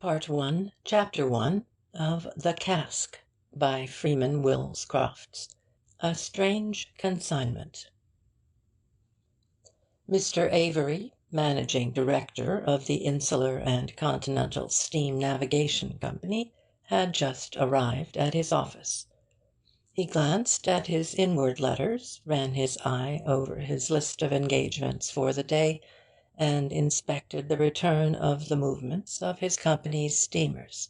Part 1, Chapter 1 of The Cask by Freeman Wills Crofts. A Strange Consignment. Mr. Avery, managing director of the Insular and Continental Steam Navigation Company, had just arrived at his office. He glanced at his inward letters, ran his eye over his list of engagements for the day, and inspected the return of the movements of his company's steamers.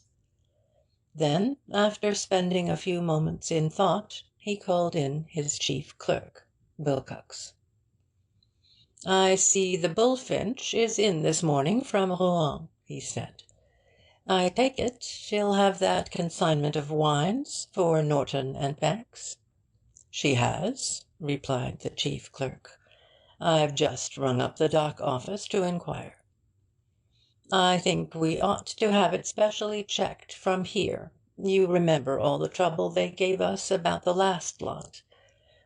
Then, after spending a few moments in thought, he called in his chief clerk, Wilcox. "I see the Bullfinch is in this morning from Rouen," he said. "I take it she'll have that consignment of wines for Norton and Banks?" "She has," replied the chief clerk. "I've just rung up the dock office to inquire." "I think we ought to have it specially checked from here. You remember all the trouble they gave us about the last lot.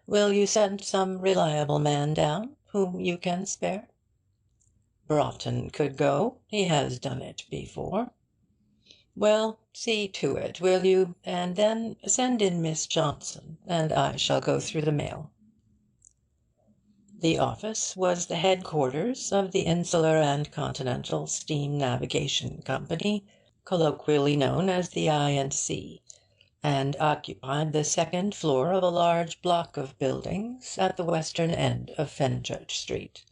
Will you send some reliable man down, whom you can spare?" "Broughton could go. He has done it before." "Well, see to it, will you? And then send in Miss Johnson, and I shall go through the mail." The office was the headquarters of the Insular and Continental Steam Navigation Company, colloquially known as the I&C, and occupied the second floor of a large block of buildings at the western end of Fenchurch Street.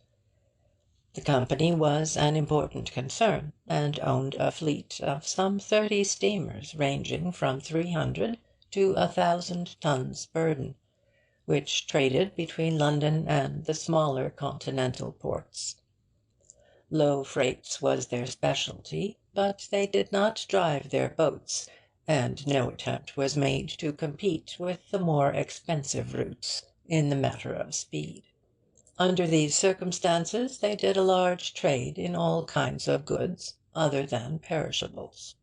The company was an important concern, and owned a fleet of some 30 steamers ranging from 300 to 1,000 tons burden, which traded between London and the smaller continental ports. Low freights was their specialty, but they did not drive their boats, and no attempt was made to compete with the more expensive routes in the matter of speed. Under these circumstances they did a large trade in all kinds of goods other than perishables.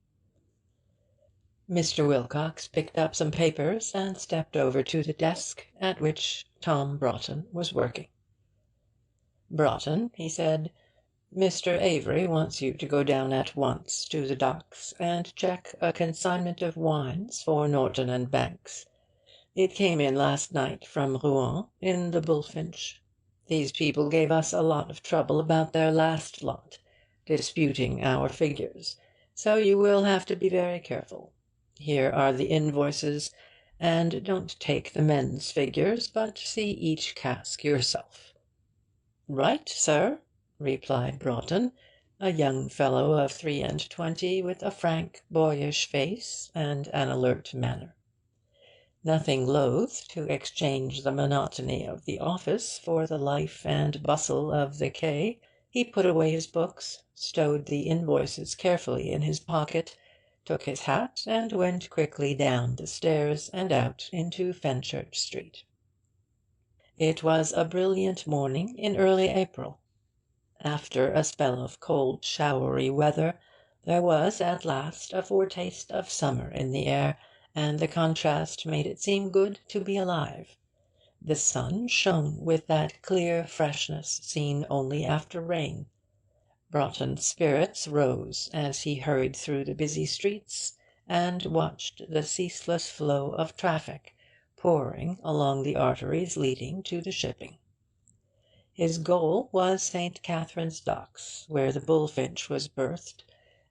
Mr. Wilcox picked up some papers and stepped over to the desk at which Tom Broughton was working. "Broughton," he said, "Mr. Avery wants you to go down at once to the docks and check a consignment of wines for Norton and Banks. It came in last night from Rouen in the Bullfinch. These people gave us a lot of trouble about their last lot, disputing our figures, so you will have to be very careful. Here are the invoices, and don't take the men's figures, but see each cask yourself." "Right, sir," replied Broughton, a young fellow of 23, with a frank, boyish face and an alert manner. Nothing loath to exchange the monotony of the office for the life and bustle of the quay, he put away his books, stowed the invoices carefully in his pocket, took his hat, and went quickly down the stairs and out into Fenchurch Street. It was a brilliant morning in early April. After a spell of cold, showery weather, there was at last a foretaste of summer in the air, and the contrast made it seem good to be alive. The sun shone with that clear freshness seen only after rain. Broughton's spirits rose as he hurried through the busy streets and watched the ceaseless flow of traffic pouring along the arteries leading to the shipping. His goal was St. Catherine's Docks, where the Bullfinch was berthed,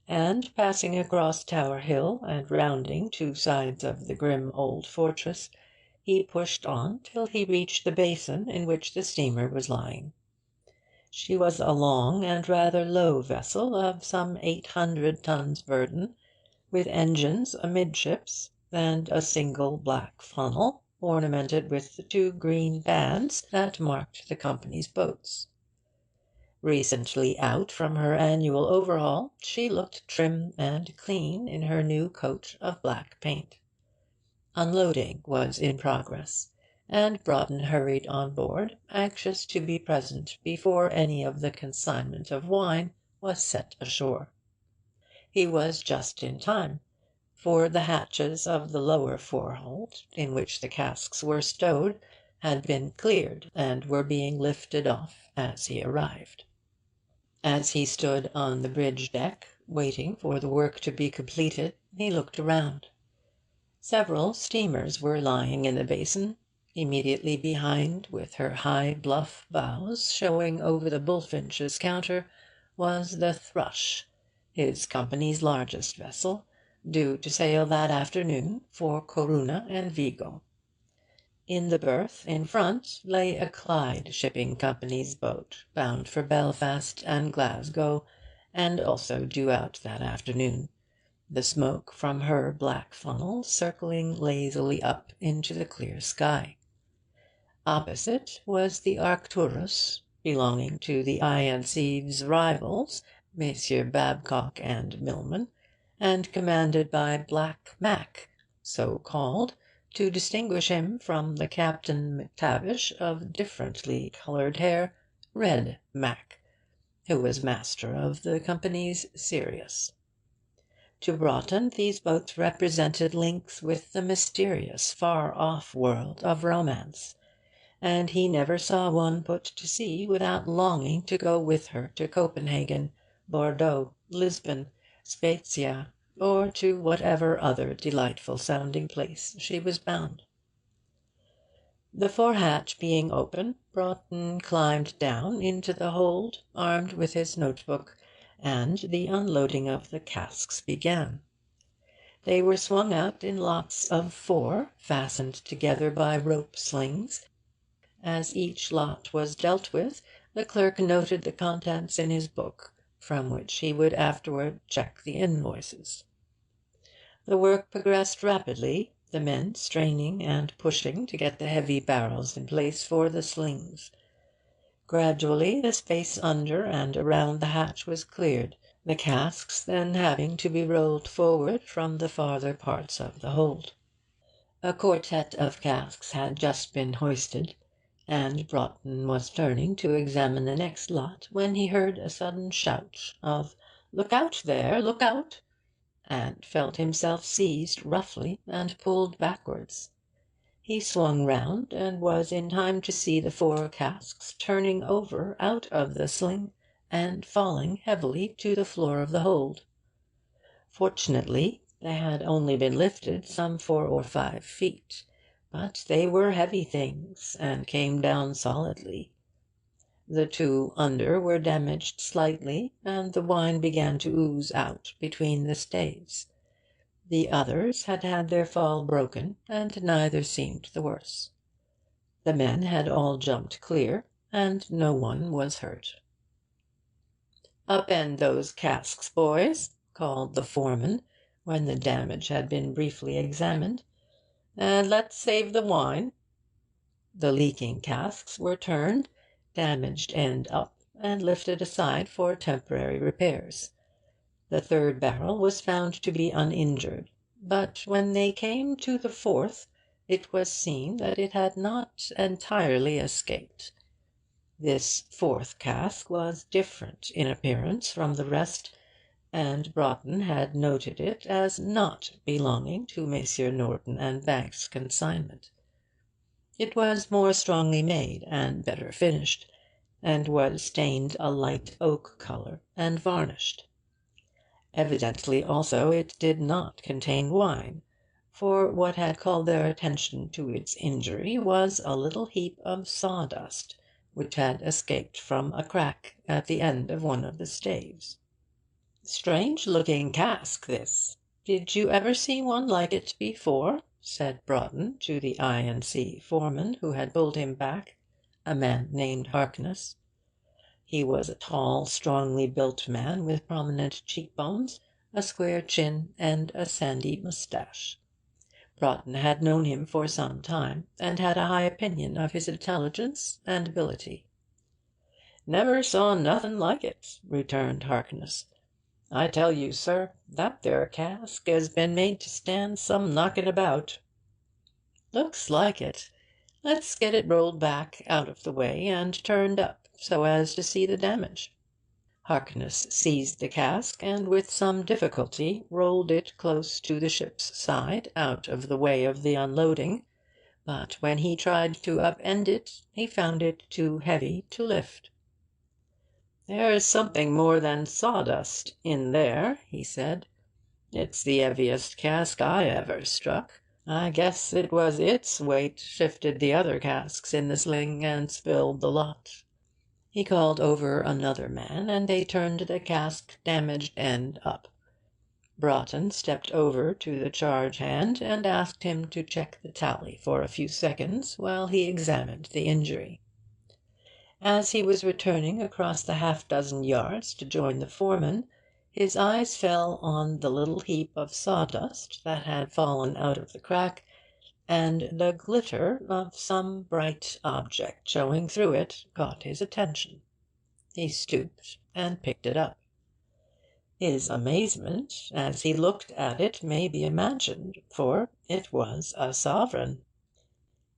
and, passing across Tower Hill and rounding two sides of the grim old fortress, he pushed on till he reached the basin in which the steamer was lying. She was a long and rather low vessel of some 800 tons burden, with engines amidships, and a single black funnel, ornamented with the 2 green bands that marked the company's boats. Recently out from her annual overhaul, she looked trim and clean in her new coat of black paint. Unloading was in progress, and Broughton hurried on board, anxious to be present before any of the consignment of wine was set ashore. He was just in time, for the hatches of the lower forehold, in which the casks were stowed, had been cleared and were being lifted off as he arrived. As he stood on the bridge deck, Waiting for the work to be completed, he looked around. Several steamers were lying in the basin. Immediately behind, with her high bluff bows showing over the Bullfinch's counter, was the Thrush, his company's largest vessel, due to sail that afternoon for Corunna and Vigo. In the berth in front lay a Clyde Shipping Company's boat, bound for Belfast and Glasgow, and also due out that afternoon, the smoke from her black funnel circling lazily up into the clear sky. Opposite was the Arcturus, belonging to the I.N.C.'s rivals, Messrs. Babcock and Milman, and commanded by Black Mac, so called to distinguish him from the Captain MacTavish of differently coloured hair, Red Mac, who was master of the company's Sirius. To Broughton these boats represented links with the mysterious far-off world of romance, and he never saw one put to sea without longing to go with her to Copenhagen, Bordeaux, Lisbon, Spezia, or to whatever other delightful-sounding place she was bound. The fore-hatch being open, Broughton climbed down into the hold, armed with his notebook, and the unloading of the casks began. They were swung out in lots of 4, fastened together by rope slings. As each lot was dealt with, the clerk noted the contents in his book, from which he would afterward check the invoices. The work progressed rapidly, the men straining and pushing to get the heavy barrels in place for the slings. Gradually the space under and around the hatch was cleared, the casks then having to be rolled forward from the farther parts of the hold. A quartet of casks had just been hoisted, and Broughton was turning to examine the next lot when he heard a sudden shout of "Look out there! Look out!" and felt himself seized roughly and pulled backwards. He swung round, and was in time to see the 4 casks turning over out of the sling and falling heavily to the floor of the hold. Fortunately, they had only been lifted some 4 or 5 feet, but they were heavy things, and came down solidly. The 2 under were damaged slightly, and the wine began to ooze out between the staves. The others had had their fall broken, and neither seemed the worse. The men had all jumped clear, and no one was hurt. "Upend those casks, boys," called the foreman, when the damage had been briefly examined, "and let's save the wine." The leaking casks were turned, damaged end up, and lifted aside for temporary repairs. The 3rd barrel was found to be uninjured, but when they came to the 4th, it was seen that it had not entirely escaped. This 4th cask was different in appearance from the rest, and Broughton had noted it as not belonging to Messrs. Norton and Banks' consignment. It was more strongly made and better finished, and was stained a light oak colour and varnished. Evidently also it did not contain wine, for what had called their attention to its injury was a little heap of sawdust which had escaped from a crack at the end of one of the staves. "Strange-looking cask, this. Did you ever see one like it before?" said Broughton to the I.N.C. foreman who had pulled him back, a man named Harkness. He was a tall, strongly built man with prominent cheekbones, a square chin, and a sandy moustache. Broughton had known him for some time, and had a high opinion of his intelligence and ability. "Never saw nothing like it," returned Harkness. "I tell you, sir, that there cask has been made to stand some knocking about." "Looks like it. Let's get it rolled back out of the way and turned up, so as to see the damage." Harkness seized the cask, and with some difficulty rolled it close to the ship's side, out of the way of the unloading, but when he tried to upend it, he found it too heavy to lift. "There's something more than sawdust in there," he said. "It's the heaviest cask I ever struck. I guess it was its weight shifted the other casks in the sling and spilled the lot." He called over another man, and they turned the cask damaged end up. Broughton stepped over to the charge hand and asked him to check the tally for a few seconds while he examined the injury. As he was returning across the half-dozen yards to join the foreman, his eyes fell on the little heap of sawdust that had fallen out of the crack, and the glitter of some bright object showing through it caught his attention. He stooped and picked it up. His amazement as he looked at it may be imagined, for it was a sovereign.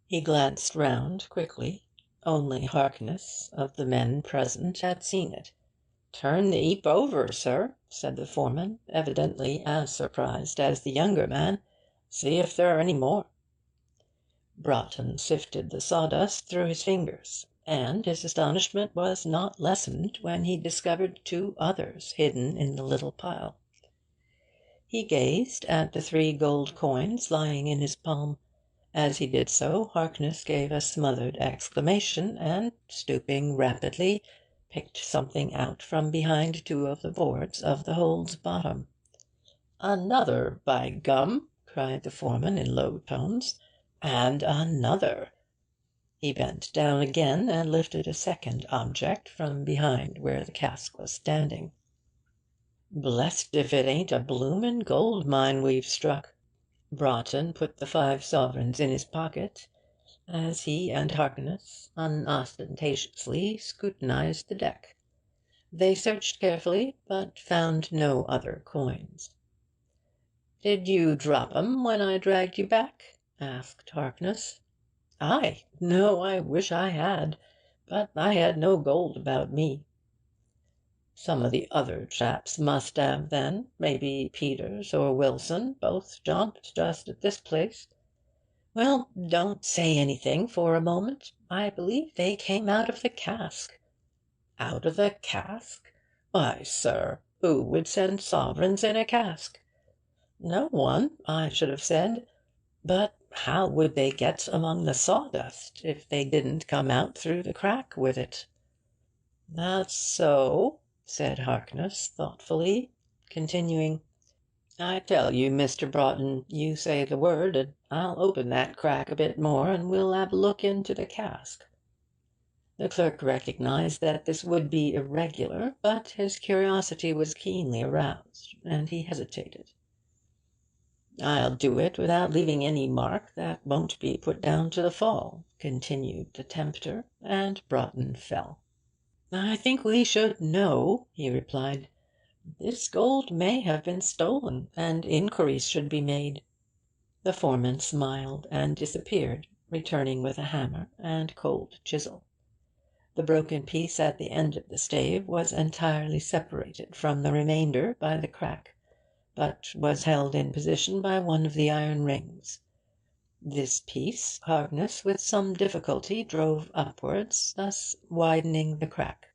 He glanced round quickly. Only Harkness of the men present had seen it. "Turn the heap over, sir," said the foreman, evidently as surprised as the younger man. "See if there are any more." Broughton sifted the sawdust through his fingers, and his astonishment was not lessened when he discovered two others hidden in the little pile. He gazed at the 3 gold coins lying in his palm. As he did so, Harkness gave a smothered exclamation, and, stooping rapidly, picked something out from behind 2 of the boards of the hold's bottom. "Another, by gum!" cried the foreman in low tones. "And another!" He bent down again and lifted a second object from behind where the cask was standing. "Blest if it ain't a bloomin' gold mine we've struck." Broughton put the 5 sovereigns in his pocket, as he and Harkness unostentatiously scrutinized the deck. They searched carefully, but found no other coins. "Did you drop 'em when I dragged you back?" asked Harkness. "I? No, I wish I had. But I had no gold about me." "Some of the other chaps must have, then. Maybe Peters or Wilson both jumped just at this place." "Well, don't say anything for a moment. I believe they came out of the cask." "Out of the cask? Why, sir, who would send sovereigns in a cask?" "No one, I should have said. But how would they get among the sawdust if they didn't come out through the crack with it?" "That's so," said Harkness thoughtfully, continuing, "I tell you, Mr. Broughton, you say the word, and I'll open that crack a bit more, and we'll have a look into the cask." The clerk recognized that this would be irregular, but his curiosity was keenly aroused, and he hesitated. "I'll do it without leaving any mark that won't be put down to the fall," continued the tempter, and Broughton fell. "I think we should know," he replied. "This gold may have been stolen, and inquiries should be made." The foreman smiled and disappeared, returning with a hammer and cold chisel. The broken piece at the end of the stave was entirely separated from the remainder by the crack, but was held in position by one of the iron rings. This piece Harkness with some difficulty drove upwards, thus widening the crack.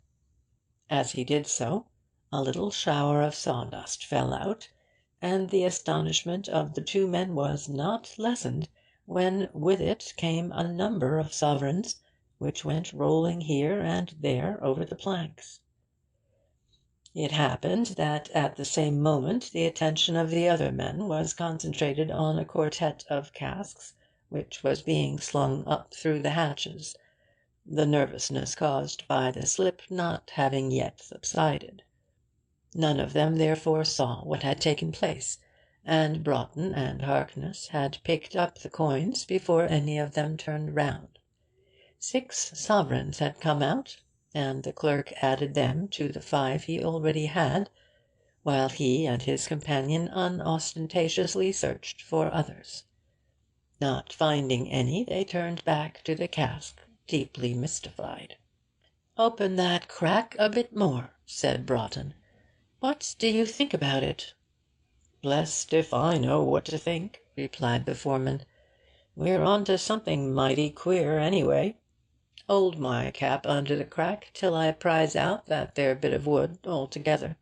As he did so, a little shower of sawdust fell out, and the astonishment of the 2 men was not lessened when with it came a number of sovereigns, which went rolling here and there over the planks. It happened that at the same moment the attention of the other men was concentrated on a quartet of casks which was being slung up through the hatches, the nervousness caused by the slip not having yet subsided. None of them therefore saw what had taken place, and Broughton and Harkness had picked up the coins before any of them turned round. 6 sovereigns had come out, and the clerk added them to the 5 he already had, while he and his companion unostentatiously searched for others. Not finding any, they turned back to the cask, deeply mystified. "Open that crack a bit more," said Broughton. "What do you think about it?" "Blest if I know what to think," replied the foreman. "We're on to something mighty queer, anyway." Hold my cap under the crack till I prize out that there bit of wood altogether."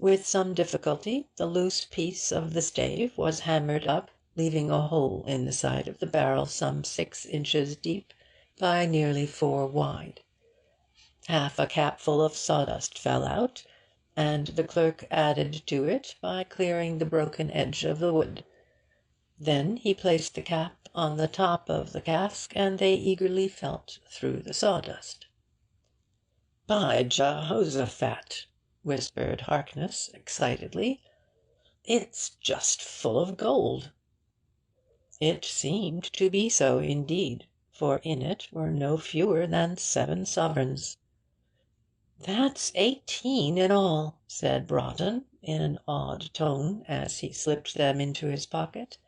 With some difficulty the loose piece of the stave was hammered up, leaving a hole in the side of the barrel some 6 inches deep by nearly 4 wide. Half a capful of sawdust fell out, and the clerk added to it by clearing the broken edge of the wood. Then he placed the cap on the top of the cask, and they eagerly felt through the sawdust. "By Jehoshaphat!" whispered Harkness excitedly. "It's just full of gold." It seemed to be so indeed, for in it were no fewer than 7 sovereigns. "That's 18 in all," said Broughton, in an awed tone, as he slipped them into his pocket.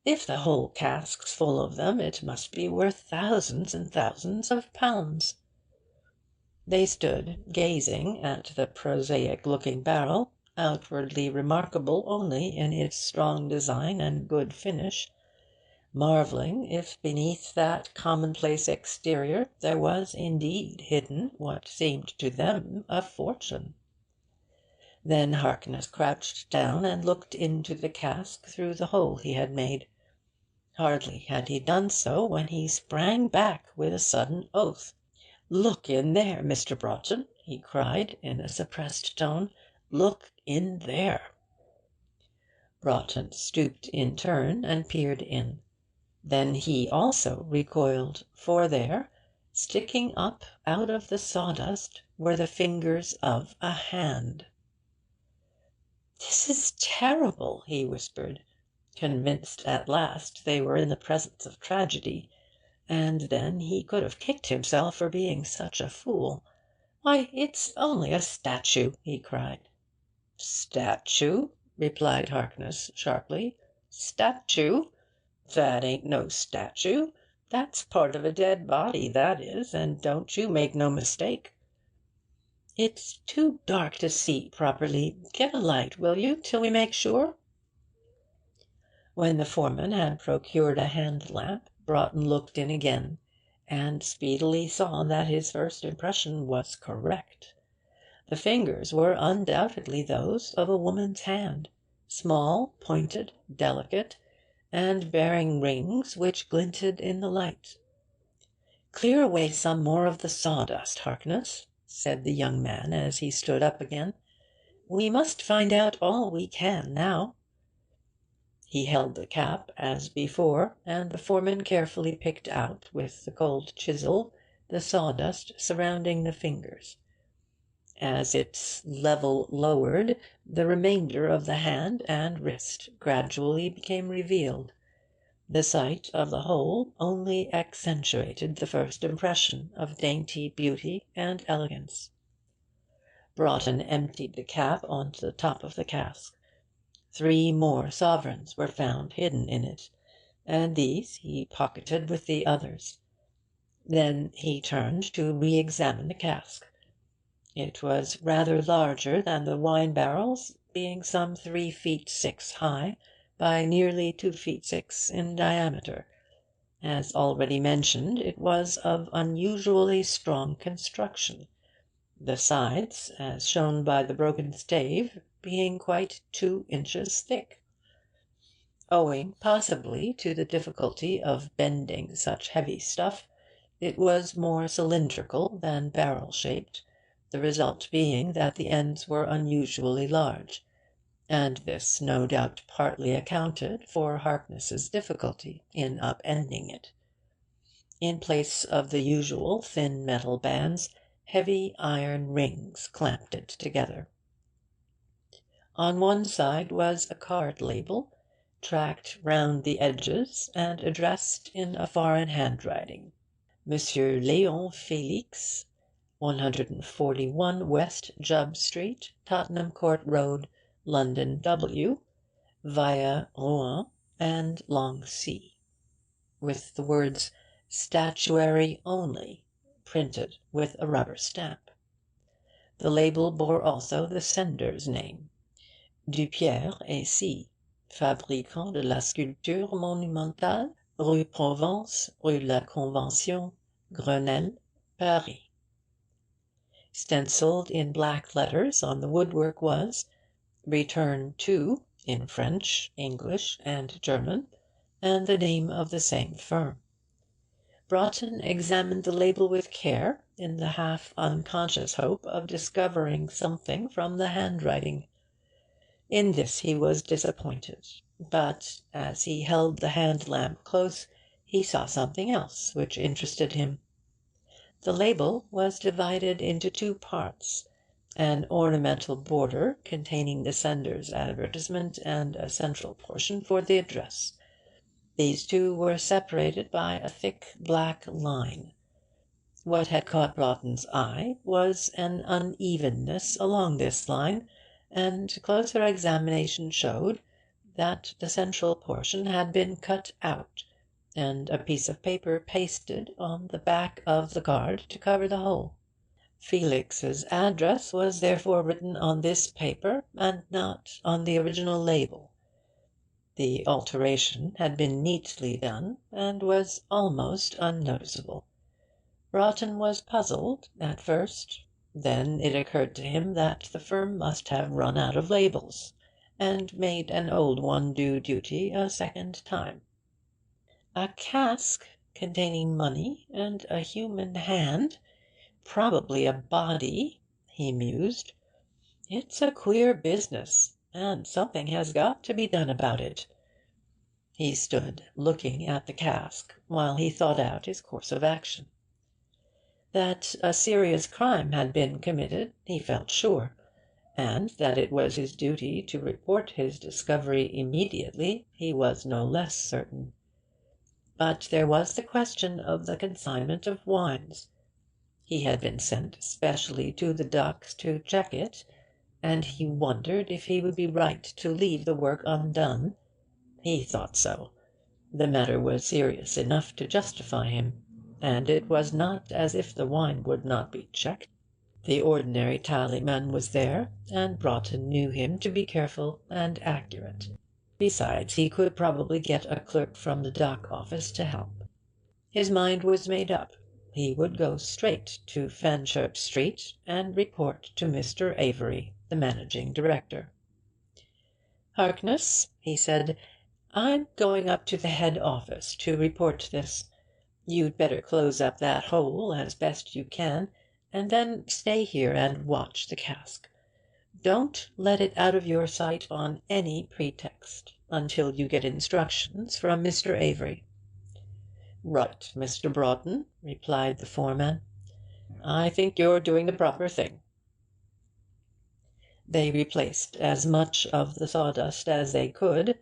"If the whole cask's full of them, it must be worth thousands and thousands of pounds." They stood gazing at the prosaic-looking barrel, outwardly remarkable only in its strong design and good finish, marvelling if beneath that commonplace exterior there was indeed hidden what seemed to them a fortune. Then Harkness crouched down and looked into the cask through the hole he had made. Hardly had he done so when he sprang back with a sudden oath. "Look in there, Mr. Broughton!" he cried, in a suppressed tone. "Look in there!" Broughton stooped in turn and peered in. Then he also recoiled, for there, sticking up out of the sawdust, were the fingers of a hand. "This is terrible," he whispered, convinced at last they were in the presence of tragedy. And then he could have kicked himself for being such a fool. "Why, it's only a statue!" he cried. "Statue?" replied Harkness sharply. "Statue? That ain't no statue. That's part of a dead body, that is, and don't you make no mistake." "It's too dark to see properly. Get a light, will you, till we make sure?" When the foreman had procured a hand-lamp, Broughton looked in again, and speedily saw that his first impression was correct. The fingers were undoubtedly those of a woman's hand, small, pointed, delicate, and bearing rings which glinted in the light. "Clear away some more of the sawdust, Harkness," said the young man as he stood up again. "We must find out all we can now." He held the cap as before, and the foreman carefully picked out, with the cold chisel, the sawdust surrounding the fingers. As its level lowered, the remainder of the hand and wrist gradually became revealed. The sight of the whole only accentuated the first impression of dainty beauty and elegance. Broughton emptied the cap on to the top of the cask. 3 more sovereigns were found hidden in it, and these he pocketed with the others. Then he turned to re-examine the cask. It was rather larger than the wine barrels, being some 3 feet 6 high by nearly 2 feet 6 in diameter. As already mentioned, it was of unusually strong construction, the sides, as shown by the broken stave, being quite 2 inches thick. Owing possibly to the difficulty of bending such heavy stuff, it was more cylindrical than barrel-shaped, the result being that the ends were unusually large, and this no doubt partly accounted for Harkness's difficulty in upending it. In place of the usual thin metal bands, heavy iron rings clamped it together. On one side was a card label, tracked round the edges and addressed in a foreign handwriting: Monsieur Léon Felix, 141 West Jubb Street, Tottenham Court Road, London, W., via Rouen and Long C, with the words "Statuary only" printed with a rubber stamp. The label bore also the sender's name: Dupierre et Cie, fabricant de la sculpture monumentale, Rue Provence, Rue la Convention, Grenelle, Paris. Stencilled in black letters on the woodwork was "Return to" in French, English, and German, and the name of the same firm. Broughton examined the label with care, in the half unconscious hope of discovering something from the handwriting. In this he was disappointed, but as he held the hand-lamp close he saw something else which interested him. The label was divided into two parts, an ornamental border containing the sender's advertisement and a central portion for the address. These two were separated by a thick black line. What had caught Broughton's eye was an unevenness along this line, and closer examination showed that the central portion had been cut out, and a piece of paper pasted on the back of the card to cover the hole. Felix's address was therefore written on this paper, and not on the original label. The alteration had been neatly done, and was almost unnoticeable. Broughton was puzzled at first. Then it occurred to him that the firm must have run out of labels, and made an old one do duty a second time. A cask containing money and a human hand, probably a body, he mused. It's a queer business, and something has got to be done about it. He stood looking at the cask while he thought out his course of action. That a serious crime had been committed he felt sure, and that it was his duty to report his discovery immediately he was no less certain. But there was the question of the consignment of wines. He had been sent specially to the docks to check it, and he wondered if he would be right to leave the work undone. He thought so. The matter was serious enough to justify him, and it was not as if the wine would not be checked. The ordinary tallyman was there, and Broughton knew him to be careful and accurate. Besides, he could probably get a clerk from the dock office to help. His mind was made up. He would go straight to Fenchurch Street and report to Mr. Avery, the managing director. "Harkness," he said, "I'm going up to the head office to report this. You'd better close up that hole as best you can, and then stay here and watch the cask. Don't let it out of your sight on any pretext until you get instructions from Mr. Avery." "Right, Mr. Broughton," replied the foreman. "I think you're doing the proper thing." They replaced as much of the sawdust as they could,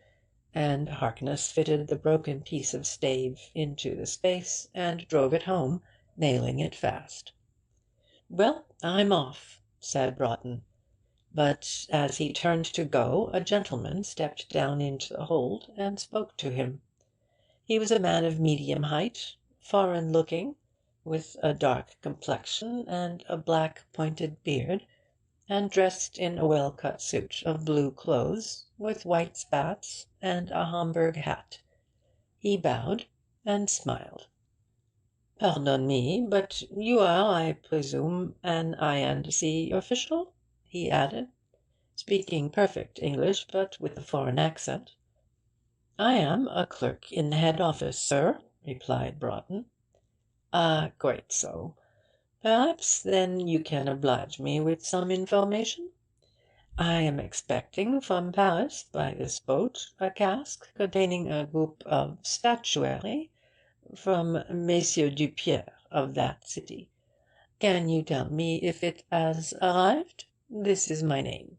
and Harkness fitted the broken piece of stave into the space and drove it home, nailing it fast. "Well, I'm off," said Broughton. But as he turned to go, a gentleman stepped down into the hold and spoke to him. He was a man of medium height, foreign-looking, with a dark complexion and a black pointed beard, and dressed in a well-cut suit of blue clothes, with white spats and a Homburg hat. He bowed and smiled. "Pardon me, but you are, I presume, an I&C official?" he added, speaking perfect English, but with a foreign accent. "I am a clerk in the head office, sir," replied Broughton. "Ah, quite so. Perhaps, then, you can oblige me with some information? I am expecting from Paris by this boat a cask containing a group of statuary from Messieurs Dupierre of that city. Can you tell me if it has arrived? This is my name."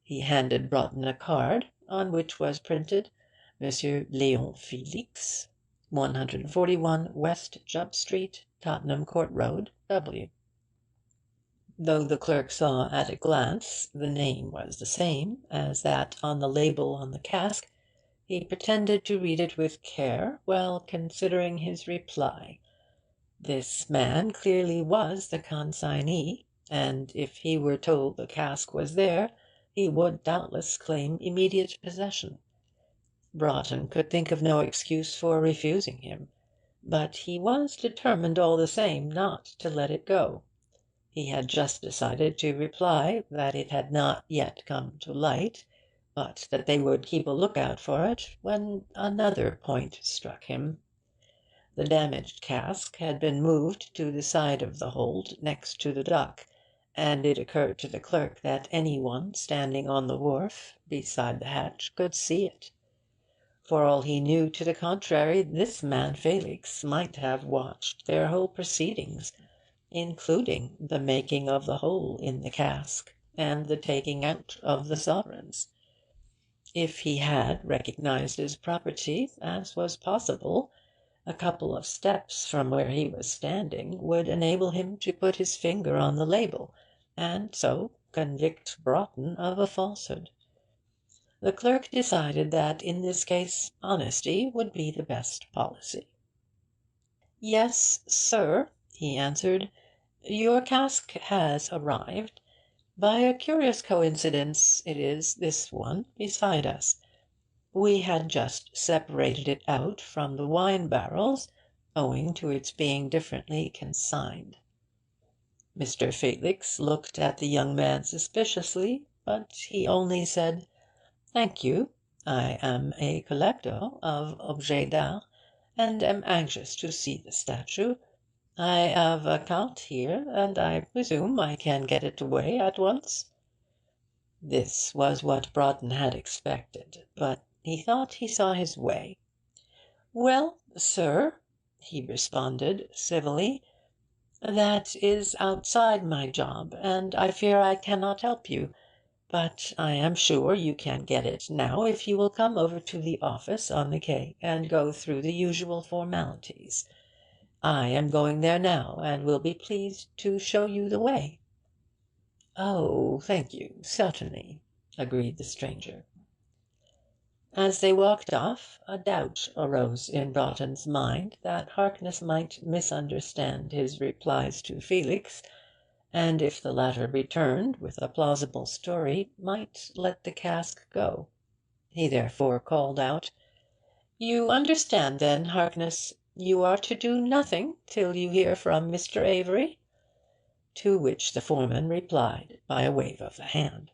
He handed Broughton a card, on which was printed Monsieur Léon Felix, 141 West Jupp Street, Tottenham Court Road, W. Though the clerk saw at a glance the name was the same as that on the label on the cask, he pretended to read it with care, while considering his reply. This man clearly was the consignee, and if he were told the cask was there, he would doubtless claim immediate possession. Broughton could think of no excuse for refusing him. But he was determined all the same not to let it go. He had just decided to reply that it had not yet come to light, but that they would keep a look-out for it, when another point struck him. The damaged cask had been moved to the side of the hold next to the dock, and it occurred to the clerk that any one standing on the wharf beside the hatch could see it. For all he knew to the contrary, this man Felix might have watched their whole proceedings, including the making of the hole in the cask and the taking out of the sovereigns. If he had recognized his property, as was possible, a couple of steps from where he was standing would enable him to put his finger on the label, and so convict Broughton of a falsehood. The clerk decided that in this case honesty would be the best policy. "Yes, sir," he answered, "your cask has arrived. By a curious coincidence it is this one beside us. We had just separated it out from the wine barrels, owing to its being differently consigned." Mr. Felix looked at the young man suspiciously, but he only said, "Thank you. I am a collector of objets d'art, and am anxious to see the statue. I have a cart here, and I presume I can get it away at once." This was what Broughton had expected, but he thought he saw his way. "Well, sir," he responded civilly, "that is outside my job, and I fear I cannot help you. But I am sure you can get it now if you will come over to the office on the quay and go through the usual formalities. I am going there now, and will be pleased to show you the way." "Oh, thank you, certainly," agreed the stranger. As they walked off, a doubt arose in Broughton's mind that Harkness might misunderstand his replies to Felix, and if the latter returned with a plausible story, might let the cask go. He therefore called out, "You understand, then, Harkness, you are to do nothing till you hear from Mr. Avery?" To which the foreman replied by a wave of the hand.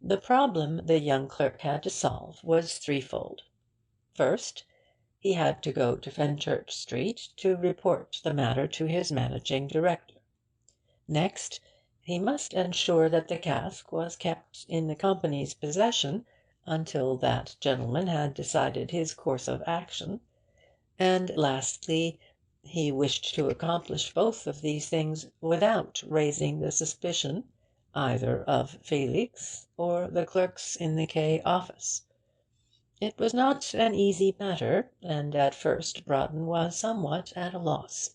The problem the young clerk had to solve was threefold. First, he had to go to Fenchurch Street to report the matter to his managing director. Next, he must ensure that the cask was kept in the company's possession until that gentleman had decided his course of action. And lastly, he wished to accomplish both of these things without raising the suspicion either of Felix or the clerks in the quay office. It was not an easy matter, and at first Broughton was somewhat at a loss.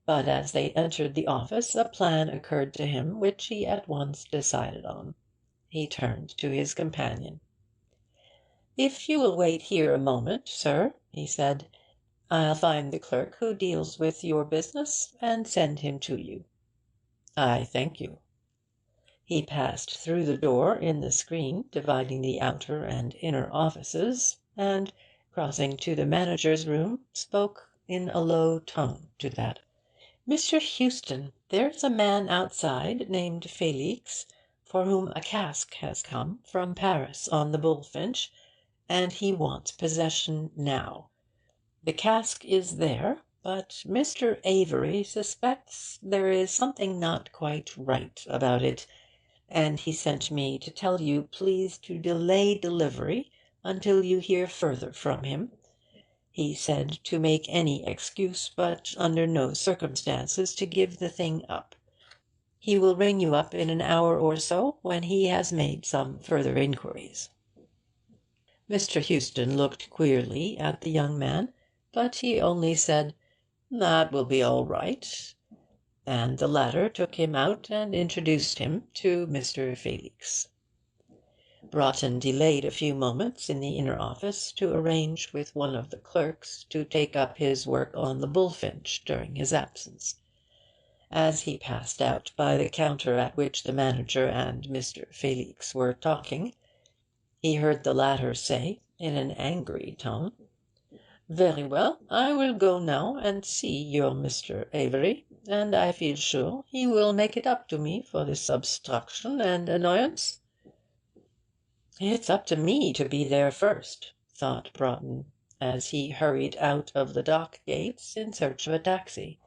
But as they entered the office a plan occurred to him which he at once decided on. He turned to his companion. "If you will wait here a moment, sir," he said, "I'll find the clerk who deals with your business, and send him to you." "I thank you." He passed through the door in the screen dividing the outer and inner offices, and, crossing to the manager's room, spoke in a low tone to that. "Mr. Houston, there's a man outside named Felix, for whom a cask has come from Paris on the Bullfinch, and he wants possession now. The cask is there, but Mr. Avery suspects there is something not quite right about it, and he sent me to tell you please to delay delivery until you hear further from him. He said to make any excuse, but under no circumstances to give the thing up. He will ring you up in an hour or so, when he has made some further inquiries." Mr. Houston looked queerly at the young man, but he only said, "That will be all right," and the latter took him out and introduced him to Mr. Felix. Broughton delayed a few moments in the inner office to arrange with one of the clerks to take up his work on the Bullfinch during his absence. As he passed out by the counter at which the manager and Mr. Felix were talking, he heard the latter say, in an angry tone, Very well, I will go now and see your Mr. Avery, and I feel sure he will make it up to me for this obstruction and annoyance. It's up to me to be there first, thought Broughton, as he hurried out of the dock gates in search of a taxi.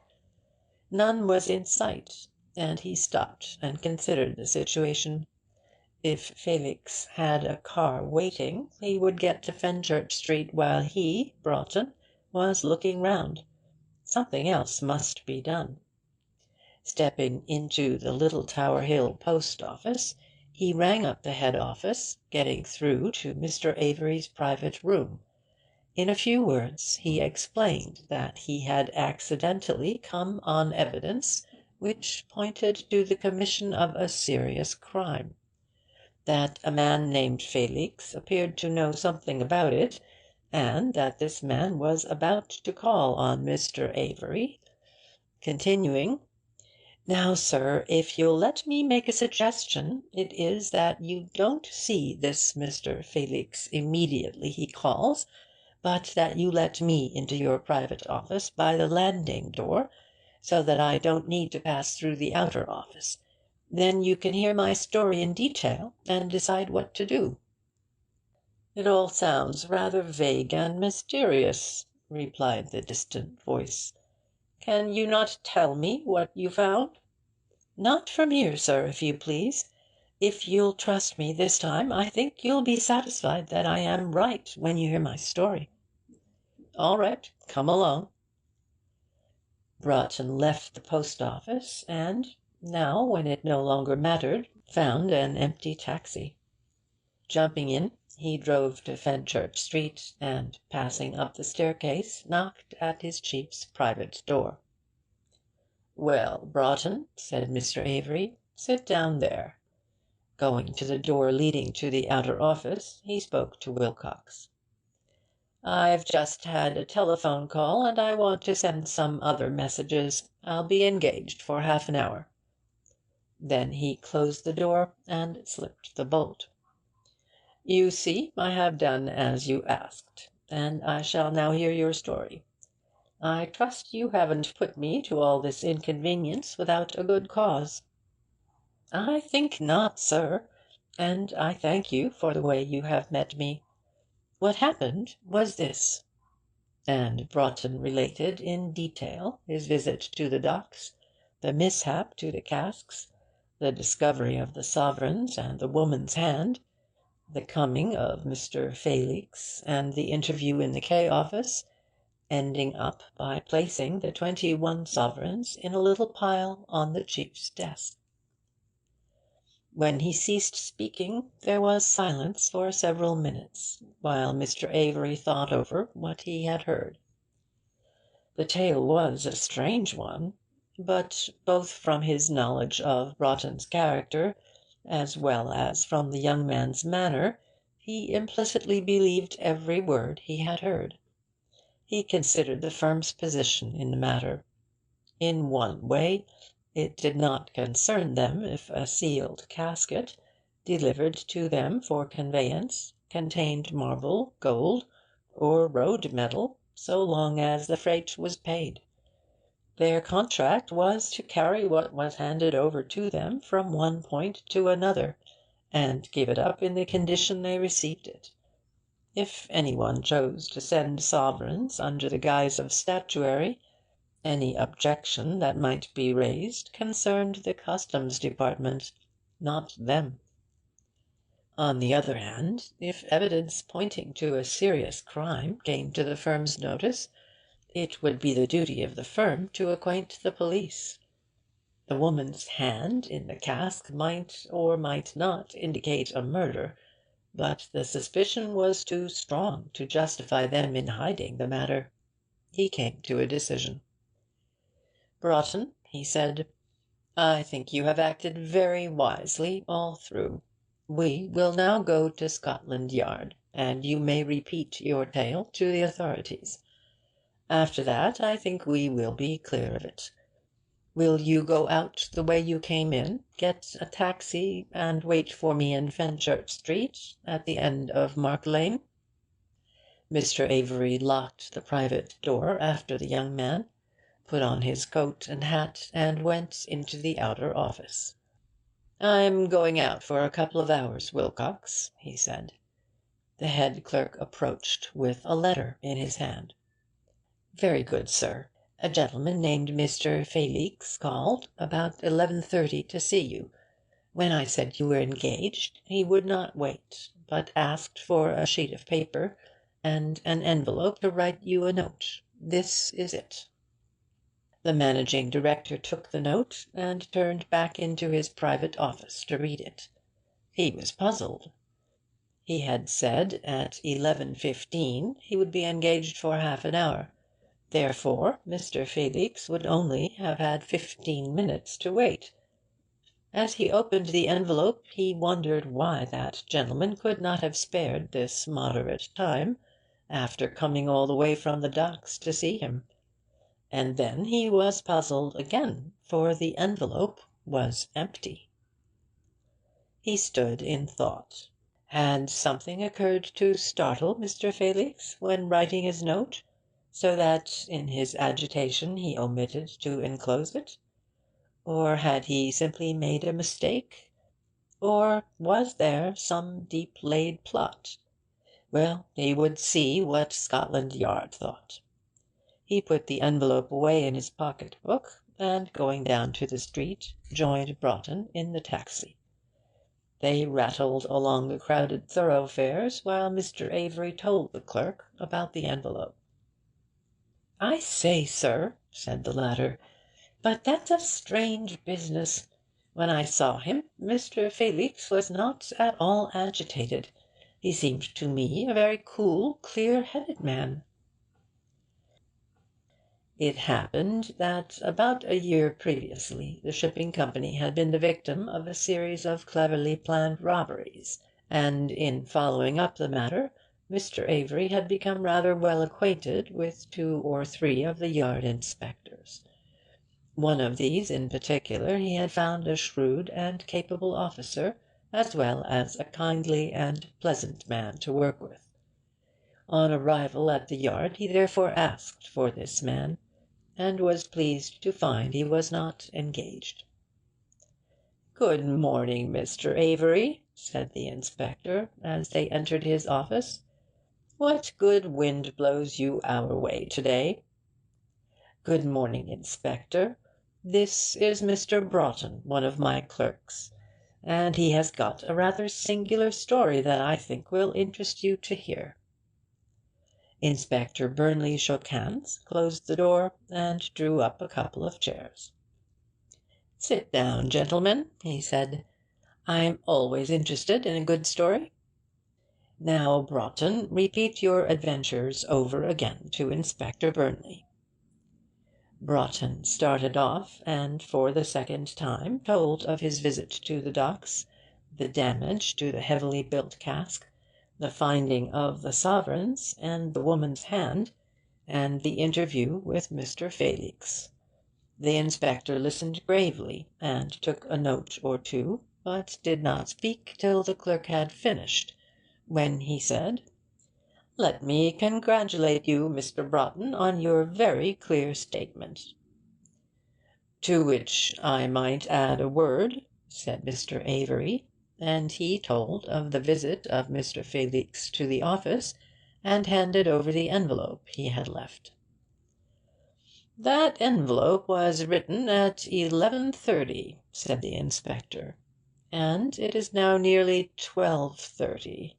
None was in sight, and he stopped and considered the situation. If Felix had a car waiting, he would get to Fenchurch Street while he, Broughton, was looking round. Something else must be done. Stepping into the little Tower Hill post office, he rang up the head office, getting through to Mr. Avery's private room. In a few words he explained that he had accidentally come on evidence which pointed to the commission of a serious crime, that a man named Felix appeared to know something about it, and that this man was about to call on Mr. Avery, continuing, "Now, sir, if you'll let me make a suggestion, it is that you don't see this Mr. Felix immediately he calls, but that you let me into your private office by the landing door, so that I don't need to pass through the outer office. Then you can hear my story in detail, and decide what to do." "It all sounds rather vague and mysterious," replied the distant voice. "Can you not tell me what you found?" "Not from here, sir, if you please. If you'll trust me this time, I think you'll be satisfied that I am right when you hear my story." "All right, come along." Broughton left the post office, and, now when it no longer mattered, found an empty taxi. Jumping in, he drove to Fenchurch Street, and, passing up the staircase, knocked at his chief's private door. "Well, Broughton," said Mr. Avery, "sit down there." Going to the door leading to the outer office, he spoke to Wilcox. "I've just had a telephone call, and I want to send some other messages. I'll be engaged for half an hour." Then he closed the door and slipped the bolt. "You see, I have done as you asked, and I shall now hear your story. I trust you haven't put me to all this inconvenience without a good cause." "I think not, sir, and I thank you for the way you have met me. What happened was this," and Broughton related in detail his visit to the docks, the mishap to the casks, the discovery of the sovereigns and the woman's hand, the coming of Mr. Felix, and the interview in the K office, ending up by placing the 21 sovereigns in a little pile on the chief's desk. When he ceased speaking, there was silence for several minutes, while Mr. Avery thought over what he had heard. The tale was a strange one, but, both from his knowledge of Broughton's character, as well as from the young man's manner, he implicitly believed every word he had heard. He considered the firm's position in the matter. In one way, it did not concern them if a sealed casket, delivered to them for conveyance, contained marble, gold, or road metal, so long as the freight was paid. Their contract was to carry what was handed over to them from one point to another, and give it up in the condition they received it. If anyone chose to send sovereigns under the guise of statuary, any objection that might be raised concerned the Customs Department, not them. On the other hand, if evidence pointing to a serious crime came to the firm's notice, it would be the duty of the firm to acquaint the police. The woman's hand in the cask might or might not indicate a murder, but the suspicion was too strong to justify them in hiding the matter. He came to a decision. "Broughton," he said, "I think you have acted very wisely all through. We will now go to Scotland Yard, and you may repeat your tale to the authorities. After that, I think we will be clear of it. Will you go out the way you came in, get a taxi, and wait for me in Fenchurch Street, at the end of Mark Lane?" Mr. Avery locked the private door after the young man, put on his coat and hat, and went into the outer office. "I'm going out for a couple of hours, Wilcox," he said. The head clerk approached with a letter in his hand. "Very good, sir. A gentleman named Mr. Felix called about 11:30 to see you. When I said you were engaged, he would not wait, but asked for a sheet of paper and an envelope to write you a note. This is it." The managing director took the note and turned back into his private office to read it. He was puzzled. He had said at 11:15 he would be engaged for half an hour. Therefore Mr. Felix would only have had 15 minutes to wait. As he opened the envelope, he wondered why that gentleman could not have spared this moderate time, after coming all the way from the docks to see him. And then he was puzzled again, for the envelope was empty. He stood in thought. Had something occurred to startle Mr. Felix when writing his note, so that in his agitation he omitted to enclose it? Or had he simply made a mistake? Or was there some deep-laid plot? Well, he would see what Scotland Yard thought. He put the envelope away in his pocket-book, and, going down to the street, joined Broughton in the taxi. They rattled along the crowded thoroughfares while Mr. Avery told the clerk about the envelope. "I say, sir," said the latter, "but that's a strange business. When I saw him, Mr. Felix was not at all agitated. He seemed to me a very cool, clear-headed man." It happened that about a year previously the shipping company had been the victim of a series of cleverly planned robberies, and in following up the matter Mr. Avery had become rather well acquainted with 2 or 3 of the yard inspectors. One of these in particular he had found a shrewd and capable officer, as well as a kindly and pleasant man to work with. On arrival at the yard he therefore asked for this man, and was pleased to find he was not engaged. "Good morning, Mr. Avery," said the inspector, as they entered his office. "What good wind blows you our way to-day?" "Good morning, Inspector. This is Mr. Broughton, one of my clerks, and he has got a rather singular story that I think will interest you to hear." Inspector Burnley shook hands, closed the door, and drew up a couple of chairs. "Sit down, gentlemen," he said. "I'm always interested in a good story. Now, Broughton, repeat your adventures over again to Inspector Burnley." Broughton started off, and for the second time told of his visit to the docks, the damage to the heavily built cask, the finding of the sovereigns and the woman's hand, and the interview with Mr. Felix. The inspector listened gravely, and took a note or two, but did not speak till the clerk had finished, when he said, "Let me congratulate you, Mr. Broughton, on your very clear statement." "To which I might add a word," said Mr. Avery, and he told of the visit of Mr. Felix to the office, and handed over the envelope he had left. "That envelope was written at 11:30, said the inspector, "and it is now nearly 12:30.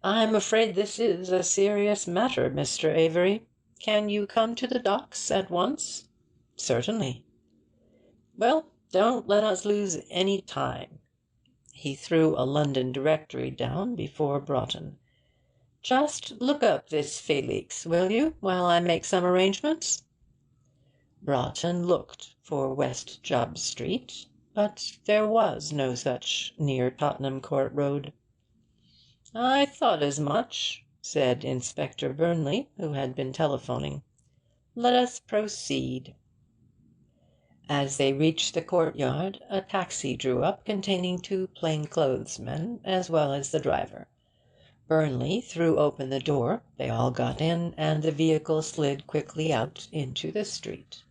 I'm afraid this is a serious matter, Mr. Avery. Can you come to the docks at once?" "Certainly." "Well, don't let us lose any time." He threw a London directory down before Broughton. "Just look up this Felix, will you, while I make some arrangements?" Broughton looked for West Jubb Street, but there was no such near Tottenham Court Road. "I thought as much," said Inspector Burnley, who had been telephoning. "Let us proceed." As they reached the courtyard, a taxi drew up containing 2 plain-clothes men, as well as the driver. Burnley threw open the door, they all got in, and the vehicle slid quickly out into the street.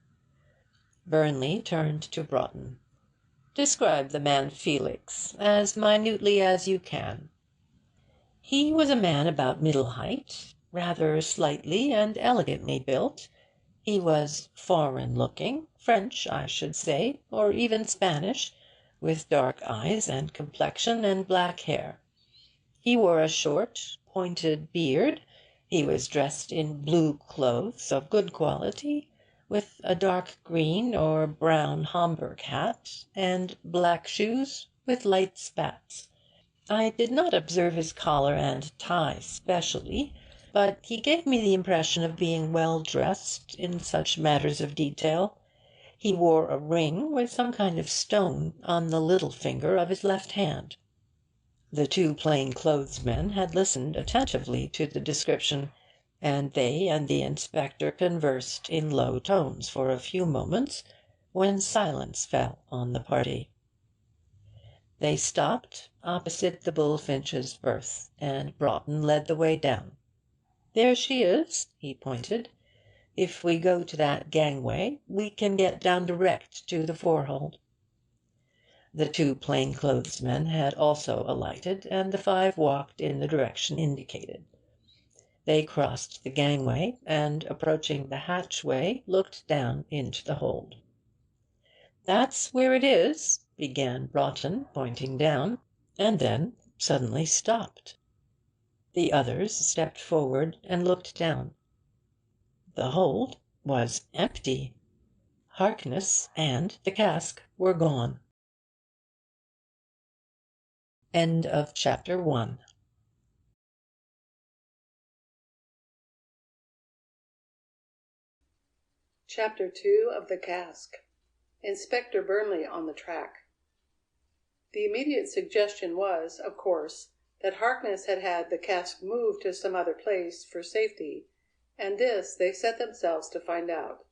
Burnley turned to Broughton. "Describe the man Felix as minutely as you can." "He was a man about middle height, rather slightly and elegantly built. He was foreign-looking, French, I should say, or even Spanish, with dark eyes and complexion and black hair. He wore a short, pointed beard. He was dressed in blue clothes of good quality, with a dark green or brown Homburg hat, and black shoes with light spats. I did not observe his collar and tie specially, but he gave me the impression of being well dressed in such matters of detail. He wore a ring with some kind of stone on the little finger of his left hand." The two plain-clothes-men had listened attentively to the description, and they and the inspector conversed in low tones for a few moments, when silence fell on the party. They stopped opposite the Bullfinch's berth, and Broughton led the way down. "There she is," he pointed. "If we go to that gangway, we can get down direct to the forehold." The two plain-clothes-men had also alighted, and the five walked in the direction indicated. They crossed the gangway, and, approaching the hatchway, looked down into the hold. "That's where it is," began Broughton, pointing down, and then suddenly stopped. The others stepped forward and looked down. The hold was empty. Harkness and the cask were gone. End of chapter 1. Chapter 2 of the Cask. Inspector Burnley on the track. The immediate suggestion was, of course, that Harkness had had the cask moved to some other place for safety, and this they set themselves to find out.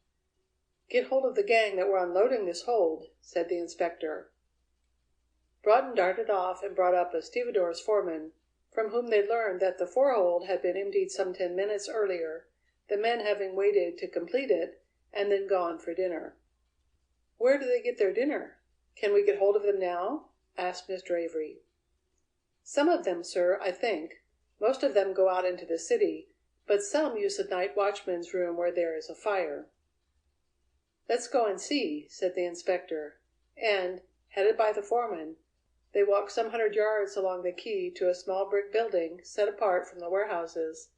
"Get hold of the gang that were unloading this hold," said the inspector. Broughton darted off and brought up a stevedore's foreman, from whom they learned that the forehold had been emptied some 10 minutes earlier, the men having waited to complete it and then gone for dinner. "Where do they get their dinner? Can we get hold of them now?" asked Mr. Avery. "Some of them, sir, I think. Most of them go out into the city, but some use the night watchman's room where there is a fire." "Let's go and see," said the inspector, and, headed by the foreman, they walked some 100 yards along the quay to a small brick building set apart from the warehouses,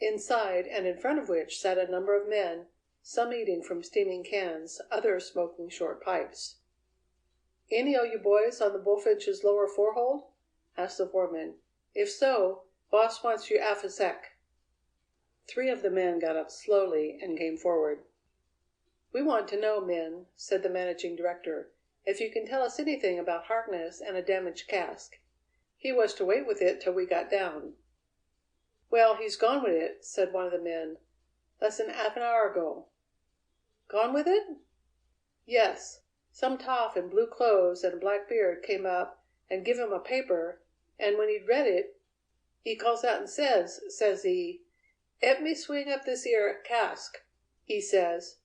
inside and in front of which sat a number of men, some eating from steaming cans, others smoking short pipes. "Any o' you boys on the Bullfinch's lower forehold?" asked the foreman. "If so, boss wants you aft a sec." 3 of the men got up slowly and came forward. "We want to know, men," said the managing director, "if you can tell us anything about Harkness and a damaged cask. He was to wait with it till we got down." "Well, he's gone with it," said one of the men, "less than 'alf an hour ago." "Gone with it?" "Yes. Some toff in blue clothes and a black beard came up and give him a paper, and when he'd read it, he calls out and says he, 'Et me swing up this 'ere cask,' he says.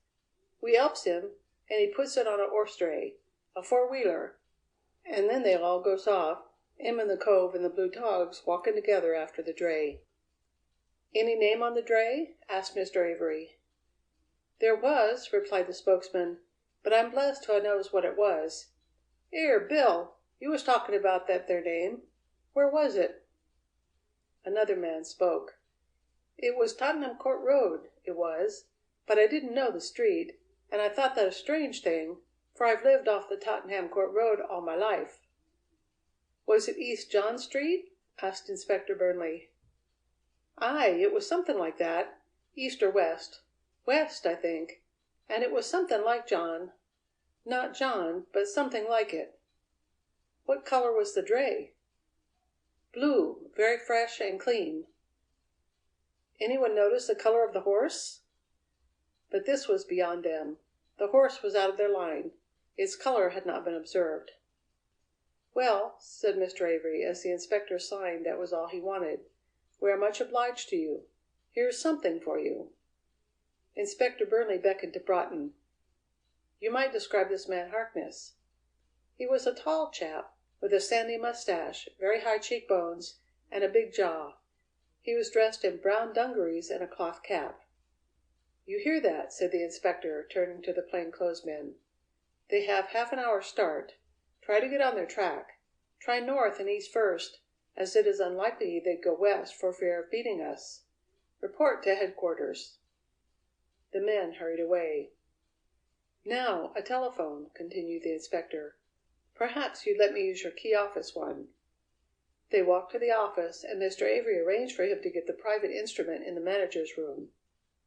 We 'elps him, and he puts it on a 'orse dray, a 4-wheeler, and then they all goes off, 'im and the cove in the blue togs walking together after the dray." "Any name on the dray?" asked Mr. Avery. "There was," replied the spokesman, "but I'm blessed till I knows what it was. 'Ere, Bill, you was talking about that there name. Where was it?" Another man spoke. "It was Tottenham Court Road, it was, but I didn't know the street, and I thought that a strange thing, for I've lived off the Tottenham Court Road all my life." "Was it East John Street?" asked Inspector Burnley. "Aye, it was something like that. East or west. West, I think. And it was something like John. Not John, but something like it." "What color was the dray?" "Blue, very fresh and clean." "Anyone notice the color of the horse?" But this was beyond them. The horse was out of their line. Its color had not been observed. "Well," said Mr. Avery, as the inspector signed that was all he wanted, We are much obliged to you. Here's something for you." Inspector Burnley beckoned to Broughton. "You might describe this man Harkness." He was a tall chap, with a sandy moustache, very high cheek bones, and a big jaw. He was dressed in brown dungarees and a cloth cap. "You hear that?" said the inspector, turning to the plain clothes men. "They have half an hour's start. Try to get on their track. Try north and east first, as it is unlikely they'd go west for fear of beating us. Report to headquarters." The men hurried away. "Now, a telephone," continued the inspector. "Perhaps you'd let me use your key office one." They walked to the office, and Mr. Avery arranged for him to get the private instrument in the manager's room.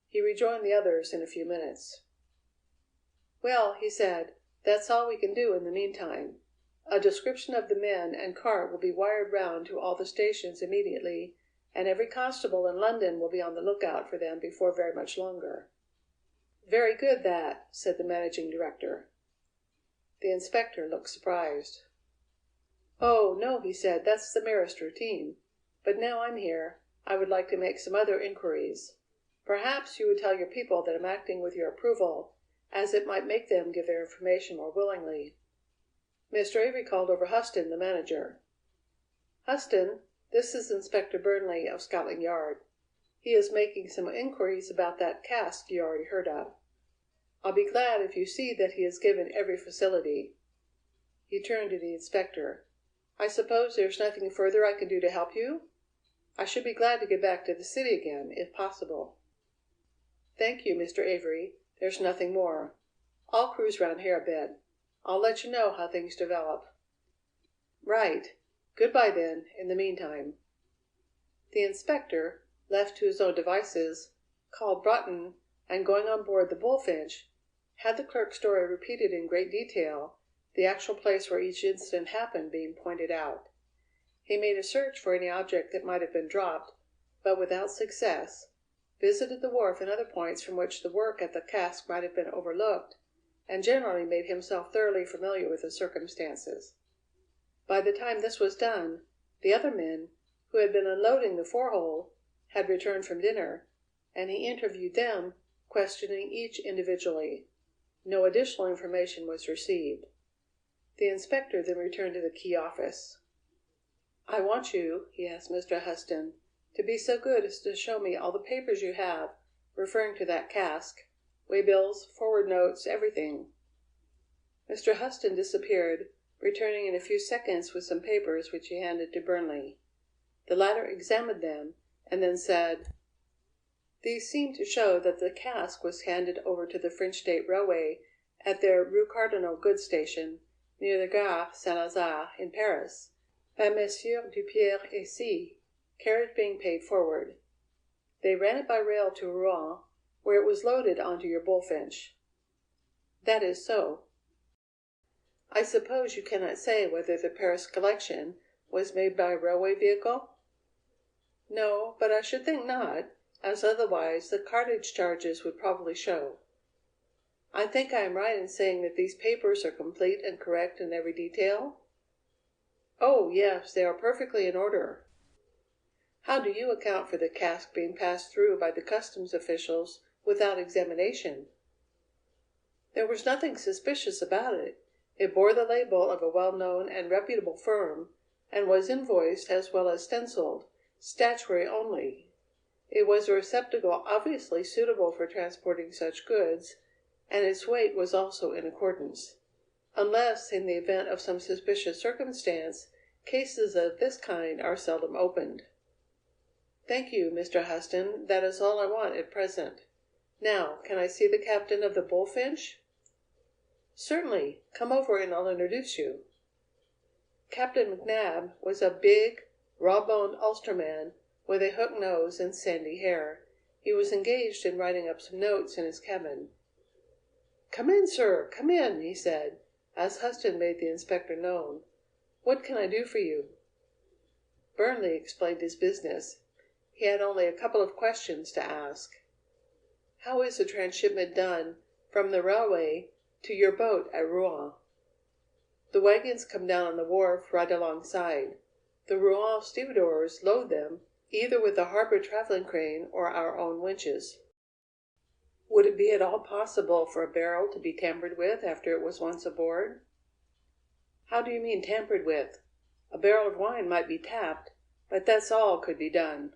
He rejoined the others in a few minutes. "Well," he said, "that's all we can do in the meantime. A description of the men and cart will be wired round to all the stations immediately, and every constable in London will be on the lookout for them before very much longer." "Very good, that," said the managing director. The inspector looked surprised. "Oh, no," he said, "that's the merest routine. But now I'm here, I would like to make some other inquiries. Perhaps you would tell your people that I'm acting with your approval, as it might make them give their information more willingly." Mr. Avery called over Huston, the manager. "Huston, this is Inspector Burnley of Scotland Yard. He is making some inquiries about that cask you already heard of. I'll be glad if you see that he is given every facility." He turned to the inspector. "I suppose there's nothing further I can do to help you? I should be glad to get back to the city again, if possible." "Thank you, Mr. Avery, there's nothing more. I'll cruise round here a bit. I'll let you know how things develop." "Right. Good bye, then, in the meantime." The inspector, left to his own devices, called Broughton, and going on board the Bullfinch, had the clerk's story repeated in great detail, the actual place where each incident happened being pointed out. He made a search for any object that might have been dropped, but without success, visited the wharf and other points from which the work at the cask might have been overlooked, and generally made himself thoroughly familiar with the circumstances. By the time this was done, the other men, who had been unloading the forehold, had returned from dinner, and he interviewed them, questioning each individually. No additional information was received. The inspector then returned to the key office. "I want you," he asked Mr. Huston, "to be so good as to show me all the papers you have referring to that cask, waybills, forward notes, everything." Mr. Huston disappeared, returning in a few seconds with some papers which he handed to Burnley. The latter examined them, and then said: "These seem to show that the cask was handed over to the French State Railway at their Rue Cardinal goods station, near the Gare Saint-Lazare in Paris, by Messrs. Dupierre et C., carriage being paid forward. They ran it by rail to Rouen, where it was loaded onto your Bullfinch." "That is so." "I suppose you cannot say whether the Paris collection was made by railway vehicle?" "No, but I should think not, as otherwise the cartage charges would probably show." "I think I am right in saying that these papers are complete and correct in every detail?" "Oh, yes, they are perfectly in order." "How do you account for the cask being passed through by the customs officials without examination?" "There was nothing suspicious about it. It bore the label of a well-known and reputable firm, and was invoiced as well as stenciled, statuary only. It was a receptacle obviously suitable for transporting such goods, and its weight was also in accordance. Unless, in the event of some suspicious circumstance, cases of this kind are seldom opened." "Thank you, Mr. Huston, that is all I want at present. Now, can I see the captain of the Bullfinch?" "Certainly. Come over and I'll introduce you." Captain McNab was a big, raw-boned Ulsterman with a hooked nose and sandy hair. He was engaged in writing up some notes in his cabin. "Come in, sir, come in," he said, as Huston made the inspector known. "What can I do for you?" Burnley explained his business. He had only a couple of questions to ask. "How is the transshipment done from the railway to your boat at Rouen?" "The wagons come down on the wharf right alongside. The Rouen stevedores load them, either with the harbor traveling crane or our own winches. Would it be at all possible for a barrel to be tampered with after it was once aboard?" "How do you mean tampered with? A barrel of wine might be tapped, but that's all could be done."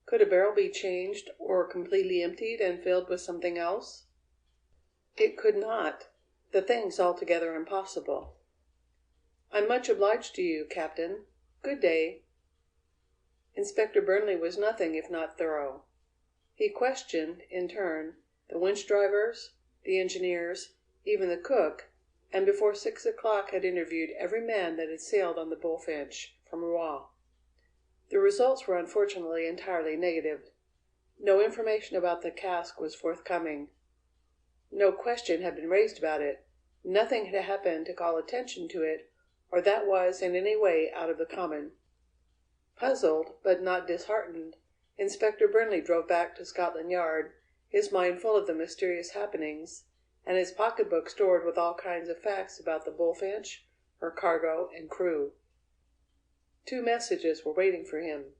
"Could a barrel be changed or completely emptied and filled with something else?" "It could not. The thing's altogether impossible." "I'm much obliged to you, Captain. Good day." Inspector Burnley was nothing if not thorough. He questioned, in turn, the winch drivers, the engineers, even the cook, and before 6 o'clock had interviewed every man that had sailed on the Bullfinch from Rouen. The results were unfortunately entirely negative. No information about the cask was forthcoming. No question had been raised about it. Nothing had happened to call attention to it, or that was in any way out of the common. Puzzled, but not disheartened, Inspector Burnley drove back to Scotland Yard, his mind full of the mysterious happenings, and his pocketbook stored with all kinds of facts about the Bullfinch, her cargo, and crew. 2 messages were waiting for him.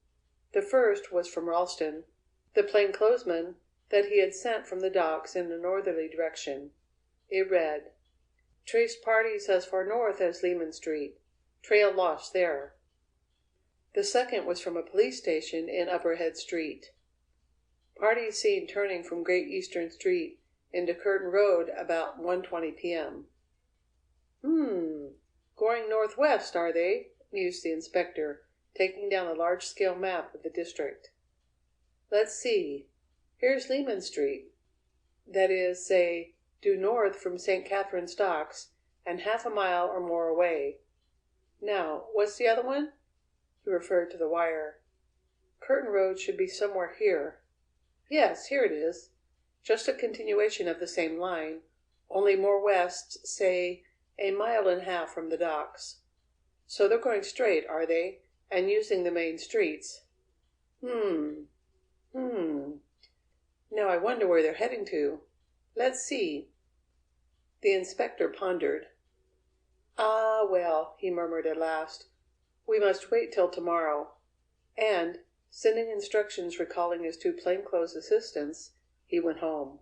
The first was from Ralston, the plainclothesman that he had sent from the docks in a northerly direction. It read: "Traced parties as far north as Leman Street. Trail lost there." The second was from a police station in Upper Head Street. "Parties seen turning from Great Eastern Street into Curtin Road about 1:20 p.m." Going northwest, are they?" mused the inspector, taking down a large-scale map of the district. "Let's see. Here's Leman Street. That is, say, due north from St. Catherine's Docks and half a mile or more away. Now, what's the other one?" He referred to the wire. "Curtin Road should be somewhere here. Yes, here it is. Just a continuation of the same line, only more west, say, a mile and a half from the docks. So they're going straight, are they, and using the main streets? Now I wonder where they're heading to. Let's see." The inspector pondered. "Ah, well," he murmured at last, "we must wait till tomorrow." And, sending instructions recalling his 2 plainclothes assistants, he went home.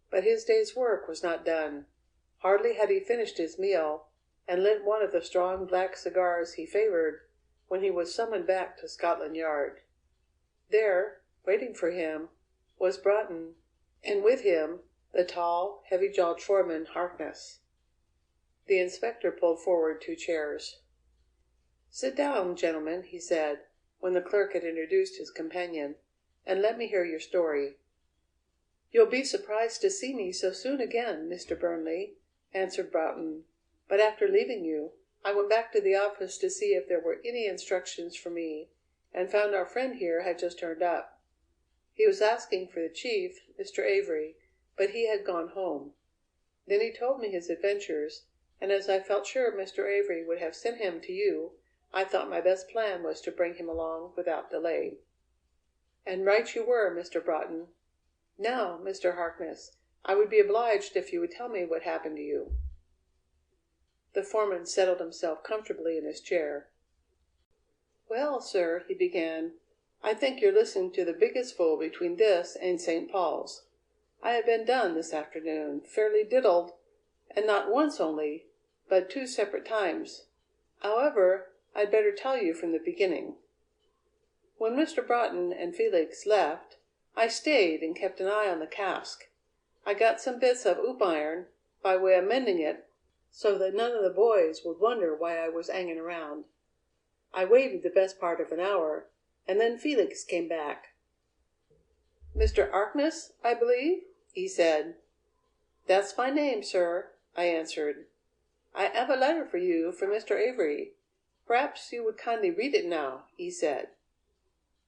But his day's work was not done. Hardly had he finished his meal, and lit one of the strong black cigars he favoured, when he was summoned back to Scotland Yard. There, waiting for him, was Broughton, and with him the tall, heavy-jawed foreman, Harkness. The inspector pulled forward 2 chairs. "Sit down, gentlemen," he said, when the clerk had introduced his companion, "and let me hear your story." "You'll be surprised to see me so soon again, Mr. Burnley," answered Broughton, "but after leaving you, I went back to the office to see if there were any instructions for me, and found our friend here had just turned up. He was asking for the chief, Mr. Avery, but he had gone home. Then he told me his adventures, and as I felt sure Mr. Avery would have sent him to you, I thought my best plan was to bring him along without delay." "And right you were, Mr. Broughton. Now, Mr. Harkness, I would be obliged if you would tell me what happened to you." The foreman settled himself comfortably in his chair. "Well, sir," he began, "I think you're listening to the biggest fool between this and St. Paul's. I have been done this afternoon, fairly diddled, and not once only, but 2 separate times. However, I'd better tell you from the beginning. When Mr. Broughton and Felix left, I stayed and kept an eye on the cask. I got some bits of oop iron, by way of mending it, so that none of the boys would wonder why I was hanging around. I waited the best part of an hour, and then Felix came back. "Mr. Harkness, I believe?" he said. "That's my name, sir," I answered. "I have a letter for you from Mr. Avery. Perhaps you would kindly read it now," he said.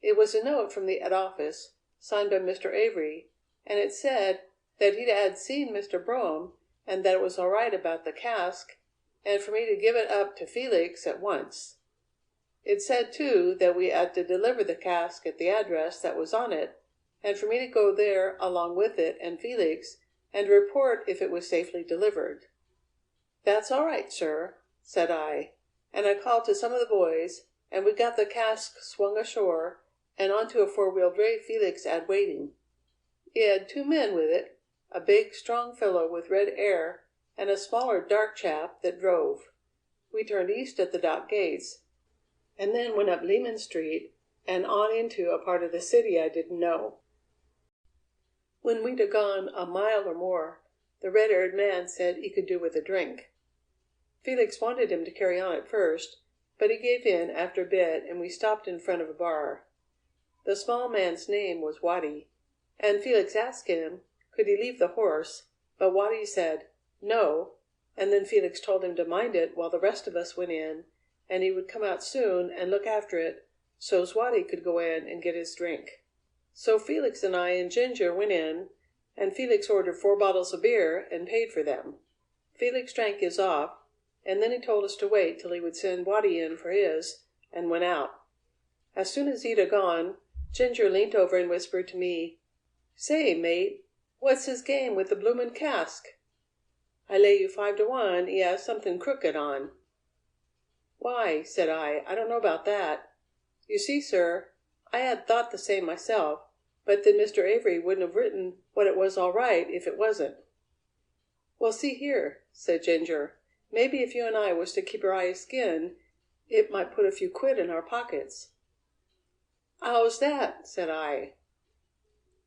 It was a note from the head office, signed by Mr. Avery, and it said that he had seen Mr. Brougham, and that it was all right about the cask, and for me to give it up to Felix at once. It said, too, that we had to deliver the cask at the address that was on it, and for me to go there along with it and Felix, and report if it was safely delivered. "That's all right, sir," said I, and I called to some of the boys, and we got the cask swung ashore and onto a four-wheel dray Felix had waiting. He had two men with it, a big, strong fellow with red hair, and a smaller, dark chap that drove. We turned east at the dock gates, and then went up Lehman Street and on into a part of the city I didn't know. When we'd gone a mile or more, the red-haired man said he could do with a drink. Felix wanted him to carry on at first, but he gave in after a bit, and we stopped in front of a bar. The small man's name was Waddy, and Felix asked him, could he leave the horse, but Waddy said, no, and then Felix told him to mind it while the rest of us went in, and he would come out soon and look after it, so's Waddy could go in and get his drink. So Felix and I and Ginger went in, and Felix ordered 4 bottles of beer and paid for them. Felix drank his off, and then he told us to wait till he would send Waddy in for his, and went out. As soon as he'd gone, Ginger leant over and whispered to me, "Say, mate, what's his game with the bloomin' cask? I lay you 5 to 1 he has something crooked on." "Why," said I don't know about that. You see, sir, I had thought the same myself, but then Mr. Avery wouldn't have written what it was all right if it wasn't." "Well, see here," said Ginger, "maybe if you and I was to keep our eyes skinned, it might put a few quid in our pockets." "How's that?" said I.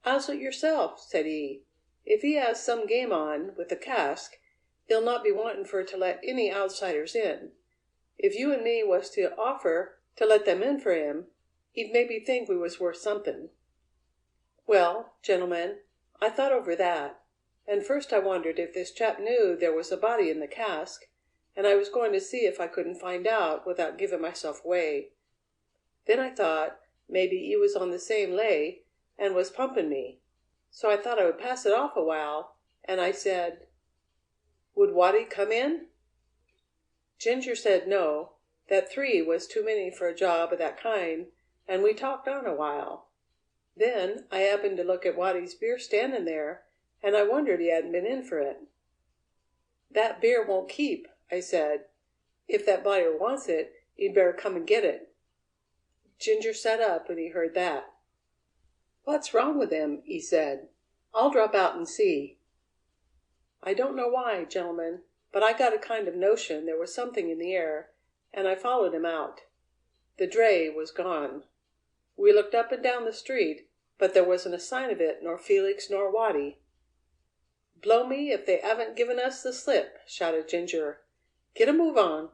"How's it yourself?" said he. "If he has some game on with the cask, he'll not be wanting for to let any outsiders in. If you and me was to offer to let them in for him, he'd maybe think we was worth something." Well, gentlemen, I thought over that, and first I wondered if this chap knew there was a body in the cask, and I was going to see if I couldn't find out without giving myself away. Then I thought maybe he was on the same lay and was pumping me, so I thought I would pass it off a while, and I said, "Would Waddy come in?" Ginger said no, that 3 was too many for a job of that kind, and we talked on a while. Then I happened to look at Waddy's beer standing there, and I wondered he hadn't been in for it. "That beer won't keep," I said. "If that buyer wants it, he'd better come and get it." Ginger sat up when he heard that. "What's wrong with him?" he said. "I'll drop out and see." I don't know why, gentlemen, but I got a kind of notion there was something in the air, and I followed him out. The dray was gone. We looked up and down the street, but there wasn't a sign of it, nor Felix nor Waddy. "Blow me if they haven't given us the slip!" shouted Ginger. "Get a move on.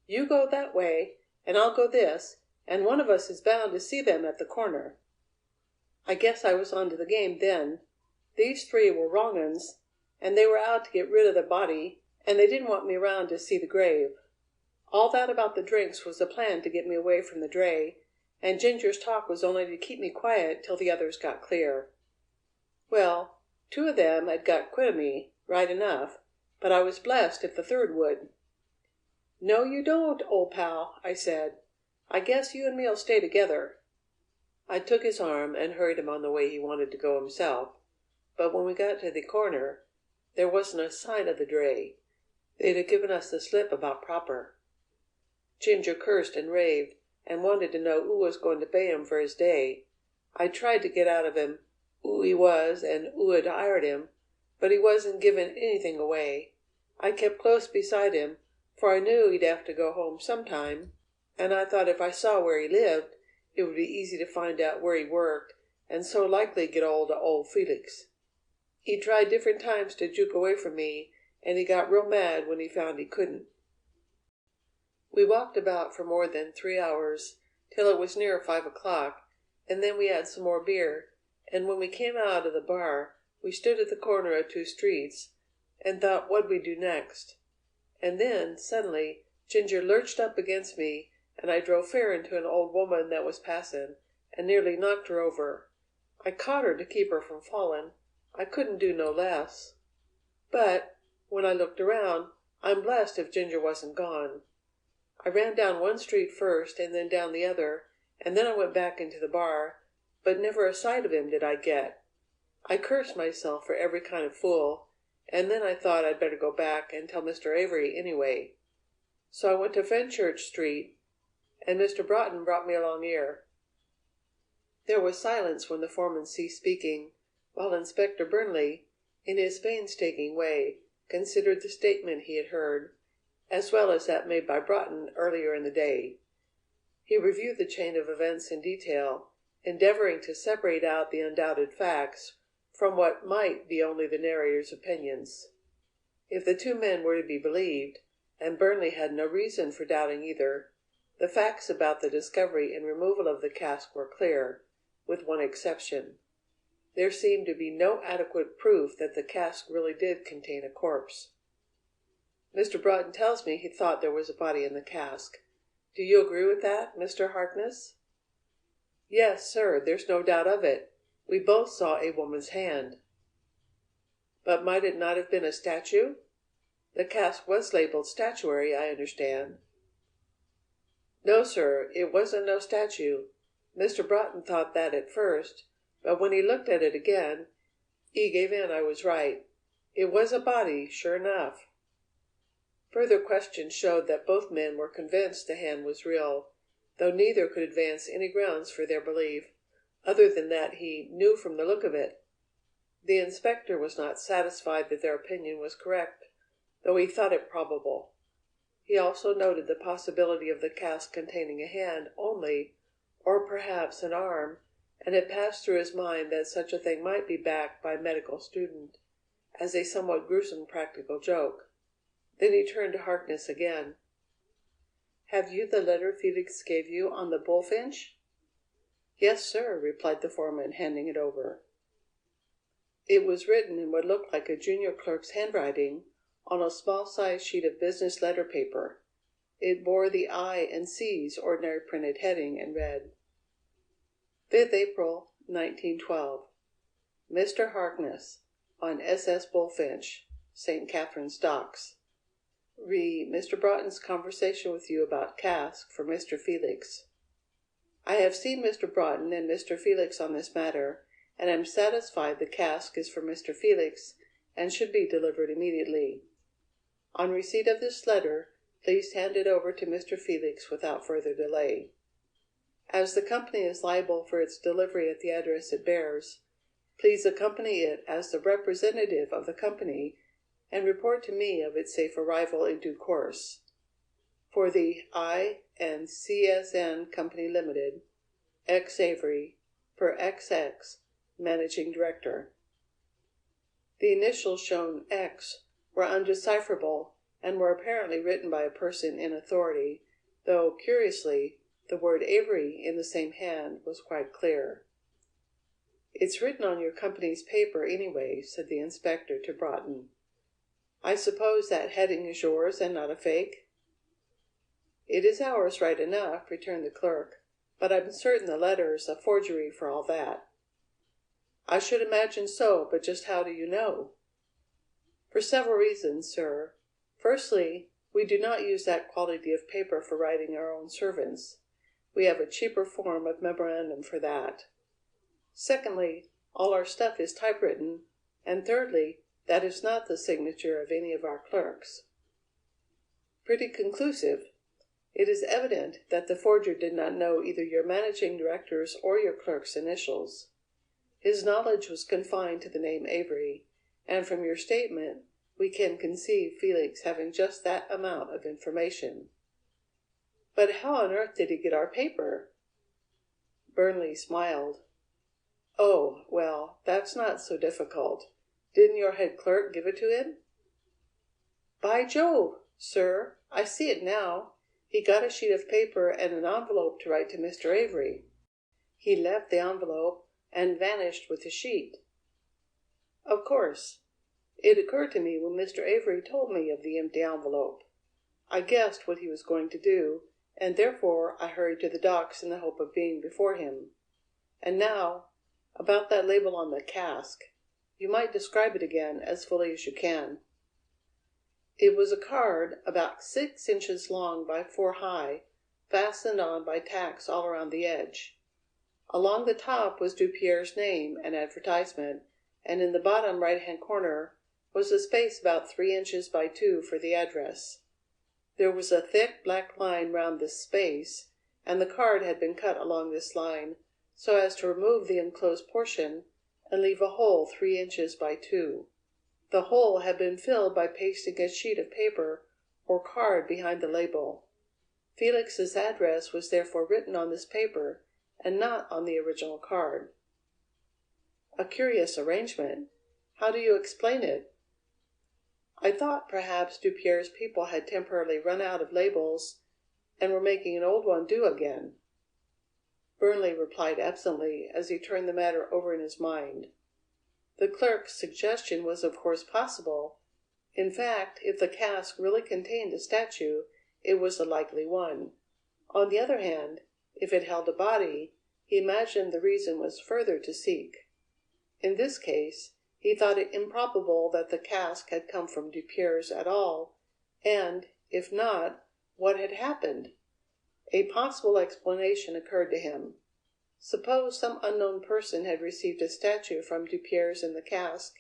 You go that way, and I'll go this, and one of us is bound to see them at the corner." I guess I was onto the game then. These 3 were wrong 'uns, and they were out to get rid of the body, and they didn't want me round to see the grave. All that about the drinks was a plan to get me away from the dray, and Ginger's talk was only to keep me quiet till the others got clear. Well, 2 of them had got quit of me, right enough, but I was blessed if the 3rd would. "No, you don't, old pal," I said. "I guess you and me'll stay together." I took his arm and hurried him on the way he wanted to go himself, but when we got to the corner, there wasn't a sign of the dray. They'd have given us the slip about proper. Ginger cursed and raved, and wanted to know who was going to pay him for his day. I tried to get out of him who he was and who had hired him, but he wasn't giving anything away. I kept close beside him, for I knew he'd have to go home sometime, and I thought if I saw where he lived, it would be easy to find out where he worked, and so likely get hold of old Felix. He tried different times to juke away from me, and he got real mad when he found he couldn't. We walked about for more than 3 hours, till it was near 5 o'clock, and then we had some more beer, and when we came out of the bar, we stood at the corner of 2 streets, and thought what we'd do next. And then, suddenly, Ginger lurched up against me, and I drove fair into an old woman that was passing, and nearly knocked her over. I caught her to keep her from falling. I couldn't do no less. But, when I looked around, I'm blessed if Ginger wasn't gone. I ran down one street first, and then down the other, and then I went back into the bar, but never a sight of him did I get. I cursed myself for every kind of fool, and then I thought I'd better go back and tell Mr. Avery anyway. So I went to Fenchurch Street, and Mr. Broughton brought me along here." There was silence when the foreman ceased speaking, while Inspector Burnley, in his painstaking way, considered the statement he had heard, as well as that made by Broughton earlier in the day. He reviewed the chain of events in detail, endeavoring to separate out the undoubted facts from what might be only the narrator's opinions. If the two men were to be believed, and Burnley had no reason for doubting either, the facts about the discovery and removal of the cask were clear, with one exception. There seemed to be no adequate proof that the cask really did contain a corpse. "Mr. Broughton tells me he thought there was a body in the cask. Do you agree with that, Mr. Harkness?" "Yes, sir, there's no doubt of it. We both saw a woman's hand." "But might it not have been a statue? The cask was labeled statuary, I understand." "No, sir, it wasn't no statue. Mr. Broughton thought that at first, but when he looked at it again, he gave in I was right. It was a body, sure enough." Further questions showed that both men were convinced the hand was real, though neither could advance any grounds for their belief, other than that he "knew from the look of it." The inspector was not satisfied that their opinion was correct, though he thought it probable. He also noted the possibility of the cask containing a hand only, or perhaps an arm, and it passed through his mind that such a thing might be backed by a medical student, as a somewhat gruesome practical joke. Then he turned to Harkness again. "Have you the letter Felix gave you on the bullfinch?" "Yes, sir," replied the foreman, handing it over. It was written in what looked like a junior clerk's handwriting on a small-sized sheet of business letter paper. It bore the I and C's ordinary printed heading, and read: "5th April, 1912. Mr. Harkness, on SS Bullfinch, St. Catherine's Docks. Re Mr. Broughton's conversation with you about cask for Mr. Felix. I have seen Mr. Broughton and Mr. Felix on this matter, and am satisfied the cask is for Mr. Felix and should be delivered immediately. On receipt of this letter, please hand it over to Mr. Felix without further delay. As the company is liable for its delivery at the address it bears, please accompany it as the representative of the company and report to me of its safe arrival in due course. For the I and CSN Company Limited, X. Avery, per XX, Managing Director." The initials shown X were undecipherable and were apparently written by a person in authority, though, curiously, the word Avery in the same hand was quite clear. "It's written on your company's paper, anyway," said the inspector to Broughton. "I suppose that heading is yours and not a fake?" "It is ours right enough," returned the clerk, "but I'm certain the letter's a forgery for all that." "I should imagine so, but just how do you know?" "For several reasons, sir. Firstly, we do not use that quality of paper for writing our own servants. We have a cheaper form of memorandum for that. Secondly, all our stuff is typewritten, and thirdly, that is not the signature of any of our clerks." "Pretty conclusive. It is evident that the forger did not know either your managing director's or your clerk's initials. His knowledge was confined to the name Avery, and from your statement we can conceive Felix having just that amount of information." "But how on earth did he get our paper?" Burnley smiled. "Oh, well, that's not so difficult. Didn't your head clerk give it to him?" "By Jove, sir, I see it now. He got a sheet of paper and an envelope to write to Mr. Avery. He left the envelope and vanished with the sheet." "Of course. It occurred to me when Mr. Avery told me of the empty envelope. I guessed what he was going to do, and therefore I hurried to the docks in the hope of being before him. And now, about that label on the cask. You might describe it again as fully as you can." "It was a card about 6 inches long by 4 high, fastened on by tacks all around the edge. Along the top was Dupierre's name and advertisement, and in the bottom right-hand corner was a space about 3 inches by 2 for the address. There was a thick black line round this space, and the card had been cut along this line, so as to remove the enclosed portion and leave a hole 3 inches by 2. The hole had been filled by pasting a sheet of paper or card behind the label. Felix's address was therefore written on this paper and not on the original card. A curious arrangement. How do you explain it? I thought perhaps Dupierre's people had temporarily run out of labels and were making an old one do again. Burnley replied absently as he turned the matter over in his mind. The clerk's suggestion was of course possible. In fact, if the cask really contained a statue, it was a likely one. On the other hand, if it held a body, he imagined the reason was further to seek. In this case, he thought it improbable that the cask had come from Dupierre's at all, and, if not, what had happened? A possible explanation occurred to him. Suppose some unknown person had received a statue from Dupierre's in the cask,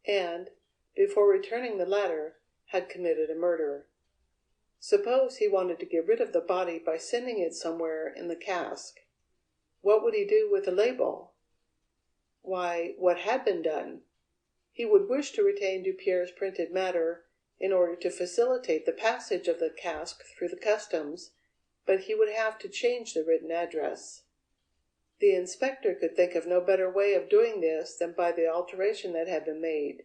and, before returning the latter, had committed a murder. Suppose he wanted to get rid of the body by sending it somewhere in the cask. What would he do with the label? Why, what had been done? He would wish to retain Dupierre's printed matter in order to facilitate the passage of the cask through the customs, but he would have to change the written address. The inspector could think of no better way of doing this than by the alteration that had been made.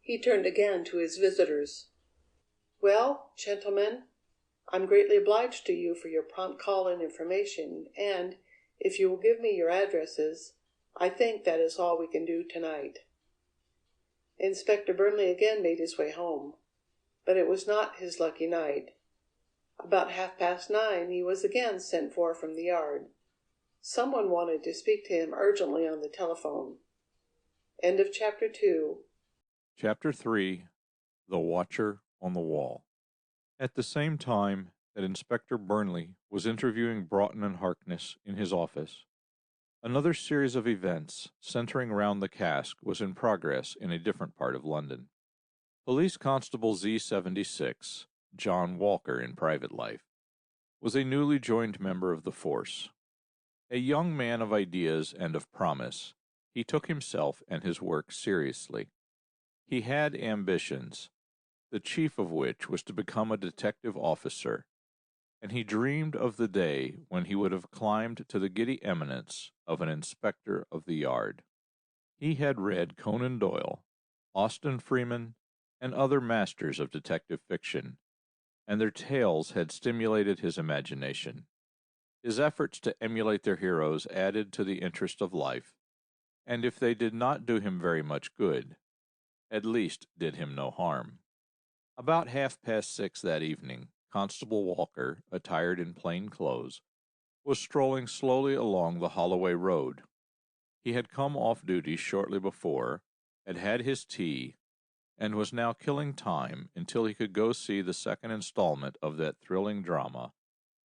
He turned again to his visitors. "Well, gentlemen, I'm greatly obliged to you for your prompt call and information, and, if you will give me your addresses, I think that is all we can do tonight." Inspector Burnley again made his way home. But it was not his lucky night. About 9:30 he was again sent for from the yard. Someone wanted to speak to him urgently on the telephone. End of Chapter 2. Chapter 3. The Watcher on the Wall. At the same time that Inspector Burnley was interviewing Broughton and Harkness in his office, another series of events centering round the cask was in progress in a different part of London. Police Constable Z76, John Walker in private life, was a newly joined member of the force. A young man of ideas and of promise, he took himself and his work seriously. He had ambitions, the chief of which was to become a detective officer, and he dreamed of the day when he would have climbed to the giddy eminence of an inspector of the yard. He had read Conan Doyle, Austen Freeman, and other masters of detective fiction, and their tales had stimulated his imagination. His efforts to emulate their heroes added to the interest of life, and if they did not do him very much good, at least did him no harm. About 6:30 that evening, Constable Walker, attired in plain clothes, was strolling slowly along the Holloway Road. He had come off duty shortly before, had had his tea, and was now killing time until he could go see the second installment of that thrilling drama,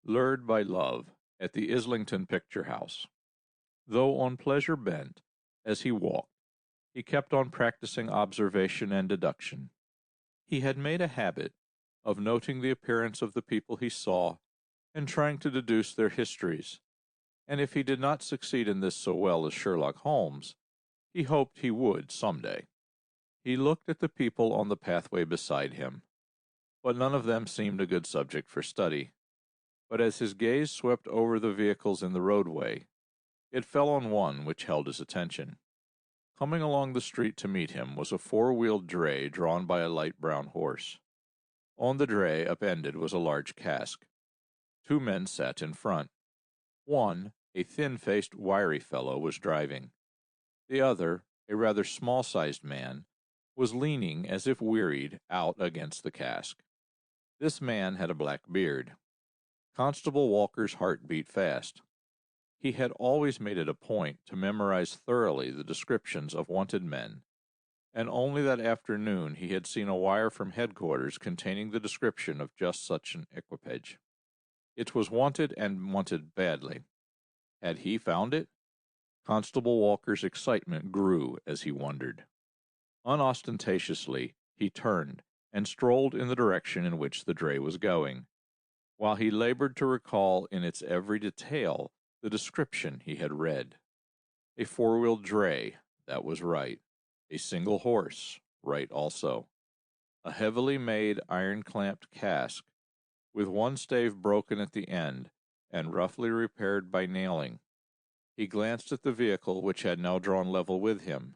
Lured by Love, at the Islington Picture House. Though on pleasure bent, as he walked, he kept on practicing observation and deduction. He had made a habit of noting the appearance of the people he saw and trying to deduce their histories, and if he did not succeed in this so well as Sherlock Holmes, he hoped he would some day. He looked at the people on the pathway beside him, but none of them seemed a good subject for study. But as his gaze swept over the vehicles in the roadway, it fell on one which held his attention. Coming along the street to meet him was a four-wheeled dray drawn by a light brown horse. On the dray, upended, was a large cask. Two men sat in front. One, a thin-faced, wiry fellow, was driving. The other, a rather small-sized man, was leaning, as if wearied, out against the cask. This man had a black beard. Constable Walker's heart beat fast. He had always made it a point to memorize thoroughly the descriptions of wanted men, and only that afternoon he had seen a wire from headquarters containing the description of just such an equipage. It was wanted, and wanted badly. Had he found it? Constable Walker's excitement grew as he wondered. Unostentatiously, he turned and strolled in the direction in which the dray was going. while he labored to recall in its every detail the description he had read. A four-wheeled dray, that was right. A single horse, right also. A heavily made iron-clamped cask, with one stave broken at the end, and roughly repaired by nailing. He glanced at the vehicle, which had now drawn level with him.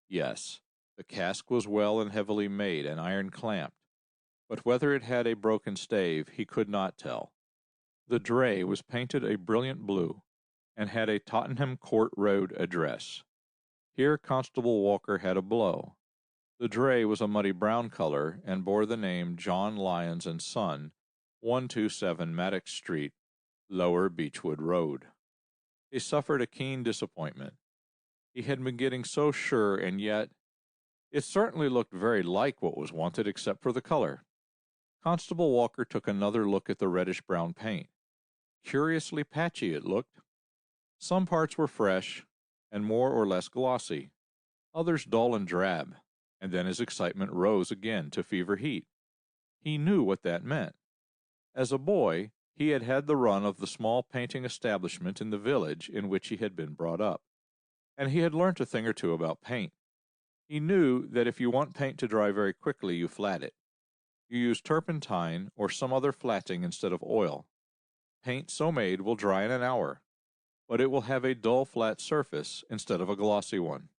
Yes, the cask was well and heavily made and iron-clamped, but whether it had a broken stave he could not tell. The dray was painted a brilliant blue, and had a Tottenham Court Road address. Here Constable Walker had a blow. The dray was a muddy brown color, and bore the name John Lyons and Son, 127 Maddox Street, Lower Beechwood Road. He suffered a keen disappointment. He had been getting so sure, and yet it certainly looked very like what was wanted except for the color. Constable Walker took another look at the reddish-brown paint. Curiously patchy it looked. Some parts were fresh, and more or less glossy, others dull and drab, and then his excitement rose again to fever heat. He knew what that meant. As a boy, he had had the run of the small painting establishment in the village in which he had been brought up, and he had learnt a thing or two about paint. He knew that if you want paint to dry very quickly, you flat it. You use turpentine or some other flatting instead of oil. Paint so made will dry in an hour, but it will have a dull flat surface instead of a glossy one.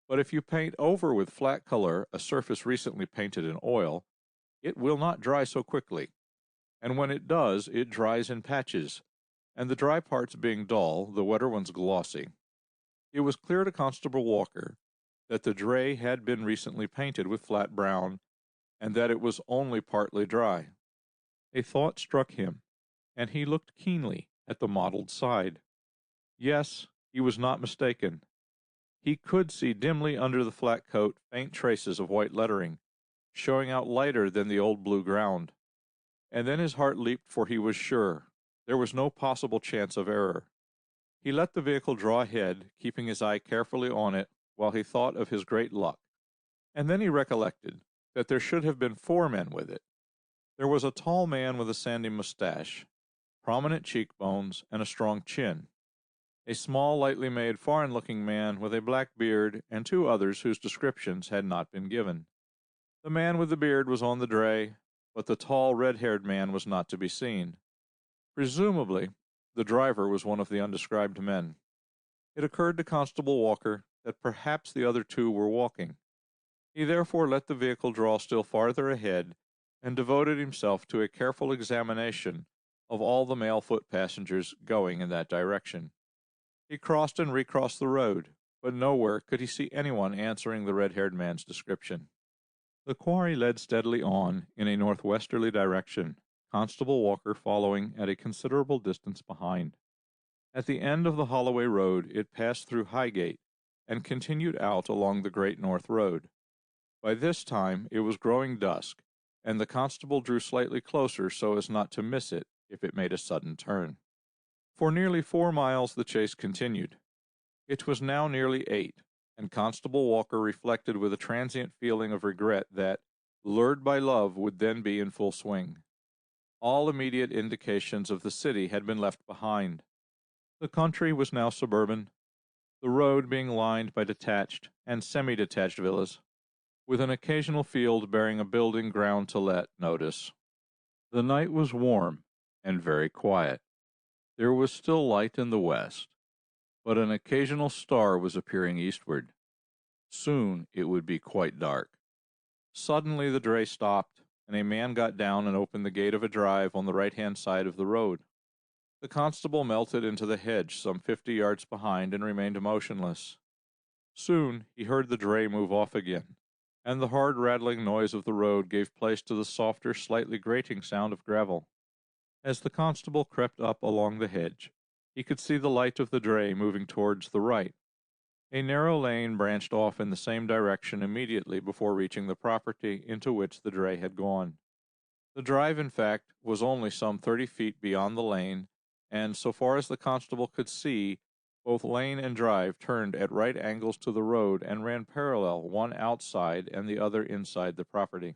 But if you paint over with flat color a surface recently painted in oil, it will not dry so quickly, and when it does, it dries in patches, and the dry parts being dull, the wetter ones glossy. It was clear to Constable Walker that the dray had been recently painted with flat brown, and that it was only partly dry. A thought struck him, and he looked keenly at the mottled side. Yes, he was not mistaken. He could see dimly under the flat coat faint traces of white lettering, showing out lighter than the old blue ground. And then his heart leaped, for he was sure. There was no possible chance of error. He let the vehicle draw ahead, keeping his eye carefully on it while he thought of his great luck. And then he recollected that there should have been 4 men with it. There was a tall man with a sandy mustache, prominent cheekbones, and a strong chin. A small, lightly made, foreign-looking man with a black beard, and 2 others whose descriptions had not been given. The man with the beard was on the dray, but the tall, red-haired man was not to be seen. Presumably, the driver was one of the undescribed men. It occurred to Constable Walker that perhaps the other 2 were walking. He therefore let the vehicle draw still farther ahead, and devoted himself to a careful examination of all the male foot passengers going in that direction. He crossed and recrossed the road, but nowhere could he see anyone answering the red-haired man's description. The quarry led steadily on in a northwesterly direction, Constable Walker following at a considerable distance behind. At the end of the Holloway Road it passed through Highgate, and continued out along the Great North Road. By this time it was growing dusk, and the constable drew slightly closer so as not to miss it if it made a sudden turn. For nearly 4 miles the chase continued. It was now nearly 8, and Constable Walker reflected with a transient feeling of regret that, lured by love, would then be in full swing. All immediate indications of the city had been left behind. The country was now suburban, the road being lined by detached and semi-detached villas, with an occasional field bearing a building ground to let notice. The night was warm and very quiet. There was still light in the west, but an occasional star was appearing eastward. Soon it would be quite dark. Suddenly the dray stopped, and a man got down and opened the gate of a drive on the right-hand side of the road. The constable melted into the hedge some 50 yards behind and remained motionless. Soon he heard the dray move off again, and the hard rattling noise of the road gave place to the softer, slightly grating sound of gravel. As the constable crept up along the hedge, he could see the light of the dray moving towards the right. A narrow lane branched off in the same direction immediately before reaching the property into which the dray had gone. The drive, in fact, was only some 30 feet beyond the lane, and so far as the constable could see, both lane and drive turned at right angles to the road and ran parallel, one outside and the other inside the property.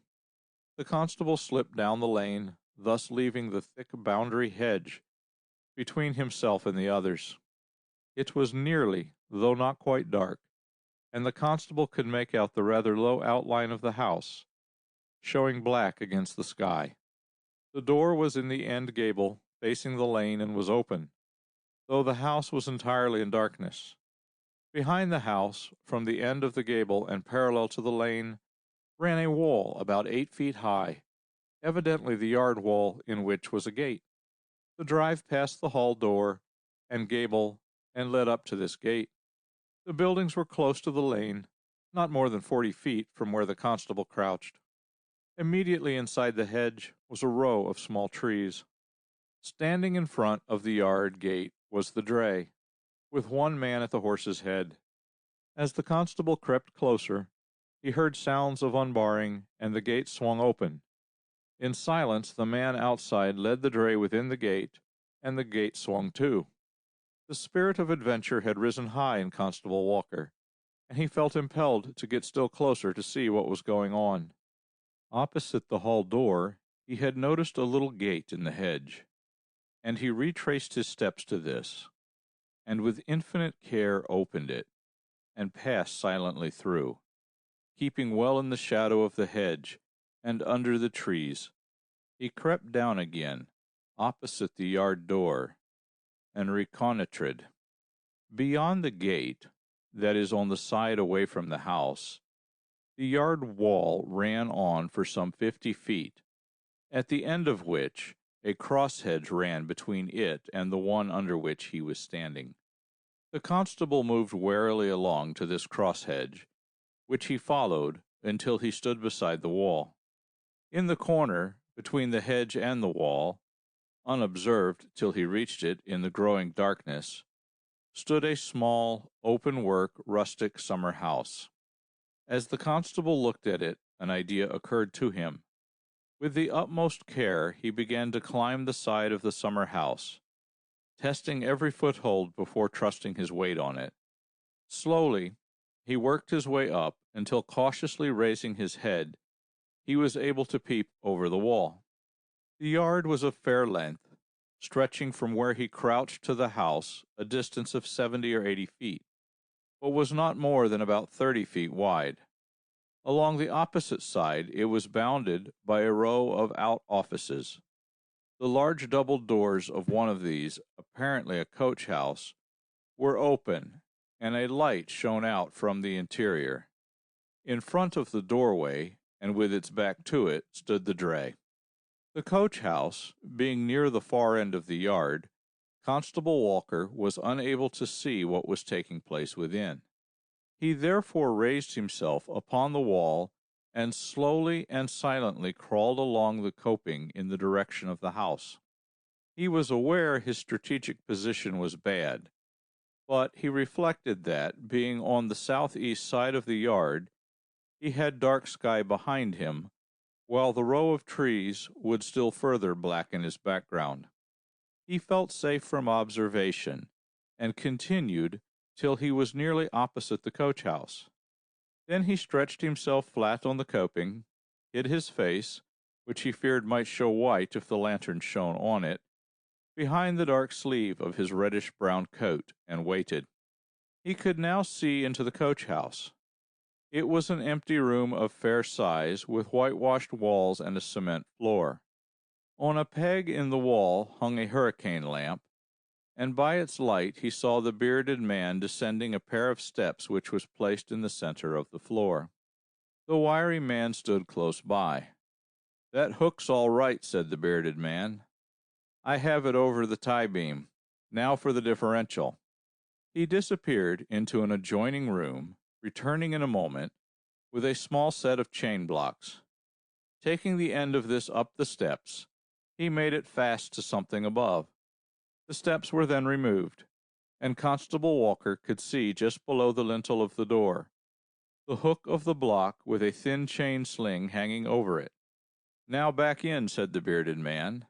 The constable slipped down the lane, thus leaving the thick boundary hedge between himself and the others. It was nearly, though not quite dark, and the constable could make out the rather low outline of the house, showing black against the sky. The door was in the end gable, facing the lane, and was open, though the house was entirely in darkness. Behind the house, from the end of the gable and parallel to the lane, ran a wall about 8 feet high, evidently the yard wall in which was a gate. The drive passed the hall door and gable and led up to this gate. The buildings were close to the lane, not more than 40 feet from where the constable crouched. Immediately inside the hedge was a row of small trees. Standing in front of the yard gate was the dray, with one man at the horse's head. As the constable crept closer, he heard sounds of unbarring, and the gate swung open. In silence, the man outside led the dray within the gate, and the gate swung too. The spirit of adventure had risen high in Constable Walker, and he felt impelled to get still closer to see what was going on. Opposite the hall door, he had noticed a little gate in the hedge, and he retraced his steps to this, and with infinite care opened it, and passed silently through, keeping well in the shadow of the hedge and under the trees. He crept down again, opposite the yard door, and reconnoitred. Beyond the gate, that is on the side away from the house, the yard wall ran on for some 50 feet, at the end of which a cross hedge ran between it and the one under which he was standing. The constable moved warily along to this cross hedge, which he followed until he stood beside the wall. In the corner, between the hedge and the wall, unobserved till he reached it in the growing darkness, stood a small, open-work, rustic summer house. As the constable looked at it, an idea occurred to him. With the utmost care, he began to climb the side of the summer house, testing every foothold before trusting his weight on it. Slowly, he worked his way up until, cautiously raising his head, he was able to peep over the wall. The yard was of fair length, stretching from where he crouched to the house a distance of 70 or 80 feet, but was not more than about 30 feet wide. Along the opposite side it was bounded by a row of out-offices. The large double doors of one of these, apparently a coach house, were open, and a light shone out from the interior. In front of the doorway, and with its back to it, stood the dray. The coach house, being near the far end of the yard, Constable Walker was unable to see what was taking place within. He therefore raised himself upon the wall and slowly and silently crawled along the coping in the direction of the house. He was aware his strategic position was bad, but he reflected that, being on the southeast side of the yard, he had dark sky behind him, while the row of trees would still further blacken his background. He felt safe from observation, and continued till he was nearly opposite the coach house. Then he stretched himself flat on the coping, hid his face, which he feared might show white if the lantern shone on it, behind the dark sleeve of his reddish-brown coat, and waited. He could now see into the coach house. It was an empty room of fair size, with whitewashed walls and a cement floor. On a peg in the wall hung a hurricane lamp, and by its light he saw the bearded man descending a pair of steps which was placed in the center of the floor. The wiry man stood close by. "That hook's all right," said the bearded man. "I have it over the tie-beam. Now for the differential." He disappeared into an adjoining room, returning in a moment with a small set of chain blocks. Taking the end of this up the steps, he made it fast to something above. The steps were then removed, and Constable Walker could see just below the lintel of the door the hook of the block with a thin chain sling hanging over it. "Now back in," said the bearded man.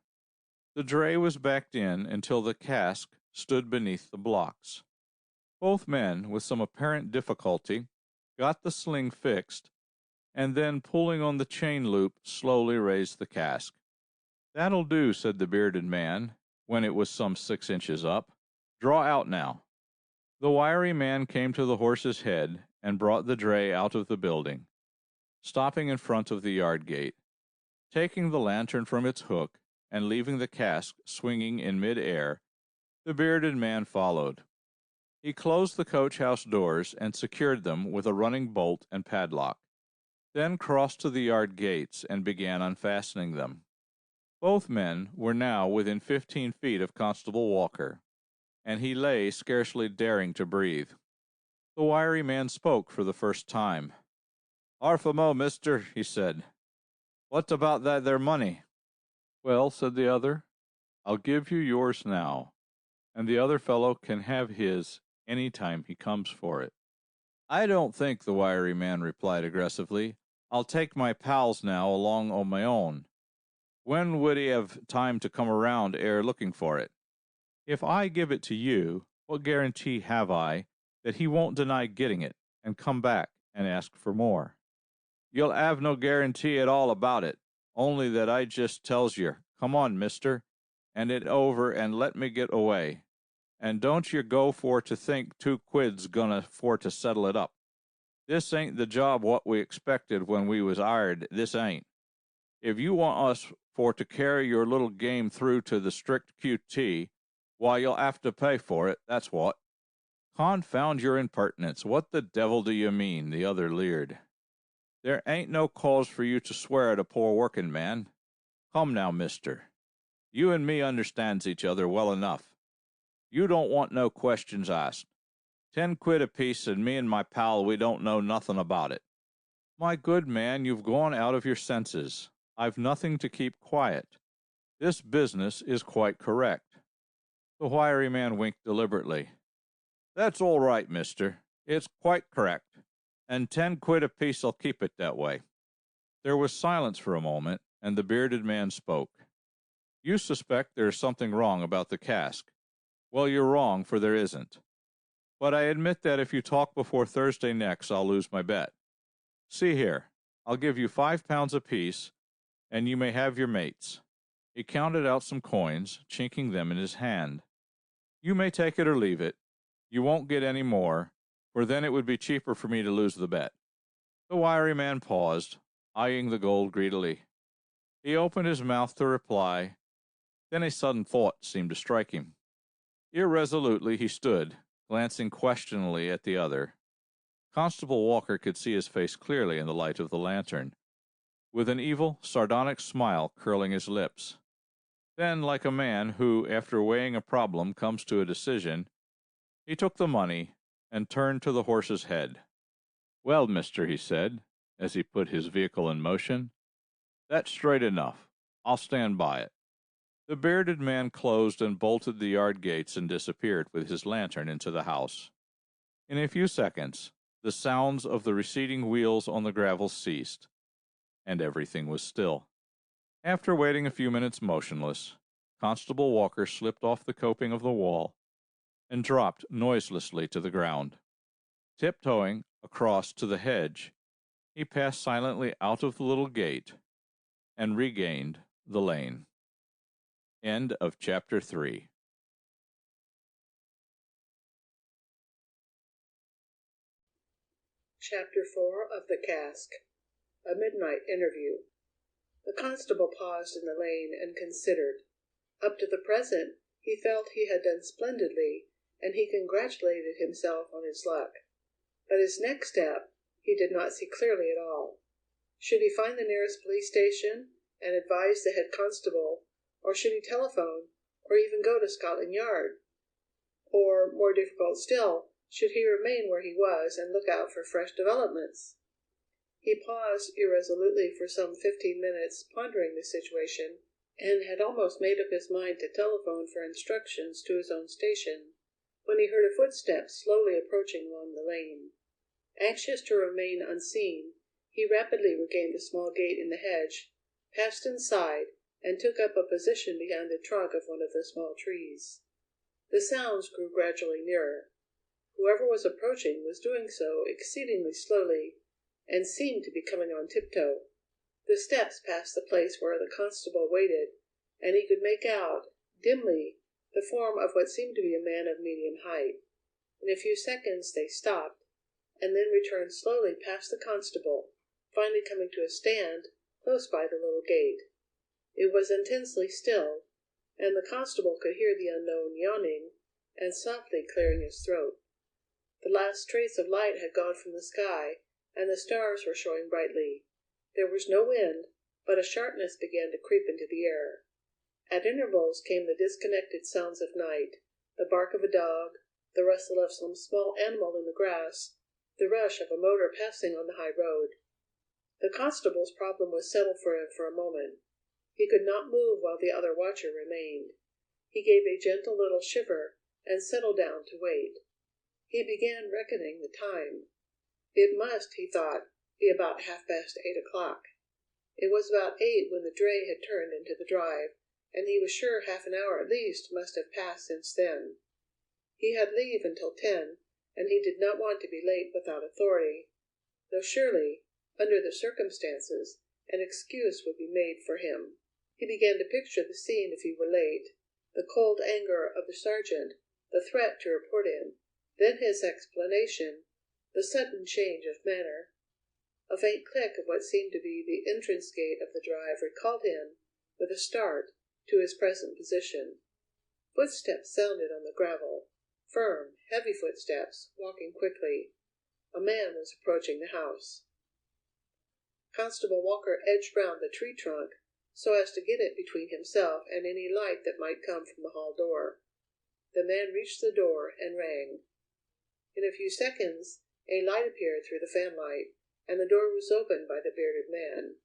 The dray was backed in until the cask stood beneath the blocks. Both men, with some apparent difficulty, got the sling fixed, and then, pulling on the chain loop, slowly raised the cask. "That'll do," said the bearded man, when it was some 6 inches up. "Draw out now." The wiry man came to the horse's head and brought the dray out of the building, stopping in front of the yard gate. Taking the lantern from its hook and leaving the cask swinging in mid-air, the bearded man followed. He closed the coach-house doors and secured them with a running bolt and padlock, then crossed to the yard gates and began unfastening them. Both men were now within 15 feet of Constable Walker, and he lay scarcely daring to breathe. The wiry man spoke for the first time. "Arf a mo, mister," he said. "What about that there money?" "Well," said the other, "I'll give you yours now, and the other fellow can have his any time he comes for it." "I don't think," the wiry man replied aggressively, "I'll take my pals now along o' my own. When would he have time to come around ere looking for it? If I give it to you, what guarantee have I that he won't deny getting it and come back and ask for more?" "You'll 'ave no guarantee at all about it, only that I just tells yer, 'Come on, mister, and it over and let me get away.' And don't yer go for to think 2 quid's gonna for to settle it up. This ain't the job what we expected when we was 'ired, this ain't. If you want us for to carry your little game through to the strict QT, why, you'll 'ave to pay for it, that's what." "Confound your impertinence, what the devil do you mean?" the other leered. "There ain't no cause for you to swear at a poor working man. Come now, mister, you and me understands each other well enough. You don't want no questions asked. 10 quid apiece, and me and my pal, we don't know nothing about it." "My good man, you've gone out of your senses. I've nothing to keep quiet. This business is quite correct." The wiry man winked deliberately. "That's all right, mister. It's quite correct, and 10 quid apiece'll keep it that way." There was silence for a moment, and the bearded man spoke. "You suspect there's something wrong about the cask. Well, you're wrong, for there isn't. But I admit that if you talk before Thursday next, I'll lose my bet. See here, I'll give you £5 apiece, and you may have your mates." He counted out some coins, chinking them in his hand. "You may take it or leave it. You won't get any more, for then it would be cheaper for me to lose the bet." The wiry man paused, eyeing the gold greedily. He opened his mouth to reply, then a sudden thought seemed to strike him. Irresolutely he stood, glancing questioningly at the other. Constable Walker could see his face clearly in the light of the lantern, with an evil, sardonic smile curling his lips. Then, like a man who, after weighing a problem, comes to a decision, he took the money and turned to the horse's head. "Well, mister," he said, as he put his vehicle in motion, "that's straight enough. I'll stand by it." The bearded man closed and bolted the yard gates and disappeared with his lantern into the house. In a few seconds, the sounds of the receding wheels on the gravel ceased, and everything was still. After waiting a few minutes motionless, Constable Walker slipped off the coping of the wall and dropped noiselessly to the ground. Tiptoeing across to the hedge, he passed silently out of the little gate and regained the lane. End of Chapter 3. Chapter 4 of The Cask. A Midnight Interview. The constable paused in the lane and considered. Up to the present, he felt he had done splendidly, and he congratulated himself on his luck. But his next step he did not see clearly at all. Should he find the nearest police station and advise the head constable, or should he telephone, or even go to Scotland Yard? Or, more difficult still, should he remain where he was and look out for fresh developments? He paused irresolutely for some 15 minutes, pondering the situation, and had almost made up his mind to telephone for instructions to his own station, when he heard a footstep slowly approaching along the lane. Anxious to remain unseen, he rapidly regained the small gate in the hedge, passed inside, and took up a position behind the trunk of one of the small trees. The sounds grew gradually nearer. Whoever was approaching was doing so exceedingly slowly, and seemed to be coming on tiptoe. The steps passed the place where the constable waited, and he could make out, dimly, the form of what seemed to be a man of medium height. In a few seconds they stopped, and then returned slowly past the constable, finally coming to a stand close by the little gate. It was intensely still, and the constable could hear the unknown yawning and softly clearing his throat. The last trace of light had gone from the sky, and the stars were showing brightly. There was no wind, but a sharpness began to creep into the air. At intervals came the disconnected sounds of night, the bark of a dog, the rustle of some small animal in the grass, the rush of a motor passing on the high road. The constable's problem was settled for him for a moment. He could not move while the other watcher remained. He gave a gentle little shiver and settled down to wait. He began reckoning the time. It must, he thought, be about 8:30. It was about 8 when the dray had turned into the drive, and he was sure half an hour at least must have passed since then. He had leave until 10, and he did not want to be late without authority, though surely, under the circumstances, an excuse would be made for him. He began to picture the scene if he were late, the cold anger of the sergeant, the threat to report him, then his explanation, the sudden change of manner. A faint click of what seemed to be the entrance gate of the drive recalled him, with a start, to his present position. Footsteps sounded on the gravel, firm, heavy footsteps, walking quickly. A man was approaching the house. Constable Walker edged round the tree trunk so as to get it between himself and any light that might come from the hall door. The man reached the door and rang. In a few seconds a light appeared through the fanlight, and the door was opened by the bearded man.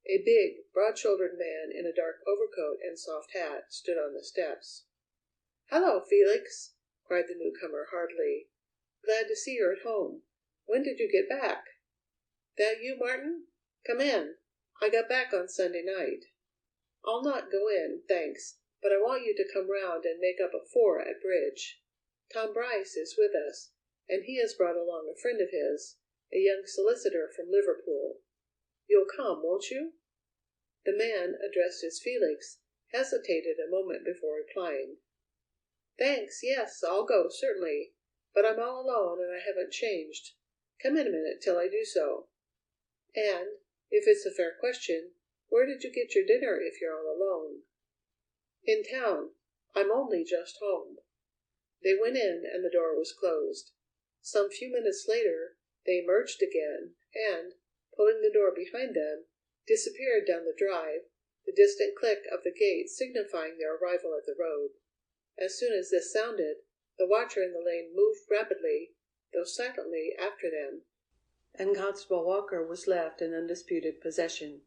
A big, broad-shouldered man in a dark overcoat and soft hat stood on the steps. "Hello, Felix!" cried the newcomer heartily. "Glad to see you're at home. When did you get back?" "That you, Martin? Come in. I got back on Sunday night." "I'll not go in, thanks, but I want you to come round and make up a 4 at bridge. Tom Brice is with us, and he has brought along a friend of his, a young solicitor from Liverpool. You'll come, won't you?" The man, addressed as Felix, hesitated a moment before replying. "Thanks, yes, I'll go, certainly, but I'm all alone and I haven't changed. Come in a minute till I do so. And, if it's a fair question, where did you get your dinner if you're all alone?" "In town. I'm only just home." They went in and the door was closed. Some few minutes later they emerged again and, pulling the door behind them, disappeared down the drive, the distant click of the gate signifying their arrival at the road. As soon as this sounded, the watcher in the lane moved rapidly, though silently, after them, and Constable Walker was left in undisputed possession.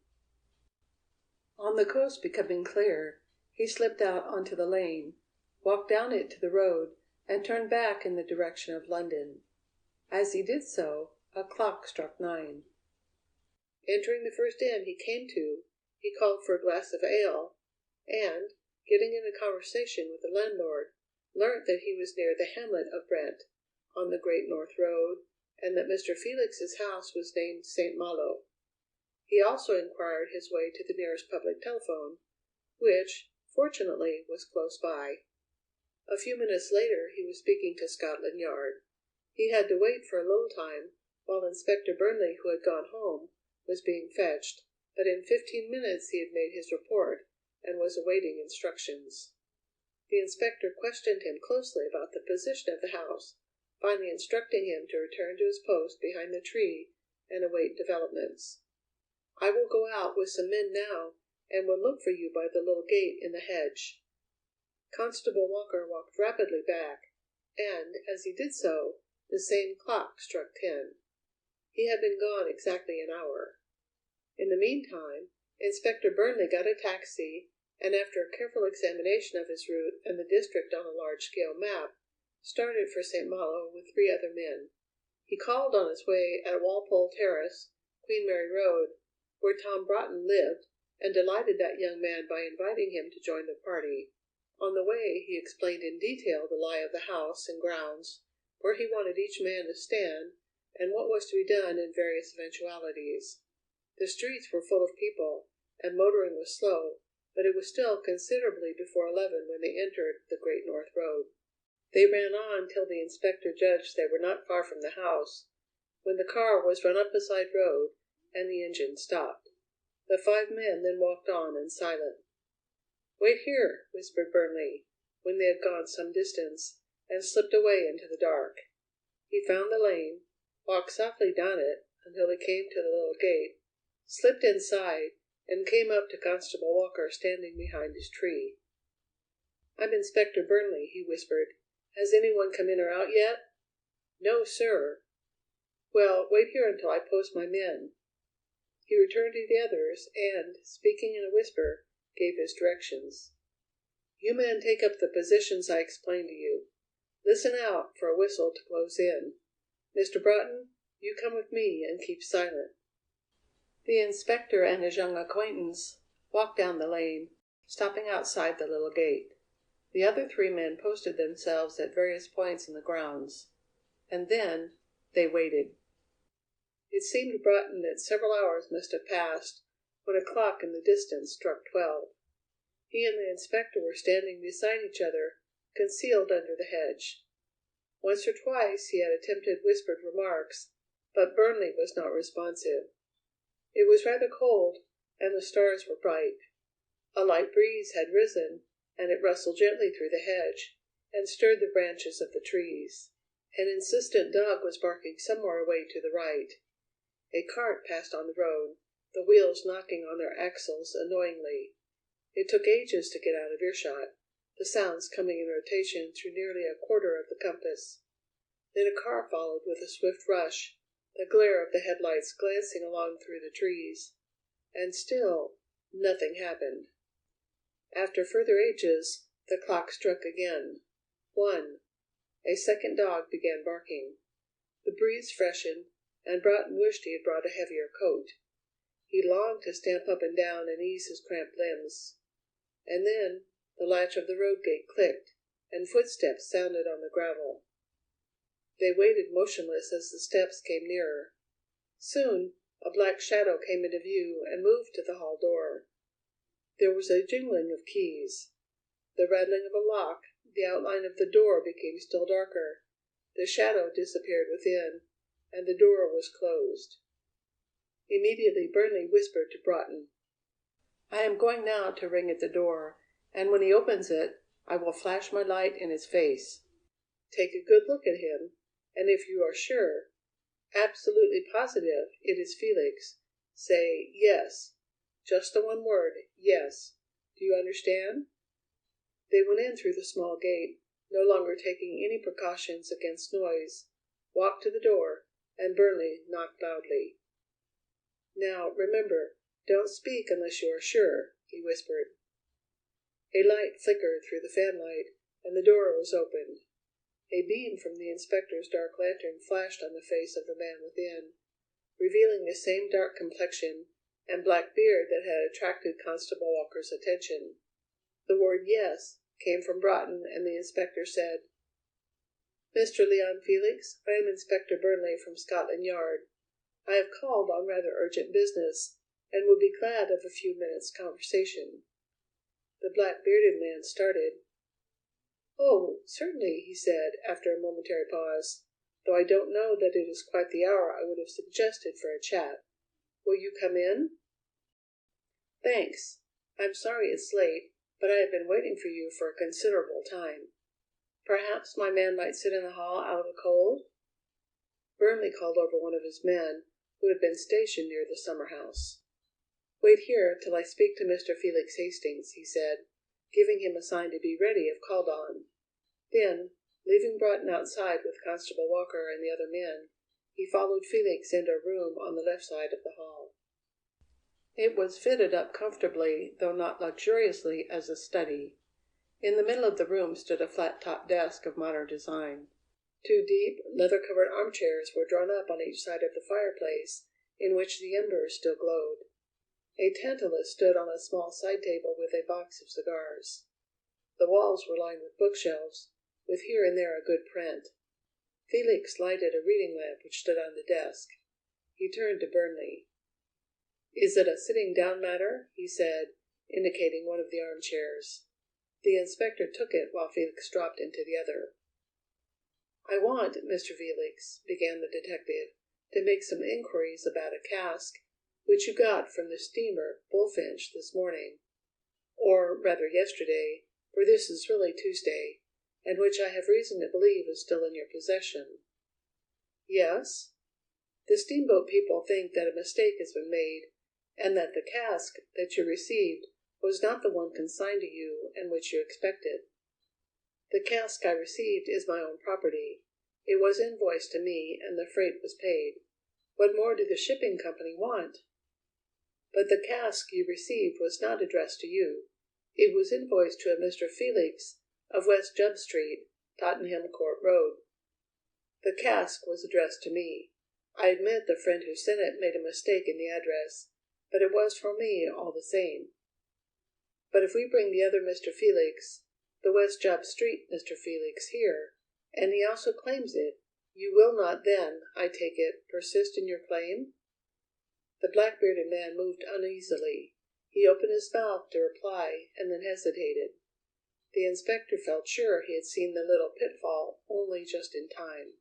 On the coast becoming clear, he slipped out onto the lane, walked down it to the road, and turned back in the direction of London. As he did so, a clock struck 9. Entering the first inn he came to, he called for a glass of ale, and, getting into conversation with the landlord, learnt that he was near the hamlet of Brent, on the Great North Road, and that Mr. Felix's house was named St. Malo. He also inquired his way to the nearest public telephone, which, fortunately, was close by. A few minutes later he was speaking to Scotland Yard. He had to wait for a little time while Inspector Burnley, who had gone home, was being fetched, but in 15 minutes he had made his report and was awaiting instructions. The inspector questioned him closely about the position of the house, finally instructing him to return to his post behind the tree and await developments. "I will go out with some men now and will look for you by the little gate in the hedge." Constable Walker walked rapidly back, and, as he did so, the same clock struck 10. He had been gone exactly an hour. In the meantime, Inspector Burnley got a taxi, and after a careful examination of his route and the district on a large-scale map, started for St. Malo with 3 other men. He called on his way at Walpole Terrace, Queen Mary Road, where Tom Broughton lived, and delighted that young man by inviting him to join the party. On the way he explained in detail the lie of the house and grounds, where he wanted each man to stand, and what was to be done in various eventualities. The streets were full of people, and motoring was slow, but it was still considerably before 11 when they entered the Great North Road. They ran on till the inspector judged they were not far from the house, when the car was run up a side road and the engine stopped. The 5 men then walked on in silence. "Wait here," whispered Burnley, when they had gone some distance, and slipped away into the dark. He found the lane, walked softly down it until he came to the little gate, slipped inside, and came up to Constable Walker standing behind his tree. "I'm Inspector Burnley," he whispered. "Has anyone come in or out yet?" "No, sir." "Well, wait here until I post my men." He returned to the others, and, speaking in a whisper, gave his directions. "You men take up the positions I explained to you. Listen out for a whistle to close in. Mr. Broughton, you come with me and keep silent." The inspector and his young acquaintance walked down the lane, stopping outside the little gate. The other 3 men posted themselves at various points in the grounds. And then they waited. It seemed to Broughton that several hours must have passed when a clock in the distance struck 12. He and the inspector were standing beside each other, concealed under the hedge. Once or twice he had attempted whispered remarks, but Burnley was not responsive. It was rather cold, and the stars were bright. A light breeze had risen, and it rustled gently through the hedge, and stirred the branches of the trees. An insistent dog was barking somewhere away to the right. A cart passed on the road, the wheels knocking on their axles annoyingly. It took ages to get out of earshot, the sounds coming in rotation through nearly a quarter of the compass. Then a car followed with a swift rush, the glare of the headlights glancing along through the trees. And still nothing happened. After further ages, the clock struck again. 1. A second dog began barking. The breeze freshened, and Broughton wished he had brought a heavier coat. He longed to stamp up and down and ease his cramped limbs. And then the latch of the road gate clicked, and footsteps sounded on the gravel. They waited motionless as the steps came nearer. Soon a black shadow came into view and moved to the hall door. There was a jingling of keys, the rattling of a lock, the outline of the door became still darker, the shadow disappeared within, and the door was closed. Immediately Burnley whispered to Broughton, "I am going now to ring at the door, and when he opens it, I will flash my light in his face. Take a good look at him, and if you are sure, absolutely positive, it is Felix, say 'yes.' Just the one word, 'yes.' Do you understand?" They went in through the small gate, no longer taking any precautions against noise, walked to the door, and Burnley knocked loudly. "Now, remember, don't speak unless you are sure," he whispered. A light flickered through the fanlight, and the door was opened. A beam from the inspector's dark lantern flashed on the face of the man within, revealing the same dark complexion and black beard that had attracted Constable Walker's attention. The word "yes" came from Broughton, and the inspector said: "Mr. Leon Felix, I am Inspector Burnley from Scotland Yard. I have called on rather urgent business, and would be glad of a few minutes' conversation." The black-bearded man started. "Oh, certainly," he said, after a momentary pause, "though I don't know that it is quite the hour I would have suggested for a chat. Will you come in?" "Thanks. I'm sorry it's late, but I have been waiting for you for a considerable time. Perhaps my man might sit in the hall out of the cold?" Burnley called over one of his men, who had been stationed near the summer house. "Wait here till I speak to Mr. Felix Hastings," he said, giving him a sign to be ready if called on. Then, leaving Broughton outside with Constable Walker and the other men, he followed Felix into a room on the left side of the hall. It was fitted up comfortably, though not luxuriously, as a study. In the middle of the room stood a flat-topped desk of modern design. 2 deep, leather-covered armchairs were drawn up on each side of the fireplace, in which the embers still glowed. A tantalus stood on a small side table with a box of cigars. The walls were lined with bookshelves, with here and there a good print. Felix lighted a reading lamp which stood on the desk. He turned to Burnley. "Is it a sitting-down matter?" he said, indicating one of the armchairs. The inspector took it while Felix dropped into the other. "I want, Mr. Felix," began the detective, "to make some inquiries about a cask which you got from the steamer Bullfinch this morning, or rather yesterday, for this is really Tuesday, and which I have reason to believe is still in your possession." "Yes?" "The steamboat people think that a mistake has been made, and that the cask that you received was not the one consigned to you and which you expected. The cask I received is my own property. It was invoiced to me, and the freight was paid. What more do the shipping company want?" "But the cask you received was not addressed to you. It was invoiced to a Mr. Felix of West Jubb Street, Tottenham Court Road. The cask was addressed to me. I admit the friend who sent it made a mistake in the address, but it was for me all the same. But if we bring the other Mr. Felix, the West Jubb Street Mr. Felix, here, and he also claims it, you will not then, I take it, persist in your claim?" The black-bearded man moved uneasily. He opened his mouth to reply, and then hesitated. The inspector felt sure he had seen the little pitfall only just in time.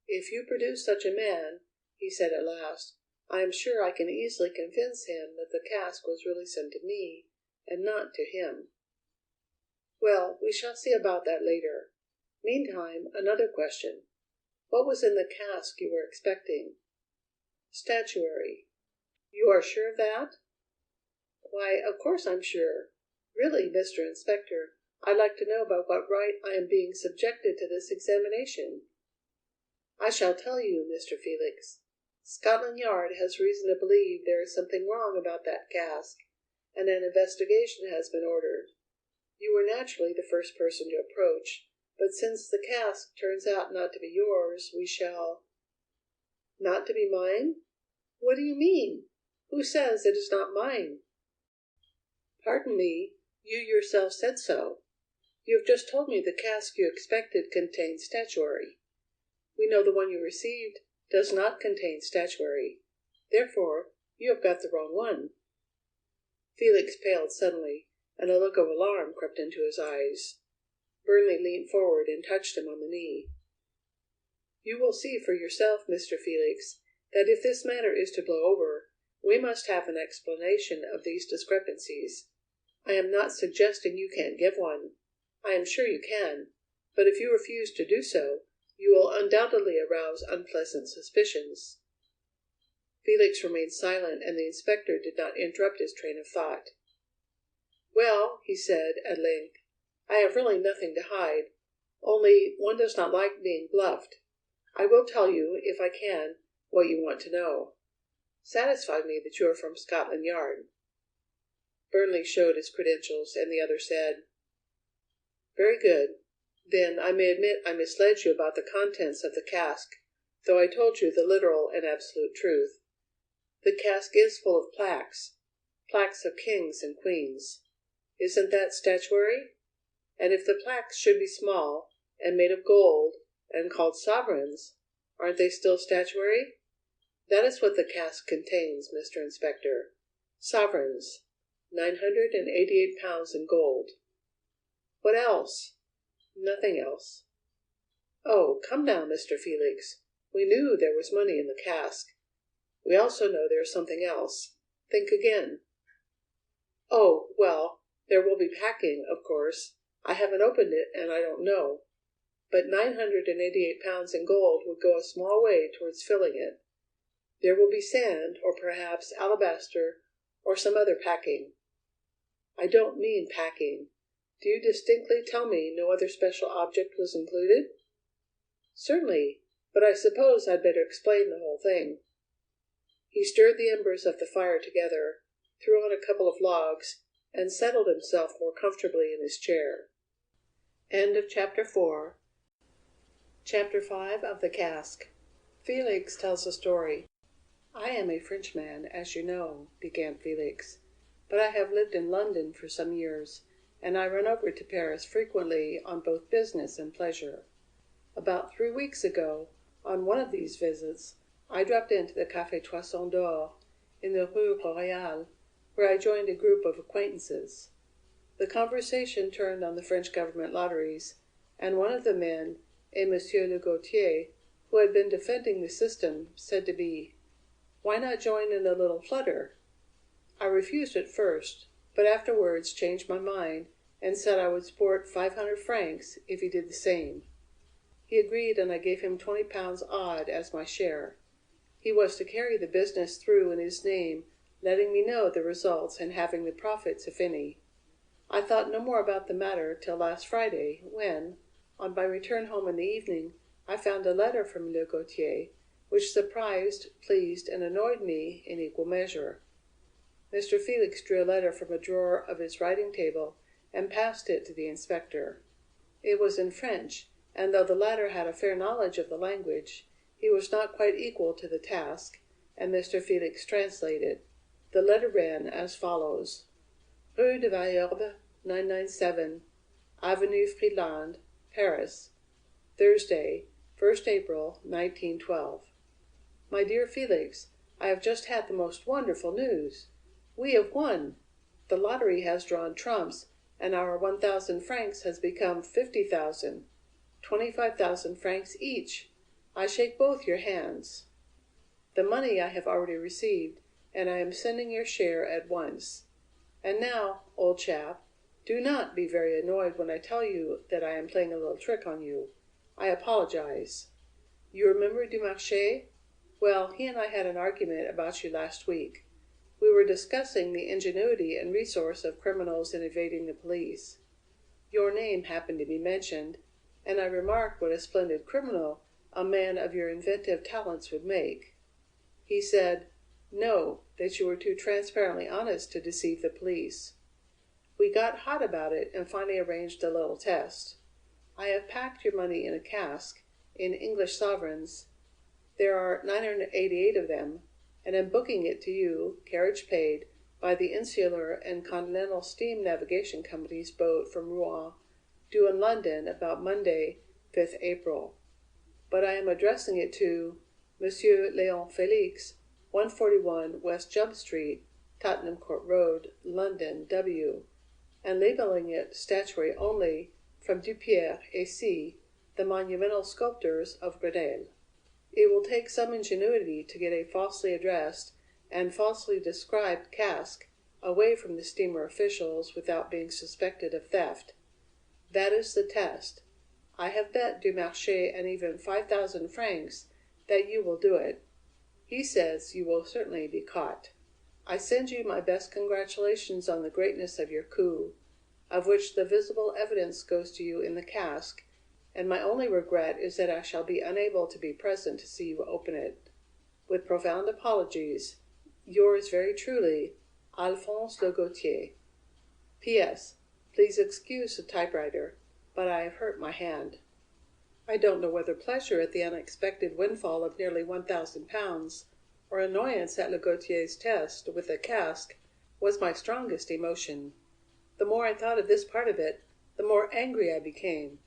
"If you produce such a man," he said at last, "I am sure I can easily convince him that the cask was really sent to me, and not to him." "Well, we shall see about that later. Meantime, another question. What was in the cask you were expecting?" "Statuary." "You are sure of that?" "Why, of course I'm sure. Really, Mr. Inspector, I'd like to know by what right I am being subjected to this examination." "I shall tell you, Mr. Felix. Scotland Yard has reason to believe there is something wrong about that cask, and an investigation has been ordered. You were naturally the first person to approach, but since the cask turns out not to be yours, we shall—" "Not to be mine? What do you mean? Who says it is not mine?" "Pardon me, you yourself said so. You have just told me the cask you expected contained statuary. We know the one you received does not contain statuary. Therefore, you have got the wrong one." Felix paled suddenly, and a look of alarm crept into his eyes. Burnley leaned forward and touched him on the knee. "You will see for yourself, Mr. Felix, that if this matter is to blow over, we must have an explanation of these discrepancies. I am not suggesting you can't give one. I am sure you can, but if you refuse to do so, you will undoubtedly arouse unpleasant suspicions." Felix remained silent, and the inspector did not interrupt his train of thought. "Well," he said, at length, "I have really nothing to hide, only one does not like being bluffed. I will tell you, if I can, what you want to know. Satisfy me that you are from Scotland Yard." Burnley showed his credentials, and the other said: "Very good. Then I may admit I misled you about the contents of the cask, though I told you the literal and absolute truth. The cask is full of plaques, plaques of kings and queens. Isn't that statuary? And if the plaques should be small, and made of gold, and called sovereigns, aren't they still statuary? That is what the cask contains, Mr. Inspector. Sovereigns, 988 pounds in gold." "What else?" "Nothing else." "Oh, come now, Mr. Felix. We knew there was money in the cask. We also know there is something else. Think again." "Oh, well, there will be packing, of course. I haven't opened it, and I don't know. But 988 pounds in gold would go a small way towards filling it. There will be sand, or perhaps alabaster, or some other packing." "I don't mean packing. Do you distinctly tell me no other special object was included?" "Certainly, but I suppose I'd better explain the whole thing." He stirred the embers of the fire together, threw on a couple of logs, and settled himself more comfortably in his chair. Chapter V of the Cask. Felix tells a story. "I am a Frenchman, as you know," began Felix, "but I have lived in London for some years, and I run over to Paris frequently on both business and pleasure. About 3 weeks ago, on one of these visits, I dropped into the Café Toison d'Or in the Rue Royale, where I joined a group of acquaintances. The conversation turned on the French government lotteries, and one of the men, a Monsieur Le Gautier, who had been defending the system, said to me, "Why not join in a little flutter?" I refused at first, but afterwards changed my mind and said I would sport 500 francs if he did the same. He agreed, and I gave him 20 pounds odd as my share. He was to carry the business through in his name, letting me know the results and having the profits, if any. I thought no more about the matter till last Friday, when, on my return home in the evening, I found a letter from Le Gautier, which surprised, pleased, and annoyed me in equal measure. Mr. Felix drew a letter from a drawer of his writing table and passed it to the inspector. It was in French, and though the latter had a fair knowledge of the language, he was not quite equal to the task, and Mr. Felix translated. The letter ran as follows: Rue de Vaillerbe, 997, Avenue Friedland, Paris, Thursday, 1st April, 1912. My dear Felix, I have just had the most wonderful news. We have won. The lottery has drawn trumps, and our 1,000 francs has become 50,000, 25,000 francs each. I shake both your hands. The money I have already received, and I am sending your share at once. And now, old chap, do not be very annoyed when I tell you that I am playing a little trick on you. I apologize. You remember Dumarche? Well, he and I had an argument about you last week. We were discussing the ingenuity and resource of criminals in evading the police. Your name happened to be mentioned, and I remarked what a splendid criminal a man of your inventive talents would make. He said, no, that you were too transparently honest to deceive the police. We got hot about it and finally arranged a little test. I have packed your money in a cask, in English sovereigns. There are 988 of them, and am booking it to you, carriage paid, by the Insular and Continental Steam Navigation Company's boat from Rouen, due in London about Monday, 5th April. But I am addressing it to Monsieur Léon Felix, 141 West Jump Street, Tottenham Court Road, London, W., and labelling it statuary only, from Dupierre et C., the monumental sculptors of Grenelle. It will take some ingenuity to get a falsely addressed and falsely described cask away from the steamer officials without being suspected of theft. That is the test. I have bet Dumarche and even 5,000 francs that you will do it. He says you will certainly be caught. I send you my best congratulations on the greatness of your coup, of which the visible evidence goes to you in the cask, and my only regret is that I shall be unable to be present to see you open it. With profound apologies, yours very truly, Alphonse Le Gautier. P.S. Please excuse the typewriter, but I have hurt my hand. I don't know whether pleasure at the unexpected windfall of nearly 1,000 pounds, or annoyance at Le Gautier's test with the cask, was my strongest emotion. The more I thought of this part of it, the more angry I became.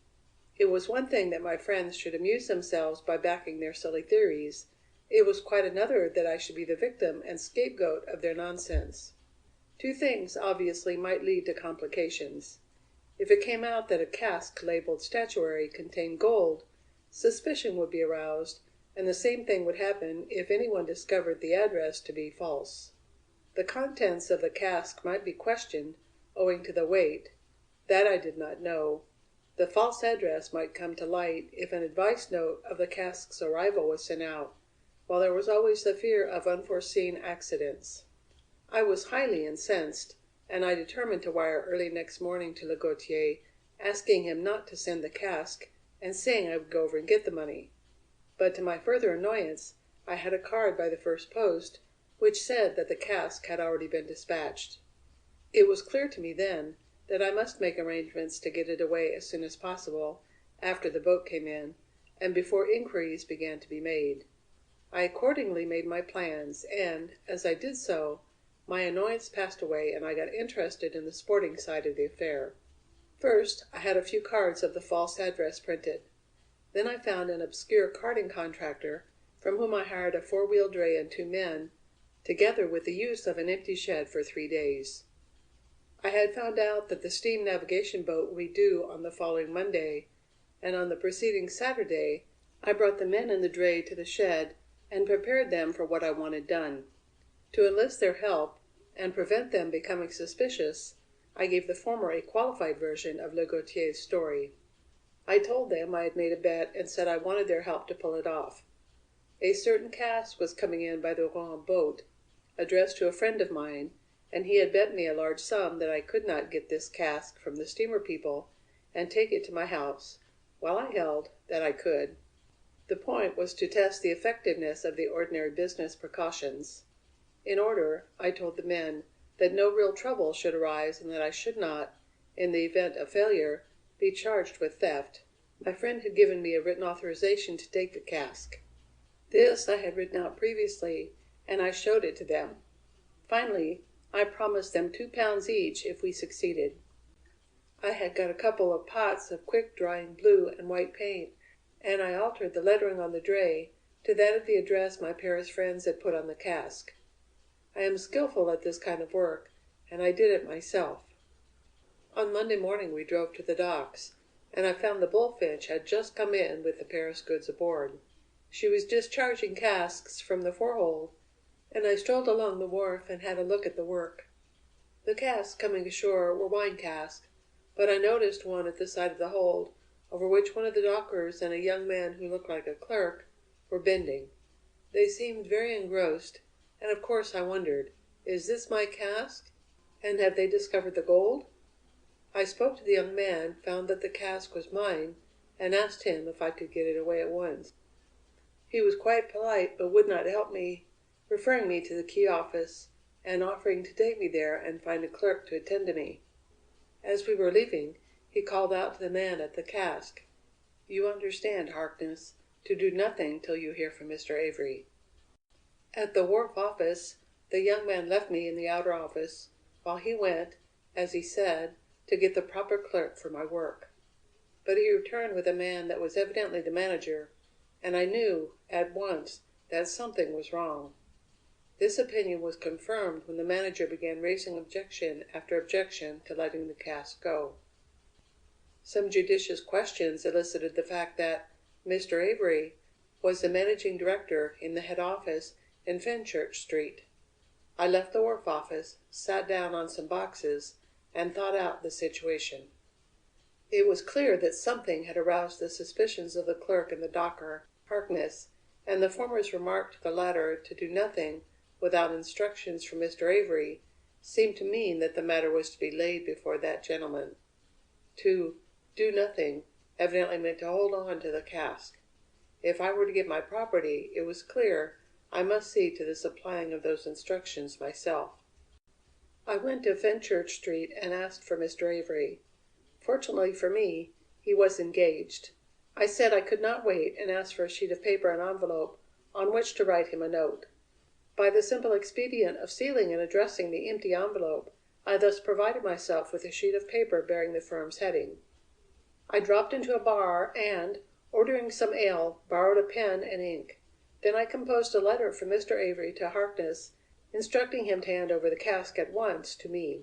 It was one thing that my friends should amuse themselves by backing their silly theories. It was quite another that I should be the victim and scapegoat of their nonsense. Two things obviously might lead to complications. If it came out that a cask labeled statuary contained gold, suspicion would be aroused, and the same thing would happen if anyone discovered the address to be false. The contents of the cask might be questioned, owing to the weight. That I did not know. The false address might come to light if an advice note of the cask's arrival was sent out, while there was always the fear of unforeseen accidents. I was highly incensed, and I determined to wire early next morning to Le Gautier, asking him not to send the cask, and saying I would go over and get the money. But to my further annoyance, I had a card by the first post, which said that the cask had already been dispatched. It was clear to me then that I must make arrangements to get it away as soon as possible, after the boat came in, and before inquiries began to be made. I accordingly made my plans, and, as I did so, my annoyance passed away and I got interested in the sporting side of the affair. First, I had a few cards of the false address printed. Then I found an obscure carding contractor, from whom I hired a 4-wheel dray and 2 men, together with the use of an empty shed for 3 days. I had found out that the steam navigation boat would be due on the following Monday, and on the preceding Saturday I brought the men in the dray to the shed and prepared them for what I wanted done. To enlist their help, and prevent them becoming suspicious, I gave the former a qualified version of Le Gautier's story. I told them I had made a bet and said I wanted their help to pull it off. A certain cask was coming in by the Rouen boat, addressed to a friend of mine, and he had bet me a large sum that I could not get this cask from the steamer people and take it to my house, while I held that I could. The point was to test the effectiveness of the ordinary business precautions. In order, I told the men, that no real trouble should arise and that I should not, in the event of failure, be charged with theft. My friend had given me a written authorization to take the cask. This I had written out previously, and I showed it to them. Finally, I promised them £2 each if we succeeded. I had got a couple of pots of quick-drying blue and white paint, and I altered the lettering on the dray to that of the address my Paris friends had put on the cask. I am skillful at this kind of work, and I did it myself. On Monday morning we drove to the docks, and I found the Bullfinch had just come in with the Paris goods aboard. She was discharging casks from the forehold, and I strolled along the wharf and had a look at the work. The casks coming ashore were wine casks, but I noticed one at the side of the hold, over which one of the dockers and a young man who looked like a clerk were bending. They seemed very engrossed, and of course I wondered, is this my cask? And have they discovered the gold? I spoke to the young man, found that the cask was mine, and asked him if I could get it away at once. He was quite polite, but would not help me, referring me to the key office, and offering to take me there and find a clerk to attend to me. As we were leaving, he called out to the man at the cask, "You understand, Harkness, to do nothing till you hear from Mr. Avery." At the wharf office, the young man left me in the outer office, while he went, as he said, to get the proper clerk for my work. But he returned with a man that was evidently the manager, and I knew, at once, that something was wrong. This opinion was confirmed when the manager began raising objection after objection to letting the cask go. Some judicious questions elicited the fact that Mr. Avery was the managing director in the head office in Fenchurch Street. I left the wharf office, sat down on some boxes, and thought out the situation. It was clear that something had aroused the suspicions of the clerk and the docker, Harkness, and the former's remark to the latter to do nothing without instructions from Mr. Avery seemed to mean that the matter was to be laid before that gentleman. To do nothing evidently meant to hold on to the cask. If I were to get my property, it was clear I must see to the supplying of those instructions myself. I went to Fenchurch Street and asked for Mr. Avery. Fortunately for me, he was engaged. I said I could not wait and asked for a sheet of paper and envelope on which to write him a note. By the simple expedient of sealing and addressing the empty envelope, I thus provided myself with a sheet of paper bearing the firm's heading. I dropped into a bar and, ordering some ale, borrowed a pen and ink. Then I composed a letter from Mr. Avery to Harkness, instructing him to hand over the cask at once to me.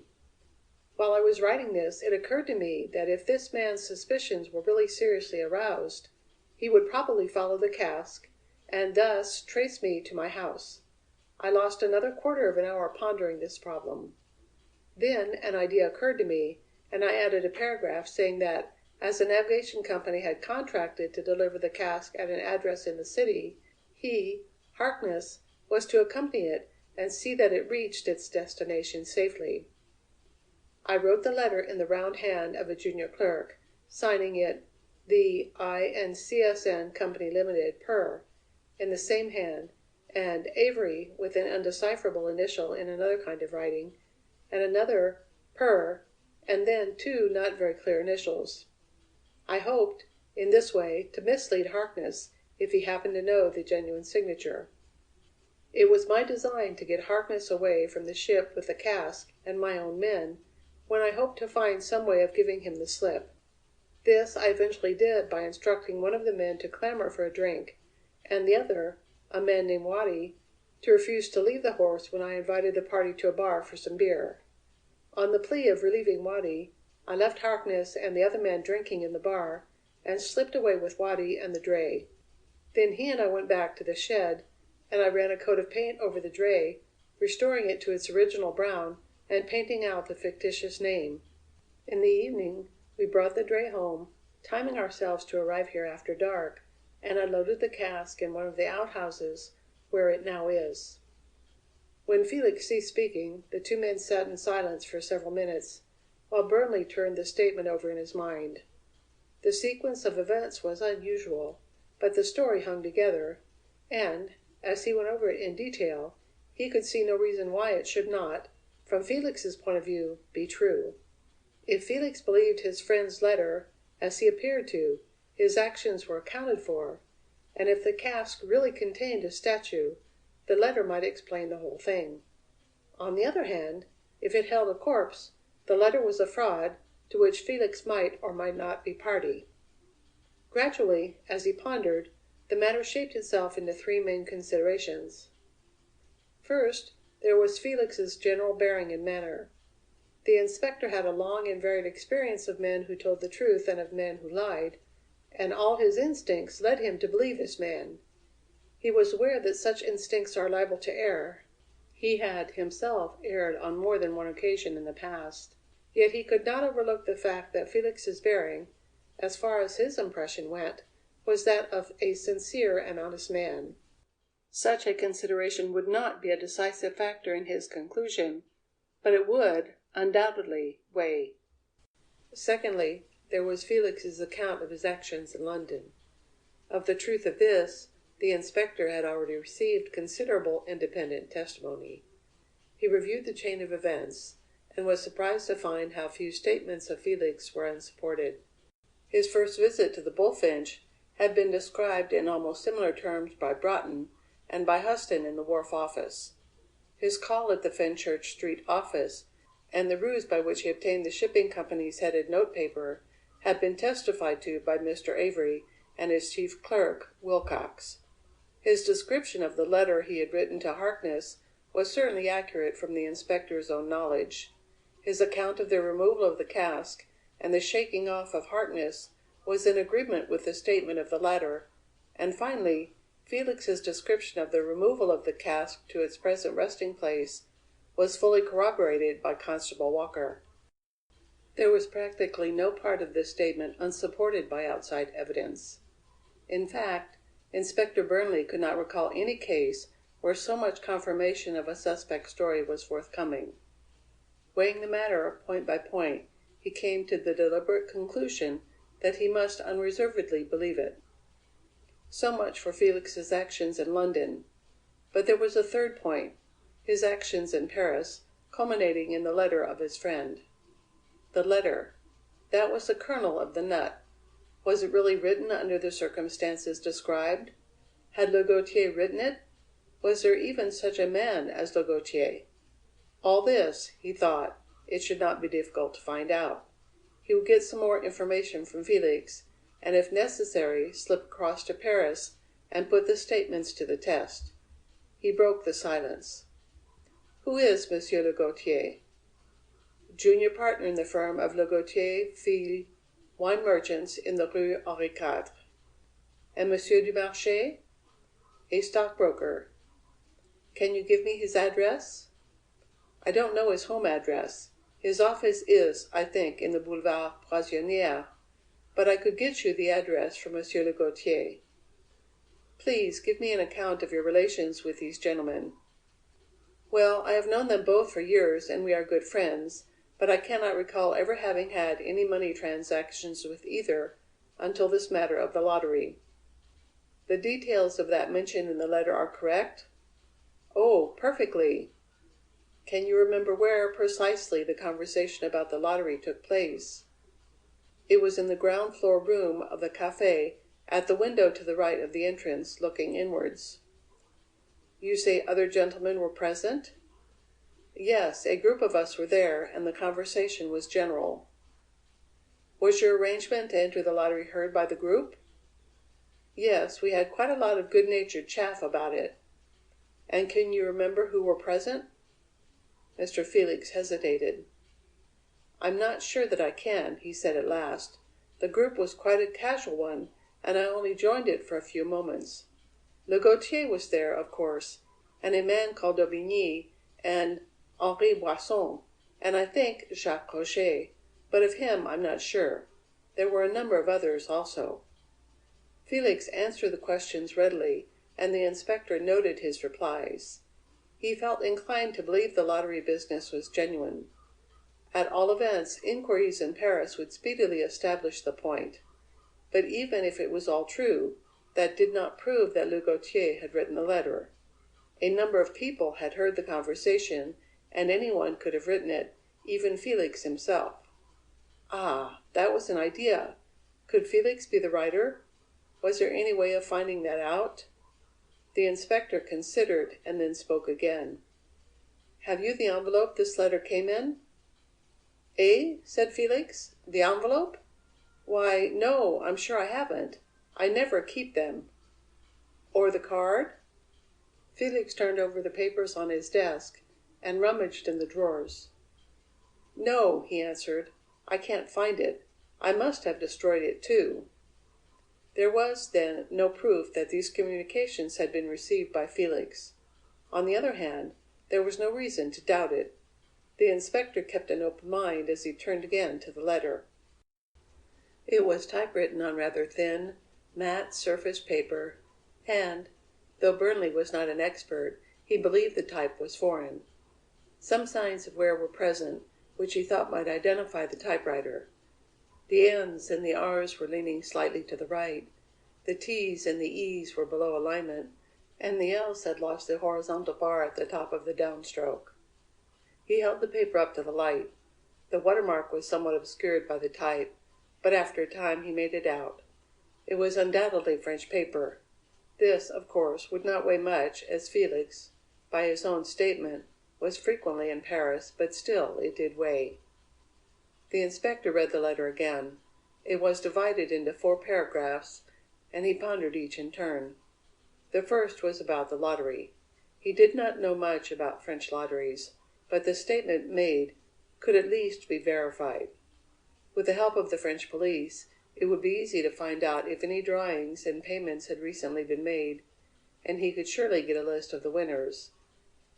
While I was writing this, it occurred to me that if this man's suspicions were really seriously aroused, he would probably follow the cask, and thus trace me to my house. I lost another quarter of an hour pondering this problem. Then an idea occurred to me, and I added a paragraph saying that, as the navigation company had contracted to deliver the cask at an address in the city, he, Harkness, was to accompany it and see that it reached its destination safely. I wrote the letter in the round hand of a junior clerk, signing it the I&CSN Company Limited, per, in the same hand, and Avery with an undecipherable initial in another kind of writing, and another per, and then two not very clear initials. I hoped, in this way, to mislead Harkness if he happened to know the genuine signature. It was my design to get Harkness away from the ship with the cask and my own men, when I hoped to find some way of giving him the slip. This I eventually did by instructing one of the men to clamor for a drink, and the other, a man named Waddy, to refuse to leave the horse when I invited the party to a bar for some beer. On the plea of relieving Waddy, I left Harkness and the other man drinking in the bar, and slipped away with Waddy and the dray. Then he and I went back to the shed, and I ran a coat of paint over the dray, restoring it to its original brown and painting out the fictitious name. In the evening we brought the dray home, timing ourselves to arrive here after dark, and I loaded the cask in one of the outhouses where it now is." When Felix ceased speaking, the two men sat in silence for several minutes, while Burnley turned the statement over in his mind. The sequence of events was unusual, but the story hung together, and, as he went over it in detail, he could see no reason why it should not, from Felix's point of view, be true. If Felix believed his friend's letter, as he appeared to, his actions were accounted for, and if the cask really contained a statue, the letter might explain the whole thing. On the other hand, if it held a corpse, the letter was a fraud to which Felix might or might not be party. Gradually, as he pondered, the matter shaped itself into three main considerations. First, there was Felix's general bearing and manner. The inspector had a long and varied experience of men who told the truth and of men who lied, and all his instincts led him to believe this man. He was aware that such instincts are liable to err. He had himself erred on more than one occasion in the past. Yet he could not overlook the fact that Felix's bearing, as far as his impression went, was that of a sincere and honest man. Such a consideration would not be a decisive factor in his conclusion, but it would, undoubtedly, weigh. Secondly, there was Felix's account of his actions in London. Of the truth of this, the inspector had already received considerable independent testimony. He reviewed the chain of events, and was surprised to find how few statements of Felix were unsupported. His first visit to the Bullfinch had been described in almost similar terms by Broughton and by Huston in the Wharf office. His call at the Fenchurch Street office, and the ruse by which he obtained the shipping company's headed notepaper, had been testified to by Mr. Avery and his chief clerk, Wilcox. His description of the letter he had written to Harkness was certainly accurate from the inspector's own knowledge. His account of the removal of the cask and the shaking off of Harkness was in agreement with the statement of the latter, and finally, Felix's description of the removal of the cask to its present resting place was fully corroborated by Constable Walker. There was practically no part of this statement unsupported by outside evidence. In fact, Inspector Burnley could not recall any case where so much confirmation of a suspect's story was forthcoming. Weighing the matter point by point, he came to the deliberate conclusion that he must unreservedly believe it. So much for Felix's actions in London. But there was a third point, his actions in Paris, culminating in the letter of his friend. The letter. That was the kernel of the nut. Was it really written under the circumstances described? Had Le Gautier written it? Was there even such a man as Le Gautier? All this, he thought, it should not be difficult to find out. He would get some more information from Felix, and if necessary, slip across to Paris and put the statements to the test. He broke the silence. "Who is Monsieur Le Gautier?" "Junior partner in the firm of Le Gautier, Fils, wine merchants in the Rue Henri IV." "And Monsieur Dumarche?" "A stockbroker." "Can you give me his address?" "I don't know his home address. His office is, I think, in the Boulevard Poissonnière, but I could get you the address for Monsieur Le Gautier." "Please give me an account of your relations with these gentlemen." "Well, I have known them both for years, and we are good friends, but I cannot recall ever having had any money transactions with either until this matter of the lottery." "The details of that mentioned in the letter are correct?" "Oh, perfectly." "Can you remember where, precisely, the conversation about the lottery took place?" "It was in the ground floor room of the café, at the window to the right of the entrance, looking inwards." "You say other gentlemen were present?" "Yes, a group of us were there, and the conversation was general." "Was your arrangement to enter the lottery heard by the group?" "Yes, we had quite a lot of good-natured chaff about it." And can you remember who were present?" Mr. Felix hesitated. "I'm not sure that I can," he said at last. "The group was quite a casual one, and I only joined it for a few moments. Le Gautier was there, of course, and a man called d'Aubigny, and Henri Boisson, and I think Jacques Cochet, but of him I'm not sure. There were a number of others also." Felix answered the questions readily, and the inspector noted his replies. He felt inclined to believe the lottery business was genuine. At all events, inquiries in Paris would speedily establish the point. But even if it was all true, that did not prove that Le Gautier had written the letter. A number of people had heard the conversation, and anyone could have written it, even Felix himself. Ah, that was an idea! Could Felix be the writer? Was there any way of finding that out? The inspector considered and then spoke again. "Have you the envelope this letter came in?" "Eh?" said Felix. "The envelope? Why, no, I'm sure I haven't. I never keep them." "Or the card?" Felix turned over the papers on his desk and rummaged in the drawers. "No," he answered. "I can't find it. I must have destroyed it, too." There was, then, no proof that these communications had been received by Felix. On the other hand, there was no reason to doubt it. The inspector kept an open mind as he turned again to the letter. It was typewritten on rather thin, matte surface paper, and, though Burnley was not an expert, he believed the type was foreign. Some signs of wear were present, which he thought might identify the typewriter. The N's and the R's were leaning slightly to the right, the T's and the E's were below alignment, and the L's had lost the horizontal bar at the top of the downstroke. He held the paper up to the light. The watermark was somewhat obscured by the type, but after a time he made it out. It was undoubtedly French paper. This, of course, would not weigh much, as Felix, by his own statement, was frequently in Paris, but still it did weigh. The inspector read the letter again. It was divided into 4 paragraphs, and he pondered each in turn. The first was about the lottery. He did not know much about French lotteries, but the statement made could at least be verified. With the help of the French police, it would be easy to find out if any drawings and payments had recently been made, and he could surely get a list of the winners.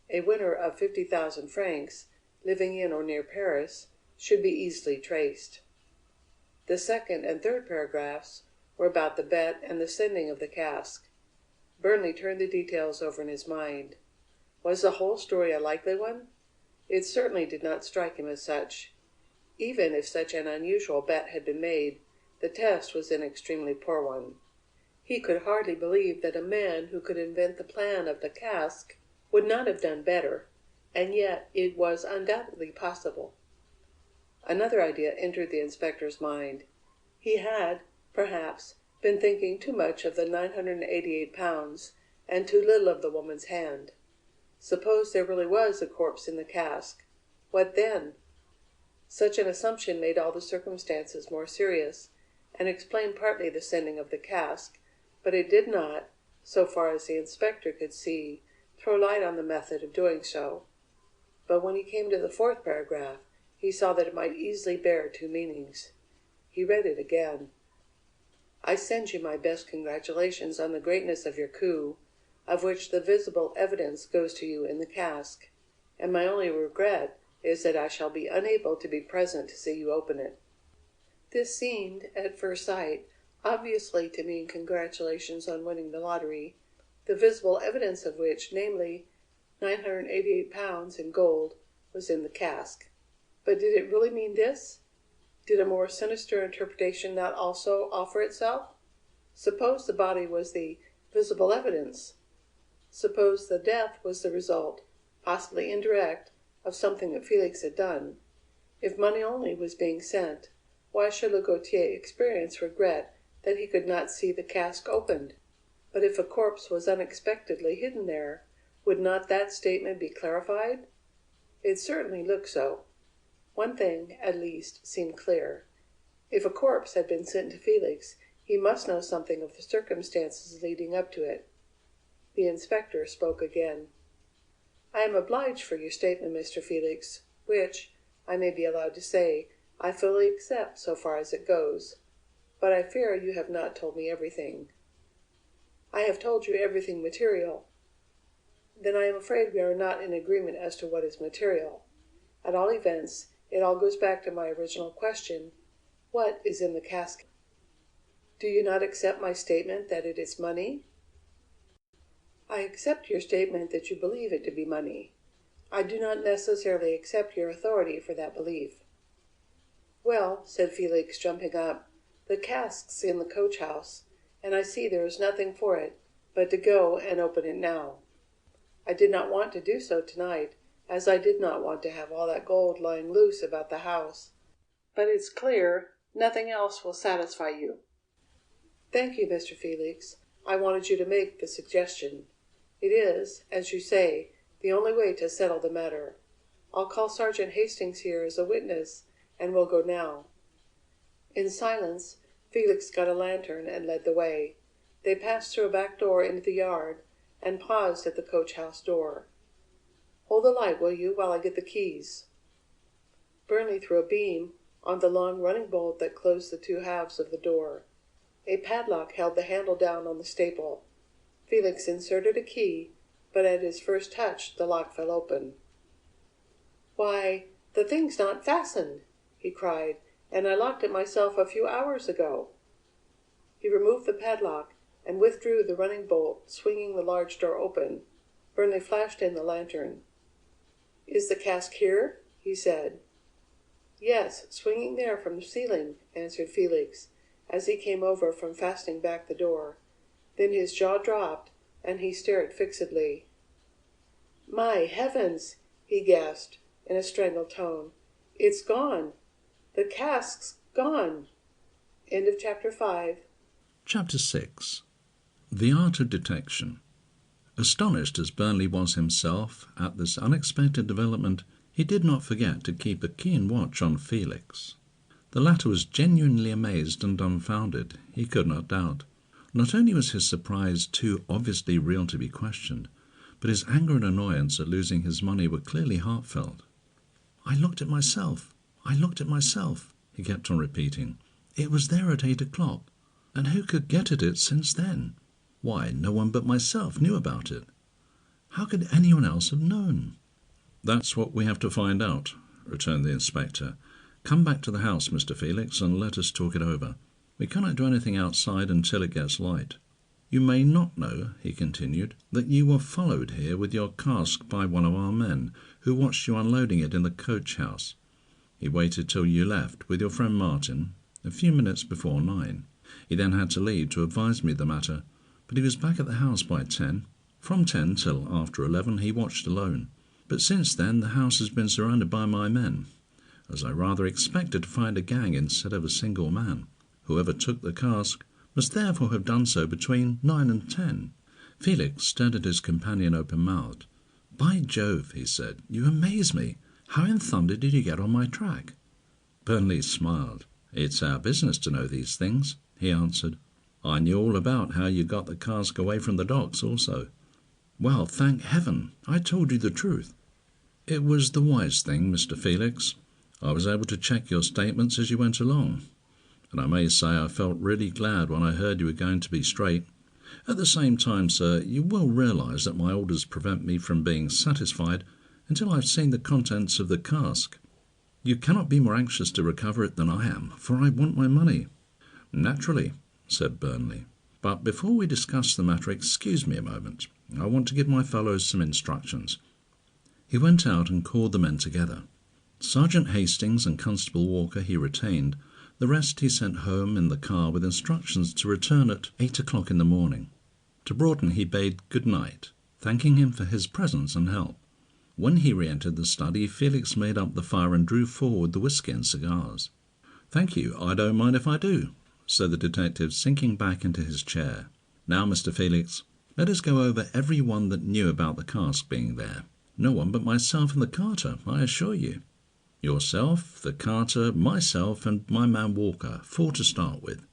A winner of 50,000 francs, living in or near Paris, should be easily traced. The second and third paragraphs were about the bet and the sending of the cask. Burnley turned the details over in his mind. Was the whole story a likely one? It certainly did not strike him as such. Even if such an unusual bet had been made, the test was an extremely poor one. He could hardly believe that a man who could invent the plan of the cask would not have done better, and yet it was undoubtedly possible. Another idea entered the inspector's mind. He had, perhaps, been thinking too much of the £988 and too little of the woman's hand. Suppose there really was a corpse in the cask. What then? Such an assumption made all the circumstances more serious, and explained partly the sending of the cask, but it did not, so far as the inspector could see, throw light on the method of doing so. But when he came to the 4th paragraph, he saw that it might easily bear 2 meanings. He read it again. "I send you my best congratulations on the greatness of your coup, of which the visible evidence goes to you in the cask, and my only regret is that I shall be unable to be present to see you open it." This seemed, at first sight, obviously to mean congratulations on winning the lottery, the visible evidence of which, namely, £988 in gold, was in the cask. But did it really mean this? Did a more sinister interpretation not also offer itself? Suppose the body was the visible evidence? Suppose the death was the result, possibly indirect, of something that Felix had done? If money only was being sent, why should Le Gautier experience regret that he could not see the cask opened? But if a corpse was unexpectedly hidden there, would not that statement be clarified? It certainly looked so. One thing, at least, seemed clear. If a corpse had been sent to Felix, he must know something of the circumstances leading up to it. The inspector spoke again. I am obliged for your statement, Mr. Felix, which, I may be allowed to say, I fully accept so far as it goes. But I fear you have not told me everything." "I have told you everything material." "Then I am afraid we are not in agreement as to what is material. At all events, it all goes back to my original question, what is in the casket? Do you not accept my statement that it is money?" "I accept your statement that you believe it to be money. I do not necessarily accept your authority for that belief." "Well," said Felix, jumping up, "the cask's in the coach house, and I see there is nothing for it but to go and open it now. I did not want to do so tonight, as I did not want to have all that gold lying loose about the house. But it's clear nothing else will satisfy you." "Thank you, Mr. Felix. I wanted you to make the suggestion. It is, as you say, the only way to settle the matter. I'll call Sergeant Hastings here as a witness, and we'll go now." In silence, Felix got a lantern and led the way. They passed through a back door into the yard, and paused at the coach house door. "Hold the light, will you, while I get the keys?" Burnley threw a beam on the long running bolt that closed the two halves of the door. A padlock held the handle down on the staple. Felix inserted a key, but at his first touch the lock fell open. "Why, the thing's not fastened!" he cried, "and I locked it myself a few hours ago." He removed the padlock and withdrew the running bolt, swinging the large door open. Burnley flashed in the lantern. "Is the cask here?" he said. "Yes, swinging there from the ceiling," answered Felix, as he came over from fastening back the door. Then his jaw dropped, and he stared fixedly. "My heavens!" he gasped, in a strangled tone. "It's gone! The cask's gone!" End of Chapter 5. Chapter 6. The Art of Detection. Astonished as Burnley was himself at this unexpected development, he did not forget to keep a keen watch on Felix. The latter was genuinely amazed and dumbfounded, he could not doubt. Not only was his surprise too obviously real to be questioned, but his anger and annoyance at losing his money were clearly heartfelt. "I looked at myself, he kept on repeating. "It was there at 8 o'clock, and who could get at it since then? Why, no one but myself knew about it. How could anyone else have known?" "That's what we have to find out," returned the inspector. "Come back to the house, Mr. Felix, and let us talk it over. We cannot do anything outside until it gets light. You may not know," he continued, "that you were followed here with your cask by one of our men, who watched you unloading it in the coach-house. He waited till you left, with your friend Martin, a few minutes before 9. He then had to leave to advise me of the matter, but he was back at the house by 10. From 10 till after 11 he watched alone, but since then the house has been surrounded by my men, as I rather expected to find a gang instead of a single man. Whoever took the cask must therefore have done so between 9 and 10. Felix stared at his companion open-mouthed. "By Jove," he said, "you amaze me. How in thunder did you get on my track?" Burnley smiled. "It's our business to know these things," he answered. "I knew all about how you got the cask away from the docks also." "Well, thank heaven, I told you the truth." "It was the wise thing, Mr. Felix. I was able to check your statements as you went along, and I may say I felt really glad when I heard you were going to be straight. At the same time, sir, you will realise that my orders prevent me from being satisfied until I've seen the contents of the cask. You cannot be more anxious to recover it than I am, for I want my money." "Naturally," said Burnley. "But before we discuss the matter, excuse me a moment. I want to give my fellows some instructions." He went out and called the men together. Sergeant Hastings and Constable Walker he retained. The rest he sent home in the car with instructions to return at 8 o'clock in the morning. To Broughton he bade good night, thanking him for his presence and help. When he re-entered the study, Felix made up the fire and drew forward the whisky and cigars. "Thank you, I don't mind if I do," said the detective, sinking back into his chair. "Now, Mr. Felix, let us go over every one that knew about the cask being there. No one but myself and the carter, I assure you. Yourself, the carter, myself, and my man Walker, 4 to start with."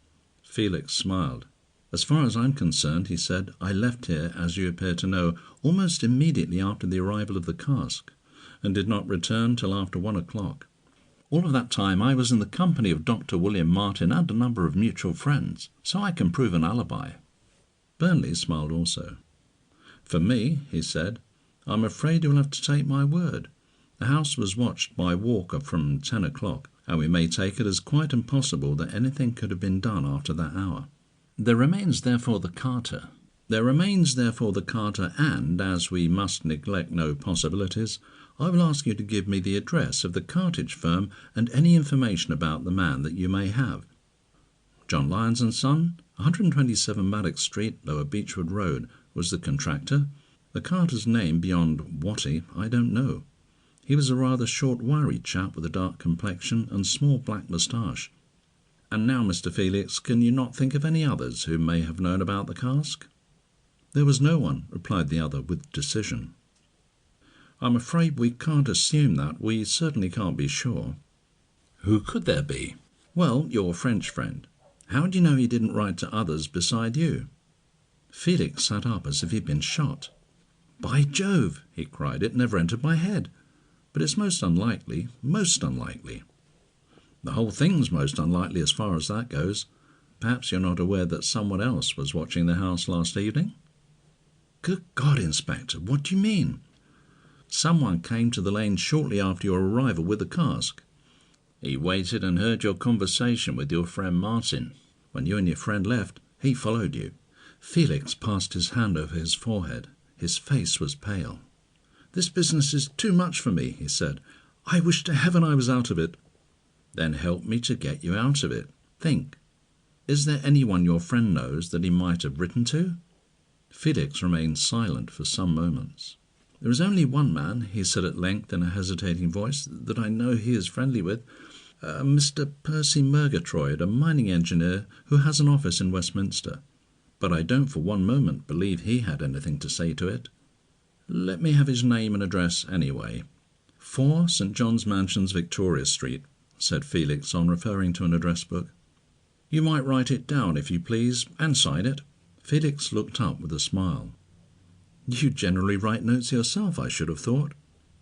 Felix smiled. "As far as I'm concerned," he said, "I left here, as you appear to know, almost immediately after the arrival of the cask, and did not return till after 1 o'clock. All of that time I was in the company of Dr. William Martin and a number of mutual friends, so I can prove an alibi." Burnley smiled also. "For me," he said, "I'm afraid you'll have to take my word. The house was watched by Walker from 10 o'clock, and we may take it as quite impossible that anything could have been done after that hour. There remains therefore the carter, and, as we must neglect no possibilities, I will ask you to give me the address of the cartage firm and any information about the man that you may have." "John Lyons and Son, 127 Maddox Street, Lower Beechwood Road," was the contractor. "The carter's name, beyond Watty, I don't know. He was a rather short, wiry chap with a dark complexion and small black moustache. And now, Mr. Felix, can you not think of any others who may have known about the cask?" "There was no one," replied the other with decision. "I'm afraid we can't assume that. We certainly can't be sure." "Who could there be?" "Well, your French friend. How do you know he didn't write to others beside you?" Felix sat up as if he'd been shot. "By Jove!" he cried, "it never entered my head. But it's most unlikely, most unlikely." "The whole thing's most unlikely as far as that goes. Perhaps you're not aware that someone else was watching the house last evening?" "Good God, Inspector, what do you mean?" "Someone came to the lane shortly after your arrival with the cask. He waited and heard your conversation with your friend Martin. When you and your friend left, he followed you." Felix passed his hand over his forehead. His face was pale. "This business is too much for me," he said. "I wish to heaven I was out of it." "Then help me to get you out of it. Think. Is there anyone your friend knows that he might have written to?" Felix remained silent for some moments. "There is only one man," he said at length in a hesitating voice, "that I know he is friendly with. Mr. Percy Murgatroyd, a mining engineer who has an office in Westminster. But I don't for one moment believe he had anything to say to it." "Let me have his name and address anyway." 4 St. John's Mansions, Victoria Street, said Felix on referring to an address book. "You might write it down, if you please, and sign it." Felix looked up with a smile. "You generally write notes yourself, I should have thought."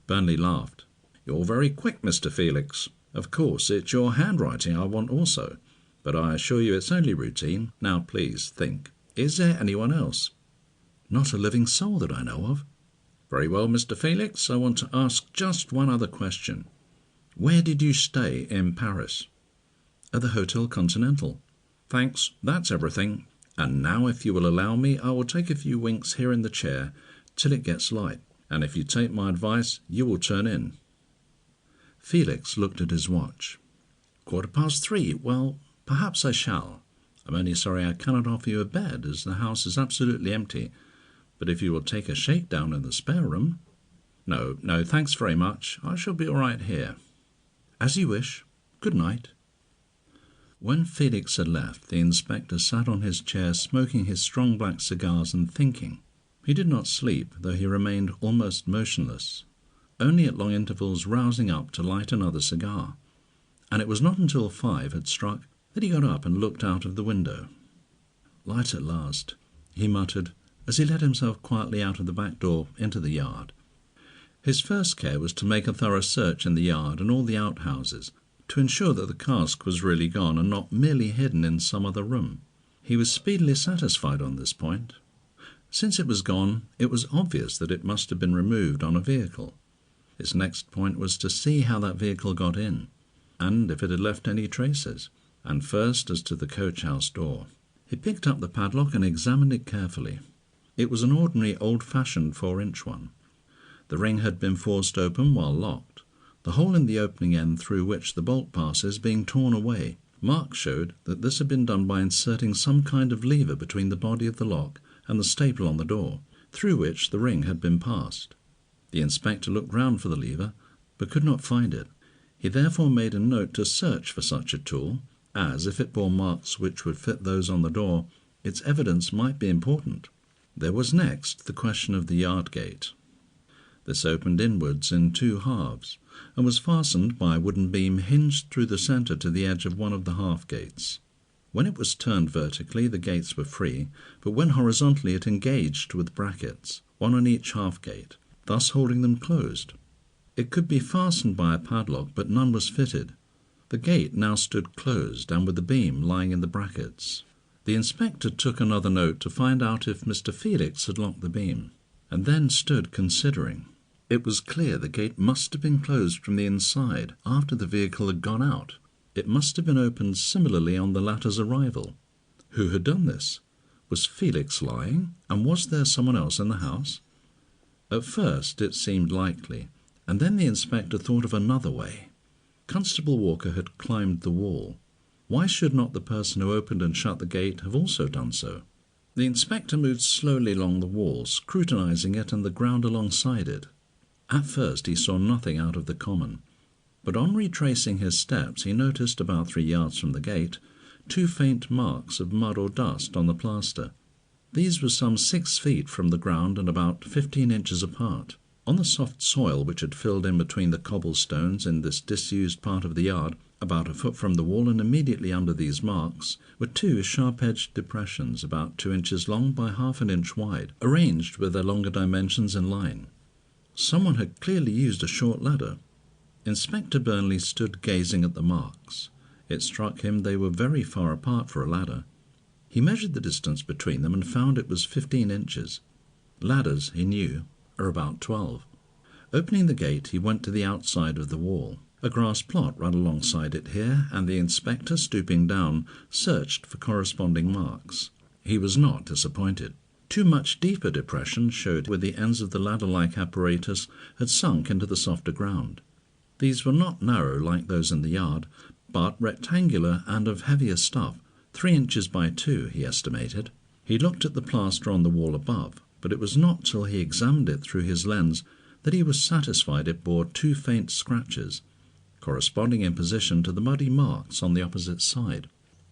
Burnley laughed. "You're very quick, Mr. Felix. Of course, it's your handwriting I want also, but I assure you it's only routine. Now, please, think. Is there anyone else?" "Not a living soul that I know of." "Very well, Mr. Felix, I want to ask just one other question. Where did you stay in Paris?" "At the Hotel Continental." "Thanks, that's everything. And now, if you will allow me, I will take a few winks here in the chair till it gets light, and if you take my advice, you will turn in." Felix looked at his watch. 3:15. Well, perhaps I shall. I'm only sorry I cannot offer you a bed, as the house is absolutely empty. But if you will take a shakedown in the spare room—" No, thanks very much. I shall be all right here." "As you wish. Good night." When Felix had left, the inspector sat on his chair smoking his strong black cigars and thinking. He did not sleep, though he remained almost motionless, only at long intervals rousing up to light another cigar, and it was not until 5 had struck that he got up and looked out of the window. "Light at last," he muttered, as he let himself quietly out of the back door into the yard. His first care was to make a thorough search in the yard and all the outhouses, to ensure that the cask was really gone and not merely hidden in some other room. He was speedily satisfied on this point. Since it was gone, it was obvious that it must have been removed on a vehicle. His next point was to see how that vehicle got in, and if it had left any traces. And first, as to the coach-house door. He picked up the padlock and examined it carefully. It was an ordinary old-fashioned 4-inch one. The ring had been forced open while locked, the hole in the opening end through which the bolt passes being torn away. Marks showed that this had been done by inserting some kind of lever between the body of the lock and the staple on the door, through which the ring had been passed. The inspector looked round for the lever, but could not find it. He therefore made a note to search for such a tool, as, if it bore marks which would fit those on the door, its evidence might be important. There was next the question of the yard gate. This opened inwards in 2 halves, and was fastened by a wooden beam hinged through the centre to the edge of one of the half gates. When it was turned vertically, the gates were free, but when horizontally it engaged with brackets, one on each half gate, thus holding them closed. It could be fastened by a padlock, but none was fitted. The gate now stood closed, and with the beam lying in the brackets. The inspector took another note to find out if Mr. Felix had locked the beam, and then stood considering. It was clear the gate must have been closed from the inside after the vehicle had gone out. It must have been opened similarly on the latter's arrival. Who had done this? Was Felix lying, and was there someone else in the house? At first it seemed likely, and then the inspector thought of another way. Constable Walker had climbed the wall. Why should not the person who opened and shut the gate have also done so? The inspector moved slowly along the wall, scrutinizing it and the ground alongside it. At first he saw nothing out of the common, but on retracing his steps he noticed about 3 yards from the gate 2 faint marks of mud or dust on the plaster. These were some 6 feet from the ground and about 15 inches apart. On the soft soil which had filled in between the cobblestones in this disused part of the yard, about a foot from the wall and immediately under these marks, were 2 sharp-edged depressions about 2 inches long by half an inch wide, arranged with their longer dimensions in line. Someone had clearly used a short ladder. Inspector Burnley stood gazing at the marks. It struck him they were very far apart for a ladder. He measured the distance between them and found it was 15 inches. Ladders, he knew, are about 12. Opening the gate, he went to the outside of the wall. A grass plot ran alongside it here, and the inspector, stooping down, searched for corresponding marks. He was not disappointed. 2 much deeper depressions showed where the ends of the ladder-like apparatus had sunk into the softer ground. These were not narrow like those in the yard, but rectangular and of heavier stuff, 3 inches by 2, he estimated. He looked at the plaster on the wall above, but it was not till he examined it through his lens that he was satisfied it bore 2 faint scratches, corresponding in position to the muddy marks on the opposite side.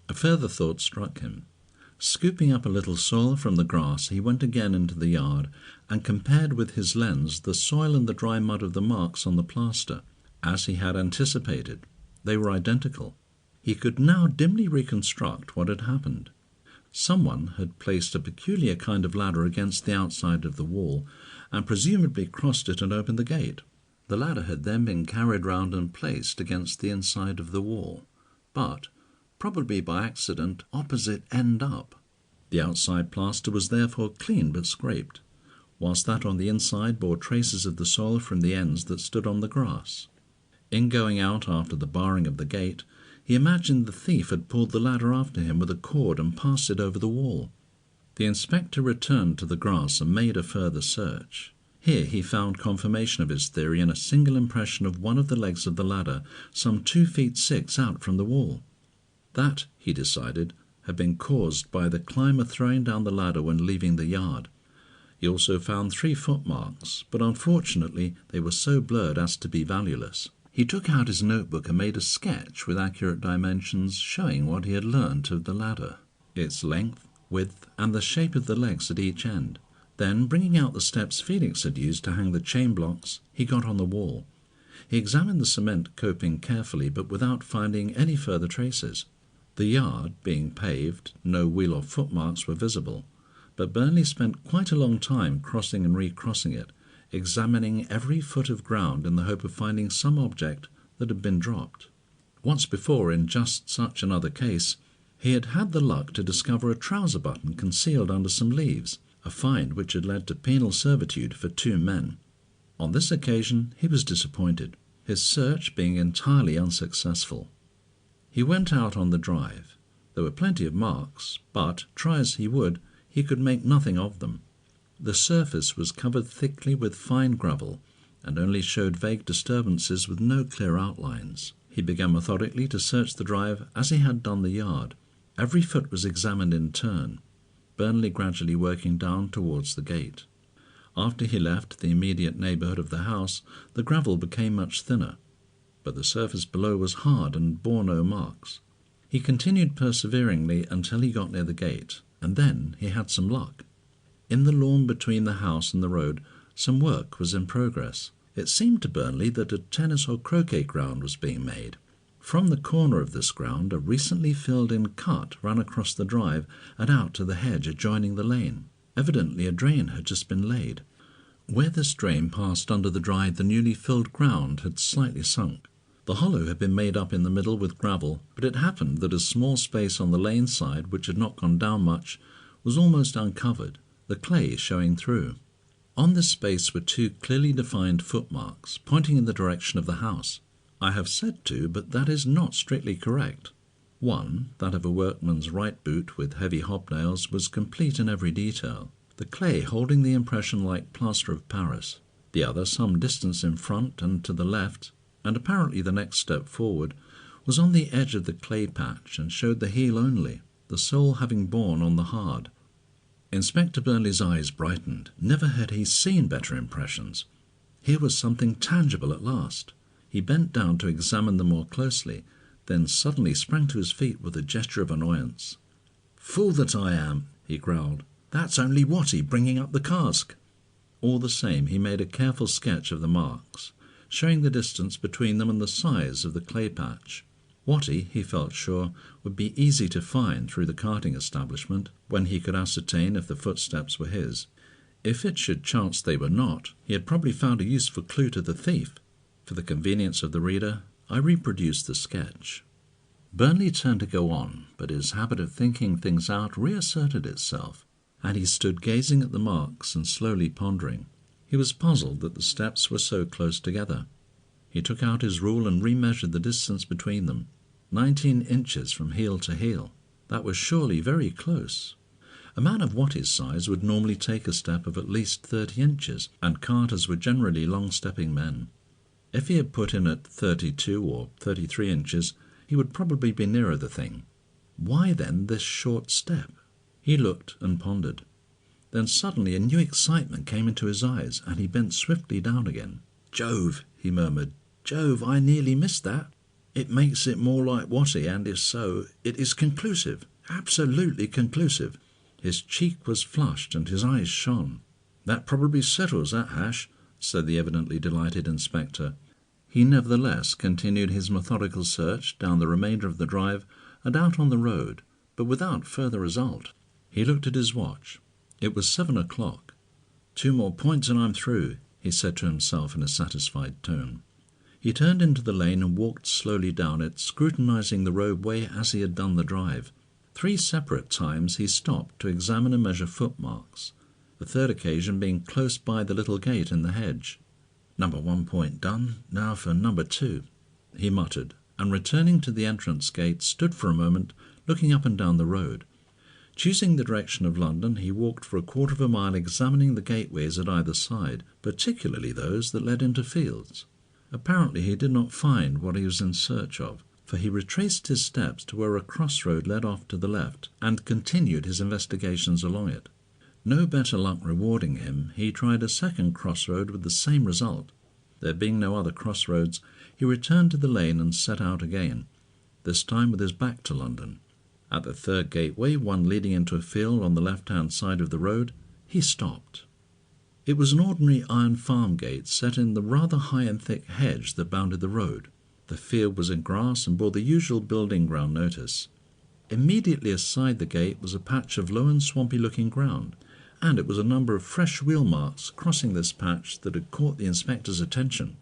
A further thought struck him. Scooping up a little soil from the grass, he went again into the yard and compared with his lens the soil and the dry mud of the marks on the plaster. As he had anticipated, they were identical. He could now dimly reconstruct what had happened. Someone had placed a peculiar kind of ladder against the outside of the wall and presumably crossed it and opened the gate. The ladder had then been carried round and placed against the inside of the wall, but, probably by accident, opposite end up. The outside plaster was therefore clean but scraped, whilst that on the inside bore traces of the soil from the ends that stood on the grass. In going out after the barring of the gate, he imagined the thief had pulled the ladder after him with a cord and passed it over the wall. The inspector returned to the grass and made a further search. Here he found confirmation of his theory in a single impression of one of the legs of the ladder, some 2 feet 6 out from the wall. That, he decided, had been caused by the climber throwing down the ladder when leaving the yard. He also found 3 footmarks, but unfortunately they were so blurred as to be valueless. He took out his notebook and made a sketch with accurate dimensions showing what he had learnt of the ladder, its length, width, and the shape of the legs at each end. Then, bringing out the steps Felix had used to hang the chain blocks, he got on the wall. He examined the cement coping carefully, but without finding any further traces. The yard being paved, no wheel or footmarks were visible, but Burnley spent quite a long time crossing and recrossing it, examining every foot of ground in the hope of finding some object that had been dropped. Once before, in just such another case, he had had the luck to discover a trouser button concealed under some leaves, a find which had led to penal servitude for 2 men. On this occasion he was disappointed, his search being entirely unsuccessful. He went out on the drive. There were plenty of marks, but, try as he would, he could make nothing of them. The surface was covered thickly with fine gravel, and only showed vague disturbances with no clear outlines. He began methodically to search the drive as he had done the yard. Every foot was examined in turn, Burnley gradually working down towards the gate. After he left the immediate neighbourhood of the house, the gravel became much thinner, but the surface below was hard and bore no marks. He continued perseveringly until he got near the gate, and then he had some luck. In the lawn between the house and the road, some work was in progress. It seemed to Burnley that a tennis or croquet ground was being made. From the corner of this ground a recently filled-in cut ran across the drive and out to the hedge adjoining the lane. Evidently a drain had just been laid. Where this drain passed under the drive the newly filled ground had slightly sunk. The hollow had been made up in the middle with gravel, but it happened that a small space on the lane side, which had not gone down much, was almost uncovered, the clay showing through. On this space were two clearly defined footmarks, pointing in the direction of the house. I have said two, but that is not strictly correct. One, that of a workman's right boot with heavy hobnails, was complete in every detail, the clay holding the impression like plaster of Paris. The other, some distance in front and to the left, and apparently the next step forward, was on the edge of the clay patch and showed the heel only, the sole having borne on the hard. Inspector Burnley's eyes brightened. Never had he seen better impressions. Here was something tangible at last. He bent down to examine them more closely, then suddenly sprang to his feet with a gesture of annoyance. "Fool that I am," he growled. "That's only Watty bringing up the cask." All the same, he made a careful sketch of the marks, showing the distance between them and the size of the clay patch. Watty, he felt sure, would be easy to find through the carting establishment, when he could ascertain if the footsteps were his. If it should chance they were not, he had probably found a useful clue to the thief. For the convenience of the reader, I reproduce the sketch. Burnley turned to go on, but his habit of thinking things out reasserted itself, and he stood gazing at the marks and slowly pondering. He was puzzled that the steps were so close together. He took out his rule and remeasured the distance between them. 19 inches from heel to heel. That was surely very close. A man of Watty's size would normally take a step of at least 30 inches, and carters were generally long-stepping men. If he had put in at 32 or 33 inches, he would probably be nearer the thing. Why then this short step? He looked and pondered. Then suddenly a new excitement came into his eyes, and he bent swiftly down again. "Jove," he murmured, "Jove, I nearly missed that. It makes it more like Watty, and if so, it is conclusive, absolutely conclusive." His cheek was flushed and his eyes shone. "That probably settles that hash," said the evidently delighted inspector. He nevertheless continued his methodical search down the remainder of the drive and out on the road, but without further result. He looked at his watch. It was 7 o'clock. "2 more points and I'm through," he said to himself in a satisfied tone. He turned into the lane and walked slowly down it, scrutinizing the roadway as he had done the drive. 3 separate times he stopped to examine and measure footmarks, the third occasion being close by the little gate in the hedge. "Number 1 point done, now for number 2, he muttered, and returning to the entrance gate, stood for a moment looking up and down the road. Choosing the direction of London, he walked for a quarter of a mile examining the gateways at either side, particularly those that led into fields. Apparently he did not find what he was in search of, for he retraced his steps to where a crossroad led off to the left, and continued his investigations along it. No better luck rewarding him, he tried a second crossroad with the same result. There being no other crossroads, he returned to the lane and set out again, this time with his back to London. At the third gateway, one leading into a field on the left-hand side of the road, he stopped. It was an ordinary iron farm gate set in the rather high and thick hedge that bounded the road. The field was in grass and bore the usual building ground notice. Immediately aside the gate was a patch of low and swampy-looking ground, and it was a number of fresh wheel marks crossing this patch that had caught the inspector's attention.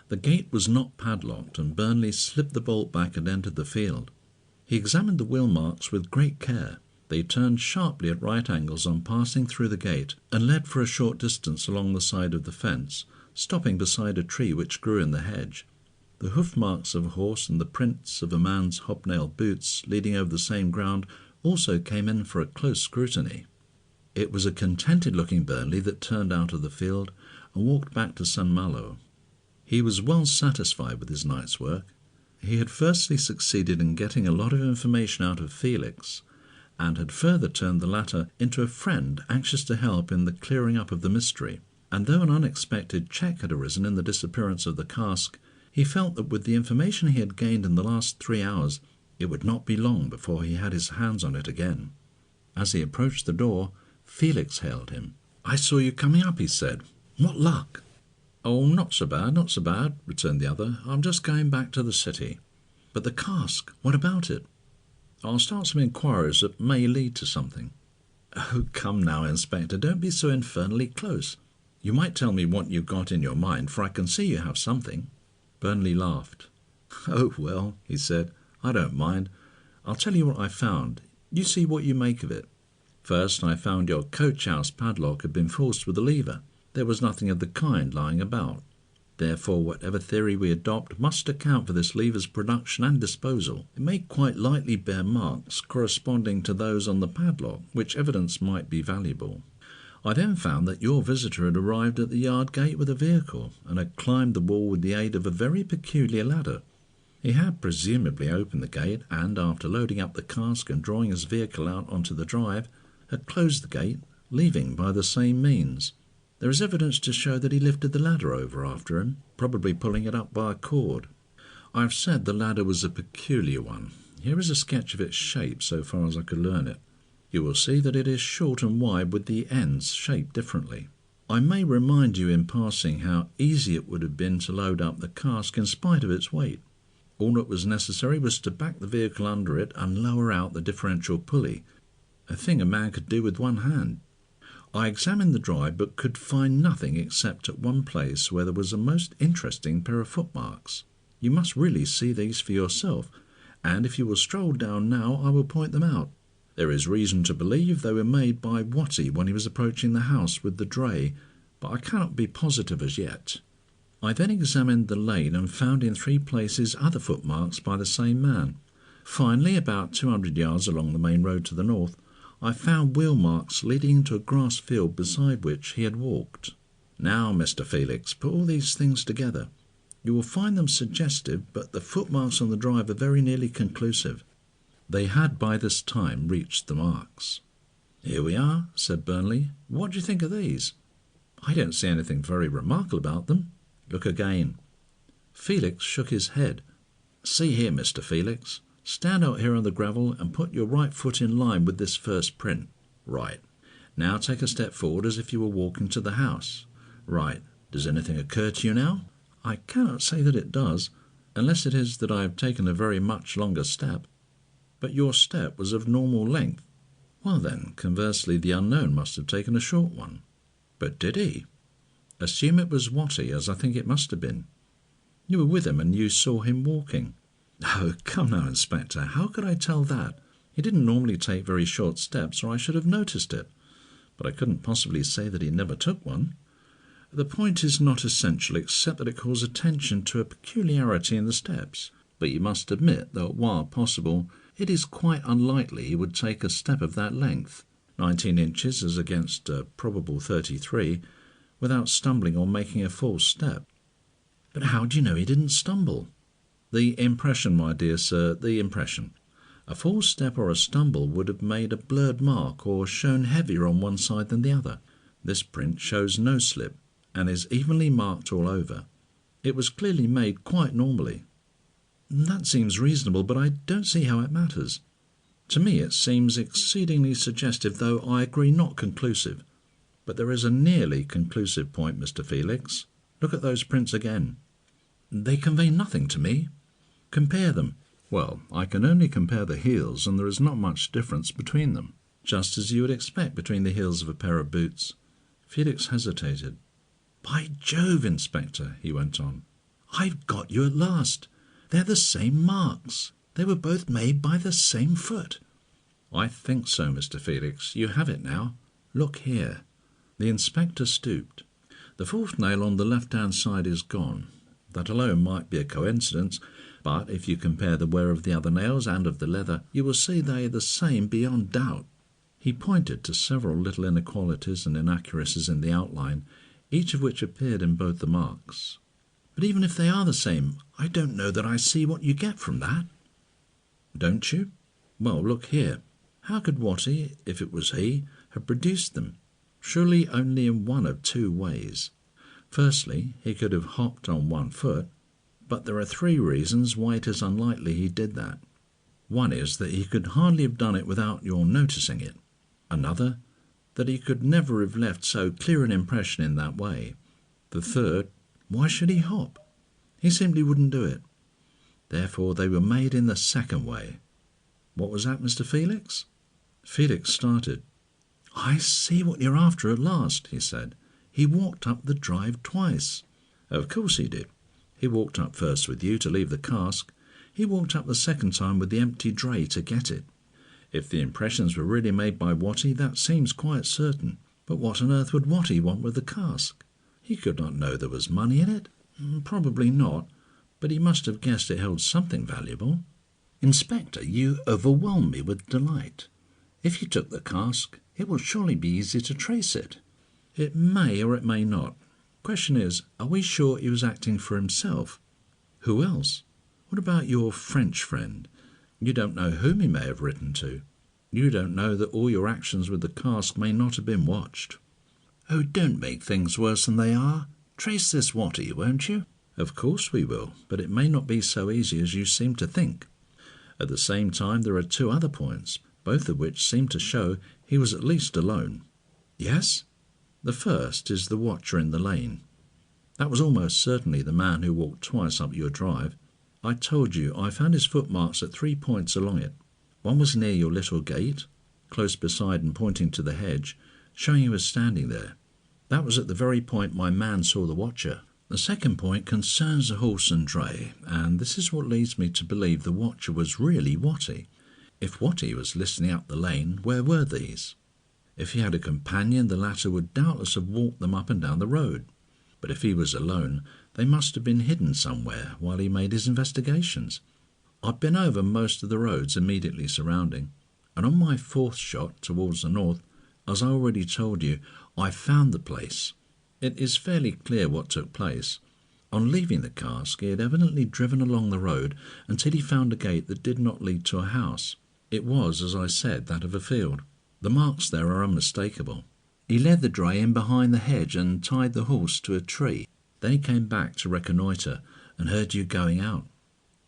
The gate was not padlocked, and Burnley slipped the bolt back and entered the field. He examined the wheel marks with great care. They turned sharply at right angles on passing through the gate, and led for a short distance along the side of the fence, stopping beside a tree which grew in the hedge. The hoof marks of a horse and the prints of a man's hobnail boots leading over the same ground also came in for a close scrutiny. It was a contented-looking Burnley that turned out of the field and walked back to St. Malo. He was well satisfied with his night's work. He had firstly succeeded in getting a lot of information out of Felix, and had further turned the latter into a friend anxious to help in the clearing up of the mystery. And though an unexpected check had arisen in the disappearance of the cask, he felt that with the information he had gained in the last 3 hours, it would not be long before he had his hands on it again. As he approached the door, Felix hailed him. "I saw you coming up," he said. "What luck?" "Oh, not so bad, not so bad," returned the other. "I'm just going back to the city." But the cask, what about it? I'll start some inquiries that may lead to something. Oh, come now, Inspector, don't be so infernally close. You might tell me what you've got in your mind, for I can see you have something. Burnley laughed. Oh, well, he said, I don't mind. I'll tell you what I found. You see what you make of it. First, I found your coach-house padlock had been forced with a lever. There was nothing of the kind lying about. Therefore, whatever theory we adopt must account for this lever's production and disposal. It may quite likely bear marks corresponding to those on the padlock, which evidence might be valuable. I then found that your visitor had arrived at the yard gate with a vehicle, and had climbed the wall with the aid of a very peculiar ladder. He had presumably opened the gate, and, after loading up the cask and drawing his vehicle out onto the drive, had closed the gate, leaving by the same means. There is evidence to show that he lifted the ladder over after him, probably pulling it up by a cord. I have said the ladder was a peculiar one. Here is a sketch of its shape so far as I could learn it. You will see that it is short and wide with the ends shaped differently. I may remind you in passing how easy it would have been to load up the cask in spite of its weight. All that was necessary was to back the vehicle under it and lower out the differential pulley, a thing a man could do with one hand. I examined the drive but could find nothing except at one place where there was a most interesting pair of footmarks. You must really see these for yourself, and if you will stroll down now I will point them out. There is reason to believe they were made by Watty when he was approaching the house with the dray, but I cannot be positive as yet. I then examined the lane and found in 3 places other footmarks by the same man. Finally, about 200 yards along the main road to the north, I found wheel marks leading into a grass field beside which he had walked. Now, Mr. Felix, put all these things together. You will find them suggestive, but the footmarks on the drive are very nearly conclusive. They had by this time reached the marks. Here we are, said Burnley. What do you think of these? I don't see anything very remarkable about them. Look again. Felix shook his head. See here, Mr. Felix. Stand out here on the gravel and put your right foot in line with this first print. Right. Now take a step forward as if you were walking to the house. Right. Does anything occur to you now? I cannot say that it does, unless it is that I have taken a very much longer step. But your step was of normal length. Well then, conversely, the unknown must have taken a short one. But did he? Assume it was Watty, as I think it must have been. You were with him and you saw him walking. Oh, come now, Inspector, how could I tell that? He didn't normally take very short steps, or I should have noticed it. But I couldn't possibly say that he never took one. The point is not essential, except that it calls attention to a peculiarity in the steps. But you must admit that, while possible, it is quite unlikely he would take a step of that length, 19 inches as against a probable 33, without stumbling or making a false step. But how do you know he didn't stumble? The impression, my dear sir, the impression. A false step or a stumble would have made a blurred mark or shown heavier on one side than the other. This print shows no slip and is evenly marked all over. It was clearly made quite normally. That seems reasonable, but I don't see how it matters. To me it seems exceedingly suggestive, though I agree not conclusive. But there is a nearly conclusive point, Mr. Felix. Look at those prints again. They convey nothing to me. Compare them. Well, I can only compare the heels, and there is not much difference between them, just as you would expect between the heels of a pair of boots. Felix hesitated. By Jove, Inspector, he went on, I've got you at last. They're the same marks. They were both made by the same foot. I think so, Mr. Felix. You have it now. Look here. The inspector stooped. The 4th nail on the left-hand side is gone. That alone might be a coincidence, but if you compare the wear of the other nails and of the leather, you will see they are the same beyond doubt. He pointed to several little inequalities and inaccuracies in the outline, each of which appeared in both the marks. But even if they are the same, I don't know that I see what you get from that. Don't you? Well, look here. How could Watty, if it was he, have produced them? Surely only in one of 2 ways. Firstly, he could have hopped on one foot, but there are 3 reasons why it is unlikely he did that. One is that he could hardly have done it without your noticing it. Another, that he could never have left so clear an impression in that way. The third, why should he hop? He simply wouldn't do it. Therefore they were made in the second way. What was that, Mr. Felix? Felix started. I see what you're after at last, he said. He walked up the drive twice. Of course he did. He walked up first with you to leave the cask. He walked up the second time with the empty dray to get it. If the impressions were really made by Watty, that seems quite certain. But what on earth would Watty want with the cask? He could not know there was money in it. Probably not, but he must have guessed it held something valuable. Inspector, you overwhelm me with delight. If you took the cask, it will surely be easy to trace it. It may or it may not. Question is, are we sure he was acting for himself? Who else? What about your French friend? You don't know whom he may have written to. You don't know that all your actions with the cask may not have been watched. Oh, don't make things worse than they are. Trace this Watty, won't you? Of course we will, but it may not be so easy as you seem to think. At the same time, there are two other points, both of which seem to show he was at least alone. Yes? The first is the watcher in the lane. That was almost certainly the man who walked twice up your drive. I told you I found his footmarks at 3 points along it. One was near your little gate, close beside and pointing to the hedge, showing he was standing there. That was at the very point my man saw the watcher. The second point concerns the horse and dray, and this is what leads me to believe the watcher was really Watty. If Watty was listening up the lane, where were these? If he had a companion, the latter would doubtless have walked them up and down the road. But if he was alone, they must have been hidden somewhere while he made his investigations. I've been over most of the roads immediately surrounding, and on my fourth shot towards the north, as I already told you, I found the place. It is fairly clear what took place. On leaving the cask, he had evidently driven along the road until he found a gate that did not lead to a house. It was, as I said, that of a field. The marks there are unmistakable. He led the dray in behind the hedge and tied the horse to a tree. Then he came back to reconnoitre and heard you going out.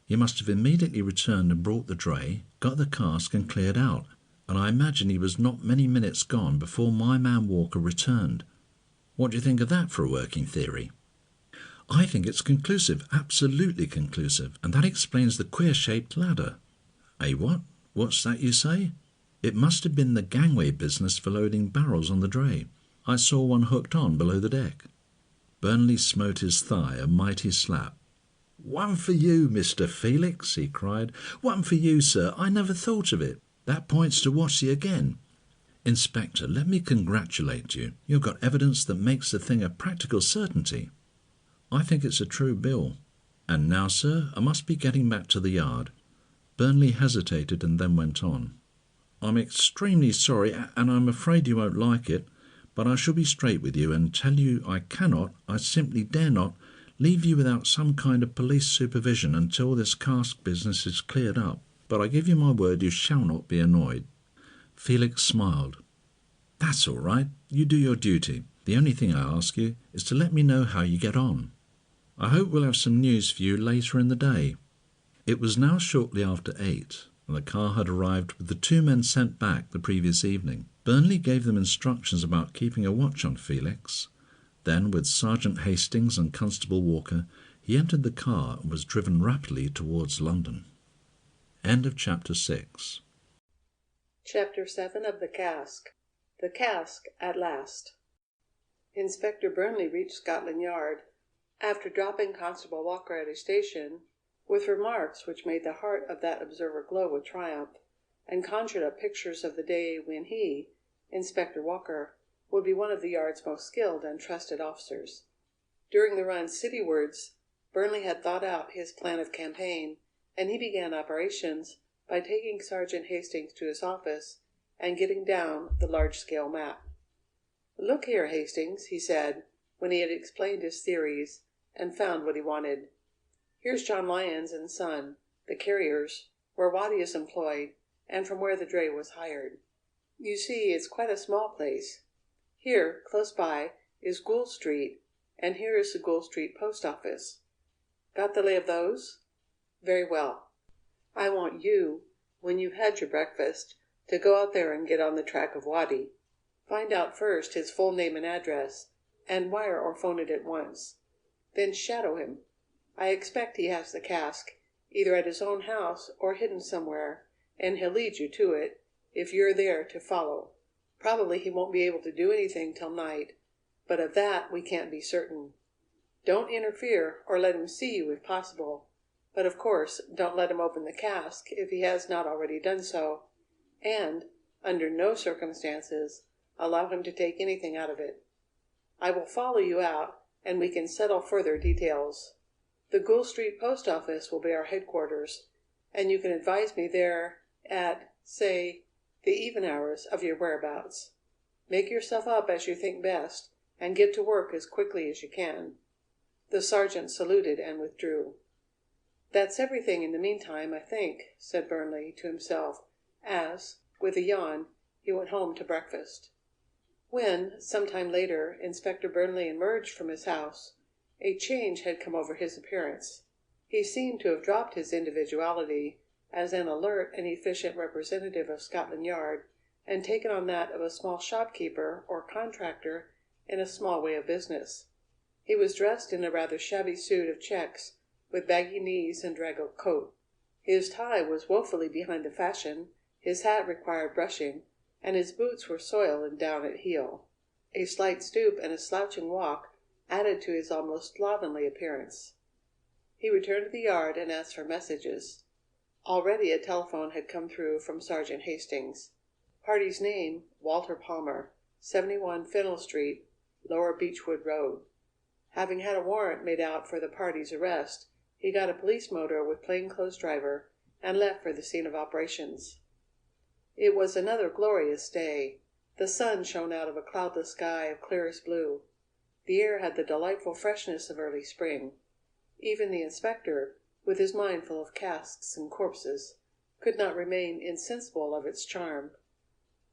He must have immediately returned and brought the dray, got the cask and cleared out, and I imagine he was not many minutes gone before my man Walker returned. What do you think of that for a working theory? I think it's conclusive, absolutely conclusive, and that explains the queer-shaped ladder. Eh, what? What's that you say? It must have been the gangway business for loading barrels on the dray. I saw one hooked on below the deck. Burnley smote his thigh a mighty slap. One for you, Mr. Felix, he cried. One for you, sir. I never thought of it. That points to Watty again. Inspector, let me congratulate you. You've got evidence that makes the thing a practical certainty. I think it's a true bill. And now, sir, I must be getting back to the yard. Burnley hesitated and then went on. I'm extremely sorry, and I'm afraid you won't like it, but I shall be straight with you and tell you I simply dare not, leave you without some kind of police supervision until this cask business is cleared up. But I give you my word you shall not be annoyed. Felix smiled. That's all right. You do your duty. The only thing I ask you is to let me know how you get on. I hope we'll have some news for you later in the day. It was now shortly after 8, and the car had arrived with the two men sent back the previous evening. Burnley gave them instructions about keeping a watch on Felix. Then, with Sergeant Hastings and Constable Walker, he entered the car and was driven rapidly towards London. End of Chapter 6. Chapter 7 of The Cask. The Cask at last. Inspector Burnley reached Scotland Yard, after dropping Constable Walker at his station, with remarks which made the heart of that observer glow with triumph, and conjured up pictures of the day when he, Inspector Walker, would be one of the Yard's most skilled and trusted officers. During the run citywards, Burnley had thought out his plan of campaign, and he began operations by taking Sergeant Hastings to his office and getting down the large-scale map. "Look here, Hastings," he said, when he had explained his theories and found what he wanted. "Here's John Lyons and Son, the carriers, where Watty is employed, and from where the dray was hired. You see, it's quite a small place. Here, close by, is Gould Street, and here is the Gould Street post office. Got the lay of those? Very well. I want you, when you've had your breakfast, to go out there and get on the track of Watty. Find out first his full name and address, and wire or phone it at once. Then shadow him. I expect he has the cask, either at his own house or hidden somewhere, and he'll lead you to it, if you're there to follow. Probably he won't be able to do anything till night, but of that we can't be certain. Don't interfere or let him see you if possible, but of course don't let him open the cask if he has not already done so, and, under no circumstances, allow him to take anything out of it. I will follow you out, and we can settle further details. The Gould Street Post Office will be our headquarters, and you can advise me there at, say, the even hours of your whereabouts. Make yourself up as you think best, and get to work as quickly as you can." The sergeant saluted and withdrew. "That's everything in the meantime, I think," said Burnley to himself, as, with a yawn, he went home to breakfast. When, some time later, Inspector Burnley emerged from his house, a change had come over his appearance. He seemed to have dropped his individuality as an alert and efficient representative of Scotland Yard, and taken on that of a small shopkeeper or contractor in a small way of business. He was dressed in a rather shabby suit of checks, with baggy knees and draggled coat. His tie was woefully behind the fashion, his hat required brushing, and his boots were soiled and down at heel. A slight stoop and a slouching walk added to his almost slovenly appearance. He returned to the yard and asked for messages. Already a telephone had come through from Sergeant Hastings. Party's name, Walter Palmer, 71 Fennel Street, Lower Beechwood Road. Having had a warrant made out for the party's arrest, he got a police motor with plainclothes driver and left for the scene of operations. It was another glorious day. The sun shone out of a cloudless sky of clearest blue. The air had the delightful freshness of early spring. Even the inspector, with his mind full of casks and corpses, could not remain insensible of its charm.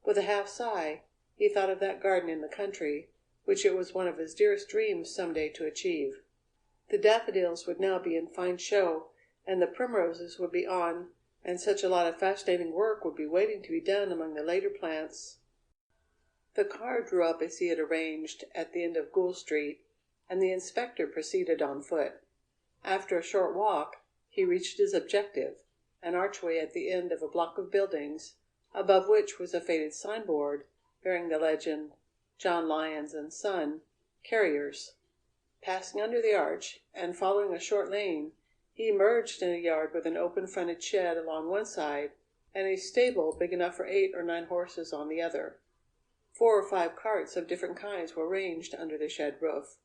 With a half sigh, he thought of that garden in the country, which it was one of his dearest dreams some day to achieve. The daffodils would now be in fine show, and the primroses would be on, and such a lot of fascinating work would be waiting to be done among the later plants. The car drew up as he had arranged at the end of Gould Street, and the inspector proceeded on foot. After a short walk, he reached his objective, an archway at the end of a block of buildings, above which was a faded signboard bearing the legend, "John Lyons and Son, Carriers." Passing under the arch, and following a short lane, he emerged in a yard with an open-fronted shed along one side, and a stable big enough for 8 or 9 horses on the other. 4 or 5 carts of different kinds were ranged under the shed roof.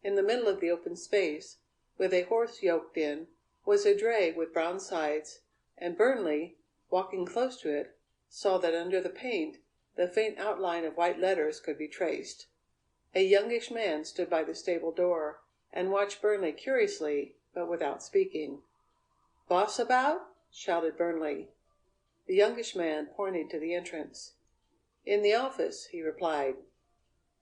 In the middle of the open space, with a horse yoked in, was a dray with brown sides, and Burnley, walking close to it, saw that under the paint the faint outline of white letters could be traced. A youngish man stood by the stable door, and watched Burnley curiously, but without speaking. "Boss about?" shouted Burnley. The youngish man pointed to the entrance. "In the office," he replied.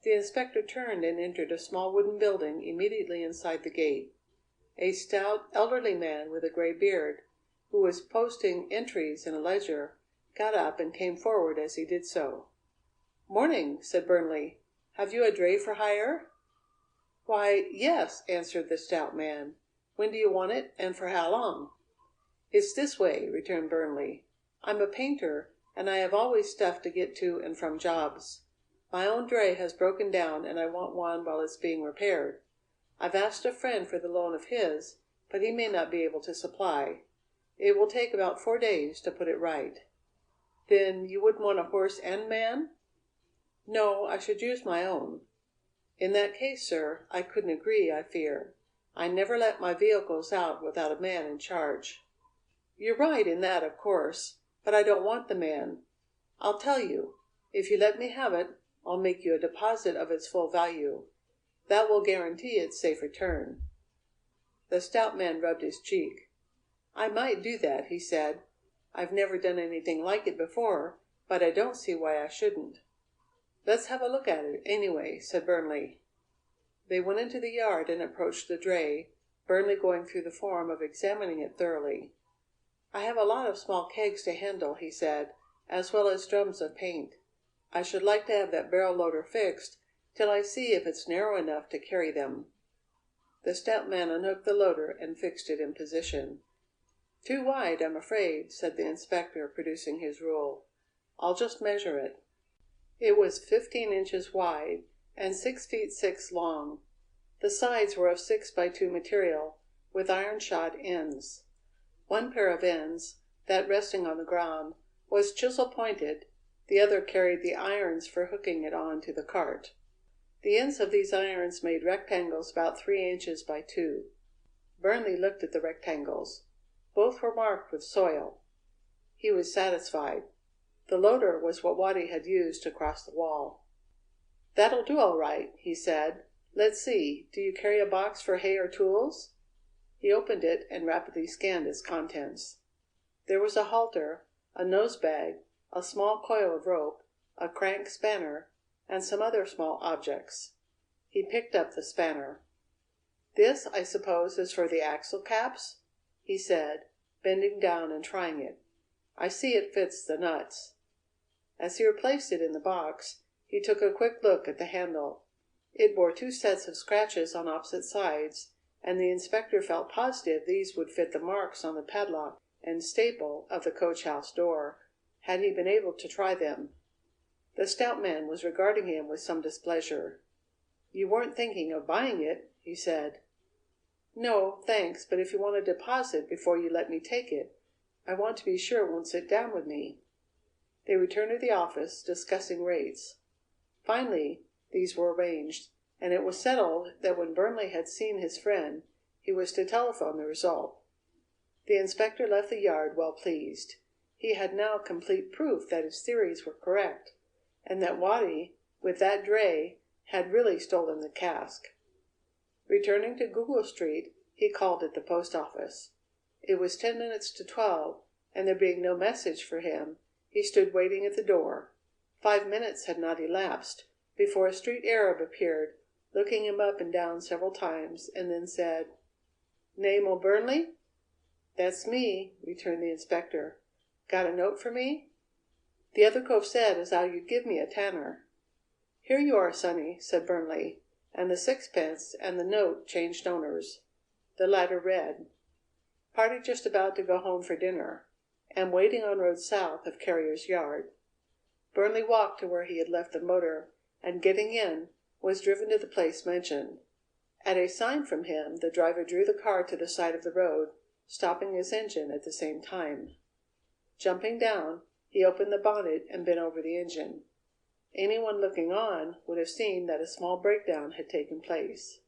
The inspector turned and entered a small wooden building immediately inside the gate. A stout, elderly man with a grey beard, who was posting entries in a ledger, got up and came forward as he did so. "Morning," said Burnley. "Have you a dray for hire?" "Why, yes," answered the stout man. "When do you want it, and for how long?" "It's this way," returned Burnley. "I'm a painter, and I have always stuff to get to and from jobs. My own dray has broken down, and I want one while it's being repaired. I've asked a friend for the loan of his, but he may not be able to supply. It will take about 4 days to put it right." "Then you wouldn't want a horse and man?" "No, I should use my own." "In that case, sir, I couldn't agree, I fear. I never let my vehicles out without a man in charge." "You're right in that, of course, but I don't want the man. I'll tell you. If you let me have it, I'll make you a deposit of its full value. That will guarantee its safe return." The stout man rubbed his cheek. "I might do that," he said. "I've never done anything like it before, but I don't see why I shouldn't." "Let's have a look at it, anyway," said Burnley. They went into the yard and approached the dray, Burnley going through the form of examining it thoroughly. "I have a lot of small kegs to handle," he said, "as well as drums of paint. I should like to have that barrel loader fixed till I see if it's narrow enough to carry them." The stout man unhooked the loader and fixed it in position. "Too wide, I'm afraid," said the inspector, producing his rule. "I'll just measure it." It was 15 inches wide and 6 feet 6 long. The sides were of 6 by 2 material, with iron-shod ends. One pair of ends, that resting on the ground, was chisel-pointed, the other carried the irons for hooking it on to the cart. The ends of these irons made rectangles about 3 inches by 2. Burnley looked at the rectangles. Both were marked with soil. He was satisfied. The loader was what Watty had used to cross the wall. "That'll do all right," he said. "Let's see, do you carry a box for hay or tools?" He opened it and rapidly scanned its contents. There was a halter, a nose bag, a small coil of rope, a crank spanner, and some other small objects. He picked up the spanner. "This, I suppose, is for the axle caps?" he said, bending down and trying it. "I see it fits the nuts." As he replaced it in the box, he took a quick look at the handle. It bore 2 sets of scratches on opposite sides, and the inspector felt positive these would fit the marks on the padlock and staple of the coach-house door, had he been able to try them. The stout man was regarding him with some displeasure. "You weren't thinking of buying it?" he said. "No, thanks, but if you want a deposit before you let me take it, I want to be sure it won't sit down with me." They returned to the office, discussing rates. Finally, these were arranged, and it was settled that when Burnley had seen his friend, he was to telephone the result. The inspector left the yard well pleased. He had now complete proof that his theories were correct, and that Watty, with that dray, had really stolen the cask. Returning to Google Street, he called at the post office. It was 10 minutes to 12, and there being no message for him, he stood waiting at the door. 5 minutes had not elapsed before a street Arab appeared, looking him up and down several times, and then said, "Name o' Burnley?" "That's me," returned the inspector. "Got a note for me?" "The other cove said as 'ow you'd give me a tanner." "Here you are, sonny," said Burnley, and the sixpence and the note changed owners. The latter read: "Party just about to go home for dinner. Am waiting on road south of Carrier's Yard." Burnley walked to where he had left the motor, and getting in, was driven to the place mentioned. At a sign from him, the driver drew the car to the side of the road, stopping his engine at the same time. Jumping down, he opened the bonnet and bent over the engine. Anyone looking on would have seen that a small breakdown had taken place.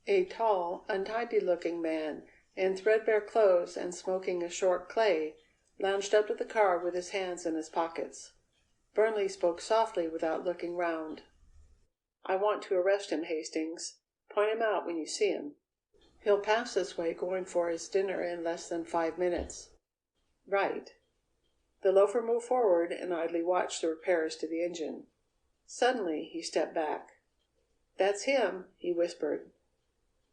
A tall, untidy-looking man, in threadbare clothes and smoking a short clay, lounged up to the car with his hands in his pockets. Burnley spoke softly without looking round. "I want to arrest him, Hastings. Point him out when you see him. He'll pass this way going for his dinner in less than 5 minutes." "Right." The loafer moved forward and idly watched the repairs to the engine. Suddenly he stepped back. "That's him," he whispered.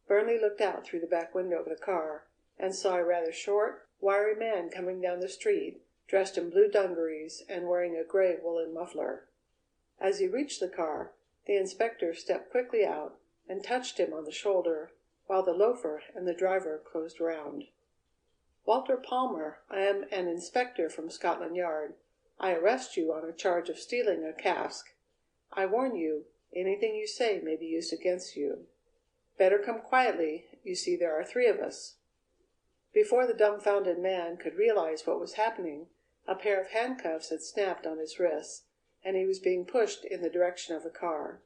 Burnley looked out through the back window of the car, and saw a rather short, wiry man coming down the street, dressed in blue dungarees and wearing a grey woolen muffler. As he reached the car, the inspector stepped quickly out and touched him on the shoulder, while the loafer and the driver closed round. "Walter Palmer, I am an inspector from Scotland Yard. I arrest you on a charge of stealing a cask. I warn you, anything you say may be used against you. Better come quietly, you see there are 3 of us." Before the dumbfounded man could realize what was happening, a pair of handcuffs had snapped on his wrists, and he was being pushed in the direction of the car.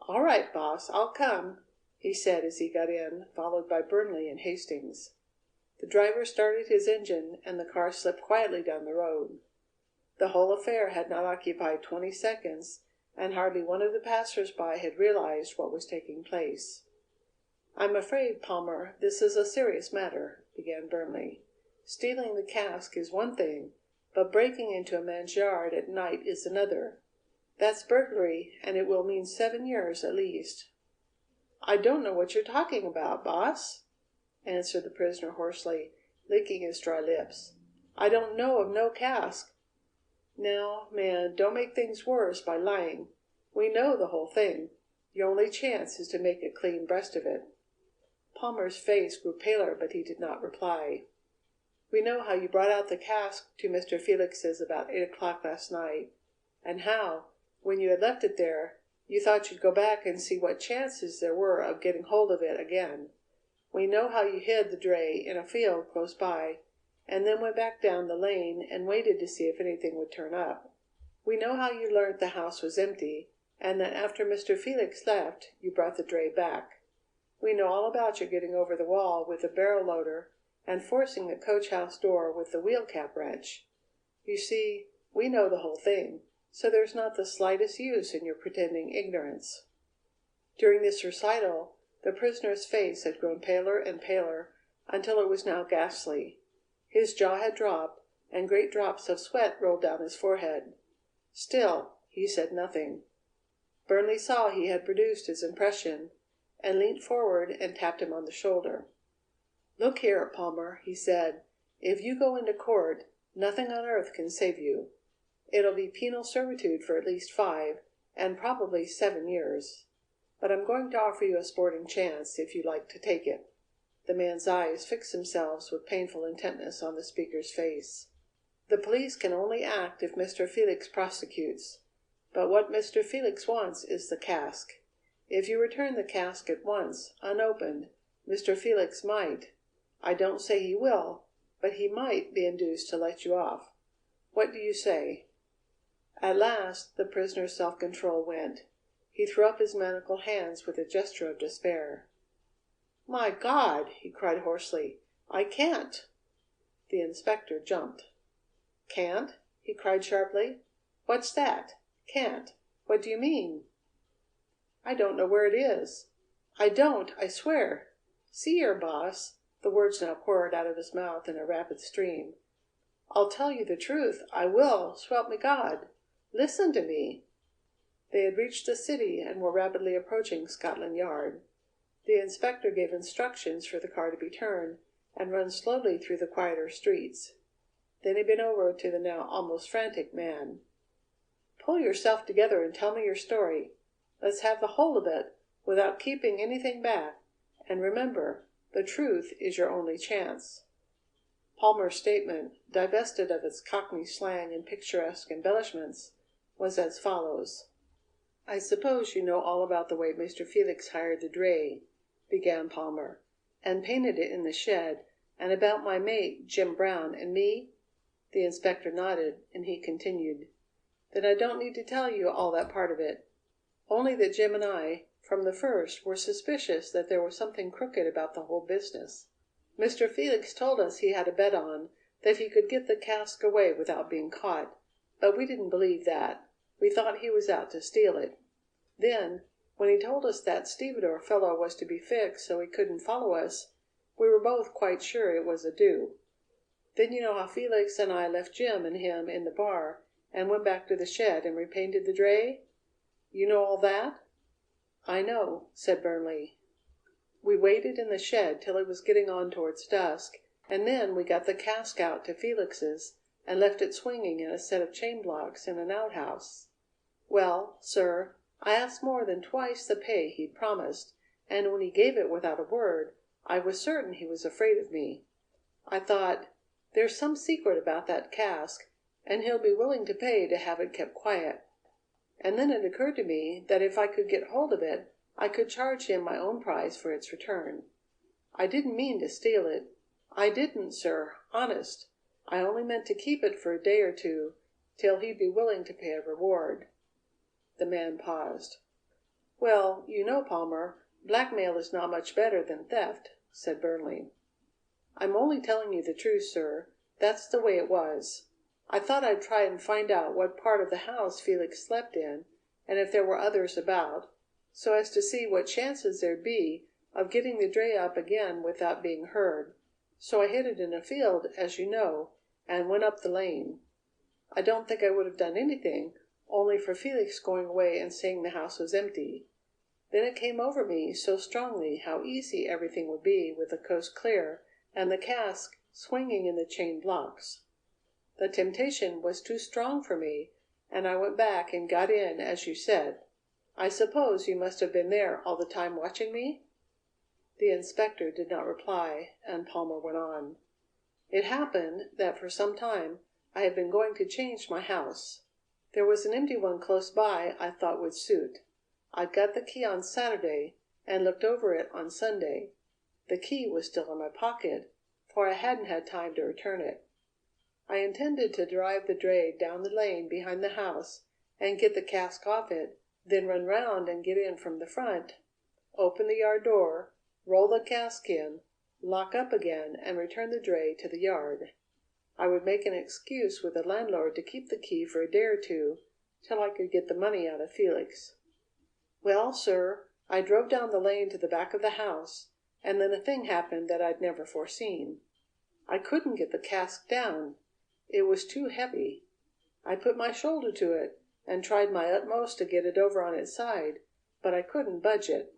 "All right, boss, I'll come," he said as he got in, followed by Burnley and Hastings. The driver started his engine, and the car slipped quietly down the road. The whole affair had not occupied 20 seconds, and hardly one of the passers-by had realized what was taking place. "I'm afraid, Palmer, this is a serious matter," began Burnley. "Stealing the cask is one thing, but breaking into a man's yard at night is another. That's burglary, and it will mean 7 years at least." "I don't know what you're talking about, boss," answered the prisoner hoarsely, licking his dry lips. "I don't know of no cask." "Now, man, don't make things worse by lying. We know the whole thing. Your only chance is to make a clean breast of it." Palmer's face grew paler, but he did not reply. We know how you brought out the cask to Mr. Felix's about 8 o'clock last night, and how, when you had left it there, you thought you'd go back and see what chances there were of getting hold of it again. We know how you hid the dray in a field close by, and then went back down the lane and waited to see if anything would turn up. We know how you learned the house was empty, and that after Mr. Felix left, you brought the dray back. We know all about your getting over the wall with the barrel loader and forcing the coach house door with the wheel cap wrench. You see, we know the whole thing, so there's not the slightest use in your pretending ignorance." During this recital, the prisoner's face had grown paler and paler until it was now ghastly. His jaw had dropped, and great drops of sweat rolled down his forehead. Still, he said nothing. Burnley saw he had produced his impression, and leant forward and tapped him on the shoulder. "Look here, Palmer," he said, "if you go into court, nothing on earth can save you. It'll be penal servitude for at least 5, and probably 7 years. But I'm going to offer you a sporting chance, if you'd like to take it." The man's eyes fixed themselves with painful intentness on the speaker's face. "The police can only act if Mr. Felix prosecutes. But what Mr. Felix wants is the cask. If you return the cask at once, unopened, Mr. Felix might, I don't say he will, but he might be induced to let you off. What do you say?" At last the prisoner's self-control went. He threw up his manacled hands with a gesture of despair. "My God!" he cried hoarsely. "I can't!" The inspector jumped. "Can't?" he cried sharply. "What's that? Can't? What do you mean?" "I don't know where it is. I don't, I swear. See here, boss." The words now poured out of his mouth in a rapid stream. "I'll tell you the truth. I will, s'help me God. Listen to me." They had reached the city and were rapidly approaching Scotland Yard. The inspector gave instructions for the car to be turned and run slowly through the quieter streets. Then he bent over to the now almost frantic man. "Pull yourself together and tell me your story. Let's have the whole of it, without keeping anything back, and remember, the truth is your only chance." Palmer's statement, divested of its Cockney slang and picturesque embellishments, was as follows. "I suppose you know all about the way Mr. Felix hired the dray," began Palmer, "and painted it in the shed, and about my mate, Jim Brown, and me?" The inspector nodded, and he continued. "Then I don't need to tell you all that part of it. Only that Jim and I, from the first, were suspicious that there was something crooked about the whole business. Mr. Felix told us he had a bet on that he could get the cask away without being caught, but we didn't believe that. We thought he was out to steal it. Then, when he told us that stevedore fellow was to be fixed so he couldn't follow us, we were both quite sure it was a do. Then you know how Felix and I left Jim and him in the bar and went back to the shed and repainted the dray? You know all that?" "I know," said Burnley. "We waited in the shed till it was getting on towards dusk, and then we got the cask out to Felix's and left it swinging in a set of chain blocks in an outhouse. Well, sir, I asked more than twice the pay he'd promised, and when he gave it without a word, I was certain he was afraid of me. I thought, there's some secret about that cask, and he'll be willing to pay to have it kept quiet. And then it occurred to me that if I could get hold of it, I could charge him my own price for its return. I didn't mean to steal it. I didn't, sir, honest. I only meant to keep it for a day or two, till he'd be willing to pay a reward." The man paused. "Well, you know, Palmer, blackmail is not much better than theft," said Burnley. "I'm only telling you the truth, sir. That's the way it was. I thought I'd try and find out what part of the house Felix slept in, and if there were others about, so as to see what chances there'd be of getting the dray up again without being heard. So I hid it in a field, as you know, and went up the lane. I don't think I would have done anything, only for Felix going away and saying the house was empty. Then it came over me so strongly how easy everything would be with the coast clear and the cask swinging in the chain blocks. The temptation was too strong for me, and I went back and got in, as you said. I suppose you must have been there all the time watching me?" The inspector did not reply, and Palmer went on. It happened that for some time I had been going to change my house. There was an empty one close by I thought would suit. I got the key on Saturday and looked over it on Sunday. The key was still in my pocket, for I hadn't had time to return it. I intended to drive the dray down the lane behind the house and get the cask off it, then run round and get in from the front, open the yard door, roll the cask in, lock up again, and return the dray to the yard. I would make an excuse with the landlord to keep the key for a day or two, till I could get the money out of Felix. Well, sir, I drove down the lane to the back of the house, and then a thing happened that I'd never foreseen. I couldn't get the cask down. It was too heavy. I put my shoulder to it, and tried my utmost to get it over on its side, but I couldn't budge it.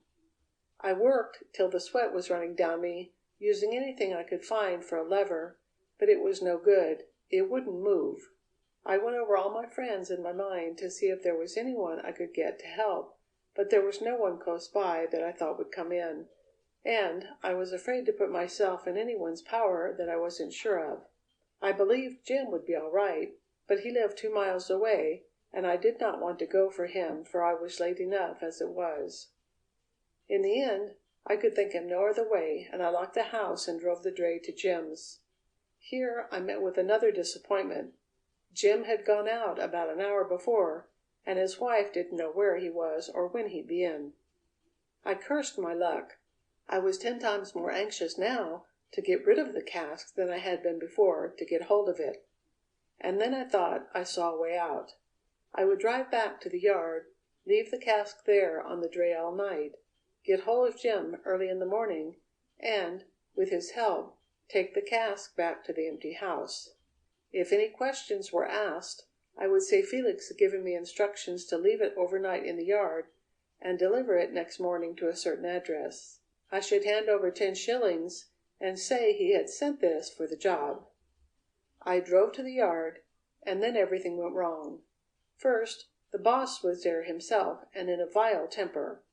I worked till the sweat was running down me, using anything I could find for a lever, but it was no good. It wouldn't move. I went over all my friends in my mind to see if there was anyone I could get to help, but there was no one close by that I thought would come in, and I was afraid to put myself in anyone's power that I wasn't sure of. I believed Jim would be all right, but he lived 2 miles away, and I did not want to go for him, for I was late enough as it was. In the end, I could think of no other way, and I locked the house and drove the dray to Jim's. Here I met with another disappointment. Jim had gone out about an hour before, and his wife didn't know where he was or when he'd be in. I cursed my luck. I was 10 times more anxious now to get rid of the cask than I had been before to get hold of it. And then I thought I saw a way out. I would drive back to the yard, leave the cask there on the dray all night, get hold of Jim early in the morning, and, with his help, take the cask back to the empty house. If any questions were asked, I would say Felix had given me instructions to leave it overnight in the yard and deliver it next morning to a certain address. I should hand over 10 shillings and say he had sent this for the job. I drove to the yard, and then everything went wrong. First, the boss was there himself and in a vile temper.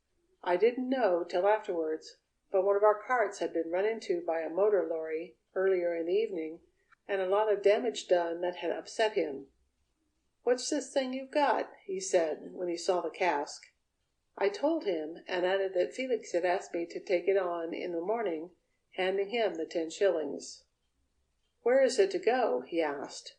I didn't know till afterwards, but one of our carts had been run into by a motor lorry earlier in the evening, and a lot of damage done that had upset him. "What's this thing you've got?" he said, when he saw the cask. I told him, and added that Felix had asked me to take it on in the morning, handing him the 10 shillings. "Where is it to go?" he asked.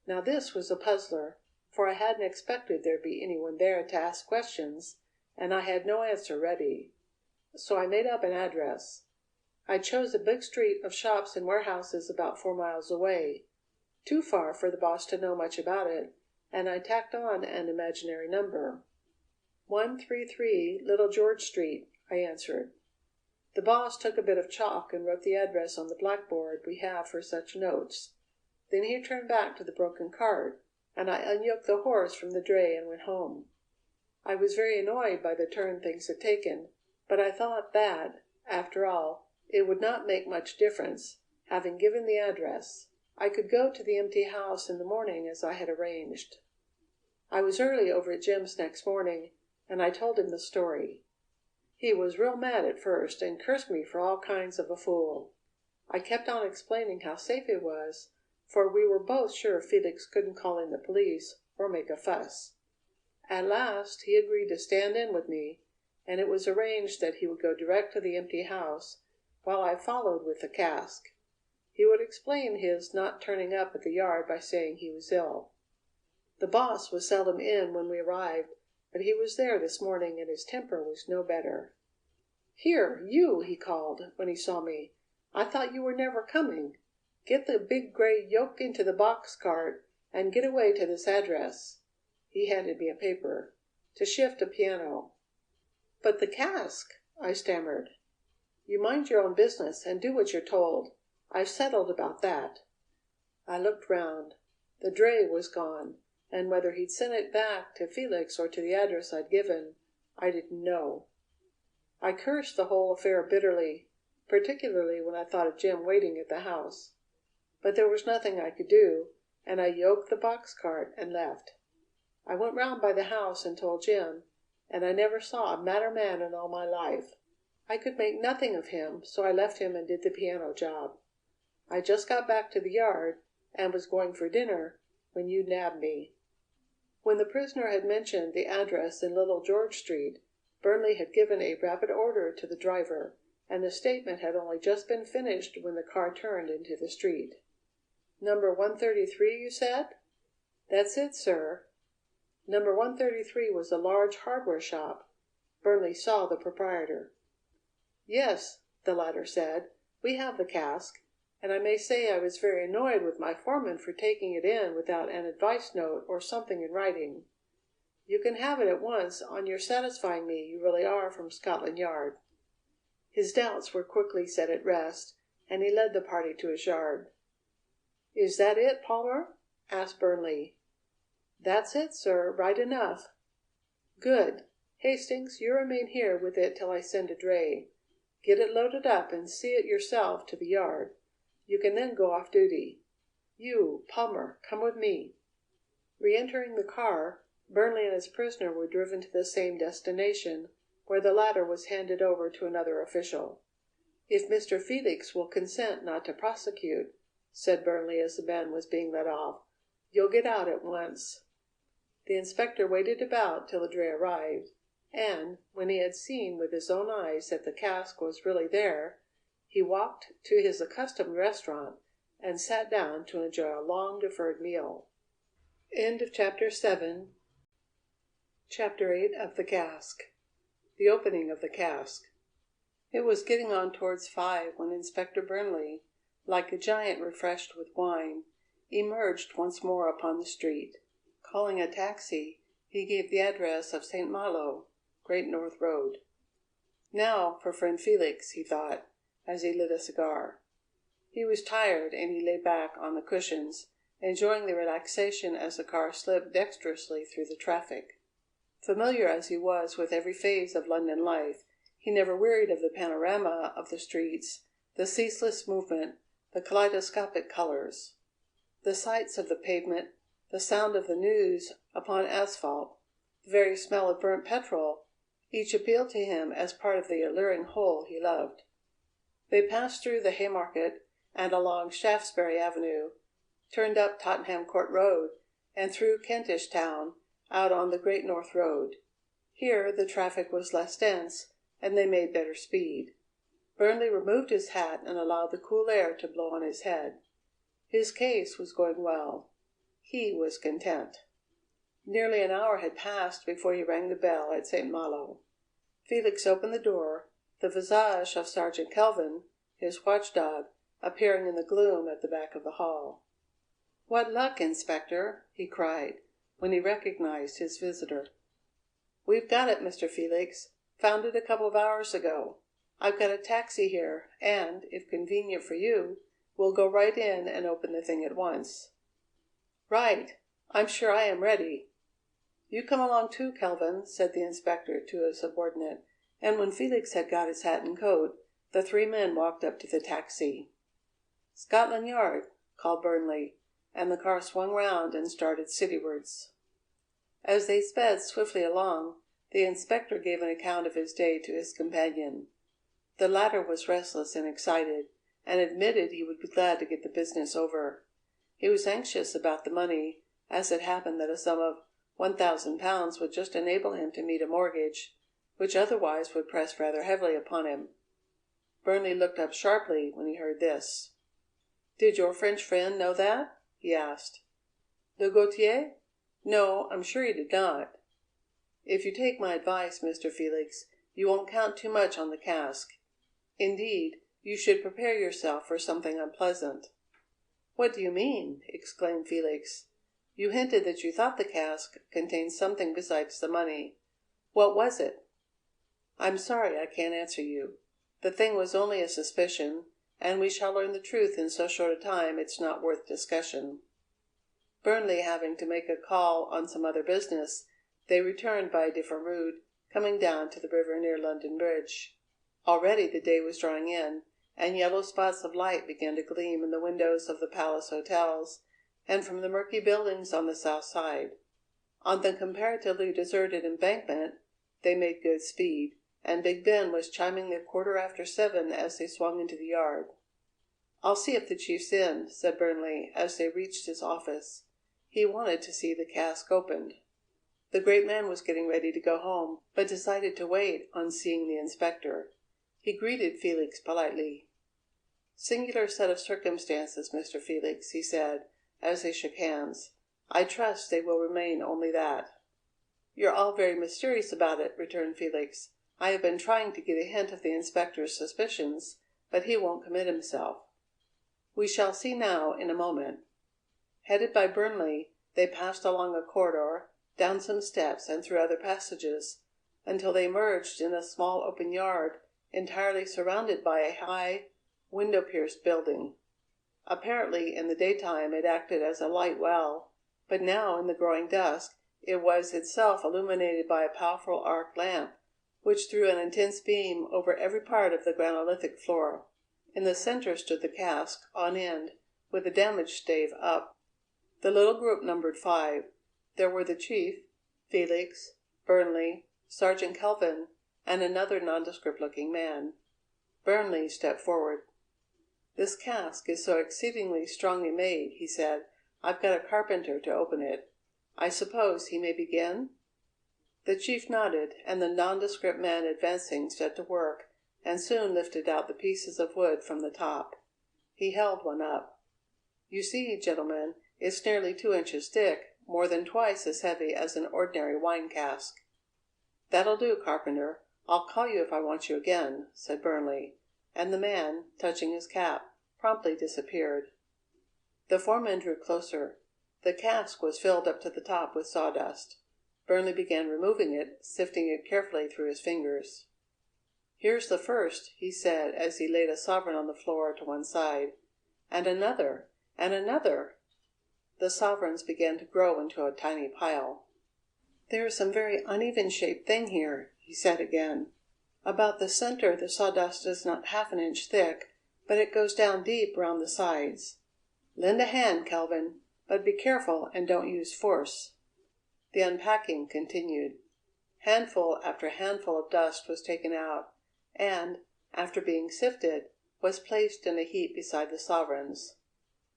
Now this was a puzzler, for I hadn't expected there'd be anyone there to ask questions, and I had no answer ready. So I made up an address. I chose a big street of shops and warehouses about 4 miles away, too far for the boss to know much about it, and I tacked on an imaginary number. 133 Little George Street, I answered. The boss took a bit of chalk and wrote the address on the blackboard we have for such notes. Then he turned back to the broken cart, and I unyoked the horse from the dray and went home. I was very annoyed by the turn things had taken, but I thought that, after all, it would not make much difference, having given the address. I could go to the empty house in the morning as I had arranged. I was early over at Jim's next morning, and I told him the story. He was real mad at first and cursed me for all kinds of a fool. I kept on explaining how safe it was, for we were both sure Felix couldn't call in the police or make a fuss. At last he agreed to stand in with me, and it was arranged that he would go direct to the empty house, while I followed with the cask. He would explain his not turning up at the yard by saying he was ill. The boss was seldom in when we arrived, but he was there this morning, and his temper was no better. "Here, you!" he called, when he saw me. "I thought you were never coming. Get the big gray yoke into the box cart, and get away to this address." He handed me a paper. "To shift a piano." "But the cask," I stammered. "You mind your own business, and do what you're told. I've settled about that." I looked round. The dray was gone, and whether he'd sent it back to Felix or to the address I'd given, I didn't know. I cursed the whole affair bitterly, particularly when I thought of Jim waiting at the house. But there was nothing I could do, and I yoked the box cart and left. I went round by the house and told Jim, and I never saw a madder man in all my life. I could make nothing of him, so I left him and did the piano job. I just got back to the yard, and was going for dinner, when you nabbed me." When the prisoner had mentioned the address in Little George Street, Burnley had given a rapid order to the driver, and the statement had only just been finished when the car turned into the street. "Number 133, you said?" "That's it, sir." Number 133 was a large hardware shop. Burnley saw the proprietor. "Yes," the latter said, "we have the cask, and I may say I was very annoyed with my foreman for taking it in without an advice note or something in writing. You can have it at once on your satisfying me you really are from Scotland Yard." His doubts were quickly set at rest, and he led the party to his yard. "Is that it, Palmer?" asked Burnley. "That's it, sir, right enough." "Good. Hastings, you remain here with it till I send a dray. Get it loaded up and see it yourself to the yard. You can then go off duty. You, Palmer, come with me." Re-entering the car, Burnley and his prisoner were driven to the same destination, where the latter was handed over to another official. "If Mr. Felix will consent not to prosecute," said Burnley as the man was being led off, "you'll get out at once." The inspector waited about till the dray arrived, and, when he had seen with his own eyes that the cask was really there, he walked to his accustomed restaurant and sat down to enjoy a long-deferred meal. Chapter VIII of the Cask. The opening of the cask. It was getting on towards 5 when Inspector Burnley, like a giant refreshed with wine, emerged once more upon the street. Calling a taxi, he gave the address of St. Malo, Great North Road. "Now for friend Felix," he thought, as he lit a cigar. He was tired, and he lay back on the cushions, enjoying the relaxation as the car slipped dexterously through the traffic. Familiar as he was with every phase of London life, he never wearied of the panorama of the streets, the ceaseless movement, the kaleidoscopic colours. The sights of the pavement, the sound of the news upon asphalt, the very smell of burnt petrol, each appealed to him as part of the alluring whole he loved. They passed through the Haymarket and along Shaftesbury Avenue, turned up Tottenham Court Road, and through Kentish Town, out on the Great North Road. Here the traffic was less dense, and they made better speed. Burnley removed his hat and allowed the cool air to blow on his head. His case was going well. He was content. Nearly an hour had passed before he rang the bell at St. Malo. Felix opened the door, the visage of Sergeant Kelvin, his watchdog, appearing in the gloom at the back of the hall. "What luck, Inspector?" he cried, when he recognized his visitor. "We've got it, Mr. Felix. Found it a couple of hours ago. I've got a taxi here, and, if convenient for you, we'll go right in and open the thing at once." "Right. I'm sure I am ready." "You come along too, Kelvin," said the inspector to a subordinate, and when Felix had got his hat and coat, the three men walked up to the taxi. "Scotland Yard," called Burnley, and the car swung round and started citywards. As they sped swiftly along, the inspector gave an account of his day to his companion. The latter was restless and excited, and admitted he would be glad to get the business over. He was anxious about the money, as it happened that a sum of £1,000 would just enable him to meet a mortgage, which otherwise would press rather heavily upon him. Burnley looked up sharply when he heard this. "Did your French friend know that?" he asked. "Le Gautier? No, I'm sure he did not." "If you take my advice, Mr. Felix, you won't count too much on the cask. Indeed, you should prepare yourself for something unpleasant." "What do you mean?" exclaimed Felix. "You hinted that you thought the cask contained something besides the money. What was it?" "I'm sorry I can't answer you. The thing was only a suspicion, and we shall learn the truth in so short a time it's not worth discussion." Burnley having to make a call on some other business, they returned by a different route, coming down to the river near London Bridge. Already the day was drawing in, and yellow spots of light began to gleam in the windows of the Palace hotels, and from the murky buildings on the south side. On the comparatively deserted Embankment they made good speed, and Big Ben was chiming the 7:15 as they swung into the yard. "I'll see if the chief's in," said Burnley, as they reached his office. He wanted to see the cask opened. The great man was getting ready to go home, but decided to wait on seeing the inspector. He greeted Felix politely. "Singular set of circumstances, Mr. Felix," he said, as they shook hands. "I trust they will remain only that." "You're all very mysterious about it," returned Felix. "I have been trying to get a hint of the inspector's suspicions, but he won't commit himself." "We shall see now in a moment." Headed by Burnley, they passed along a corridor, down some steps and through other passages, until they emerged in a small open yard, entirely surrounded by a high, window-pierced building. Apparently in the daytime it acted as a light well, but now in the growing dusk it was itself illuminated by a powerful arc lamp, which threw an intense beam over every part of the granolithic floor. In the centre stood the cask, on end, with the damage stave up. The little group numbered 5. There were the chief, Felix, Burnley, Sergeant Kelvin, and another nondescript-looking man. Burnley stepped forward. "This cask is so exceedingly strongly made," he said. "I've got a carpenter to open it. I suppose he may begin?" The chief nodded, and the nondescript man advancing set to work, and soon lifted out the pieces of wood from the top. He held one up. "You see, gentlemen, it's nearly 2 inches thick, more than twice as heavy as an ordinary wine cask." "That'll do, carpenter. I'll call you if I want you again," said Burnley, and the man, touching his cap, promptly disappeared. The foreman drew closer. The cask was filled up to the top with sawdust. Burnley began removing it, sifting it carefully through his fingers. "Here's the first," he said as he laid a sovereign on the floor to one side. "And another, and another." The sovereigns began to grow into a tiny pile. "There is some very uneven shaped thing here," he said again. "About the center the sawdust is not half an inch thick, but it goes down deep round the sides. Lend a hand, Kelvin, but be careful and don't use force." The unpacking continued. Handful after handful of dust was taken out, and, after being sifted, was placed in a heap beside the sovereigns.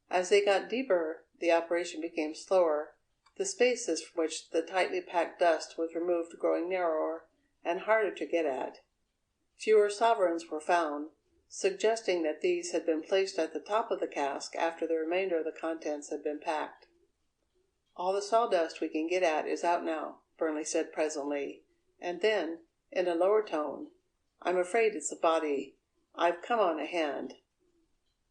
As they got deeper, the operation became slower, the spaces from which the tightly packed dust was removed growing narrower and harder to get at. Fewer sovereigns were found, suggesting that these had been placed at the top of the cask after the remainder of the contents had been packed. "All the sawdust we can get at is out now," Burnley said presently, and then, in a lower tone, "I'm afraid it's a body. I've come on a hand."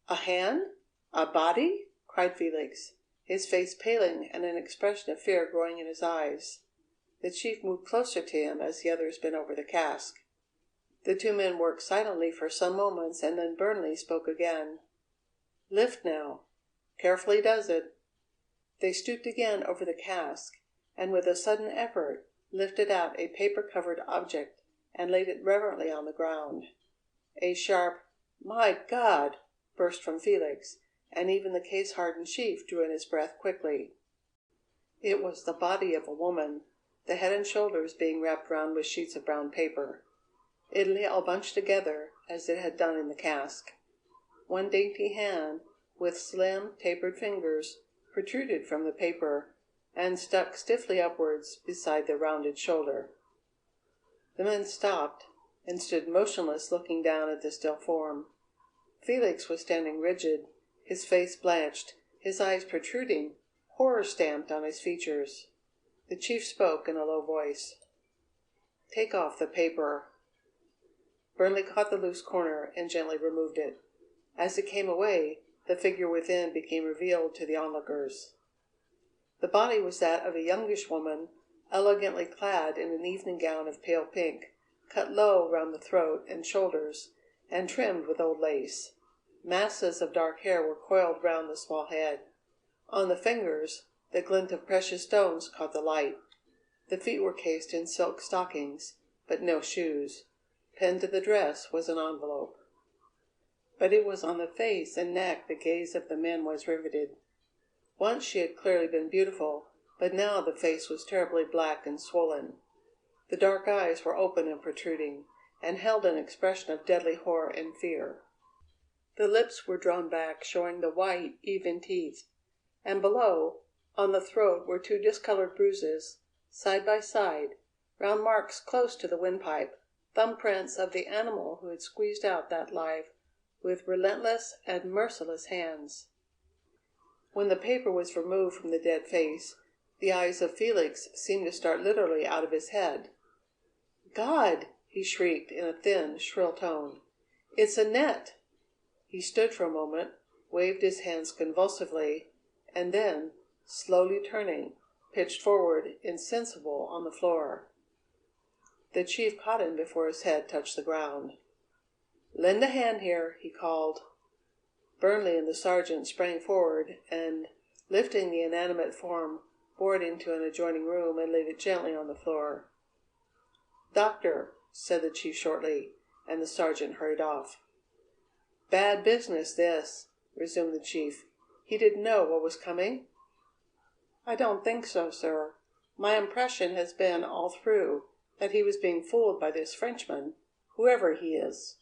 "A hand? A body?" cried Felix, his face paling and an expression of fear growing in his eyes. The chief moved closer to him as the others bent over the cask. The 2 men worked silently for some moments, and then Burnley spoke again. "Lift now. Carefully does it." They stooped again over the cask, and with a sudden effort lifted out a paper-covered object and laid it reverently on the ground. A sharp "My God!" burst from Felix, and even the case-hardened chief drew in his breath quickly. It was the body of a woman, the head and shoulders being wrapped round with sheets of brown paper. It lay all bunched together, as it had done in the cask. One dainty hand, with slim, tapered fingers, protruded from the paper, and stuck stiffly upwards beside the rounded shoulder. The men stopped, and stood motionless looking down at the still form. Felix was standing rigid, his face blanched, his eyes protruding, horror stamped on his features. The chief spoke in a low voice. "Take off the paper." Burnley caught the loose corner and gently removed it. As it came away, the figure within became revealed to the onlookers. The body was that of a youngish woman, elegantly clad in an evening gown of pale pink, cut low round the throat and shoulders, and trimmed with old lace. Masses of dark hair were coiled round the small head. On the fingers, the glint of precious stones caught the light. The feet were cased in silk stockings, but no shoes. Pinned to the dress was an envelope. But it was on the face and neck the gaze of the men was riveted. Once she had clearly been beautiful, but now the face was terribly black and swollen. The dark eyes were open and protruding, and held an expression of deadly horror and fear. The lips were drawn back, showing the white, even teeth, and below, on the throat, were two discoloured bruises, side by side, round marks close to the windpipe, thumb prints of the animal who had squeezed out that life with relentless and merciless hands. When the paper was removed from the dead face, the eyes of Felix seemed to start literally out of his head. "God!" he shrieked in a thin, shrill tone. "It's a net!" He stood for a moment, waved his hands convulsively, and then, slowly turning, pitched forward, insensible, on the floor. The chief caught him before his head touched the ground. "Lend a hand here," he called. Burnley and the sergeant sprang forward, and, lifting the inanimate form, bore it into an adjoining room and laid it gently on the floor. "Doctor," said the chief shortly, and the sergeant hurried off. "Bad business, this," resumed the chief. "He didn't know what was coming?" "I don't think so, sir. My impression has been all through that he was being fooled by this Frenchman, whoever he is.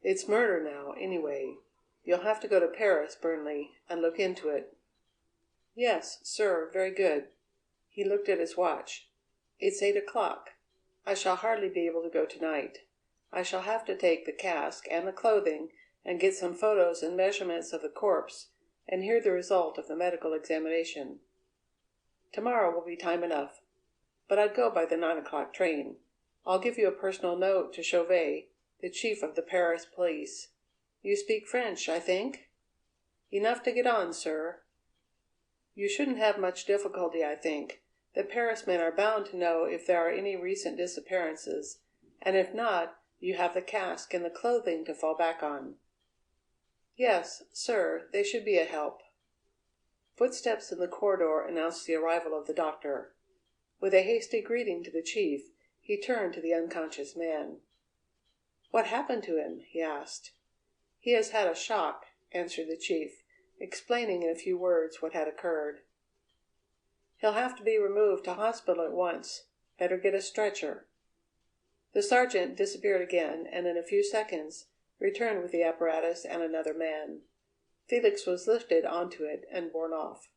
It's murder now, anyway. You'll have to go to Paris, Burnley, and look into it." "Yes, sir, very good." He looked at his watch. "It's 8 o'clock. I shall hardly be able to go tonight. I shall have to take the cask and the clothing and get some photos and measurements of the corpse and hear the result of the medical examination. Tomorrow will be time enough. But I'd go by the 9 o'clock train. I'll give you a personal note to Chauvet, the chief of the Paris police. You speak French, I think?" "Enough to get on, sir." "You shouldn't have much difficulty, I think. The Paris men are bound to know if there are any recent disappearances, and if not, you have the cask and the clothing to fall back on." "Yes, sir, they should be a help." Footsteps in the corridor announced the arrival of the doctor. With a hasty greeting to the chief, he turned to the unconscious man. "What happened to him?" he asked. "He has had a shock," answered the chief, explaining in a few words what had occurred. "He'll have to be removed to hospital at once. Better get a stretcher." The sergeant disappeared again, and in a few seconds returned with the apparatus and another man. Felix was lifted onto it and borne off.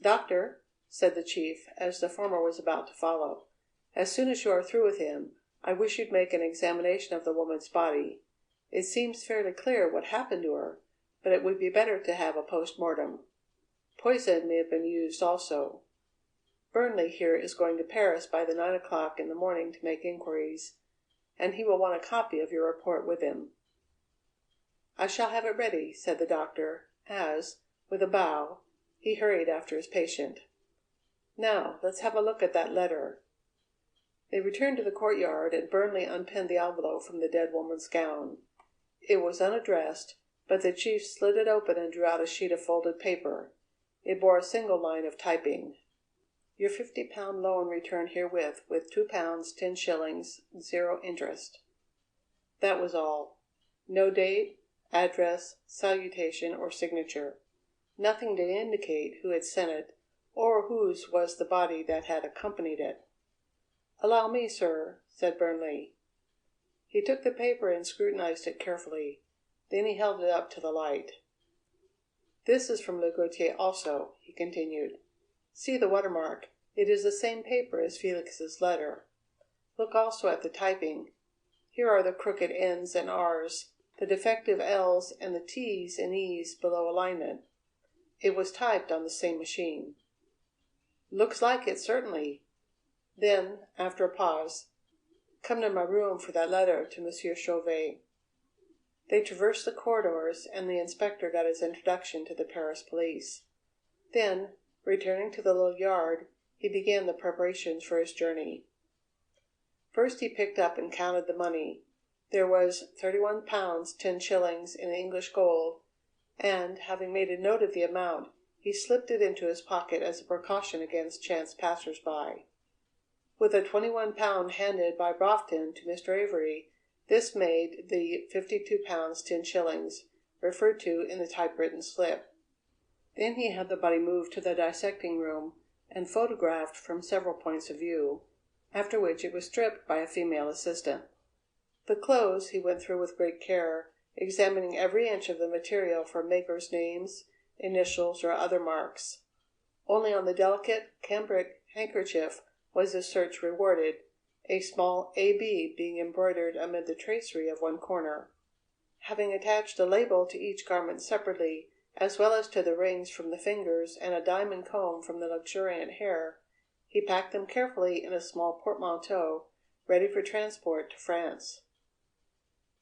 "Doctor," said the chief, as the former was about to follow, "as soon as you are through with him, I wish you'd make an examination of the woman's body. It seems fairly clear what happened to her, but it would be better to have a post-mortem. Poison may have been used also. Burnley here is going to Paris by the 9 o'clock in the morning to make inquiries, and he will want a copy of your report with him." "I shall have it ready," said the doctor, as, with a bow, he hurried after his patient. "Now let's have a look at that letter." They returned to the courtyard, and Burnley unpinned the envelope from the dead woman's gown. It was unaddressed, but the chief slid it open and drew out a sheet of folded paper. It bore a single line of typing. "Your £50 loan returned herewith, with £2 10s, 0 interest." That was all. No date, address, salutation, or signature. Nothing to indicate who had sent it, or whose was the body that had accompanied it. "Allow me, sir," said Burnley. He took the paper and scrutinized it carefully. Then he held it up to the light. "This is from Le Gautier also," he continued. "See the watermark. It is the same paper as Felix's letter. Look also at the typing. Here are the crooked N's and R's, the defective L's, and the T's and E's below alignment. It was typed on the same machine." "Looks like it, certainly." Then, after a pause, "Come to my room for that letter to Monsieur Chauvet." They traversed the corridors, and the inspector got his introduction to the Paris police. Then, returning to the little yard, he began the preparations for his journey. First he picked up and counted the money. There was £31 10s in English gold, and, having made a note of the amount, he slipped it into his pocket as a precaution against chance passers-by. With a £21 handed by Broughton to Mr. Avery, this made the £52 10s referred to in the typewritten slip. Then he had the body moved to the dissecting room and photographed from several points of view, after which it was stripped by a female assistant. The clothes he went through with great care, examining every inch of the material for makers' names, initials, or other marks. Only on the delicate cambric handkerchief was the search rewarded, a small AB being embroidered amid the tracery of one corner. Having attached a label to each garment separately, as well as to the rings from the fingers and a diamond comb from the luxuriant hair, he packed them carefully in a small portmanteau, ready for transport to France.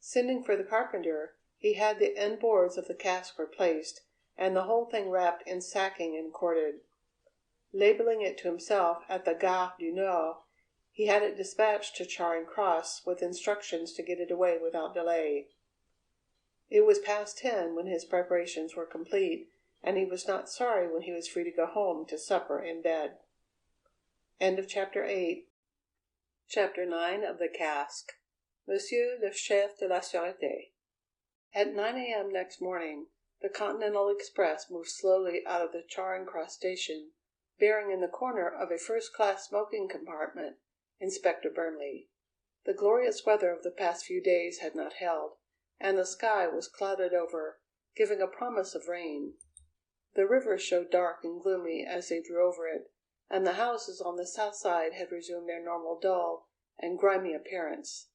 Sending for the carpenter, he had the end boards of the cask replaced, and the whole thing wrapped in sacking and corded. Labelling it to himself at the Gare du Nord, he had it dispatched to Charing Cross with instructions to get it away without delay. It was past 10 when his preparations were complete, and he was not sorry when he was free to go home to supper in bed. End of Chapter 8. Chapter 9 of the Cask. Monsieur le Chef de la Sûreté. At 9 a.m. next morning, the Continental Express moved slowly out of the Charing Cross station, bearing in the corner of a first-class smoking compartment Inspector Burnley. The glorious weather of the past few days had not held, and the sky was clouded over, giving a promise of rain. The river showed dark and gloomy as they drew over it, and the houses on the south side had resumed their normal dull and grimy appearance.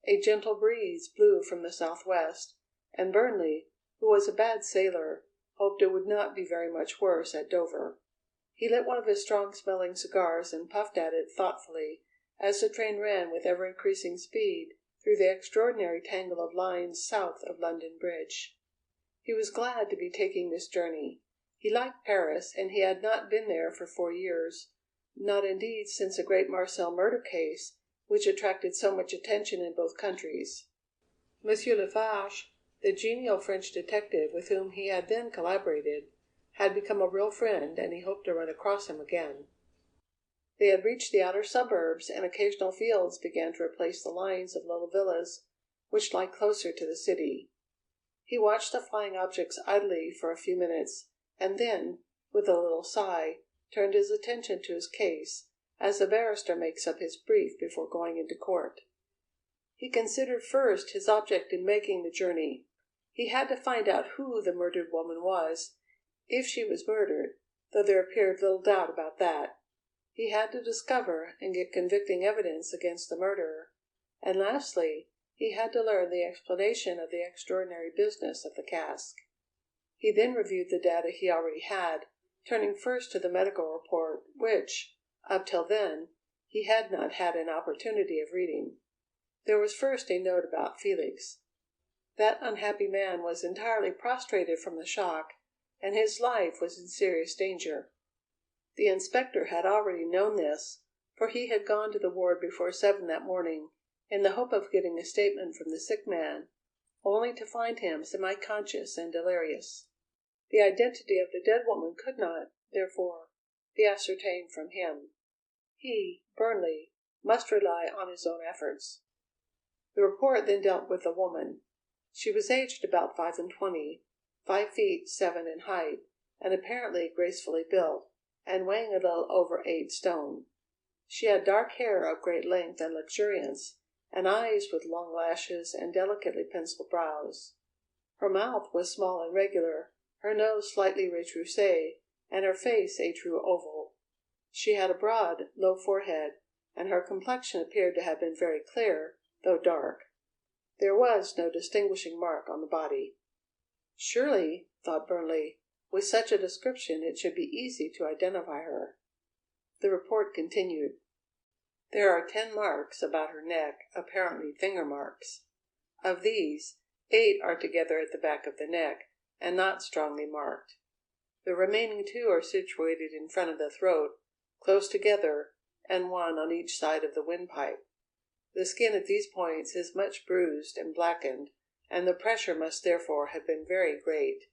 A gentle breeze blew from the southwest, and Burnley, who was a bad sailor, hoped it would not be very much worse at Dover. He lit one of his strong-smelling cigars and puffed at it thoughtfully as the train ran with ever-increasing speed through the extraordinary tangle of lines south of London Bridge. He was glad to be taking this journey. He liked Paris, and he had not been there for 4 years, not indeed since the great Marcel murder case, which attracted so much attention in both countries. Monsieur Lefarge, the genial French detective with whom he had then collaborated, had become a real friend, and he hoped to run across him again. They had reached the outer suburbs, and occasional fields began to replace the lines of little villas which lie closer to the city. He watched the flying objects idly for a few minutes, and then, with a little sigh, turned his attention to his case, as a barrister makes up his brief before going into court. He considered first his object in making the journey. He had to find out who the murdered woman was, if she was murdered, though there appeared little doubt about that. He had to discover and get convicting evidence against the murderer, and lastly, he had to learn the explanation of the extraordinary business of the cask. He then reviewed the data he already had, turning first to the medical report, which, up till then, he had not had an opportunity of reading. There was first a note about Felix. That unhappy man was entirely prostrated from the shock, and his life was in serious danger. The inspector had already known this, for he had gone to the ward before 7 that morning, in the hope of getting a statement from the sick man, only to find him semi-conscious and delirious. The identity of the dead woman could not, therefore, be ascertained from him. He, Burnley, must rely on his own efforts. The report then dealt with the woman. She was aged about 25, 5 feet 7 in height, and apparently gracefully built, and weighing a little over 8 stone. She had dark hair of great length and luxuriance, and eyes with long lashes and delicately penciled brows. Her mouth was small and regular, her nose slightly retroussé, and her face a true oval. She had a broad, low forehead, and her complexion appeared to have been very clear, though dark. There was no distinguishing mark on the body. Surely, thought Burnley, with such a description it should be easy to identify her. The report continued. There are 10 marks about her neck, apparently finger marks. Of these, 8 are together at the back of the neck, and not strongly marked. The remaining 2 are situated in front of the throat, close together, and 1 on each side of the windpipe. The skin at these points is much bruised and blackened, and the pressure must therefore have been very great.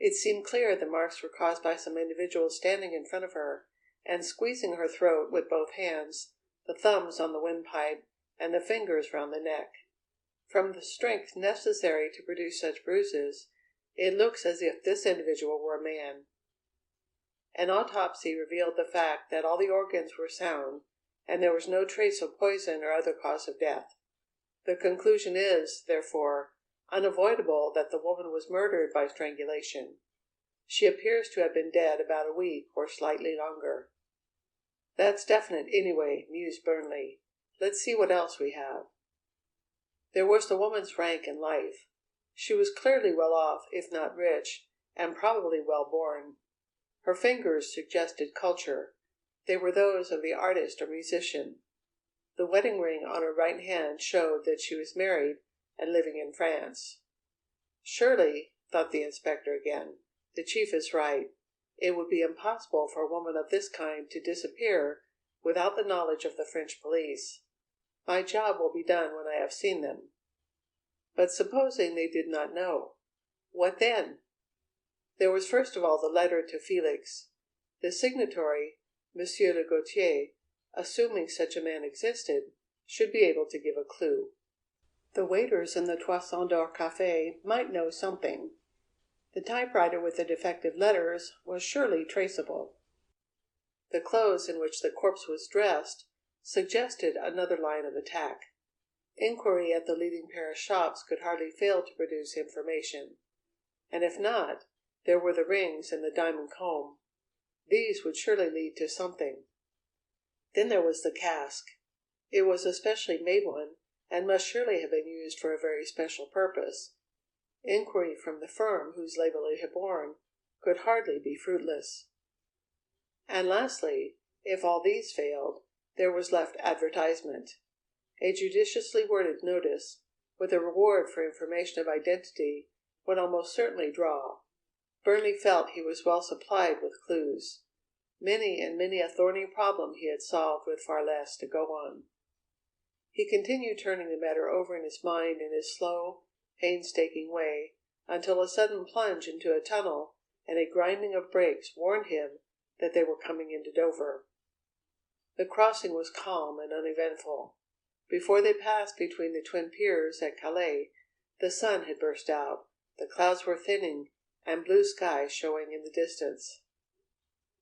It seemed clear the marks were caused by some individual standing in front of her, and squeezing her throat with both hands, the thumbs on the windpipe, and the fingers round the neck. From the strength necessary to produce such bruises, it looks as if this individual were a man. An autopsy revealed the fact that all the organs were sound, and there was no trace of poison or other cause of death. The conclusion is, therefore, unavoidable that the woman was murdered by strangulation. She appears to have been dead about a week or slightly longer." "That's definite, anyway," mused Burnley. "Let's see what else we have." There was the woman's rank in life. She was clearly well off, if not rich, and probably well born. Her fingers suggested culture. They were those of the artist or musician. The wedding ring on her right hand showed that she was married and living in France. "Surely," thought the inspector again, "the chief is right. It would be impossible for a woman of this kind to disappear without the knowledge of the French police. My job will be done when I have seen them." But supposing they did not know? What then? There was first of all the letter to Felix. The signatory, Monsieur le Gautier, assuming such a man existed, should be able to give a clue. The waiters in the Toison d'Or Café might know something. The typewriter with the defective letters was surely traceable. The clothes in which the corpse was dressed suggested another line of attack. Inquiry at the leading Paris shops could hardly fail to produce information. And if not, there were the rings and the diamond comb. These would surely lead to something. Then there was the cask. It was a specially made one, and must surely have been used for a very special purpose. Inquiry from the firm whose label it had borne could hardly be fruitless. And lastly, if all these failed, there was left advertisement. A judiciously worded notice, with a reward for information of identity, would almost certainly draw. Burnley felt he was well supplied with clues. Many and many a thorny problem he had solved with far less to go on. He continued turning the matter over in his mind in his slow, painstaking way, until a sudden plunge into a tunnel and a grinding of brakes warned him that they were coming into Dover. The crossing was calm and uneventful. Before they passed between the twin piers at Calais, the sun had burst out, the clouds were thinning, and blue sky showing in the distance.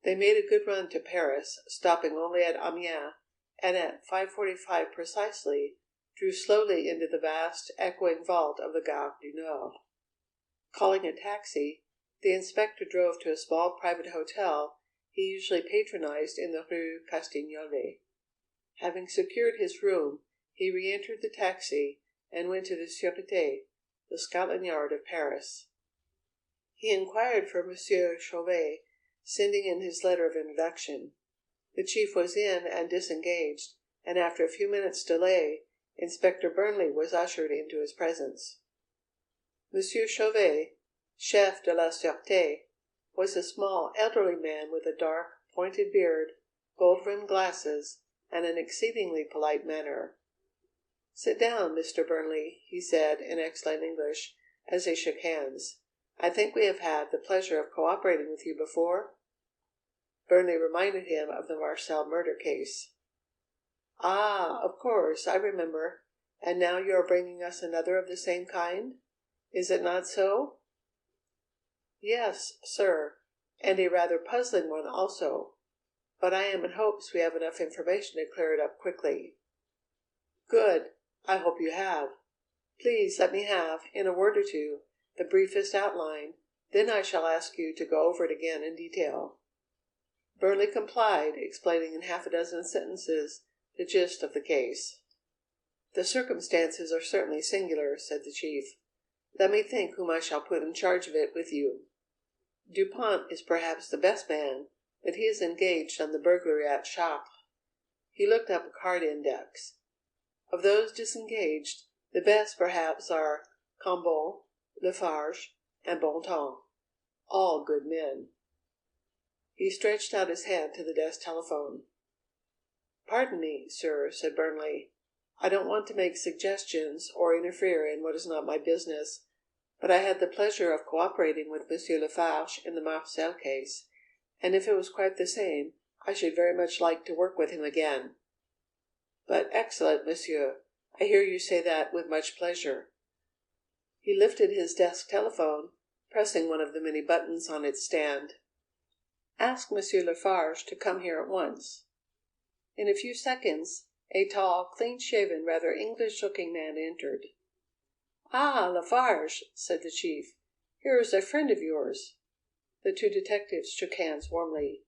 They made a good run to Paris, stopping only at Amiens, and at 5:45 precisely drew slowly into the vast, echoing vault of the Gare du Nord. Calling a taxi, the inspector drove to a small private hotel he usually patronized in the Rue Castiglione. Having secured his room, he re-entered the taxi and went to the Sûreté, the Scotland Yard of Paris. He inquired for Monsieur Chauvet, sending in his letter of introduction. The chief was in and disengaged, and after a few minutes' delay, Inspector Burnley was ushered into his presence. Monsieur Chauvet, chef de la Sûreté, was a small, elderly man with a dark, pointed beard, gold-rimmed glasses, and an exceedingly polite manner. "Sit down, Mr. Burnley," he said in excellent English, as they shook hands. "I think we have had the pleasure of cooperating with you before?" Burnley reminded him of the Marcel murder case. "Ah, of course, I remember. And now you are bringing us another of the same kind? Is it not so?" "Yes, sir, and a rather puzzling one also. But I am in hopes we have enough information to clear it up quickly." "Good. I hope you have. Please let me have, in a word or two, the briefest outline, then I shall ask you to go over it again in detail." Burnley complied, explaining in half a dozen sentences the gist of the case. "The circumstances are certainly singular," said the chief. "Let me think whom I shall put in charge of it with you. Dupont is perhaps the best man, but he is engaged on the burglary at Chartres." He looked up a card index. "Of those disengaged, the best perhaps are Cambon, Lefarge, and Bontemps. All good men." He stretched out his hand to the desk telephone. "Pardon me, sir," said Burnley. "I don't want to make suggestions or interfere in what is not my business, but I had the pleasure of cooperating with Monsieur Lefarge in the Marcel case, and if it was quite the same, I should very much like to work with him again." "But excellent, monsieur. I hear you say that with much pleasure." He lifted his desk telephone, pressing one of the many buttons on its stand. "Ask Monsieur Lefarge to come here at once." In a few seconds a tall, clean-shaven, rather English-looking man entered. Ah, Lefarge, said the chief. Here is a friend of yours. The two detectives shook hands warmly.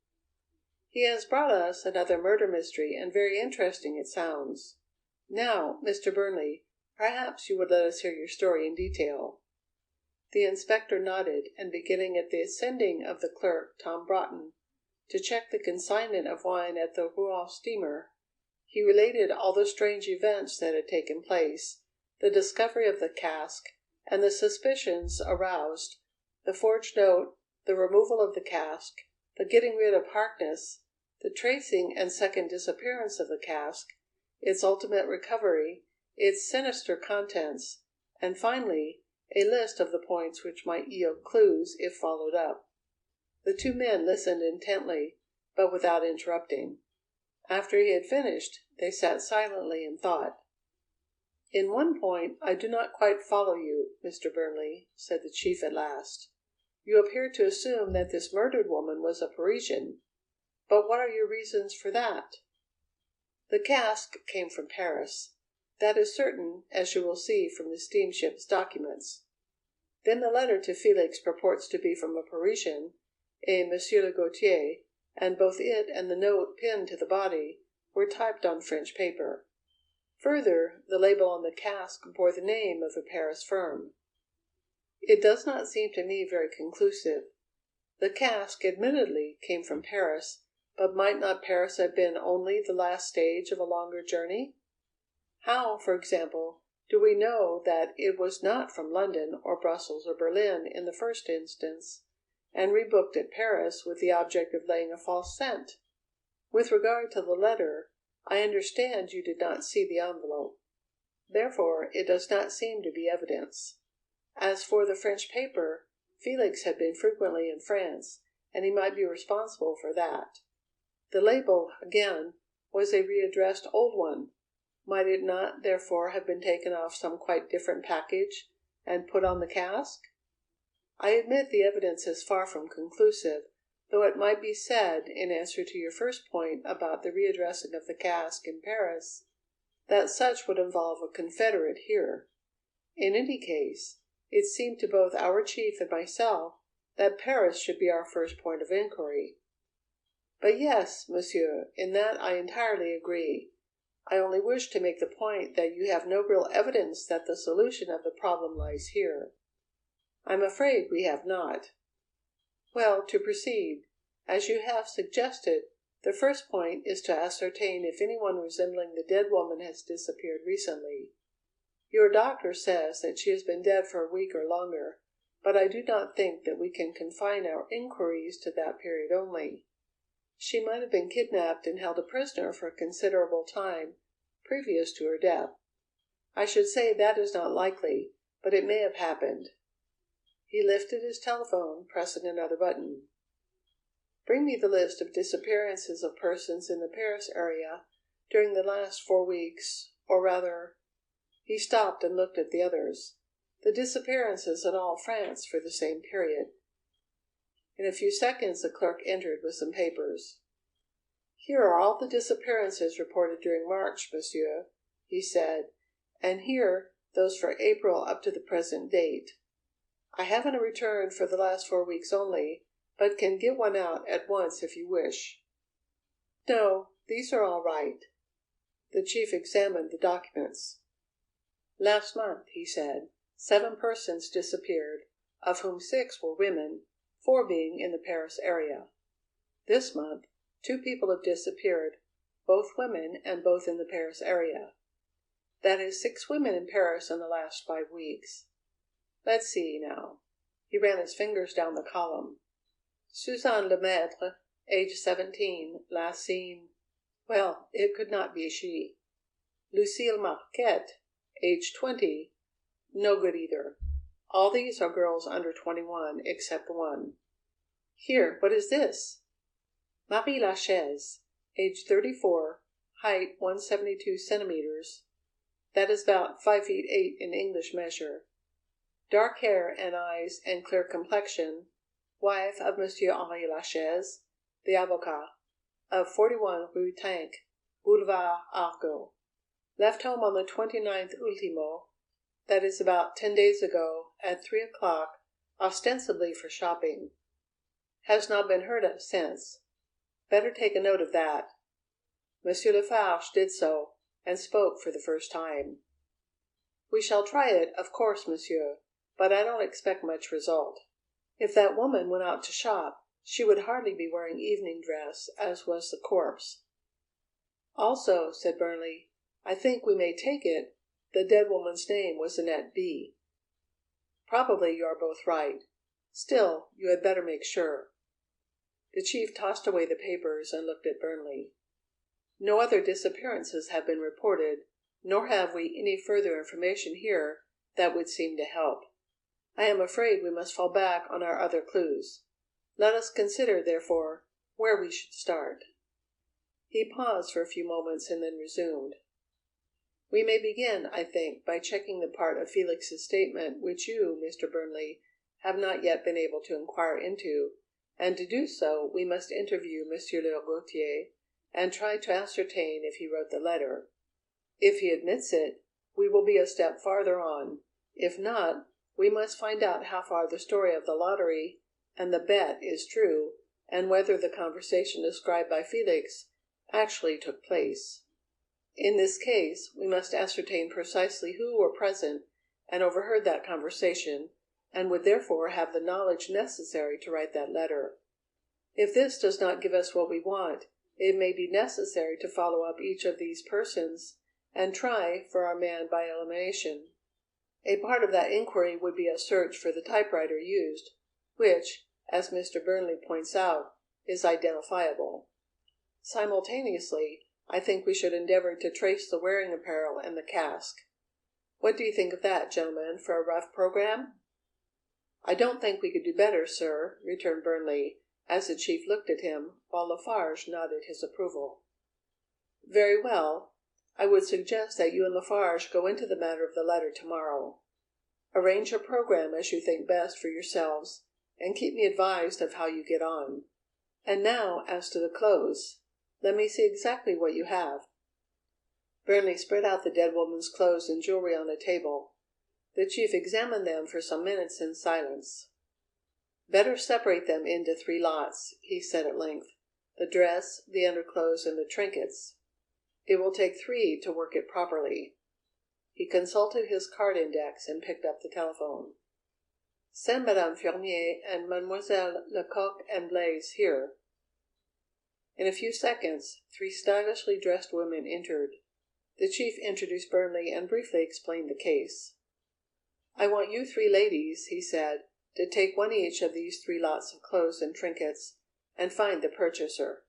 He has brought us another murder mystery, and very interesting it sounds. Now, Mr. Burnley, perhaps you would let us hear your story in detail. The inspector nodded, and beginning at the sending of the clerk, Tom Broughton, to check the consignment of wine at the Rouen steamer, he related all the strange events that had taken place, the discovery of the cask, and the suspicions aroused, the forged note, the removal of the cask, the getting rid of Harkness, the tracing and second disappearance of the cask, its ultimate recovery, its sinister contents, and finally a list of the points which might yield clues if followed up. The two men listened intently, but without interrupting. After he had finished, they sat silently in thought. "In one point I do not quite follow you, Mr. Burnley," said the chief at last. "You appear to assume that this murdered woman was a Parisian. But what are your reasons for that?" "The cask came from Paris. That is certain, as you will see from the steamship's documents. Then the letter to Felix purports to be from a Parisian, a Monsieur le Gautier, and both it and the note pinned to the body were typed on French paper. Further, the label on the cask bore the name of a Paris firm. It does not seem to me very conclusive. The cask, admittedly, came from Paris, but might not Paris have been only the last stage of a longer journey? How, for example, do we know that it was not from London or Brussels or Berlin in the first instance, and rebooked at Paris with the object of laying a false scent? With regard to the letter, I understand you did not see the envelope. Therefore, it does not seem to be evidence. As for the French paper, Felix had been frequently in France, and he might be responsible for that. The label, again, was a readdressed old one. Might it not, therefore, have been taken off some quite different package and put on the cask? I admit the evidence is far from conclusive, though it might be said, in answer to your first point about the readdressing of the cask in Paris, that such would involve a confederate here. In any case, it seemed to both our chief and myself that Paris should be our first point of inquiry. But yes, monsieur, in that I entirely agree. I only wish to make the point that you have no real evidence that the solution of the problem lies here. I'm afraid we have not. Well, to proceed, as you have suggested, the first point is to ascertain if anyone resembling the dead woman has disappeared recently. Your doctor says that she has been dead for a week or longer, but I do not think that we can confine our inquiries to that period only. She might have been kidnapped and held a prisoner for a considerable time previous to her death. I should say that is not likely, but it may have happened. He lifted his telephone, pressing another button. Bring me the list of disappearances of persons in the Paris area during the last 4 weeks, or rather, he stopped and looked at the others, the disappearances in all France for the same period. In a few seconds the clerk entered with some papers. "Here are all the disappearances reported during March, monsieur," he said, "and here those for April up to the present date. I haven't a return for the last 4 weeks only, but can get one out at once if you wish." "No, these are all right." The chief examined the documents. "Last month," he said, 7 persons disappeared, of whom 6 were women, 4 being in the Paris area. This month, 2 people have disappeared, both women and both in the Paris area. That is 6 women in Paris in the last 5 weeks. Let's see, now." He ran his fingers down the column. "Suzanne Lemaitre, age 17, last seen. Well, it could not be she. Lucille Marquette, age 20. No good either. All these are girls under 21, except one. Here, what is this? Marie Lachaise, age 34, height 172 centimeters. That is about 5 feet 8 in English measure. Dark hair and eyes and clear complexion, wife of Monsieur Henri Lachaise, the avocat, of 41 Rue Tank, Boulevard Argot. Left home on the 29th ultimo, that is about 10 days ago, at 3 o'clock, ostensibly for shopping. Has not been heard of since. Better take a note of that." Monsieur Lefarge did so, and spoke for the first time. "We shall try it, of course, monsieur, but I don't expect much result. If that woman went out to shop, she would hardly be wearing evening dress, as was the corpse." "Also," said Burnley, "I think we may take it the dead woman's name was Annette B." "Probably you are both right. Still, you had better make sure." The chief tossed away the papers and looked at Burnley. "No other disappearances have been reported, nor have we any further information here that would seem to help. I am afraid we must fall back on our other clues. Let us consider, therefore, where we should start." He paused for a few moments and then resumed. "We may begin, I think, by checking the part of Felix's statement which you, Mr. Burnley, have not yet been able to inquire into, and to do so we must interview Monsieur le Gaultier and try to ascertain if he wrote the letter. If he admits it, we will be a step farther on. If not, we must find out how far the story of the lottery and the bet is true, and whether the conversation described by Felix actually took place. In this case, we must ascertain precisely who were present and overheard that conversation, and would therefore have the knowledge necessary to write that letter. If this does not give us what we want, it may be necessary to follow up each of these persons and try for our man by elimination. A part of that inquiry would be a search for the typewriter used, which, as Mr. Burnley points out, is identifiable. Simultaneously, I think we should endeavour to trace the wearing apparel and the cask. What do you think of that, gentlemen, for a rough programme?" "I don't think we could do better, sir," returned Burnley, as the chief looked at him, while Lefarge nodded his approval. "Very well. I would suggest that you and Lefarge go into the matter of the letter tomorrow. Arrange your programme as you think best for yourselves, and keep me advised of how you get on. And now as to the clothes. Let me see exactly what you have." Burnley spread out the dead woman's clothes and jewellery on a table. The chief examined them for some minutes in silence. "Better separate them into 3 lots," he said at length, "the dress, the underclothes, and the trinkets. It will take 3 to work it properly." He consulted his card index and picked up the telephone. "Send Madame Fernier and Mademoiselle Lecoq and Blaise here." In a few seconds 3 stylishly dressed women entered. The chief introduced Burnley and briefly explained the case. "I want you 3 ladies," he said, "to take one each of these 3 lots of clothes and trinkets, and find the purchaser.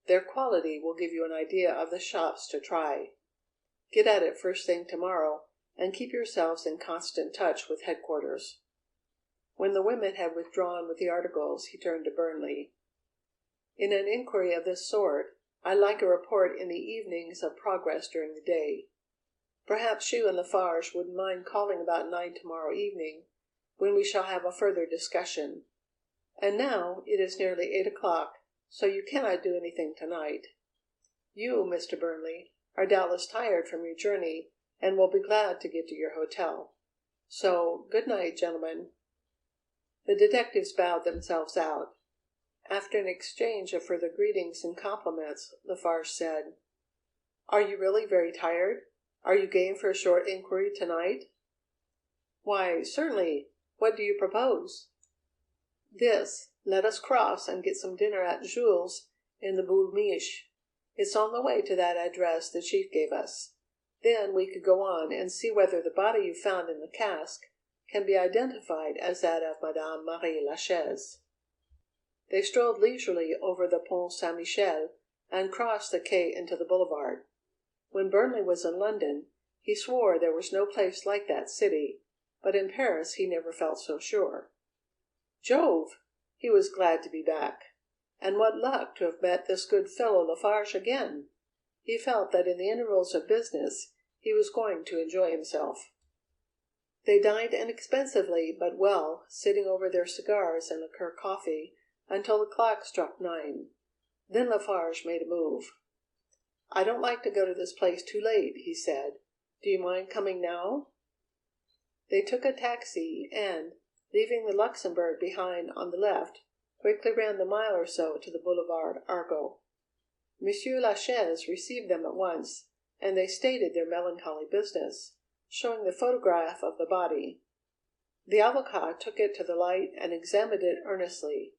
Their quality will give you an idea of the shops to try. Get at it first thing tomorrow, and keep yourselves in constant touch with headquarters." When the women had withdrawn with the articles, he turned to Burnley. "In an inquiry of this sort, I like a report in the evenings of progress during the day. Perhaps you and Lefarge wouldn't mind calling about 9 tomorrow evening, when we shall have a further discussion. And now it is nearly 8 o'clock, so you cannot do anything tonight. You, Mr. Burnley, are doubtless tired from your journey, and will be glad to get to your hotel. So, good night, gentlemen." The detectives bowed themselves out. After an exchange of further greetings and compliments, Lefarge said: "Are you really very tired? Are you game for a short inquiry tonight?" "Why, certainly. What do you propose?" "This. Let us cross and get some dinner at Jules in the Boul' Mich'. It's on the way to that address the chief gave us. Then we could go on and see whether the body you found in the cask can be identified as that of Madame Marie Lachaise." They strolled leisurely over the Pont Saint Michel and crossed the quay into the boulevard. When Burnley was in London, he swore there was no place like that city, but in Paris he never felt so sure. Jove! He was glad to be back. And what luck to have met this good fellow Lefarge again! He felt that in the intervals of business he was going to enjoy himself. They dined inexpensively but well, sitting over their cigars and liqueur coffee until the clock struck 9. Then Lefarge made a move. "I don't like to go to this place too late," he said. "Do you mind coming now?" They took a taxi and, leaving the Luxembourg behind on the left, quickly ran the mile or so to the Boulevard Argot. Monsieur Lachaise received them at once, and they stated their melancholy business, showing the photograph of the body. The avocat took it to the light and examined it earnestly.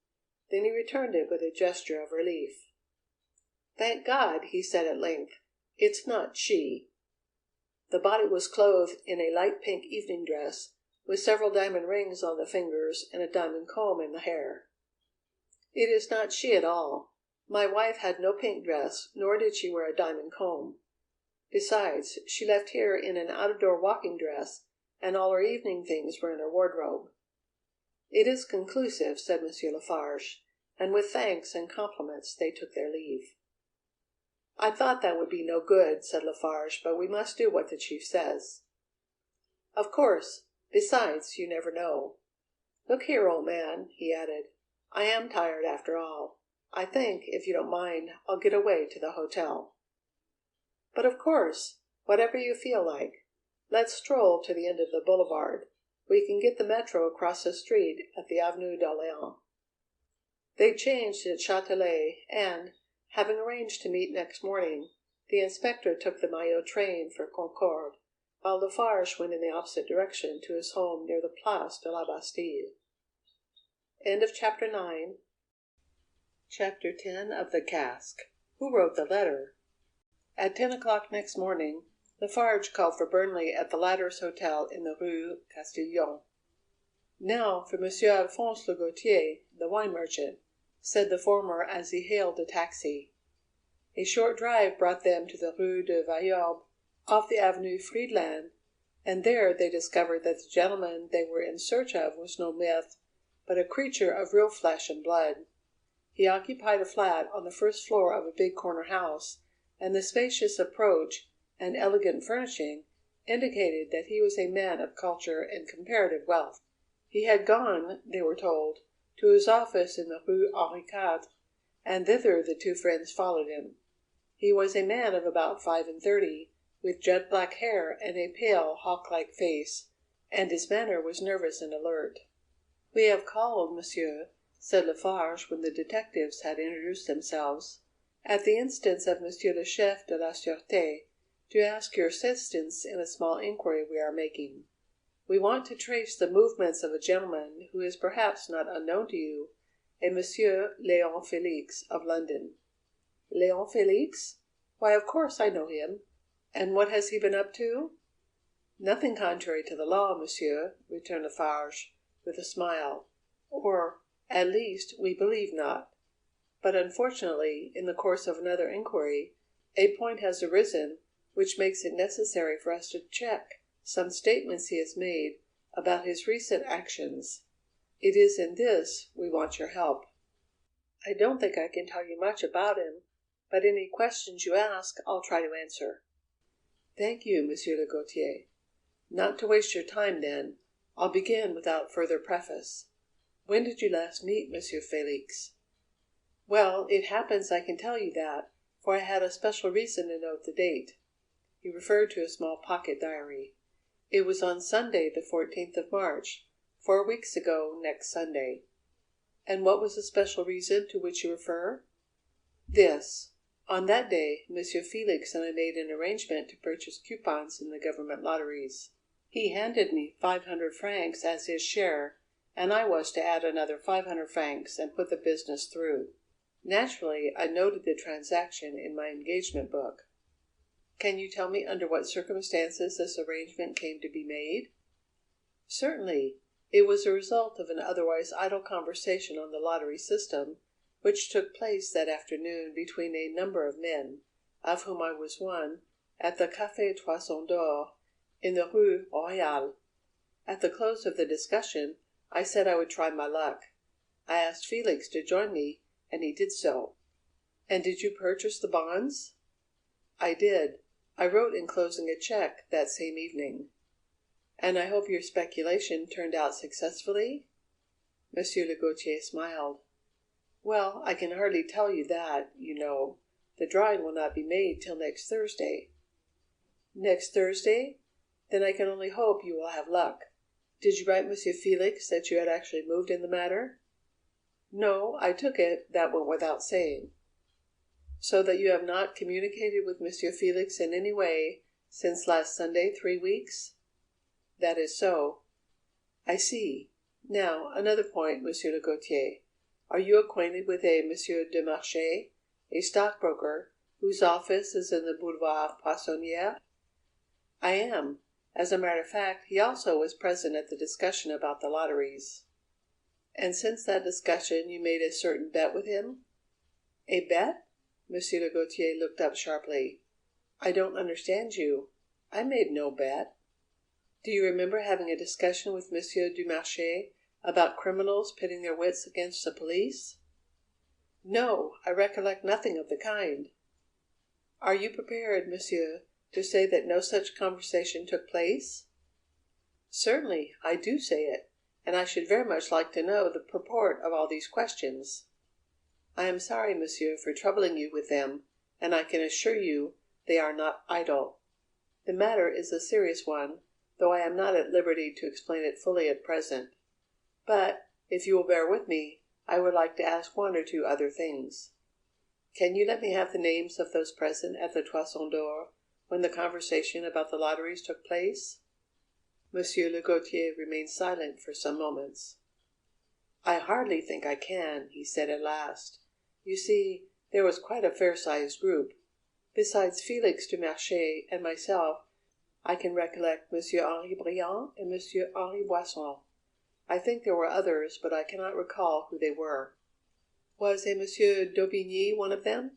Then he returned it with a gesture of relief. "Thank God," he said at length, "it's not she." The body was clothed in a light pink evening dress, with several diamond rings on the fingers and a diamond comb in the hair. "It is not she at all. My wife had no pink dress, nor did she wear a diamond comb. Besides, she left here in an out-of-door walking dress, and all her evening things were in her wardrobe." "It is conclusive," said Monsieur Lefarge, and with thanks and compliments they took their leave. "I thought that would be no good," said Lefarge, "but we must do what the chief says." "Of course. Besides, you never know. Look here, old man," he added, "I am tired after all. I think, if you don't mind, I'll get away to the hotel." "But of course. Whatever you feel like. Let's stroll to the end of the boulevard. We can get the metro across the street at the Avenue d'Orléans." They changed at Châtelet, and, having arranged to meet next morning, the inspector took the Maillot train for Concorde, while Lefarge went in the opposite direction to his home near the Place de la Bastille. Chapter 10 of the Cask. Who wrote the letter? At 10 o'clock next morning, Lefarge called for Burnley at the latter's hotel in the Rue Castillon. "Now for Monsieur Alphonse Le Gautier, the wine merchant," said the former as he hailed a taxi. A short drive brought them to the Rue de Vaillaume, off the Avenue Friedland, and there they discovered that the gentleman they were in search of was no myth, but a creature of real flesh and blood. He occupied a flat on the first floor of a big corner house, and the spacious approach and elegant furnishing indicated that he was a man of culture and comparative wealth. He had gone, they were told, to his office in the Rue Henri IV, and thither the two friends followed him. He was a man of about 35, with jet black hair and a pale, hawk-like face, and his manner was nervous and alert. "We have called, monsieur," said Lefarge when the detectives had introduced themselves, "at the instance of Monsieur le Chef de la Sûreté, to ask your assistance in a small inquiry we are making. We want to trace the movements of a gentleman who is perhaps not unknown to you, a Monsieur Léon Felix of London." "Léon Felix? Why, of course I know him. And what has he been up to?" "Nothing contrary to the law, monsieur," returned Lefarge, with a smile, "or, at least, we believe not. But unfortunately, in the course of another inquiry, a point has arisen which makes it necessary for us to check some statements he has made about his recent actions. It is in this we want your help. I don't think I can tell you much about him, but any questions you ask I'll try to answer." "Thank you, Monsieur le Gautier. Not to waste your time, then, I'll begin without further preface. When did you last meet Monsieur Felix?" "Well, it happens I can tell you that, for I had a special reason to note the date." He referred to a small pocket diary. "It was on Sunday, the 14th of March, 4 weeks ago next Sunday." "And what was the special reason to which you refer?" "This. On that day, Monsieur Felix and I made an arrangement to purchase coupons in the government lotteries. He handed me 500 francs as his share, and I was to add another 500 francs and put the business through. Naturally, I noted the transaction in my engagement book." "Can you tell me under what circumstances this arrangement came to be made?" "Certainly. It was a result of an otherwise idle conversation on the lottery system, which took place that afternoon between a number of men, of whom I was one, at the Café Toison d'Or, in the Rue Royale. At the close of the discussion, I said I would try my luck. I asked Felix to join me, and he did so." "And did you purchase the bonds?" "I did. I wrote enclosing a check that same evening." "And I hope your speculation turned out successfully?" Monsieur Le Gautier smiled. "Well, I can hardly tell you that, you know. The drawing will not be made till next Thursday." "Next Thursday? Then I can only hope you will have luck. Did you write Monsieur Felix that you had actually moved in the matter? No, I took it that went without saying. So that you have not communicated with Monsieur Felix in any way since last Sunday 3 weeks? That is so. I see. Now, another point, Monsieur le Gaultier. Are you acquainted with a Monsieur de Marchais, a stockbroker, whose office is in the Boulevard Poissonnière? I am. As a matter of fact, he also was present at the discussion about the lotteries. And since that discussion you made a certain bet with him? A bet? Monsieur le Gaultier looked up sharply. I don't understand you. I made no bet. Do you remember having a discussion with Monsieur Dumarchais about criminals pitting their wits against the police? No, I recollect nothing of the kind. Are you prepared, monsieur, to say that no such conversation took place? Certainly, I do say it, and I should very much like to know the purport of all these questions. I am sorry, monsieur, for troubling you with them, and I can assure you they are not idle. The matter is a serious one, though I am not at liberty to explain it fully at present. But, if you will bear with me, I would like to ask one or two other things. Can you let me have the names of those present at the Toison d'Or when the conversation about the lotteries took place? Monsieur le Gaultier remained silent for some moments. I hardly think I can, he said at last. You see, there was quite a fair-sized group. Besides Felix Dumarchais and myself, I can recollect Monsieur Henri Briand and Monsieur Henri Boisson. I think there were others, but I cannot recall who they were. Was a Monsieur d'Aubigny one of them?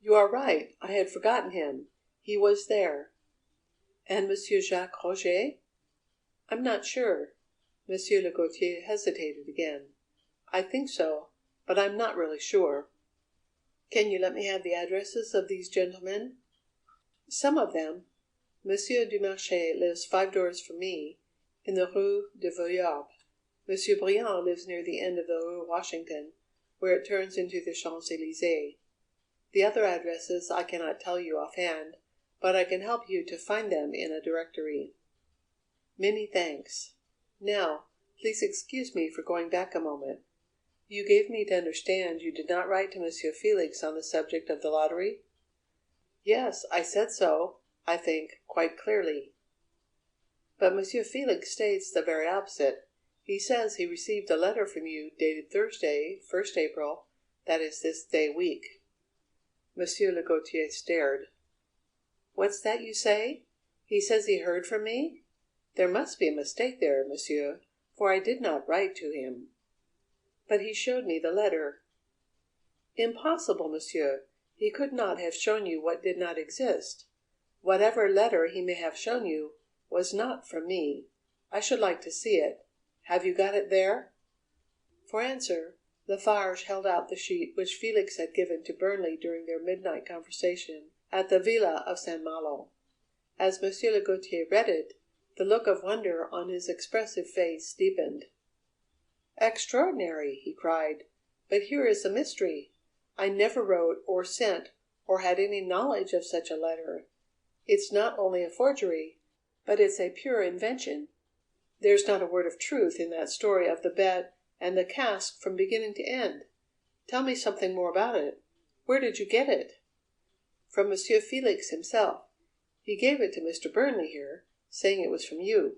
You are right. I had forgotten him. He was there. And Monsieur Jacques Roger? I'm not sure. Monsieur le Gaultier hesitated again. I think so, but I'm not really sure. Can you let me have the addresses of these gentlemen? Some of them. Monsieur Dumarchais lives 5 doors from me, in the Rue de Voyard. Monsieur Briand lives near the end of the Rue Washington, where it turns into the Champs-Élysées. The other addresses I cannot tell you offhand, but I can help you to find them in a directory. Many thanks. Now, please excuse me for going back a moment. You gave me to understand you did not write to Monsieur Felix on the subject of the lottery? Yes, I said so, I think, quite clearly. But Monsieur Felix states the very opposite. He says he received a letter from you dated Thursday, 1st April, that is this day week. Monsieur le Gaultier stared. What's that you say? He says he heard from me? There must be a mistake there, monsieur, for I did not write to him. But he showed me the letter. Impossible, monsieur. He could not have shown you what did not exist. Whatever letter he may have shown you was not from me. I should like to see it. Have you got it there? For answer, Lefarge held out the sheet which Felix had given to Burnley during their midnight conversation at the Villa of St. Malo. As Monsieur le Gaultier read it, the look of wonder on his expressive face deepened. Extraordinary, he cried. But here is a mystery. I never wrote or sent or had any knowledge of such a letter. It's not only a forgery, but it's a pure invention. There's not a word of truth in that story of the bet and the cask from beginning to end. Tell me something more about it. Where did you get it? From Monsieur Felix himself. He gave it to Mr. Burnley here, saying it was from you.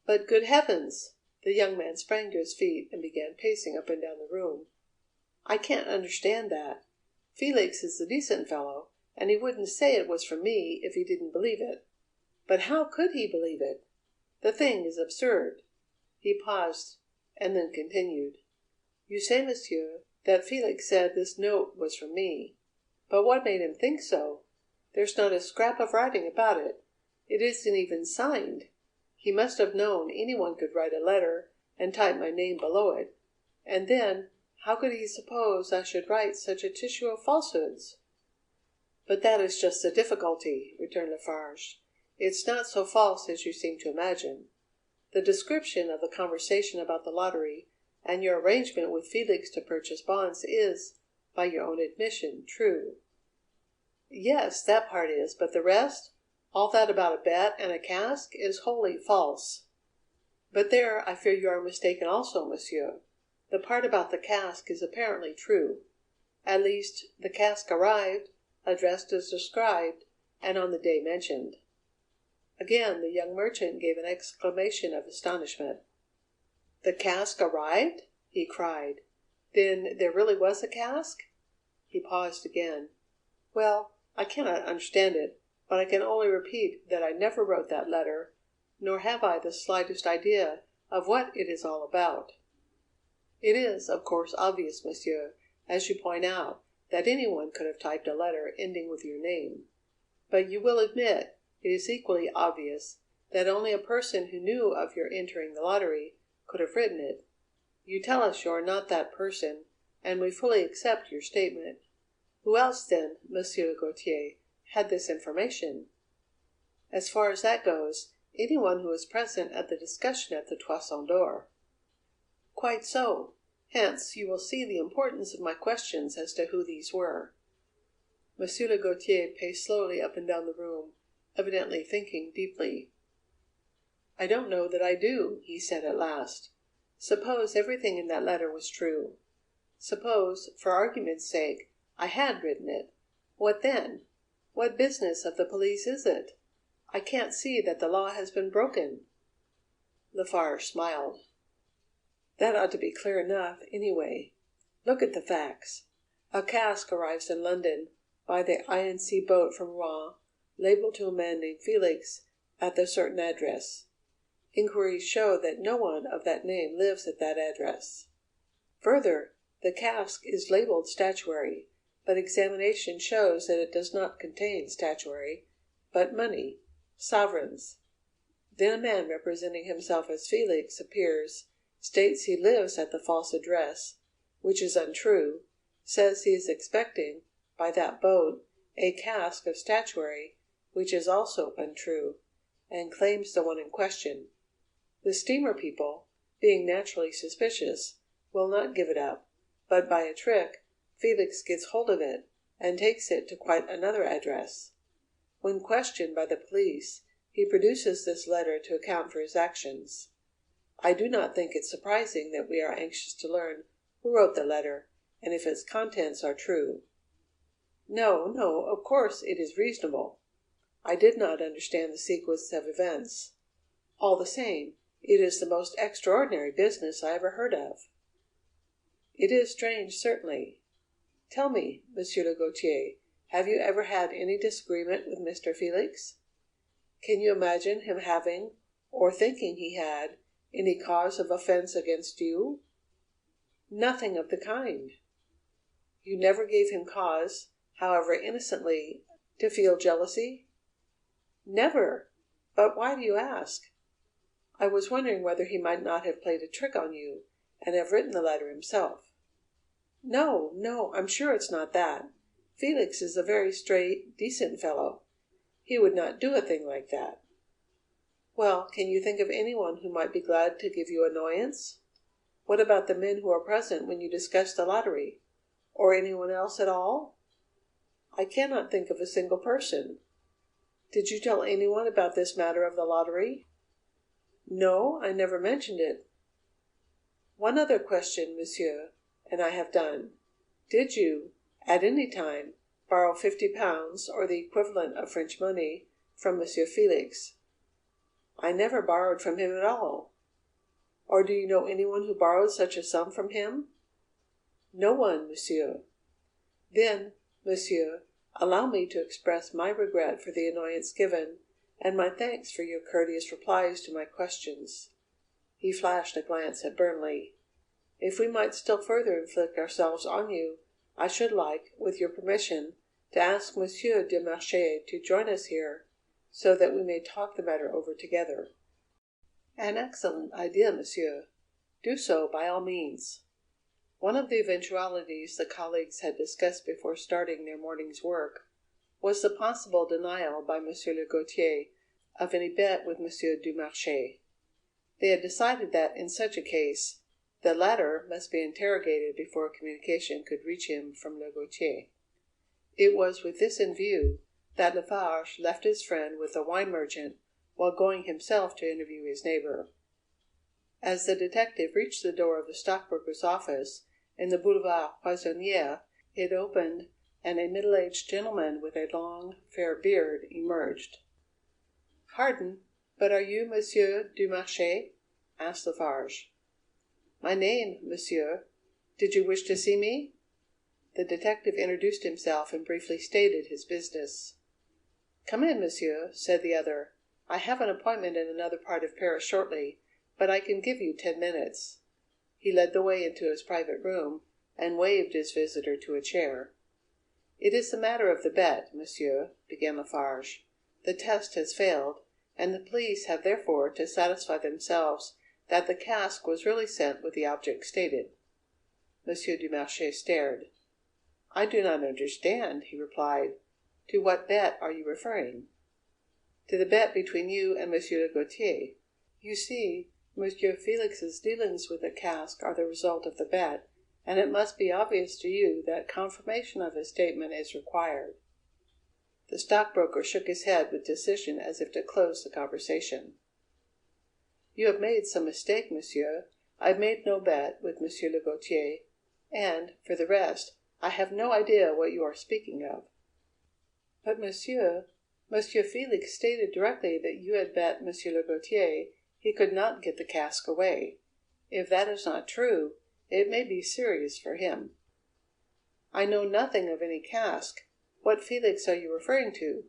But good heavens! The young man sprang to his feet and began pacing up and down the room. I can't understand that. Felix is a decent fellow, and he wouldn't say it was from me if he didn't believe it. But how could he believe it? The thing is absurd. He paused, and then continued. You say, monsieur, that Felix said this note was from me. But what made him think so? There's not a scrap of writing about it. It isn't even signed. He must have known anyone could write a letter and type my name below it. And then, how could he suppose I should write such a tissue of falsehoods? But that is just the difficulty, returned Lefarge. It's not so false as you seem to imagine. The description of the conversation about the lottery and your arrangement with Felix to purchase bonds is, by your own admission, true. Yes, that part is, but the rest, all that about a bet and a cask, is wholly false. But there I fear you are mistaken also, monsieur. The part about the cask is apparently true. At least, the cask arrived, addressed as described, and on the day mentioned." Again the young merchant gave an exclamation of astonishment. "The cask arrived?" he cried. "Then there really was a cask?" He paused again. "Well, I cannot understand it, but I can only repeat that I never wrote that letter, nor have I the slightest idea of what it is all about. It is, of course, obvious, monsieur, as you point out, that anyone could have typed a letter ending with your name. But you will admit it is equally obvious that only a person who knew of your entering the lottery could have written it. You tell us you are not that person, and we fully accept your statement. Who else, then, Monsieur Gautier, had this information?" "As far as that goes, anyone who was present at the discussion at the Toison d'Or." "Quite so. Hence you will see the importance of my questions as to who these were." Monsieur le Gautier paced slowly up and down the room, evidently thinking deeply. "I don't know that I do," he said at last. "Suppose everything in that letter was true. Suppose, for argument's sake, I had written it. What then? What business of the police is it? I can't see that the law has been broken." Lefarge smiled. "That ought to be clear enough, anyway. Look at the facts. A cask arrives in London by the I&C boat from Rouen, labelled to a man named Felix, at the certain address. Inquiries show that no one of that name lives at that address. Further, the cask is labelled statuary, but examination shows that it does not contain statuary, but money, sovereigns. Then a man representing himself as Felix appears, states he lives at the false address, which is untrue, says he is expecting, by that boat, a cask of statuary, which is also untrue, and claims the one in question. The steamer people, being naturally suspicious, will not give it up, but by a trick Felix gets hold of it and takes it to quite another address. When questioned by the police, he produces this letter to account for his actions. I do not think it surprising that we are anxious to learn who wrote the letter, and if its contents are true." "No, no, of course it is reasonable. I did not understand the sequence of events. All the same, it is the most extraordinary business I ever heard of." "It is strange, certainly. Tell me, Monsieur le Gautier, have you ever had any disagreement with Mr. Felix? Can you imagine him having, or thinking he had, any cause of offence against you?" "Nothing of the kind." "You never gave him cause, however innocently, to feel jealousy?" "Never. But why do you ask?" "I was wondering whether he might not have played a trick on you, and have written the letter himself." "No, no, I'm sure it's not that. Felix is a very straight, decent fellow. He would not do a thing like that." "Well, can you think of anyone who might be glad to give you annoyance? What about the men who were present when you discussed the lottery? Or anyone else at all?" "I cannot think of a single person." "Did you tell anyone about this matter of the lottery?" "No, I never mentioned it." "One other question, monsieur, and I have done. Did you, at any time, borrow £50, or the equivalent of French money, from Monsieur Felix?" "I never borrowed from him at all." "Or do you know anyone who borrowed such a sum from him?" "No one, monsieur." "Then, monsieur, allow me to express my regret for the annoyance given, and my thanks for your courteous replies to my questions." He flashed a glance at Burnley. "If we might still further inflict ourselves on you, I should like, with your permission, to ask Monsieur de Marchais to join us here, so that we may talk the matter over together." "An excellent idea, monsieur. Do so by all means." One of the eventualities the colleagues had discussed before starting their morning's work was the possible denial by Monsieur le Gautier of any bet with Monsieur du Marchais. They had decided that, in such a case, the latter must be interrogated before communication could reach him from le Gautier. It was with this in view that Lefarge left his friend with the wine merchant while going himself to interview his neighbour. As the detective reached the door of the stockbroker's office in the Boulevard Poissonnière, it opened, and a middle-aged gentleman with a long, fair beard emerged. "Pardon, but are you Monsieur Dumarche?" asked Lefarge. "My name, monsieur. Did you wish to see me?" The detective introduced himself and briefly stated his business. "Come in, monsieur," said the other. "I have an appointment in another part of Paris shortly, but I can give you 10 minutes." He led the way into his private room, and waved his visitor to a chair. "It is the matter of the bet, monsieur," began Lefarge. "The test has failed, and the police have therefore to satisfy themselves that the cask was really sent with the object stated." Monsieur Dumarche stared. "I do not understand," he replied. "To what bet are you referring?" "To the bet between you and Monsieur le Gaultier. You see, Monsieur Felix's dealings with the cask are the result of the bet, and it must be obvious to you that confirmation of his statement is required." The stockbroker shook his head with decision as if to close the conversation. "You have made some mistake, monsieur. I have made no bet with Monsieur le Gaultier, and, for the rest, I have no idea what you are speaking of." "But, monsieur, Monsieur Felix stated directly that you had bet Monsieur le Gaultier he could not get the cask away. If that is not true, it may be serious for him." "I know nothing of any cask. What Felix are you referring to?"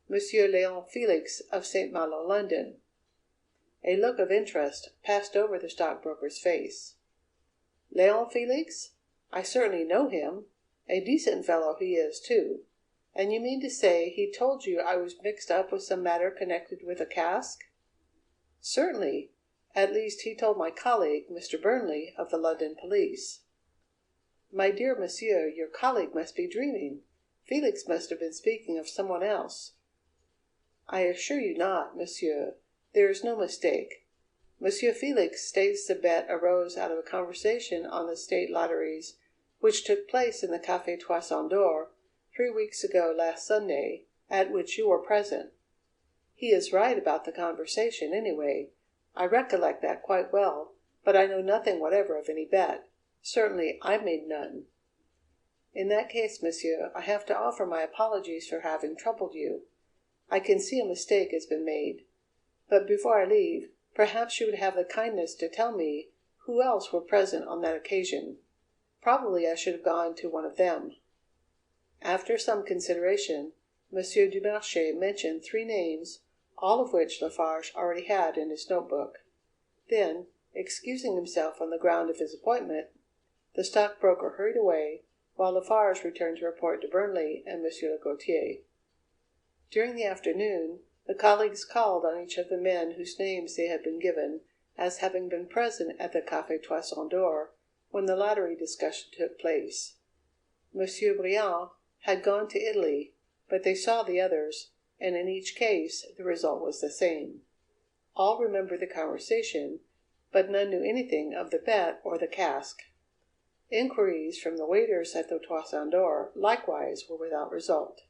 "Monsieur Léon Felix of St. Malo, London." A look of interest passed over the stockbroker's face. "Léon Felix? I certainly know him. A decent fellow he is, too. And you mean to say he told you I was mixed up with some matter connected with a cask?" "Certainly. At least he told my colleague, Mr. Burnley, of the London police." "My dear monsieur, your colleague must be dreaming. Felix must have been speaking of someone else." "I assure you not, monsieur. There is no mistake. Monsieur Felix states the bet arose out of a conversation on the State lotteries which took place in the Café Toison d'Or 3 weeks ago last Sunday, at which you were present. He is right about the conversation, anyway. I recollect that quite well, but I know nothing whatever of any bet. Certainly I made none." "In that case, monsieur, I have to offer my apologies for having troubled you. I can see a mistake has been made. But before I leave, perhaps you would have the kindness to tell me who else were present on that occasion. Probably I should have gone to one of them." After some consideration, Monsieur Dumarche mentioned 3 names, all of which Lefarge already had in his notebook. Then, excusing himself on the ground of his appointment, the stockbroker hurried away, while Lefarge returned to report to Burnley and Monsieur le Gaultier. During the afternoon, the colleagues called on each of the men whose names they had been given as having been present at the Café Toison d'Or when the lottery discussion took place. Monsieur Briand had gone to Italy, but they saw the others, and in each case the result was the same. All remembered the conversation, but none knew anything of the bet or the cask. Inquiries from the waiters at the Toison d'Or likewise were without result.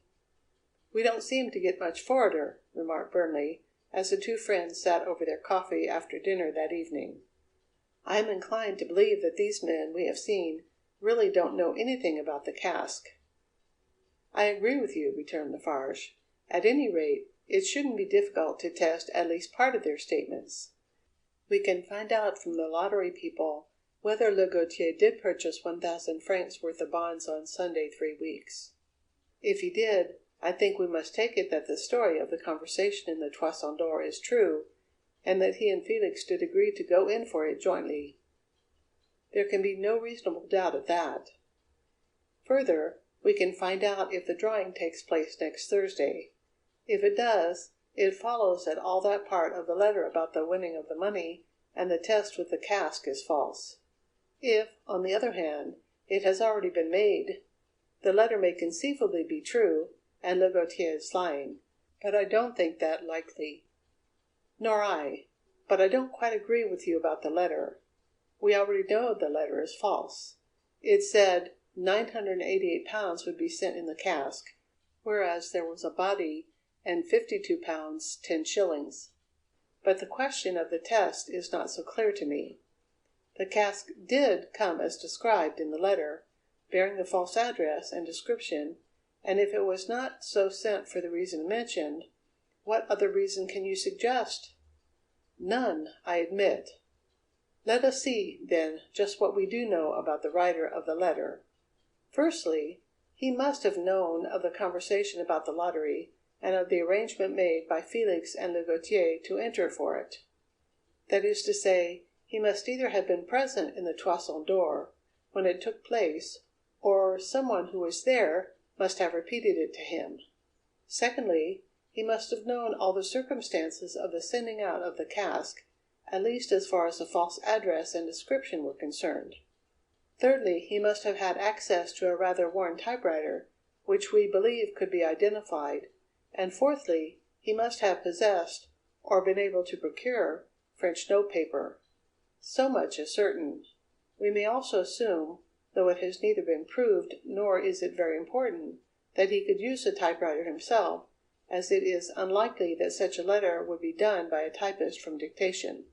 "We don't seem to get much forwarder," remarked Burnley, as the 2 friends sat over their coffee after dinner that evening. "I am inclined to believe that these men we have seen really don't know anything about the cask." "I agree with you," returned Lefarge. "At any rate, it shouldn't be difficult to test at least part of their statements. We can find out from the lottery people whether Le Gaultier did purchase 1,000 francs worth of bonds on Sunday 3 weeks. If he did, I think we must take it that the story of the conversation in the Toison d'Or is true, and that he and Felix did agree to go in for it jointly. There can be no reasonable doubt of that. Further, we can find out if the drawing takes place next Thursday. If it does, it follows that all that part of the letter about the winning of the money and the test with the cask is false. If, on the other hand, it has already been made, the letter may conceivably be true, and Le Gaultier is lying, but I don't think that likely." "Nor I. But I don't quite agree with you about the letter. We already know the letter is false. It said £988 would be sent in the cask, whereas there was a body and £52 10 shillings. but the question of the test is not so clear to me. The cask did come as described in the letter, bearing the false address and description, and if it was not so sent for the reason mentioned, what other reason can you suggest? None, I admit. Let us see, then, just what we do know about the writer of the letter. Firstly, he must have known of the conversation about the lottery and of the arrangement made by Felix and Legautier to enter for it. That is to say, he must either have been present in the Toison d'Or when it took place, or someone who was there must have repeated it to him. Secondly, he must have known all the circumstances of the sending out of the cask, at least as far as the false address and description were concerned. Thirdly, he must have had access to a rather worn typewriter, which we believe could be identified, and fourthly, he must have possessed, or been able to procure, French notepaper. So much is certain. We may also assume, though it has neither been proved nor is it very important, that he could use a typewriter himself, as it is unlikely that such a letter would be done by a typist from dictation.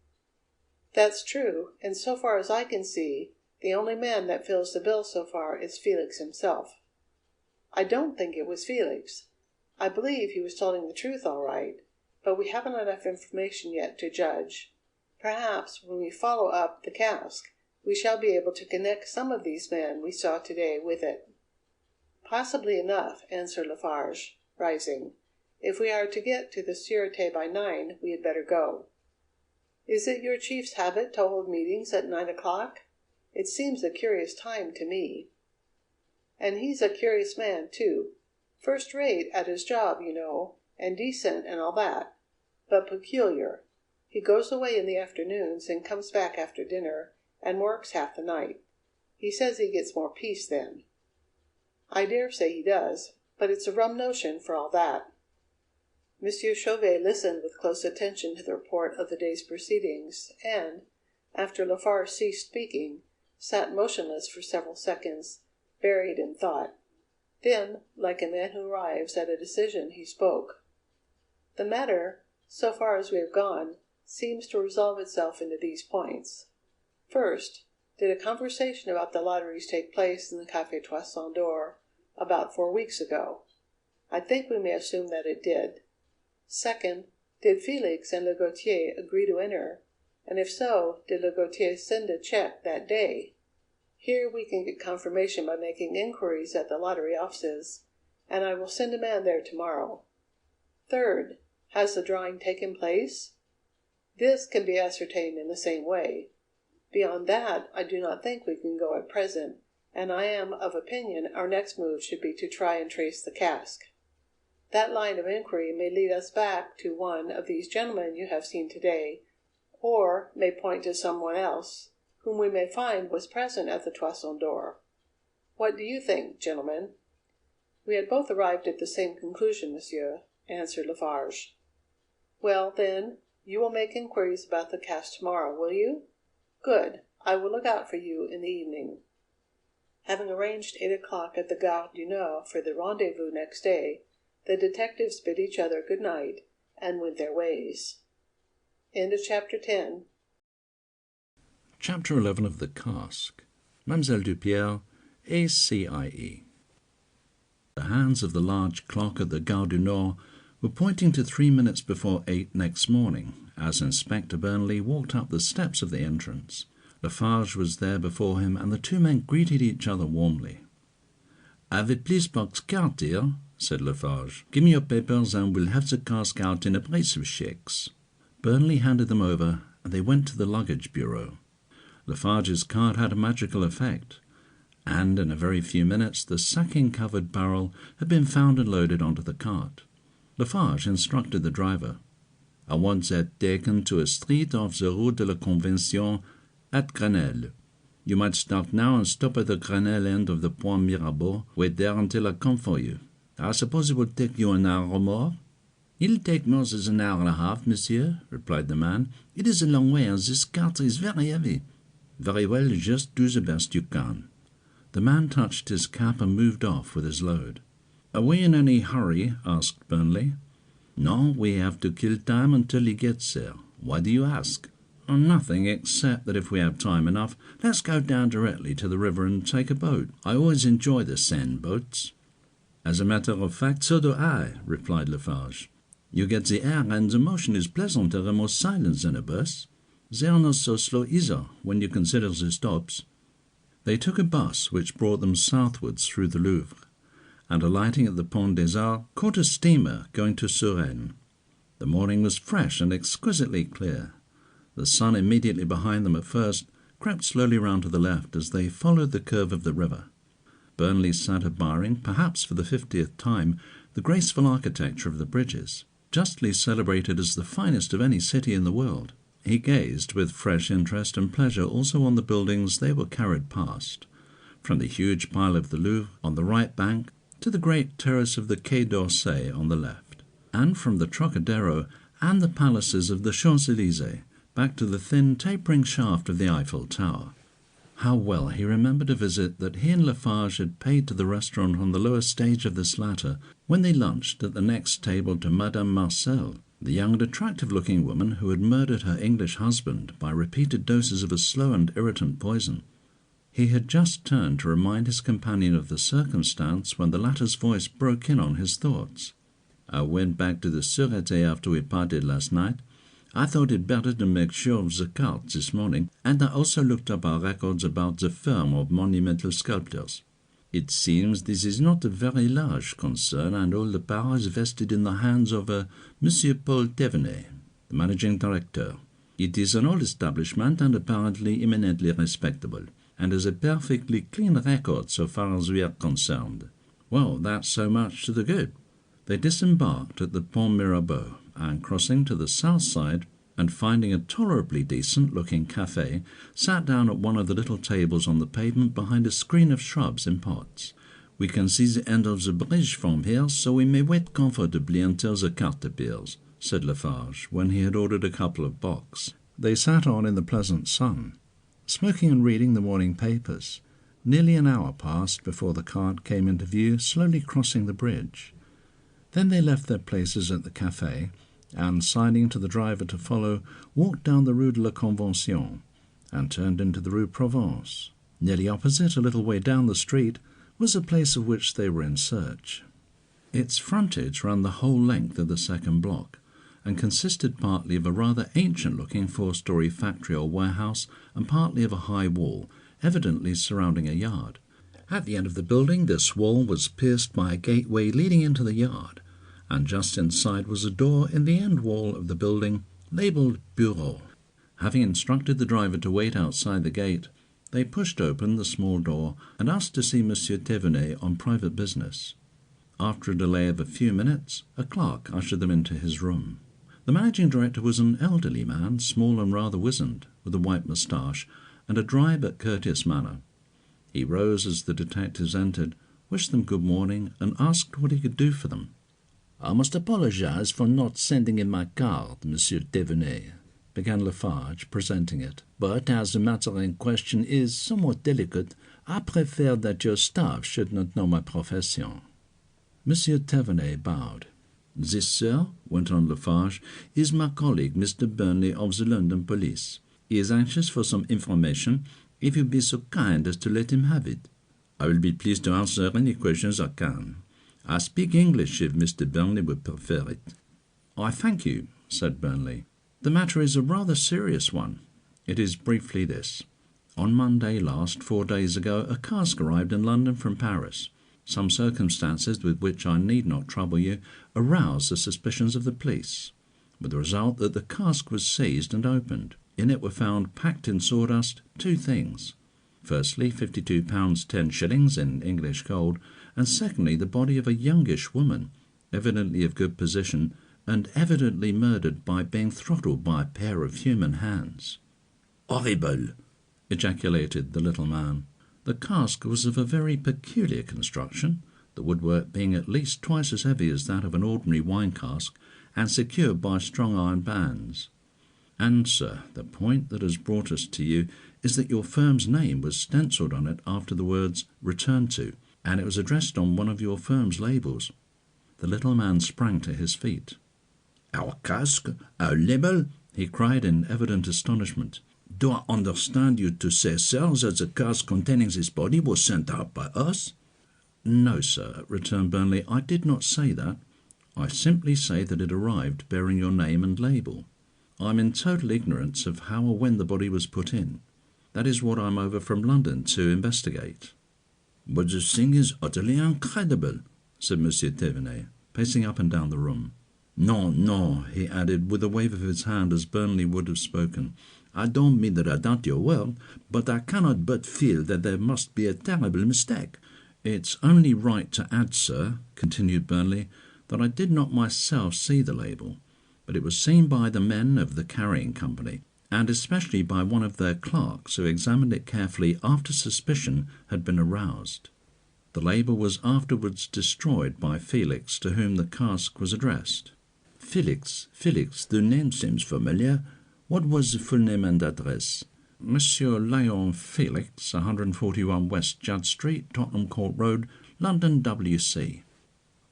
That's true, and so far as I can see, the only man that fills the bill so far is Felix himself. I don't think it was Felix. I believe he was telling the truth all right, but we haven't enough information yet to judge. Perhaps, when we follow up the cask, we shall be able to connect some of these men we saw today with it. Possibly enough, answered Lefarge, rising. If we are to get to the Sûreté by 9, we had better go. Is it your chief's habit to hold meetings at 9 o'clock? It seems a curious time to me. And he's a curious man, too. First rate at his job, you know, and decent and all that, but peculiar. He goes away in the afternoons and comes back after dinner, and works half the night. He says he gets more peace then. I dare say he does, but it's a rum notion for all that. Monsieur Chauvet listened with close attention to the report of the day's proceedings, and, after Lefarge ceased speaking, sat motionless for several seconds, buried in thought. Then, like a man who arrives at a decision, he spoke. The matter, so far as we have gone, seems to resolve itself into these points. First, did a conversation about the lotteries take place in the Café Toison d'Or about 4 weeks ago? I think we may assume that it did. Second, did Felix and Legautier agree to enter, and if so, did Legautier send a check that day? Here we can get confirmation by making inquiries at the lottery offices, and I will send a man there tomorrow. Third, has the drawing taken place? This can be ascertained in the same way. Beyond that, I do not think we can go at present, and I am of opinion our next move should be to try and trace the cask. That line of inquiry may lead us back to one of these gentlemen you have seen today, or may point to someone else, whom we may find was present at the Toison d'Or. What do you think, gentlemen? We had both arrived at the same conclusion, monsieur, answered Lefarge. Well, then, you will make inquiries about the cask tomorrow, will you? Good. I will look out for you in the evening. Having arranged 8 o'clock at the Gare du Nord for the rendezvous next day, the detectives bid each other good night and went their ways. End of Chapter 10. Chapter 11 of the Cask. Mademoiselle Dupierre, XIII. The hands of the large clock at the Gare du Nord were pointing to 3 minutes before 8 next morning, as Inspector Burnley walked up the steps of the entrance. Lefarge was there before him, and the two men greeted each other warmly. "Avec please box card, dear," said Lefarge. "Give me your papers, and we'll have the cask out in a brace of shakes." Burnley handed them over, and they went to the luggage bureau. Lefarge's card had a magical effect, and in a very few minutes the sacking-covered barrel had been found and loaded onto the cart. Lefarge instructed the driver. "I want that taken to a street off the Rue de la Convention at Grenelle. You might start now and stop at the Grenelle end of the Point Mirabeau. Wait there until I come for you. I suppose it will take you an hour or more?" "It'll take more than an hour and a half, monsieur," replied the man. "It is a long way, and this cart is very heavy." "Very well, just do the best you can." The man touched his cap and moved off with his load. "Are we in any hurry?" asked Burnley. "No, we have to kill time until he gets there. Why do you ask? Oh, nothing, except that if we have time enough, let's go down directly to the river and take a boat. I always enjoy the Seine boats." "As a matter of fact, so do I," replied Lefarge. "You get the air, and the motion is pleasanter and more silent than a bus. They are not so slow either, when you consider the stops." They took a bus which brought them southwards through the Louvre, and alighting at the Pont des Arts, caught a steamer going to Suresnes. The morning was fresh and exquisitely clear. The sun, immediately behind them at first, crept slowly round to the left as they followed the curve of the river. Burnley sat admiring, perhaps for the 50th time, the graceful architecture of the bridges, justly celebrated as the finest of any city in the world. He gazed with fresh interest and pleasure also on the buildings they were carried past, from the huge pile of the Louvre on the right bank to the great terrace of the Quai d'Orsay on the left, and from the Trocadero and the palaces of the Champs-Élysées back to the thin tapering shaft of the Eiffel Tower. How well he remembered a visit that he and Lefarge had paid to the restaurant on the lower stage of this latter, when they lunched at the next table to Madame Marcel, the young and attractive-looking woman who had murdered her English husband by repeated doses of a slow and irritant poison. He had just turned to remind his companion of the circumstance when the latter's voice broke in on his thoughts. "I went back to the Sûreté after we parted last night. I thought it better to make sure of the cards this morning, and I also looked up our records about the firm of monumental sculptors. It seems this is not a very large concern, and all the power is vested in the hands of Monsieur Paul Thévenet, the managing director. It is an old establishment and apparently eminently respectable, and has a perfectly clean record so far as we are concerned." "Well, that's so much to the good." They disembarked at the Pont Mirabeau, and crossing to the south side, and finding a tolerably decent-looking café, sat down at one of the little tables on the pavement behind a screen of shrubs in pots. "We can see the end of the bridge from here, so we may wait comfortably until the cart appears," said Lefarge, when he had ordered a couple of bocks. They sat on in the pleasant sun, smoking and reading the morning papers. Nearly an hour passed before the cart came into view, slowly crossing the bridge. Then they left their places at the café, and, signing to the driver to follow, walked down the Rue de la Convention, and turned into the Rue Provence. Nearly opposite, a little way down the street, was the place of which they were in search. Its frontage ran the whole length of the second block, and consisted partly of a rather ancient-looking 4-story factory or warehouse, and partly of a high wall, evidently surrounding a yard. At the end of the building, this wall was pierced by a gateway leading into the yard, and just inside was a door in the end wall of the building, labelled Bureau. Having instructed the driver to wait outside the gate, they pushed open the small door and asked to see Monsieur Thévenet on private business. After a delay of a few minutes, a clerk ushered them into his room. The managing director was an elderly man, small and rather wizened, with a white moustache and a dry but courteous manner. He rose as the detectives entered, wished them good morning, and asked what he could do for them. "I must apologize for not sending in my card, Monsieur Thévenet," began Lefarge, presenting it. "But as the matter in question is somewhat delicate, I prefer that your staff should not know my profession." Monsieur Thévenet bowed. "This, sir," went on Lefarge, "is my colleague, Mr. Burnley of the London police. He is anxious for some information, if you be so kind as to let him have it." "I will be pleased to answer any questions I can. I speak English if Mr. Burnley would prefer it." "I thank you," said Burnley. "The matter is a rather serious one. It is briefly this. On Monday last, 4 days ago, a cask arrived in London from Paris. Some circumstances with which I need not trouble you aroused the suspicions of the police, with the result that the cask was seized and opened. In it were found, packed in sawdust, 2 things. Firstly, £52 10 in English gold, and secondly, the body of a youngish woman, evidently of good position, and evidently murdered by being throttled by a pair of human hands." "Horrible!" ejaculated the little man. The cask was of a very peculiar construction, the woodwork being at least twice as heavy as that of an ordinary wine cask, and secured by strong iron bands. "And, sir, the point that has brought us to you is that your firm's name was stencilled on it after the words 'Return to,' and it was addressed on one of your firm's labels." The little man sprang to his feet. "Our cask? Our label? he cried in evident astonishment. "Do I understand you to say, sir, that the cask containing this body was sent out by us?" "No, sir," returned Burnley, "I did not say that. I simply say that it arrived bearing your name and label. I am in total ignorance of how or when the body was put in. That is what I am over from London to investigate." "But the thing is utterly incredible," said Monsieur Thévenet, pacing up and down the room. "No, no," he added, with a wave of his hand as Burnley would have spoken. "I don't mean that I doubt your word, but I cannot but feel that there must be a terrible mistake." "It's only right to add, sir," continued Burnley, "that I did not myself see the label, but it was seen by the men of the carrying company, and especially by one of their clerks who examined it carefully after suspicion had been aroused. The label was afterwards destroyed by Felix, to whom the cask was addressed." "Felix, the name seems familiar. What was the full name and address?" "Monsieur Léon Felix, 141 West Judd Street, Tottenham Court Road, London, W.C."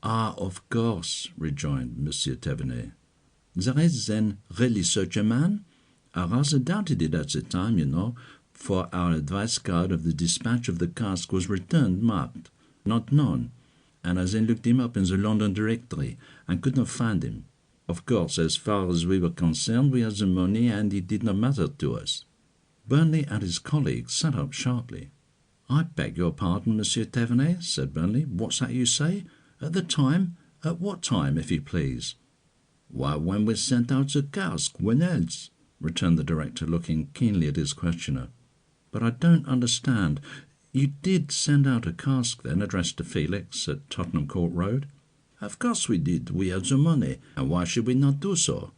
"Ah, of course," rejoined Monsieur Thévenet. "There is, then, really such a man? I rather doubted it at the time, you know, for our advice card of the dispatch of the cask was returned marked, 'Not known,' and I then looked him up in the London directory and could not find him. Of course, as far as we were concerned, we had the money, and it did not matter to us." Burnley and his colleague sat up sharply. "I beg your pardon, Monsieur Thévenet," said Burnley. "What's that you say? At the time? At what time, if you please?" "Why, when we sent out the cask. When else?" returned the director, looking keenly at his questioner. "But I don't understand. You did send out a cask, then, addressed to Felix, at Tottenham Court Road?" "Of course we did. We had the money, and why should we not do so?"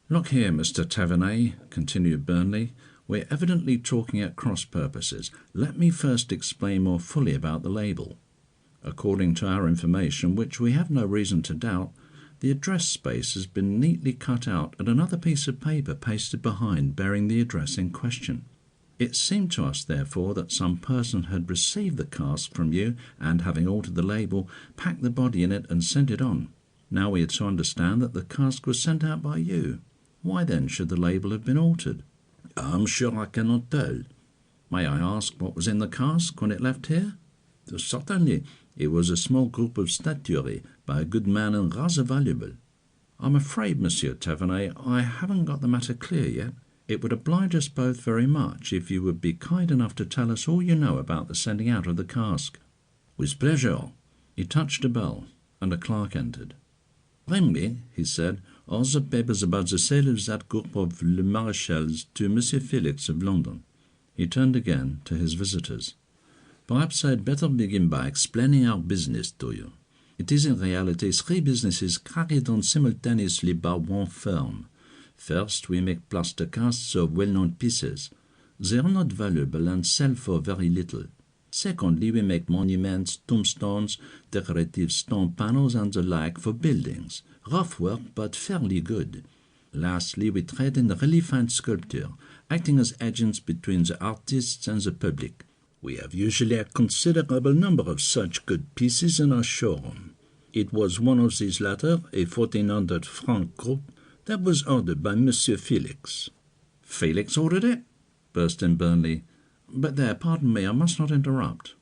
"Look here, Mr. Thévenet," continued Burnley, "we're evidently talking at cross purposes. Let me first explain more fully about the label. According to our information, which we have no reason to doubt, the address space has been neatly cut out and another piece of paper pasted behind bearing the address in question. It seemed to us, therefore, that some person had received the cask from you and, having altered the label, packed the body in it and sent it on. Now we are to understand that the cask was sent out by you. Why then should the label have been altered?" "I'm sure I cannot tell." "May I ask what was in the cask when it left here?" "Certainly. It was a small group of statuary by a good man and rather valuable." "I'm afraid, Monsieur Thévenet, I haven't got the matter clear yet. It would oblige us both very much if you would be kind enough to tell us all you know about the sending out of the cask." "With pleasure." He touched a bell, and a clerk entered. "Bring me," he said, "all the papers about the sale of that group of Le Maréchal's to Monsieur Felix of London." He turned again to his visitors. "Perhaps I had better begin by explaining our business to you. It is in reality 3 businesses carried on simultaneously by one firm. First, we make plaster casts of well-known pieces. They are not valuable and sell for very little. Secondly, we make monuments, tombstones, decorative stone panels, and the like for buildings. Rough work, but fairly good. Lastly, we trade in really fine sculpture, acting as agents between the artists and the public. We have usually a considerable number of such good pieces in our showroom. It was one of these latter, a 1,400-franc group, that was ordered by Monsieur Felix." "Felix ordered it?" burst in Burnley. "But there, pardon me, I must not interrupt."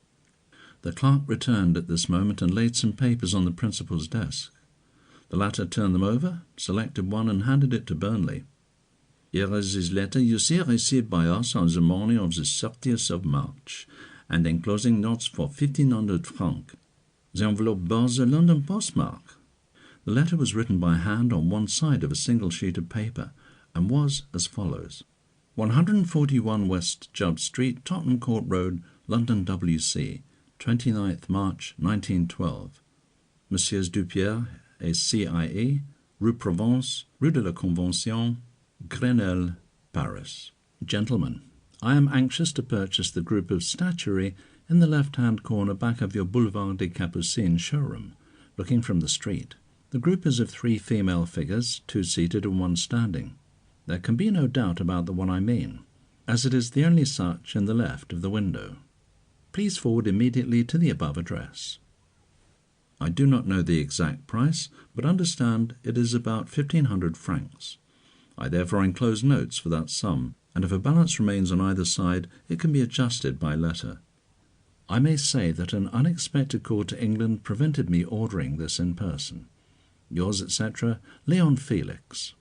The clerk returned at this moment and laid some papers on the principal's desk. The latter turned them over, selected one, and handed it to Burnley. "Here is this letter you see received by us on the morning of the 30th of March, and enclosing notes for 1,500 francs. The envelope bore the London postmark." The letter was written by hand on one side of a single sheet of paper, and was as follows: 141 West Judd Street, Tottenham Court Road, London, W.C., 29th March, 1912. Messieurs Dupierre et CIE, Rue Provence, Rue de la Convention, Grenelle, Paris. Gentlemen, I am anxious to purchase the group of statuary in the left-hand corner back of your Boulevard des Capucines showroom, looking from the street. The group is of 3 female figures, 2 seated and 1 standing. There can be no doubt about the one I mean, as it is the only such in the left of the window. Please forward immediately to the above address. I do not know the exact price, but understand it is about 1,500 francs. I therefore enclose notes for that sum, and if a balance remains on either side, it can be adjusted by letter. I may say that an unexpected call to England prevented me ordering this in person. Yours, etc., Leon Felix.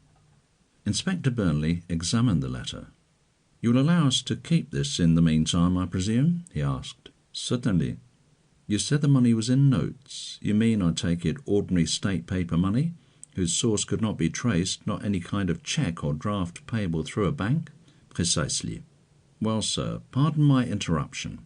Inspector Burnley examined the letter. You will allow us to keep this in the meantime, I presume? He asked. Certainly. You said the money was in notes. You mean, I take it, ordinary state paper money, whose source could not be traced, not any kind of cheque or draft payable through a bank? Precisely. Well, sir, pardon my interruption.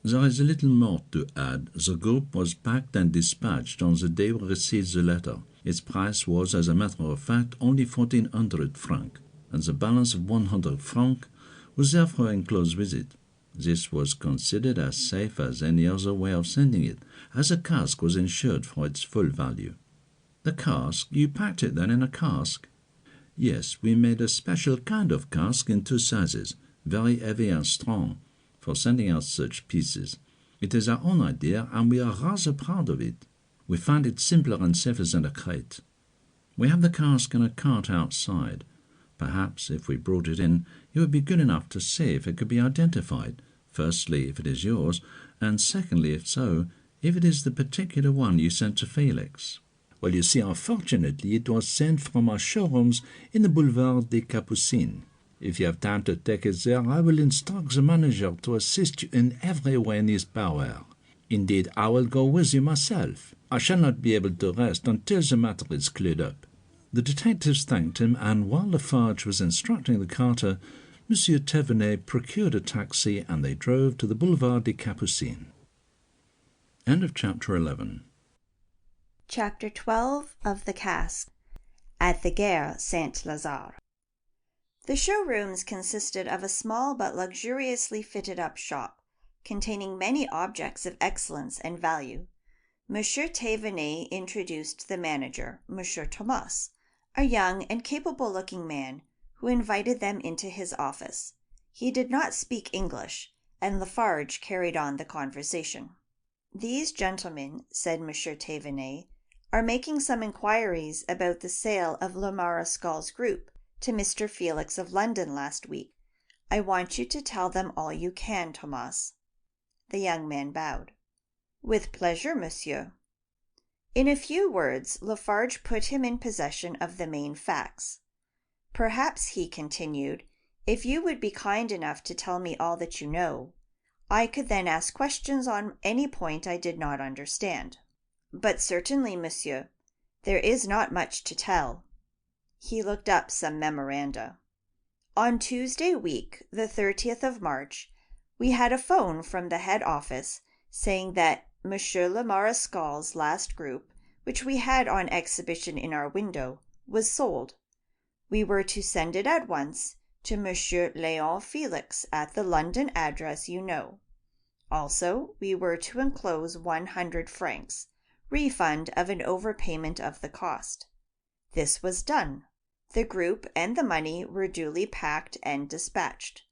There is a little more to add. The group was packed and dispatched on the day we received the letter. Its price was, as a matter of fact, only 1,400 francs, and the balance of 100 francs was therefore enclosed with it. This was considered as safe as any other way of sending it, as the cask was insured for its full value. The cask? You packed it then in a cask? Yes, we made a special kind of cask in 2 sizes, very heavy and strong, for sending out such pieces. It is our own idea, and we are rather proud of it. We find it simpler and safer than a crate. We have the cask in a cart outside. Perhaps, if we brought it in, you would be good enough to see if it could be identified, firstly, if it is yours, and secondly, if so, if it is the particular one you sent to Felix. Well, you see, unfortunately, it was sent from our showrooms in the Boulevard des Capucines. If you have time to take it there, I will instruct the manager to assist you in every way in his power. Indeed, I will go with you myself. I shall not be able to rest until the matter is cleared up. The detectives thanked him, and while Lefarge was instructing the carter, Monsieur Thévenet procured a taxi, and they drove to the Boulevard des Capucines. End of chapter 11. Chapter 12 of the Cask, at the Gare Saint-Lazare. The showrooms consisted of a small but luxuriously fitted-up shop, containing many objects of excellence and value. Monsieur Thévenet introduced the manager, Monsieur Thomas, a young and capable-looking man, who invited them into his office. He did not speak English, and Lefarge carried on the conversation. "These gentlemen," said Monsieur Thévenet, "are making some inquiries about the sale of Le Marescal's group to Mr. Felix of London last week. I want you to tell them all you can, Thomas." The young man bowed. "With pleasure, monsieur." In a few words, Lefarge put him in possession of the main facts. "Perhaps," he continued, "if you would be kind enough to tell me all that you know, I could then ask questions on any point I did not understand." "But certainly, monsieur, there is not much to tell." He looked up some memoranda. "On Tuesday week, the 30th of March, we had a phone from the head office saying that Monsieur le Marescal's last group, which we had on exhibition in our window, was sold. We were to send it at once to Monsieur Léon Felix at the London address you know. Also, we were to enclose 100 francs, refund of an overpayment of the cost. This was done. The group and the money were duly packed and dispatched.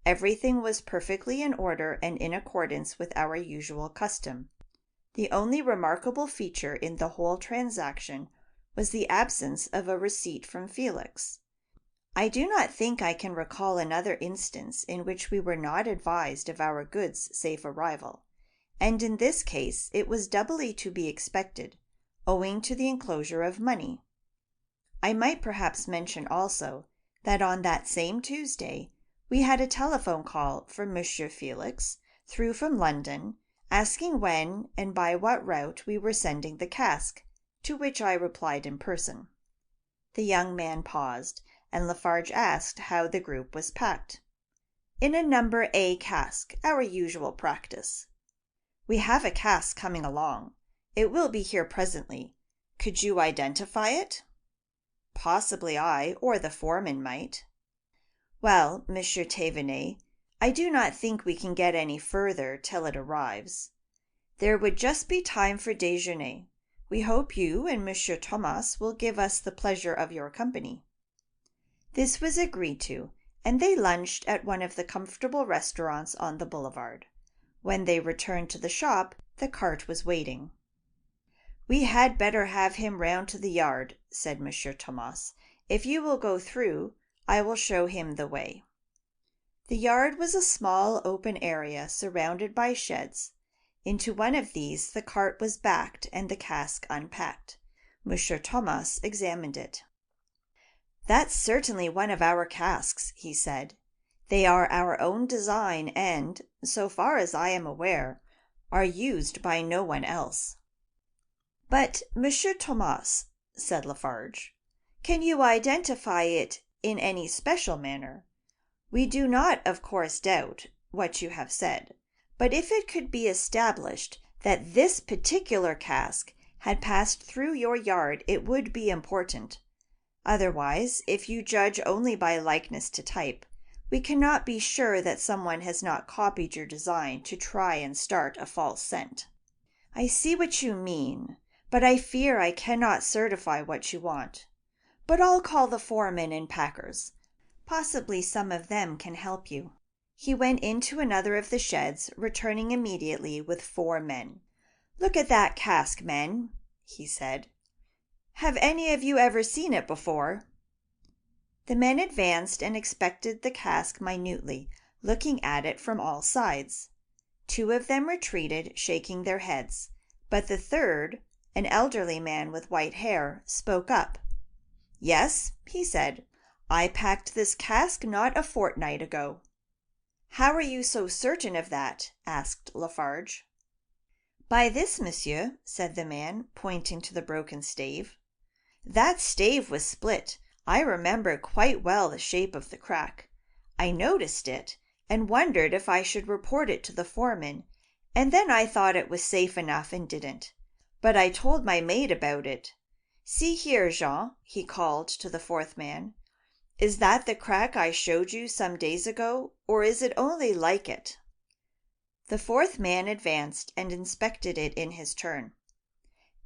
Everything was perfectly in order and in accordance with our usual custom. The only remarkable feature in the whole transaction was the absence of a receipt from Felix. I do not think I can recall another instance in which we were not advised of our goods' safe arrival, and in this case it was doubly to be expected, owing to the enclosure of money. I might perhaps mention also that on that same Tuesday we had a telephone call from Monsieur Felix, through from London, asking when and by what route we were sending the cask, to which I replied in person. The young man paused, and Lefarge asked how the group was packed. "In a number A cask, our usual practice." "We have a cask coming along. It will be here presently. Could you identify it?" "Possibly I, or the foreman might." "Well, Monsieur Thévenet, I do not think we can get any further till it arrives. There would just be time for déjeuner. We hope you and Monsieur Thomas will give us the pleasure of your company." This was agreed to, and they lunched at one of the comfortable restaurants on the boulevard. When they returned to the shop, the cart was waiting. "We had better have him round to the yard," said Monsieur Thomas, If you will go through, I will show him the way." The yard was a small open area surrounded by sheds. Into one of these the cart was backed and the cask unpacked. Monsieur Thomas examined it. "That's certainly one of our casks," he said. "They are our own design and, so far as I am aware, are used by no one else." "But, Monsieur Thomas," said Lefarge, "can you identify it in any special manner? We do not, of course, doubt what you have said, but if it could be established that this particular cask had passed through your yard, it would be important. Otherwise, if you judge only by likeness to type, we cannot be sure that someone has not copied your design to try and start a false scent." "I see what you mean, but I fear I cannot certify what you want. But I'll call the foremen and packers. Possibly some of them can help you." He went into another of the sheds, returning immediately with 4 men. "Look at that cask, men," he said. "Have any of you ever seen it before?" The men advanced and inspected the cask minutely, looking at it from all sides. 2 of them retreated, shaking their heads, but the third, an elderly man with white hair, spoke up. "Yes," he said, "I packed this cask not a fortnight ago." "How are you so certain of that?" asked Lefarge. "By this, monsieur," said the man, pointing to the broken stave. "That stave was split. I remember quite well the shape of the crack. I noticed it, and wondered if I should report it to the foreman, and then I thought it was safe enough and didn't. But I told my maid about it. See here, Jean," he called to the 4th man. "Is that the crack I showed you some days ago, or is it only like it?" The 4th man advanced and inspected it in his turn.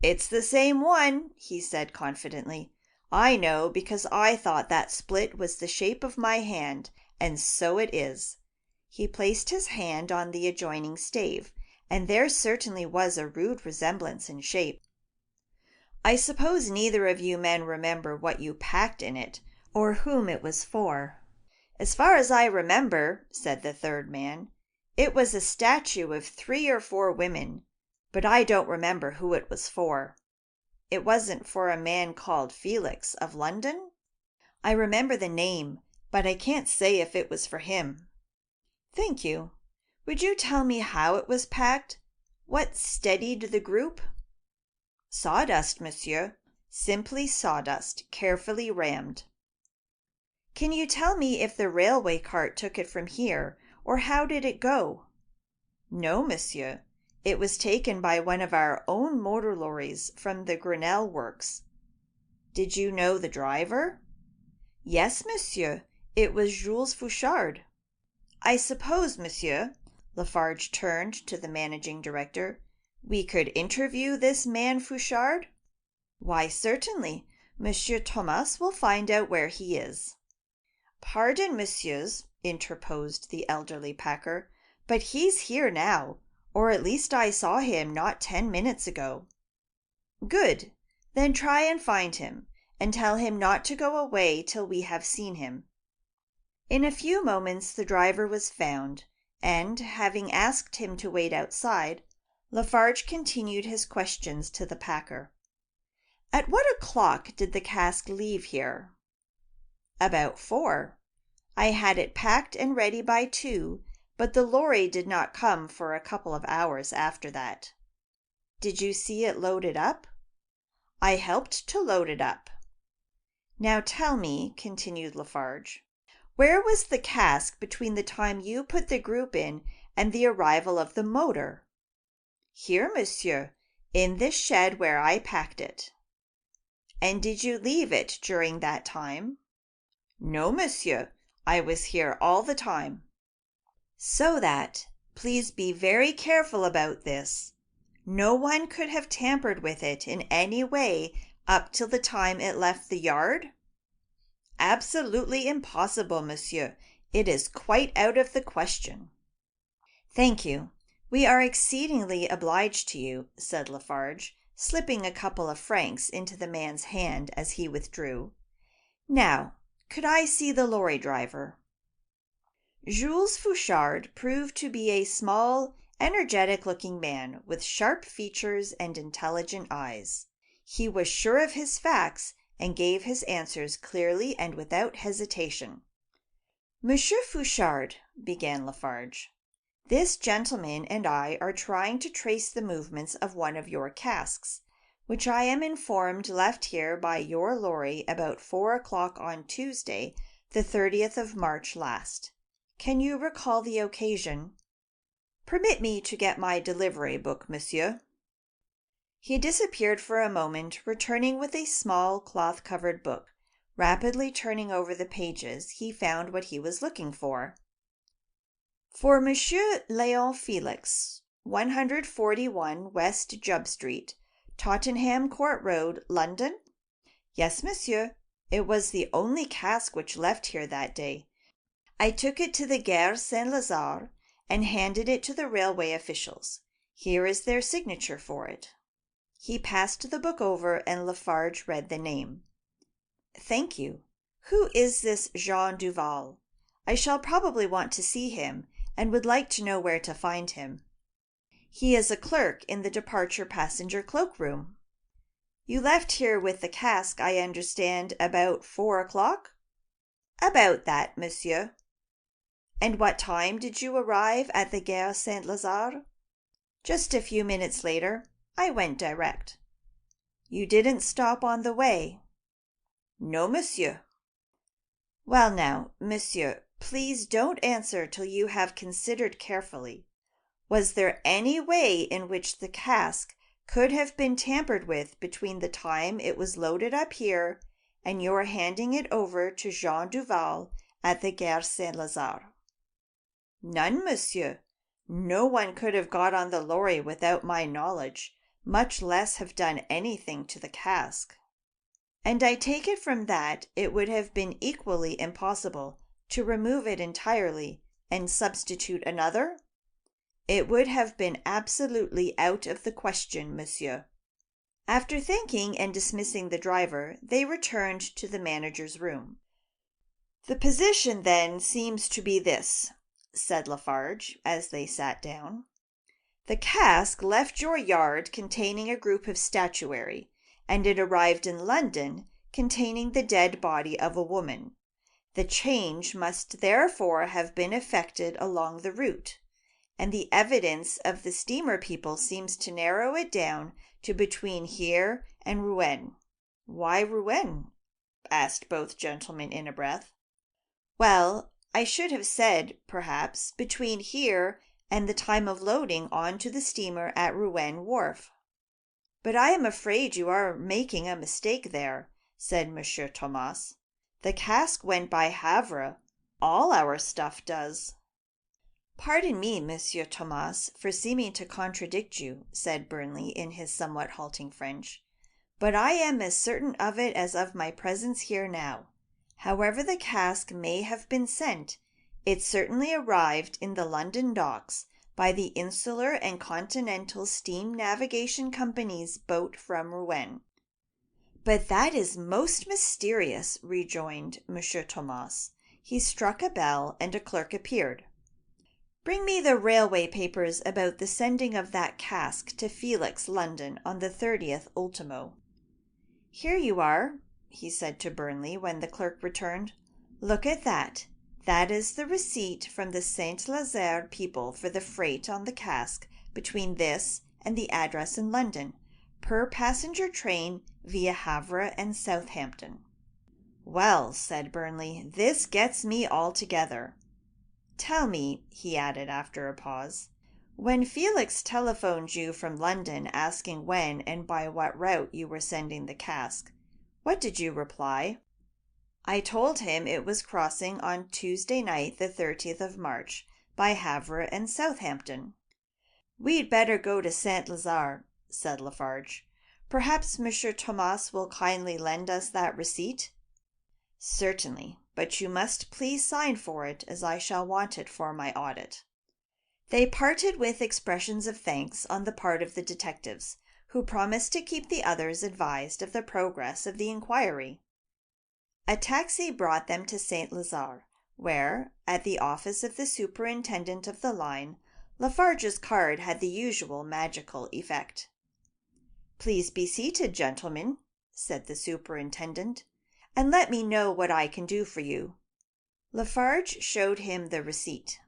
"It's the same one," he said confidently. "I know because I thought that split was the shape of my hand, and so it is." He placed his hand on the adjoining stave, and there certainly was a rude resemblance in shape. "I suppose neither of you men remember what you packed in it, or whom it was for." "As far as I remember," said the 3rd man, "it was a statue of 3 or 4 women, but I don't remember who it was for." "It wasn't for a man called Felix, of London?" "I remember the name, but I can't say if it was for him." "Thank you. Would you tell me how it was packed? What steadied the group?" "Sawdust, monsieur. Simply sawdust, carefully rammed." "Can you tell me if the railway cart took it from here, or how did it go?" "No, monsieur. It was taken by one of our own motor lorries from the Grenelle works." "Did you know the driver?" "Yes, monsieur. It was Jules Fouchard." "I suppose, monsieur," Lefarge turned to the managing director, "we could interview this man Fouchard?" "Why, certainly. Monsieur Thomas will find out where he is." "Pardon, messieurs," interposed the elderly packer, "but he's here now, or at least I saw him not 10 minutes ago." "Good. Then try and find him, and tell him not to go away till we have seen him." In a few moments the driver was found, and, having asked him to wait outside, Lefarge continued his questions to the packer. "At what o'clock did the cask leave here?" "About 4. I had it packed and ready by 2, but the lorry did not come for a couple of hours after that." "Did you see it loaded up?" "I helped to load it up." "Now tell me," continued Lefarge, "where was the cask between the time you put the group in and the arrival of the motor?" "Here, monsieur, in this shed where I packed it." "And did you leave it during that time?" "No, monsieur, I was here all the time." "So that, please be very careful about this, no one could have tampered with it in any way up till the time it left the yard?" "Absolutely impossible, monsieur. It is quite out of the question." "Thank you. We are exceedingly obliged to you," said Lefarge, slipping a couple of francs into the man's hand as he withdrew. Now, could I see the lorry driver?" Jules Fouchard proved to be a small, energetic-looking man with sharp features and intelligent eyes. He was sure of his facts and gave his answers clearly and without hesitation. "Monsieur Fouchard," began Lefarge, "this gentleman and I are trying to trace the movements of one of your casks, which I am informed left here by your lorry about 4 o'clock on Tuesday, the 30th of March last. Can you recall the occasion?" "Permit me to get my delivery book, monsieur." He disappeared for a moment, returning with a small cloth-covered book. Rapidly turning over the pages, he found what he was looking for. "For Monsieur Léon Felix, 141 West Jubb Street, Tottenham Court Road, London?" "Yes, monsieur. It was the only cask which left here that day. I took it to the Gare Saint-Lazare and handed it to the railway officials. Here is their signature for it." He passed the book over and Lefarge read the name. "Thank you. Who is this Jean Duval? I shall probably want to see him and would like to know where to find him." "He is a clerk in the departure passenger cloakroom." "You left here with the cask, I understand, about 4 o'clock?" "About that, monsieur." "And what time did you arrive at the Gare Saint-Lazare?" "Just a few minutes later. I went direct." "You didn't stop on the way?" "No, monsieur." "Well now, monsieur, please don't answer till you have considered carefully. Was there any way in which the cask could have been tampered with between the time it was loaded up here and your handing it over to Jean Duval at the Gare Saint-Lazare?" "None, monsieur. No one could have got on the lorry without my knowledge, much less have done anything to the cask." "And I take it from that it would have been equally impossible to remove it entirely and substitute another?" "It would have been absolutely out of the question, monsieur." After thanking and dismissing the driver, they returned to the manager's room. "The position, then, seems to be this," said Lefarge, as they sat down. "The cask left your yard containing a group of statuary, and it arrived in London containing the dead body of a woman. The change must therefore have been effected along the route, and the evidence of the steamer people seems to narrow it down to between here and Rouen." "Why Rouen?" asked both gentlemen in a breath. "Well, I should have said, perhaps, between here and the time of loading on to the steamer at Rouen wharf." "But I am afraid you are making a mistake there," said Monsieur Thomas. "The cask went by Havre. All our stuff does." "Pardon me, Monsieur Thomas, for seeming to contradict you," said Burnley in his somewhat halting French, "but I am as certain of it as of my presence here now. However the cask may have been sent, it certainly arrived in the London docks by the Insular and Continental Steam Navigation Company's boat from Rouen." "But that is most mysterious," rejoined Monsieur Thomas. He struck a bell, and a clerk appeared. "Bring me the railway papers about the sending of that cask to Felix, London, on the 30th ultimo." "Here you are," he said to Burnley when the clerk returned. "Look at that. That is the receipt from the Saint-Lazare people for the freight on the cask between this and the address in London, per passenger train via Havre and Southampton." "Well," said Burnley, "this gets me altogether. Tell me," he added after a pause, "when Felix telephoned you from London asking when and by what route you were sending the cask, what did you reply?" "I told him it was crossing on Tuesday night, the 30th of March, by Havre and Southampton." "We'd better go to Saint-Lazare," said Lefarge. "Perhaps Monsieur Thomas will kindly lend us that receipt?" "Certainly, but you must please sign for it, as I shall want it for my audit." They parted with expressions of thanks on the part of the detectives, who promised to keep the others advised of the progress of the inquiry. A taxi brought them to St. Lazare, where, at the office of the superintendent of the line, Lefarge's card had the usual magical effect. "Please be seated, gentlemen," said the superintendent, "and let me know what I can do for you." Lefarge showed him the receipt.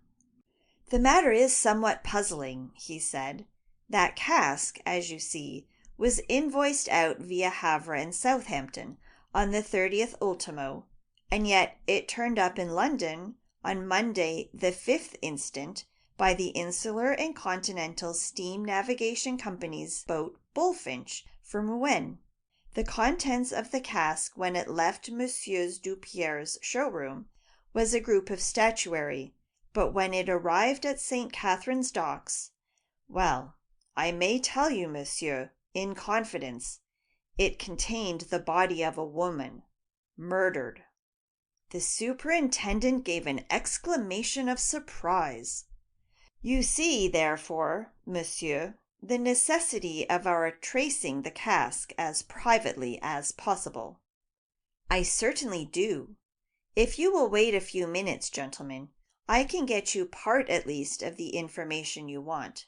"The matter is somewhat puzzling," he said. "That cask, as you see, was invoiced out via Havre and Southampton on the 30th ultimo, and yet it turned up in London on Monday the 5th instant by the Insular and Continental Steam Navigation Company's boat Bullfinch from Rouen. The contents of the cask when it left Messrs. Dupierre's showroom was a group of statuary, but when it arrived at St. Catherine's docks, well, I may tell you, monsieur, in confidence, it contained the body of a woman, murdered." The superintendent gave an exclamation of surprise. "You see, therefore, monsieur, the necessity of our tracing the cask as privately as possible." "I certainly do. If you will wait a few minutes, gentlemen, I can get you part at least of the information you want."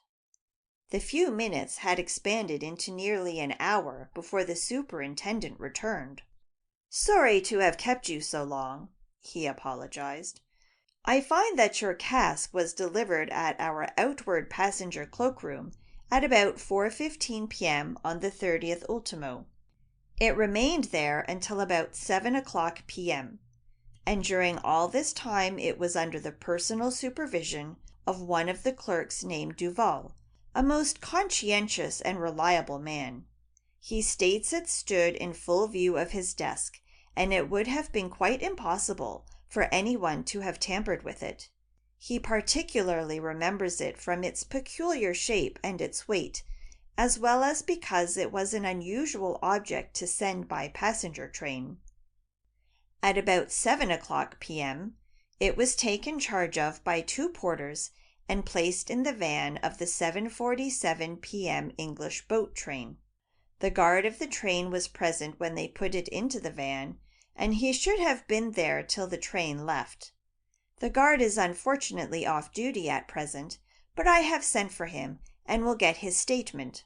The few minutes had expanded into nearly an hour before the superintendent returned. "Sorry to have kept you so long," he apologized. "I find that your cask was delivered at our outward passenger cloakroom at about 4:15 p.m. on the 30th ultimo. It remained there until about 7 o'clock p.m., and during all this time it was under the personal supervision of one of the clerks named Duval, a most conscientious and reliable man. He states it stood in full view of his desk, and it would have been quite impossible for anyone to have tampered with it. He particularly remembers it from its peculiar shape and its weight, as well as because it was an unusual object to send by passenger train. At about 7 o'clock p.m., it was taken charge of by 2 porters and placed in the van of the 7:47 p.m. English boat train. The guard of the train was present when they put it into the van, and he should have been there till the train left. The guard is unfortunately off duty at present, but I have sent for him and will get his statement.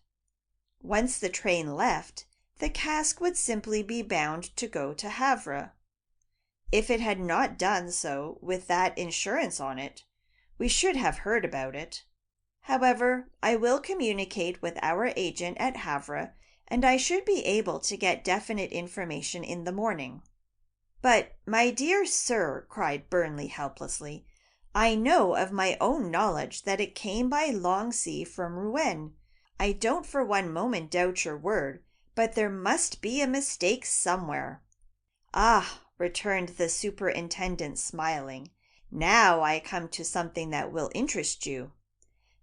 Once the train left, the cask would simply be bound to go to Havre. If it had not done so with that insurance on it, we should have heard about it. However, I will communicate with our agent at Havre, and I should be able to get definite information in the morning." "But, my dear sir," cried Burnley helplessly, "I know of my own knowledge that it came by long sea from Rouen. I don't for one moment doubt your word, but there must be a mistake somewhere." "Ah," returned the superintendent, smiling, "now I come to something that will interest you.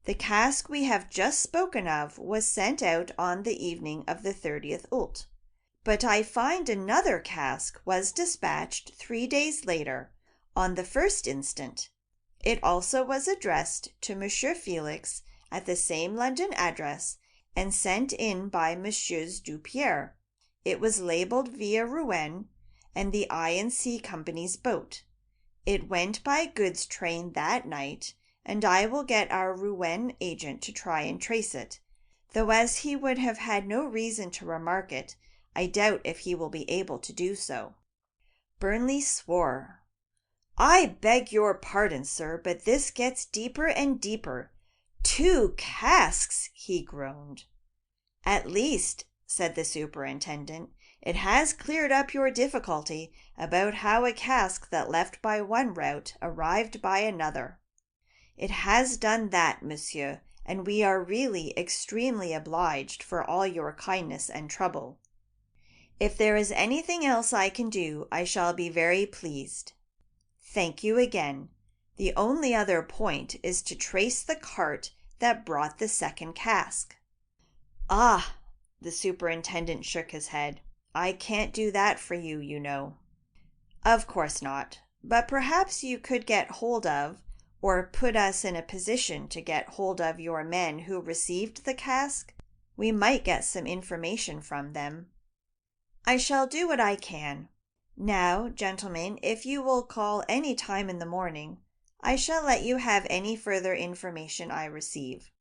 The cask we have just spoken of was sent out on the evening of the 30th ult. But I find another cask was dispatched 3 days later, on the 1st instant. It also was addressed to Monsieur Felix at the same London address and sent in by Messieurs Dupierre. It was labelled via Rouen and the I&C Company's boat. It went by goods train that night, and I will get our Rouen agent to try and trace it, though as he would have had no reason to remark it, I doubt if he will be able to do so." Burnley swore. "I beg your pardon, sir, but this gets deeper and deeper. 2 casks!" he groaned. "At least," said the superintendent, "it has cleared up your difficulty about how a cask that left by one route arrived by another. It has done that, monsieur, and we are really extremely obliged for all your kindness and trouble. If there is anything else I can do, I shall be very pleased." "Thank you again. The only other point is to trace the cart that brought the second cask." "Ah," the superintendent shook his head, "I can't do that for you, you know." "Of course not. But perhaps you could get hold of, or put us in a position to get hold of your men who received the cask. We might get some information from them." "I shall do what I can. Now, gentlemen, if you will call any time in the morning, I shall let you have any further information I receive."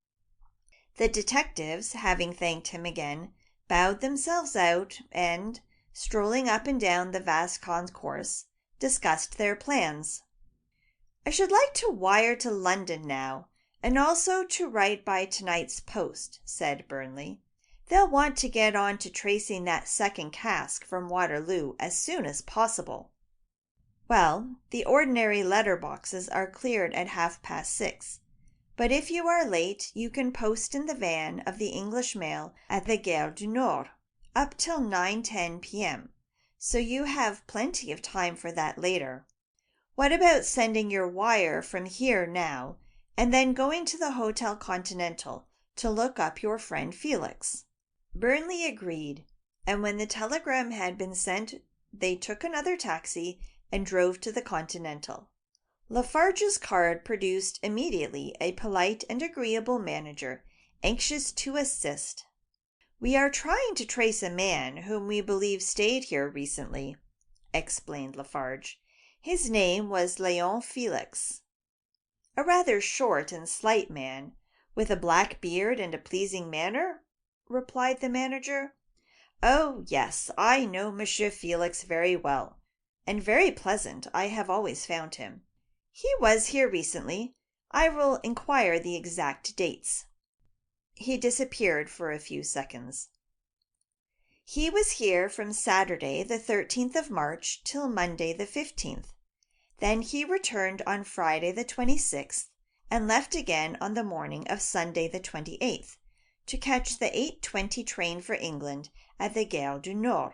The detectives, having thanked him again, bowed themselves out and, strolling up and down the vast concourse, discussed their plans. "I should like to wire to London now, and also to write by tonight's post," said Burnley. "They'll want to get on to tracing that second cask from Waterloo as soon as possible." "Well, the ordinary letter boxes are cleared at 6:30. But if you are late, you can post in the van of the English mail at the Gare du Nord, up till 9:10 p.m., so you have plenty of time for that later. What about sending your wire from here now, and then going to the Hotel Continental to look up your friend Felix?" Burnley agreed, and when the telegram had been sent, they took another taxi and drove to the Continental. Lefarge's card produced immediately a polite and agreeable manager, anxious to assist. "We are trying to trace a man whom we believe stayed here recently," explained Lefarge. "His name was Léon Felix." "A rather short and slight man, with a black beard and a pleasing manner?" replied the manager. "Oh, yes, I know Monsieur Felix very well, and very pleasant I have always found him. He was here recently. I will inquire the exact dates." He disappeared for a few seconds. "He was here from Saturday the 13th of March till Monday the 15th. Then he returned on Friday the 26th, and left again on the morning of Sunday the 28th, to catch the 8:20 train for England at the Gare du Nord."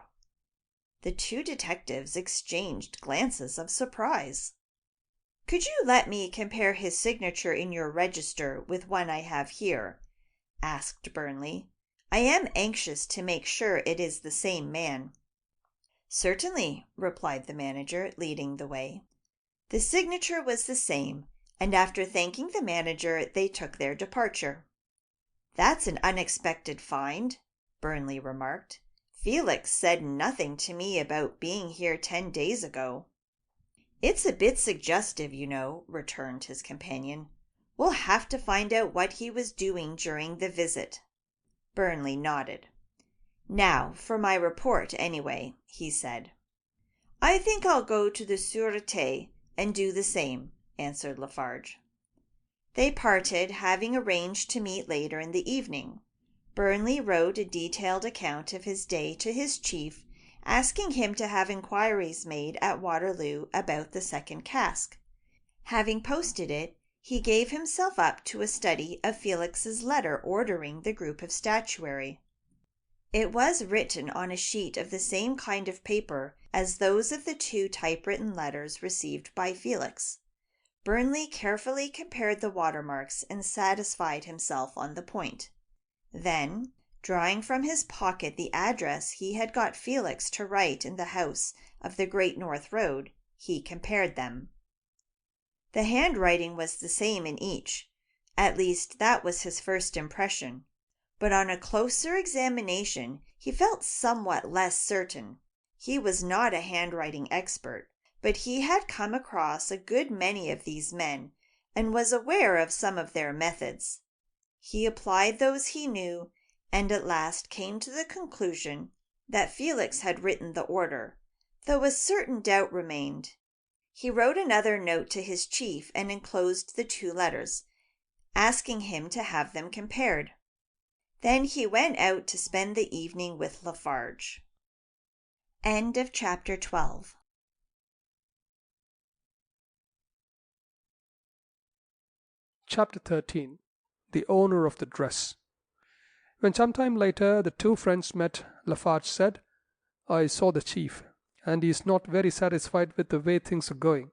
The two detectives exchanged glances of surprise. "Could you let me compare his signature in your register with one I have here?" asked Burnley. "I am anxious to make sure it is the same man." "Certainly," replied the manager, leading the way. The signature was the same, and after thanking the manager they took their departure. "That's an unexpected find," Burnley remarked. "Felix said nothing to me about being here 10 days ago." "It's a bit suggestive, you know," returned his companion. "We'll have to find out what he was doing during the visit." Burnley nodded. "Now for my report, anyway," he said. "I think I'll go to the Sûreté and do the same," answered Lefarge. They parted, having arranged to meet later in the evening. Burnley wrote a detailed account of his day to his chief, asking him to have inquiries made at Waterloo about the second cask. Having posted it, he gave himself up to a study of Felix's letter ordering the group of statuary. It was written on a sheet of the same kind of paper as those of the 2 typewritten letters received by Felix. Burnley carefully compared the watermarks and satisfied himself on the point. Then, drawing from his pocket the address he had got Felix to write in the house of the Great North Road, he compared them. The handwriting was the same in each. At least, that was his first impression. But on a closer examination he felt somewhat less certain. He was not a handwriting expert, but he had come across a good many of these men, and was aware of some of their methods. He applied those he knew, and at last came to the conclusion that Felix had written the order, though a certain doubt remained. He wrote another note to his chief and enclosed the 2 letters, asking him to have them compared. Then he went out to spend the evening with Lefarge. End of chapter 12. Chapter 13. The Owner of the Dress. When some time later the 2 friends met, Lefarge said, "I saw the chief, and he is not very satisfied with the way things are going.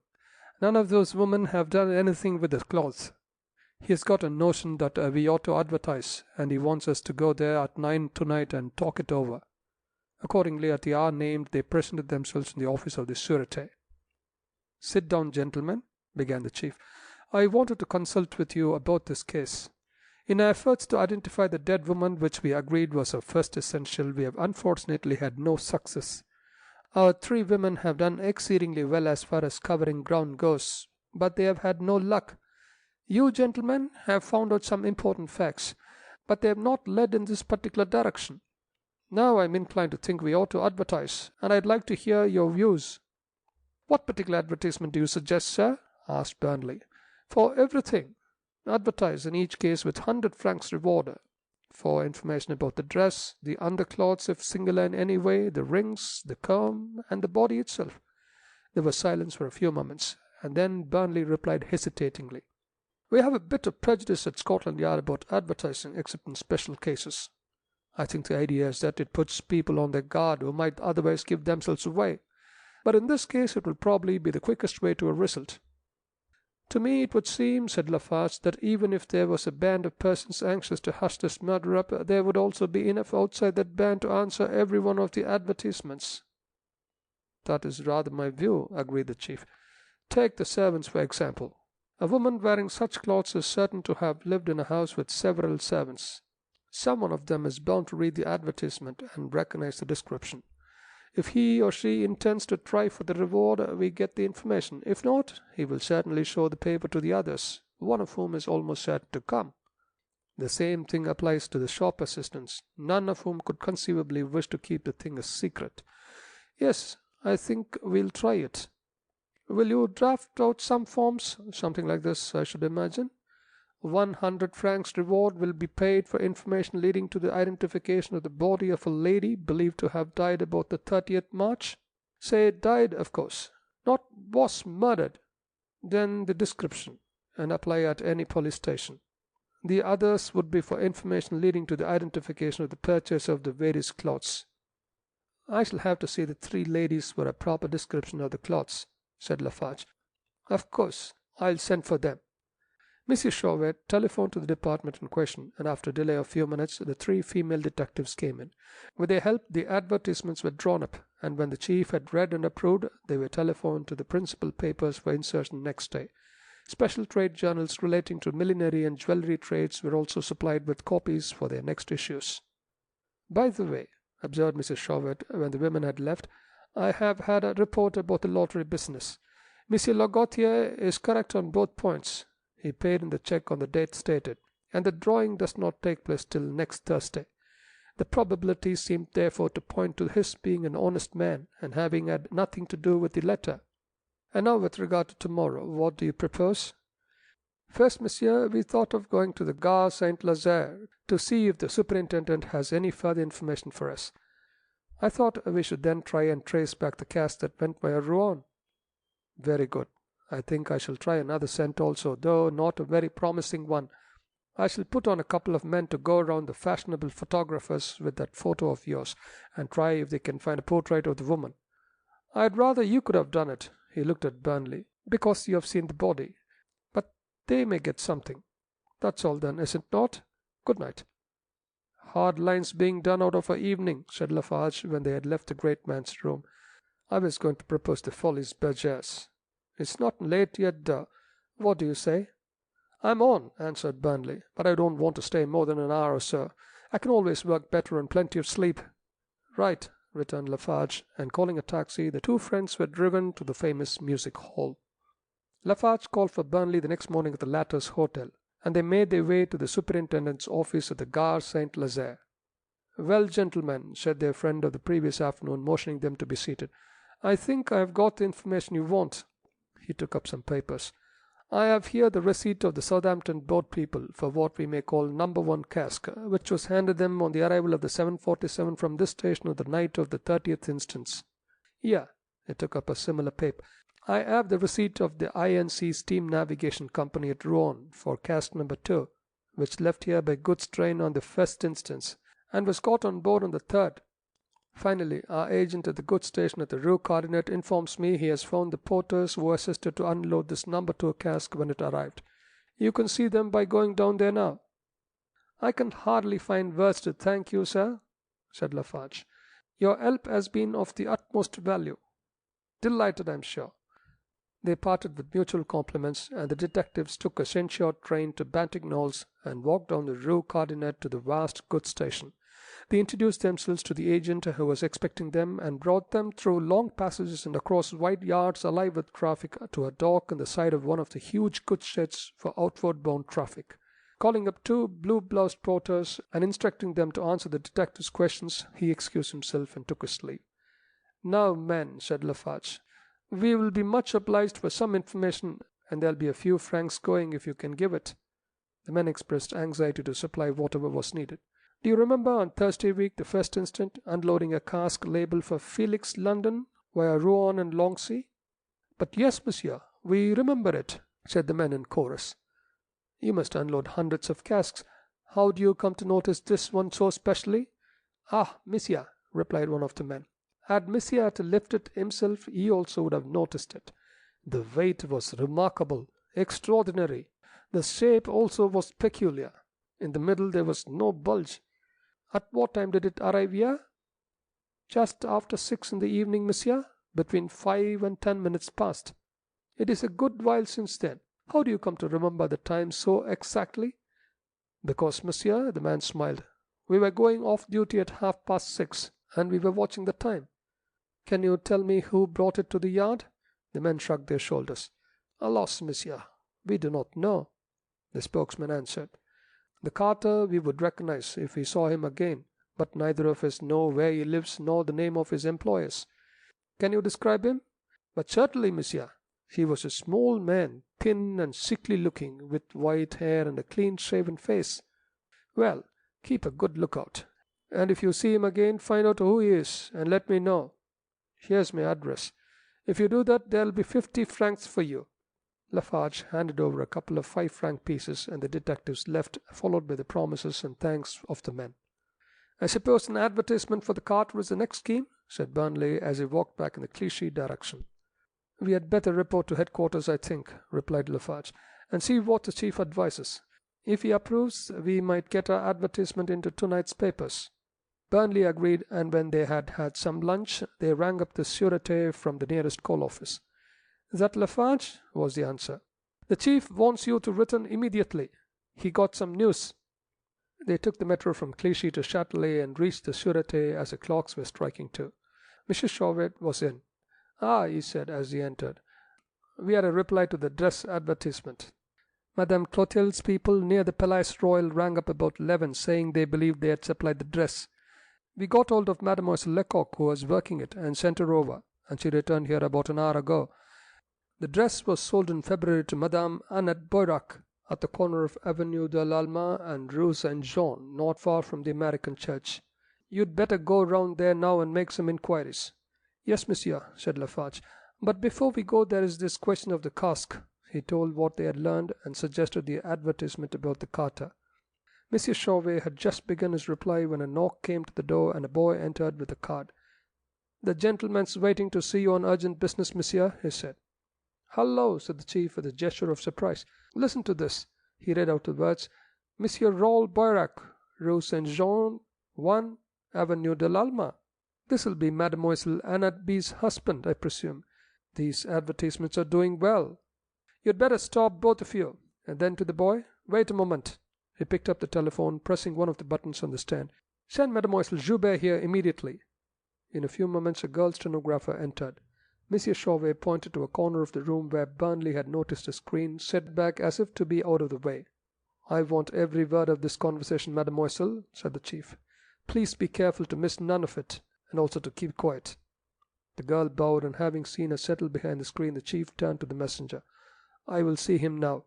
None of those women have done anything with the clothes. He has got a notion that we ought to advertise, and he wants us to go there at 9 tonight and talk it over." Accordingly, at the hour named, they presented themselves in the office of the Sûreté. "Sit down, gentlemen," began the chief. "I wanted to consult with you about this case. In our efforts to identify the dead woman, which we agreed was our first essential, we have unfortunately had no success. Our three women have done exceedingly well as far as covering ground goes, but they have had no luck. You gentlemen have found out some important facts, but they have not led in this particular direction. Now I am inclined to think we ought to advertise, and I'd like to hear your views." "What particular advertisement do you suggest, sir?" asked Burnley. "For everything. Advertise in each case with 100 francs reward. For information about the dress, the underclothes if singular in any way, the rings, the comb, and the body itself." There was silence for a few moments, and then Burnley replied hesitatingly, "We have a bit of prejudice at Scotland Yard about advertising except in special cases. I think the idea is that it puts people on their guard who might otherwise give themselves away. But in this case it will probably be the quickest way to a result." "To me it would seem," said Lefarge, "that even if there was a band of persons anxious to hush this murder up, there would also be enough outside that band to answer every one of the advertisements." "That is rather my view," agreed the chief. "Take the servants, for example. A woman wearing such clothes is certain to have lived in a house with several servants. Some one of them is bound to read the advertisement and recognize the description. If he or she intends to try for the reward, we get the information. If not, he will certainly show the paper to the others, one of whom is almost certain to come. The same thing applies to the shop assistants, none of whom could conceivably wish to keep the thing a secret. Yes, I think we'll try it. Will you draft out some forms? Something like this, I should imagine. 100 francs reward will be paid for information leading to the identification of the body of a lady believed to have died about the 30th March. Say died, of course, not was murdered. Then the description, and apply at any police station. The others would be for information leading to the identification of the purchaser of the various clothes." "I shall have to see the three ladies for a proper description of the clothes," said Lefarge. "Of course, I'll send for them." Mrs. Chauvet telephoned to the department in question, and after a delay of a few minutes the three female detectives came in. With their help the advertisements were drawn up, and when the chief had read and approved, they were telephoned to the principal papers for insertion next day. Special trade journals relating to millinery and jewellery trades were also supplied with copies for their next issues. "By the way," observed Mrs. Chauvet when the women had left, "I have had a report about the lottery business. Monsieur Lagottier is correct on both points. He paid in the cheque on the date stated, and the drawing does not take place till next Thursday. The probabilities seem therefore to point to his being an honest man, and having had nothing to do with the letter. And now with regard to tomorrow, what do you propose?" "First, monsieur, we thought of going to the Gare St. Lazare to see if the superintendent has any further information for us. I thought we should then try and trace back the cask that went via Rouen." "Very good. I think I shall try another scent also, though not a very promising one. I shall put on a couple of men to go round the fashionable photographers with that photo of yours, and try if they can find a portrait of the woman. I'd rather you could have done it," he looked at Burnley, "because you have seen the body. But they may get something. That's all then, is it not? Good night." "Hard lines being done out of our evening," said Lefarge when they had left the great man's room. "I was going to propose the Folies Bergère. It's not late yet, though. What do you say?" "I'm on," answered Burnley, "but I don't want to stay more than an hour or so. I can always work better on plenty of sleep." "Right," returned Lefarge, and calling a taxi, the two friends were driven to the famous music hall. Lefarge called for Burnley the next morning at the latter's hotel, and they made their way to the superintendent's office at the Gare St. Lazare. "Well, gentlemen," said their friend of the previous afternoon, motioning them to be seated, "I think I have got the information you want." He took up some papers. "I have here the receipt of the Southampton boat people for what we may call number 1 cask, which was handed them on the arrival of the 747 from this station on the night of the 30th instance. Here," he took up a similar paper, "I have the receipt of the I.N.C. Steam Navigation Company at Rouen for cask number 2, which left here by goods train on the 1st instance, and was got on board on the 3rd. Finally, our agent at the goods station at the Rue Cardinet informs me he has found the porters who assisted to unload this number 2 cask when it arrived. You can see them by going down there now." "I can hardly find words to thank you, sir," said Lefarge. "Your help has been of the utmost value." "Delighted, I'm sure." They parted with mutual compliments, and the detectives took a censure train to Banting Knowles and walked down the Rue Cardinet to the vast goods station. They introduced themselves to the agent who was expecting them and brought them through long passages and across wide yards alive with traffic to a dock on the side of one of the huge goods sheds for outward-bound traffic. Calling up 2 blue-bloused porters and instructing them to answer the detective's questions, he excused himself and took his leave. "Now, men," said Lefarge, "we will be much obliged for some information, and there'll be a few francs going if you can give it." The men expressed anxiety to supply whatever was needed. "Do you remember on Thursday week, the 1st instant, unloading a cask labelled for Felix, London, via Rouen and Longsea?" "But yes, monsieur, we remember it," said the men in chorus. "You must unload hundreds of casks. How do you come to notice this one so specially?" "Ah, monsieur," replied one of the men, "had monsieur to lift it himself, he also would have noticed it. The weight was remarkable, extraordinary. The shape also was peculiar. In the middle there was no bulge. At what time did it arrive here?" "Just after 6 in the evening, monsieur, between 5 and 10 minutes past." "It is a good while since then. How do you come to remember the time so exactly?" "Because, monsieur," the man smiled, "we were going off duty at 6:30, and we were watching the time." "Can you tell me who brought it to the yard?" The men shrugged their shoulders. "Alas, monsieur, we do not know," the spokesman answered. "The carter we would recognize if we saw him again, but neither of us know where he lives nor the name of his employers." "Can you describe him?" "But certainly, monsieur. He was a small man, thin and sickly looking, with white hair and a clean-shaven face." "Well, keep a good lookout, and if you see him again, find out who he is, and let me know. Here's my address. If you do that, there'll be 50 francs for you." Lefarge handed over a couple of 5-franc pieces, and the detectives left, followed by the promises and thanks of the men. "I suppose an advertisement for the cart was the next scheme?" said Burnley as he walked back in the Clichy direction. "We had better report to headquarters, I think," replied Lefarge, "and see what the chief advises. If he approves, we might get our advertisement into tonight's papers." Burnley agreed, and when they had had some lunch, they rang up the Sûreté from the nearest call office. "Is that Lefarge?" was the answer. "The chief wants you to return immediately. He got some news." They took the metro from Clichy to Châtelet and reached the Sûreté as the clocks were striking 2. Mr. Chauvet was in. "Ah," he said as he entered, "we had a reply to the dress advertisement. Madame Clotilde's people near the Palais Royal rang up about 11, saying they believed they had supplied the dress. We got hold of Mademoiselle Lecoq, who was working it, and sent her over, and she returned here about an hour ago. The dress was sold in February to Madame Annette Boirac at the corner of Avenue de l'Allemagne and Rue Saint-Jean, not far from the American church. You'd better go round there now and make some inquiries." "Yes, monsieur," said Lefarge. "But before we go there is this question of the cask." He told what they had learned and suggested the advertisement about the carter. Monsieur Chauvet had just begun his reply when a knock came to the door and a boy entered with a card. "The gentleman's waiting to see you on urgent business, monsieur," he said. "Hallo," said the chief with a gesture of surprise. "Listen to this." He read out the words: "Monsieur Raoul Boirac, Rue Saint-Jean, 1, Avenue de l'Allemagne. This'll be Mademoiselle Annette B's husband, I presume. These advertisements are doing well. You'd better stop, both of you." And then to the boy, "Wait a moment." He picked up the telephone, pressing one of the buttons on the stand. "Send Mademoiselle Joubert here immediately." In a few moments a girl stenographer entered. Monsieur Chauvet pointed to a corner of the room where Burnley had noticed a screen set back as if to be out of the way. "I want every word of this conversation, mademoiselle," said the chief. "Please be careful to miss none of it, and also to keep quiet." The girl bowed, and having seen her settle behind the screen, the chief turned to the messenger. "I will see him now."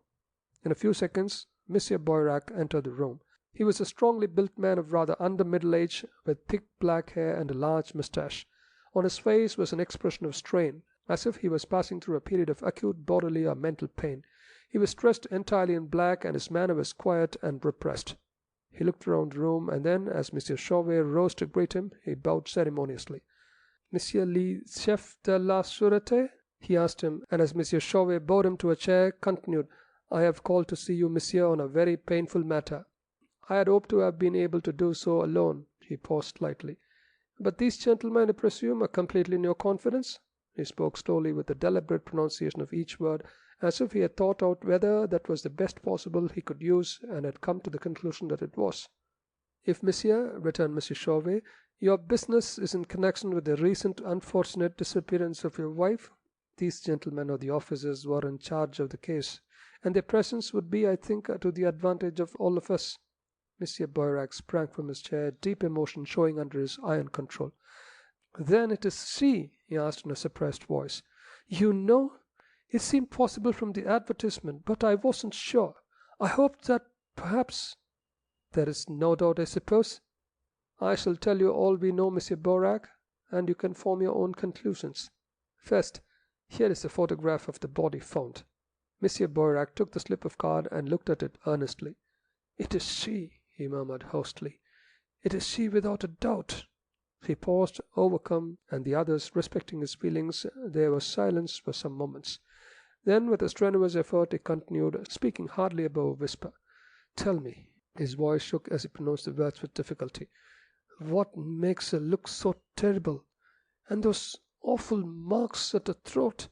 In a few seconds Monsieur Boirac entered the room. He was a strongly built man of rather under middle age, with thick black hair and a large moustache. On his face was an expression of strain, as if he was passing through a period of acute bodily or mental pain. He was dressed entirely in black, and his manner was quiet and repressed. He looked around the room, and then, as Monsieur Chauvet rose to greet him, he bowed ceremoniously. "Monsieur le chef de la Sûreté?" he asked him, and as Monsieur Chauvet bowed him to a chair, continued, "I have called to see you, monsieur, on a very painful matter. I had hoped to have been able to do so alone." He paused slightly. "But these gentlemen, I presume, are completely in your confidence?" He spoke slowly, with a deliberate pronunciation of each word, as if he had thought out whether that was the best possible he could use, and had come to the conclusion that it was. "If, monsieur," returned Monsieur Chauvet, "your business is in connection with the recent unfortunate disappearance of your wife, these gentlemen are the officers who are in charge of the case, and their presence would be, I think, to the advantage of all of us." Monsieur Boirac sprang from his chair, deep emotion showing under his iron control. "Then it is she?" he asked in a suppressed voice. "You know? It seemed possible from the advertisement, but I wasn't sure. I hoped that perhaps there is no doubt, I suppose? I shall tell you all we know, Monsieur Boirac, and you can form your own conclusions. First, here is a photograph of the body found." Monsieur Boirac took the slip of card and looked at it earnestly. "It is she," he murmured hoarsely. "It is she without a doubt." He paused, overcome, and the others respecting his feelings. There was silence for some moments. Then, with a strenuous effort, he continued, speaking hardly above a whisper. "Tell me," his voice shook as he pronounced the words with difficulty, "what makes her look so terrible? And those awful marks at her throat,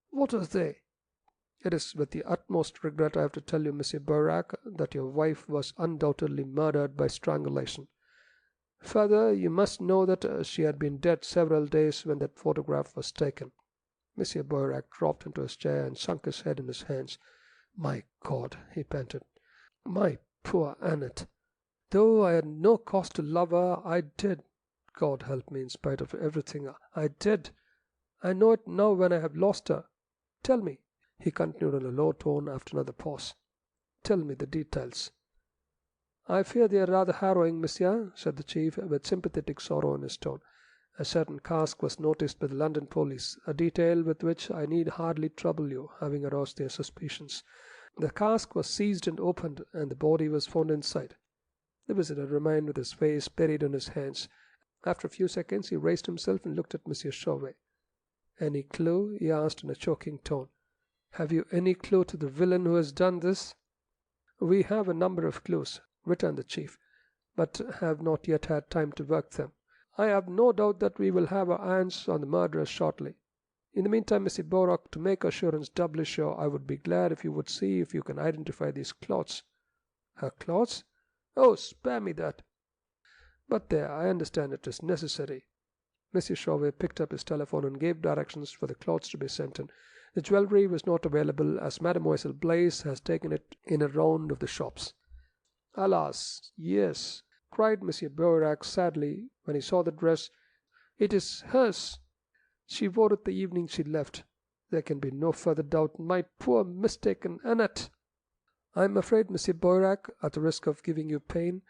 what are they?" "It is with the utmost regret I have to tell you, Monsieur Boirac, that your wife was undoubtedly murdered by strangulation. Further, you must know that she had been dead several days when that photograph was taken." Monsieur Boirac dropped into his chair and sunk his head in his hands. "My God!" he panted. "My poor Annette! Though I had no cause to love her, I did. God help me, in spite of everything, I did. I know it now when I have lost her. Tell me," he continued in a low tone after another pause, "tell me the details." "I fear they are rather harrowing, monsieur," said the chief, with sympathetic sorrow in his tone. "A certain cask was noticed by the London police, a detail with which I need hardly trouble you, having aroused their suspicions. The cask was seized and opened, and the body was found inside." The visitor remained with his face buried in his hands. After a few seconds he raised himself and looked at Monsieur Chauvet. "Any clue?" he asked in a choking tone. "Have you any clue to the villain who has done this?" "We have a number of clues," returned the chief, "but have not yet had time to work them. I have no doubt that we will have our hands on the murderer shortly. In the meantime, Monsieur Boirac, to make assurance doubly sure, I would be glad if you would see if you can identify these cloths." "Her clothes? Oh, spare me that! But there, I understand it is necessary." Monsieur Chauvet picked up his telephone and gave directions for the clothes to be sent in. The jewellery was not available, as Mademoiselle Blaise has taken it in a round of the shops. "Alas, yes," cried Monsieur Boirac sadly when he saw the dress. "It is hers. She wore it the evening she left. There can be no further doubt. My poor mistaken Annette!" "I am afraid, Monsieur Boirac, at the risk of giving you pain,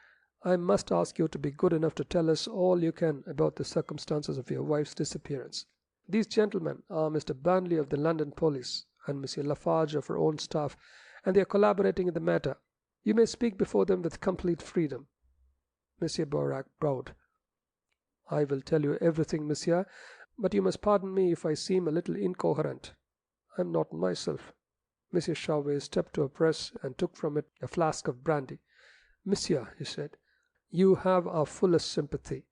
I must ask you to be good enough to tell us all you can about the circumstances of your wife's disappearance. These gentlemen are Mr. Burnley of the London police and Monsieur Lefarge of our own staff, and they are collaborating in the matter. You may speak before them with complete freedom." Monsieur Boirac bowed. "I will tell you everything, monsieur, but you must pardon me if I seem a little incoherent. I am not myself." Monsieur Chauvet stepped to a press and took from it a flask of brandy. "Monsieur," he said, "you have our fullest sympathy.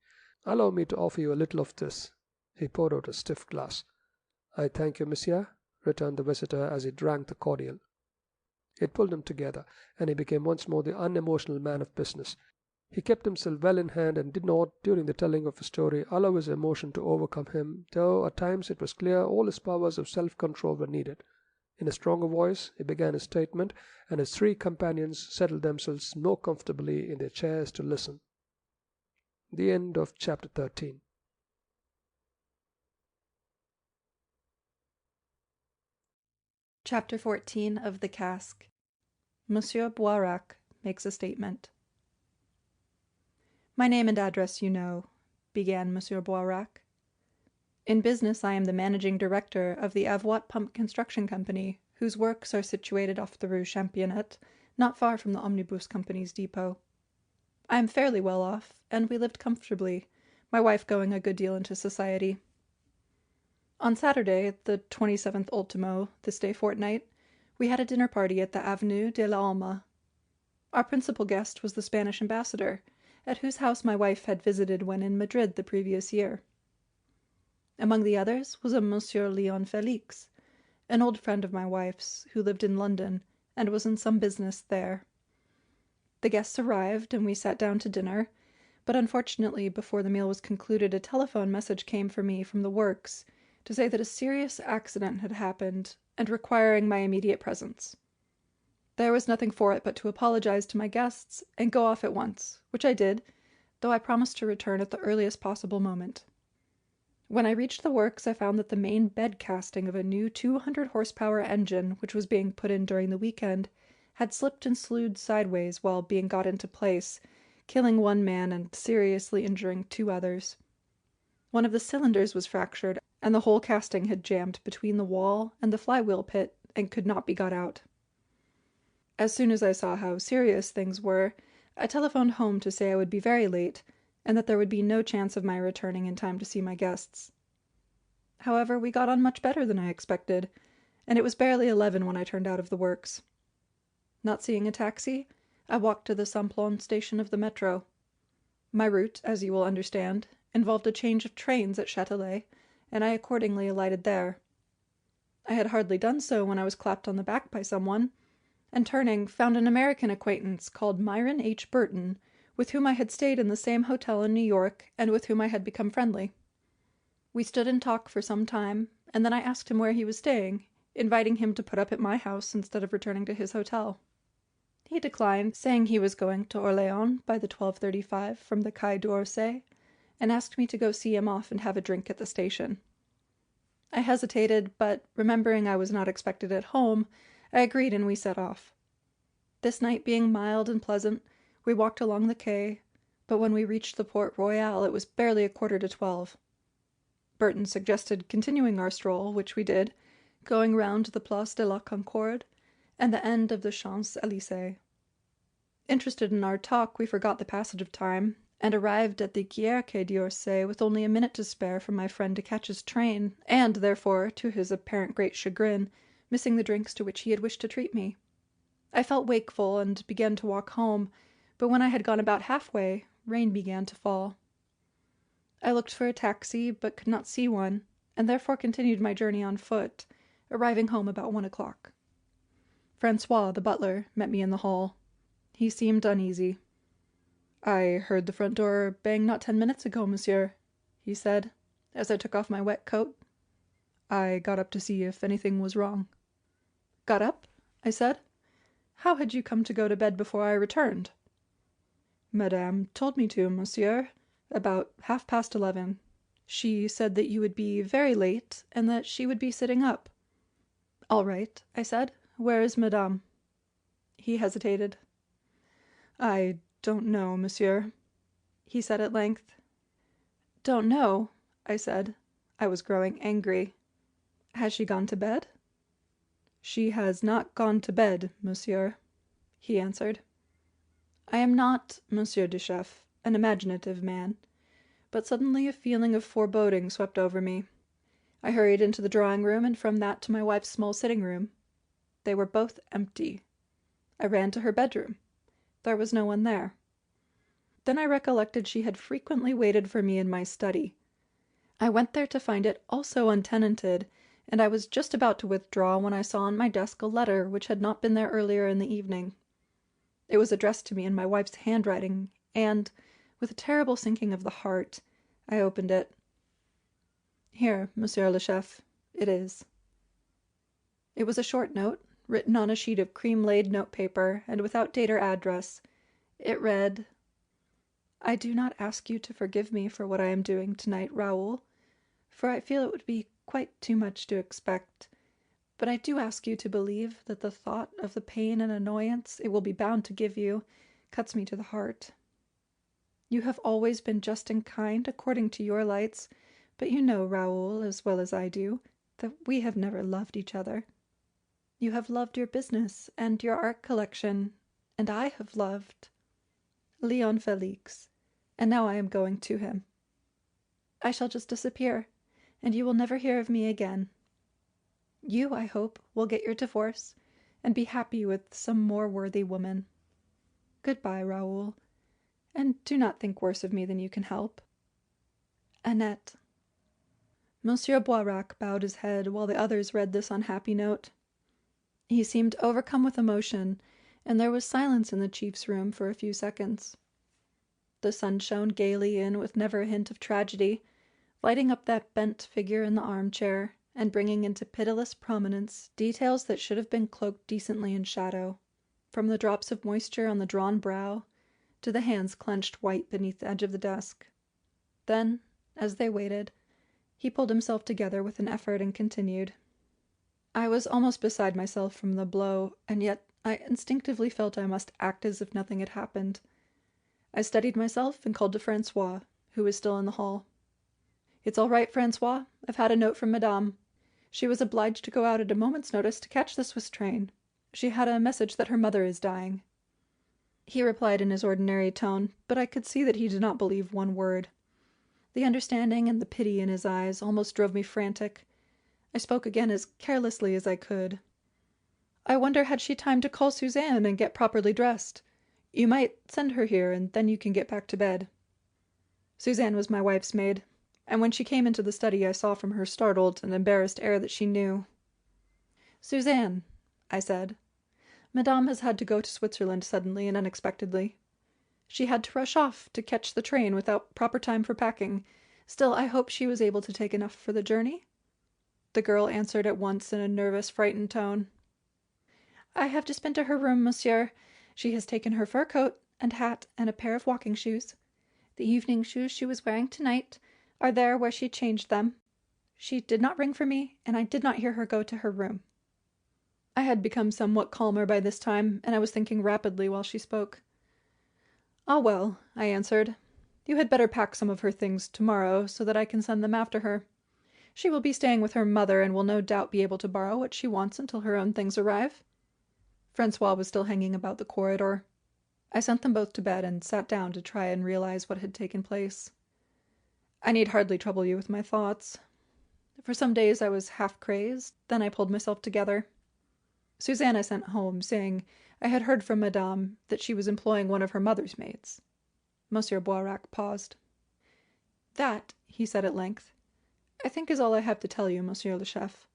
Allow me to offer you a little of this." He poured out a stiff glass. "I thank you, monsieur," returned the visitor as he drank the cordial. It pulled him together, and he became once more the unemotional man of business. He kept himself well in hand and did not, during the telling of his story, allow his emotion to overcome him, though at times it was clear all his powers of self-control were needed. In a stronger voice he began his statement, and his three companions settled themselves more comfortably in their chairs to listen. The end of chapter 13. Chapter 14 of the Cask. Monsieur Boirac makes a statement. "My name and address you know," began Monsieur Boirac. "In business I am the managing director of the Avoit Pump Construction Company, whose works are situated off the Rue Championnet, not far from the Omnibus Company's depot. I am fairly well off, and we lived comfortably, my wife going a good deal into society. On Saturday, the 27th ultimo, this day fortnight, we had a dinner party at the Avenue de l'Alma. Our principal guest was the Spanish ambassador, at whose house my wife had visited when in Madrid the previous year. Among the others was a Monsieur Leon Felix, an old friend of my wife's, who lived in London, and was in some business there. The guests arrived, and we sat down to dinner, but unfortunately, before the meal was concluded, a telephone message came for me from the works to say that a serious accident had happened and requiring my immediate presence. There was nothing for it but to apologize to my guests and go off at once, which I did, though I promised to return at the earliest possible moment. When I reached the works, I found that the main bed casting of a new 200-horsepower engine, which was being put in during the weekend, had slipped and slewed sideways while being got into place, killing one man and seriously injuring 2 others. One of the cylinders was fractured, and the whole casting had jammed between the wall and the flywheel pit and could not be got out. As soon as I saw how serious things were, I telephoned home to say I would be very late, and that there would be no chance of my returning in time to see my guests. However, we got on much better than I expected, and it was barely 11 when I turned out of the works. Not seeing a taxi, I walked to the Simplon station of the metro. My route, as you will understand, involved a change of trains at Châtelet, and I accordingly alighted there. I had hardly done so when I was clapped on the back by someone, and turning, found an American acquaintance called Myron H. Burton, with whom I had stayed in the same hotel in New York, and with whom I had become friendly. We stood in talk for some time, and then I asked him where he was staying, inviting him to put up at my house instead of returning to his hotel. He declined, saying he was going to Orléans by the 12:35 from the Quai d'Orsay, and asked me to go see him off and have a drink at the station. I hesitated, but remembering I was not expected at home, I agreed and we set off. This night being mild and pleasant, we walked along the quay, but when we reached the Port Royal it was barely 11:45. Burton suggested continuing our stroll, which we did, going round the Place de la Concorde and the end of the Champs-Élysées. Interested in our talk, we forgot the passage of time, and arrived at the Gare Quai d'Orsay with only a minute to spare for my friend to catch his train, and, therefore, to his apparent great chagrin, missing the drinks to which he had wished to treat me. I felt wakeful, and began to walk home, but when I had gone about halfway, rain began to fall. I looked for a taxi, but could not see one, and therefore continued my journey on foot, arriving home about 1 o'clock. Francois, the butler, met me in the hall. He seemed uneasy. "I heard the front door bang not 10 minutes ago, monsieur," he said, as I took off my wet coat. "I got up to see if anything was wrong." "Got up?" I said. "How had you come to go to bed before I returned?" "Madame told me to, monsieur, about 11:30. She said that you would be very late, and that she would be sitting up." "All right," I said. "Where is madame?" He hesitated. "I don't know, monsieur," he said at length. "Don't know?" I said. I was growing angry. "Has she gone to bed?" "She has not gone to bed, monsieur," he answered. I am not, Monsieur de Chef, an imaginative man, but suddenly a feeling of foreboding swept over me. I hurried into the drawing-room, and from that to my wife's small sitting-room. They were both empty. I ran to her bedroom. There was no one there. Then I recollected she had frequently waited for me in my study. I went there to find it also untenanted, and I was just about to withdraw when I saw on my desk a letter which had not been there earlier in the evening. It was addressed to me in my wife's handwriting, and, with a terrible sinking of the heart, I opened it. "Here, Monsieur le Chef, it is." It was a short note, written on a sheet of cream-laid notepaper, and without date or address. It read: "I do not ask you to forgive me for what I am doing tonight, Raoul, for I feel it would be quite too much to expect, but I do ask you to believe that the thought of the pain and annoyance it will be bound to give you cuts me to the heart. You have always been just and kind according to your lights, but you know, Raoul, as well as I do, that we have never loved each other. You have loved your business and your art collection, and I have loved Leon Felix, and now I am going to him. I shall just disappear, and you will never hear of me again. You, I hope, will get your divorce, and be happy with some more worthy woman. Goodbye, Raoul, and do not think worse of me than you can help. Annette." Monsieur Boirac bowed his head while the others read this unhappy note. He seemed overcome with emotion, and there was silence in the chief's room for a few seconds. The sun shone gaily in with never a hint of tragedy, lighting up that bent figure in the armchair, and bringing into pitiless prominence details that should have been cloaked decently in shadow, from the drops of moisture on the drawn brow to the hands clenched white beneath the edge of the desk. Then, as they waited, he pulled himself together with an effort and continued. I was almost beside myself from the blow, and yet I instinctively felt I must act as if nothing had happened. I steadied myself and called to Francois, who was still in the hall. "It's all right, Francois. I've had a note from Madame. She was obliged to go out at a moment's notice to catch the Swiss train. She had a message that her mother is dying." He replied in his ordinary tone, but I could see that he did not believe one word. The understanding and the pity in his eyes almost drove me frantic. I spoke again as carelessly as I could. "I wonder had she time to call Suzanne and get properly dressed. You might send her here, and then you can get back to bed." Suzanne was my wife's maid, and when she came into the study I saw from her startled and embarrassed air that she knew. "Suzanne," I said, "Madame has had to go to Switzerland suddenly and unexpectedly. She had to rush off to catch the train without proper time for packing. Still, I hope she was able to take enough for the journey?" The girl answered at once in a nervous, frightened tone. "I have just been to her room, monsieur. She has taken her fur coat and hat and a pair of walking shoes. The evening shoes she was wearing tonight are there where she changed them. She did not ring for me, and I did not hear her go to her room." I had become somewhat calmer by this time, and I was thinking rapidly while she spoke. "Ah, well," I answered, "you had better pack some of her things tomorrow, so that I can send them after her. She will be staying with her mother, and will no doubt be able to borrow what she wants until her own things arrive." Francois was still hanging about the corridor. I sent them both to bed, and sat down to try and realize what had taken place. I need hardly trouble you with my thoughts. For some days I was half crazed, then I pulled myself together. Suzanne I sent home, saying I had heard from Madame that she was employing one of her mother's maids. Monsieur Boirac paused. "That," he said at length, "I think is all I have to tell you, Monsieur le Chef.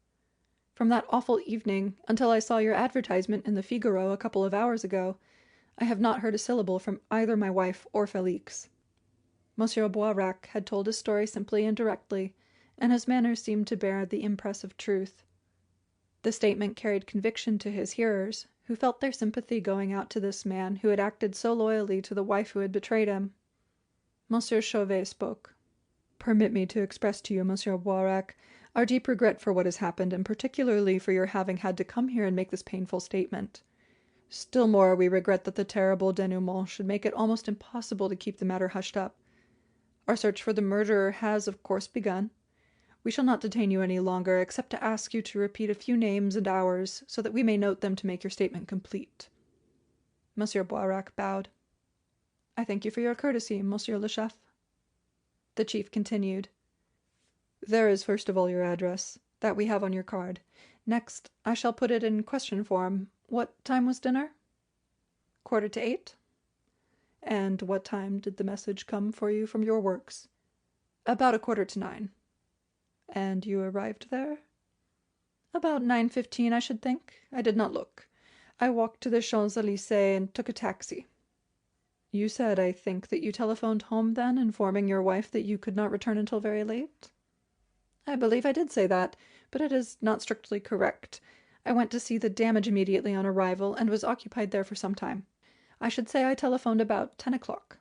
From that awful evening until I saw your advertisement in the Figaro a couple of hours ago, I have not heard a syllable from either my wife or Felix." Monsieur Boirac had told his story simply and directly, and his manner seemed to bear the impress of truth. The statement carried conviction to his hearers, who felt their sympathy going out to this man who had acted so loyally to the wife who had betrayed him. Monsieur Chauvet spoke. "Permit me to express to you, Monsieur Boirac, our deep regret for what has happened, and particularly for your having had to come here and make this painful statement. Still more we regret that the terrible dénouement should make it almost impossible to keep the matter hushed up. Our search for the murderer has, of course, begun. We shall not detain you any longer, except to ask you to repeat a few names and hours, so that we may note them to make your statement complete." Monsieur Boirac bowed. "I thank you for your courtesy, Monsieur le Chef." The chief continued. "There is first of all your address. That we have on your card. Next, I shall put it in question form. What time was dinner?" "8:15. "And what time did the message come for you from your works?" "About 9:15. "And you arrived there?" "About 9:15, I should think. I did not look. I walked to the Champs-Élysées and took a taxi." "You said, I think, that you telephoned home then, informing your wife that you could not return until very late?" "I believe I did say that, but it is not strictly correct. I went to see the damage immediately on arrival, and was occupied there for some time. I should say I telephoned about 10 o'clock."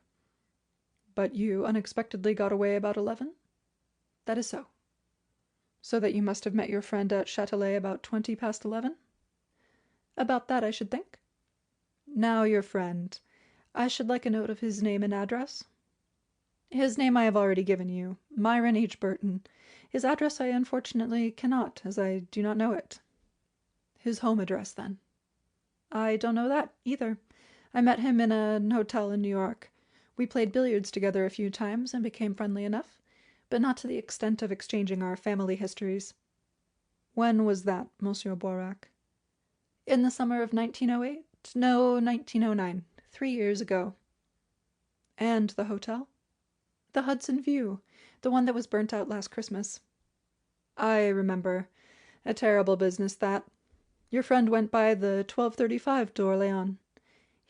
"But you unexpectedly got away about 11?" "That is so." "So that you must have met your friend at Châtelet about 20 past 11?" "About that, I should think." "Now your friend. I should like a note of his name and address." "His name I have already given you, Myron H. Burton. His address I unfortunately cannot, as I do not know it." "His home address, then?" "I don't know that, either. I met him in an hotel in New York. We played billiards together a few times and became friendly enough, but not to the extent of exchanging our family histories." "When was that, Monsieur Boirac?" "In the summer of 1908? No, 1909. 3 years ago." "And the hotel?" "The Hudson View, the one that was burnt out last Christmas." "I remember. A terrible business, that. Your friend went by the 12:35 to Orléans.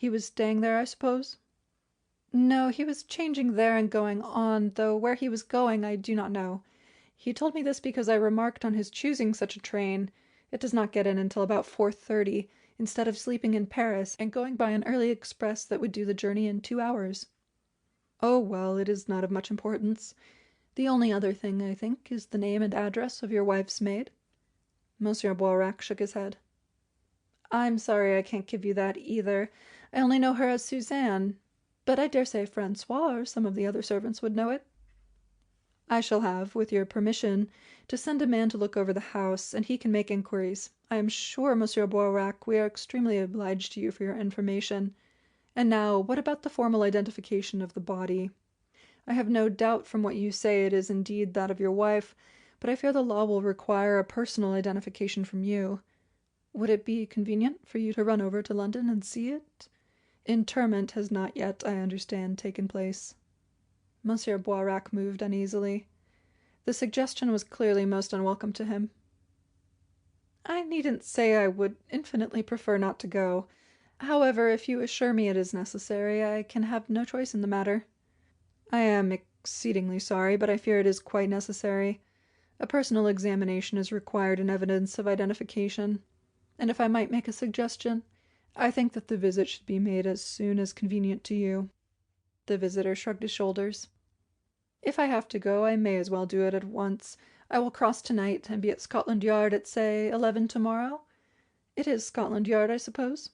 He was staying there, I suppose? No, he was changing there and going on, though where he was going I do not know. He told me this because I remarked on his choosing such a train. It does not get in until about 4:30, instead of sleeping in Paris and going by an early express that would do the journey in 2 hours. Oh, well, it is not of much importance. The only other thing, I think, is the name and address of your wife's maid. Monsieur Boirac shook his head. I'm sorry I can't give you that either. I only know her as Suzanne, but I dare say Francois or some of the other servants would know it. I shall have, with your permission, to send a man to look over the house, and he can make inquiries. I am sure, Monsieur Boirac, we are extremely obliged to you for your information. And now, what about the formal identification of the body? I have no doubt from what you say it is indeed that of your wife, but I fear the law will require a personal identification from you. Would it be convenient for you to run over to London and see it? Interment has not yet, I understand, taken place. Monsieur Boirac moved uneasily. The suggestion was clearly most unwelcome to him. I needn't say I would infinitely prefer not to go. However, if you assure me it is necessary, I can have no choice in the matter. I am exceedingly sorry, but I fear it is quite necessary. A personal examination is required in evidence of identification, and if I might make a suggestion, I think that the visit should be made as soon as convenient to you. The visitor shrugged his shoulders. If I have to go, I may as well do it at once. I will cross tonight and be at Scotland Yard at, say, 11 tomorrow. It is Scotland Yard, I suppose?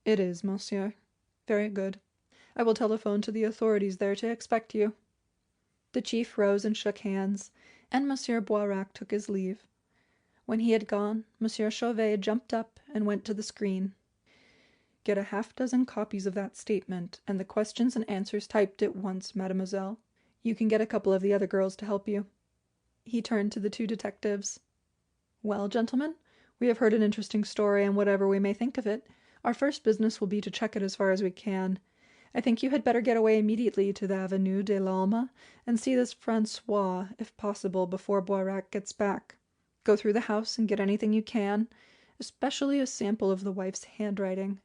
It is, monsieur. Very good. I will telephone to the authorities there to expect you. The chief rose and shook hands, and Monsieur Boirac took his leave. When he had gone, Monsieur Chauvet jumped up and went to the screen. Get a half-dozen copies of that statement, and the questions and answers typed at once, mademoiselle. You can get a couple of the other girls to help you. He turned to the two detectives. Well, gentlemen, we have heard an interesting story, and whatever we may think of it, our first business will be to check it as far as we can. I think you had better get away immediately to the Avenue de l'Alma and see this Francois, if possible, before Boirac gets back. Go through the house and get anything you can, especially a sample of the wife's handwriting.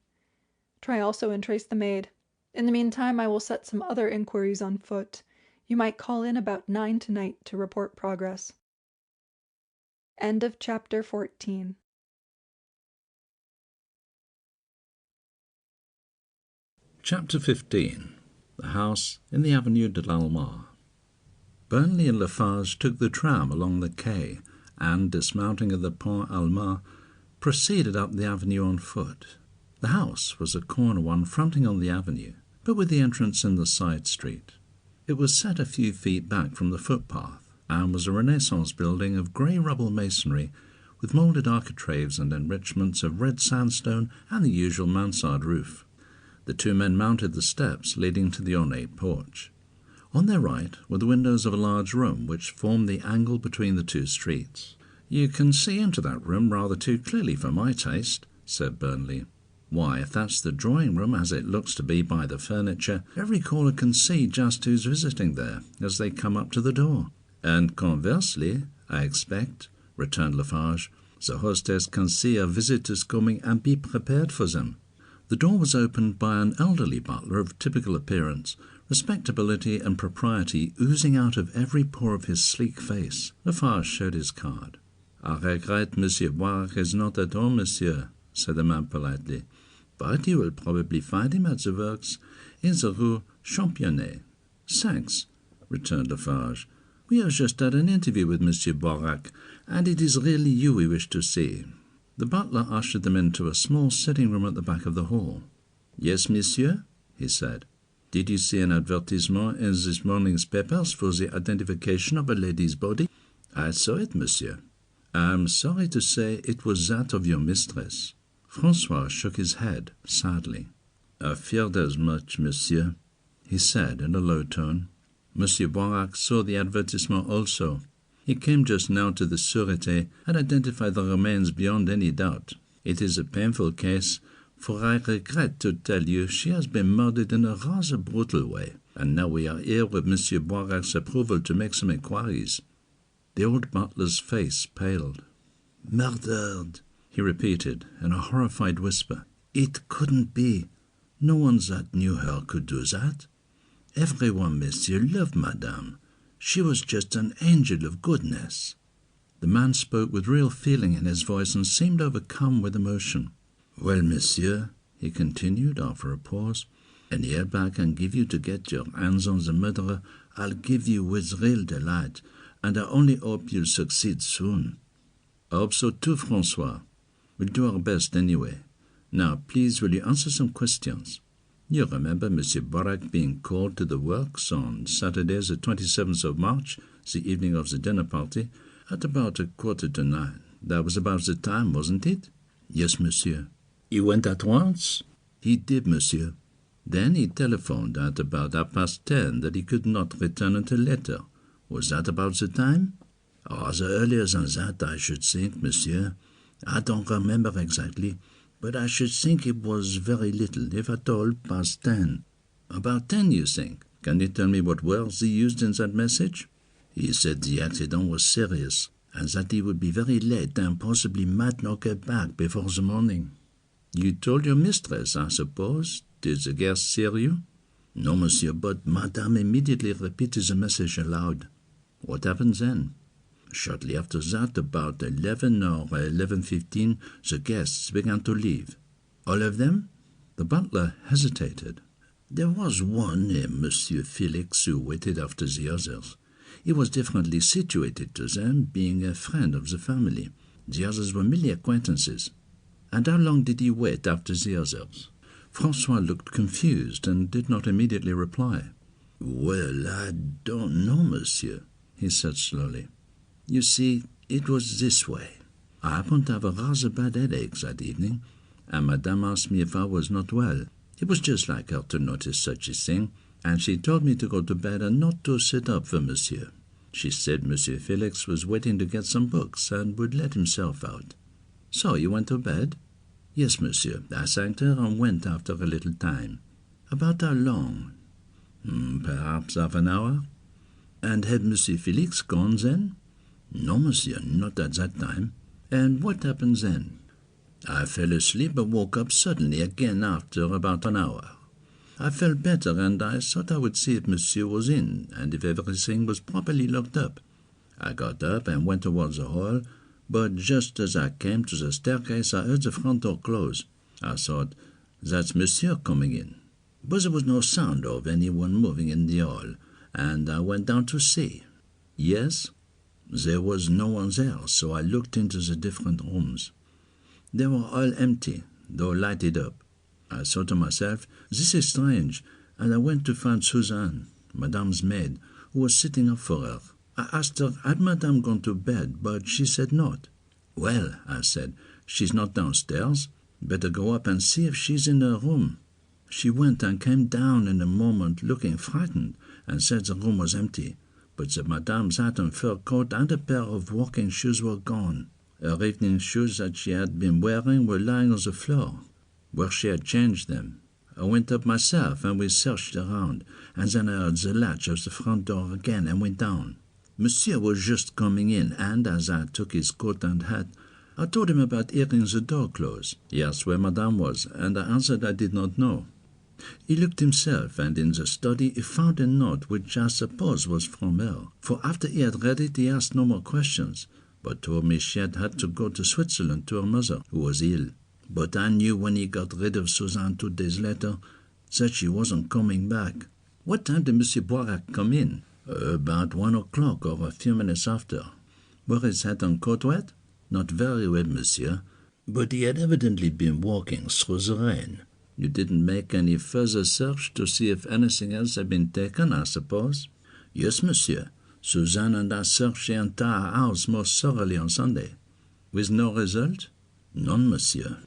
Try also and trace the maid. In the meantime, I will set some other inquiries on foot. You might call in about 9 tonight to report progress. End of chapter 14. Chapter 15. The House in the Avenue de l'Alma. Burnley and Lefarge took the tram along the quay and, dismounting at the Pont Alma, proceeded up the avenue on foot. The house was a corner one fronting on the avenue, but with the entrance in the side street. It was set a few feet back from the footpath, and was a Renaissance building of grey rubble masonry, with moulded architraves and enrichments of red sandstone and the usual mansard roof. The two men mounted the steps leading to the ornate porch. On their right were the windows of a large room which formed the angle between the two streets. "You can see into that room rather too clearly for my taste," said Burnley. "Why, if that's the drawing-room, as it looks to be by the furniture, every caller can see just who's visiting there as they come up to the door." "And conversely, I expect," returned Lefarge, "the hostess can see her visitors coming and be prepared for them." The door was opened by an elderly butler of typical appearance, respectability and propriety oozing out of every pore of his sleek face. Lefarge showed his card. "I regret Monsieur Boirac is not at home, monsieur," said the man politely, "but you will probably find him at the works in the Rue Championnet." "Thanks," returned Lefarge. "We have just had an interview with Monsieur Boirac, and it is really you we wish to see." The butler ushered them into a small sitting-room at the back of the hall. "Yes, monsieur," he said. "Did you see an advertisement in this morning's papers for the identification of a lady's body?" "I saw it, monsieur." "I am sorry to say it was that of your mistress." Francois shook his head sadly. "I feared as much, monsieur," he said in a low tone. "Monsieur Boirac saw the advertisement also. He came just now to the Sûreté and identified the remains beyond any doubt. It is a painful case, for I regret to tell you she has been murdered in a rather brutal way, and now we are here with Monsieur Boirac's approval to make some inquiries." The old butler's face paled. "Murdered," he repeated in a horrified whisper. "It couldn't be. No one that knew her could do that. Everyone, monsieur, loved madame. She was just an angel of goodness." The man spoke with real feeling in his voice and seemed overcome with emotion. "Well, monsieur," he continued after a pause, "any help I can give you to get your hands on the murderer, I'll give you with real delight, and I only hope you'll succeed soon." "I hope so too, Francois. We'll do our best anyway. Now, please, will you answer some questions? You remember Monsieur Boirac being called to the works on Saturday, the 27th of March, the evening of the dinner party, at about 8:45. That was about the time, wasn't it?" "Yes, monsieur." "He went at once?" "He did, monsieur. Then he telephoned at about 10:30 that he could not return until later. Was that about the time?" "Rather earlier than that, I should think, monsieur. I don't remember exactly, but I should think it was very little, if at all, past 10. "About 10, you think? Can you tell me what words he used in that message?" "He said the accident was serious, and that he would be very late and possibly might not get back before the morning." "You told your mistress, I suppose? Did the guest hear you?" "No, monsieur, but madame immediately repeated the message aloud." "What happened then?" "Shortly after that, about 11 or 11:15, the guests began to leave." "All of them?" The butler hesitated. "There was one, Monsieur Felix, who waited after the others. He was differently situated to them, being a friend of the family. The others were merely acquaintances." "And how long did he wait after the others?" Francois looked confused and did not immediately reply. "Well, I don't know, monsieur," he said slowly. "You see, it was this way. I happened to have a rather bad headache that evening, and madame asked me if I was not well. It was just like her to notice such a thing, and she told me to go to bed and not to sit up for monsieur. She said Monsieur Felix was waiting to get some books and would let himself out." "So you went to bed?" "Yes, monsieur. I thanked her and went after a little time." "About how long?" "Perhaps half an hour." "And had Monsieur Felix gone then?" "No, monsieur, not at that time." "And what happened then?" "I fell asleep and woke up suddenly again after about an hour. I felt better, and I thought I would see if monsieur was in, and if everything was properly locked up. I got up and went towards the hall, but just as I came to the staircase I heard the front door close. I thought, that's monsieur coming in. But there was no sound of anyone moving in the hall, and I went down to see. Yes, there was no one there, so I looked into the different rooms. They were all empty, though lighted up. I thought to myself, this is strange, and I went to find Suzanne, Madame's maid, who was sitting up for her. I asked her, had Madame gone to bed, but she said not. Well, I said, she's not downstairs. Better go up and see if she's in her room. She went and came down in a moment, looking frightened, and said the room was empty, but that Madame's hat and fur coat and a pair of walking shoes were gone. Her evening shoes that she had been wearing were lying on the floor, where she had changed them. I went up myself, and we searched around, and then I heard the latch of the front door again and went down. Monsieur was just coming in, and as I took his coat and hat, I told him about hearing the door close. He asked where Madame was, and I answered I did not know. He looked himself, and in the study he found a note which I suppose was from her, for after he had read it he asked no more questions, but told me she had had to go to Switzerland to her mother, who was ill. But I knew when he got rid of Suzanne 2 days later that she wasn't coming back. What time did Monsieur Boirac come in? About 1 o'clock or a few minutes after. Were his hat and coat wet? Not very wet, monsieur, but he had evidently been walking through the rain. You didn't make any further search to see if anything else had been taken, I suppose? Yes, monsieur. Suzanne and I searched the entire house most thoroughly on Sunday. With no result? None, monsieur.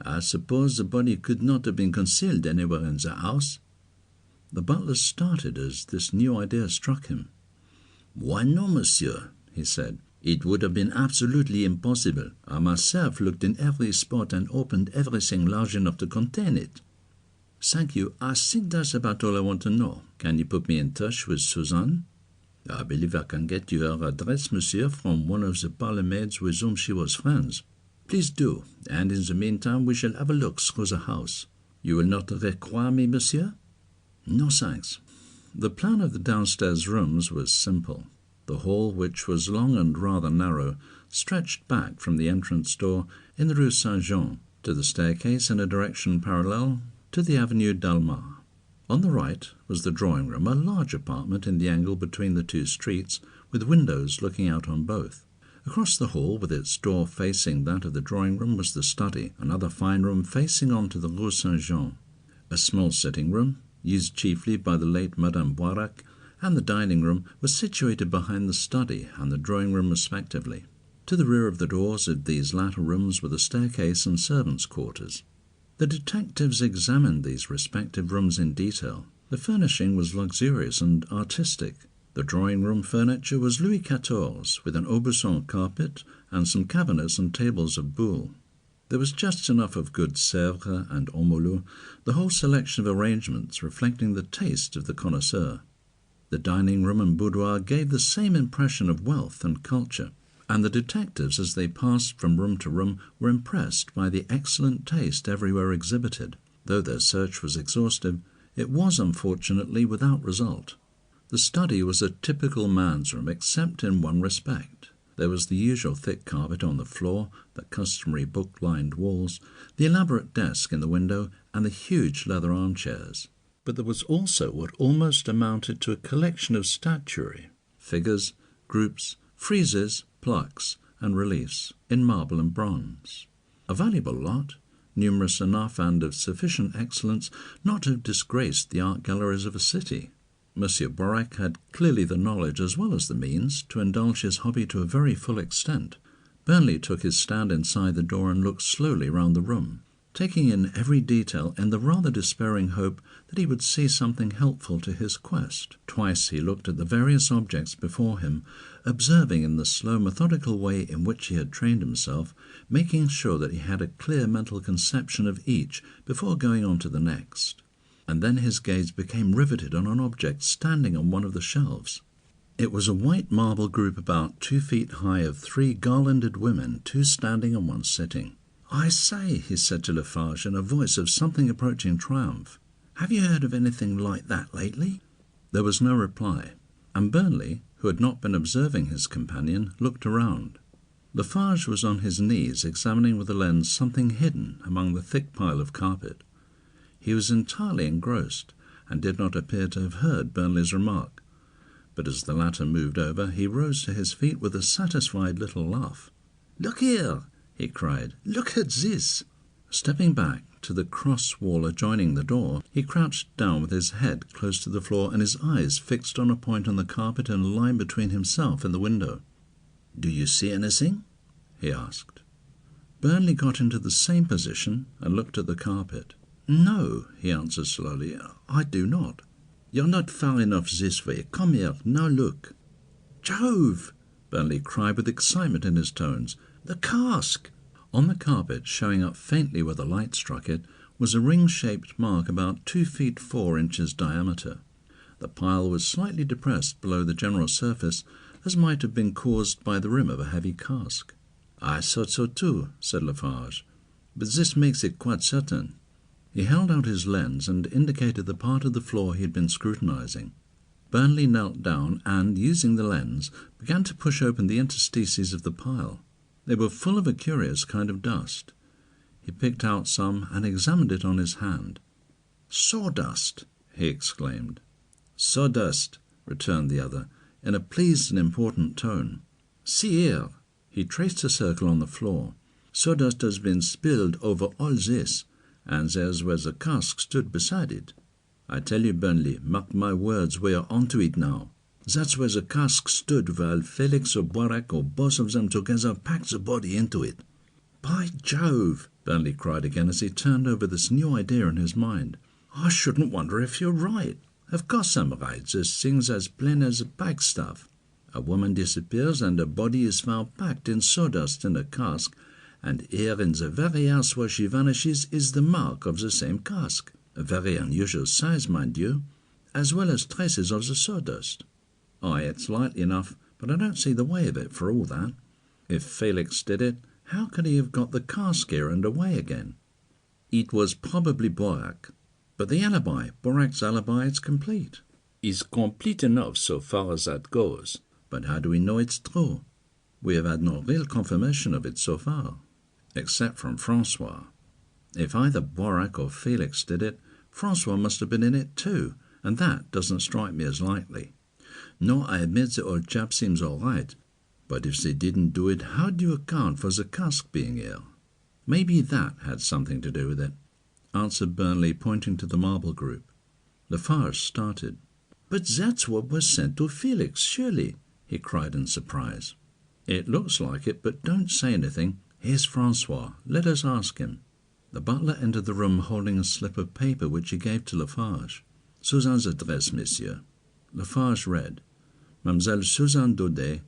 I suppose the body could not have been concealed anywhere in the house. The butler started as this new idea struck him. Why no, monsieur, he said. It would have been absolutely impossible. I myself looked in every spot and opened everything large enough to contain it. Thank you. I think that's about all I want to know. Can you put me in touch with Suzanne? I believe I can get you her address, monsieur, from one of the parlour maids with whom she was friends. Please do, and in the meantime we shall have a look through the house. You will not require me, monsieur? No, thanks. The plan of the downstairs rooms was simple. The hall, which was long and rather narrow, stretched back from the entrance door in the Rue Saint-Jean to the staircase in a direction parallel to the Avenue d'Almar. On the right was the drawing-room, a large apartment in the angle between the two streets, with windows looking out on both. Across the hall, with its door facing that of the drawing-room, was the study, another fine room facing on to the Rue Saint-Jean. A small sitting-room, used chiefly by the late Madame Boirac, and the dining-room was situated behind the study and the drawing-room respectively. To the rear of the doors of these latter rooms were the staircase and servants' quarters. The detectives examined these respective rooms in detail. The furnishing was luxurious and artistic. The drawing-room furniture was Louis XIV, with an Aubusson carpet and some cabinets and tables of Boule. There was just enough of good Sèvres and ormolu, the whole selection of arrangements reflecting the taste of the connoisseur. The dining-room and boudoir gave the same impression of wealth and culture, and the detectives, as they passed from room to room, were impressed by the excellent taste everywhere exhibited. Though their search was exhaustive, it was unfortunately without result. The study was a typical man's room, except in one respect. There was the usual thick carpet on the floor, the customary book-lined walls, the elaborate desk in the window, and the huge leather armchairs. But there was also what almost amounted to a collection of statuary, figures, groups, friezes, plaques, and reliefs, in marble and bronze. A valuable lot, numerous enough and of sufficient excellence not to have disgraced the art galleries of a city. Monsieur Boirac had clearly the knowledge as well as the means to indulge his hobby to a very full extent. Burnley took his stand inside the door and looked slowly round the room, taking in every detail in the rather despairing hope that he would see something helpful to his quest. Twice he looked at the various objects before him, observing in the slow, methodical way in which he had trained himself, making sure that he had a clear mental conception of each before going on to the next. And then his gaze became riveted on an object standing on one of the shelves. It was a white marble group about 2 feet high of 3 garlanded women, 2 standing and 1 sitting. "I say," he said to Lefarge in a voice of something approaching triumph, "have you heard of anything like that lately?" There was no reply, and Burnley, who had not been observing his companion, looked around. Lefarge was on his knees examining with a lens something hidden among the thick pile of carpet. He was entirely engrossed, and did not appear to have heard Burnley's remark. But as the latter moved over, he rose to his feet with a satisfied little laugh. "Look here!" he cried. "Look at this!" Stepping back to the cross wall adjoining the door, he crouched down with his head close to the floor and his eyes fixed on a point on the carpet in a line between himself and the window. "Do you see anything?" he asked. Burnley got into the same position and looked at the carpet. "No," he answered slowly, "I do not." "You're not far enough this way. Come here, now look." "Jove!" Burnley cried with excitement in his tones. "The cask!" On the carpet, showing up faintly where the light struck it, was a ring-shaped mark about 2 feet 4 inches diameter. The pile was slightly depressed below the general surface, as might have been caused by the rim of a heavy cask. "I thought so too," said Lefarge, "but this makes it quite certain." He held out his lens and indicated the part of the floor he had been scrutinizing. Burnley knelt down and, using the lens, began to push open the interstices of the pile. They were full of a curious kind of dust. He picked out some and examined it on his hand. "Sawdust!" he exclaimed. "Sawdust," returned the other, in a pleased and important tone. "See here." He traced a circle on the floor. "Sawdust has been spilled over all this, and there's where the cask stood beside it. I tell you, Burnley, mark my words, we're onto it now. That's where the cask stood while Felix or Boirac or both of them together packed the body into it." "By Jove!" Burnley cried again as he turned over this new idea in his mind. "I shouldn't wonder if you're right. Of course I'm right. This thing's as plain as a pikestaff. A woman disappears and her body is found packed in sawdust in a cask, and here in the very house where she vanishes is the mark of the same cask, a very unusual size, mind you, as well as traces of the sawdust. Aye, it's likely enough, but I don't see the way of it for all that. If Felix did it, how could he have got the cask here and away again?" It was probably Boirac. But the alibi, Boirac's alibi, is complete. It's complete enough so far as that goes. But how do we know it's true? We have had no real confirmation of it so far, except from Francois. If either Boirac or Felix did it, Francois must have been in it too, and that doesn't strike me as likely. No, I admit the old chap seems all right, but if they didn't do it, how do you account for the cask being here? Maybe that had something to do with it, answered Burnley, pointing to the marble group. Lefarge started. But that's what was sent to Felix, surely, he cried in surprise. It looks like it, but don't say anything. Here's Francois. Let us ask him. The butler entered the room holding a slip of paper which he gave to Lefarge. Suzanne's address, monsieur. Lefarge read, Mademoiselle Suzanne Daudet,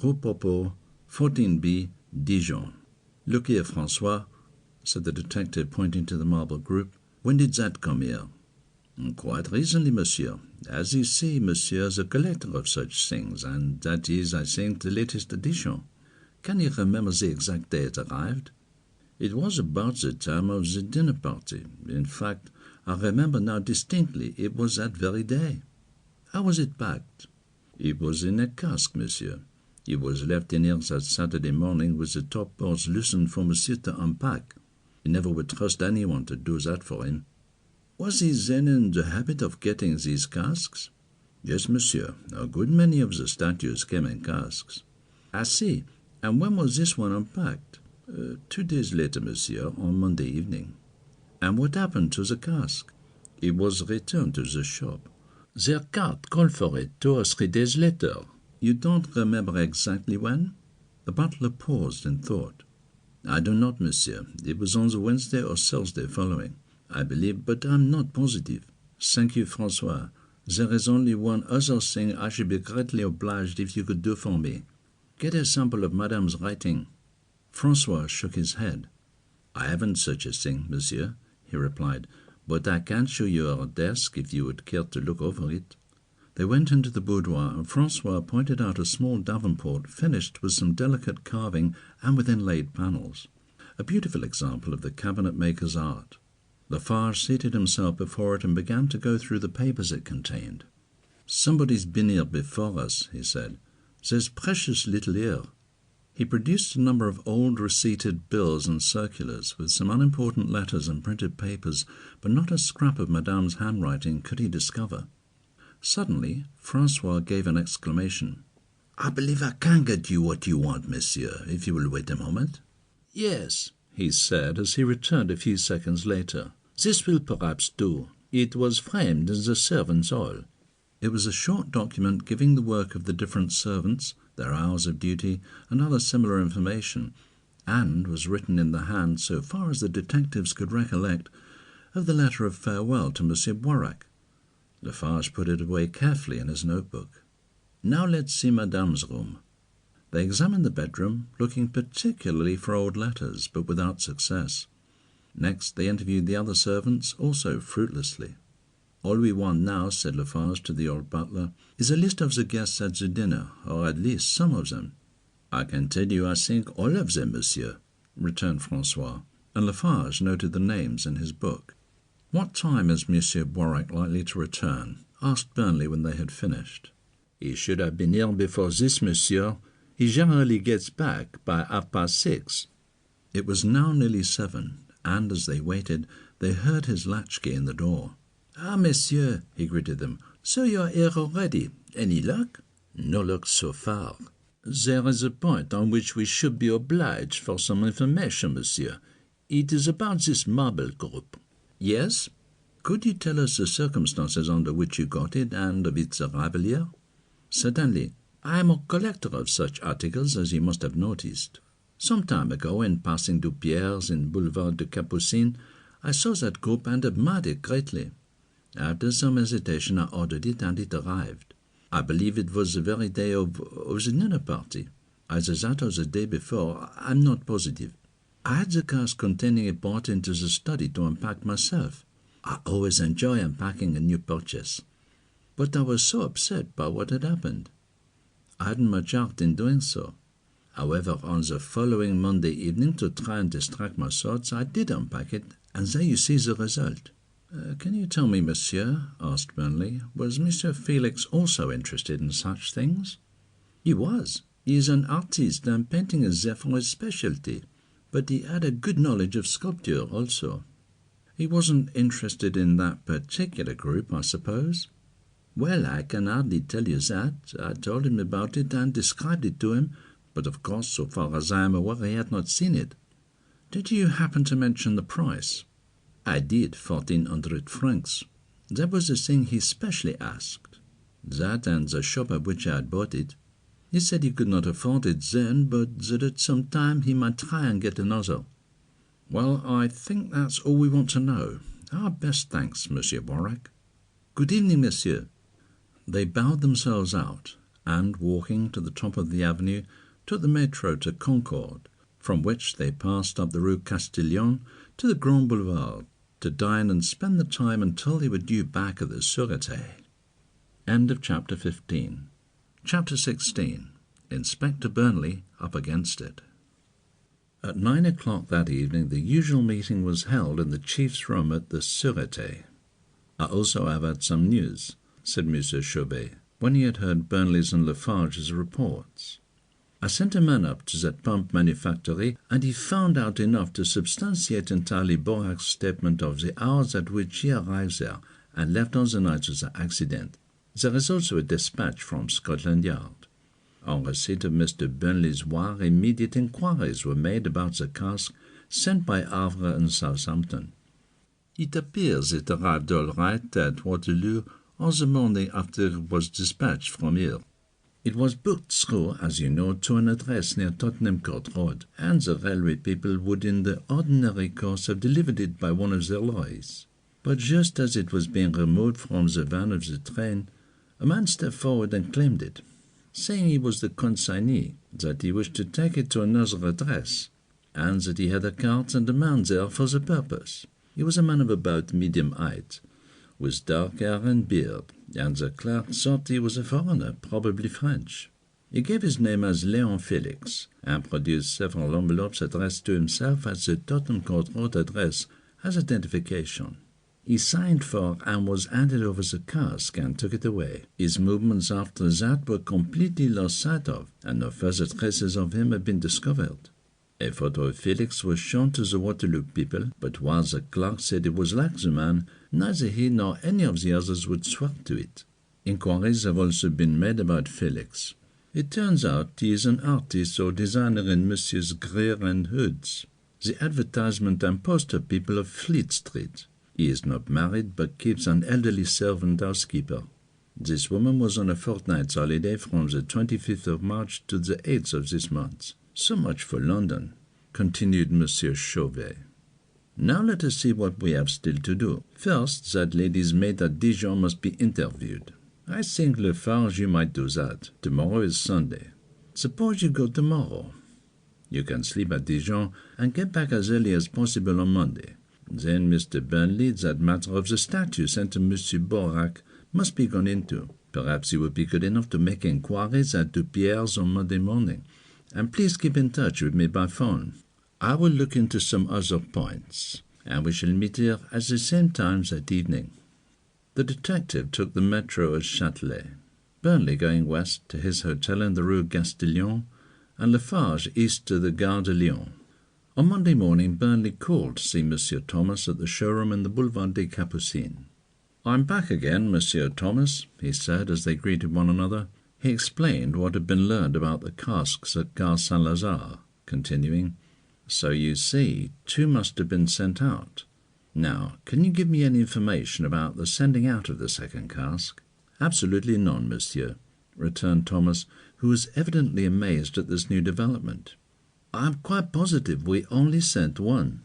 Rue Popo, 14B, Dijon. Look here, Francois, said the detective, pointing to the marble group. When did that come here? Quite recently, monsieur. As you see, monsieur is a collector of such things, and that is, I think, the latest edition. Can you remember the exact day it arrived? It was about the time of the dinner party. In fact, I remember now distinctly it was that very day. How was it packed? It was in a cask, monsieur. It was left in here that Saturday morning with the top boards loosened for monsieur to unpack. He never would trust anyone to do that for him. Was he then in the habit of getting these casks? Yes, monsieur. A good many of the statues came in casks. I see. And when was this one unpacked? 2 days later, monsieur, on Monday evening. And what happened to the cask? It was returned to the shop. Their cart called for it 2 or 3 days later. You don't remember exactly when? The butler paused in thought. I do not, monsieur. It was on the Wednesday or Thursday following, I believe, but I'm not positive. Thank you, Francois. There is only one other thing I should be greatly obliged if you could do for me. Get a sample of Madame's writing. Francois shook his head. I haven't such a thing, monsieur, he replied, but I can show you our desk if you would care to look over it. They went into the boudoir, and Francois pointed out a small davenport finished with some delicate carving and with inlaid panels, a beautiful example of the cabinet-maker's art. Lefarge seated himself before it and began to go through the papers it contained. Somebody's been here before us, he said. There's precious little here. He produced a number of old receipted bills and circulars, with some unimportant letters and printed papers, but not a scrap of Madame's handwriting could he discover. Suddenly, Francois gave an exclamation. I believe I can get you what you want, monsieur, if you will wait a moment. Yes, he said, as he returned a few seconds later. This will perhaps do. It was framed in the servants' hall. It was a short document giving the work of the different servants, their hours of duty, and other similar information, and was written in the hand, so far as the detectives could recollect, of the letter of farewell to Monsieur Boirac. Lefarge put it away carefully in his notebook. Now let's see Madame's room. They examined the bedroom, looking particularly for old letters, but without success. Next they interviewed the other servants, also fruitlessly. All we want now, said Lefarge to the old butler, is a list of the guests at the dinner, or at least some of them. I can tell you, I think, all of them, monsieur, returned Francois, and Lefarge noted the names in his book. What time is Monsieur Boirac likely to return? Asked Burnley when they had finished. He should have been here before this, monsieur. He generally gets back by 6:30. It was now nearly 7, and as they waited, they heard his latchkey in the door. Ah, monsieur, he greeted them. So you are here already. Any luck? No luck so far. There is a point on which we should be obliged for some information, monsieur. It is about this marble group. Yes? Could you tell us the circumstances under which you got it and of its arrival here? Certainly. I am a collector of such articles, as you must have noticed. Some time ago, in passing Dupierre's in Boulevard de Capucine, I saw that group and admired it greatly. After some hesitation, I ordered it, and it arrived. I believe it was the very day of the dinner party. Either that or the day before, I'm not positive. I had the cask containing it brought into the study to unpack myself. I always enjoy unpacking a new purchase. But I was so upset by what had happened. I hadn't much art in doing so. However, on the following Monday evening, to try and distract my thoughts, I did unpack it, And there you see the result. Can you tell me, monsieur, asked Burnley, was Monsieur Felix also interested in such things? He was. He is an artist, and painting is therefore his specialty. But he had a good knowledge of sculpture also. He wasn't interested in that particular group, I suppose? Well, I can hardly tell you that. I told him about it and described it to him, but of course, so far as I am aware, he had not seen it. Did you happen to mention the price? I did, 1,400 francs. That was the thing he specially asked. That and the shop at which I had bought it. He said he could not afford it then, but that at some time he might try and get another. Well, I think that's all we want to know. Our best thanks, Monsieur Boirac. Good evening, monsieur. They bowed themselves out, and, walking to the top of the avenue, took the metro to Concorde, from which they passed up the Rue Castillon to the Grand Boulevard, to dine and spend the time until they were due back at the Sûreté. End of chapter 15. Chapter 16. Inspector Burnley up against it. At 9 o'clock that evening the usual meeting was held in the chief's room at the Sûreté. I also have had some news, said Monsieur Chauvet, when he had heard Burnley's and Lefarge's reports. I sent a man up to that pump manufactory, and he found out enough to substantiate entirely Boirac's statement of the hours at which he arrived there and left on the night of the accident. There is also a dispatch from Scotland Yard. On receipt of Mr. Burnley's wire, immediate inquiries were made about the cask sent by Havre and Southampton. It appears it arrived all right at Waterloo on the morning after it was dispatched from here. It was booked through, as you know, to an address near Tottenham Court Road, and the railway people would in the ordinary course have delivered it by one of their lorries. But just as it was being removed from the van of the train, a man stepped forward and claimed it, saying he was the consignee, that he wished to take it to another address, and that he had a cart and a man there for the purpose. He was a man of about medium height, with dark hair and beard, and the clerk thought he was a foreigner, probably French. He gave his name as Léon Felix, and produced several envelopes addressed to himself at the Tottenham Court Road address as identification. He signed for and was handed over the cask and took it away. His movements after that were completely lost sight of, and no further traces of him have been discovered. A photo of Felix was shown to the Waterloo people, but while the clerk said it was like the man, neither he nor any of the others would swear to it. Inquiries have also been made about Felix. It turns out he is an artist or designer in Messrs. Gare and Hoods, the advertisement and poster people of Fleet Street. He is not married, but keeps an elderly servant housekeeper. This woman was on a fortnight's holiday from the 25th of March to the 8th of this month. So much for London, continued Monsieur Chauvet. Now let us see what we have still to do. First, that lady's maid at Dijon must be interviewed. I think, Lefarge, you might do that. Tomorrow is Sunday. Suppose you go tomorrow. You can sleep at Dijon and get back as early as possible on Monday. Then Mr. Burnley, that matter of the statue sent to Monsieur Boirac, must be gone into. Perhaps you would be good enough to make inquiries at Dupierre's on Monday morning. And please keep in touch with me by phone. I will look into some other points, and we shall meet here at the same time that evening. The detective took the metro at Châtelet, Burnley going west to his hotel in the Rue Castillon, and Lefarge east to the Gare de Lyon. On Monday morning, Burnley called to see Monsieur Thomas at the showroom in the Boulevard des Capucines. "I'm back again, Monsieur Thomas," he said as they greeted one another. He explained what had been learned about the casks at Gare Saint-Lazare, continuing, "So you see, 2 must have been sent out. Now, can you give me any information about the sending out of the second cask?" "Absolutely none, monsieur," returned Thomas, who was evidently amazed at this new development. "I'm quite positive we only sent one.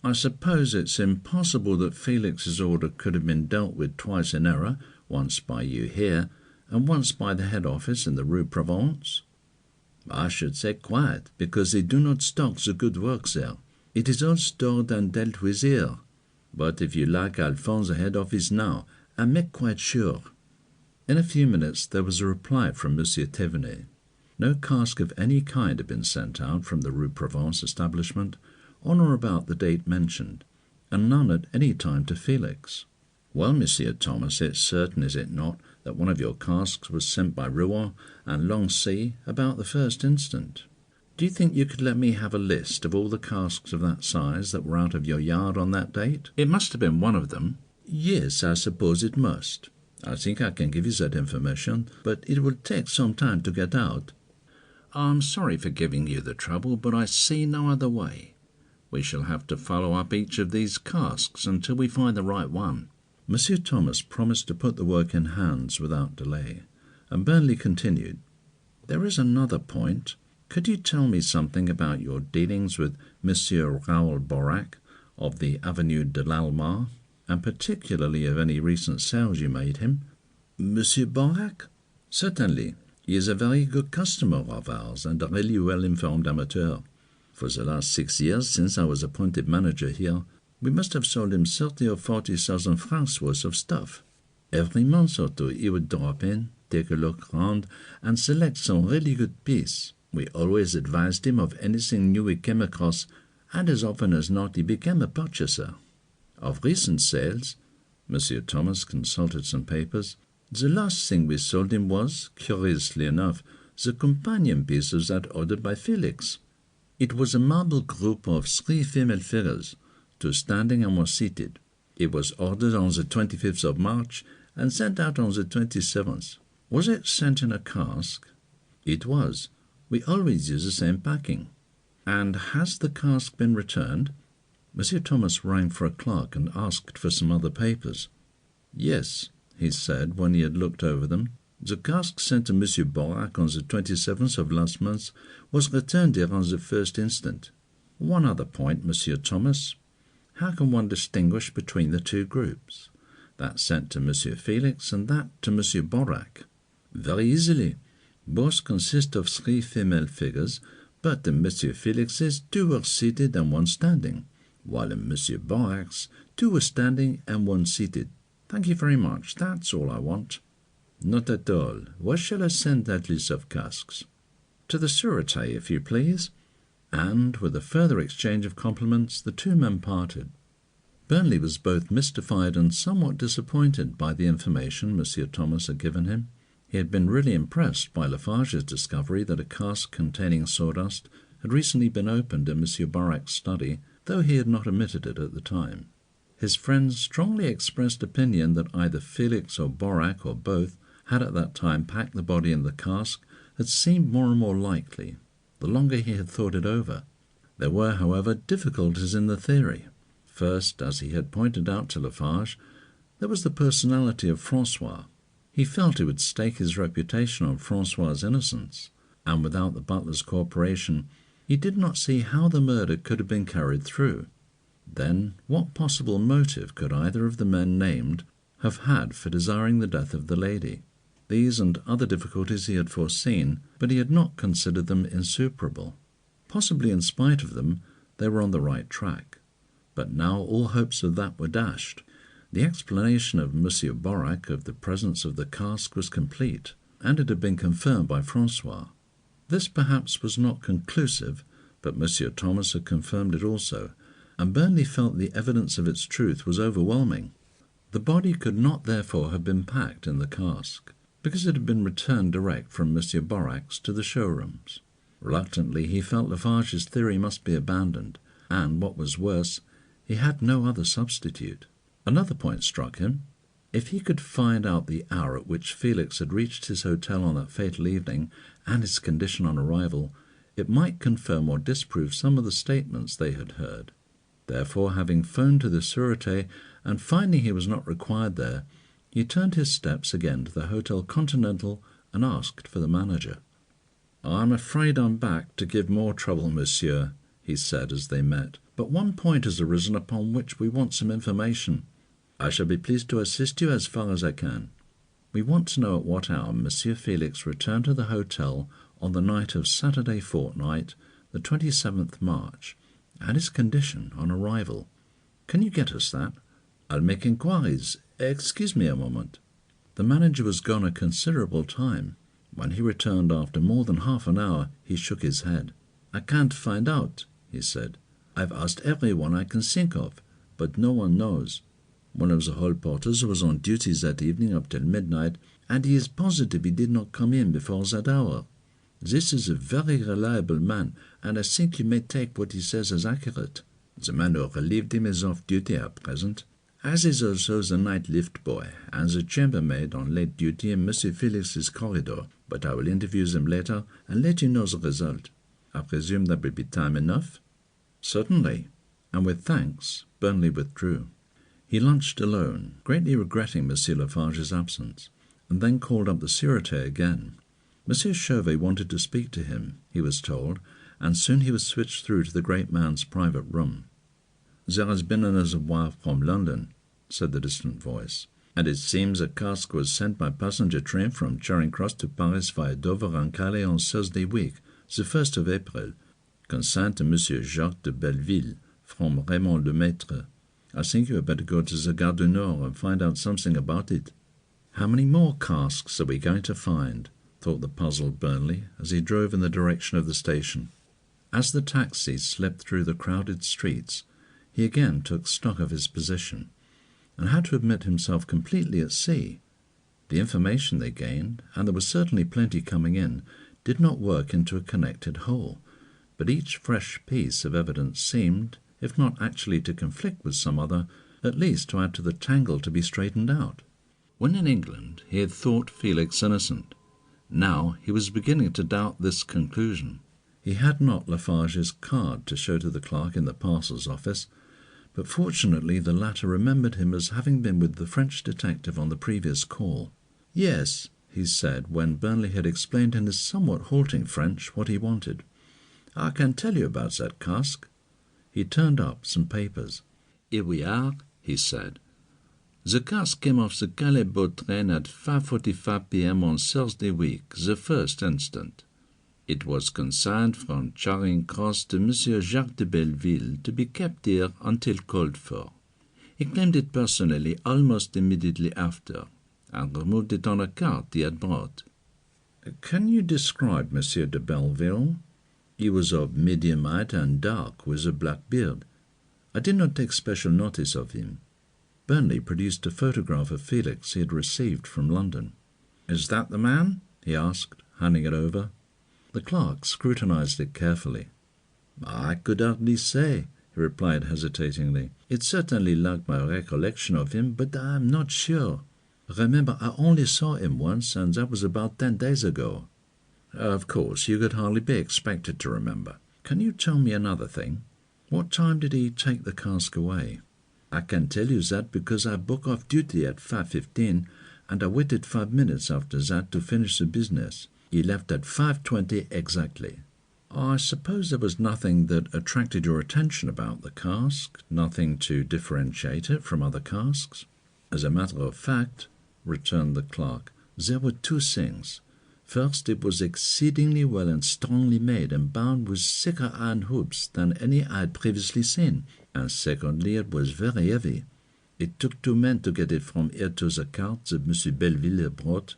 I suppose it's impossible that Felix's order could have been dealt with twice in error, once by you here, and once by the head office in the Rue Provence?" "I should say quite, because they do not stock the good works there. It is all stored and dealt with here. But if you like, I'll phone the head office now, and make quite sure." In a few minutes there was a reply from Monsieur Thévenet. No cask of any kind had been sent out from the Rue Provence establishment on or about the date mentioned, and none at any time to Felix. "Well, Monsieur Thomas, it's certain, is it not, that one of your casks was sent by Rouen and Lancy about the 1st instant? Do you think you could let me have a list of all the casks of that size that were out of your yard on that date? It must have been one of them." "Yes, I suppose it must. I think I can give you that information, but it will take some time to get out." "I'm sorry for giving you the trouble, but I see no other way. We shall have to follow up each of these casks until we find the right one." Monsieur Thomas promised to put the work in hands without delay, and Burnley continued, "There is another point. Could you tell me something about your dealings with Monsieur Raoul Boirac of the Avenue de l'Almar, and particularly of any recent sales you made him?" "Monsieur Boirac? Certainly. He is a very good customer of ours, and a really well-informed amateur. For the last 6 years, since I was appointed manager here, we must have sold him 30 or 40,000 francs worth of stuff. Every month or two he would drop in, take a look round, and select some really good piece. We always advised him of anything new we came across, and as often as not he became a purchaser. Of recent sales," Monsieur Thomas consulted some papers, "the last thing we sold him was, curiously enough, the companion piece of that ordered by Felix. It was a marble group of 3 female figures, 2 standing and 1 seated. It was ordered on the 25th of March and sent out on the 27th. Was it sent in a cask?" "It was. We always use the same packing." "And has the cask been returned?" Monsieur Thomas rang for a clerk and asked for some other papers. "Yes," he said when he had looked over them. "The cask sent to Monsieur Boirac on the 27th of last month was returned here on the 1st instant. One other point, Monsieur Thomas. How can one distinguish between the 2 groups, that sent to Monsieur Felix and that to Monsieur Boirac?" "Very easily. Both consist of 3 female figures, but in Monsieur Felix's 2 were seated and 1 standing, while in Monsieur Boirac's 2 were standing and 1 seated. Thank you very much. That's all I want." "Not at all. Where shall I send that list of casks?" "To the Sûreté, if you please." And, with a further exchange of compliments, the 2 men parted. Burnley was both mystified and somewhat disappointed by the information Monsieur Thomas had given him. He had been really impressed by Lefarge's discovery that a cask containing sawdust had recently been opened in Monsieur Boirac's study, though he had not admitted it at the time. His friend's strongly expressed opinion that either Felix or Boirac, or both, had at that time packed the body in the cask had seemed more and more likely, the longer he had thought it over. There were, however, difficulties in the theory. First, as he had pointed out to Lefarge, there was the personality of Francois. He felt he would stake his reputation on Francois's innocence, and without the butler's cooperation, he did not see how the murder could have been carried through. Then, what possible motive could either of the men named have had for desiring the death of the lady? These and other difficulties he had foreseen, but he had not considered them insuperable. Possibly in spite of them, they were on the right track. But now all hopes of that were dashed. The explanation of Monsieur Boirac of the presence of the cask was complete, and it had been confirmed by Francois. This perhaps was not conclusive, but Monsieur Thomas had confirmed it also, and Burnley felt the evidence of its truth was overwhelming. The body could not therefore have been packed in the cask, because it had been returned direct from Monsieur Boirac's to the showrooms. Reluctantly he felt Lefarge's theory must be abandoned, and, what was worse, he had no other substitute. Another point struck him. If he could find out the hour at which Felix had reached his hotel on that fatal evening, and his condition on arrival, it might confirm or disprove some of the statements they had heard. Therefore, having phoned to the Sûreté, and finding he was not required there, he turned his steps again to the Hotel Continental and asked for the manager. "I'm afraid I'm back to give more trouble, monsieur," he said as they met, "but one point has arisen upon which we want some information. I shall be pleased to assist you as far as I can. We want to know at what hour Monsieur Felix returned to the hotel on the night of Saturday fortnight, the 27th March, and his condition on arrival. Can you get us that? I'll make inquiries. Excuse me a moment." The manager was gone a considerable time. When he returned after more than half an hour, he shook his head. "I can't find out," he said. "I've asked everyone I can think of. but no one knows. One of the hall porters was on duty that evening up till midnight, and he is positive he did not come in before that hour. This is a very reliable man, and I think you may take what he says as accurate. The man who relieved him is off duty at present, as is also the night lift boy, and the chambermaid on late duty in Monsieur Felix's corridor, but I will interview them later and let you know the result. I presume that will be time enough? Certainly, and with thanks, Burnley withdrew. He lunched alone, greatly regretting Monsieur Lefarge's absence, and then called up the Sûreté again. Monsieur Chauvet wanted to speak to him, he was told, and soon he was switched through to the great man's private room. "There has been another wire from London," said the distant voice, "and it seems a cask was sent by passenger train from Charing Cross to Paris via Dover and Calais on Thursday week, the 1st of April, consigned to Monsieur Jacques de Belleville, from Raymond Lemaitre. I think you had better go to the Gare du Nord and find out something about it." "How many more casks are we going to find?" thought the puzzled Burnley as he drove in the direction of the station. As the taxi slipped through the crowded streets, he again took stock of his position, and had to admit himself completely at sea. The information they gained, and there was certainly plenty coming in, did not work into a connected whole, but each fresh piece of evidence seemed, if not actually to conflict with some other, at least to add to the tangle to be straightened out. When in England he had thought Felix innocent. Now he was beginning to doubt this conclusion. He had not Lefarge's card to show to the clerk in the parcels office, but fortunately the latter remembered him as having been with the French detective on the previous call. "Yes," he said, when Burnley had explained in his somewhat halting French what he wanted. "I can tell you about that cask." He turned up some papers. "Here we are," he said. "The cask came off the Calais boat train at 5:45 p.m. on Thursday week, the 1st instant. It was consigned from Charing Cross to Monsieur Jacques de Belleville to be kept here until called for. He claimed it personally almost immediately after, and removed it on a cart he had brought." "Can you describe Monsieur de Belleville?" "He was of medium height and dark, with a black beard. I did not take special notice of him." Burnley produced a photograph of Felix he had received from London. "Is that the man?" he asked, handing it over. The clerk scrutinized it carefully. "I could hardly say," he replied hesitatingly. "It certainly lacked my recollection of him, but I am not sure. Remember, I only saw him once, and that was about 10 days ago." "Of course, you could hardly be expected to remember. Can you tell me another thing? What time did he take the cask away?" "I can tell you that because I broke off duty at 5:15, and I waited 5 minutes after that to finish the business. He left at 5:20 exactly." "I suppose there was nothing that attracted your attention about the cask, nothing to differentiate it from other casks?" "As a matter of fact," returned the clerk, "there were 2 things. First, it was exceedingly well and strongly made, and bound with thicker iron hoops than any I had previously seen, and secondly, it was very heavy. It took 2 men to get it from here to the cart that Monsieur Belleville had brought."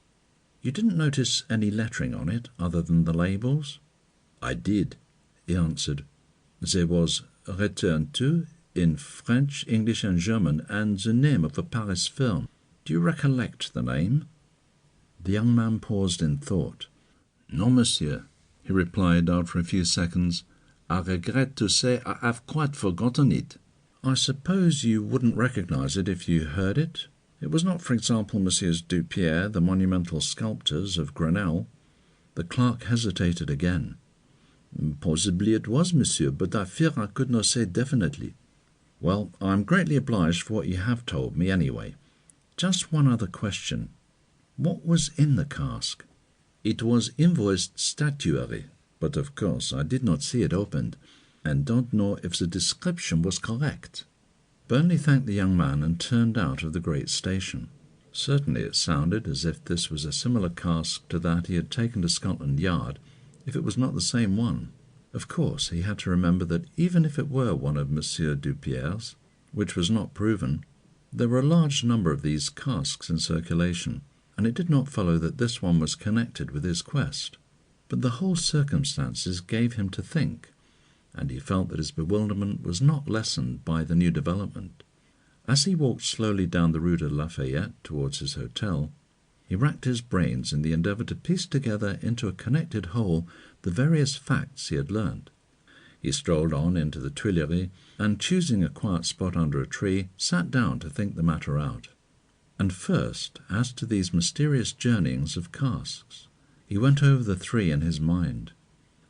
"You didn't notice any lettering on it, other than the labels?" "I did," he answered. "There was 'Return to' in French, English, and German, and the name of a Paris firm. Do you recollect the name?" The young man paused in thought. "Non, monsieur," he replied after a few seconds. "I regret to say I have quite forgotten it." "I suppose you wouldn't recognize it if you heard it? It was not, for example, Messieurs Dupierre, the monumental sculptors of Grenelle." The clerk hesitated again. "Possibly it was, monsieur, but I fear I could not say definitely." "Well, I am greatly obliged for what you have told me, anyway. Just one other question. What was in the cask?" "It was invoiced statuary, but of course I did not see it opened, and don't know if the description was correct." Burnley thanked the young man and turned out of the great station. Certainly it sounded as if this was a similar cask to that he had taken to Scotland Yard, if it was not the same one. Of course, he had to remember that even if it were one of Monsieur Dupierre's, which was not proven, there were a large number of these casks in circulation, and it did not follow that this one was connected with his quest. But the whole circumstances gave him to think, and he felt that his bewilderment was not lessened by the new development. As he walked slowly down the Rue de Lafayette towards his hotel, he racked his brains in the endeavour to piece together into a connected whole the various facts he had learned. He strolled on into the Tuileries, and choosing a quiet spot under a tree, sat down to think the matter out. And first, as to these mysterious journeyings of casks, he went over the three in his mind.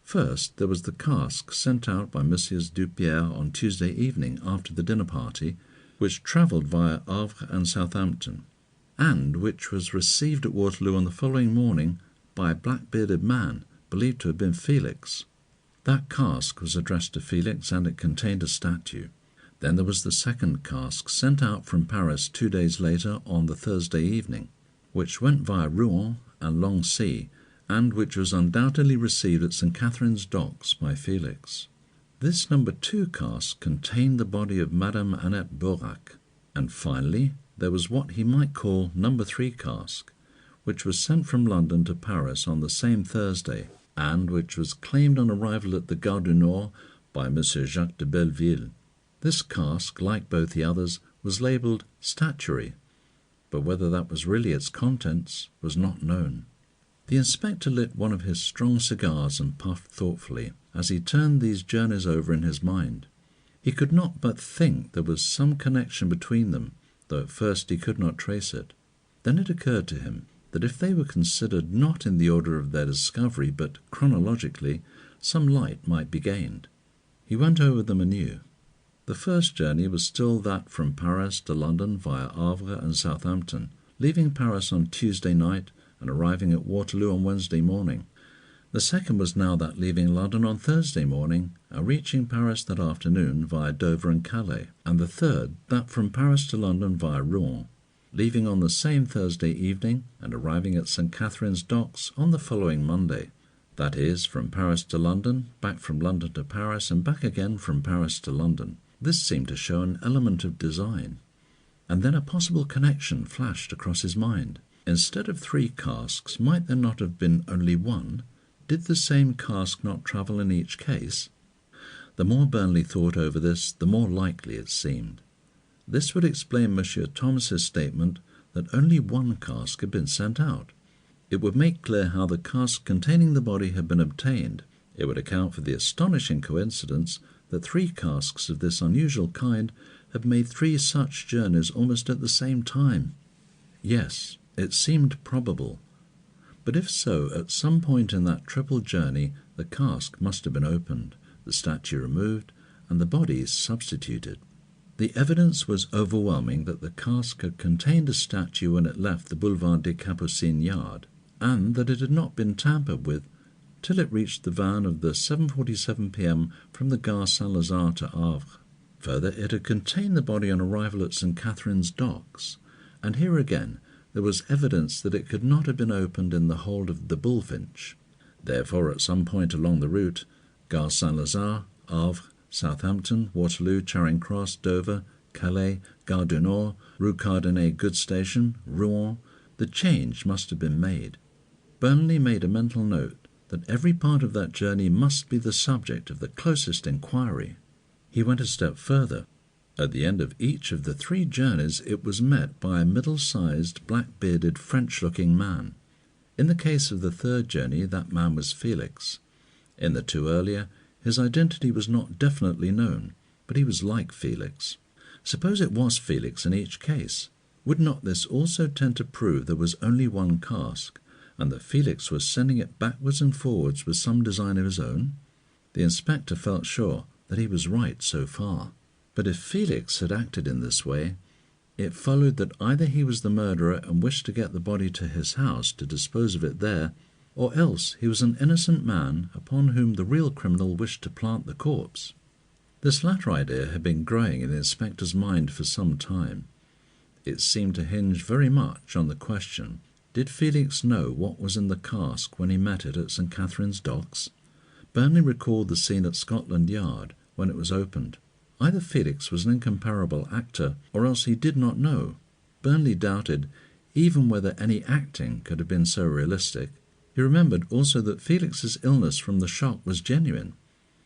First, there was the cask sent out by Messieurs Dupierre on Tuesday evening after the dinner party, which travelled via Havre and Southampton, and which was received at Waterloo on the following morning by a black-bearded man, believed to have been Felix. That cask was addressed to Felix, and it contained a statue. Then there was the second cask, sent out from Paris 2 days later on the Thursday evening, which went via Rouen and Lancy, and which was undoubtedly received at St. Catherine's Docks by Felix. This number 2 cask contained the body of Madame Annette Boirac, and finally there was what he might call number 3 cask, which was sent from London to Paris on the same Thursday, and which was claimed on arrival at the Gare du Nord by Monsieur Jacques de Belleville. This cask, like both the others, was labelled statuary, but whether that was really its contents was not known. The inspector lit one of his strong cigars and puffed thoughtfully as he turned these journeys over in his mind. He could not but think there was some connection between them, though at first he could not trace it. Then it occurred to him that if they were considered not in the order of their discovery, but chronologically, some light might be gained. He went over them anew. The first journey was still that from Paris to London via Havre and Southampton, leaving Paris on Tuesday night and arriving at Waterloo on Wednesday morning. The second was now that leaving London on Thursday morning and reaching Paris that afternoon via Dover and Calais, and the third that from Paris to London via Rouen, leaving on the same Thursday evening and arriving at St. Catherine's Docks on the following Monday. That is, from Paris to London, back from London to Paris, and back again from Paris to London. This seemed to show an element of design. And then a possible connection flashed across his mind. Instead of 3 casks, might there not have been only one? Did the same cask not travel in each case? The more Burnley thought over this, the more likely it seemed. This would explain Monsieur Thomas's statement that only 1 cask had been sent out. It would make clear how the cask containing the body had been obtained. It would account for the astonishing coincidence that 3 casks of this unusual kind had made 3 such journeys almost at the same time. Yes, it seemed probable. But if so, at some point in that triple journey the cask must have been opened, the statue removed, and the bodies substituted. The evidence was overwhelming that the cask had contained a statue when it left the Boulevard des Capucines yard, and that it had not been tampered with till it reached the van of the 7:47 p.m. from the Gare Saint-Lazare to Havre. Further, it had contained the body on arrival at St. Catherine's Docks, and here again there was evidence that it could not have been opened in the hold of the Bullfinch. Therefore, at some point along the route, Gare Saint-Lazare, Havre, Southampton, Waterloo, Charing Cross, Dover, Calais, Gare du Nord, Rue Cardenay Goods Station, Rouen, the change must have been made. Burnley made a mental note that every part of that journey must be the subject of the closest inquiry. He went a step further. At the end of each of the 3 journeys it was met by a middle-sized, black-bearded, French-looking man. In the case of the 3rd journey, that man was Felix. In the 2 earlier, his identity was not definitely known, but he was like Felix. Suppose it was Felix in each case. Would not this also tend to prove there was only 1 cask, and that Felix was sending it backwards and forwards with some design of his own? The inspector felt sure that he was right so far. But if Felix had acted in this way, it followed that either he was the murderer and wished to get the body to his house to dispose of it there, or else he was an innocent man upon whom the real criminal wished to plant the corpse. This latter idea had been growing in the inspector's mind for some time. It seemed to hinge very much on the question, did Felix know what was in the cask when he met it at St. Catherine's Docks? Burnley recalled the scene at Scotland Yard when it was opened. Either Felix was an incomparable actor, or else he did not know. Burnley doubted even whether any acting could have been so realistic. He remembered also that Felix's illness from the shock was genuine.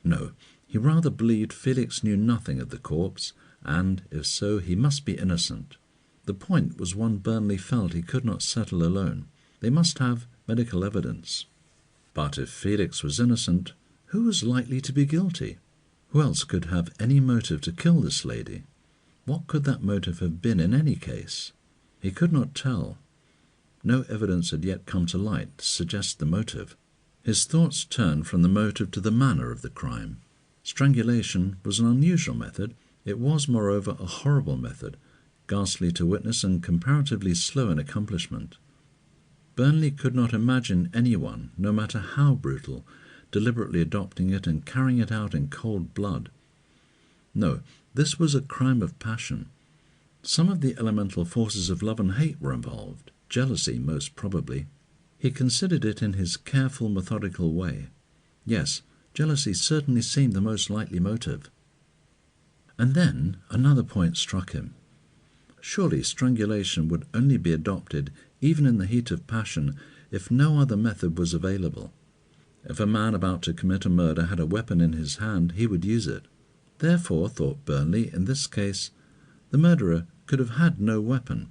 No, he rather believed Felix knew nothing of the corpse, and, if so, he must be innocent. The point was one Burnley felt he could not settle alone. They must have medical evidence. But if Felix was innocent, who was likely to be guilty? Who else could have any motive to kill this lady? What could that motive have been in any case? He could not tell. No evidence had yet come to light to suggest the motive. His thoughts turned from the motive to the manner of the crime. Strangulation was an unusual method. It was, moreover, a horrible method, ghastly to witness and comparatively slow in accomplishment. Burnley could not imagine anyone, no matter how brutal, deliberately adopting it and carrying it out in cold blood. No, this was a crime of passion. Some of the elemental forces of love and hate were involved, jealousy most probably. He considered it in his careful, methodical way. Yes, jealousy certainly seemed the most likely motive. And then another point struck him. Surely strangulation would only be adopted, even in the heat of passion, if no other method was available. If a man about to commit a murder had a weapon in his hand, he would use it. Therefore, thought Burnley, in this case, the murderer could have had no weapon.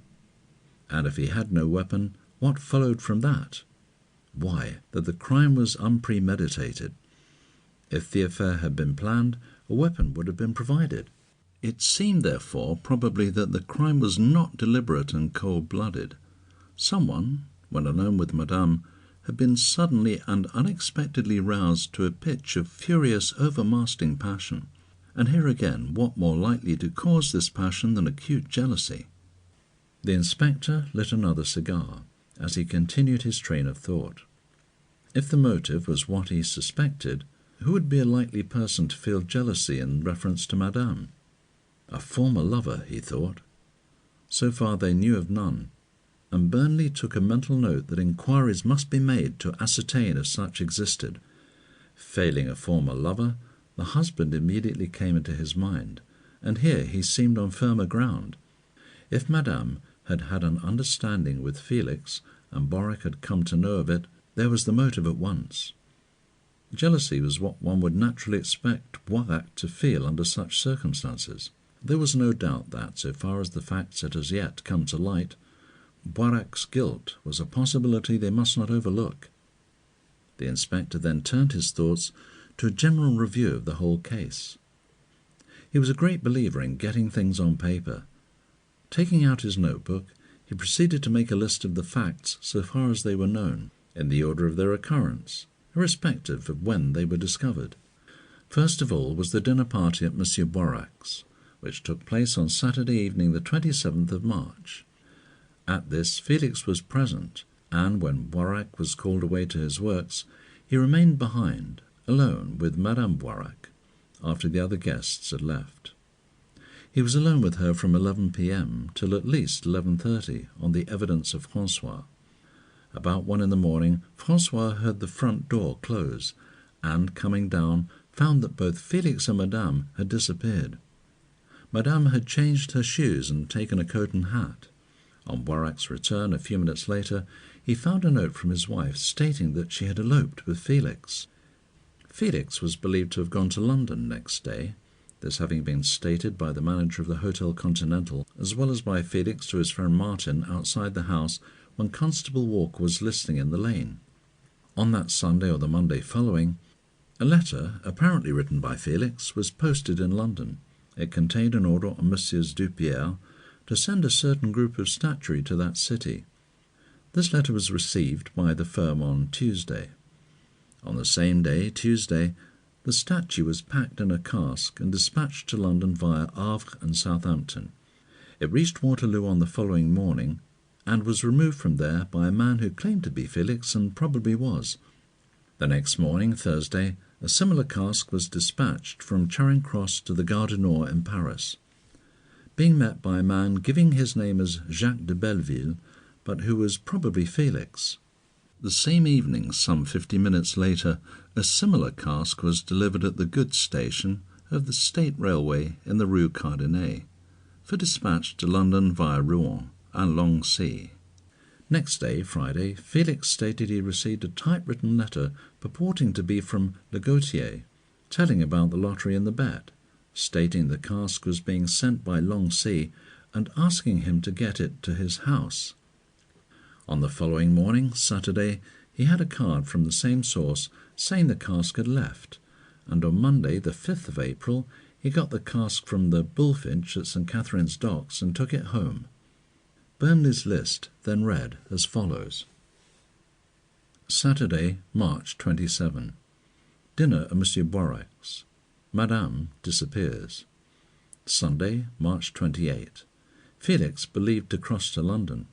And if he had no weapon, what followed from that? Why, that the crime was unpremeditated. If the affair had been planned, a weapon would have been provided. It seemed, therefore, probably that the crime was not deliberate and cold-blooded. Someone, when alone with Madame, had been suddenly and unexpectedly roused to a pitch of furious, overmastering passion. And here again, what more likely to cause this passion than acute jealousy? The inspector lit another cigar, as he continued his train of thought. If the motive was what he suspected, who would be a likely person to feel jealousy in reference to Madame? A former lover, he thought. So far they knew of none, and Burnley took a mental note that inquiries must be made to ascertain if such existed. Failing a former lover, the husband immediately came into his mind, and here he seemed on firmer ground. If Madame had had an understanding with Felix, and Boirac had come to know of it, there was the motive at once. Jealousy was what one would naturally expect Boirac to feel under such circumstances. There was no doubt that, so far as the facts had as yet come to light, Boirac's guilt was a possibility they must not overlook. The inspector then turned his thoughts to a general review of the whole case. He was a great believer in getting things on paper. Taking out his notebook, he proceeded to make a list of the facts so far as they were known, in the order of their occurrence, irrespective of when they were discovered. First of all was the dinner party at Monsieur Boirac's, which took place on Saturday evening the 27th of March. At this Felix was present, and when Boirac was called away to his works, he remained behind, alone with Madame Boirac, after the other guests had left. He was alone with her from 11 p.m. till at least 11:30 on the evidence of François. About 1 in the morning, François heard the front door close, and, coming down, found that both Felix and Madame had disappeared. Madame had changed her shoes and taken a coat and hat. On Boirac's return a few minutes later, he found a note from his wife stating that she had eloped with Felix. Felix was believed to have gone to London next day, this having been stated by the manager of the Hotel Continental, as well as by Felix to his friend Martin outside the house when Constable Walker was listening in the lane. On that Sunday or the Monday following, a letter, apparently written by Felix, was posted in London. It contained an order on Messieurs Dupierre to send a certain group of statuary to that city. This letter was received by the firm on Tuesday. On the same day, Tuesday, the statue was packed in a cask and dispatched to London via Havre and Southampton. It reached Waterloo on the following morning, and was removed from there by a man who claimed to be Felix and probably was. The next morning, Thursday, a similar cask was dispatched from Charing Cross to the Gare du Nord in Paris, being met by a man giving his name as Jacques de Belleville, but who was probably Felix. The same evening, some 50 minutes later, a similar cask was delivered at the goods station of the State Railway in the Rue Cardinet, for dispatch to London via Rouen and Longueuil. Next day, Friday, Felix stated he received a typewritten letter purporting to be from Le Gautier, telling about the lottery and the bet, stating the cask was being sent by long sea and asking him to get it to his house. On the following morning, Saturday, he had a card from the same source saying the cask had left, and on Monday, the 5th of April, he got the cask from the Bullfinch at St. Catherine's Docks and took it home. Burnley's list then read as follows. Saturday, March 27. Dinner at Monsieur Boirac's. Madame disappears. Sunday, March 28. Felix believed to cross to London.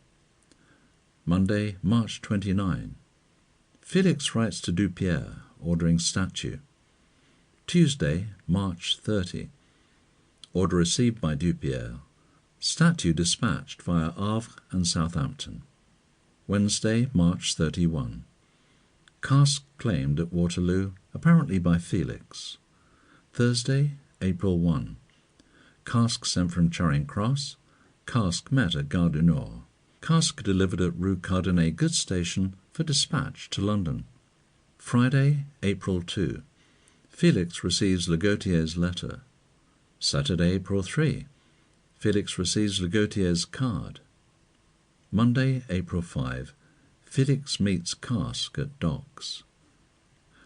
Monday, March 29. Felix writes to Dupierre, ordering statue. Tuesday, March 30. Order received by Dupierre. Statue dispatched via Havre and Southampton. Wednesday, March 31. Cask claimed at Waterloo, apparently by Felix. Thursday, April 1. Cask sent from Charing Cross. Cask met at Gare du Nord. Cask delivered at Rue Cardenay goods station for dispatch to London. Friday, April 2. Felix receives Legotier's letter. Saturday, April 3. Felix receives Legotier's card. Monday, April 5. Felix meets Cask at docks.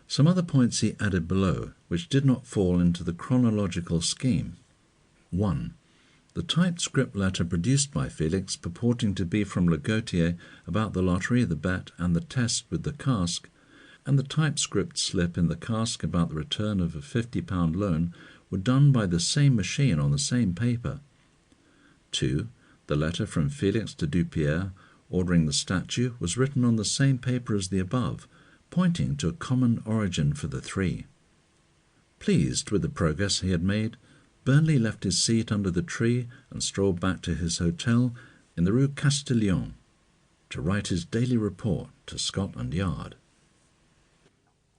Some other points he added below, which did not fall into the chronological scheme. 1. The typed script letter produced by Felix, purporting to be from Legotier about the lottery, the bet, and the test with the cask, and the typed script slip in the cask about the return of a £50 loan, were done by the same machine on the same paper. 2. The letter from Felix to Dupierre, ordering the statue, was written on the same paper as the above, pointing to a common origin for the three. Pleased with the progress he had made, Burnley left his seat under the tree and strolled back to his hotel in the Rue Castiglione to write his daily report to Scotland Yard.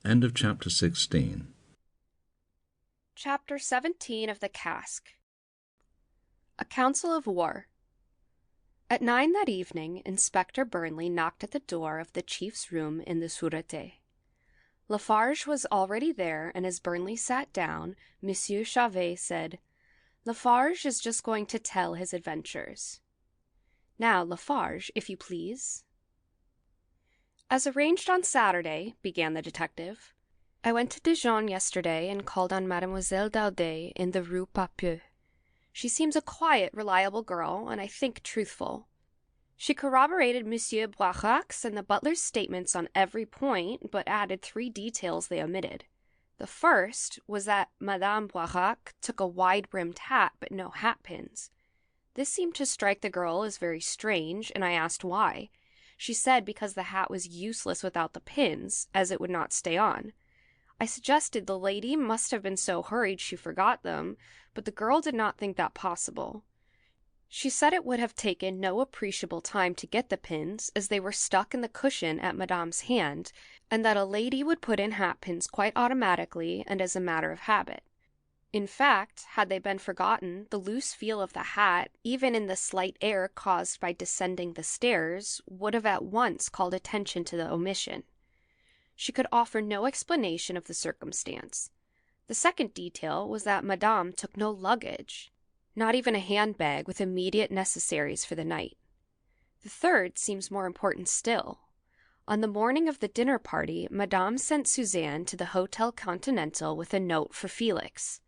End of Chapter 16. Chapter 17 of the Cask. A Council of War. At 9 that evening, Inspector Burnley knocked at the door of the chief's room in the Sûreté. Lefarge was already there, and as Burnley sat down, Monsieur Chauvet said, "Lefarge is just going to tell his adventures. Now, Lefarge, if you please." "As arranged on Saturday," began the detective, "I went to Dijon yesterday and called on Mademoiselle Daudet in the Rue Papieux. She seems a quiet, reliable girl, and I think truthful. She corroborated Monsieur Boirac's and the butler's statements on every point, but added 3 details they omitted. The first was that Madame Boirac took a wide-brimmed hat, but no hat-pins. This seemed to strike the girl as very strange, and I asked why. She said because the hat was useless without the pins, as it would not stay on. I suggested the lady must have been so hurried she forgot them, but the girl did not think that possible. She said it would have taken no appreciable time to get the pins, as they were stuck in the cushion at Madame's hand, and that a lady would put in hat pins quite automatically and as a matter of habit. In fact, had they been forgotten, the loose feel of the hat, even in the slight air caused by descending the stairs, would have at once called attention to the omission. She could offer no explanation of the circumstance. The second detail was that Madame took no luggage, not even a handbag with immediate necessaries for the night. The third seems more important still. On the morning of the dinner party, Madame sent Suzanne to the Hotel Continental with a note for Felix.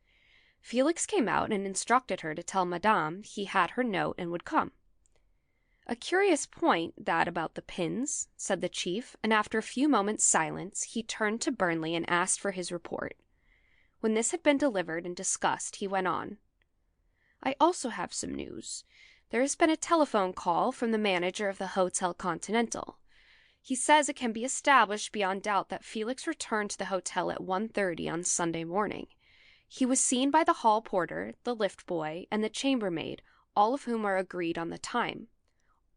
Felix came out and instructed her to tell Madame he had her note and would come. "A curious point, that about the pins," said the chief, and after a few moments' silence, he turned to Burnley and asked for his report. When this had been delivered and discussed, he went on. "I also have some news. There has been a telephone call from the manager of the Hotel Continental. He says it can be established beyond doubt that Felix returned to the hotel at 1:30 on Sunday morning. He was seen by the hall porter, the lift boy, and the chambermaid, all of whom are agreed on the time.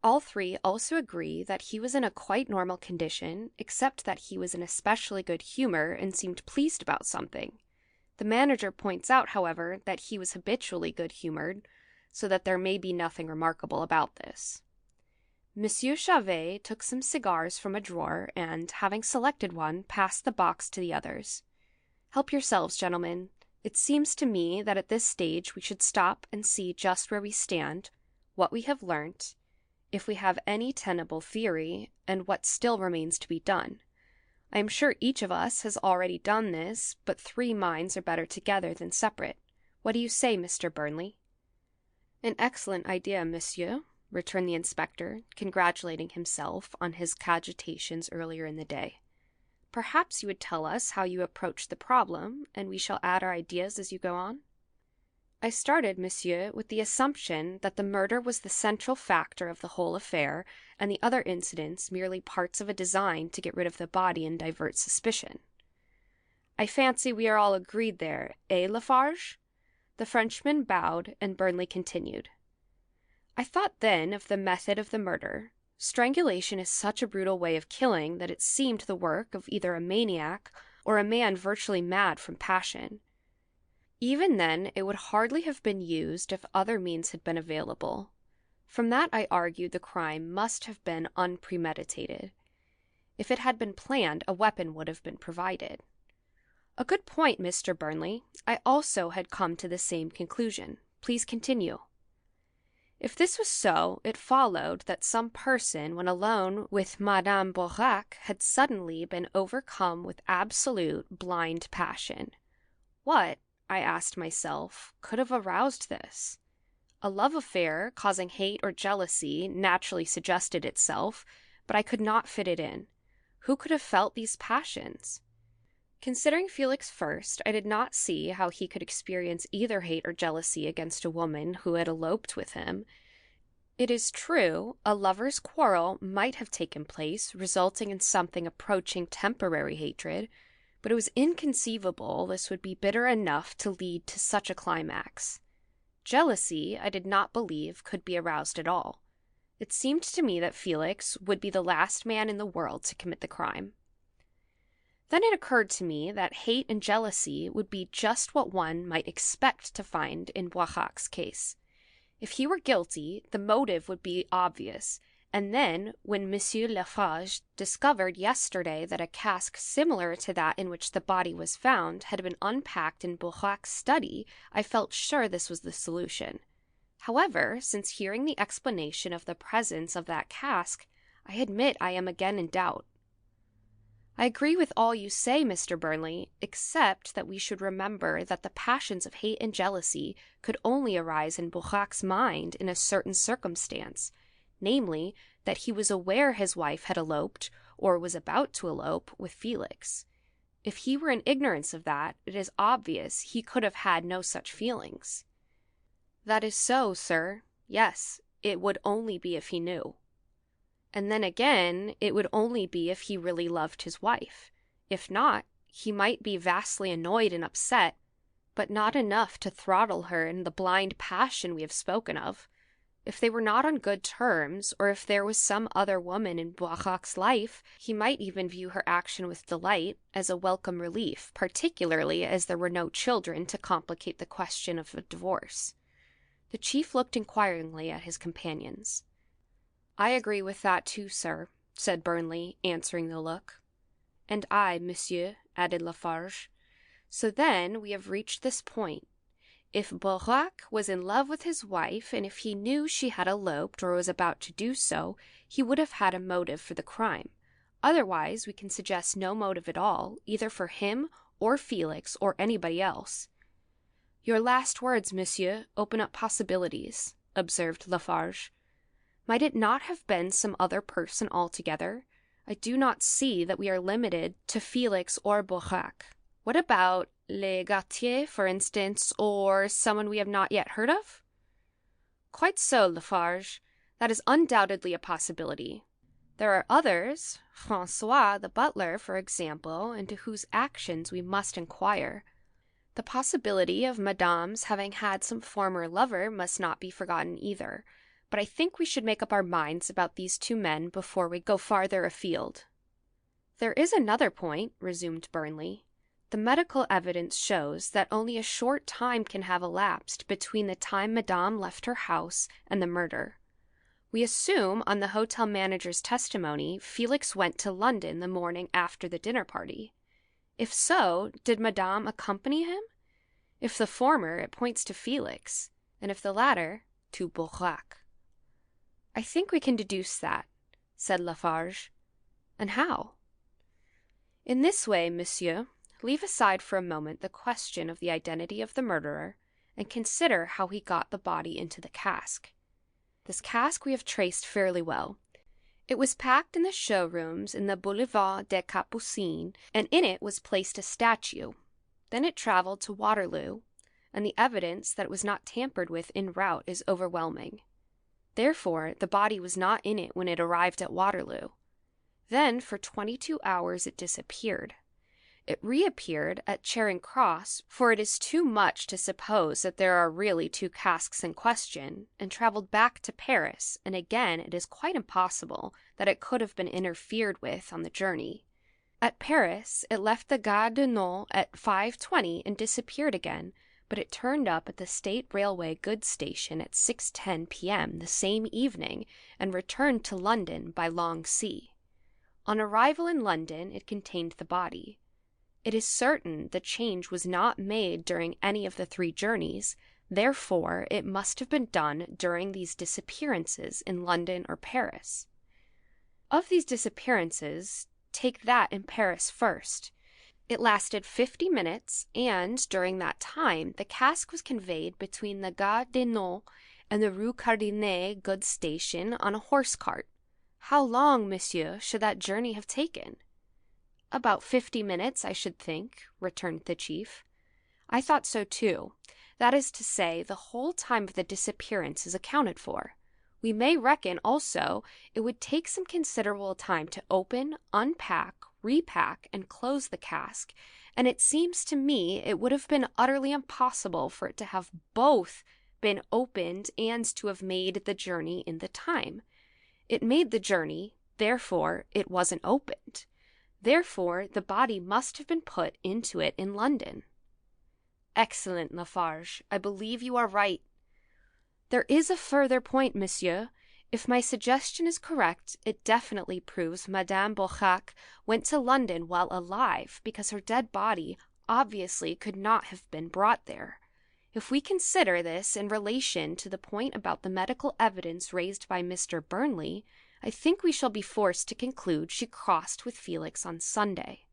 All 3 also agree that he was in a quite normal condition, except that he was in especially good humor and seemed pleased about something. The manager points out, however, that he was habitually good-humored, so that there may be nothing remarkable about this." Monsieur Chauvet took some cigars from a drawer and, having selected one, passed the box to the others. "Help yourselves, gentlemen. It seems to me that at this stage we should stop and see just where we stand, what we have learnt, if we have any tenable theory, and what still remains to be done. I am sure each of us has already done this, but 3 minds are better together than separate. What do you say, Mr. Burnley?" "An excellent idea, monsieur," returned the inspector, congratulating himself on his cogitations earlier in the day. "Perhaps you would tell us how you approached the problem, and we shall add our ideas as you go on?" "I started, monsieur, with the assumption that the murder was the central factor of the whole affair, and the other incidents merely parts of a design to get rid of the body and divert suspicion." "I fancy we are all agreed there, eh, Lefarge?" The Frenchman bowed, and Burnley continued. "I thought then of the method of the murder. Strangulation is such a brutal way of killing that it seemed the work of either a maniac or a man virtually mad from passion. Even then, it would hardly have been used if other means had been available. From that I argued the crime must have been unpremeditated. If it had been planned, a weapon would have been provided." "A good point, Mr. Burnley. I also had come to the same conclusion. Please continue." "If this was so, it followed that some person, when alone with Madame Boirac, had suddenly been overcome with absolute blind passion. What, I asked myself, could have aroused this? A love affair causing hate or jealousy naturally suggested itself, but I could not fit it in. Who could have felt these passions? Considering Felix first, I did not see how he could experience either hate or jealousy against a woman who had eloped with him. It is true, a lover's quarrel might have taken place, resulting in something approaching temporary hatred, but it was inconceivable this would be bitter enough to lead to such a climax. Jealousy, I did not believe, could be aroused at all. It seemed to me that Felix would be the last man in the world to commit the crime. Then it occurred to me that hate and jealousy would be just what one might expect to find in Boirac's case. If he were guilty, the motive would be obvious, and then, when Monsieur Lefarge discovered yesterday that a cask similar to that in which the body was found had been unpacked in Boirac's study, I felt sure this was the solution. However, since hearing the explanation of the presence of that cask, I admit I am again in doubt. I agree with all you say, Mr. Burnley, except that we should remember that the passions of hate and jealousy could only arise in Boirac's mind in a certain circumstance, namely, that he was aware his wife had eloped, or was about to elope, with Felix. If he were in ignorance of that, it is obvious he could have had no such feelings." "That is so, sir. Yes, it would only be if he knew. And then again, it would only be if he really loved his wife. If not, he might be vastly annoyed and upset, but not enough to throttle her in the blind passion we have spoken of. If they were not on good terms, or if there was some other woman in Boirac's life, he might even view her action with delight, as a welcome relief, particularly as there were no children to complicate the question of a divorce." The chief looked inquiringly at his companions. "I agree with that too, sir," said Burnley, answering the look. "And I, monsieur," added Lefarge. "So then we have reached this point. If Boirac was in love with his wife, and if he knew she had eloped or was about to do so, he would have had a motive for the crime. Otherwise, we can suggest no motive at all, either for him or Felix or anybody else." "Your last words, monsieur, open up possibilities," observed Lefarge. "Might it not have been some other person altogether? I do not see that we are limited to Felix or Boirac. What about Les Gautier, for instance, or someone we have not yet heard of?" "Quite so, Lefarge. That is undoubtedly a possibility. There are others, Francois, the butler, for example, into whose actions we must inquire. The possibility of Madame's having had some former lover must not be forgotten either. But I think we should make up our minds about these 2 men before we go farther afield." "There is another point," resumed Burnley. "The medical evidence shows that only a short time can have elapsed between the time Madame left her house and the murder. We assume, on the hotel manager's testimony, Felix went to London the morning after the dinner party. If so, did Madame accompany him? If the former, it points to Felix, and if the latter, to Boirac. I think we can deduce that, said Lefarge. And how? In this way, monsieur. Leave aside for a moment the question of the identity of the murderer, and consider how he got the body into the cask. This cask we have traced fairly well. It was packed in the showrooms in the Boulevard des Capucines, and in it was placed a statue. Then it travelled to Waterloo, and the evidence that it was not tampered with en route is overwhelming. Therefore, the body was not in it when it arrived at Waterloo. Then, for 22 hours, it disappeared. It reappeared at Charing Cross, for it is too much to suppose that there are really two casks in question, and travelled back to Paris, and again it is quite impossible that it could have been interfered with on the journey. At Paris, it left the Gare Dénouement at 5:20 and disappeared again, but it turned up at the State Railway goods station at 6:10 p.m. the same evening, and returned to London by long sea. On arrival in London, it contained the body. It is certain the change was not made during any of the 3 journeys, therefore it must have been done during these disappearances in London or Paris. Of these disappearances, take that in Paris first. It lasted 50 minutes, and during that time the cask was conveyed between the Gare Dénouement and the Rue Cardinet goods station on a horse cart. How long, monsieur, should that journey have taken? About 50 minutes, I should think, returned the chief. I thought so too. That is to say, the whole time of the disappearance is accounted for. We may reckon, also, it would take some considerable time to open, unpack, repack, and close the cask, and it seems to me it would have been utterly impossible for it to have both been opened and to have made the journey in the time. It made the journey, therefore it wasn't opened. Therefore, the body must have been put into it in London. Excellent, Lefarge. I believe you are right. There is a further point, monsieur. If my suggestion is correct, it definitely proves Madame Boirac went to London while alive, because her dead body obviously could not have been brought there. If we consider this in relation to the point about the medical evidence raised by Mr. Burnley, I think we shall be forced to conclude she crossed with Felix on Sunday.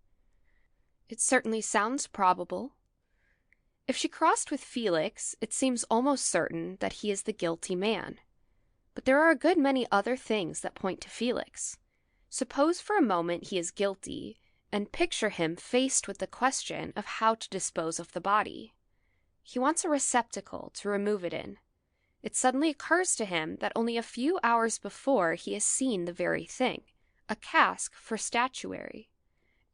It certainly sounds probable. If she crossed with Felix, it seems almost certain that he is the guilty man. But there are a good many other things that point to Felix. Suppose for a moment he is guilty, and picture him faced with the question of how to dispose of the body. He wants a receptacle to remove it in. It suddenly occurs to him that only a few hours before he has seen the very thing, a cask for statuary.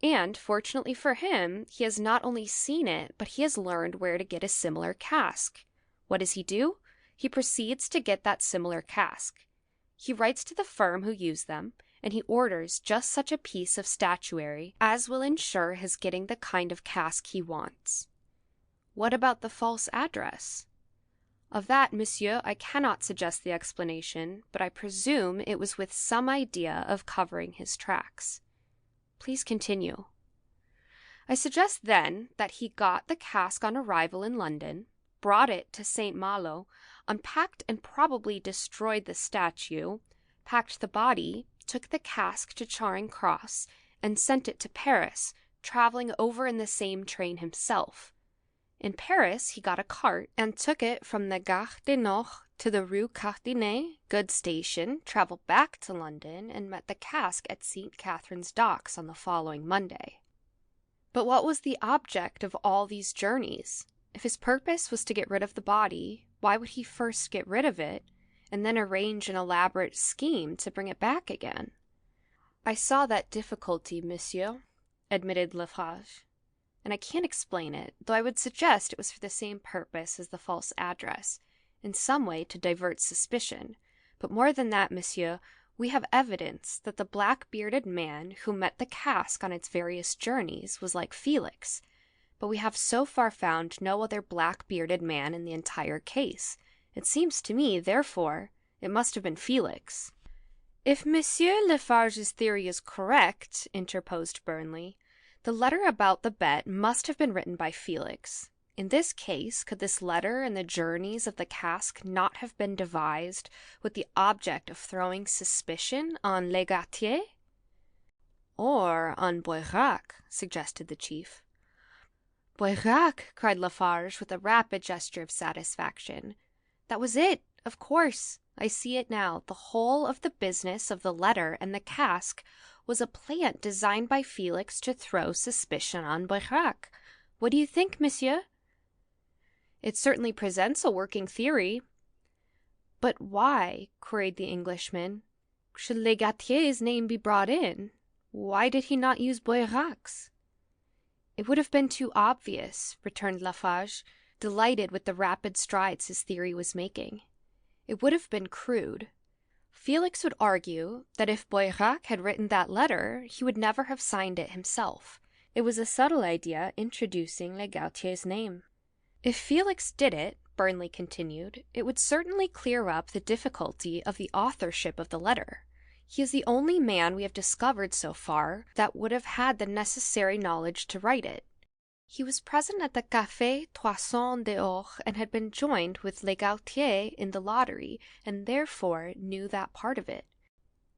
And, fortunately for him, he has not only seen it, but he has learned where to get a similar cask. What does he do? He proceeds to get that similar cask. He writes to the firm who used them, and he orders just such a piece of statuary as will ensure his getting the kind of cask he wants. What about the false address? Of that, monsieur, I cannot suggest the explanation, but I presume it was with some idea of covering his tracks. Please continue. I suggest, then, that he got the cask on arrival in London, brought it to St. Malo, unpacked and probably destroyed the statue, packed the body, took the cask to Charing Cross, and sent it to Paris, travelling over in the same train himself. In Paris, he got a cart and took it from the Gare du Nord to the Rue Cardinet goods station, travelled back to London, and met the cask at St. Catherine's Docks on the following Monday. But what was the object of all these journeys? If his purpose was to get rid of the body, why would he first get rid of it, and then arrange an elaborate scheme to bring it back again? I saw that difficulty, monsieur, admitted Lefarge, and I can't explain it, though I would suggest it was for the same purpose as the false address, in some way to divert suspicion. But more than that, monsieur, we have evidence that the black-bearded man who met the cask on its various journeys was like Felix, but we have so far found no other black-bearded man in the entire case. It seems to me, therefore, it must have been Felix. If Monsieur Lefarge's theory is correct, interposed Burnley, the letter about the bet must have been written by Felix. In this case, could this letter and the journeys of the cask not have been devised with the object of throwing suspicion on Legatier? Or on Boirac, suggested the chief. Boirac, cried Lefarge with a rapid gesture of satisfaction. That was it, of course. I see it now. The whole of the business of the letter and the cask was a plant designed by Felix to throw suspicion on Boirac. What do you think, monsieur? It certainly presents a working theory. But why, queried the Englishman, should Legatier's name be brought in? Why did he not use Boirac's? It would have been too obvious, returned Lefarge, delighted with the rapid strides his theory was making. It would have been crude. Felix would argue that if Boirac had written that letter, he would never have signed it himself. It was a subtle idea introducing Legatier's name. If Felix did it, Burnley continued, it would certainly clear up the difficulty of the authorship of the letter. He is the only man we have discovered so far that would have had the necessary knowledge to write it. He was present at the Café Toisson dehors and had been joined with Legatier in the lottery, and therefore knew that part of it.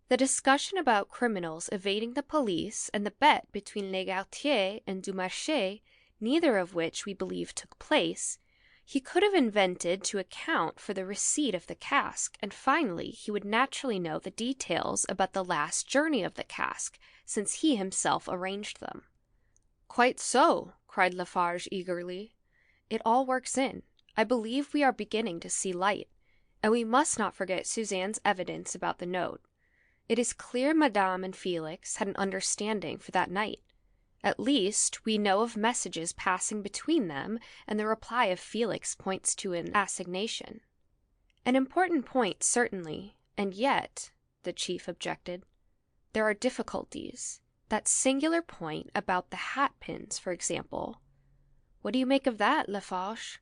The discussion about criminals evading the police and the bet between Legatier and Dumarche, neither of which we believe took place, he could have invented to account for the receipt of the cask, and finally he would naturally know the details about the last journey of the cask, since he himself arranged them. Quite so, cried Lefarge eagerly. It all works in. I believe we are beginning to see light, and we must not forget Suzanne's evidence about the note. It is clear Madame and Felix had an understanding for that night. At least, we know of messages passing between them, and the reply of Felix points to an assignation. An important point, certainly, and yet, the chief objected, there are difficulties. That singular point about the hat-pins, for example. What do you make of that, Lefarge?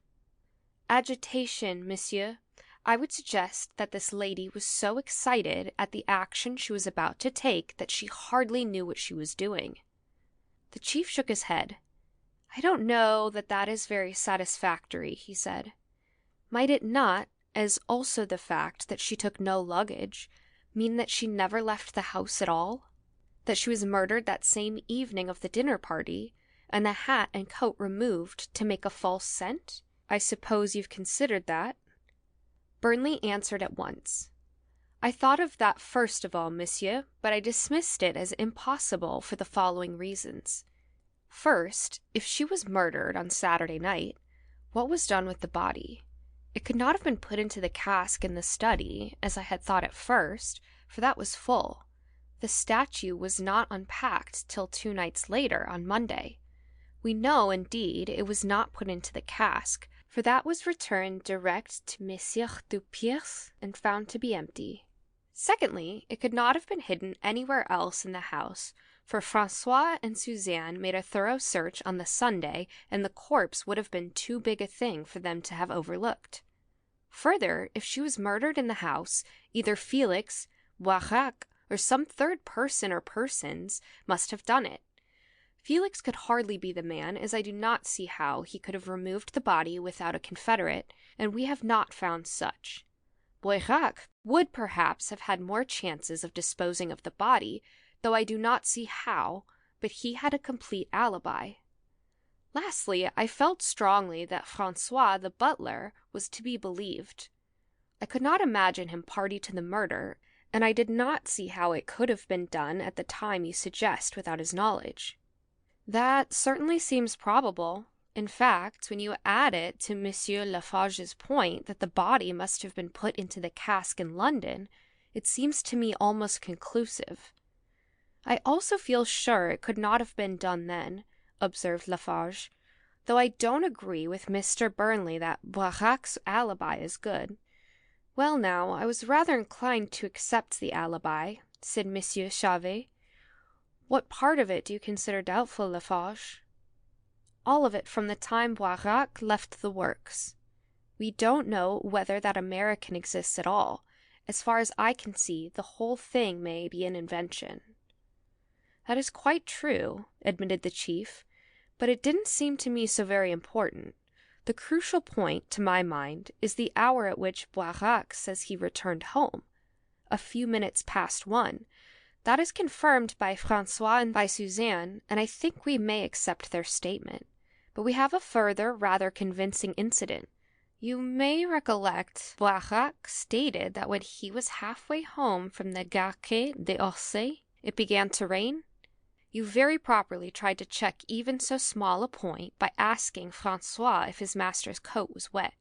Agitation, monsieur. I would suggest that this lady was so excited at the action she was about to take that she hardly knew what she was doing. The chief shook his head. I don't know that that is very satisfactory, he said. Might it not, as also the fact that she took no luggage, mean that she never left the house at all? That she was murdered that same evening of the dinner party, and the hat and coat removed to make a false scent? I suppose you've considered that? Burnley answered at once. I thought of that first of all, monsieur, but I dismissed it as impossible for the following reasons. First, if she was murdered on Saturday night, what was done with the body? It could not have been put into the cask in the study, as I had thought at first, for that was full. The statue was not unpacked till 2 nights later, on Monday. We know, indeed, it was not put into the cask, for that was returned direct to Monsieur Dupierre and found to be empty. Secondly, it could not have been hidden anywhere else in the house, for Francois and Suzanne made a thorough search on the Sunday, and the corpse would have been too big a thing for them to have overlooked. Further, if she was murdered in the house, either Felix, Boirac, or some third person or persons must have done it. Felix could hardly be the man, as I do not see how he could have removed the body without a confederate, and we have not found such. Boirac would perhaps have had more chances of disposing of the body, though I do not see how, but he had a complete alibi. Lastly, I felt strongly that Francois, the butler, was to be believed. I could not imagine him party to the murder, and I did not see how it could have been done at the time you suggest without his knowledge. That certainly seems probable. In fact, when you add it to Monsieur Lefarge's point that the body must have been put into the cask in London, it seems to me almost conclusive. I also feel sure it could not have been done then, observed Lefarge, though I don't agree with Mr. Burnley that Boirac's alibi is good. Well now, I was rather inclined to accept the alibi, said Monsieur Chauvet. What part of it do you consider doubtful, Lefarge? All of it from the time Boirac left the works. We don't know whether that American exists at all. As far as I can see, the whole thing may be an invention. That is quite true, admitted the chief, but it didn't seem to me so very important. The crucial point, to my mind, is the hour at which Boirac says he returned home, a few minutes past 1. That is confirmed by Francois and by Suzanne, and I think we may accept their statement. But we have a further, rather convincing incident. You may recollect Boirac stated that when he was halfway home from the Gare d'Orsay, it began to rain. You very properly tried to check even so small a point by asking Francois if his master's coat was wet.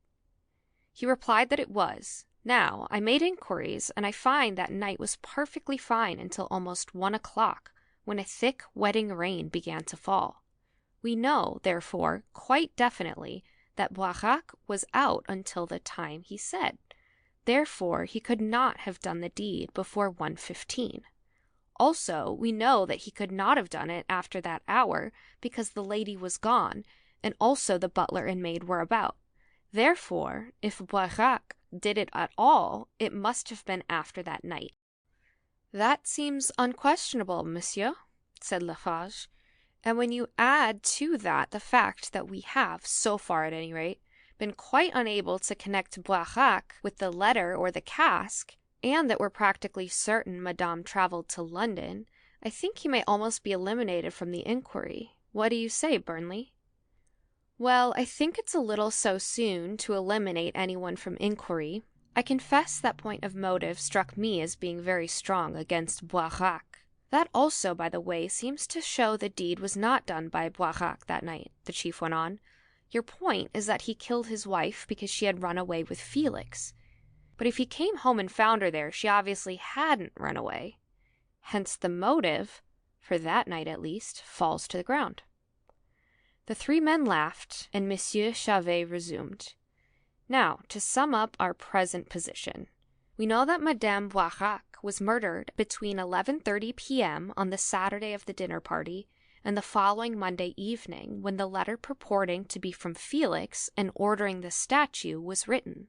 He replied that it was. Now, I made inquiries, and I find that night was perfectly fine until almost 1 o'clock, when a thick, wetting rain began to fall. We know, therefore, quite definitely, that Boirac was out until the time he said. Therefore, he could not have done the deed before 1:15. Also, we know that he could not have done it after that hour, because the lady was gone, and also the butler and maid were about. Therefore, if Boirac did it at all, it must have been after that night. That seems unquestionable, monsieur, said Lefarge. And when you add to that the fact that we have, so far at any rate, been quite unable to connect Boirac with the letter or the cask, and that we're practically certain Madame travelled to London, I think he may almost be eliminated from the inquiry. What do you say, Burnley? Well, I think it's a little so soon to eliminate anyone from inquiry. I confess that point of motive struck me as being very strong against Boirac. That also, by the way, seems to show the deed was not done by Boirac that night, the chief went on. Your point is that he killed his wife because she had run away with Felix. But if he came home and found her there, she obviously hadn't run away. Hence the motive, for that night at least, falls to the ground. The three men laughed, and Monsieur Chauvet resumed. Now, to sum up our present position. We know that Madame Boirac was murdered between 11:30 p.m. on the Saturday of the dinner party and the following Monday evening, when the letter purporting to be from Felix and ordering the statue was written.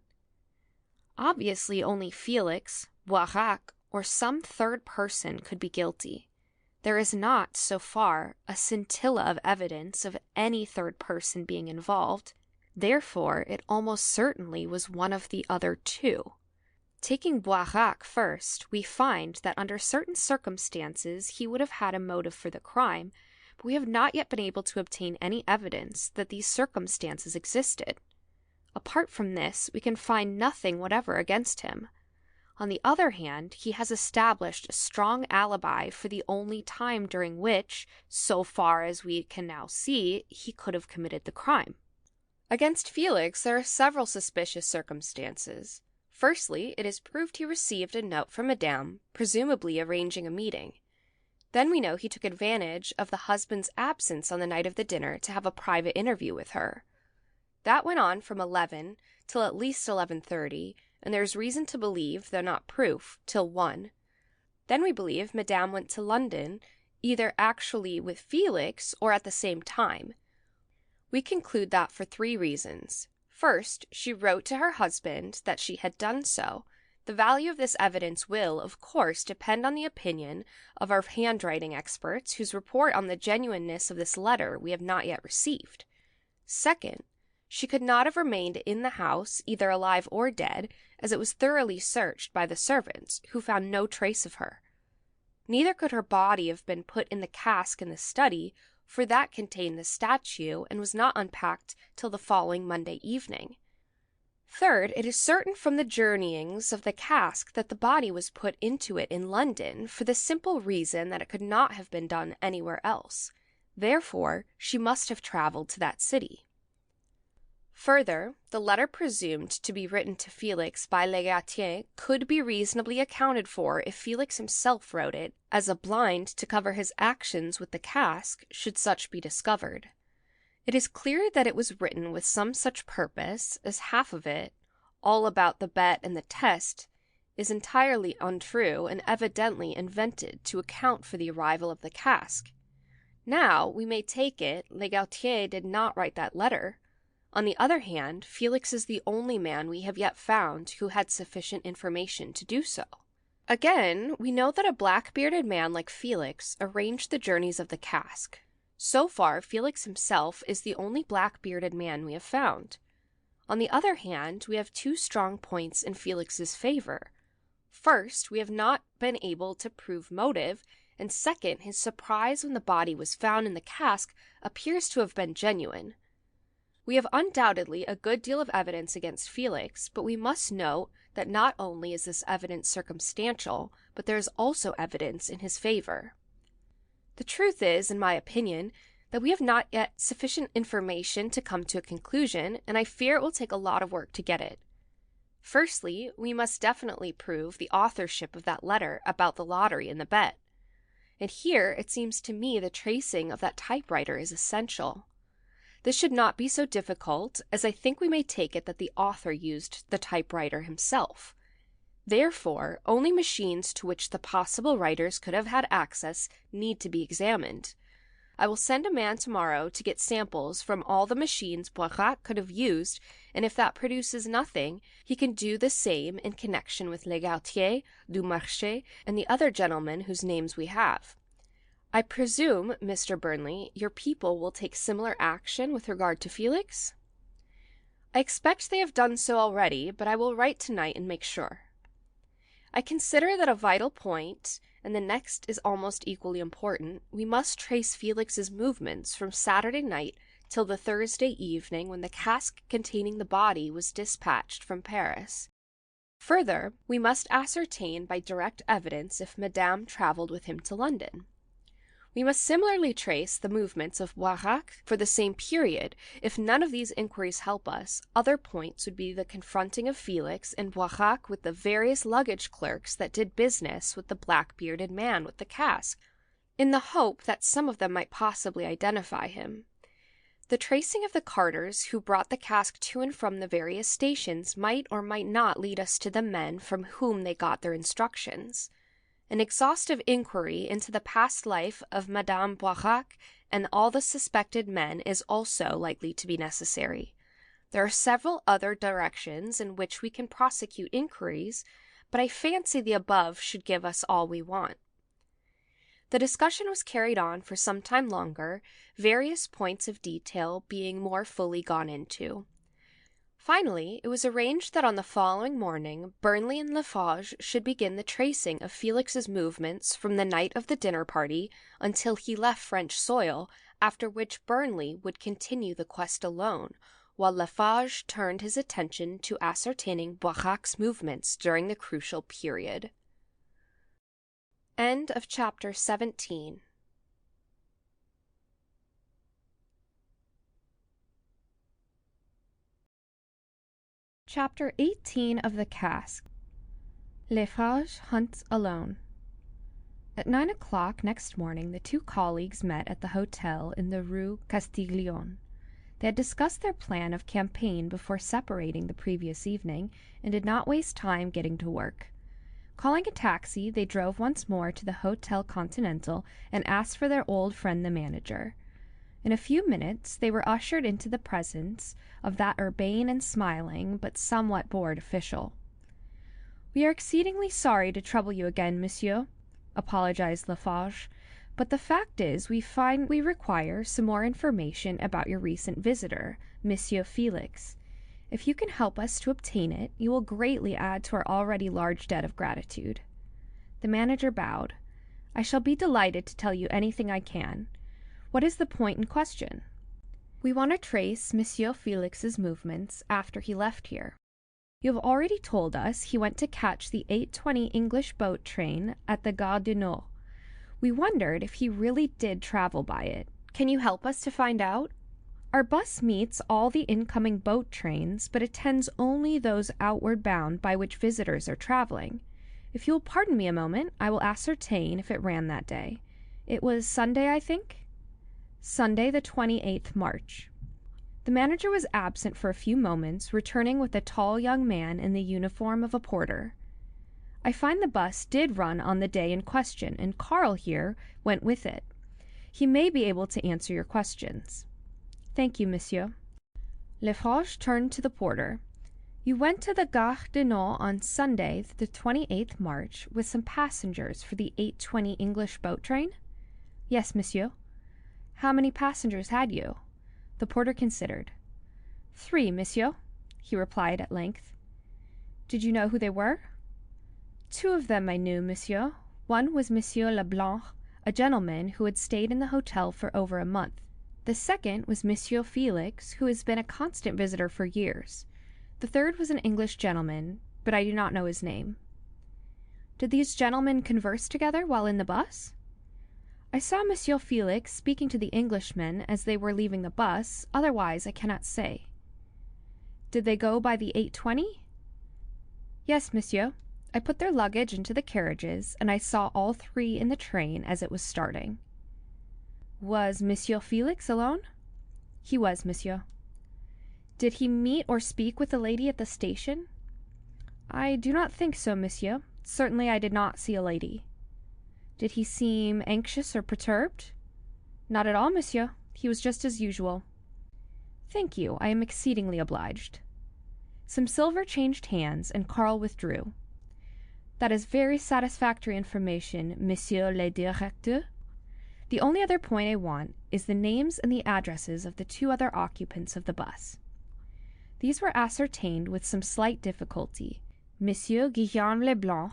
Obviously, only Felix, Boirac, or some third person could be guilty. There is not, so far, a scintilla of evidence of any third person being involved. Therefore, it almost certainly was one of the other two. Taking Boirac first, we find that under certain circumstances he would have had a motive for the crime, but we have not yet been able to obtain any evidence that these circumstances existed. Apart from this, we can find nothing whatever against him. On the other hand, he has established a strong alibi for the only time during which, so far as we can now see, he could have committed the crime. Against Felix, there are several suspicious circumstances. Firstly, it is proved he received a note from Madame, presumably arranging a meeting. Then we know he took advantage of the husband's absence on the night of the dinner to have a private interview with her. That went on from 11 till at least 11:30, and there is reason to believe, though not proof, till 1. Then we believe Madame went to London, either actually with Felix or at the same time. We conclude that for 3 reasons. First, she wrote to her husband that she had done so. The value of this evidence will, of course, depend on the opinion of our handwriting experts, whose report on the genuineness of this letter we have not yet received. Second, she could not have remained in the house, either alive or dead, as it was thoroughly searched by the servants, who found no trace of her. Neither could her body have been put in the cask in the study, for that contained the statue and was not unpacked till the following Monday evening. Third, it is certain from the journeyings of the cask that the body was put into it in London, for the simple reason that it could not have been done anywhere else. Therefore, she must have travelled to that city. Further, the letter presumed to be written to Felix by Legatier could be reasonably accounted for if Felix himself wrote it, as a blind to cover his actions with the cask, should such be discovered. It is clear that it was written with some such purpose, as half of it, all about the bet and the test, is entirely untrue and evidently invented to account for the arrival of the cask. Now, we may take it, Legatier did not write that letter. On the other hand, Felix is the only man we have yet found who had sufficient information to do so. Again, we know that a black-bearded man like Felix arranged the journeys of the cask. So far, Felix himself is the only black-bearded man we have found. On the other hand, we have two strong points in Felix's favor. First, we have not been able to prove motive, and second, his surprise when the body was found in the cask appears to have been genuine. We have undoubtedly a good deal of evidence against Felix, but we must note that not only is this evidence circumstantial, but there is also evidence in his favor. The truth is, in my opinion, that we have not yet sufficient information to come to a conclusion, and I fear it will take a lot of work to get it. Firstly, we must definitely prove the authorship of that letter about the lottery and the bet. And here, it seems to me, the tracing of that typewriter is essential. This should not be so difficult, as I think we may take it that the author used the typewriter himself. Therefore, only machines to which the possible writers could have had access need to be examined. I will send a man tomorrow to get samples from all the machines Boirac could have used, and if that produces nothing, he can do the same in connection with Legautier, Dumarche, and the other gentlemen whose names we have. I presume, Mr. Burnley, your people will take similar action with regard to Felix? I expect they have done so already, but I will write tonight and make sure. I consider that a vital point, and the next is almost equally important, we must trace Felix's movements from Saturday night till the Thursday evening when the cask containing the body was dispatched from Paris. Further, we must ascertain by direct evidence if Madame travelled with him to London. We must similarly trace the movements of Boirac for the same period. If none of these inquiries help us, other points would be the confronting of Felix and Boirac with the various luggage clerks that did business with the black-bearded man with the cask, in the hope that some of them might possibly identify him. The tracing of the carters who brought the cask to and from the various stations might or might not lead us to the men from whom they got their instructions. An exhaustive inquiry into the past life of Madame Boirac and all the suspected men is also likely to be necessary. There are several other directions in which we can prosecute inquiries, but I fancy the above should give us all we want. The discussion was carried on for some time longer, various points of detail being more fully gone into. Finally, it was arranged that on the following morning Burnley and Lefarge should begin the tracing of Felix's movements from the night of the dinner party until he left French soil, after which Burnley would continue the quest alone, while Lefarge turned his attention to ascertaining Boirac's movements during the crucial period. End of chapter 17. Chapter 18 of the Cask. Lefarge hunts alone. At 9 o'clock next morning the two colleagues met at the hotel in the Rue Castiglione. They had discussed their plan of campaign before separating the previous evening, and did not waste time getting to work. Calling a taxi, they drove once more to the Hotel Continental and asked for their old friend the manager. In a few minutes they were ushered into the presence of that urbane and smiling, but somewhat bored official. "We are exceedingly sorry to trouble you again, monsieur," apologized Lefarge, "but the fact is we find we require some more information about your recent visitor, Monsieur Felix. If you can help us to obtain it, you will greatly add to our already large debt of gratitude." The manager bowed. "I shall be delighted to tell you anything I can. What is the point in question?" "We want to trace Monsieur Felix's movements after he left here. You have already told us he went to catch the 8:20 English boat train at the Gare du Nord. We wondered if he really did travel by it. Can you help us to find out? Our bus meets all the incoming boat trains, but attends only those outward bound by which visitors are traveling. If you will pardon me a moment, I will ascertain if it ran that day. It was Sunday, I think?" "Sunday, the 28th March." The manager was absent for a few moments, returning with a tall young man in the uniform of a porter. "I find the bus did run on the day in question, and Karl here went with it. He may be able to answer your questions." "Thank you, monsieur." Lefarge turned to the porter. "You went to the Gare du Nord on Sunday, the 28th March, with some passengers for the 8:20 English boat train?" "Yes, monsieur." "How many passengers had you?" The porter considered. "3, monsieur." he replied at length. Did you know who they were? Two of them I knew, monsieur. One was Monsieur Leblanc, a gentleman who had stayed in the hotel for over a month. The second was Monsieur Felix, who has been a constant visitor for years. The third was an English gentleman, but I do not know his name. Did these gentlemen converse together while in the bus? I saw Monsieur Felix speaking to the Englishmen as they were leaving the bus, otherwise I cannot say. Did they go by the 8:20? Yes, monsieur. I put their luggage into the carriages, and I saw all three in the train as it was starting. Was Monsieur Felix alone? He was, monsieur. Did he meet or speak with the lady at the station? I do not think so, monsieur. Certainly I did not see a lady. Did he seem anxious or perturbed? Not at all, monsieur. He was just as usual. Thank you. I am exceedingly obliged. Some silver changed hands, and Karl withdrew. That is very satisfactory information, monsieur le directeur. The only other point I want is the names and the addresses of the two other occupants of the bus. These were ascertained with some slight difficulty. Monsieur Guillaume Leblanc,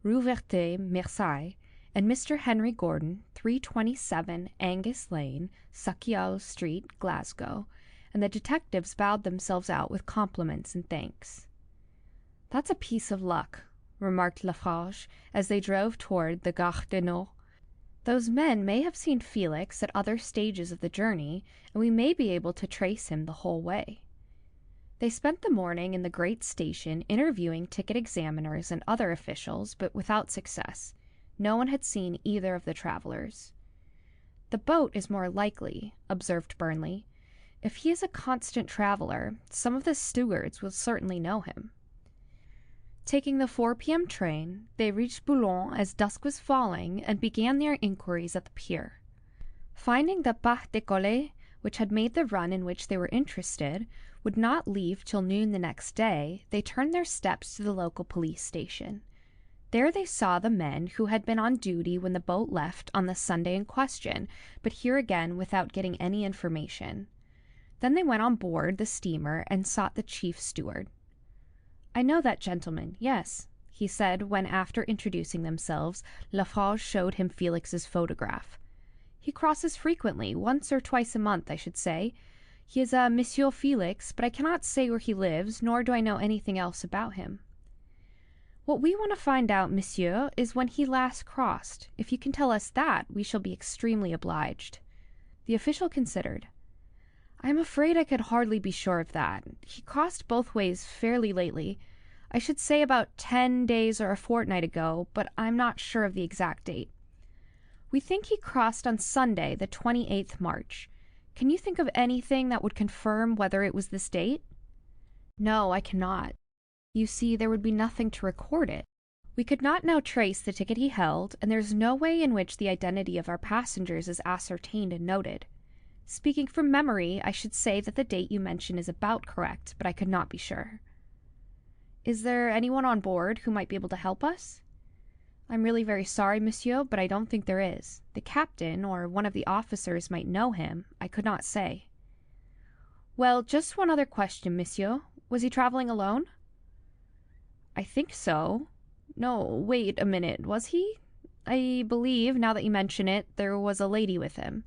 Rue Verte, Marseille, and Mr. Henry Gordon, 327 Angus Lane, Suckiall Street, Glasgow, and the detectives bowed themselves out with compliments and thanks. That's a piece of luck, remarked Lefarge, as they drove toward the Gare Dénouement. Those men may have seen Felix at other stages of the journey, and we may be able to trace him the whole way. They spent the morning in the great station interviewing ticket examiners and other officials, but without success. No one had seen either of the travelers. The boat is more likely, observed Burnley. If he is a constant traveler, some of the stewards will certainly know him. Taking the 4 p.m. train, they reached Boulogne as dusk was falling and began their inquiries at the pier. Finding that Pas d'École, which had made the run in which they were interested, would not leave till noon the next day, they turned their steps to the local police station. There they saw the men who had been on duty when the boat left on the Sunday in question, but here again without getting any information. Then they went on board the steamer and sought the chief steward. I know that gentleman, yes, he said when, after introducing themselves, Lefarge showed him Felix's photograph. He crosses frequently, once or twice a month, I should say. He is a Monsieur Felix, but I cannot say where he lives, nor do I know anything else about him. What we want to find out, monsieur, is when he last crossed. If you can tell us that, we shall be extremely obliged. The official considered. I am afraid I could hardly be sure of that. He crossed both ways fairly lately. I should say about 10 days or a fortnight ago, but I'm not sure of the exact date. We think he crossed on Sunday, the 28th March. Can you think of anything that would confirm whether it was this date? No, I cannot. You see, there would be nothing to record it. We could not now trace the ticket he held, and there's no way in which the identity of our passengers is ascertained and noted. Speaking from memory, I should say that the date you mention is about correct, but I could not be sure. Is there anyone on board who might be able to help us? I'm really very sorry, monsieur, but I don't think there is. The captain or one of the officers might know him. I could not say. Well, just one other question, monsieur. Was he traveling alone? I think so. No, wait a minute, was he? I believe, now that you mention it, there was a lady with him.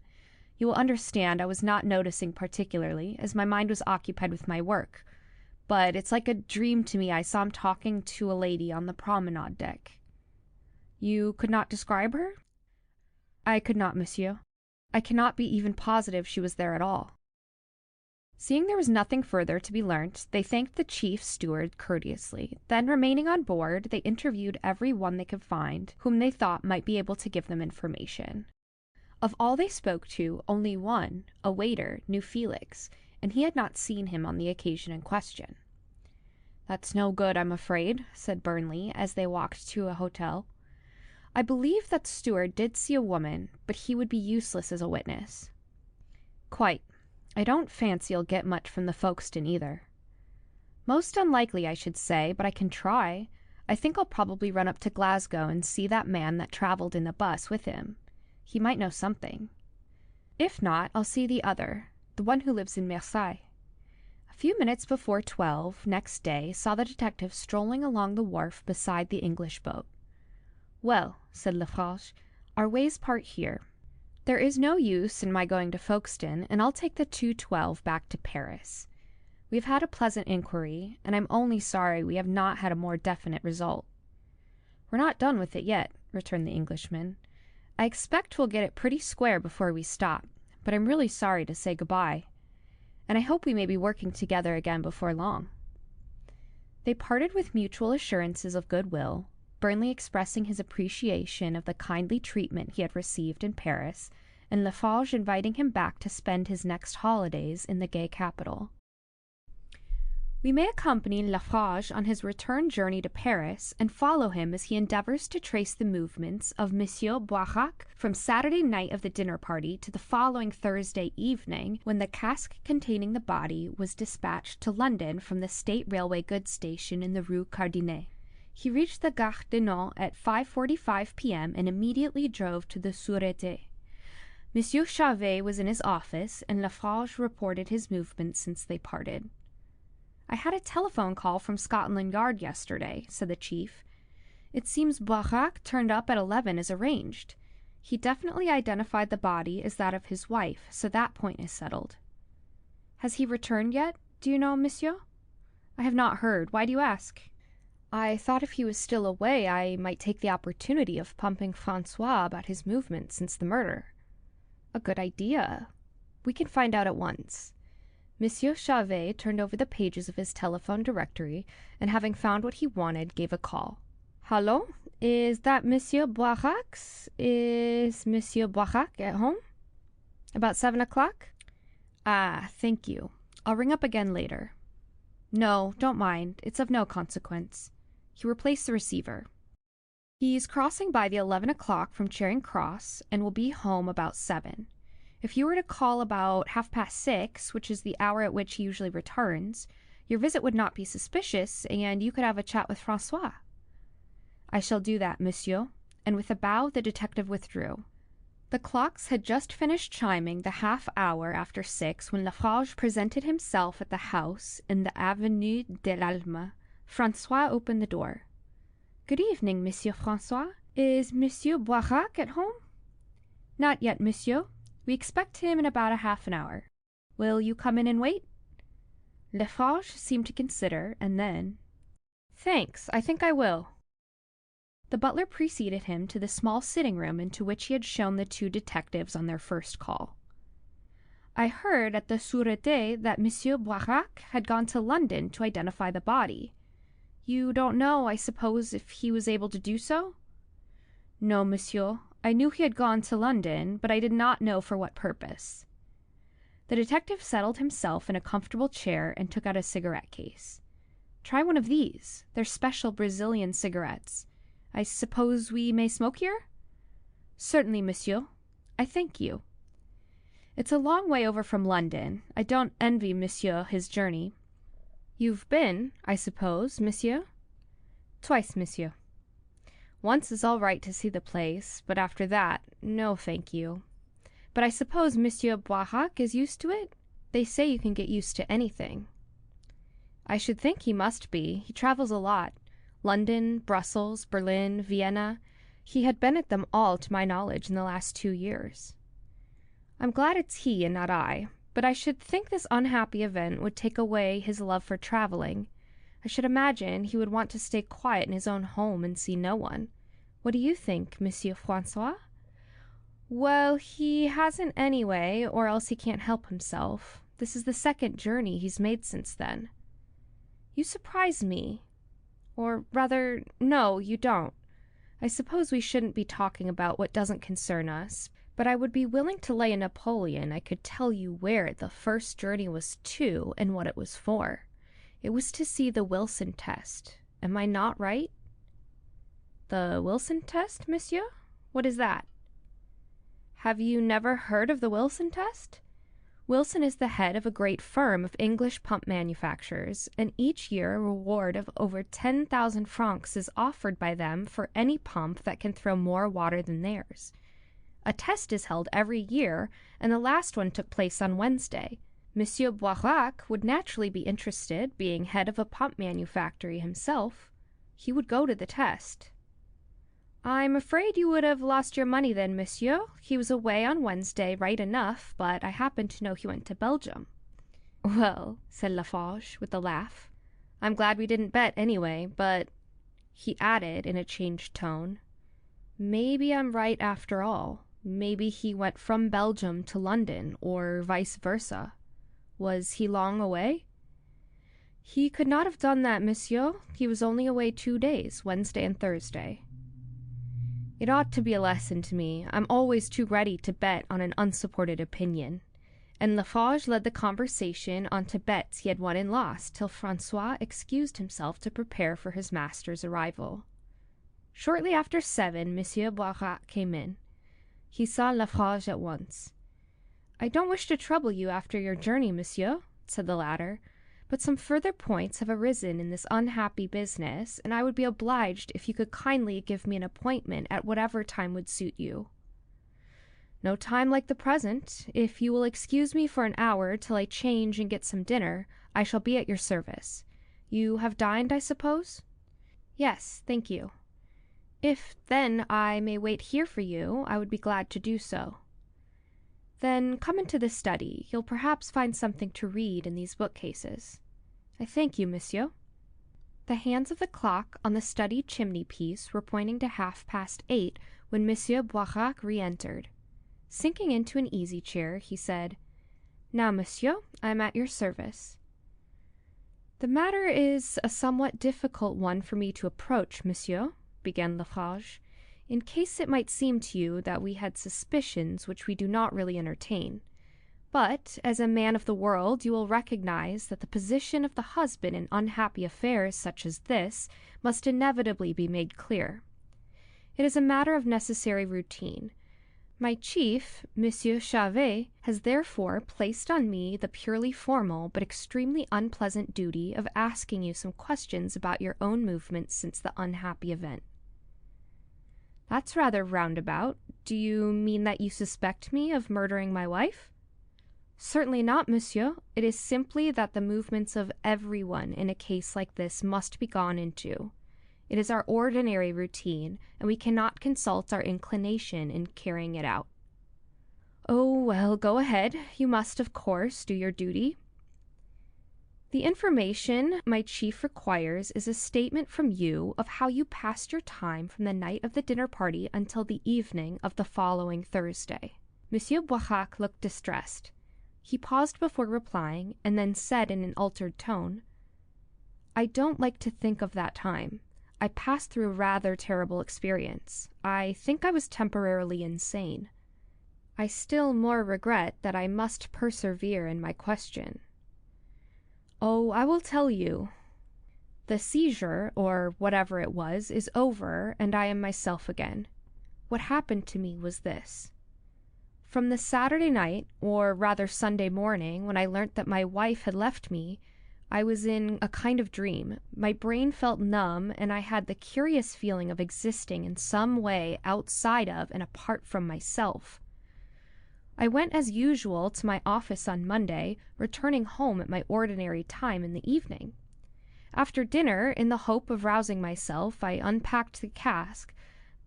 You will understand I was not noticing particularly, as my mind was occupied with my work. But it's like a dream to me I saw him talking to a lady on the promenade deck. You could not describe her? I could not, monsieur. I cannot be even positive she was there at all. Seeing there was nothing further to be learnt, they thanked the chief steward courteously. Then, remaining on board, they interviewed every one they could find, whom they thought might be able to give them information. Of all they spoke to, only one, a waiter, knew Felix, and he had not seen him on the occasion in question. That's no good, I'm afraid, said Burnley, as they walked to a hotel. I believe that steward did see a woman, but he would be useless as a witness. Quite. I don't fancy you'll get much from the Folkestone either. Most unlikely, I should say, but I can try. I think I'll probably run up to Glasgow and see that man that travelled in the bus with him. He might know something. If not, I'll see the other, the one who lives in Marseille. A few minutes before 12 next day saw the detective strolling along the wharf beside the English boat. "Well," said Lefarge, "our ways part here. There is no use in my going to Folkestone, and I'll take the 2:12 back to Paris. We have had a pleasant inquiry, and I'm only sorry we have not had a more definite result." "We're not done with it yet," returned the Englishman. "I expect we'll get it pretty square before we stop, but I'm really sorry to say good-bye, and I hope we may be working together again before long." They parted with mutual assurances of goodwill, Burnley expressing his appreciation of the kindly treatment he had received in Paris, and Lefarge inviting him back to spend his next holidays in the gay capital. We may accompany Lefarge on his return journey to Paris, and follow him as he endeavours to trace the movements of Monsieur Boirac from Saturday night of the dinner party to the following Thursday evening, when the cask containing the body was dispatched to London from the State Railway goods station in the Rue Cardinet. He reached the Gare Dénouement at 5:45 p.m. and immediately drove to the Sûreté. Monsieur Chauvet was in his office, and Lefarge reported his movements since they parted. "I had a telephone call from Scotland Yard yesterday," said the chief. "It seems Boirac turned up at 11 as arranged. He definitely identified the body as that of his wife, so that point is settled." "Has he returned yet, do you know, monsieur?" "I have not heard. Why do you ask?" "I thought if he was still away I might take the opportunity of pumping Francois about his movements since the murder." "A good idea. We can find out at once." Monsieur Chauvet turned over the pages of his telephone directory, and having found what he wanted, gave a call. "Hallo? Is that Monsieur Boirac? Is Monsieur Boirac at home?" "About 7 o'clock?" "Ah, thank you. I'll ring up again later." "No, don't mind. It's of no consequence." He replaced the receiver. "He's crossing by the 11 o'clock from Charing Cross, and will be home about 7. If you were to call about 6:30, which is the hour at which he usually returns, your visit would not be suspicious, and you could have a chat with Francois." "I shall do that, monsieur," and with a bow the detective withdrew. The clocks had just finished chiming the half hour after 6 when Lefarge presented himself at the house in the Avenue de l'Alma. Francois opened the door. "Good evening, Monsieur Francois. Is Monsieur Boirac at home?" "Not yet, monsieur. We expect him in about half an hour. Will you come in and wait?" Lefarge seemed to consider, and then, "Thanks, I think I will." The butler preceded him to the small sitting-room into which he had shown the two detectives on their first call. "I heard at the Sûreté that Monsieur Boirac had gone to London to identify the body. You don't know, I suppose, if he was able to do so?" "No, monsieur. I knew he had gone to London, but I did not know for what purpose." The detective settled himself in a comfortable chair and took out a cigarette case. "Try one of these. They're special Brazilian cigarettes. I suppose we may smoke here?" "Certainly, monsieur. I thank you." "It's a long way over from London. I don't envy monsieur his journey." "You've been, I suppose, monsieur?" "Twice, monsieur. Once is all right to see the place, but after that, no thank you. But I suppose Monsieur Boirac is used to it? They say you can get used to anything." "I should think he must be. He travels a lot. London, Brussels, Berlin, Vienna. He had been at them all, to my knowledge, in the last 2 years." "I'm glad it's he and not I. But I should think this unhappy event would take away his love for travelling. I should imagine he would want to stay quiet in his own home and see no one. What do you think, Monsieur Francois?" "Well, he hasn't anyway, or else he can't help himself. This is the second journey he's made since then." "You surprise me. Or rather, no, you don't. I suppose we shouldn't be talking about what doesn't concern us, but I would be willing to lay a Napoleon I could tell you where the first journey was to and what it was for. It was to see the Wilson test. Am I not right?" "The Wilson test, monsieur? What is that?" "Have you never heard of the Wilson test? Wilson is the head of a great firm of English pump manufacturers, and each year a reward of over 10,000 francs is offered by them for any pump that can throw more water than theirs. A test is held every year, and the last one took place on Wednesday. Monsieur Boirac would naturally be interested, being head of a pump manufactory himself. He would go to the test. I'm afraid you would have lost your money then, monsieur. He was away on Wednesday, right enough, but I happen to know he went to Belgium. Well, said Lefarge, with a laugh, I'm glad we didn't bet anyway, but, he added in a changed tone, maybe I'm right after all. Maybe he went from Belgium to London, or vice versa. Was he long away? He could not have done that, monsieur. He was only away 2 days, Wednesday and Thursday. It ought to be a lesson to me. I'm always too ready to bet on an unsupported opinion. And Lefarge led the conversation on to bets he had won and lost, till Francois excused himself to prepare for his master's arrival. Shortly after 7, Monsieur Boirac came in. He saw Lefarge at once. I don't wish to trouble you after your journey, monsieur, said the latter, but some further points have arisen in this unhappy business, and I would be obliged if you could kindly give me an appointment at whatever time would suit you. No time like the present. If you will excuse me for an hour till I change and get some dinner, I shall be at your service. You have dined, I suppose? Yes, thank you. If, then, I may wait here for you, I would be glad to do so. Then come into the study. You'll perhaps find something to read in these bookcases. I thank you, monsieur. The hands of the clock on the study chimney-piece were pointing to 8:30 when Monsieur Boirac re-entered. Sinking into an easy-chair, he said, Now, monsieur, I am at your service. The matter is a somewhat difficult one for me to approach, monsieur, began Lefarge, in case it might seem to you that we had suspicions which we do not really entertain. But, as a man of the world, you will recognize that the position of the husband in unhappy affairs such as this must inevitably be made clear. It is a matter of necessary routine. My chief, Monsieur Chauvet, has therefore placed on me the purely formal but extremely unpleasant duty of asking you some questions about your own movements since the unhappy event. That's rather roundabout. Do you mean that you suspect me of murdering my wife? Certainly not, monsieur. It is simply that the movements of everyone in a case like this must be gone into. It is our ordinary routine, and we cannot consult our inclination in carrying it out. Oh, well, go ahead. You must, of course, do your duty. The information my chief requires is a statement from you of how you passed your time from the night of the dinner party until the evening of the following Thursday. Monsieur Boirac looked distressed. He paused before replying, and then said in an altered tone, I don't like to think of that time. I passed through a rather terrible experience. I think I was temporarily insane. I still more regret that I must persevere in my question. Oh, I will tell you. The seizure, or whatever it was, is over, and I am myself again. What happened to me was this. From the Saturday night, or rather Sunday morning, when I learnt that my wife had left me, I was in a kind of dream. My brain felt numb, and I had the curious feeling of existing in some way outside of and apart from myself. I went as usual to my office on Monday, returning home at my ordinary time in the evening. After dinner, in the hope of rousing myself, I unpacked the cask,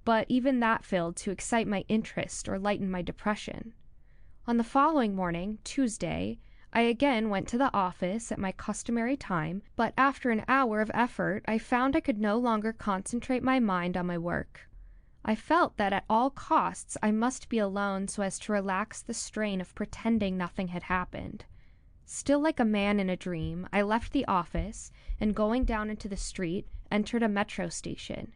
but even that failed to excite my interest or lighten my depression. On the following morning, Tuesday, I again went to the office at my customary time, but after an hour of effort I found I could no longer concentrate my mind on my work. I felt that at all costs I must be alone so as to relax the strain of pretending nothing had happened. Still like a man in a dream, I left the office, and going down into the street, entered a metro station.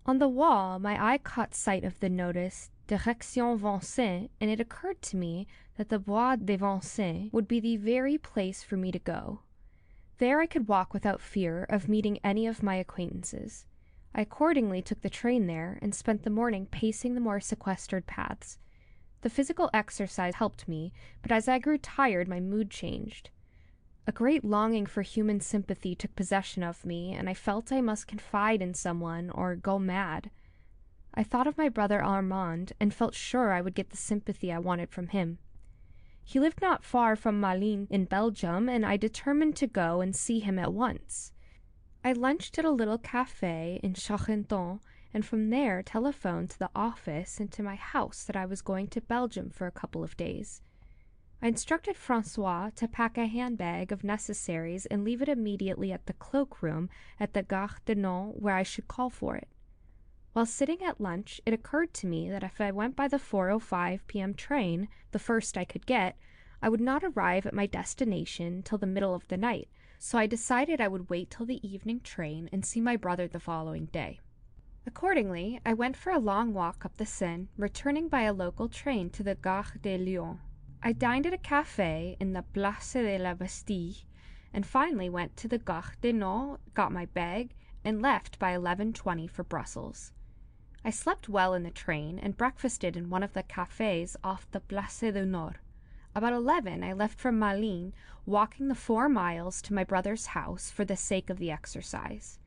On the wall my eye caught sight of the notice Direction Vincennes, and it occurred to me that the Bois de Vincennes would be the very place for me to go. There I could walk without fear of meeting any of my acquaintances. I accordingly took the train there, and spent the morning pacing the more sequestered paths. The physical exercise helped me, but as I grew tired my mood changed. A great longing for human sympathy took possession of me, and I felt I must confide in someone or go mad. I thought of my brother Armand, and felt sure I would get the sympathy I wanted from him. He lived not far from Malines in Belgium, and I determined to go and see him at once. I lunched at a little café in Charenton, and from there telephoned to the office and to my house that I was going to Belgium for a couple of days. I instructed François to pack a handbag of necessaries and leave it immediately at the cloakroom at the Gare de Dénouement, where I should call for it. While sitting at lunch, it occurred to me that if I went by the 4:05 p.m. train, the first I could get, I would not arrive at my destination till the middle of the night, so I decided I would wait till the evening train and see my brother the following day. Accordingly, I went for a long walk up the Seine, returning by a local train to the Gare de Lyon. I dined at a café in the Place de la Bastille, and finally went to the Gare de Dénouement, got my bag, and left by 11:20 for Brussels. I slept well in the train and breakfasted in one of the cafés off the Place du Nord. About 11 I left from Malines, walking the 4 miles to my brother's house for the sake of the exercise.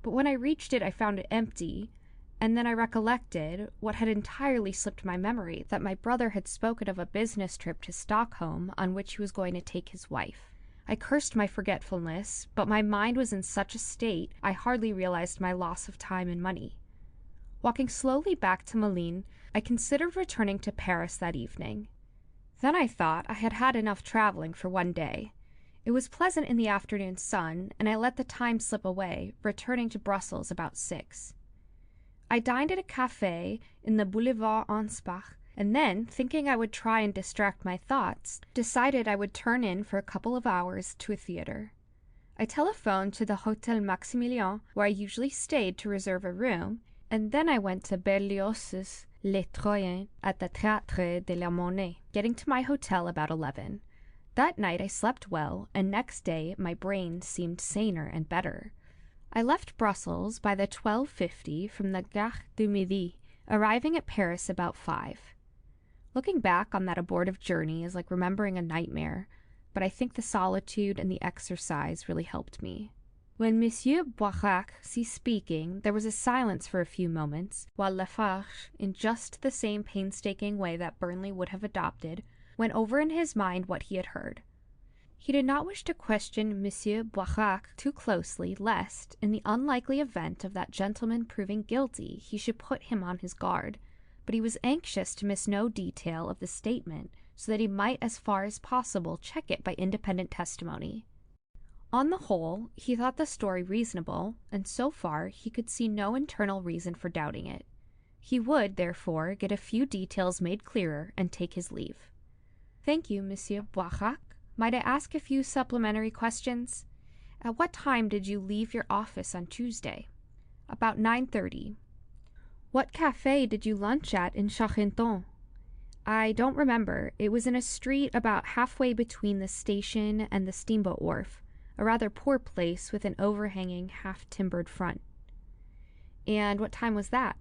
But when I reached it I found it empty, and then I recollected, what had entirely slipped my memory, that my brother had spoken of a business trip to Stockholm on which he was going to take his wife. I cursed my forgetfulness, but my mind was in such a state I hardly realized my loss of time and money. Walking slowly back to Malines, I considered returning to Paris that evening. Then I thought I had had enough traveling for one day. It was pleasant in the afternoon sun, and I let the time slip away, returning to Brussels about 6. I dined at a café in the Boulevard Anspach, and then, thinking I would try and distract my thoughts, decided I would turn in for a couple of hours to a theatre. I telephoned to the Hôtel Maximilien, where I usually stayed, to reserve a room, and then I went to Berlioz's Les Troyens at the Théâtre de la Monnaie, getting to my hotel about 11. That night I slept well, and next day my brain seemed saner and better. I left Brussels by the 12:50 from the Gare du Midi, arriving at Paris about 5. Looking back on that abortive journey is like remembering a nightmare, but I think the solitude and the exercise really helped me. When Monsieur Boirac ceased speaking, there was a silence for a few moments, while Lefarge, in just the same painstaking way that Burnley would have adopted, went over in his mind what he had heard. He did not wish to question Monsieur Boirac too closely, lest, in the unlikely event of that gentleman proving guilty, he should put him on his guard, but he was anxious to miss no detail of the statement, so that he might as far as possible check it by independent testimony. On the whole, he thought the story reasonable, and so far he could see no internal reason for doubting it. He would, therefore, get a few details made clearer and take his leave. "Thank you, Monsieur Boirac. Might I ask a few supplementary questions? At what time did you leave your office on Tuesday?" "About 9:30. "What café did you lunch at in Charenton?" "I don't remember. It was in a street about halfway between the station and the steamboat wharf, a rather poor place with an overhanging, half-timbered front." "And what time was that?"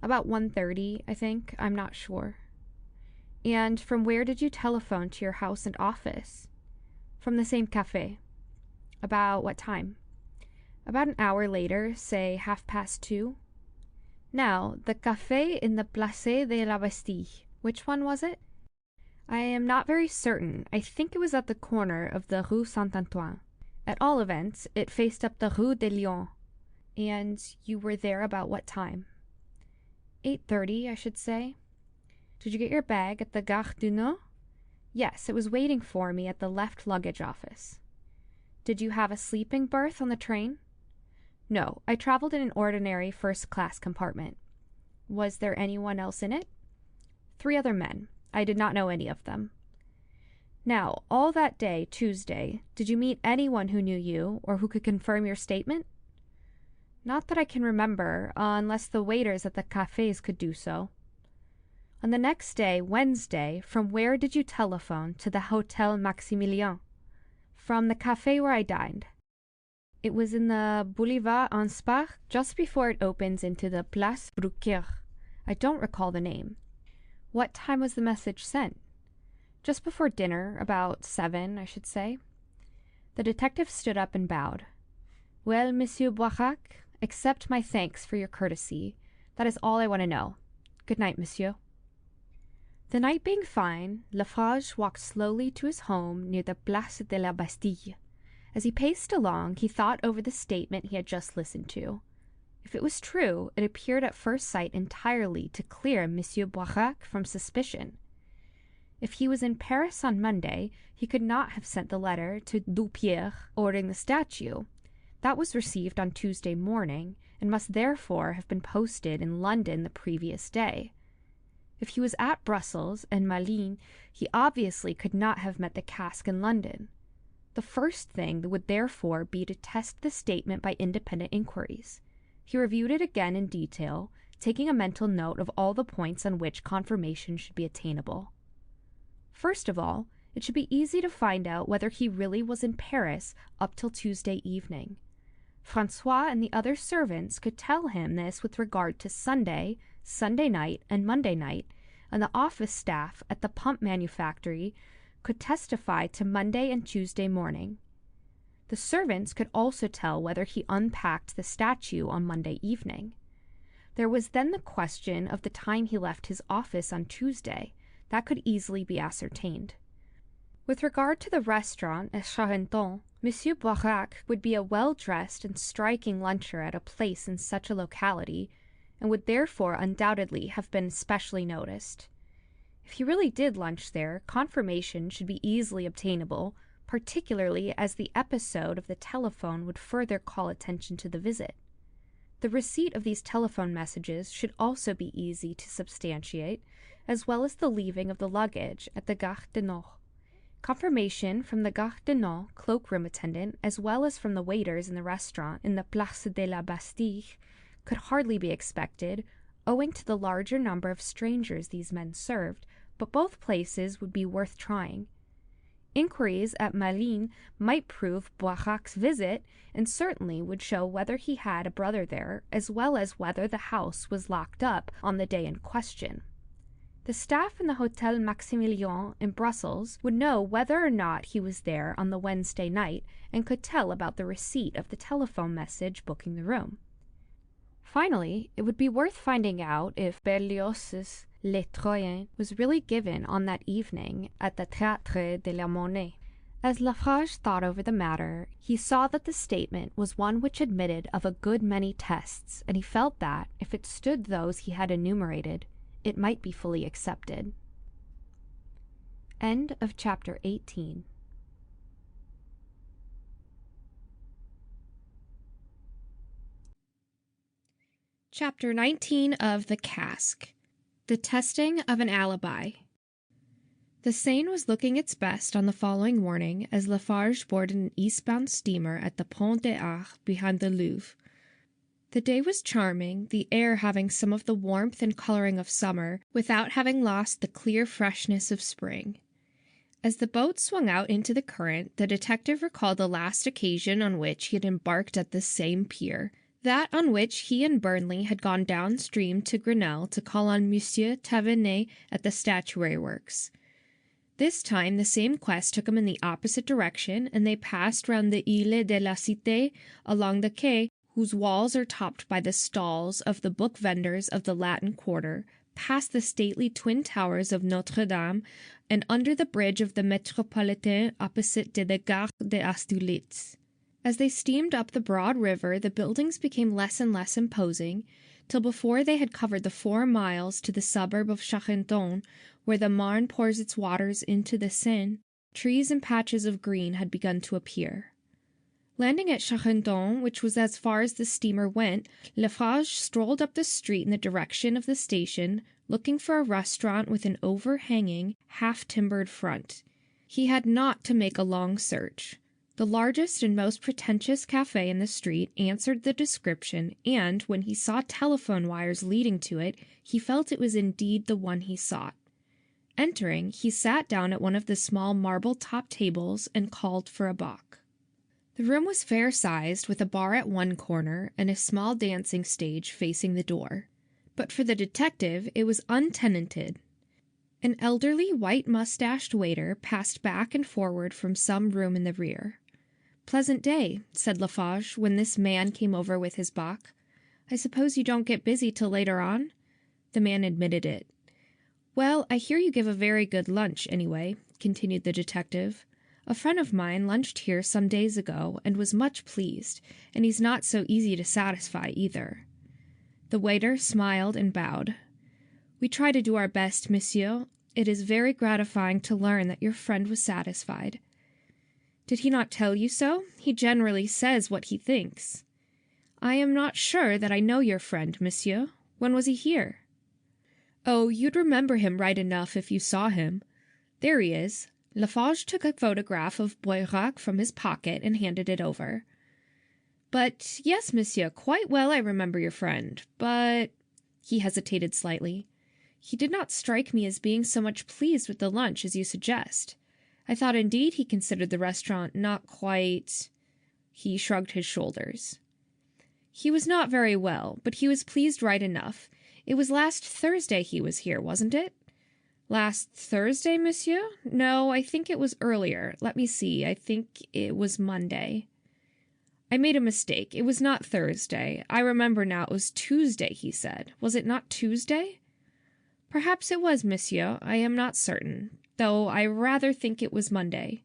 "About 1:30, I think. I'm not sure." "And from where did you telephone to your house and office?" "From the same café." "About what time?" "About an hour later, say 2:30. Now, the café in the Place de la Bastille, which one was it?" "I am not very certain. I think it was at the corner of the Rue Saint-Antoine. At all events, it faced up the Rue de Lyon." "And you were there about what time?" 8:30, I should say." "Did you get your bag at the Gare du Nord?" "Yes, it was waiting for me at the left luggage office." "Did you have a sleeping berth on the train?" "No, I traveled in an ordinary first-class compartment." "Was there anyone else in it?" 3 other men. I did not know any of them." "Now, all that day, Tuesday, did you meet anyone who knew you, or who could confirm your statement?" "Not that I can remember, unless the waiters at the cafés could do so." "On the next day, Wednesday, from where did you telephone to the Hôtel Maximilien?" "From the café where I dined." "It was in the Boulevard Anspach, just before it opens into the Place Dupierre. I don't recall the name." "What time was the message sent?" "Just before dinner, about 7, I should say." The detective stood up and bowed. "Well, Monsieur Boirac, accept my thanks for your courtesy. That is all I want to know. Good night, monsieur." The night being fine, Lefarge walked slowly to his home near the Place de la Bastille. As he paced along, he thought over the statement he had just listened to. If it was true, it appeared at first sight entirely to clear Monsieur Boirac from suspicion. If he was in Paris on Monday, he could not have sent the letter to Dupierre ordering the statue. That was received on Tuesday morning, and must therefore have been posted in London the previous day. If he was at Brussels and Malines, he obviously could not have met the Cask in London. The first thing would therefore be to test the statement by independent inquiries. He reviewed it again in detail, taking a mental note of all the points on which confirmation should be attainable. First of all, it should be easy to find out whether he really was in Paris up till Tuesday evening. Francois and the other servants could tell him this with regard to Sunday, Sunday night, and Monday night, and the office staff at the pump manufactory could testify to Monday and Tuesday morning. The servants could also tell whether he unpacked the statue on Monday evening. There was then the question of the time he left his office on Tuesday. That could easily be ascertained. With regard to the restaurant at Charenton, Monsieur Boirac would be a well-dressed and striking luncher at a place in such a locality, and would therefore undoubtedly have been specially noticed. If he really did lunch there, confirmation should be easily obtainable, particularly as the episode of the telephone would further call attention to the visit. The receipt of these telephone messages should also be easy to substantiate, as well as the leaving of the luggage at the Gare du Nord. Confirmation from the Gare du Nord cloakroom attendant, as well as from the waiters in the restaurant in the Place de la Bastille, could hardly be expected, owing to the larger number of strangers these men served, but both places would be worth trying. Inquiries at Malines might prove Boirac's visit, and certainly would show whether he had a brother there, as well as whether the house was locked up on the day in question. The staff in the Hôtel Maximilien in Brussels would know whether or not he was there on the Wednesday night, and could tell about the receipt of the telephone message booking the room. Finally, it would be worth finding out if Berlioz's Les Troyens was really given on that evening at the Théâtre de la Monnaie. As Lefarge thought over the matter, he saw that the statement was one which admitted of a good many tests, and he felt that, if it stood those he had enumerated, it might be fully accepted. End of chapter 18. Chapter 19 of The Cask. The Testing of an Alibi. The Seine was looking its best on the following morning as Lefarge boarded an eastbound steamer at the Pont des Arts behind the Louvre. The day was charming, the air having some of the warmth and colouring of summer, without having lost the clear freshness of spring. As the boat swung out into the current, the detective recalled the last occasion on which he had embarked at this same pier, that on which he and Burnley had gone downstream to Grenelle to call on Monsieur Tavernet at the statuary works. This time the same quest took them in the opposite direction, and they passed round the Île de la Cité along the quay, whose walls are topped by the stalls of the book vendors of the Latin Quarter, past the stately twin towers of Notre Dame, and under the bridge of the Métropolitain opposite to the Gare des Austerlitz. As they steamed up the broad river, the buildings became less and less imposing, till before they had covered the 4 miles to the suburb of Charenton, where the Marne pours its waters into the Seine, trees and patches of green had begun to appear. Landing at Charenton, which was as far as the steamer went, Lefarge strolled up the street in the direction of the station, looking for a restaurant with an overhanging, half-timbered front. He had not to make a long search. The largest and most pretentious café in the street answered the description, and, when he saw telephone wires leading to it, he felt it was indeed the one he sought. Entering, he sat down at one of the small marble-topped tables and called for a bock. The room was fair-sized, with a bar at one corner and a small dancing stage facing the door. But for the detective it was untenanted. An elderly, white-moustached waiter passed back and forward from some room in the rear. "Pleasant day," said Lefarge, when this man came over with his bock. "I suppose you don't get busy till later on?" The man admitted it. "Well, I hear you give a very good lunch, anyway," continued the detective. "A friend of mine lunched here some days ago and was much pleased, and he's not so easy to satisfy either." The waiter smiled and bowed. "We try to do our best, monsieur. It is very gratifying to learn that your friend was satisfied." "Did he not tell you so? He generally says what he thinks." "I am not sure that I know your friend, monsieur. When was he here?" "Oh, you'd remember him right enough if you saw him. There he is." Lefarge took a photograph of Boirac from his pocket and handed it over. "But yes, monsieur, quite well I remember your friend, but—" He hesitated slightly. "He did not strike me as being so much pleased with the lunch as you suggest. I thought indeed he considered the restaurant not quite—" He shrugged his shoulders. "He was not very well, but he was pleased right enough. It was last Thursday he was here, wasn't it?" "Last Thursday, monsieur? No, I think it was earlier. Let me see. I think it was Monday." "I made a mistake. It was not Thursday. I remember now, it was Tuesday, he said. Was it not Tuesday?" "Perhaps it was, monsieur. I am not certain, though I rather think it was Monday.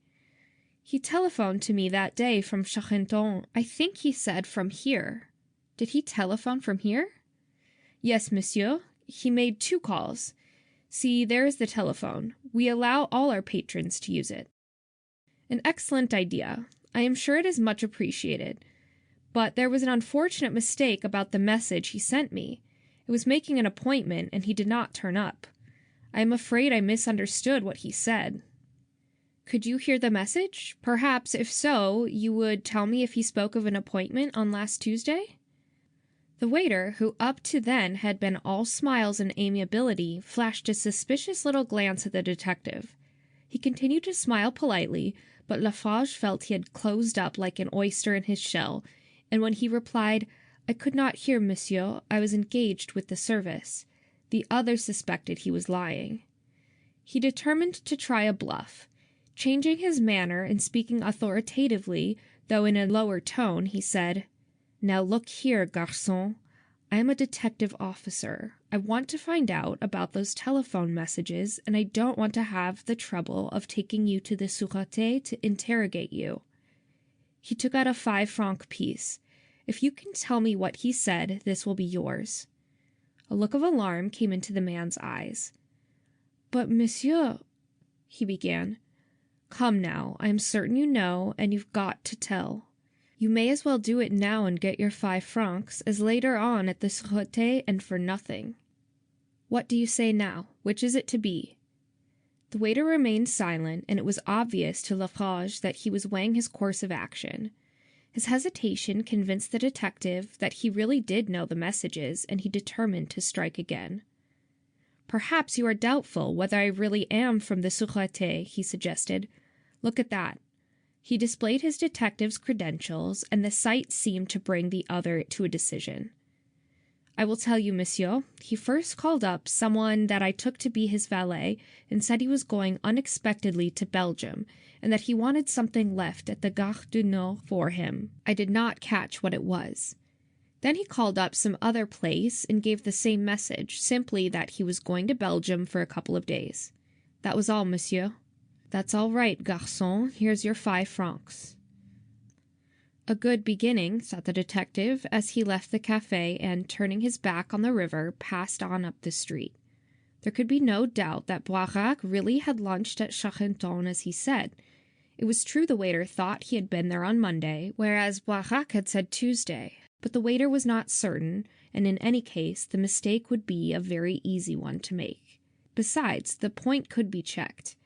He telephoned to me that day from Charenton. I think he said from here." "Did he telephone from here?" "Yes, monsieur. He made 2 calls. See, there is the telephone. We allow all our patrons to use it." "An excellent idea. I am sure it is much appreciated. But there was an unfortunate mistake about the message he sent me. It was making an appointment, and he did not turn up. I am afraid I misunderstood what he said." "Could you hear the message? Perhaps, if so, you would tell me if he spoke of an appointment on last Tuesday?" The waiter, who up to then had been all smiles and amiability, flashed a suspicious little glance at the detective. He continued to smile politely, but Lefarge felt he had closed up like an oyster in his shell, and when he replied, "I could not hear, monsieur, I was engaged with the service," the other suspected he was lying. He determined to try a bluff. Changing his manner and speaking authoritatively, though in a lower tone, he said, "Now look here, garçon. I am a detective officer. I want to find out about those telephone messages, and I don't want to have the trouble of taking you to the Sûreté to interrogate you." He took out a 5-franc piece. "If you can tell me what he said, this will be yours." A look of alarm came into the man's eyes. "But, monsieur—" he began. "Come now, I am certain you know, and you've got to tell. You may as well do it now and get your 5 francs as later on at the Sûreté and for nothing. What do you say now? Which is it to be?" The waiter remained silent, and it was obvious to Lefarge that he was weighing his course of action. His hesitation convinced the detective that he really did know the messages, and he determined to strike again. "Perhaps you are doubtful whether I really am from the Sûreté," he suggested. "Look at that." He displayed his detective's credentials, and the sight seemed to bring the other to a decision. "I will tell you, monsieur. He first called up someone that I took to be his valet, and said he was going unexpectedly to Belgium, and that he wanted something left at the Gare du Nord for him. I did not catch what it was. Then he called up some other place and gave the same message, simply that he was going to Belgium for a couple of days. That was all, monsieur." "That's all right, garçon. Here's your 5 francs." "A good beginning," thought the detective, as he left the café and, turning his back on the river, passed on up the street. There could be no doubt that Boirac really had lunched at Charenton, as he said. It was true the waiter thought he had been there on Monday, whereas Boirac had said Tuesday, but the waiter was not certain, and in any case the mistake would be a very easy one to make. Besides, the point could be checked.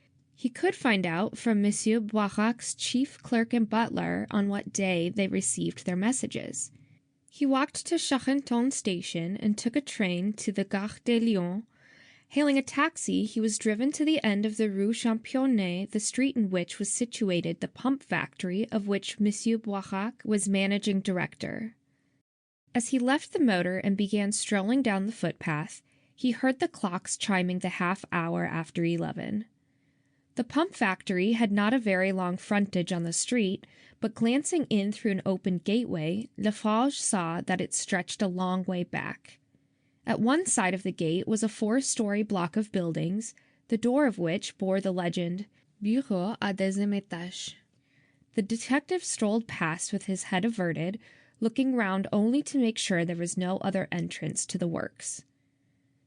He could find out from Monsieur Boirac's chief clerk and butler on what day they received their messages. He walked to Charenton station and took a train to the Gare de Lyon. Hailing a taxi, he was driven to the end of the Rue Championnet, the street in which was situated the pump factory of which Monsieur Boirac was managing director. As he left the motor and began strolling down the footpath, he heard the clocks chiming the half-hour after 11. The pump factory had not a very long frontage on the street, but glancing in through an open gateway, Lefarge saw that it stretched a long way back. At one side of the gate was a 4-story block of buildings, the door of which bore the legend, Bureau à deuxième étage. The detective strolled past with his head averted, looking round only to make sure there was no other entrance to the works.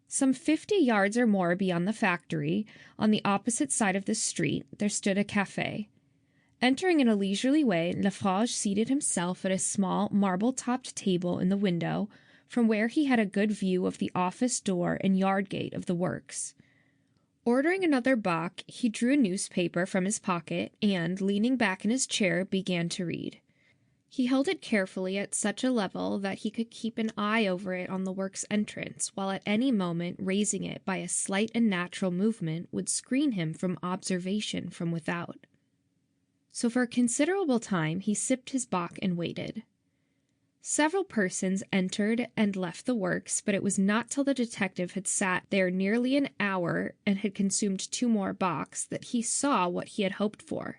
Some 50 yards or more beyond the factory, on the opposite side of the street, there stood a café. Entering in a leisurely way, Lefarge seated himself at a small marble-topped table in the window, from where he had a good view of the office door and yard gate of the works. Ordering another bock, he drew a newspaper from his pocket and, leaning back in his chair, began to read. He held it carefully at such a level that he could keep an eye over it on the work's entrance, while at any moment raising it by a slight and natural movement would screen him from observation from without. So for a considerable time he sipped his bock and waited. Several persons entered and left the works, but it was not till the detective had sat there nearly an hour and had consumed 2 more bocks that he saw what he had hoped for.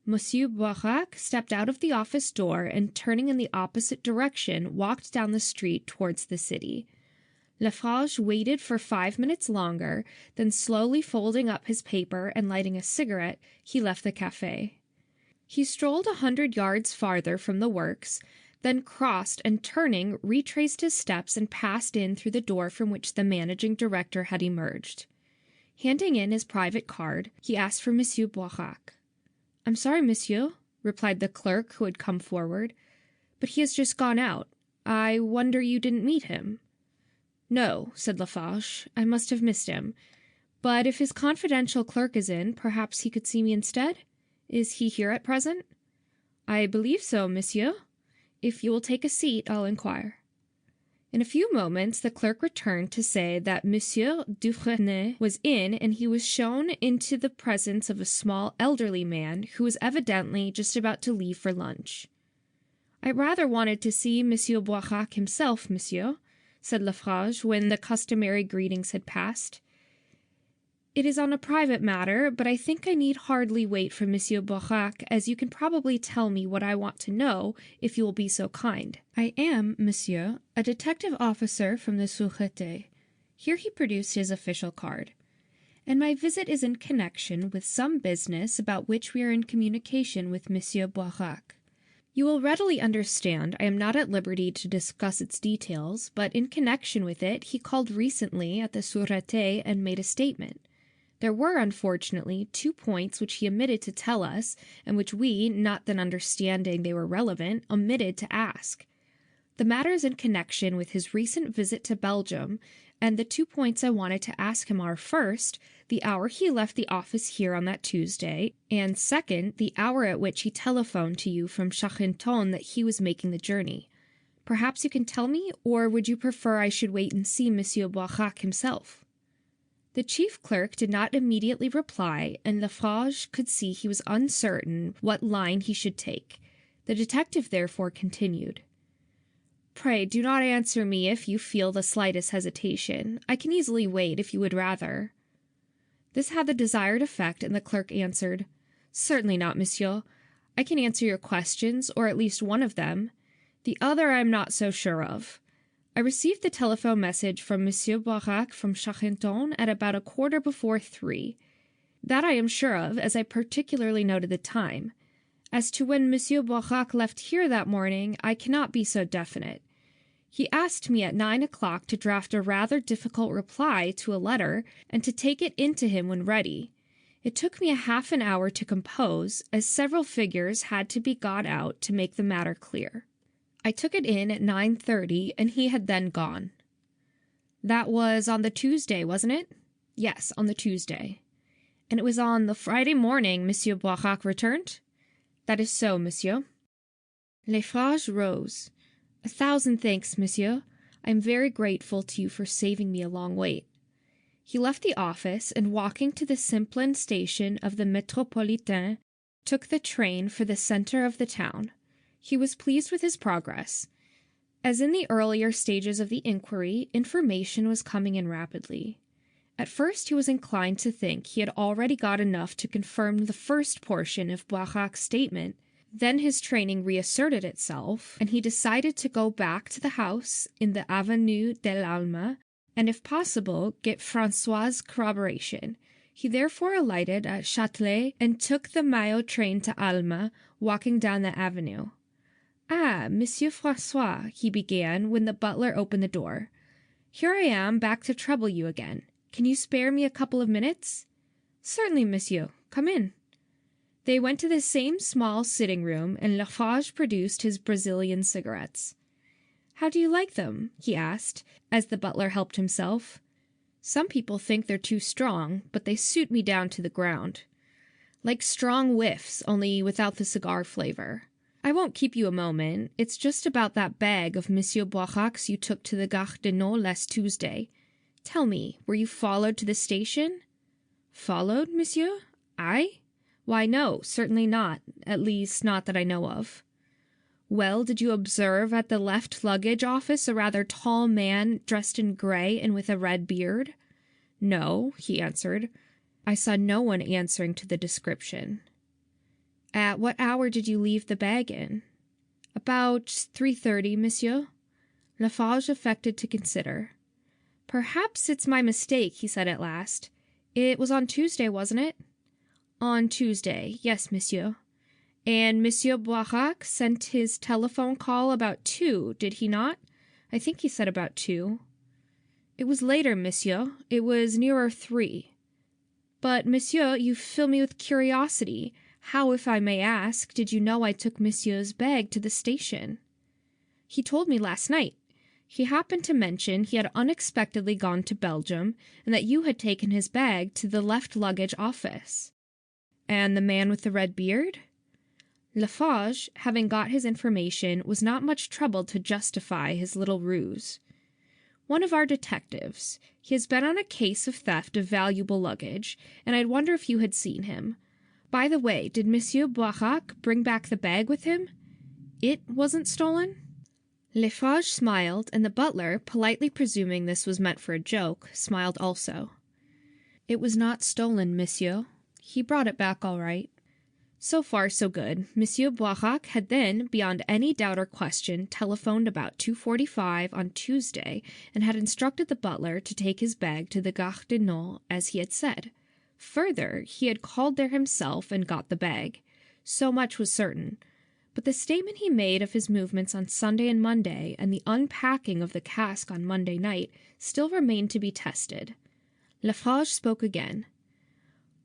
Monsieur Boirac stepped out of the office door and, turning in the opposite direction, walked down the street towards the city. Lefarge waited for 5 minutes longer, then slowly folding up his paper and lighting a cigarette, he left the café. He strolled 100 yards farther from the works, then crossed and, turning, retraced his steps and passed in through the door from which the managing director had emerged. Handing in his private card, he asked for Monsieur Boirac. "I'm sorry, monsieur," replied the clerk who had come forward, "but he has just gone out. I wonder you didn't meet him." "No," said Lefarge, "I must have missed him. But if his confidential clerk is in, perhaps he could see me instead? Is he here at present?" "I believe so, monsieur. If you will take a seat, I'll inquire." In a few moments the clerk returned to say that Monsieur Dupierre was in, and he was shown into the presence of a small elderly man who was evidently just about to leave for lunch. "I rather wanted to see Monsieur Boirac himself, monsieur," said Lefarge, when the customary greetings had passed. "It is on a private matter, but I think I need hardly wait for Monsieur Boirac, as you can probably tell me what I want to know, if you will be so kind. I am, monsieur, a detective officer from the Sûreté." Here he produced his official card. "And my visit is in connection with some business about which we are in communication with Monsieur Boirac. You will readily understand I am not at liberty to discuss its details, but in connection with it he called recently at the Sûreté and made a statement. There were, unfortunately, 2 points which he omitted to tell us, and which we, not then understanding they were relevant, omitted to ask. The matter is in connection with his recent visit to Belgium, and the 2 points I wanted to ask him are, first, the hour he left the office here on that Tuesday, and second, the hour at which he telephoned to you from Charenton that he was making the journey. Perhaps you can tell me, or would you prefer I should wait and see Monsieur Boirac himself?" The chief clerk did not immediately reply, and Lefarge could see he was uncertain what line he should take. The detective therefore continued, "Pray do not answer me if you feel the slightest hesitation. I can easily wait if you would rather." This had the desired effect, and the clerk answered, "Certainly not, monsieur. I can answer your questions, or at least one of them. The other I am not so sure of. I received the telephone message from Monsieur Boirac from Charenton at about 3:15. That I am sure of, as I particularly noted the time. As to when Monsieur Boirac left here that morning, I cannot be so definite. He asked me at 9 o'clock to draft a rather difficult reply to a letter, and to take it in to him when ready. It took me half an hour to compose, as several figures had to be got out to make the matter clear. I took it in at 9:30, and he had then gone." "That was on the Tuesday, wasn't it?" "Yes, on the Tuesday." "And it was on the Friday morning Monsieur Boirac returned?" "That is so, monsieur." Lefarge rose. "1,000 thanks, monsieur. I am very grateful to you for saving me a long wait." He left the office, and walking to the Simplon station of the Métropolitain, took the train for the centre of the town. He was pleased with his progress. As in the earlier stages of the inquiry, information was coming in rapidly. At first he was inclined to think he had already got enough to confirm the first portion of Boirac's statement, Then his training reasserted itself, and he decided to go back to the house in the Avenue de l'Alma, and if possible, get Francois's corroboration. He therefore alighted at Châtelet and took the Maillot train to Alma, walking down the avenue. "Ah, Monsieur Francois," he began, when the butler opened the door. "Here I am, back to trouble you again. Can you spare me a couple of minutes?" "Certainly, monsieur. Come in." They went to the same small sitting room, and Lefarge produced his Brazilian cigarettes. "How do you like them?" he asked, as the butler helped himself. "Some people think they're too strong, but they suit me down to the ground. Like strong whiffs, only without the cigar flavor. I won't keep you a moment. It's just about that bag of Monsieur Boirac's you took to the Gare de Nord last Tuesday. Tell me, were you followed to the station?" "Followed, monsieur? I? Why, no, certainly not, at least not that I know of." "Well, did you observe at the left luggage office a rather tall man dressed in grey and with a red beard?" "No," he answered. I saw no one answering to the description. "At what hour did you leave the bag in?" "About 3:30, monsieur." Lefarge affected to consider. "Perhaps it's my mistake," he said at last. "It was on Tuesday, wasn't it?" "On Tuesday, yes, monsieur." "And Monsieur Boirac sent his telephone call about 2, did he not? I think he said about 2. "It was later, monsieur. It was nearer 3. But, monsieur, you fill me with curiosity. How, if I may ask, did you know I took monsieur's bag to the station?" "He told me last night. He happened to mention he had unexpectedly gone to Belgium, and that you had taken his bag to the left luggage office." "And the man with the red beard?" Lefarge, having got his information, was not much troubled to justify his little ruse. "One of our detectives. He has been on a case of theft of valuable luggage, and I'd wonder if you had seen him. By the way, did Monsieur Boirac bring back the bag with him? It wasn't stolen?" Lefarge smiled, and the butler, politely presuming this was meant for a joke, smiled also. "It was not stolen, monsieur. He brought it back all right." So far, so good. Monsieur Boirac had then, beyond any doubt or question, telephoned about 2:45 on Tuesday, and had instructed the butler to take his bag to the Gare de Nord, as he had said. Further, he had called there himself and got the bag. So much was certain. But the statement he made of his movements on Sunday and Monday, and the unpacking of the cask on Monday night, still remained to be tested. Lefarge spoke again.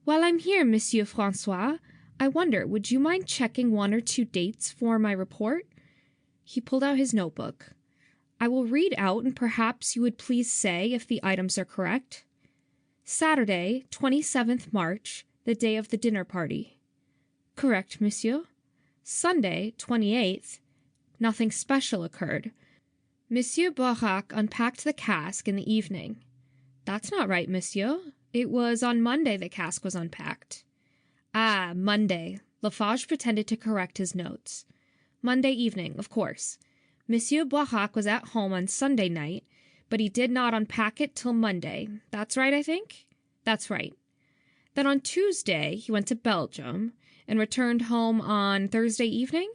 "While I'm here, Monsieur Francois, I wonder, would you mind checking 1 or 2 dates for my report?" He pulled out his notebook. "I will read out, and perhaps you would please say if the items are correct. Saturday, 27th March, the day of the dinner party." "Correct, monsieur." "Sunday, 28th. Nothing special occurred. Monsieur Boirac unpacked the cask in the evening." "That's not right, monsieur. It was on Monday the cask was unpacked." "Ah, Monday." Lefarge pretended to correct his notes. "Monday evening, of course. Monsieur Boirac was at home on Sunday night, but he did not unpack it till Monday. That's right, I think?" "That's right." "Then on Tuesday he went to Belgium, and returned home on Thursday evening?"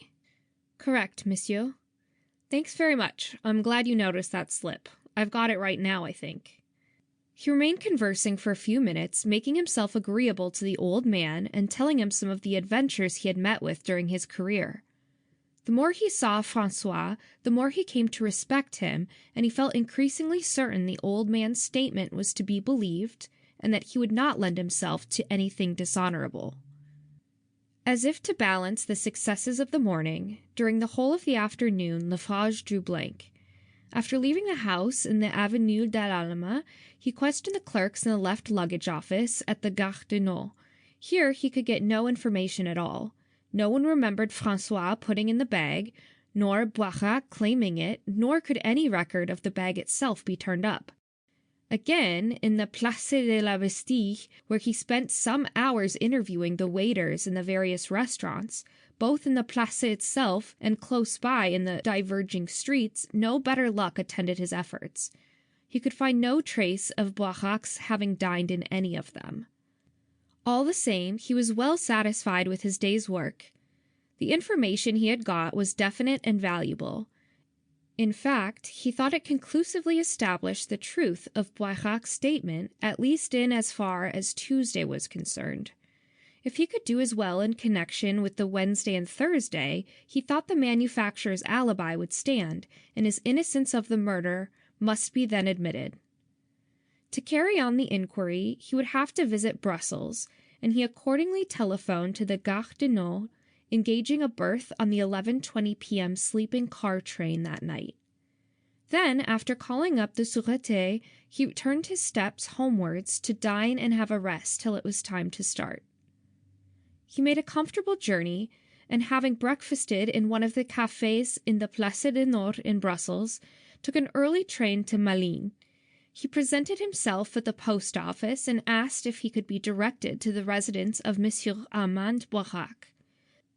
"Correct, monsieur." "Thanks very much. I'm glad you noticed that slip. I've got it right now, I think." He remained conversing for a few minutes, making himself agreeable to the old man, and telling him some of the adventures he had met with during his career. The more he saw Francois, the more he came to respect him, and he felt increasingly certain the old man's statement was to be believed, and that he would not lend himself to anything dishonorable. As if to balance the successes of the morning, during the whole of the afternoon Lefarge drew blank. After leaving the house in the Avenue de l'Alma, he questioned the clerks in the left luggage office at the Gare de Nord. Here he could get no information at all. No one remembered Francois putting in the bag, nor Boirac claiming it, nor could any record of the bag itself be turned up. Again, in the Place de la Bastille, where he spent some hours interviewing the waiters in the various restaurants, both in the Place itself and close by in the diverging streets, no better luck attended his efforts. He could find no trace of Boirac's having dined in any of them. All the same, he was well satisfied with his day's work. The information he had got was definite and valuable. In fact, he thought it conclusively established the truth of Boirac's statement, at least in as far as Tuesday was concerned. If he could do as well in connection with the Wednesday and Thursday, he thought the manufacturer's alibi would stand, and his innocence of the murder must be then admitted. To carry on the inquiry, he would have to visit Brussels, and he accordingly telephoned to the Gare de Nord, engaging a berth on the 11:20 p.m. sleeping car train that night. Then, after calling up the Sûreté, he turned his steps homewards to dine and have a rest till it was time to start. He made a comfortable journey, and having breakfasted in one of the cafés in the Place du Nord in Brussels, took an early train to Malines. He presented himself at the post office and asked if he could be directed to the residence of Monsieur Armand Boirac.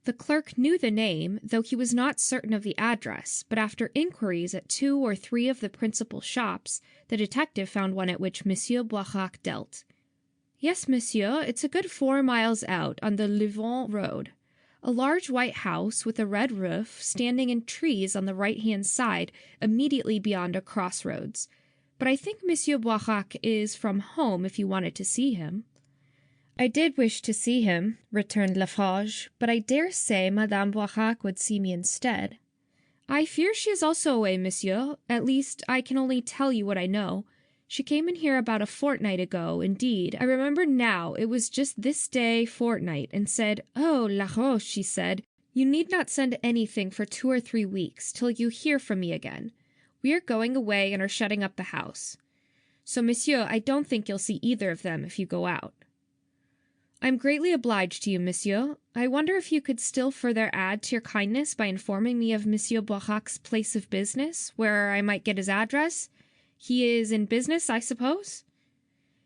The clerk knew the name, though he was not certain of the address, but after inquiries at 2 or 3 of the principal shops, the detective found one at which Monsieur Boirac dealt. "Yes, monsieur, it's a good 4 miles out, on the Louvain road. A large white house with a red roof, standing in trees on the right-hand side, immediately beyond a crossroads. But I think Monsieur Boirac is from home if you wanted to see him." "I did wish to see him," returned Lefarge, "but I dare say Madame Boirac would see me instead." "I fear she is also away, monsieur. At least, I can only tell you what I know. She came in here about a fortnight ago, indeed. I remember now, it was just this day fortnight, and said, 'Oh, La Roche,' she said, 'you need not send anything for 2 or 3 weeks, till you hear from me again. We are going away and are shutting up the house. So, monsieur, I don't think you'll see either of them if you go out.'" "I am greatly obliged to you, monsieur. I wonder if you could still further add to your kindness by informing me of Monsieur Boirac's place of business, where I might get his address. He is in business, I suppose?"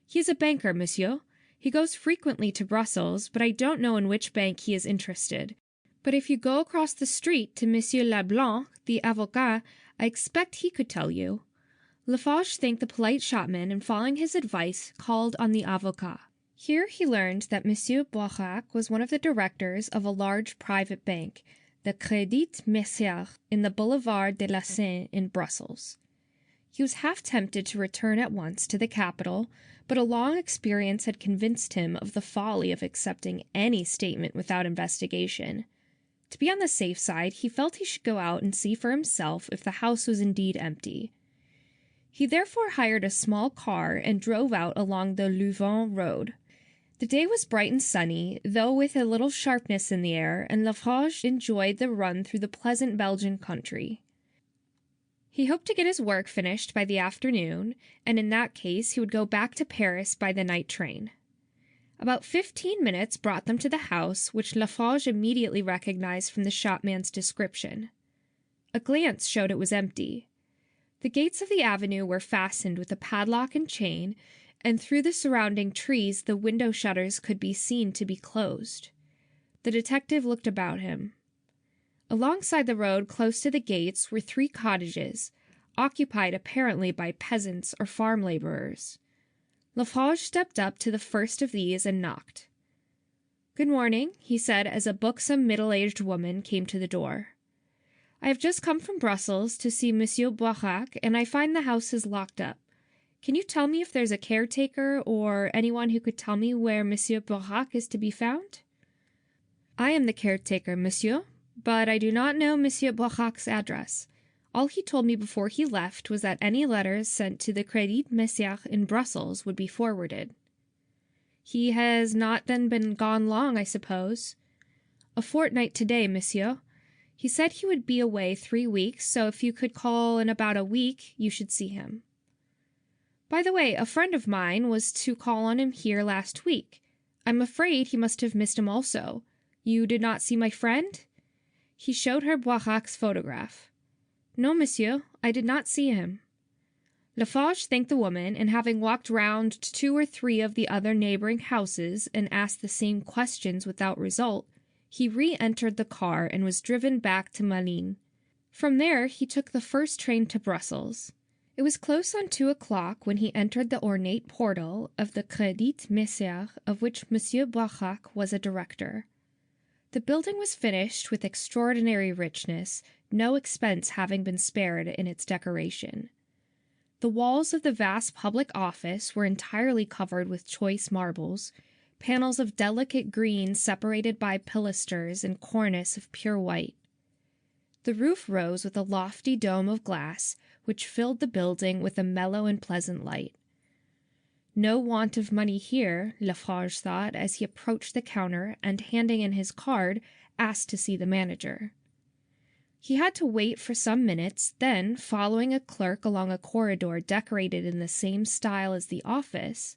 "He is a banker, monsieur. He goes frequently to Brussels, but I don't know in which bank he is interested. But if you go across the street to Monsieur Leblanc, the avocat, I expect he could tell you." Lefarge thanked the polite shopman, and following his advice, called on the avocat. Here he learned that Monsieur Boirac was one of the directors of a large private bank, the Crédit Mercier, in the Boulevard de la Seine in Brussels. He was half tempted to return at once to the capital, but a long experience had convinced him of the folly of accepting any statement without investigation. To be on the safe side, he felt he should go out and see for himself if the house was indeed empty. He therefore hired a small car and drove out along the Louvain road. The day was bright and sunny, though with a little sharpness in the air, and Lefarge enjoyed the run through the pleasant Belgian country. He hoped to get his work finished by the afternoon, and in that case he would go back to Paris by the night train. About 15 minutes brought them to the house, which Lefarge immediately recognized from the shopman's description. A glance showed it was empty. The gates of the avenue were fastened with a padlock and chain, and through the surrounding trees the window shutters could be seen to be closed. The detective looked about him. Alongside the road, close to the gates, were 3 cottages, occupied apparently by peasants or farm labourers. Lefarge stepped up to the first of these and knocked. "Good morning," he said as a buxom middle-aged woman came to the door. "I have just come from Brussels to see Monsieur Boirac, and I find the house is locked up. Can you tell me if there's a caretaker or anyone who could tell me where Monsieur Boirac is to be found?" "I am the caretaker, monsieur, but I do not know Monsieur Boirac's address. All he told me before he left was that any letters sent to the Crédit Mercier in Brussels would be forwarded." "He has not then been gone long, I suppose?" "A fortnight today, monsieur. He said he would be away 3 weeks, so if you could call in about a week, you should see him." "By the way, a friend of mine was to call on him here last week. I'm afraid he must have missed him also. You did not see my friend?" He showed her Boirac's photograph. "No, monsieur, I did not see him." Lefarge thanked the woman, and having walked round to 2 or 3 of the other neighbouring houses and asked the same questions without result, he re-entered the car and was driven back to Malines. From there he took the first train to Brussels. It was close on 2 o'clock when he entered the ornate portal of the Crédit Mercier, of which Monsieur Boirac was a director. The building was finished with extraordinary richness, no expense having been spared in its decoration. The walls of the vast public office were entirely covered with choice marbles, panels of delicate green separated by pilasters and cornice of pure white. The roof rose with a lofty dome of glass, which filled the building with a mellow and pleasant light. No want of money here, Lefarge thought as he approached the counter and, handing in his card, asked to see the manager. He had to wait for some minutes, then, following a clerk along a corridor decorated in the same style as the office,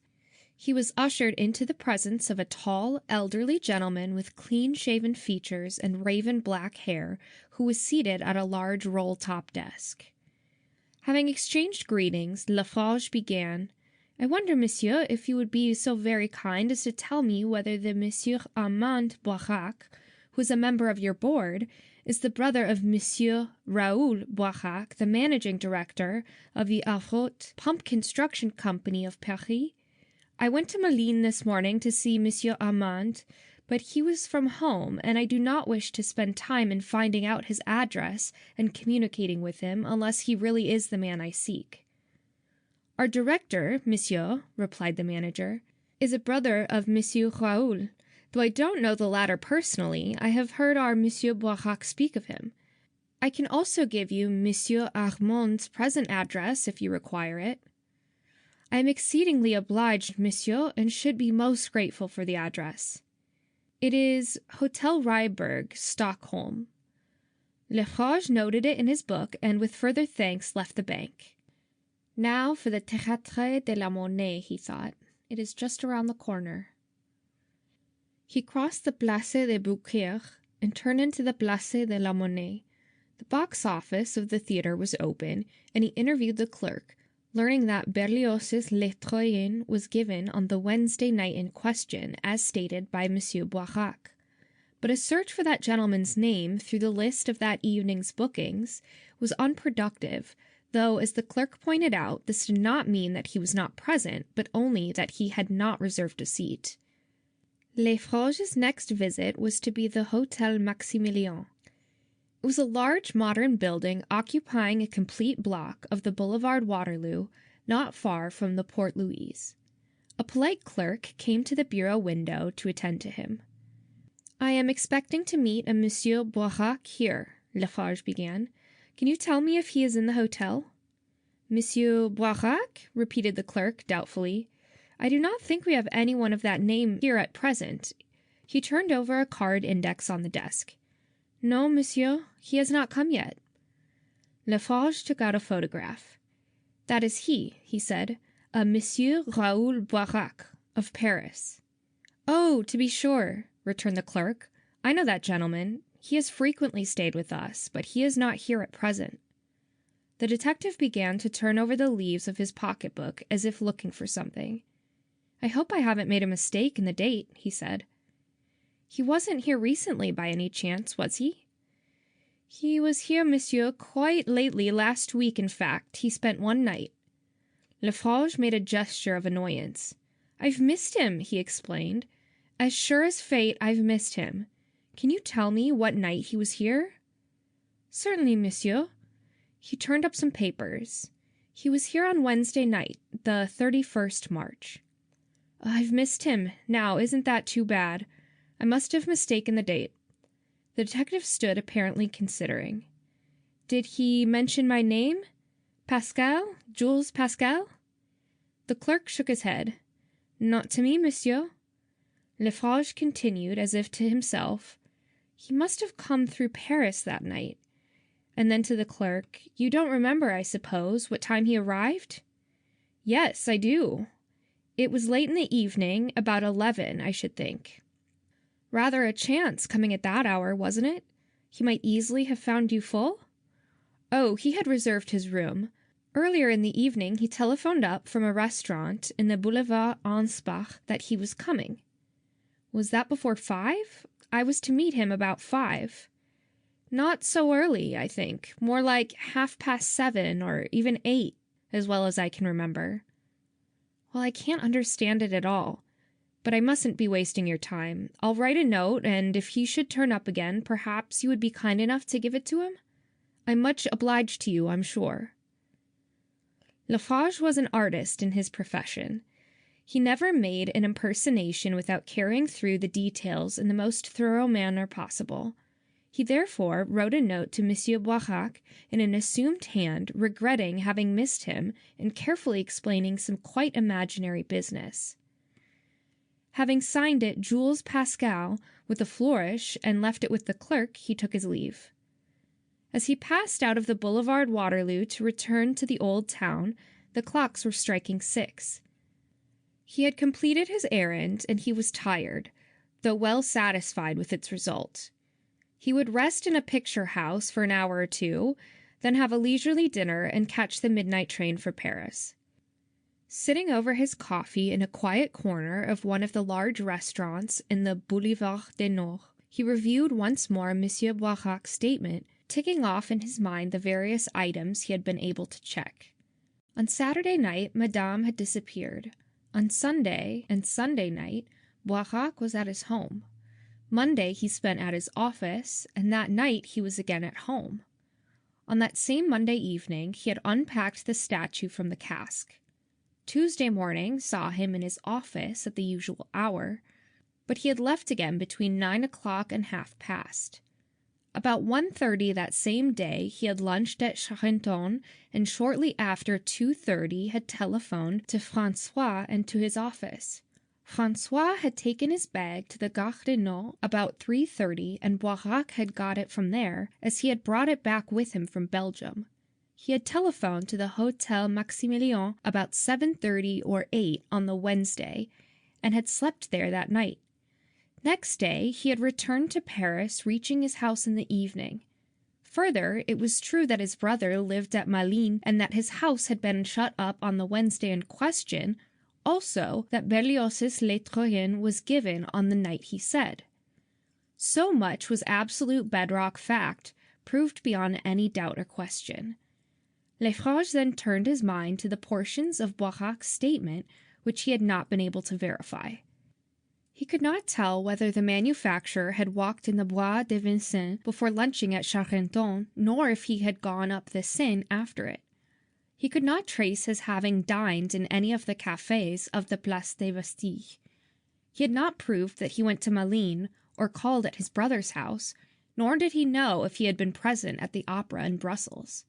he was ushered into the presence of a tall, elderly gentleman with clean-shaven features and raven-black hair, who was seated at a large roll-top desk. Having exchanged greetings, Lefarge began, "I wonder, monsieur, if you would be so very kind as to tell me whether the Monsieur Armand Boirac, who is a member of your board, is the brother of Monsieur Raoul Boirac, the managing director of the VIII Pump Construction Company of Paris? I went to Malines this morning to see Monsieur Armand, but he was from home, and I do not wish to spend time in finding out his address and communicating with him unless he really is the man I seek." "Our director, monsieur," replied the manager, "is a brother of Monsieur Raoul. Though I don't know the latter personally, I have heard our Monsieur Boirac speak of him. I can also give you Monsieur Armand's present address if you require it." "I am exceedingly obliged, monsieur, and should be most grateful for the address." "It is Hotel Ryberg, Stockholm." Lefarge noted it in his book, and with further thanks left the bank. Now for the Théâtre de la Monnaie, he thought. It is just around the corner. He crossed the Place de Beaucaire and turned into the Place de la Monnaie. The box office of the theatre was open, and he interviewed the clerk, learning that Berlioz's Les Troyens was given on the Wednesday night in question, as stated by Monsieur Boirac. But a search for that gentleman's name through the list of that evening's bookings was unproductive, though, as the clerk pointed out, this did not mean that he was not present, but only that he had not reserved a seat. Lefarge's next visit was to be the Hôtel Maximilien. It was a large modern building occupying a complete block of the Boulevard Waterloo, not far from the Port Louise. A polite clerk came to the bureau window to attend to him. "I am expecting to meet a Monsieur Boirac here," Lefarge began. "Can you tell me if he is in the hotel?" "Monsieur Boirac?" repeated the clerk doubtfully. "I do not think we have anyone of that name here at present." He turned over a card index on the desk. "No, monsieur, he has not come yet." Lefarge took out a photograph. "That is he said, "a Monsieur Raoul Boirac, of Paris." "Oh, to be sure," returned the clerk. "I know that gentleman. He has frequently stayed with us, but he is not here at present." The detective began to turn over the leaves of his pocketbook as if looking for something. "I hope I haven't made a mistake in the date," he said. "He wasn't here recently by any chance, was he?" "He was here, monsieur, quite lately, last week, in fact. He spent one night." Lefarge made a gesture of annoyance. "I've missed him," he explained. "As sure as fate, I've missed him. Can you tell me what night he was here?" "Certainly, monsieur." He turned up some papers. "He was here on Wednesday night, the 31st March." "I've missed him. Now, isn't that too bad? I must have mistaken the date." The detective stood apparently considering. "Did he mention my name? Pascal? Jules Pascal?" The clerk shook his head. "Not to me, monsieur." Lefarge continued, as if to himself, "He must have come through Paris that night." And then to the clerk, "You don't remember, I suppose, what time he arrived?" "Yes, I do. It was late in the evening, about 11, I should think." "Rather a chance, coming at that hour, wasn't it? He might easily have found you full?" "Oh, he had reserved his room. Earlier in the evening he telephoned up from a restaurant in the Boulevard Ansbach that he was coming." "Was that before 5? I was to meet him about 5. "Not so early, I think. More like 7:30 or even 8, as well as I can remember." "Well, I can't understand it at all. But I mustn't be wasting your time. I'll write a note, and if he should turn up again, perhaps you would be kind enough to give it to him? I'm much obliged to you, I'm sure." Lefarge was an artist in his profession. He never made an impersonation without carrying through the details in the most thorough manner possible. He therefore wrote a note to Monsieur Boirac in an assumed hand, regretting having missed him and carefully explaining some quite imaginary business. Having signed it Jules Pascal with a flourish and left it with the clerk, he took his leave. As he passed out of the Boulevard Waterloo to return to the old town, the clocks were striking 6. He had completed his errand, and he was tired, though well satisfied with its result. He would rest in a picture house for an hour or two, then have a leisurely dinner and catch the midnight train for Paris. Sitting over his coffee in a quiet corner of one of the large restaurants in the Boulevard Dénouement, he reviewed once more Monsieur Boirac's statement, ticking off in his mind the various items he had been able to check. On Saturday night, Madame had disappeared. On Sunday and Sunday night, Boirac was at his home. Monday he spent at his office, and that night he was again at home. On that same Monday evening, he had unpacked the statue from the cask. Tuesday morning saw him in his office at the usual hour, but he had left again between 9 o'clock and 1:30. About 1:30 that same day he had lunched at Charenton, and shortly after 2:30 had telephoned to François and to his office. François had taken his bag to the Gare de Nord about 3:30, and Boirac had got it from there, as he had brought it back with him from Belgium. He had telephoned to the Hotel Maximilien about 7:30 or 8 on the Wednesday, and had slept there that night. Next day he had returned to Paris, reaching his house in the evening. Further, it was true that his brother lived at Malines, and that his house had been shut up on the Wednesday in question, also that Berlioz's Les Troyens was given on the night he said. So much was absolute bedrock fact, proved beyond any doubt or question. Lefarge then turned his mind to the portions of Boirac's statement which he had not been able to verify. He could not tell whether the manufacturer had walked in the Bois de Vincennes before lunching at Charenton, nor if he had gone up the Seine after it. He could not trace his having dined in any of the cafés of the Place des Bastilles. He had not proved that he went to Malines or called at his brother's house, nor did he know if he had been present at the opera in Brussels.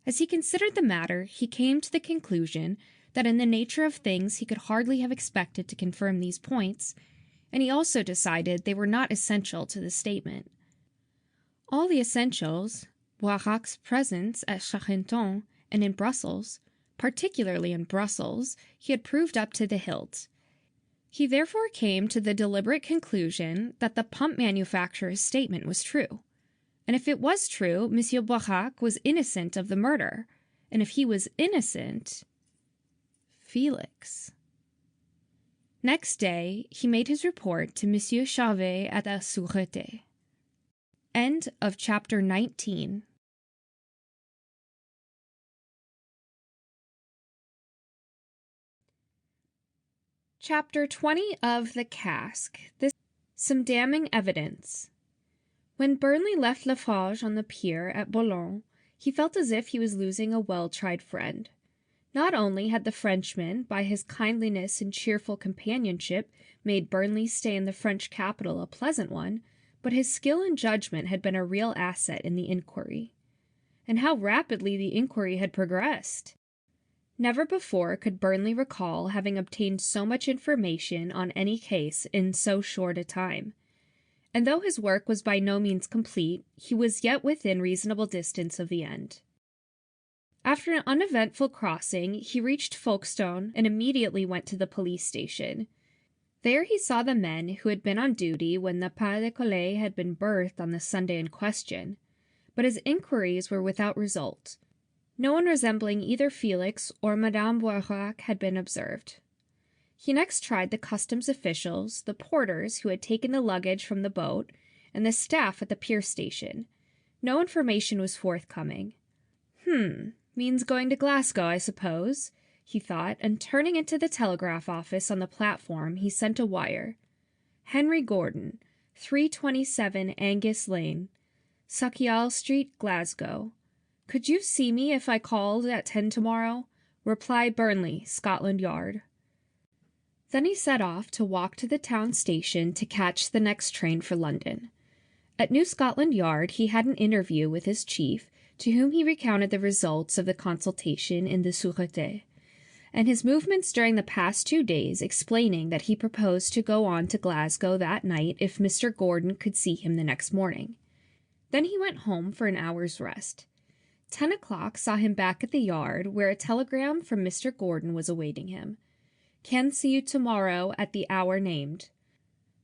As he considered the matter, he came to the conclusion that in the nature of things he could hardly have expected to confirm these points, and he also decided they were not essential to the statement. All the essentials, Boirac's presence at Charenton and in Brussels, particularly in Brussels, he had proved up to the hilt. He therefore came to the deliberate conclusion that the pump manufacturer's statement was true. And if it was true, Monsieur Boirac was innocent of the murder. And if he was innocent, Felix. Next day, he made his report to Monsieur Charvet at the Sûreté. End of chapter 19. Chapter 20 of The Cask. Some damning evidence. When Burnley left Lefarge on the pier at Boulogne, he felt as if he was losing a well-tried friend. Not only had the Frenchman, by his kindliness and cheerful companionship, made Burnley's stay in the French capital a pleasant one, but his skill and judgment had been a real asset in the inquiry. And how rapidly the inquiry had progressed! Never before could Burnley recall having obtained so much information on any case in so short a time. And though his work was by no means complete, he was yet within reasonable distance of the end. After an uneventful crossing, he reached Folkestone and immediately went to the police station. There he saw the men who had been on duty when the Pas de Colle had been berthed on the Sunday in question, but his inquiries were without result. No one resembling either Felix or Madame Boirac had been observed. He next tried the customs officials, the porters who had taken the luggage from the boat, and the staff at the pier station. No information was forthcoming. Means going to Glasgow, I suppose. he thought, and turning into the telegraph office on the platform, he sent a wire. Henry Gordon, 327 Angus Lane, Sauchiehall Street, Glasgow. Could you see me if I called at 10 tomorrow? Reply Burnley, Scotland Yard. Then he set off to walk to the town station to catch the next train for London. At New Scotland Yard he had an interview with his chief, to whom he recounted the results of the consultation in the Sûreté, and his movements during the past 2 days, explaining that he proposed to go on to Glasgow that night if Mr. Gordon could see him the next morning. Then he went home for an hour's rest. 10 o'clock saw him back at the yard, where a telegram from Mr. Gordon was awaiting him. Can see you tomorrow at the hour named.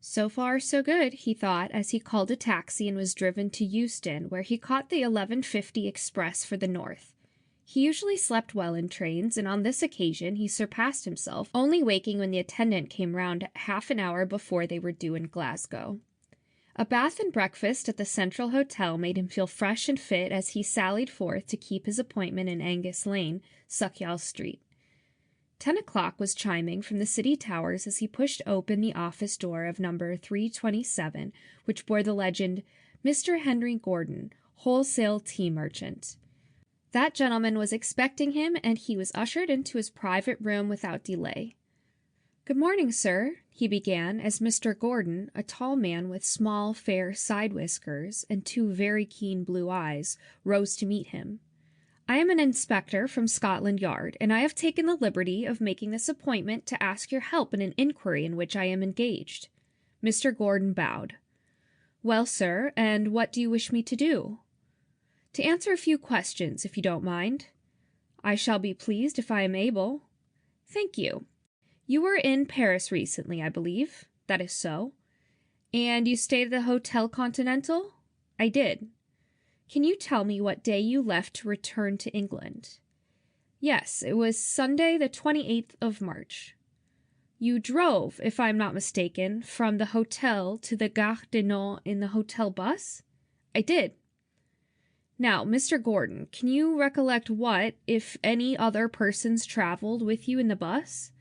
So far, so good, he thought, as he called a taxi and was driven to Euston, where he caught the 11:50 express for the north. He usually slept well in trains, and on this occasion he surpassed himself, only waking when the attendant came round half an hour before they were due in Glasgow. A bath and breakfast at the Central Hotel made him feel fresh and fit as he sallied forth to keep his appointment in Angus Lane, Sauchiehall Street. 10 o'clock was chiming from the city towers as he pushed open the office door of number 327, which bore the legend, Mr. Henry Gordon, Wholesale Tea Merchant. That gentleman was expecting him, and he was ushered into his private room without delay. "Good morning, sir," he began, as Mr. Gordon, a tall man with small, fair side whiskers and 2 very keen blue eyes, rose to meet him. "I am an inspector from Scotland Yard, and I have taken the liberty of making this appointment to ask your help in an inquiry in which I am engaged." Mr. Gordon bowed. "Well, sir, and what do you wish me to do?" "To answer a few questions, if you don't mind." "I shall be pleased if I am able." "Thank you. You were in Paris recently, I believe. That is so. And you stayed at the Hotel Continental?" "I did." "Can you tell me what day you left to return to England?" "Yes, it was Sunday the 28th of March." "You drove, if I am not mistaken, from the hotel to the Gare Dénouement in the hotel bus?" "I did." "Now, Mr. Gordon, can you recollect what, if any, other persons travelled with you in the bus?"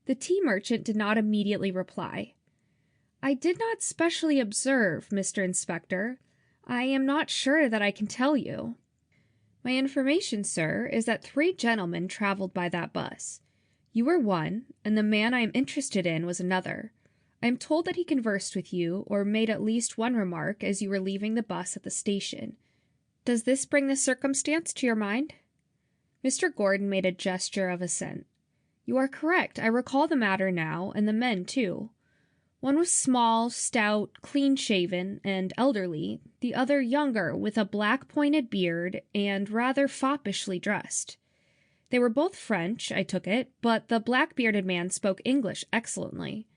The tea merchant did not immediately reply. "I did not specially observe, Mr. Inspector. I am not sure that I can tell you." "My information, sir, is that 3 gentlemen travelled by that bus. You were one, and the man I am interested in was another. I am told that he conversed with you, or made at least one remark, as you were leaving the bus at the station. Does this bring the circumstance to your mind?" Mr. Gordon made a gesture of assent. "You are correct. I recall the matter now, and the men, too. One was small, stout, clean-shaven, and elderly, the other younger, with a black pointed beard, and rather foppishly dressed. They were both French, I took it, but the black-bearded man spoke English excellently.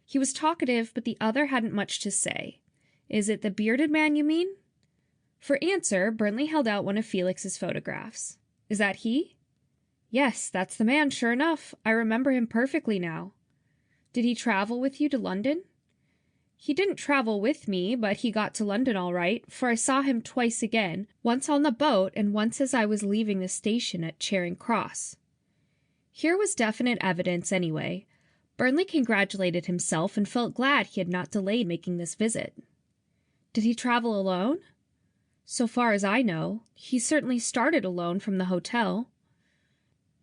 He was talkative, but the other hadn't much to say. Is it the bearded man you mean?" For answer, Burnley held out one of Felix's photographs. "Is that he?" "Yes, that's the man, sure enough. I remember him perfectly now." "Did he travel with you to London?" "He didn't travel with me, but he got to London all right, for I saw him twice again, once on the boat and once as I was leaving the station at Charing Cross." Here was definite evidence, anyway. Burnley congratulated himself and felt glad he had not delayed making this visit. "Did he travel alone?" "So far as I know. He certainly started alone from the hotel."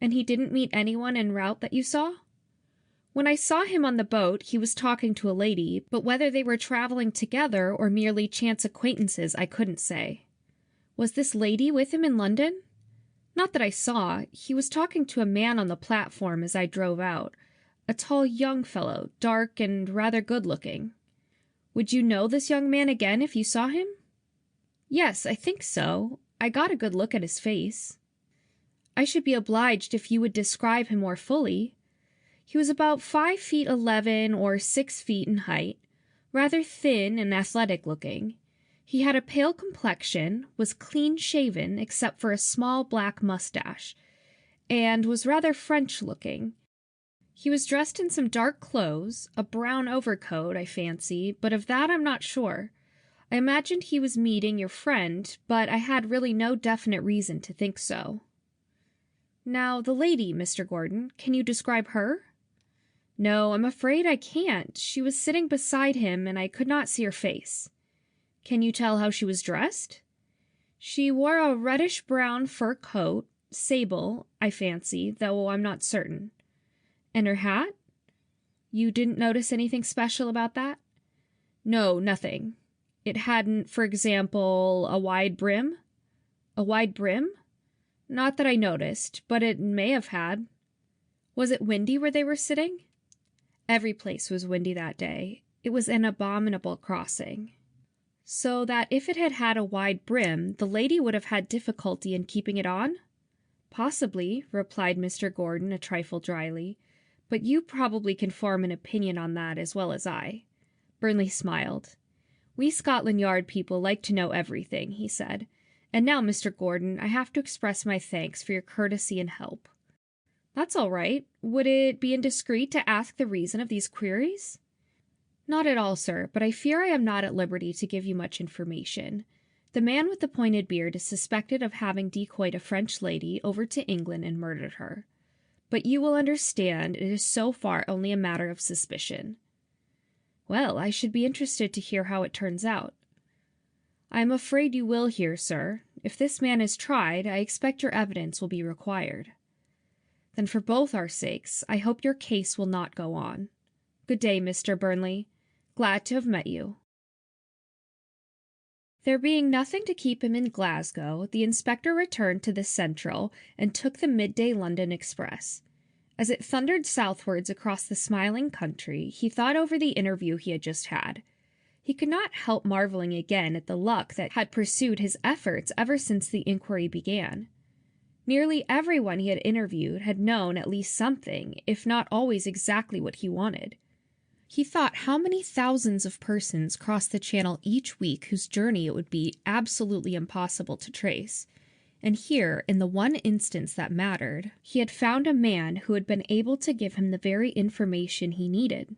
"And he didn't meet anyone en route that you saw?" "When I saw him on the boat, he was talking to a lady, but whether they were traveling together or merely chance acquaintances, I couldn't say." "Was this lady with him in London?" "Not that I saw. He was talking to a man on the platform as I drove out. A tall young fellow, dark and rather good-looking." "Would you know this young man again if you saw him?" "Yes, I think so. I got a good look at his face." "I should be obliged if you would describe him more fully." "He was about 5'11" or 6 feet in height, rather thin and athletic-looking. He had a pale complexion, was clean-shaven except for a small black mustache, and was rather French-looking. He was dressed in some dark clothes, a brown overcoat, I fancy, but of that I'm not sure. I imagined he was meeting your friend, but I had really no definite reason to think so." Now, the lady, Mr. Gordon, can you describe her? No, I'm afraid I can't. She was sitting beside him, and I could not see her face. Can you tell how she was dressed? She wore a reddish-brown fur coat, sable, I fancy, though I'm not certain. And her hat? You didn't notice anything special about that? No, nothing. It hadn't, for example, a wide brim? A wide brim? Not that I noticed, but it may have had. Was it windy where they were sitting? Every place was windy that day. It was an abominable crossing. So that if it had had a wide brim, the lady would have had difficulty in keeping it on? Possibly, replied Mr. Gordon a trifle dryly, but you probably can form an opinion on that as well as I. Burnley smiled. We Scotland Yard people like to know everything, he said. And now, Mr. Gordon, I have to express my thanks for your courtesy and help. That's all right. Would it be indiscreet to ask the reason of these queries? Not at all, sir, but I fear I am not at liberty to give you much information. The man with the pointed beard is suspected of having decoyed a French lady over to England and murdered her. But you will understand it is so far only a matter of suspicion. Well, I should be interested to hear how it turns out. I am afraid you will hear, sir. If this man is tried, I expect your evidence will be required. Then for both our sakes, I hope your case will not go on. Good day, Mr. Burnley. Glad to have met you. There being nothing to keep him in Glasgow, the inspector returned to the Central and took the midday London express. As it thundered southwards across the smiling country, he thought over the interview he had just had. He could not help marvelling again at the luck that had pursued his efforts ever since the inquiry began. Nearly everyone he had interviewed had known at least something, if not always exactly what he wanted. He thought how many thousands of persons crossed the Channel each week whose journey it would be absolutely impossible to trace. And here, in the one instance that mattered, he had found a man who had been able to give him the very information he needed.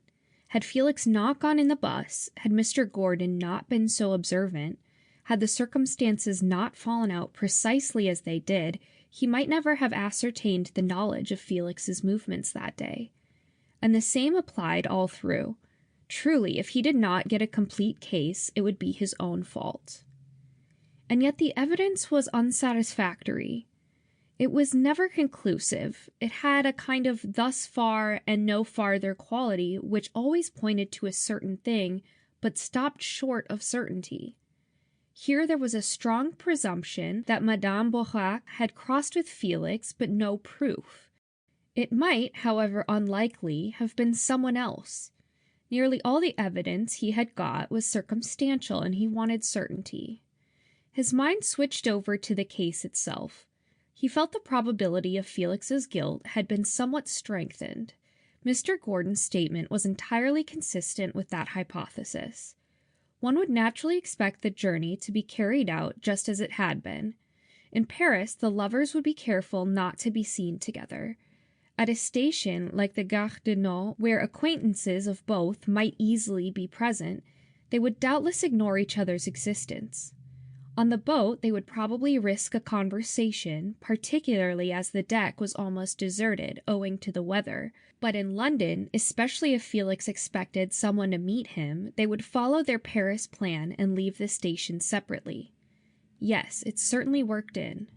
Had Felix not gone in the bus, had Mr. Gordon not been so observant, had the circumstances not fallen out precisely as they did, he might never have ascertained the knowledge of Felix's movements that day. And the same applied all through. Truly, if he did not get a complete case, it would be his own fault. And yet the evidence was unsatisfactory. It was never conclusive. It had a kind of thus far and no farther quality which always pointed to a certain thing, but stopped short of certainty. Here there was a strong presumption that Madame Boirac had crossed with Felix, but no proof. It might, however unlikely, have been someone else. Nearly all the evidence he had got was circumstantial, and he wanted certainty. His mind switched over to the case itself. He felt the probability of Felix's guilt had been somewhat strengthened. Mr. Gordon's statement was entirely consistent with that hypothesis. One would naturally expect the journey to be carried out just as it had been. In Paris, the lovers would be careful not to be seen together. At a station like the Gare du Nord, where acquaintances of both might easily be present, they would doubtless ignore each other's existence. On the boat, they would probably risk a conversation, particularly as the deck was almost deserted owing to the weather. But in London, especially if Felix expected someone to meet him, they would follow their Paris plan and leave the station separately. Yes, it certainly worked in.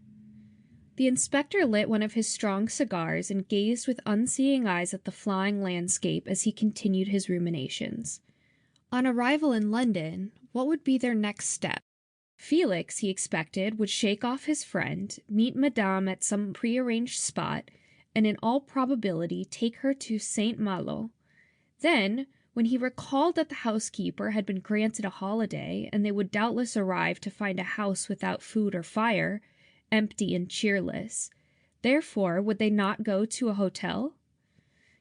The inspector lit one of his strong cigars and gazed with unseeing eyes at the flying landscape as he continued his ruminations. On arrival in London, what would be their next step? Felix, he expected, would shake off his friend, meet Madame at some prearranged spot, and in all probability take her to St. Malo. Then, when he recalled that the housekeeper had been granted a holiday, and they would doubtless arrive to find a house without food or fire, empty and cheerless, therefore would they not go to a hotel?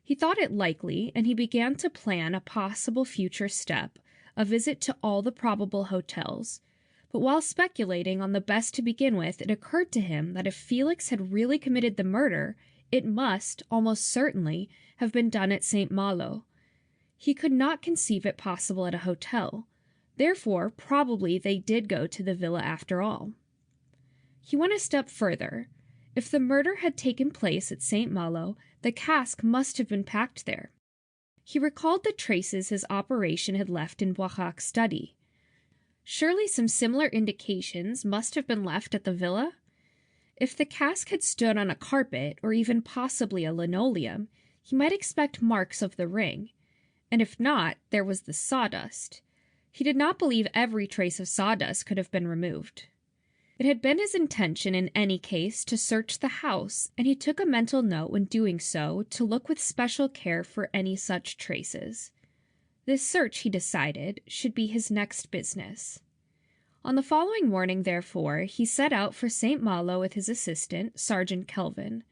He thought it likely, and he began to plan a possible future step, a visit to all the probable hotels. But while speculating on the best to begin with, it occurred to him that if Felix had really committed the murder, it must, almost certainly, have been done at St. Malo. He could not conceive it possible at a hotel. Therefore, probably they did go to the villa after all. He went a step further. If the murder had taken place at St. Malo, the cask must have been packed there. He recalled the traces his operation had left in Boirac's study. Surely some similar indications must have been left at the villa? If the cask had stood on a carpet, or even possibly a linoleum, he might expect marks of the ring. And if not, there was the sawdust. He did not believe every trace of sawdust could have been removed. It had been his intention in any case to search the house, and he took a mental note when doing so to look with special care for any such traces. This search, he decided, should be his next business. On the following morning, therefore, he set out for St. Malo with his assistant, Sergeant Kelvin.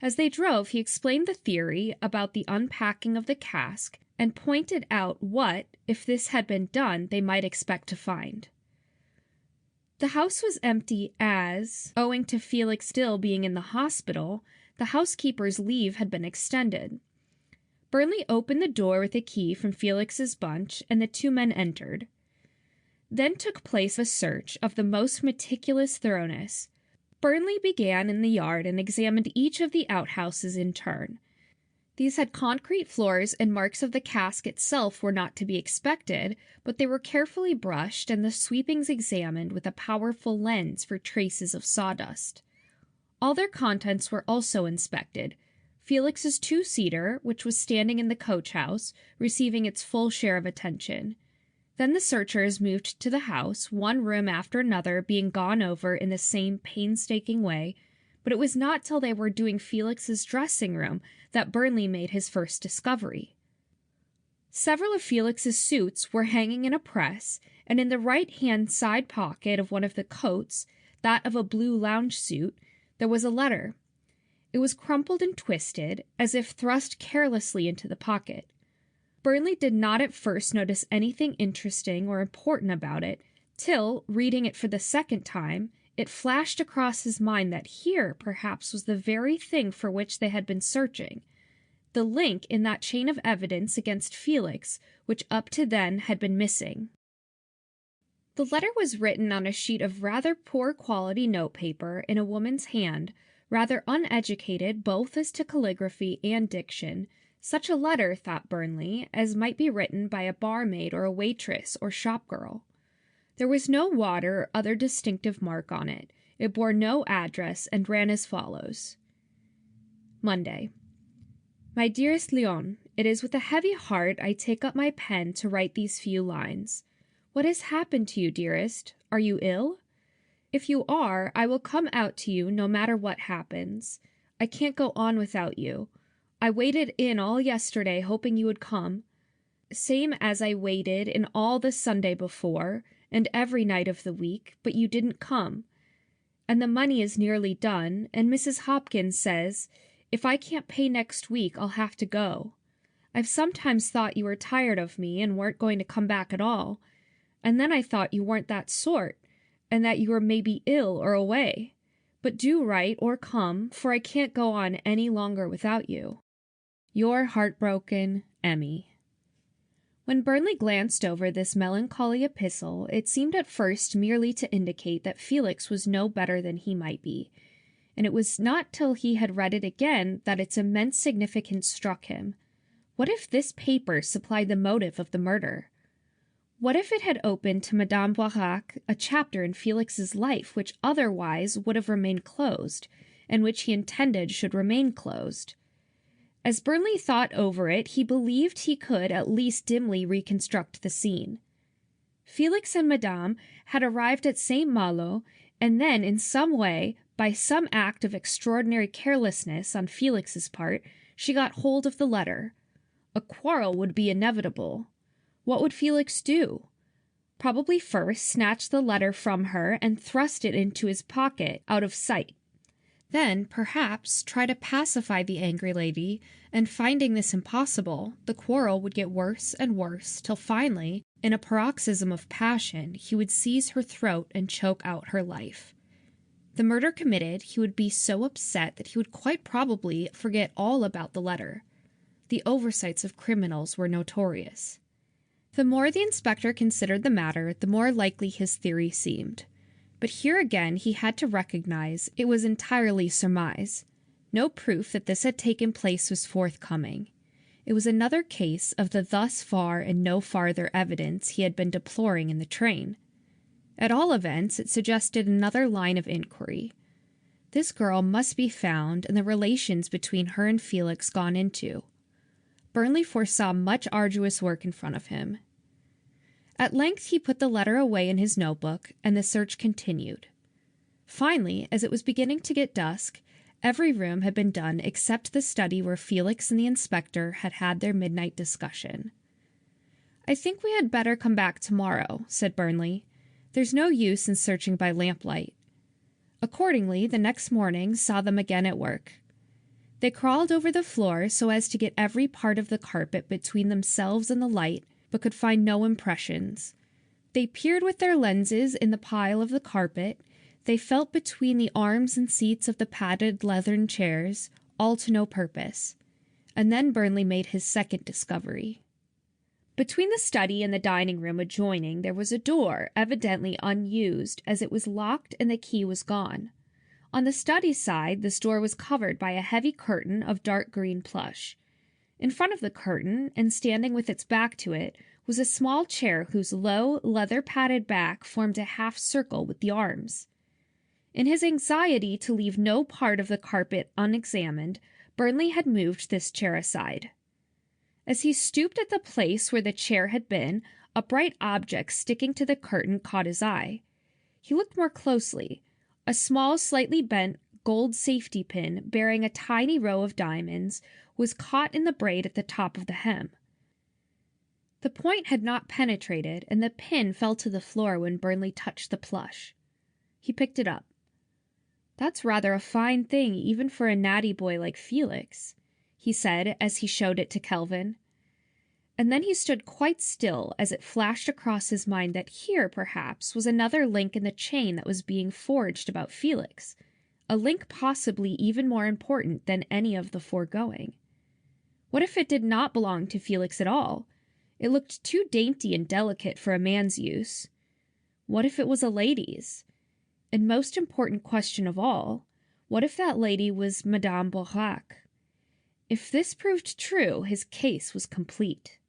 As they drove, he explained the theory about the unpacking of the cask and pointed out what, if this had been done, they might expect to find. The house was empty as, owing to Felix still being in the hospital, the housekeeper's leave had been extended. Burnley opened the door with a key from Felix's bunch, and the two men entered. Then took place a search of the most meticulous thoroughness. Burnley began in the yard and examined each of the outhouses in turn. These had concrete floors, and marks of the cask itself were not to be expected, but they were carefully brushed and the sweepings examined with a powerful lens for traces of sawdust. All their contents were also inspected. Felix's two-seater, which was standing in the coach-house, receiving its full share of attention. Then the searchers moved to the house, one room after another being gone over in the same painstaking way, but it was not till they were doing Felix's dressing room that Burnley made his first discovery. Several of Felix's suits were hanging in a press, and in the right-hand side pocket of one of the coats, that of a blue lounge suit, there was a letter. It was crumpled and twisted, as if thrust carelessly into the pocket. Burnley did not at first notice anything interesting or important about it, till, reading it for the second time, it flashed across his mind that here, perhaps, was the very thing for which they had been searching, the link in that chain of evidence against Felix, which up to then had been missing. The letter was written on a sheet of rather poor quality notepaper in a woman's hand, rather uneducated both as to calligraphy and diction. Such a letter, thought Burnley, as might be written by a barmaid or a waitress or shop-girl. There was no water or other distinctive mark on it. It bore no address and ran as follows. Monday. My dearest Léon, it is with a heavy heart I take up my pen to write these few lines. What has happened to you, dearest? Are you ill? If you are, I will come out to you no matter what happens. I can't go on without you. I waited in all yesterday hoping you would come, same as I waited in all the Sunday before, and every night of the week, but you didn't come. And the money is nearly done, and Mrs. Hopkins says, if I can't pay next week, I'll have to go. I've sometimes thought you were tired of me and weren't going to come back at all, and then I thought you weren't that sort, and that you were maybe ill or away. But do write or come, for I can't go on any longer without you. Your heartbroken Emmy. When Burnley glanced over this melancholy epistle, it seemed at first merely to indicate that Felix was no better than he might be, and it was not till he had read it again that its immense significance struck him. What if this paper supplied the motive of the murder? What if it had opened to Madame Boirac a chapter in Felix's life which otherwise would have remained closed, and which he intended should remain closed? As Burnley thought over it, he believed he could at least dimly reconstruct the scene. Felix and Madame had arrived at St. Malo, and then in some way, by some act of extraordinary carelessness on Felix's part, she got hold of the letter. A quarrel would be inevitable. What would Felix do? Probably first snatch the letter from her and thrust it into his pocket out of sight. Then, perhaps, try to pacify the angry lady, and finding this impossible, the quarrel would get worse and worse, till finally, in a paroxysm of passion, he would seize her throat and choke out her life. The murder committed, he would be so upset that he would quite probably forget all about the letter. The oversights of criminals were notorious. The more the inspector considered the matter, the more likely his theory seemed. But here again he had to recognize it was entirely surmise. No proof that this had taken place was forthcoming. It was another case of the thus far and no farther evidence he had been deploring in the train. At all events, it suggested another line of inquiry. This girl must be found and the relations between her and Felix gone into. Burnley foresaw much arduous work in front of him. At length he put the letter away in his notebook, and the search continued. Finally, as it was beginning to get dusk, every room had been done except the study where Felix and the inspector had had their midnight discussion. "I think we had better come back tomorrow," said Burnley. "There's no use in searching by lamplight." Accordingly, the next morning saw them again at work. They crawled over the floor so as to get every part of the carpet between themselves and the light, but could find no impressions. They peered with their lenses in the pile of the carpet. They felt between the arms and seats of the padded leathern chairs, all to no purpose. And then Burnley made his second discovery. Between the study and the dining room adjoining there was a door, evidently unused, as it was locked and the key was gone. On the study side, this door was covered by a heavy curtain of dark green plush. In front of the curtain, and standing with its back to it, was a small chair whose low, leather-padded back formed a half-circle with the arms. In his anxiety to leave no part of the carpet unexamined, Burnley had moved this chair aside. As he stooped at the place where the chair had been, a bright object sticking to the curtain caught his eye. He looked more closely. A small, slightly bent, gold safety pin, bearing a tiny row of diamonds, was caught in the braid at the top of the hem. The point had not penetrated, and the pin fell to the floor when Burnley touched the plush. He picked it up. "That's rather a fine thing, even for a natty boy like Felix," he said as he showed it to Kelvin. And then he stood quite still as it flashed across his mind that here, perhaps, was another link in the chain that was being forged about Felix, a link possibly even more important than any of the foregoing. What if it did not belong to Felix at all? It looked too dainty and delicate for a man's use. What if it was a lady's? And most important question of all, what if that lady was Madame Boirac? If this proved true, his case was complete.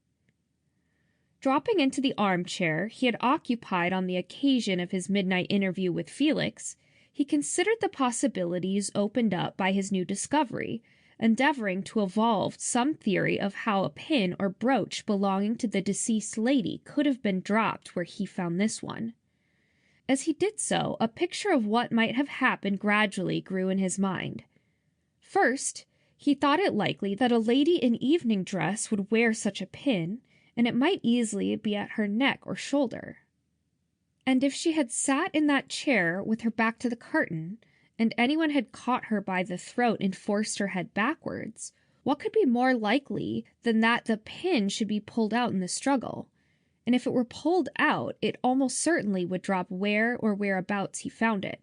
Dropping into the armchair he had occupied on the occasion of his midnight interview with Felix, he considered the possibilities opened up by his new discovery, endeavoring to evolve some theory of how a pin or brooch belonging to the deceased lady could have been dropped where he found this one. As he did so, a picture of what might have happened gradually grew in his mind. First, he thought it likely that a lady in evening dress would wear such a pin, and it might easily be at her neck or shoulder. And if she had sat in that chair with her back to the curtain, and anyone had caught her by the throat and forced her head backwards, what could be more likely than that the pin should be pulled out in the struggle? And if it were pulled out, it almost certainly would drop where or whereabouts he found it.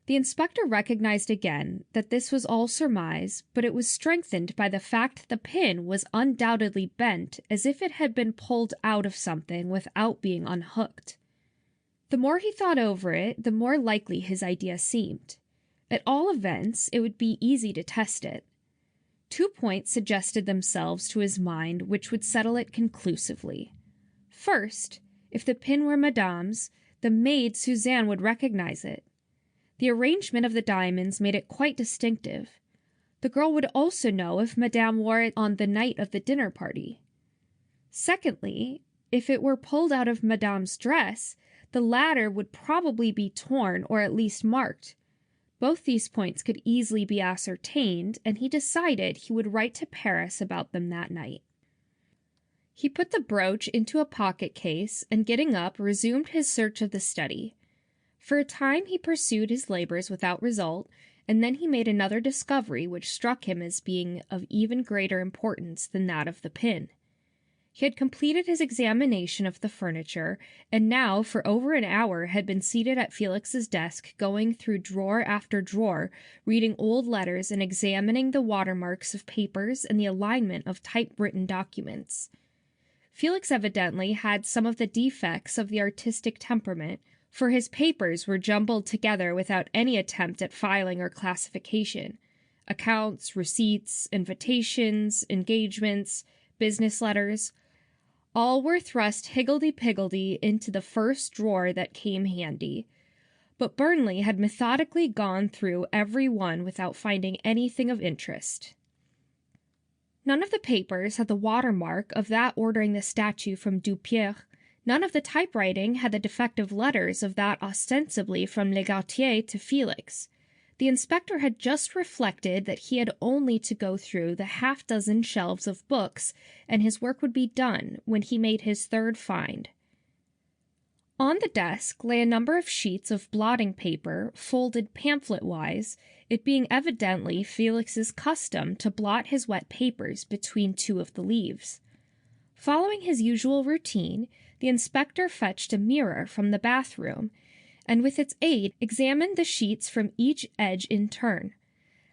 The inspector recognized again that this was all surmise, but it was strengthened by the fact that the pin was undoubtedly bent as if it had been pulled out of something without being unhooked. The more he thought over it, the more likely his idea seemed. At all events, it would be easy to test it. 2 points suggested themselves to his mind which would settle it conclusively. First, if the pin were Madame's, the maid Suzanne would recognize it. The arrangement of the diamonds made it quite distinctive. The girl would also know if Madame wore it on the night of the dinner party. Secondly, if it were pulled out of Madame's dress, the latter would probably be torn or at least marked. Both these points could easily be ascertained, and he decided he would write to Paris about them that night. He put the brooch into a pocket case, and getting up, resumed his search of the study. For a time he pursued his labors without result, and then he made another discovery which struck him as being of even greater importance than that of the pin. He had completed his examination of the furniture, and now for over an hour had been seated at Felix's desk, going through drawer after drawer, reading old letters and examining the watermarks of papers and the alignment of typewritten documents. Felix evidently had some of the defects of the artistic temperament, for his papers were jumbled together without any attempt at filing or classification. Accounts, receipts, invitations, engagements, business letters, all were thrust higgledy-piggledy into the first drawer that came handy. But Burnley had methodically gone through every one without finding anything of interest. None of the papers had the watermark of that ordering the statue from Dupierre. None of the typewriting had the defective letters of that ostensibly from Legatier to Felix. The inspector had just reflected that he had only to go through the half-dozen shelves of books, and his work would be done, when he made his third find. On the desk lay a number of sheets of blotting paper, folded pamphlet-wise, it being evidently Felix's custom to blot his wet papers between two of the leaves. Following his usual routine, the inspector fetched a mirror from the bathroom, and with its aid examined the sheets from each edge in turn.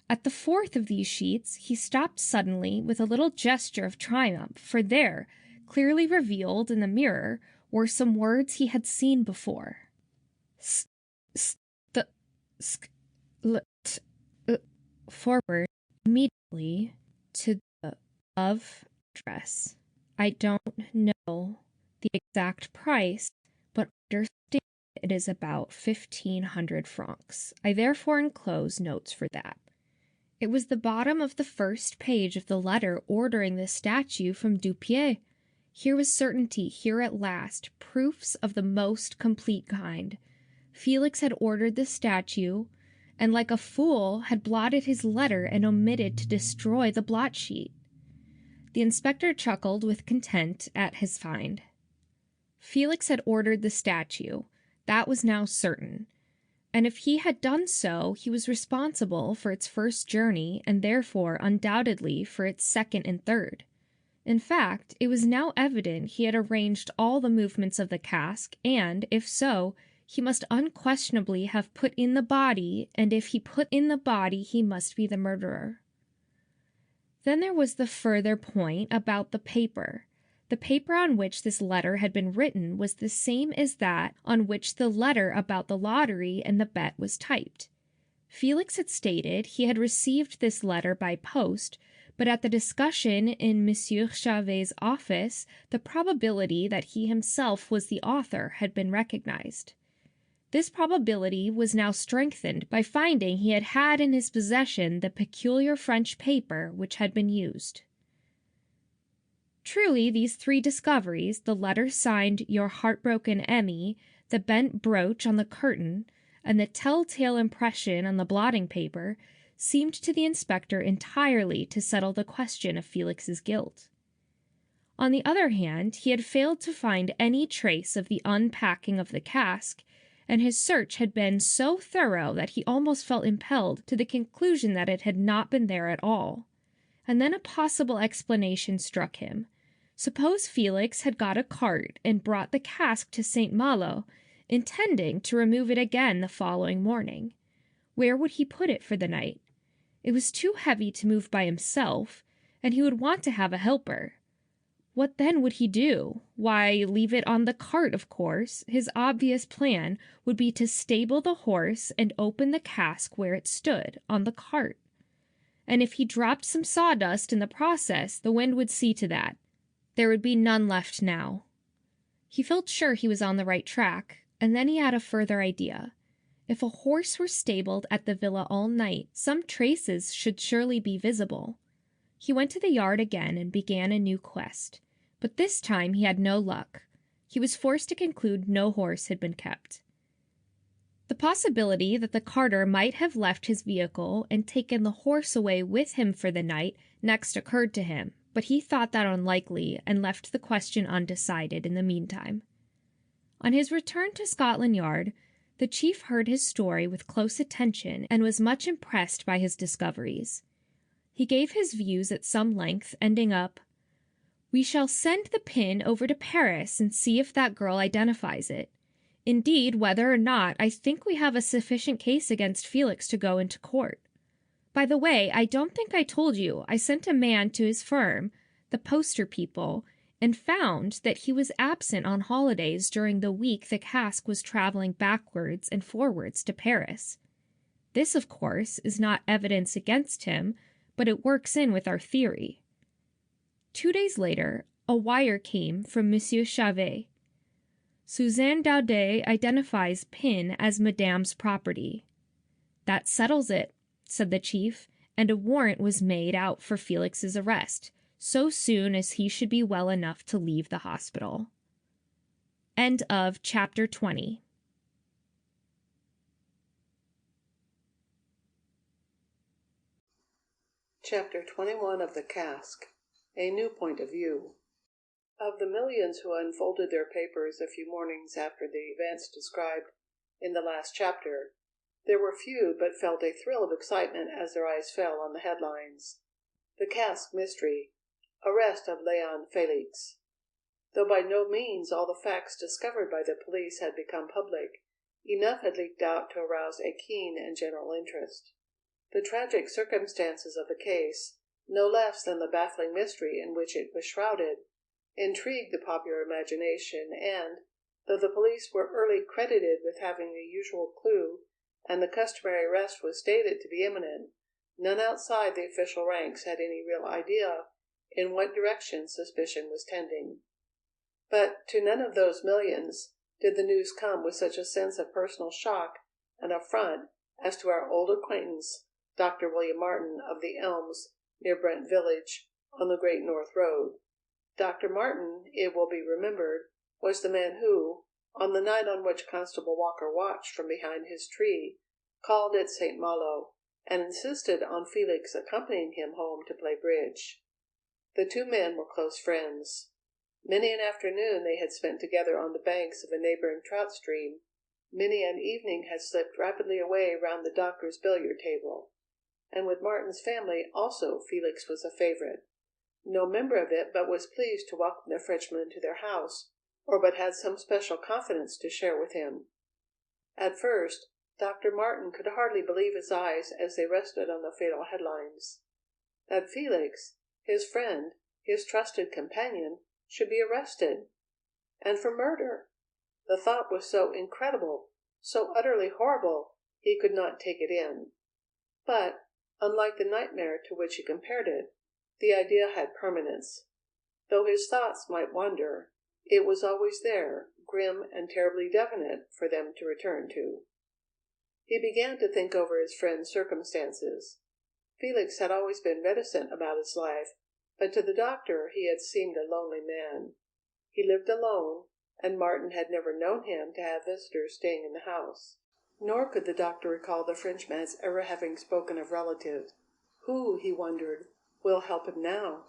At the fourth of these sheets he stopped suddenly with a little gesture of triumph, for there, clearly revealed in the mirror, were some words he had seen before. Forward immediately to the above address. I don't know the exact price, but understand it is about 1,500 francs. I therefore enclose notes for that. It was the bottom of the first page of the letter ordering the statue from Dupierre. Here was certainty, here at last, proofs of the most complete kind. Felix had ordered the statue, and like a fool had blotted his letter and omitted to destroy the blot sheet. The inspector chuckled with content at his find. Felix had ordered the statue. That was now certain. And if he had done so, he was responsible for its first journey, and therefore undoubtedly for its second and third. In fact, it was now evident he had arranged all the movements of the cask, and, if so, he must unquestionably have put in the body, and if he put in the body, he must be the murderer. Then there was the further point about the paper. The paper on which this letter had been written was the same as that on which the letter about the lottery and the bet was typed. Felix had stated he had received this letter by post, but at the discussion in Monsieur Chauvet's office, the probability that he himself was the author had been recognized. This probability was now strengthened by finding he had had in his possession the peculiar French paper which had been used. Truly, these three discoveries, the letter signed "Your Heartbroken Emmy," the bent brooch on the curtain, and the tell-tale impression on the blotting paper, seemed to the inspector entirely to settle the question of Felix's guilt. On the other hand, he had failed to find any trace of the unpacking of the cask, and his search had been so thorough that he almost felt impelled to the conclusion that it had not been there at all. And then a possible explanation struck him. Suppose Felix had got a cart and brought the cask to St. Malo, intending to remove it again the following morning. Where would he put it for the night? It was too heavy to move by himself, and he would want to have a helper. What then would he do? Why, leave it on the cart, of course. His obvious plan would be to stable the horse and open the cask where it stood, on the cart. And if he dropped some sawdust in the process, the wind would see to that. There would be none left now. He felt sure he was on the right track, and then he had a further idea. If a horse were stabled at the villa all night, some traces should surely be visible. He went to the yard again and began a new quest, but this time he had no luck. He was forced to conclude no horse had been kept. The possibility that the carter might have left his vehicle and taken the horse away with him for the night next occurred to him, but he thought that unlikely and left the question undecided in the meantime. On his return to Scotland Yard, the chief heard his story with close attention and was much impressed by his discoveries. He gave his views at some length, ending up, "We shall send the pin over to Paris and see if that girl identifies it. Indeed, whether or not, I think we have a sufficient case against Felix to go into court. By the way, I don't think I told you, I sent a man to his firm, the poster people, and found that he was absent on holidays during the week the Cask was traveling backwards and forwards to Paris. This, of course, is not evidence against him, but it works in with our theory. 2 days later, a wire came from Monsieur Chavet. Suzanne Daudet identifies Pin as Madame's property. That settles it, said the chief, and a warrant was made out for Felix's arrest, so soon as he should be well enough to leave the hospital. End of chapter 20. Chapter 21 of the Cask. A New Point of View. Of the millions who unfolded their papers a few mornings after the events described in the last chapter, there were few but felt a thrill of excitement as their eyes fell on the headlines. The Cask Mystery. Arrest of Leon Felix. Though by no means all the facts discovered by the police had become public, enough had leaked out to arouse a keen and general interest. The tragic circumstances of the case, no less than the baffling mystery in which it was shrouded, intrigued the popular imagination, and, though the police were early credited with having the usual clue, and the customary arrest was stated to be imminent, none outside the official ranks had any real idea in what direction suspicion was tending. But to none of those millions did the news come with such a sense of personal shock and affront as to our old acquaintance, Dr. William Martin of the Elms, near Brent Village, on the Great North Road. Dr. Martin, it will be remembered, was the man who, on the night on which Constable Walker watched from behind his tree, called at St. Malo, and insisted on Felix accompanying him home to play bridge. The two men were close friends. Many an afternoon they had spent together on the banks of a neighboring trout stream. Many an evening had slipped rapidly away round the doctor's billiard table. And with Martin's family also Felix was a favorite. No member of it but was pleased to welcome the Frenchman to their house, or but had some special confidence to share with him. At first, Dr. Martin could hardly believe his eyes as they rested on the fatal headlines. That Felix, his friend, his trusted companion, should be arrested, and for murder. The thought was so incredible, so utterly horrible, he could not take it in. But, unlike the nightmare to which he compared it, the idea had permanence. Though his thoughts might wander, it was always there, grim and terribly definite, for them to return to. He began to think over his friend's circumstances. Felix had always been reticent about his life, but to the doctor he had seemed a lonely man. He lived alone, and Martin had never known him to have visitors staying in the house. Nor could the doctor recall the Frenchman's ever having spoken of relatives. Who, he wondered, will help him now?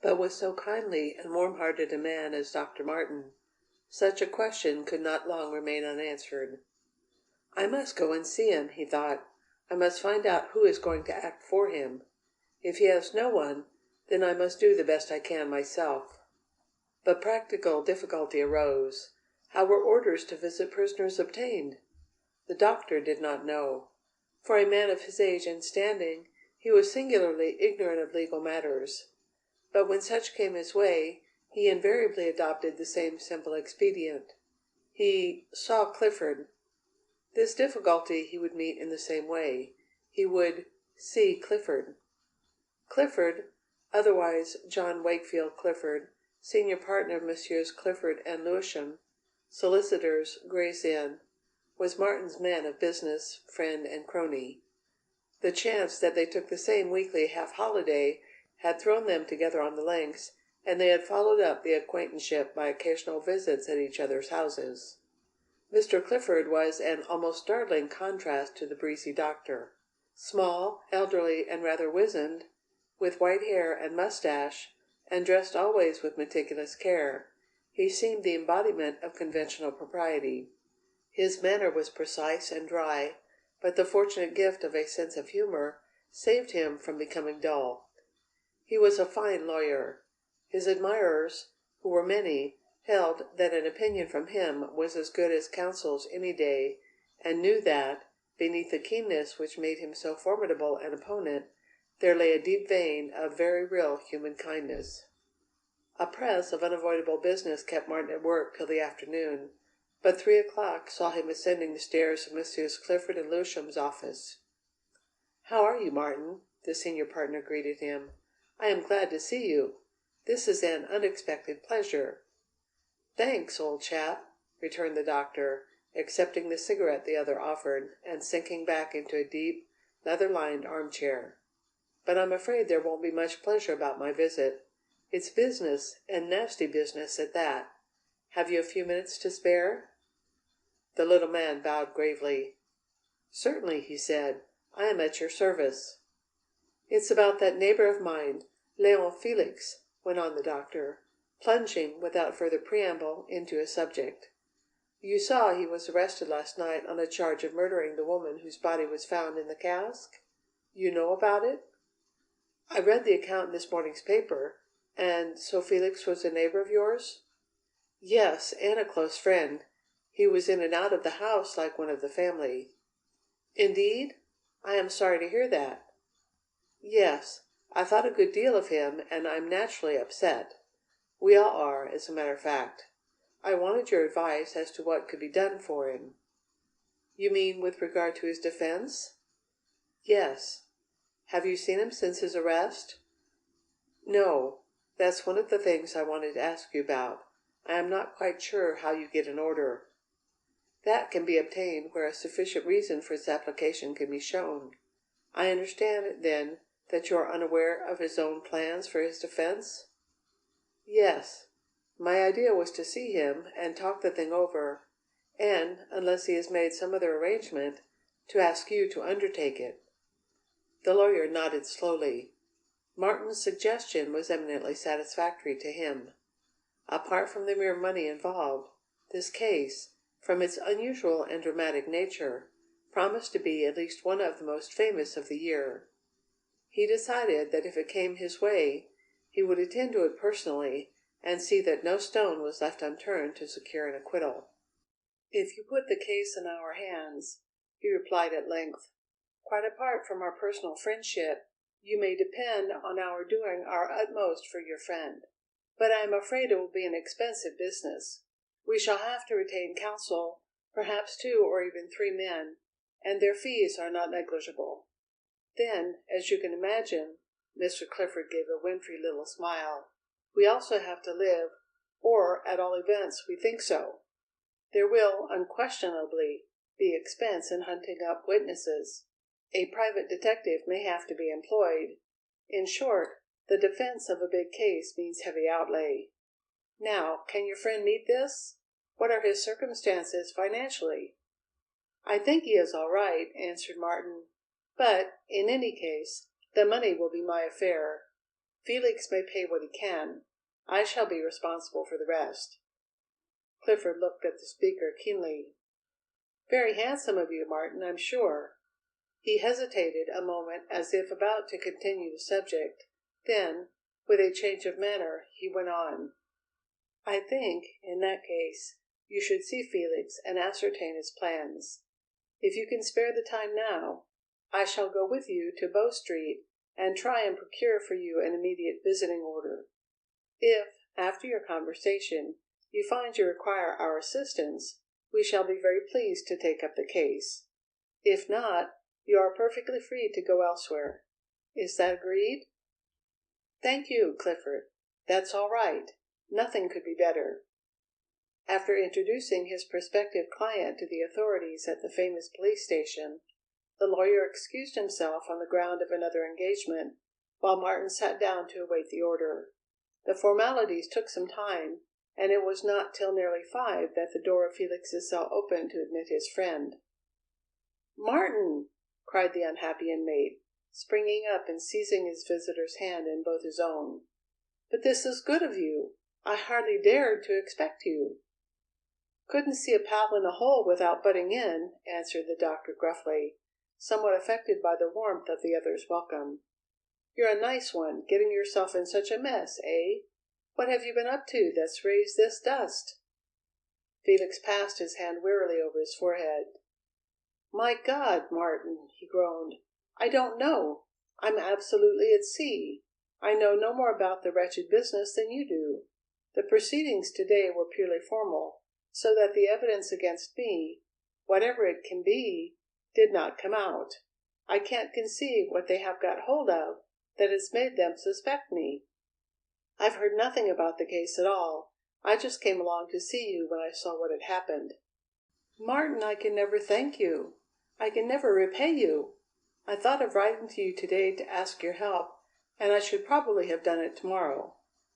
But with so kindly and warm-hearted a man as Dr. Martin, such a question could not long remain unanswered. I must go and see him, he thought. I must find out who is going to act for him. If he has no one, then I must do the best I can myself. But practical difficulty arose. How were orders to visit prisoners obtained? The doctor did not know. For a man of his age and standing, he was singularly ignorant of legal matters. But when such came his way, he invariably adopted the same simple expedient. He saw Clifford. This difficulty he would meet in the same way. He would see Clifford. Clifford, otherwise John Wakefield Clifford, senior partner of Messrs. Clifford and Lewisham, solicitors, Gray's Inn, was Martin's man of business, friend, and crony. The chance that they took the same weekly half-holiday had thrown them together on the links, and they had followed up the acquaintanceship by occasional visits at each other's houses. Mr. Clifford was an almost startling contrast to the breezy doctor. Small, elderly, and rather wizened, with white hair and mustache, and dressed always with meticulous care, he seemed the embodiment of conventional propriety. His manner was precise and dry, but the fortunate gift of a sense of humor saved him from becoming dull. He was a fine lawyer. His admirers, who were many, held that an opinion from him was as good as counsel's any day, and knew that, beneath the keenness which made him so formidable an opponent, there lay a deep vein of very real human kindness. A press of unavoidable business kept Martin at work till the afternoon, but 3 o'clock saw him ascending the stairs of Messrs. Clifford and Lewisham's office. "How are you, Martin?" the senior partner greeted him. "I am glad to see you. This is an unexpected pleasure." "Thanks, old chap," returned the doctor, accepting the cigarette the other offered, and sinking back into a deep, leather-lined armchair. "But I'm afraid there won't be much pleasure about my visit. It's business, and nasty business at that. Have you a few minutes to spare?" The little man bowed gravely. "Certainly," he said. "I am at your service." "It's about that neighbor of mine, Léon Felix," went on the doctor, plunging, without further preamble, into his subject. "You saw he was arrested last night on a charge of murdering the woman whose body was found in the cask? You know about it?" "I read the account in this morning's paper. And so Felix was a neighbor of yours?" "Yes, and a close friend. He was in and out of the house like one of the family." "Indeed? I am sorry to hear that." "Yes, I thought a good deal of him, and I'm naturally upset. We all are, as a matter of fact. I wanted your advice as to what could be done for him." "You mean with regard to his defense?" "Yes. Have you seen him since his arrest?" "No. That's one of the things I wanted to ask you about. I am not quite sure how you get an order." "That can be obtained where a sufficient reason for its application can be shown. I understand, then, that you are unaware of his own plans for his defense?" "Yes. My idea was to see him and talk the thing over, and, unless he has made some other arrangement, to ask you to undertake it." The lawyer nodded slowly. Martin's suggestion was eminently satisfactory to him. Apart from the mere money involved, this case, from its unusual and dramatic nature, promised to be at least one of the most famous of the year. He decided that if it came his way, he would attend to it personally and see that no stone was left unturned to secure an acquittal. "If you put the case in our hands," he replied at length, "quite apart from our personal friendship, you may depend on our doing our utmost for your friend. But I am afraid it will be an expensive business. We shall have to retain counsel, perhaps 2 or even 3 men, and their fees are not negligible. Then, as you can imagine," Mr. Clifford gave a wintry little smile, "we also have to live, or at all events we think so. There will, unquestionably, be expense in hunting up witnesses. A private detective may have to be employed. In short, the defense of a big case means heavy outlay. Now, can your friend meet this? What are his circumstances financially?" "I think he is all right," answered Martin. "But, in any case, the money will be my affair. Felix may pay what he can. I shall be responsible for the rest." Clifford looked at the speaker keenly. "Very handsome of you, Martin, I'm sure." He hesitated a moment as if about to continue the subject. Then, with a change of manner, he went on: "I think, in that case, you should see Felix and ascertain his plans. If you can spare the time now, I shall go with you to Bow Street and try and procure for you an immediate visiting order. If, after your conversation, you find you require our assistance, we shall be very pleased to take up the case. If not, you are perfectly free to go elsewhere. Is that agreed?" "Thank you, Clifford. That's all right. Nothing could be better." After introducing his prospective client to the authorities at the famous police station, the lawyer excused himself on the ground of another engagement, while Martin sat down to await the order. The formalities took some time, and it was not till nearly 5 that the door of Felix's cell opened to admit his friend. "Martin!" cried the unhappy inmate, springing up and seizing his visitor's hand in both his own. "But this is good of you. I hardly dared to expect you." "Couldn't see a pal in a hole without butting in," answered the doctor gruffly, somewhat affected by the warmth of the other's welcome. "You're a nice one, getting yourself in such a mess, eh? What have you been up to that's raised this dust?" Felix passed his hand wearily over his forehead. "My God, Martin," he groaned, "I don't know. I'm absolutely at sea. I know no more about the wretched business than you do. The proceedings today were purely formal, so that the evidence against me, whatever it can be, did not come out. I can't conceive what they have got hold of that has made them suspect me. I've heard nothing about the case at all. I just came along to see you when I saw what had happened." "Martin, I can never thank you. I can never repay you. I thought of writing to you today to ask your help, and I should probably have done it tomorrow.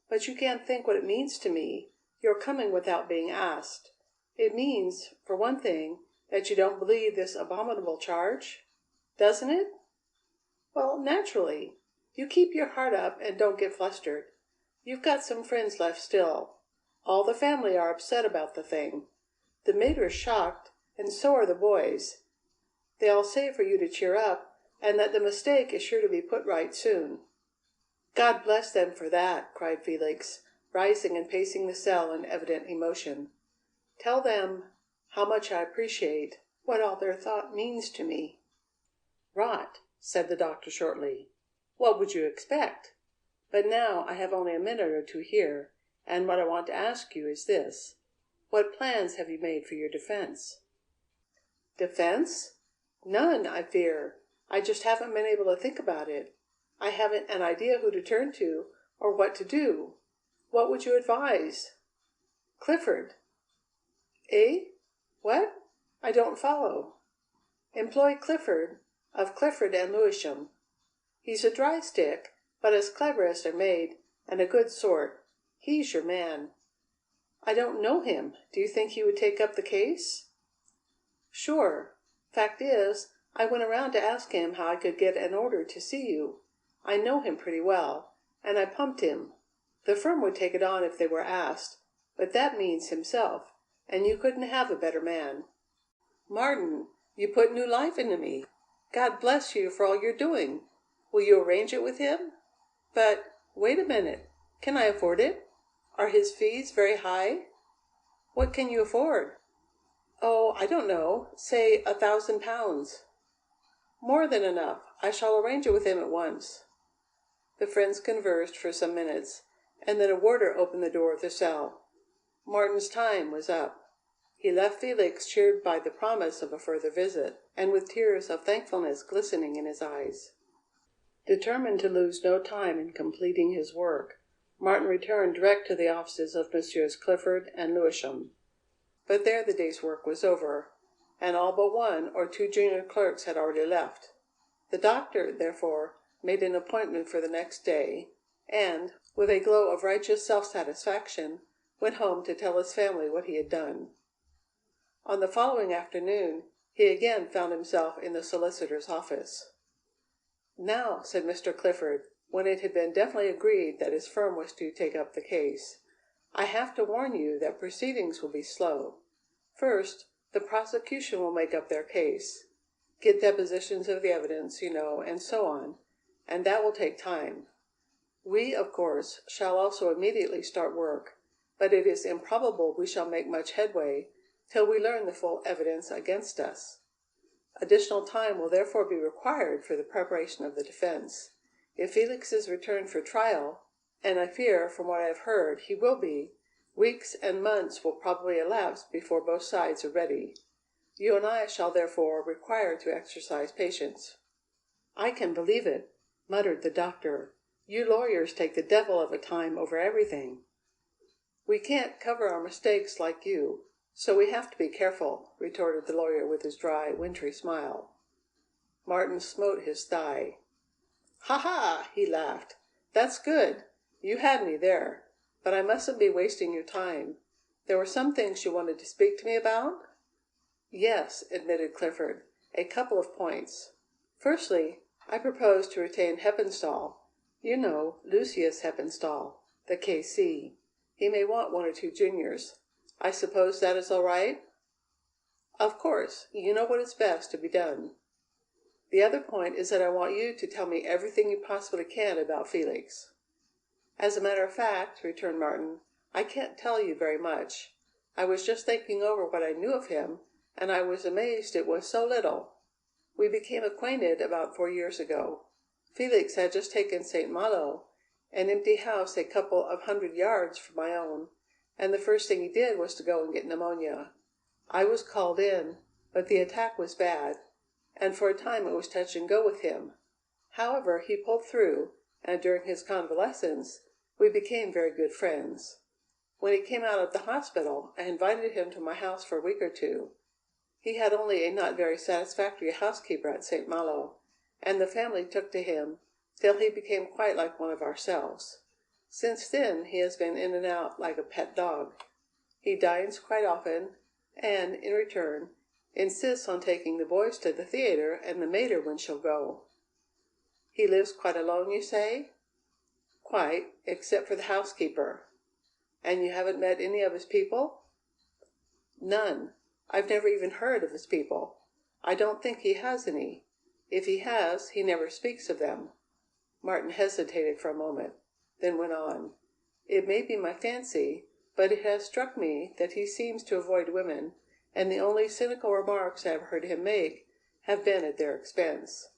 But you can't think what it means to me, your coming without being asked. It means, for one thing, that you don't believe this abominable charge? Doesn't it? Well, naturally. You keep your heart up and don't get flustered. You've got some friends left still. All the family are upset about the thing. The mater's shocked, and so are the boys. They all say for you to cheer up, and that the mistake is sure to be put right soon." "God bless them for that!" cried Felix, rising and pacing the cell in evident emotion. "Tell them how much I appreciate what all their thought means to me." "Rot," said the doctor shortly. "What would you expect? But now I have only a minute or two here, and what I want to ask you is this: what plans have you made for your defense?" "Defense? None, I fear. I just haven't been able to think about it. I haven't an idea who to turn to, or what to do. What would you advise?" "Clifford." "Eh? What? I don't follow." "Employ Clifford, of Clifford and Lewisham. He's a dry stick, but as clever as they're made, and a good sort. He's your man." "I don't know him. Do you think he would take up the case?" "Sure. Fact is, I went around to ask him how I could get an order to see you. I know him pretty well, and I pumped him. The firm would take it on if they were asked, but that means himself, and you couldn't have a better man." "Martin, you put new life into me. God bless you for all you're doing. Will you arrange it with him? But, wait a minute. Can I afford it? Are his fees very high?" "What can you afford?" "Oh, I don't know. Say £1,000. "More than enough. I shall arrange it with him at once." The friends conversed for some minutes, and then a warder opened the door of the cell. Martin's time was up. He left Felix cheered by the promise of a further visit, and with tears of thankfulness glistening in his eyes. Determined to lose no time in completing his work, Martin returned direct to the offices of Messrs. Clifford and Lewisham. But there the day's work was over, and all but one or two junior clerks had already left. The doctor, therefore, made an appointment for the next day, and, with a glow of righteous self-satisfaction, went home to tell his family what he had done. On the following afternoon he again found himself in the solicitor's office. "Now," said Mr. Clifford, when it had been definitely agreed that his firm was to take up the case, "I have to warn you that proceedings will be slow. First, the prosecution will make up their case, get depositions of the evidence, and so on, and that will take time. We, of course, shall also immediately start work, but it is improbable we shall make much headway till we learn the full evidence against us. Additional time will therefore be required for the preparation of the defense. If Felix is returned for trial, and I fear from what I have heard he will be, weeks and months will probably elapse before both sides are ready. You and I shall therefore require to exercise patience." "I can believe it," muttered the doctor. "You lawyers take the devil of a time over everything." "We can't cover our mistakes like you, so we have to be careful," retorted the lawyer with his dry, wintry smile. Martin smote his thigh. "Ha ha!" he laughed. "That's good. You had me there. But I mustn't be wasting your time. There were some things you wanted to speak to me about?" "Yes," admitted Clifford. "A couple of points. Firstly, I propose to retain Heppenstall. Lucius Heppenstall, the K.C. He may want one or two juniors. I suppose that is all right?" "Of course. You know what is best to be done." "The other point is that I want you to tell me everything you possibly can about Felix." "As a matter of fact," returned Martin, "I can't tell you very much. I was just thinking over what I knew of him, and I was amazed it was so little. We became acquainted about 4 years ago. Felix had just taken St. Malo, an empty house a couple of 100 yards from my own, and the first thing he did was to go and get pneumonia. I was called in, but the attack was bad, and for a time it was touch and go with him. However, he pulled through, and during his convalescence we became very good friends. When he came out of the hospital, I invited him to my house for a week or two. He had only a not very satisfactory housekeeper at St. Malo, and the family took to him till he became quite like one of ourselves. Since then he has been in and out like a pet dog. He dines quite often, and, in return, insists on taking the boys to the theatre and the mater when she'll go. He lives quite alone, you say? Quite, except for the housekeeper. And you haven't met any of his people? None. I've never even heard of his people. I don't think he has any. If he has, he never speaks of them. Martin hesitated for a moment, then went on. It may be my fancy, but it has struck me that he seems to avoid women, and the only cynical remarks I have heard him make have been at their expense.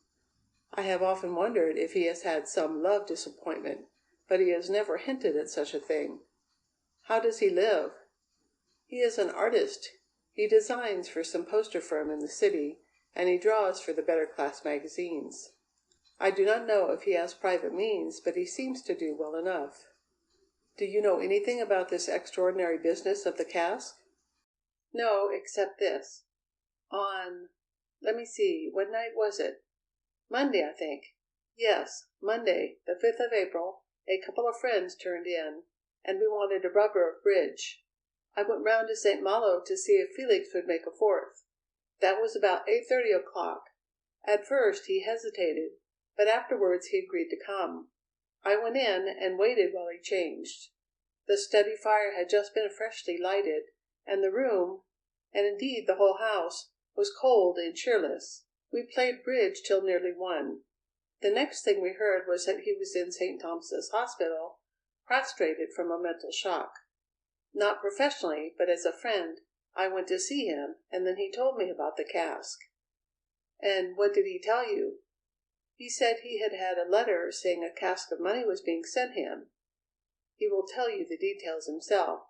I have often wondered if he has had some love disappointment, but he has never hinted at such a thing. How does he live? He is an artist. He designs for some poster firm in the city, and he draws for the better class magazines. I do not know if he has private means, but he seems to do well enough. Do you know anything about this extraordinary business of the cask? No, except this. Let me see, what night was it? Monday, I think. Yes, Monday, the 5th of April, a couple of friends turned in, and we wanted a rubber of bridge. I went round to St. Malo to see if Felix would make a fourth. That was about 8:30 o'clock. At first he hesitated, but afterwards he agreed to come. I went in and waited while he changed. The study fire had just been freshly lighted, and the room, and indeed the whole house, was cold and cheerless. We played bridge till nearly 1. The next thing we heard was that he was in St. Thomas's Hospital, prostrated from a mental shock. Not professionally, but as a friend, I went to see him, and then he told me about the cask. And what did he tell you? He said he had had a letter saying a cask of money was being sent him. He will tell you the details himself,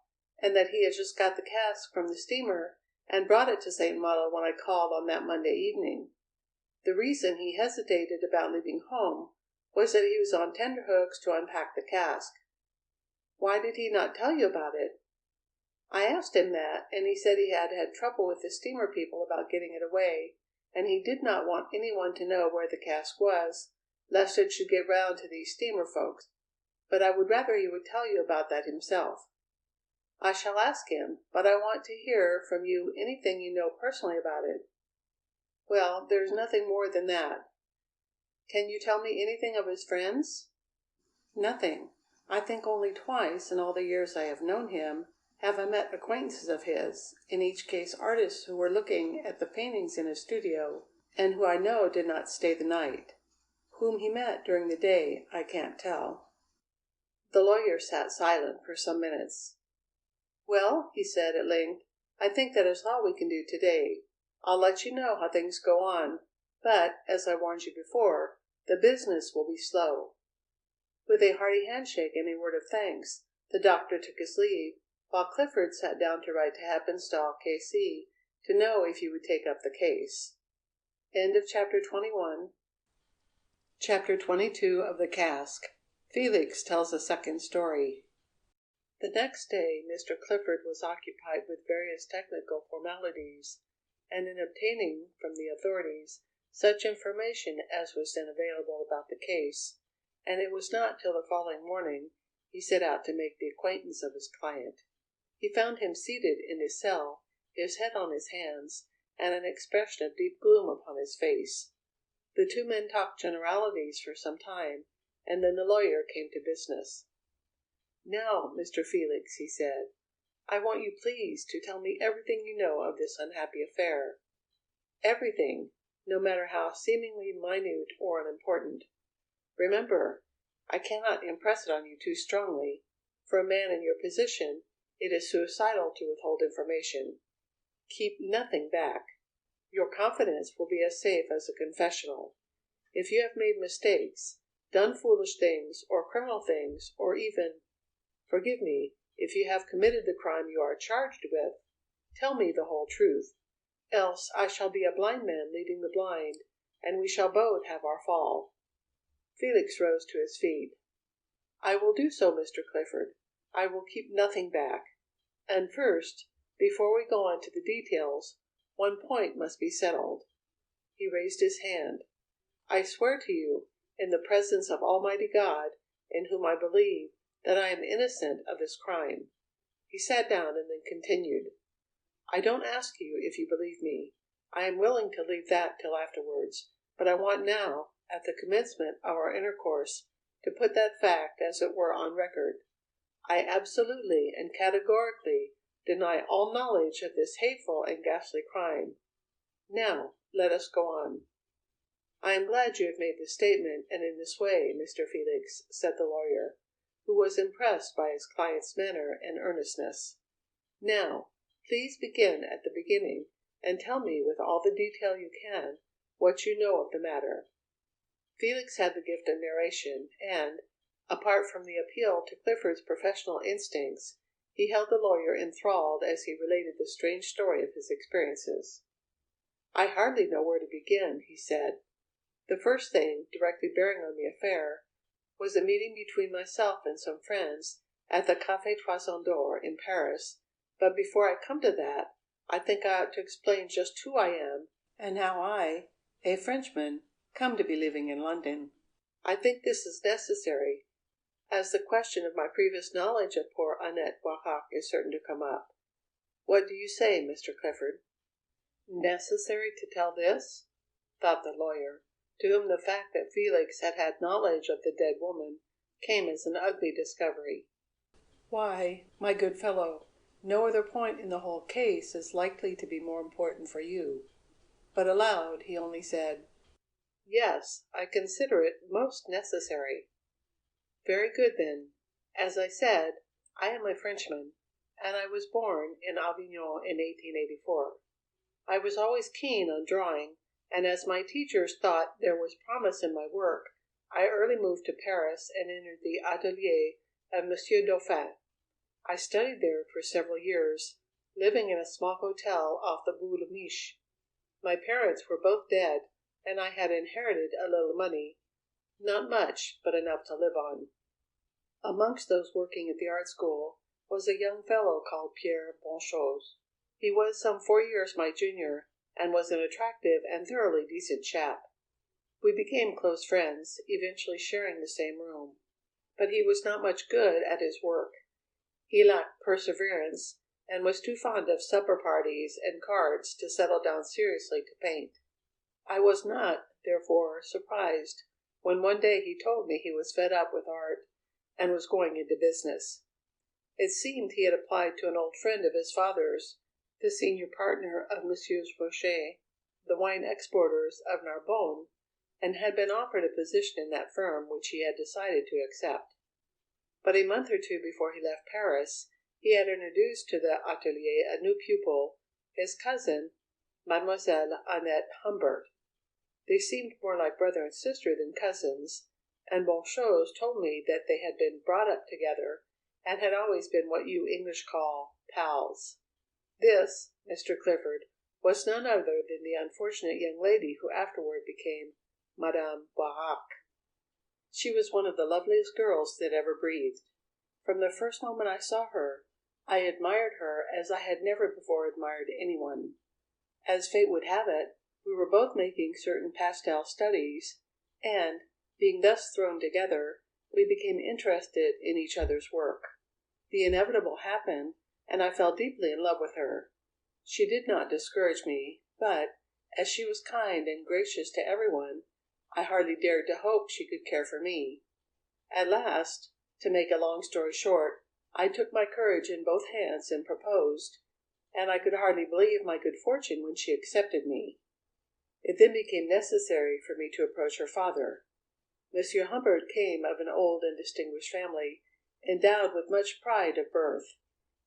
and that he had just got the cask from the steamer and brought it to St. Malo when I called on that Monday evening. The reason he hesitated about leaving home was that he was on tenterhooks to unpack the cask. Why did he not tell you about it? I asked him that, and he said he had had trouble with the steamer people about getting it away, and he did not want anyone to know where the cask was, lest it should get round to these steamer folks. But I would rather he would tell you about that himself. I shall ask him, but I want to hear from you anything you know personally about it. Well, there's nothing more than that. Can you tell me anything of his friends? Nothing. I think only twice in all the years I have known him have I met acquaintances of his, in each case artists who were looking at the paintings in his studio, and who I know did not stay the night. Whom he met during the day, I can't tell. The lawyer sat silent for some minutes. Well, he said at length, I think that is all we can do today. I'll let you know how things go on, but, as I warned you before, the business will be slow. With a hearty handshake and a word of thanks, the doctor took his leave, while Clifford sat down to write to Happenstall, K.C., to know if he would take up the case. End of Chapter 21. Chapter 22 of the Cask. Felix tells a second story. The next day Mr. Clifford was occupied with various technical formalities, and in obtaining from the authorities such information as was then available about the case, and it was not till the following morning he set out to make the acquaintance of his client. He found him seated in his cell, his head on his hands, and an expression of deep gloom upon his face. The two men talked generalities for some time, and then the lawyer came to business. Now, Mr. Felix, he said, I want you please to tell me everything you know of this unhappy affair. Everything, no matter how seemingly minute or unimportant. Remember, I cannot impress it on you too strongly. For a man in your position, it is suicidal to withhold information. Keep nothing back. Your confidence will be as safe as a confessional. If you have made mistakes, done foolish things, or criminal things, or even, forgive me, if you have committed the crime you are charged with, tell me the whole truth, else I shall be a blind man leading the blind, and we shall both have our fall." Felix rose to his feet. "I will do so, Mr. Clifford. I will keep nothing back. And first, before we go on to the details, one point must be settled." He raised his hand. "I swear to you, in the presence of Almighty God, in whom I believe, that I am innocent of this crime." He sat down and then continued: "I don't ask you if you believe me. I am willing to leave that till afterwards, but I want now, at the commencement of our intercourse, to put that fact as it were on record. I absolutely and categorically deny all knowledge of this hateful and ghastly crime. Now let us go on." "I am glad you have made this statement, and in this way, Mr. Felix," said the lawyer, who was impressed by his client's manner and earnestness. "Now, please begin at the beginning, and tell me with all the detail you can what you know of the matter." Felix had the gift of narration, and, apart from the appeal to Clifford's professional instincts, he held the lawyer enthralled as he related the strange story of his experiences. "I hardly know where to begin," he said. "The first thing, directly bearing on the affair, was a meeting between myself and some friends at the Café Toison d'Or in Paris, but before I come to that, I think I ought to explain just who I am, and how I, a Frenchman, come to be living in London. I think this is necessary, as the question of my previous knowledge of poor Annette Boirac is certain to come up. What do you say, Mr. Clifford?" "Necessary to tell this?" thought the lawyer, to whom the fact that Felix had had knowledge of the dead woman came as an ugly discovery. "Why, my good fellow, no other point in the whole case is likely to be more important for you." But aloud he only said: "Yes, I consider it most necessary." "Very good, then. As I said, I am a Frenchman, and I was born in Avignon in 1884. I was always keen on drawing, and as my teachers thought there was promise in my work, I early moved to Paris and entered the atelier of Monsieur Dauphin. I studied there for several years, living in a small hotel off the Bout de Miche. My parents were both dead, and I had inherited a little money, not much, but enough to live on. Amongst those working at the art school was a young fellow called Pierre Bonchose. He was some 4 years my junior, and was an attractive and thoroughly decent chap. We became close friends, eventually sharing the same room. But he was not much good at his work. He lacked perseverance, and was too fond of supper parties and cards to settle down seriously to paint. I was not, therefore, surprised when one day he told me he was fed up with art and was going into business. It seemed he had applied to an old friend of his father's, the senior partner of Messrs. Rocher, the wine exporters of Narbonne, and had been offered a position in that firm which he had decided to accept. But a month or two before he left Paris, he had introduced to the atelier a new pupil, his cousin, Mademoiselle Annette Humbert. They seemed more like brother and sister than cousins, and Bonchose told me that they had been brought up together and had always been what you English call pals. This, Mr. Clifford, was none other than the unfortunate young lady who afterward became Madame Boirac. She was one of the loveliest girls that ever breathed. From the first moment I saw her, I admired her as I had never before admired anyone. As fate would have it, we were both making certain pastel studies, and, being thus thrown together, we became interested in each other's work. The inevitable happened, and I fell deeply in love with her. She did not discourage me, but, as she was kind and gracious to everyone, I hardly dared to hope she could care for me. At last, to make a long story short, I took my courage in both hands and proposed, and I could hardly believe my good fortune when she accepted me. It then became necessary for me to approach her father. Monsieur Humbert came of an old and distinguished family, endowed with much pride of birth.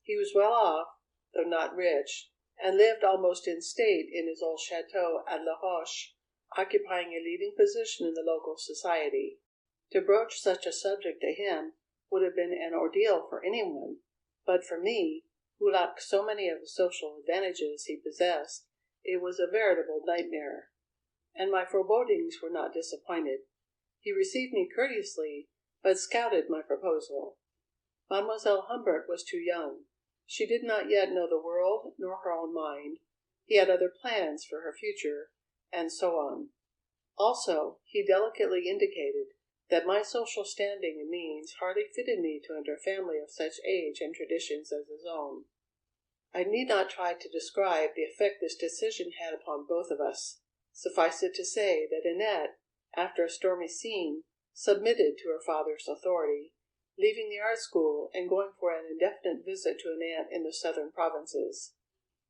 He was well off, though not rich, and lived almost in state in his old chateau at La Roche, occupying a leading position in the local society. To broach such a subject to him would have been an ordeal for anyone, but for me, who lacked so many of the social advantages he possessed, it was a veritable nightmare. And my forebodings were not disappointed. He received me courteously, but scouted my proposal. Mademoiselle Humbert was too young. She did not yet know the world nor her own mind. He had other plans for her future, and so on. Also, he delicately indicated that my social standing and means hardly fitted me to enter a family of such age and traditions as his own. I need not try to describe the effect this decision had upon both of us. Suffice it to say that Annette, after a stormy scene, submitted to her father's authority, leaving the art school and going for an indefinite visit to an aunt in the southern provinces.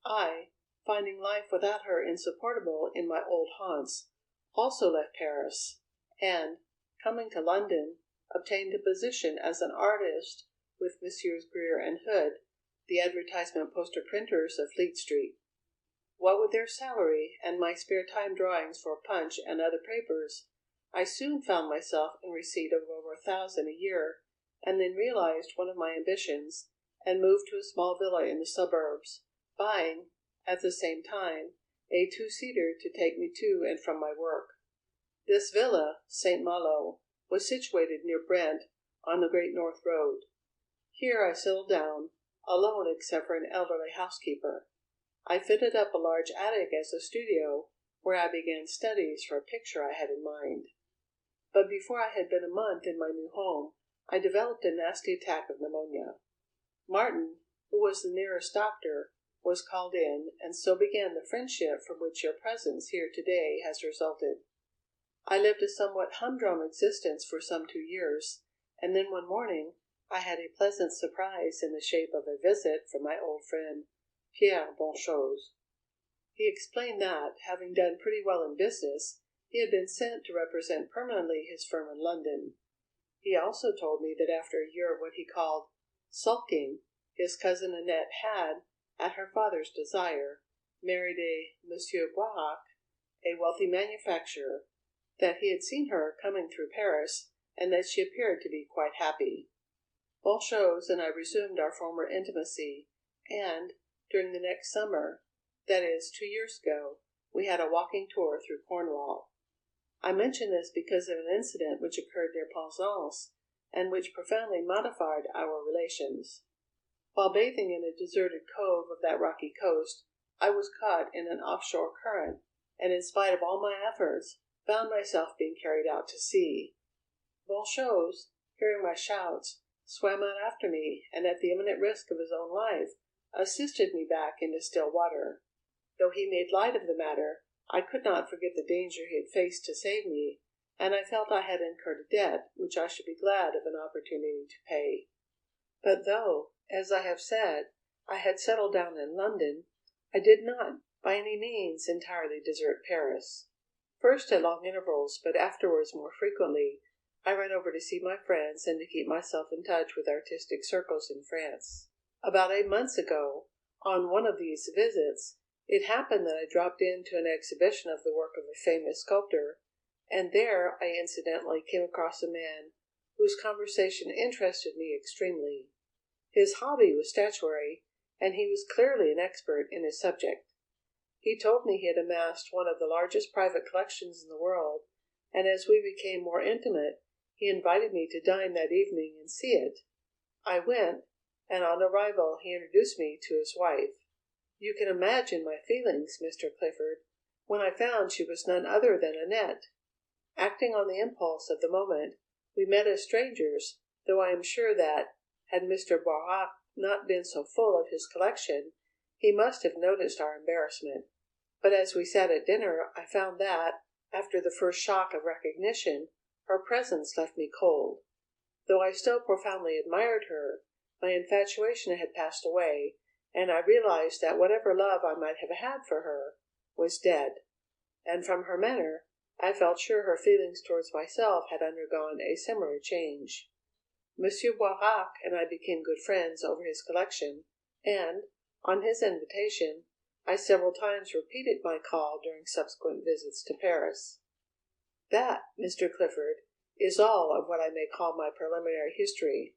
I, finding life without her insupportable in my old haunts, also left Paris, and, coming to London, obtained a position as an artist with Messrs. Gare and Hood, the advertisement poster printers of Fleet Street. What with their salary and my spare time drawings for Punch and other papers, I soon found myself in receipt of over 1,000 a year, and then realized one of my ambitions, and moved to a small villa in the suburbs, buying, at the same time, a two-seater to take me to and from my work. This villa, St. Malo, was situated near Brent, on the Great North Road. Here I settled down, alone except for an elderly housekeeper. I fitted up a large attic as a studio, where I began studies for a picture I had in mind. But before I had been a month in my new home, I developed a nasty attack of pneumonia. Martin, who was the nearest doctor, was called in, and so began the friendship from which your presence here today has resulted. I lived a somewhat humdrum existence for some 2 years, and then one morning I had a pleasant surprise in the shape of a visit from my old friend, Pierre Bonchose. He explained that, having done pretty well in business, he had been sent to represent permanently his firm in London. He also told me that after a year of what he called sulking, his cousin Annette had, at her father's desire, married a Monsieur Boirac, a wealthy manufacturer, that he had seen her coming through Paris, and that she appeared to be quite happy. Bonchose and I resumed our former intimacy, and, during the next summer, that is, 2 years ago, we had a walking tour through Cornwall. I mention this because of an incident which occurred near Penzance, and which profoundly modified our relations. While bathing in a deserted cove of that rocky coast, I was caught in an offshore current, and in spite of all my efforts, found myself being carried out to sea. Bonchose, hearing my shouts, swam out after me, and at the imminent risk of his own life, assisted me back into still water. Though he made light of the matter, I could not forget the danger he had faced to save me, and I felt I had incurred a debt which I should be glad of an opportunity to pay. But though, as I have said, I had settled down in London, I did not, by any means, entirely desert Paris. First at long intervals, but afterwards more frequently, I ran over to see my friends and to keep myself in touch with artistic circles in France. About 8 months ago, on one of these visits, it happened that I dropped into an exhibition of the work of a famous sculptor, and there I incidentally came across a man whose conversation interested me extremely. His hobby was statuary, and he was clearly an expert in his subject. He told me he had amassed one of the largest private collections in the world, and as we became more intimate, he invited me to dine that evening and see it. I went, and on arrival he introduced me to his wife. You can imagine my feelings, Mr. Clifford, when I found she was none other than Annette. Acting on the impulse of the moment, we met as strangers, though I am sure that, had Mr. Boirac not been so full of his collection, he must have noticed our embarrassment. But as we sat at dinner, I found that, after the first shock of recognition, her presence left me cold. Though I still profoundly admired her, my infatuation had passed away, and I realized that whatever love I might have had for her was dead. And from her manner, I felt sure her feelings towards myself had undergone a similar change. Monsieur Boirac and I became good friends over his collection, and, on his invitation, I several times repeated my call during subsequent visits to Paris. That, Mr. Clifford, is all of what I may call my preliminary history.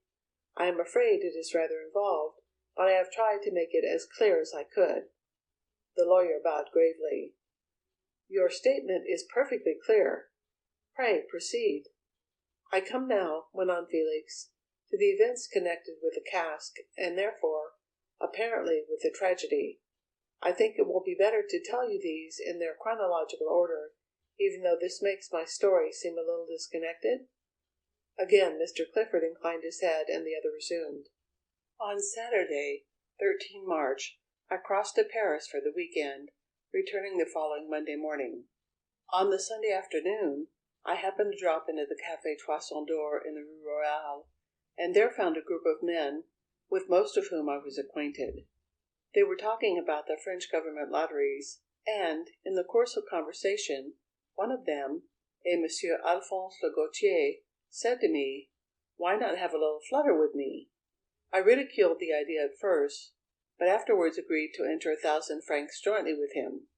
I am afraid it is rather involved, but I have tried to make it as clear as I could." The lawyer bowed gravely. "Your statement is perfectly clear. Pray proceed." "I come now," went on Felix, "to the events connected with the cask, and therefore, apparently, with the tragedy. I think it will be better to tell you these in their chronological order, even though this makes my story seem a little disconnected?" Again Mr. Clifford inclined his head, and the other resumed. "On Saturday, 13 March, I crossed to Paris for the week end, returning the following Monday morning. On the Sunday afternoon, I happened to drop into the Café Toison d'Or in the Rue Royale, and there found a group of men, with most of whom I was acquainted. They were talking about the French government lotteries, and, in the course of conversation, one of them, a Monsieur Alphonse Le Gautier, said to me, 'Why not have a little flutter with me?' I ridiculed the idea at first, but afterwards agreed to enter 1,000 francs jointly with him.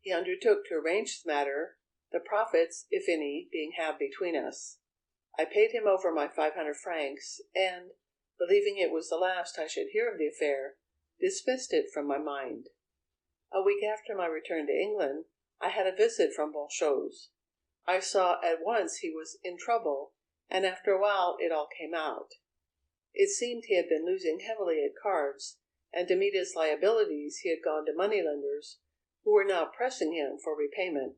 He undertook to arrange the matter, the profits, if any, being halved between us. I paid him over my 500 francs, and, believing it was the last I should hear of the affair, dismissed it from my mind. A week after my return to England, I had a visit from Bonchose. I saw at once he was in trouble, and after a while it all came out. It seemed he had been losing heavily at cards, and to meet his liabilities he had gone to moneylenders, who were now pressing him for repayment.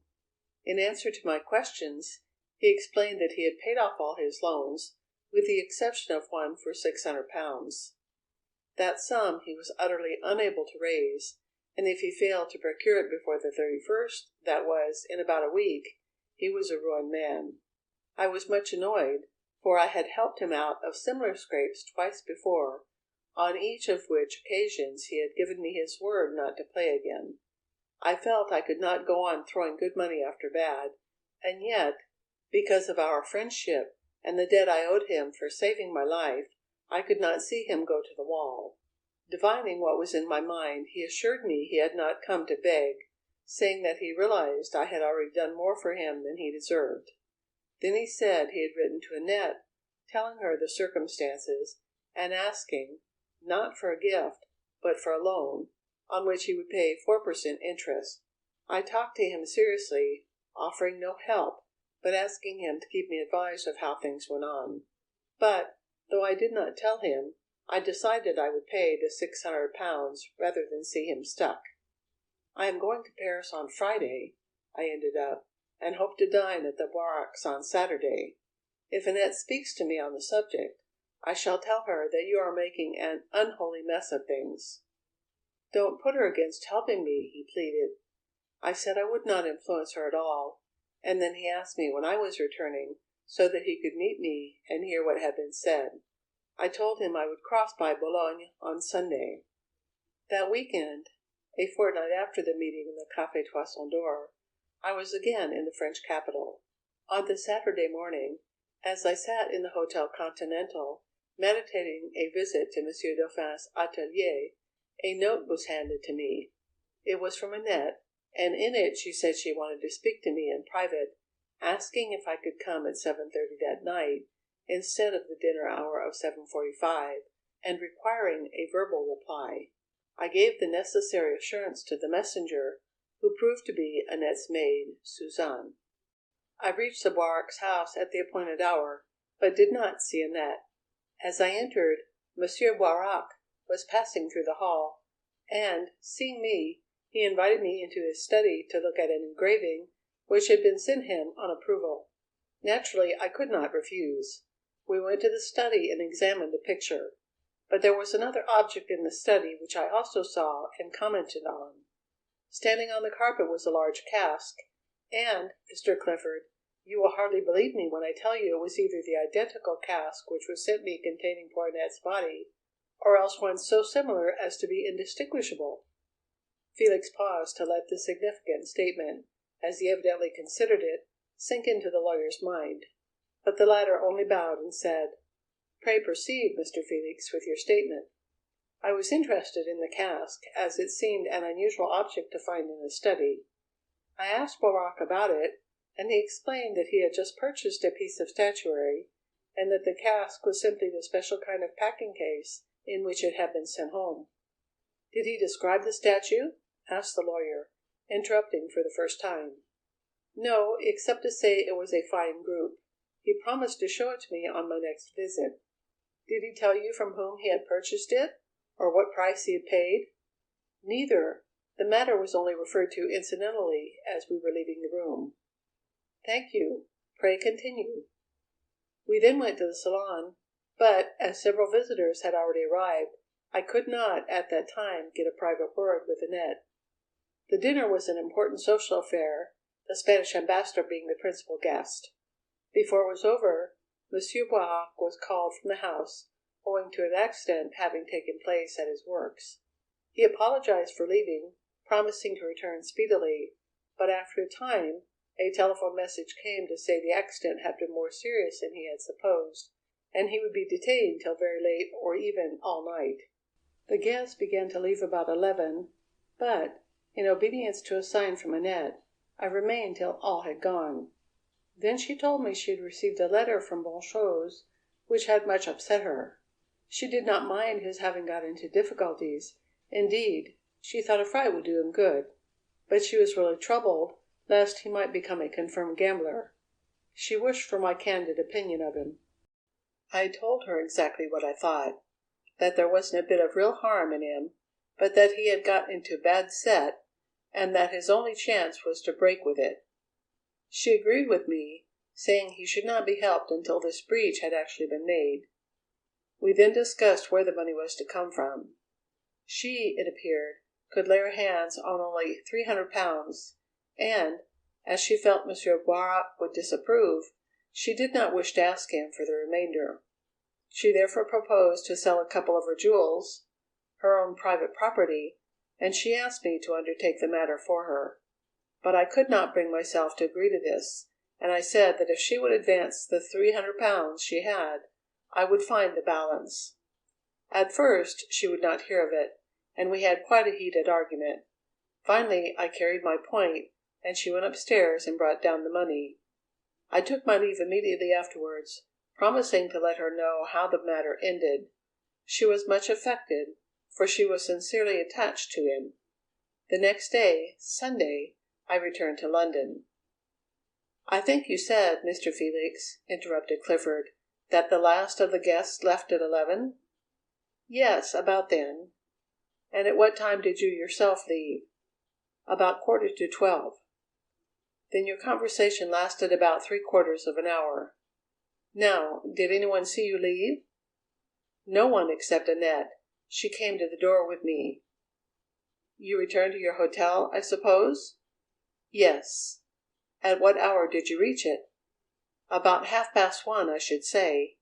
In answer to my questions, he explained that he had paid off all his loans, with the exception of one for £600. That sum he was utterly unable to raise, and if he failed to procure it before the 31st, that was, in about a week, he was a ruined man. I was much annoyed, for I had helped him out of similar scrapes twice before, on each of which occasions he had given me his word not to play again. I felt I could not go on throwing good money after bad, and yet, because of our friendship and the debt I owed him for saving my life, I could not see him go to the wall. Divining what was in my mind, he assured me he had not come to beg, saying that he realized I had already done more for him than he deserved. Then he said he had written to Annette, telling her the circumstances, and asking, not for a gift, but for a loan, on which he would pay 4% interest. I talked to him seriously, offering no help, but asking him to keep me advised of how things went on. But, though I did not tell him, I decided I would pay the £600 rather than see him stuck. I am going to Paris on Friday, I ended up, and hope to dine at the Boiracs on Saturday. If Annette speaks to me on the subject, I shall tell her that you are making an unholy mess of things." "Don't put her against helping me," he pleaded. I said I would not influence her at all, and then he asked me when I was returning, so that he could meet me and hear what had been said. I told him I would cross by Boulogne on Sunday. That weekend, a fortnight after the meeting in the Café Toison d'Or, I was again in the French capital. On the Saturday morning, as I sat in the Hotel Continental, meditating a visit to Monsieur Dauphin's atelier, a note was handed to me. It was from Annette, and in it she said she wanted to speak to me in private, asking if I could come at 7:30 that night, instead of the dinner hour of 7:45, and requiring a verbal reply. I gave the necessary assurance to the messenger, who proved to be Annette's maid, Suzanne. I reached the Boirac's house at the appointed hour, but did not see Annette. As I entered, Monsieur Boirac was passing through the hall, and, seeing me, he invited me into his study to look at an engraving which had been sent him on approval. Naturally, I could not refuse. We went to the study and examined the picture. But there was another object in the study which I also saw and commented on. Standing on the carpet was a large cask, and, Mr. Clifford, you will hardly believe me when I tell you it was either the identical cask which was sent me containing poor Annette's body, or else one so similar as to be indistinguishable." Felix paused to let the significant statement, as he evidently considered it, sink into the lawyer's mind, but the latter only bowed and said, "Pray proceed, Mr. Felix, with your statement." I was interested in the cask, as it seemed an unusual object to find in a study. I asked Boirac about it, and he explained that he had just purchased a piece of statuary, and that the cask was simply the special kind of packing case in which it had been sent home. "Did he describe the statue?" asked the lawyer, interrupting for the first time. "No, except to say it was a fine group. He promised to show it to me on my next visit." "Did he tell you from whom he had purchased it, or what price he had paid?" "Neither. The matter was only referred to incidentally as we were leaving the room." "Thank you. Pray continue." "We then went to the salon, but, as several visitors had already arrived, I could not, at that time, get a private word with Annette. The dinner was an important social affair, the Spanish ambassador being the principal guest. Before it was over, Monsieur Boirac was called from the house, owing to an accident having taken place at his works. He apologized for leaving, promising to return speedily, but after a time a telephone message came to say the accident had been more serious than he had supposed, and he would be detained till very late or even all night. The guests began to leave about 11, but, in obedience to a sign from Annette, I remained till all had gone. Then she told me she had received a letter from Bonchose, which had much upset her. She did not mind his having got into difficulties; indeed, she thought a fright would do him good, but she was really troubled lest he might become a confirmed gambler. She wished for my candid opinion of him. I told her exactly what I thought, that there wasn't a bit of real harm in him, but that he had got into a bad set, and that his only chance was to break with it. She agreed with me, saying he should not be helped until this breach had actually been made. We then discussed where the money was to come from. She, it appeared, could lay her hands on only £300, and, as she felt Monsieur Boirac would disapprove, she did not wish to ask him for the remainder. She therefore proposed to sell a couple of her jewels, her own private property, and she asked me to undertake the matter for her. But I could not bring myself to agree to this, and I said that if she would advance the £300 she had, I would find the balance. At first she would not hear of it, and we had quite a heated argument. Finally I carried my point, and she went upstairs and brought down the money. I took my leave immediately afterwards, promising to let her know how the matter ended. She was much affected, for she was sincerely attached to him. The next day, Sunday, I returned to London. "I think you said, Mr. Felix," interrupted Clifford, "that the last of the guests left at 11?" "Yes, about then." "And at what time did you yourself leave?" "About 11:45. "Then your conversation lasted about 3/4 of an hour. Now, did anyone see you leave?" "No one except Annette. She came to the door with me." "You returned to your hotel, I suppose?" "Yes." "At what hour did you reach it?" "About 1:30, I should say."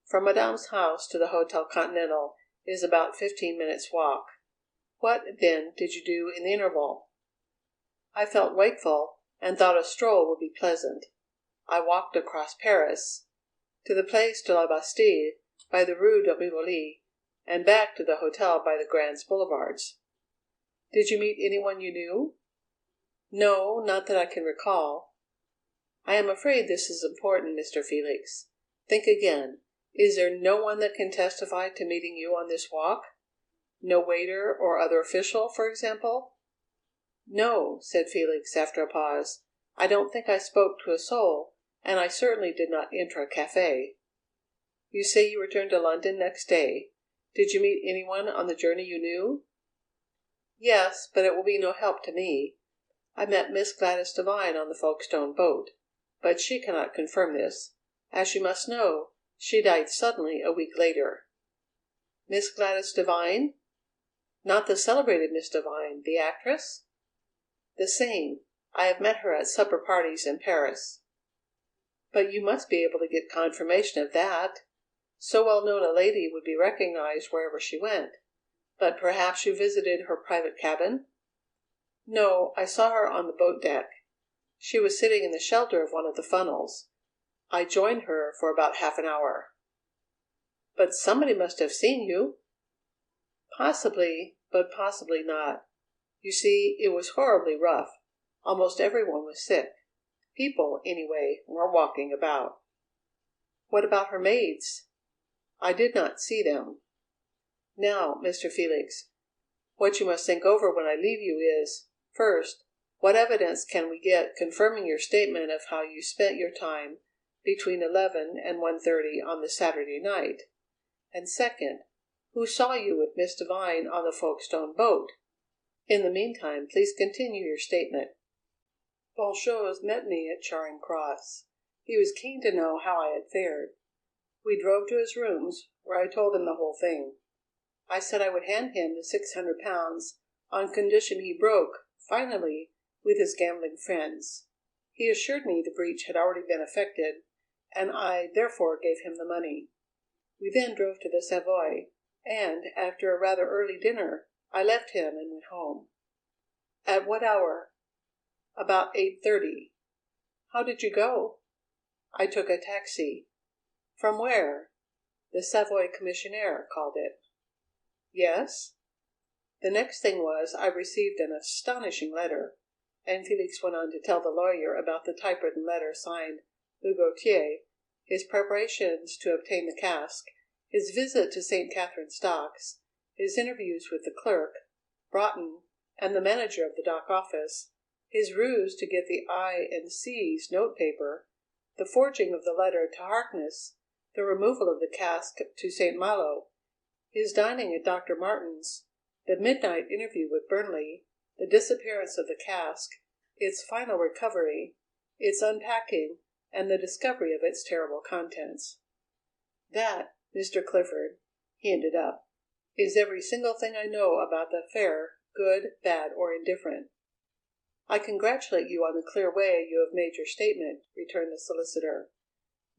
"From Madame's house to the Hotel Continental is about 15 minutes' walk. What, then, did you do in the interval?" "I felt wakeful, and thought a stroll would be pleasant. I walked across Paris, to the Place de la Bastille by the Rue de Rivoli, and back to the hotel by the Grand Boulevards." "Did you meet anyone you knew?" "No, not that I can recall." "I am afraid this is important, Mr. Felix. Think again. Is there no one that can testify to meeting you on this walk? No waiter or other official, for example?" "No," said Felix after a pause. "I don't think I spoke to a soul, and I certainly did not enter a café." "You say you returned to London next day. Did you meet anyone on the journey you knew?" "Yes, but it will be no help to me. I met Miss Gladys Devine on the Folkestone boat, but she cannot confirm this. As you must know, she died suddenly a week later." "Miss Gladys Devine? Not the celebrated Miss Devine, the actress?" "The same. I have met her at supper parties in Paris." "But you must be able to get confirmation of that. So well known a lady would be recognized wherever she went. But perhaps you visited her private cabin?" "No, I saw her on the boat deck. She was sitting in the shelter of one of the funnels. I joined her for about half an hour." "But somebody must have seen you." "Possibly, but possibly not. You see, it was horribly rough. Almost everyone was sick. People, anyway, were walking about. What about her maids? I did not see them. Now, Mr. Felix, what you must think over when I leave you is, first, what evidence can we get confirming your statement of how you spent your time between 11 and 1:30 on the Saturday night? And second, who saw you with Miss Devine on the Folkestone boat? In the meantime, please continue your statement. Bonchose met me at Charing Cross. He was keen to know how I had fared. We drove to his rooms, where I told him the whole thing. I said I would hand him the £600 on condition he broke, finally, with his gambling friends. He assured me the breach had already been effected, and I therefore gave him the money. We then drove to the Savoy, and, after a rather early dinner, I left him and went home. At what hour? About 8:30. How did you go? I took a taxi. From where? The Savoy Commissionaire called it. Yes? The next thing was I received an astonishing letter, and Felix went on to tell the lawyer about the typewritten letter signed Le Gautier, his preparations to obtain the cask, his visit to St. Catherine's Docks, his interviews with the clerk, Broughton, and the manager of the dock office, his ruse to get the I&C's note paper, the forging of the letter to Harkness, the removal of the cask to St. Malo, his dining at Dr. Martin's, the midnight interview with Burnley, the disappearance of the cask, its final recovery, its unpacking, and the discovery of its terrible contents. That, Mr. Clifford, he ended up, is every single thing I know about the affair, good, bad, or indifferent. I congratulate you on the clear way you have made your statement, returned the solicitor.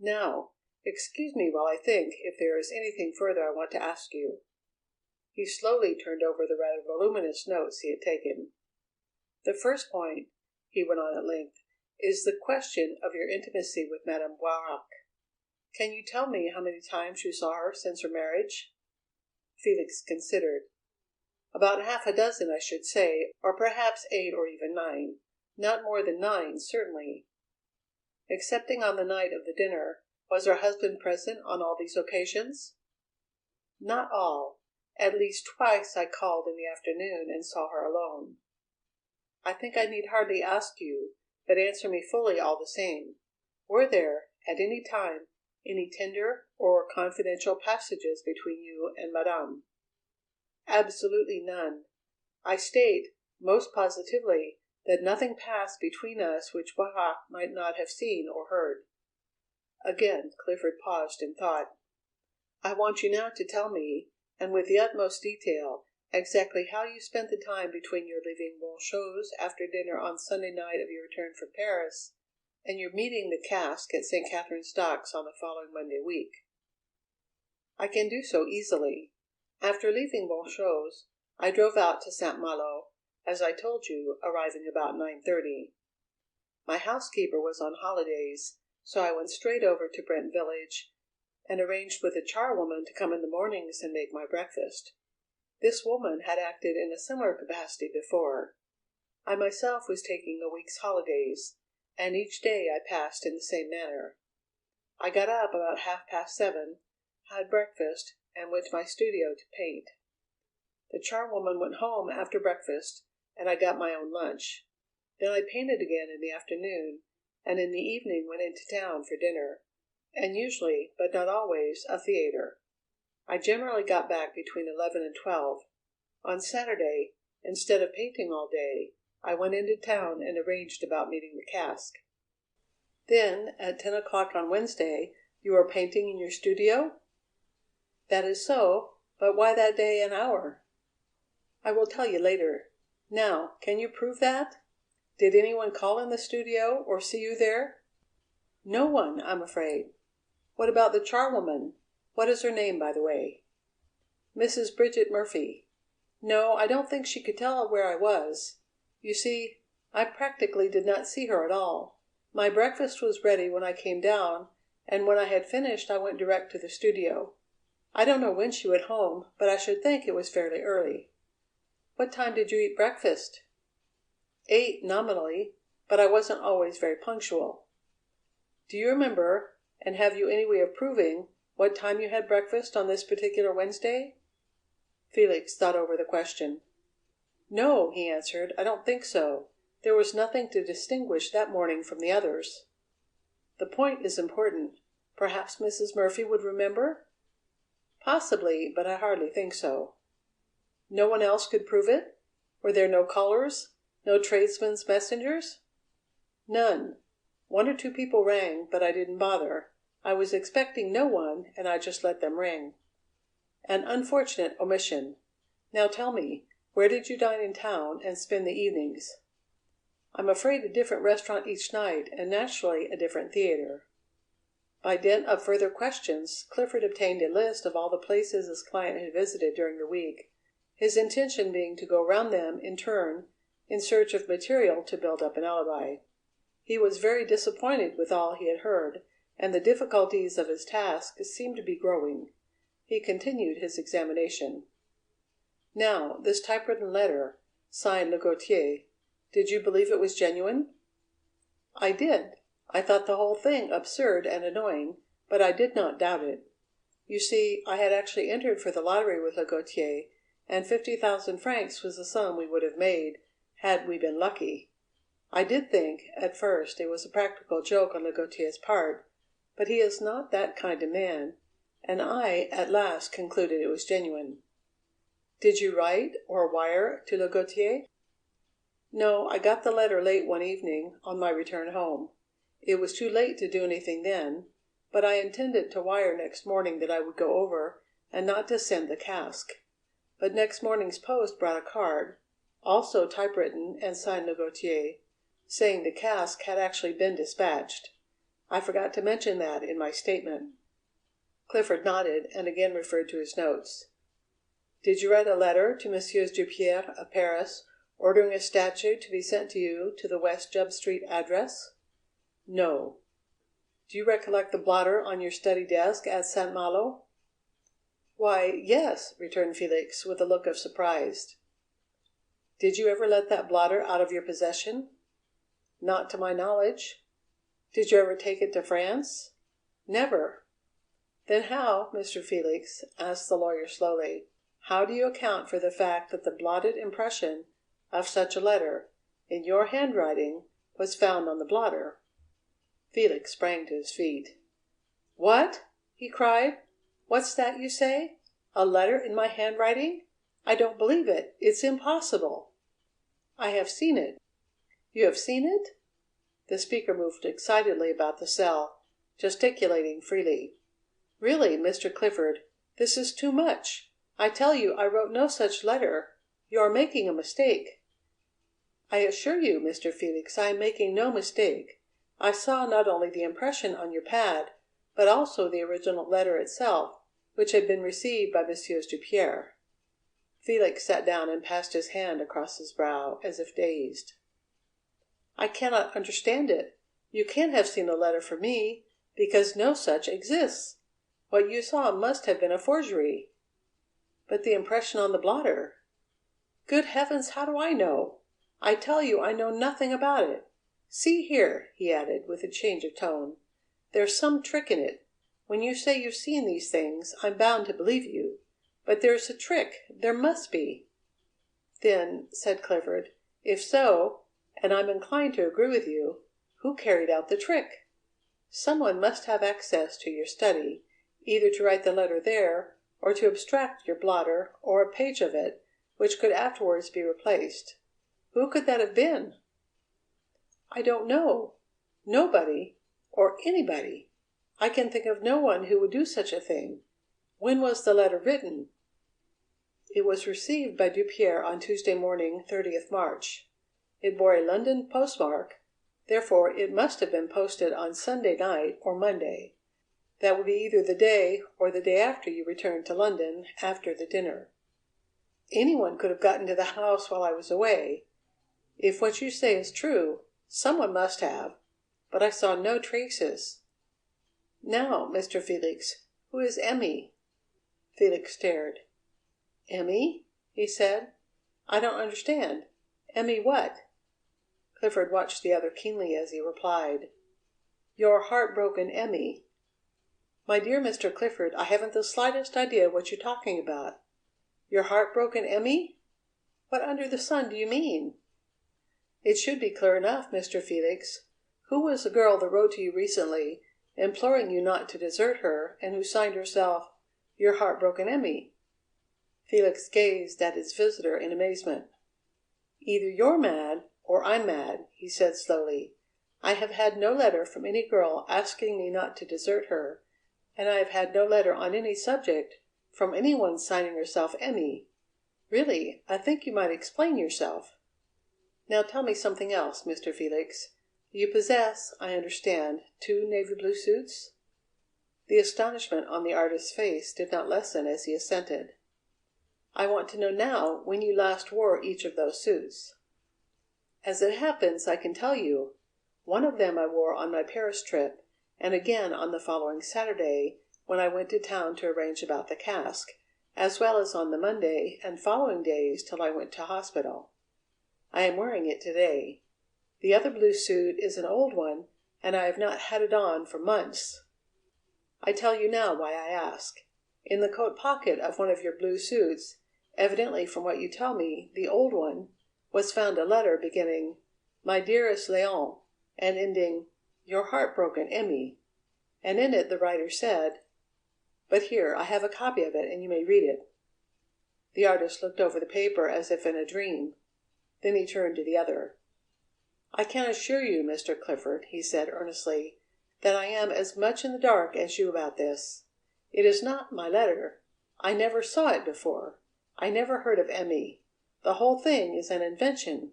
Now, excuse me while I think if there is anything further I want to ask you. He slowly turned over the rather voluminous notes he had taken. The first point, he went on at length, is the question of your intimacy with Madame Boirac. Can you tell me how many times you saw her since her marriage? Felix considered. About half a dozen, I should say, or perhaps 8 or even 9. Not more than 9, certainly. Excepting on the night of the dinner, was her husband present on all these occasions? Not all. At least twice I called in the afternoon and saw her alone. I think I need hardly ask you, but answer me fully all the same. Were there, at any time, any tender or confidential passages between you and Madame? Absolutely none. I state, most positively, that nothing passed between us which Boirac might not have seen or heard. Again Clifford paused in thought. I want you now to tell me, and with the utmost detail, exactly how you spent the time between your leaving Bonchose after dinner on Sunday night of your return from Paris, and your meeting the cask at St. Catherine's Docks on the following Monday week. I can do so easily. After leaving Bonchose, I drove out to St. Malo, as I told you, arriving about 9:30. My housekeeper was on holidays, so I went straight over to Brent Village, and arranged with a charwoman to come in the mornings and make my breakfast. This woman had acted in a similar capacity before. I myself was taking a week's holidays, and each day I passed in the same manner. I got up about 7:30, had breakfast, and went to my studio to paint. The charwoman went home after breakfast, and I got my own lunch. Then I painted again in the afternoon, and in the evening went into town for dinner, and usually, but not always, a theatre. I generally got back between 11 and 12. On Saturday, instead of painting all day, I went into town and arranged about meeting the cask. Then, at 10 o'clock on Wednesday, you were painting in your studio? That is so, but why that day and hour? I will tell you later. Now, can you prove that? Did anyone call in the studio or see you there? No one, I'm afraid. What about the charwoman? What is her name, by the way? Mrs. Bridget Murphy. No, I don't think she could tell where I was. You see, I practically did not see her at all. My breakfast was ready when I came down, and when I had finished I went direct to the studio. I don't know when she went home, but I should think it was fairly early. What time did you eat breakfast? 8 nominally, but I wasn't always very punctual. Do you remember, and have you any way of proving, what time you had breakfast on this particular Wednesday?" Felix thought over the question. "No," he answered, "I don't think so. There was nothing to distinguish that morning from the others." "The point is important. Perhaps Mrs. Murphy would remember?" "Possibly, but I hardly think so." "No one else could prove it? Were there no callers? No tradesmen's messengers?" "None. One or two people rang, but I didn't bother. I was expecting no one, and I just let them ring." "An unfortunate omission. Now tell me, where did you dine in town and spend the evenings?" "I'm afraid a different restaurant each night, and naturally a different theatre." By dint of further questions, Clifford obtained a list of all the places his client had visited during the week, his intention being to go round them in turn in search of material to build up an alibi. He was very disappointed with all he had heard, and the difficulties of his task seemed to be growing. He continued his examination. "Now, this typewritten letter, signed Le Gautier, did you believe it was genuine?" "I did. I thought the whole thing absurd and annoying, but I did not doubt it. You see, I had actually entered for the lottery with Le Gautier, and 50,000 francs was the sum we would have made, had we been lucky. I did think, at first, it was a practical joke on Le Gautier's part, but he is not that kind of man, and I, at last, concluded it was genuine." "Did you write, or wire, to Le Gautier?" "No, I got the letter late one evening, on my return home. It was too late to do anything then, but I intended to wire next morning that I would go over, and not to send the cask. But next morning's post brought a card, also typewritten and signed Le Gautier, saying the cask had actually been dispatched. I forgot to mention that in my statement." Clifford nodded, and again referred to his notes. "Did you write a letter to Messieurs Dupierre of Paris, ordering a statue to be sent to you to the West Jubb Street address?" "No." "Do you recollect the blotter on your study desk at St. Malo?" "Why, yes," returned Felix, with a look of surprise. "Did you ever let that blotter out of your possession?" "Not to my knowledge." "Did you ever take it to France?" "Never." "Then how, Mr. Felix," asked the lawyer slowly, "how do you account for the fact that the blotted impression of such a letter, in your handwriting, was found on the blotter?" Felix sprang to his feet. "What?" he cried. "What's that you say? A letter in my handwriting? I don't believe it. It's impossible." "I have seen it." "You have seen it?" The speaker moved excitedly about the cell, gesticulating freely. "Really, Mr. Clifford, this is too much. I tell you I wrote no such letter. You are making a mistake." "I assure you, Mr. Felix, I am making no mistake. I saw not only the impression on your pad, but also the original letter itself, which had been received by Messieurs Dupierre." Felix sat down and passed his hand across his brow, as if dazed. "I cannot understand it. You can't have seen a letter from me, because no such exists. What you saw must have been a forgery." "But the impression on the blotter?" "Good heavens, how do I know? I tell you I know nothing about it. See here," he added, with a change of tone, "there's some trick in it. When you say you've seen these things, I'm bound to believe you. But there's a trick, there must be." "Then," said Clifford, "if so, and I'm inclined to agree with you, who carried out the trick? Someone must have access to your study, either to write the letter there, or to abstract your blotter, or a page of it, which could afterwards be replaced. Who could that have been?" "I don't know. Nobody, or anybody. I can think of no one who would do such a thing. When was the letter written?" "It was received by Dupierre on Tuesday morning, 30th March. It bore a London postmark, therefore it must have been posted on Sunday night or Monday. That would be either the day or the day after you returned to London, after the dinner. Anyone could have got into the house while I was away. If what you say is true, someone must have, but I saw no traces. Now, Mr. Felix, who is Emmy?" Felix stared. "Emmy?" he said. "I don't understand. Emmy what?" Clifford watched the other keenly as he replied: "Your heartbroken Emmy." "My dear Mr. Clifford, I haven't the slightest idea what you're talking about. Your heartbroken Emmy? What under the sun do you mean?" "It should be clear enough, Mr. Felix. Who was the girl that wrote to you recently, imploring you not to desert her, and who signed herself your heartbroken Emmy?" Felix gazed at his visitor in amazement. "Either you're mad or I'm mad," he said slowly. "I have had no letter from any girl asking me not to desert her, and I have had no letter on any subject from any one signing herself Emmy. Really, I think you might explain yourself. Now tell me something else, Mr. Felix. You possess, I understand, 2 navy blue suits?" The astonishment on the artist's face did not lessen as he assented. "I want to know now when you last wore each of those suits." "As it happens, I can tell you. One of them I wore on my Paris trip, and again on the following Saturday, when I went to town to arrange about the cask, as well as on the Monday and following days till I went to hospital. I am wearing it today. The other blue suit is an old one, and I have not had it on for months. I tell you now why I ask. In the coat pocket of one of your blue suits, evidently from what you tell me, the old one, was found a letter beginning, 'My dearest Léon,' and ending, 'Your heartbroken Emmy,' and in it the writer said but here, I have a copy of it, and you may read it." The artist looked over the paper as if in a dream. Then he turned to the other. "I can assure you, Mr. Clifford," he said earnestly, "that I am as much in the dark as you about this. It is not my letter. I never saw it before. I never heard of Emmy. The whole thing is an invention.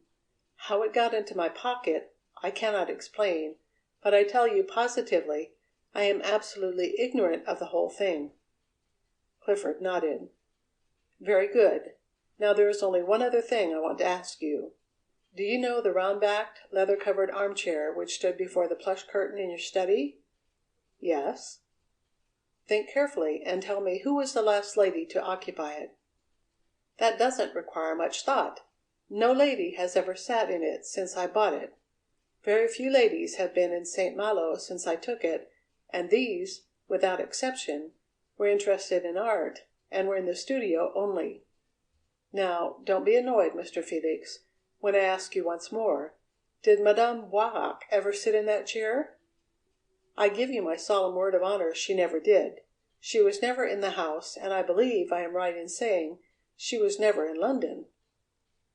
How it got into my pocket I cannot explain, but I tell you positively I am absolutely ignorant of the whole thing." Clifford nodded. "Very good. Now there is only one other thing I want to ask you. Do you know the round-backed, leather-covered armchair which stood before the plush curtain in your study?" "Yes." "Think carefully and tell me who was the last lady to occupy it." "That doesn't require much thought. No lady has ever sat in it since I bought it. Very few ladies have been in St. Malo since I took it, and these, without exception, were interested in art, and were in the studio only. Now, don't be annoyed, Mr. Felix, when I ask you once more, did Madame Boirac ever sit in that chair?" "I give you my solemn word of honor she never did. She was never in the house, and I believe I am right in saying she was never in London."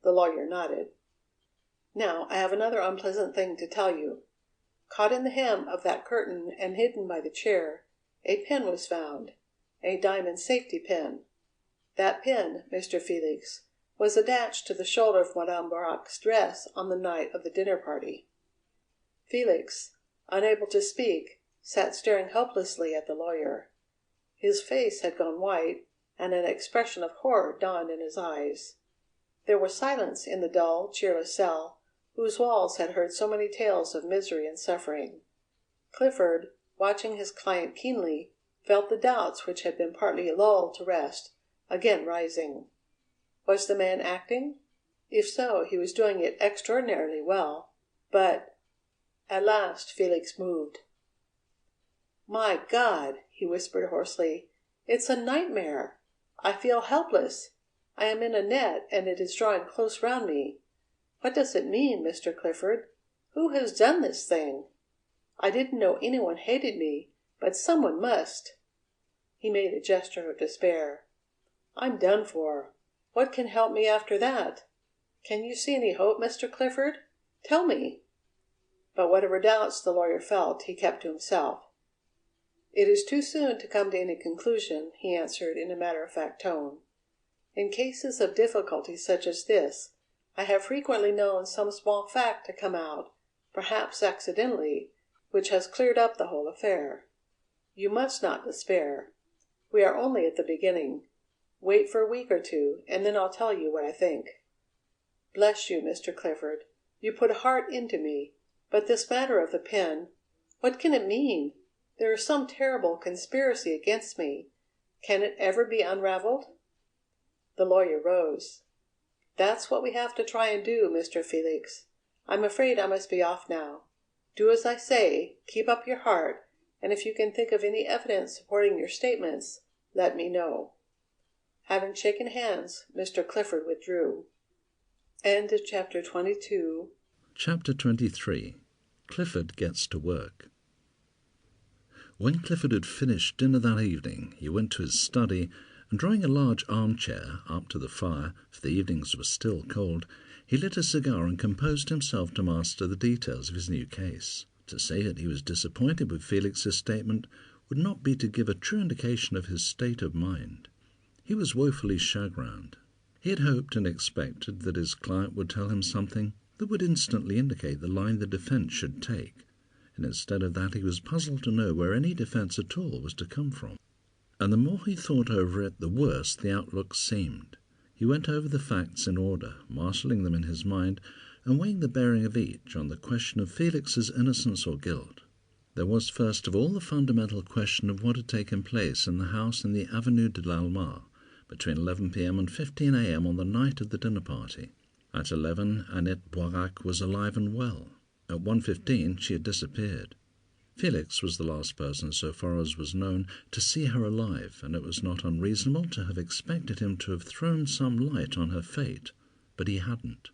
The lawyer nodded. "Now I have another unpleasant thing to tell you. Caught in the hem of that curtain and hidden by the chair, a pin was found, a diamond safety pin. That pin, Mr. Felix, was attached to the shoulder of Madame Boirac's dress on the night of the dinner party." Felix, unable to speak, sat staring helplessly at the lawyer. His face had gone white, and an expression of horror dawned in his eyes. There was silence in the dull, cheerless cell, whose walls had heard so many tales of misery and suffering. Clifford, watching his client keenly, felt the doubts which had been partly lulled to rest, again rising. Was the man acting? If so, he was doing it extraordinarily well, but at last Felix moved. "My God!" he whispered hoarsely. "It's a nightmare! I feel helpless. I am in a net, and it is drawing close round me. What does it mean, Mr. Clifford? Who has done this thing? I didn't know anyone hated me, but someone must." He made a gesture of despair. "I'm done for. What can help me after that? Can you see any hope, Mr. Clifford? Tell me." But whatever doubts the lawyer felt, he kept to himself. "It is too soon to come to any conclusion," he answered in a matter-of-fact tone. "In cases of difficulty such as this, I have frequently known some small fact to come out, perhaps accidentally, which has cleared up the whole affair. You must not despair. We are only at the beginning. Wait for a week or two, and then I'll tell you what I think." "Bless you, Mr. Clifford. You put heart into me. But this matter of the pin, what can it mean? There is some terrible conspiracy against me. Can it ever be unravelled?" The lawyer rose. "That's what we have to try and do, Mr. Felix. I'm afraid I must be off now. Do as I say, keep up your heart, and if you can think of any evidence supporting your statements, let me know." Having shaken hands, Mr. Clifford withdrew. Chapter 22. Chapter 23. Clifford gets to work. When Clifford had finished dinner that evening, he went to his study, and drawing a large armchair up to the fire, for the evenings were still cold, he lit a cigar and composed himself to master the details of his new case. To say that he was disappointed with Felix's statement would not be to give a true indication of his state of mind. He was woefully chagrined. He had hoped and expected that his client would tell him something that would instantly indicate the line the defence should take, and instead of that he was puzzled to know where any defence at all was to come from. And the more he thought over it, the worse the outlook seemed. He went over the facts in order, marshalling them in his mind, and weighing the bearing of each on the question of Felix's innocence or guilt. There was first of all the fundamental question of what had taken place in the house in the Avenue de l'Almar, between 11 p.m. and 15 a.m. on the night of the dinner party. At 11, Annette Boirac was alive and well. At 1:15 she had disappeared. Felix was the last person, so far as was known, to see her alive, and it was not unreasonable to have expected him to have thrown some light on her fate, but he hadn't.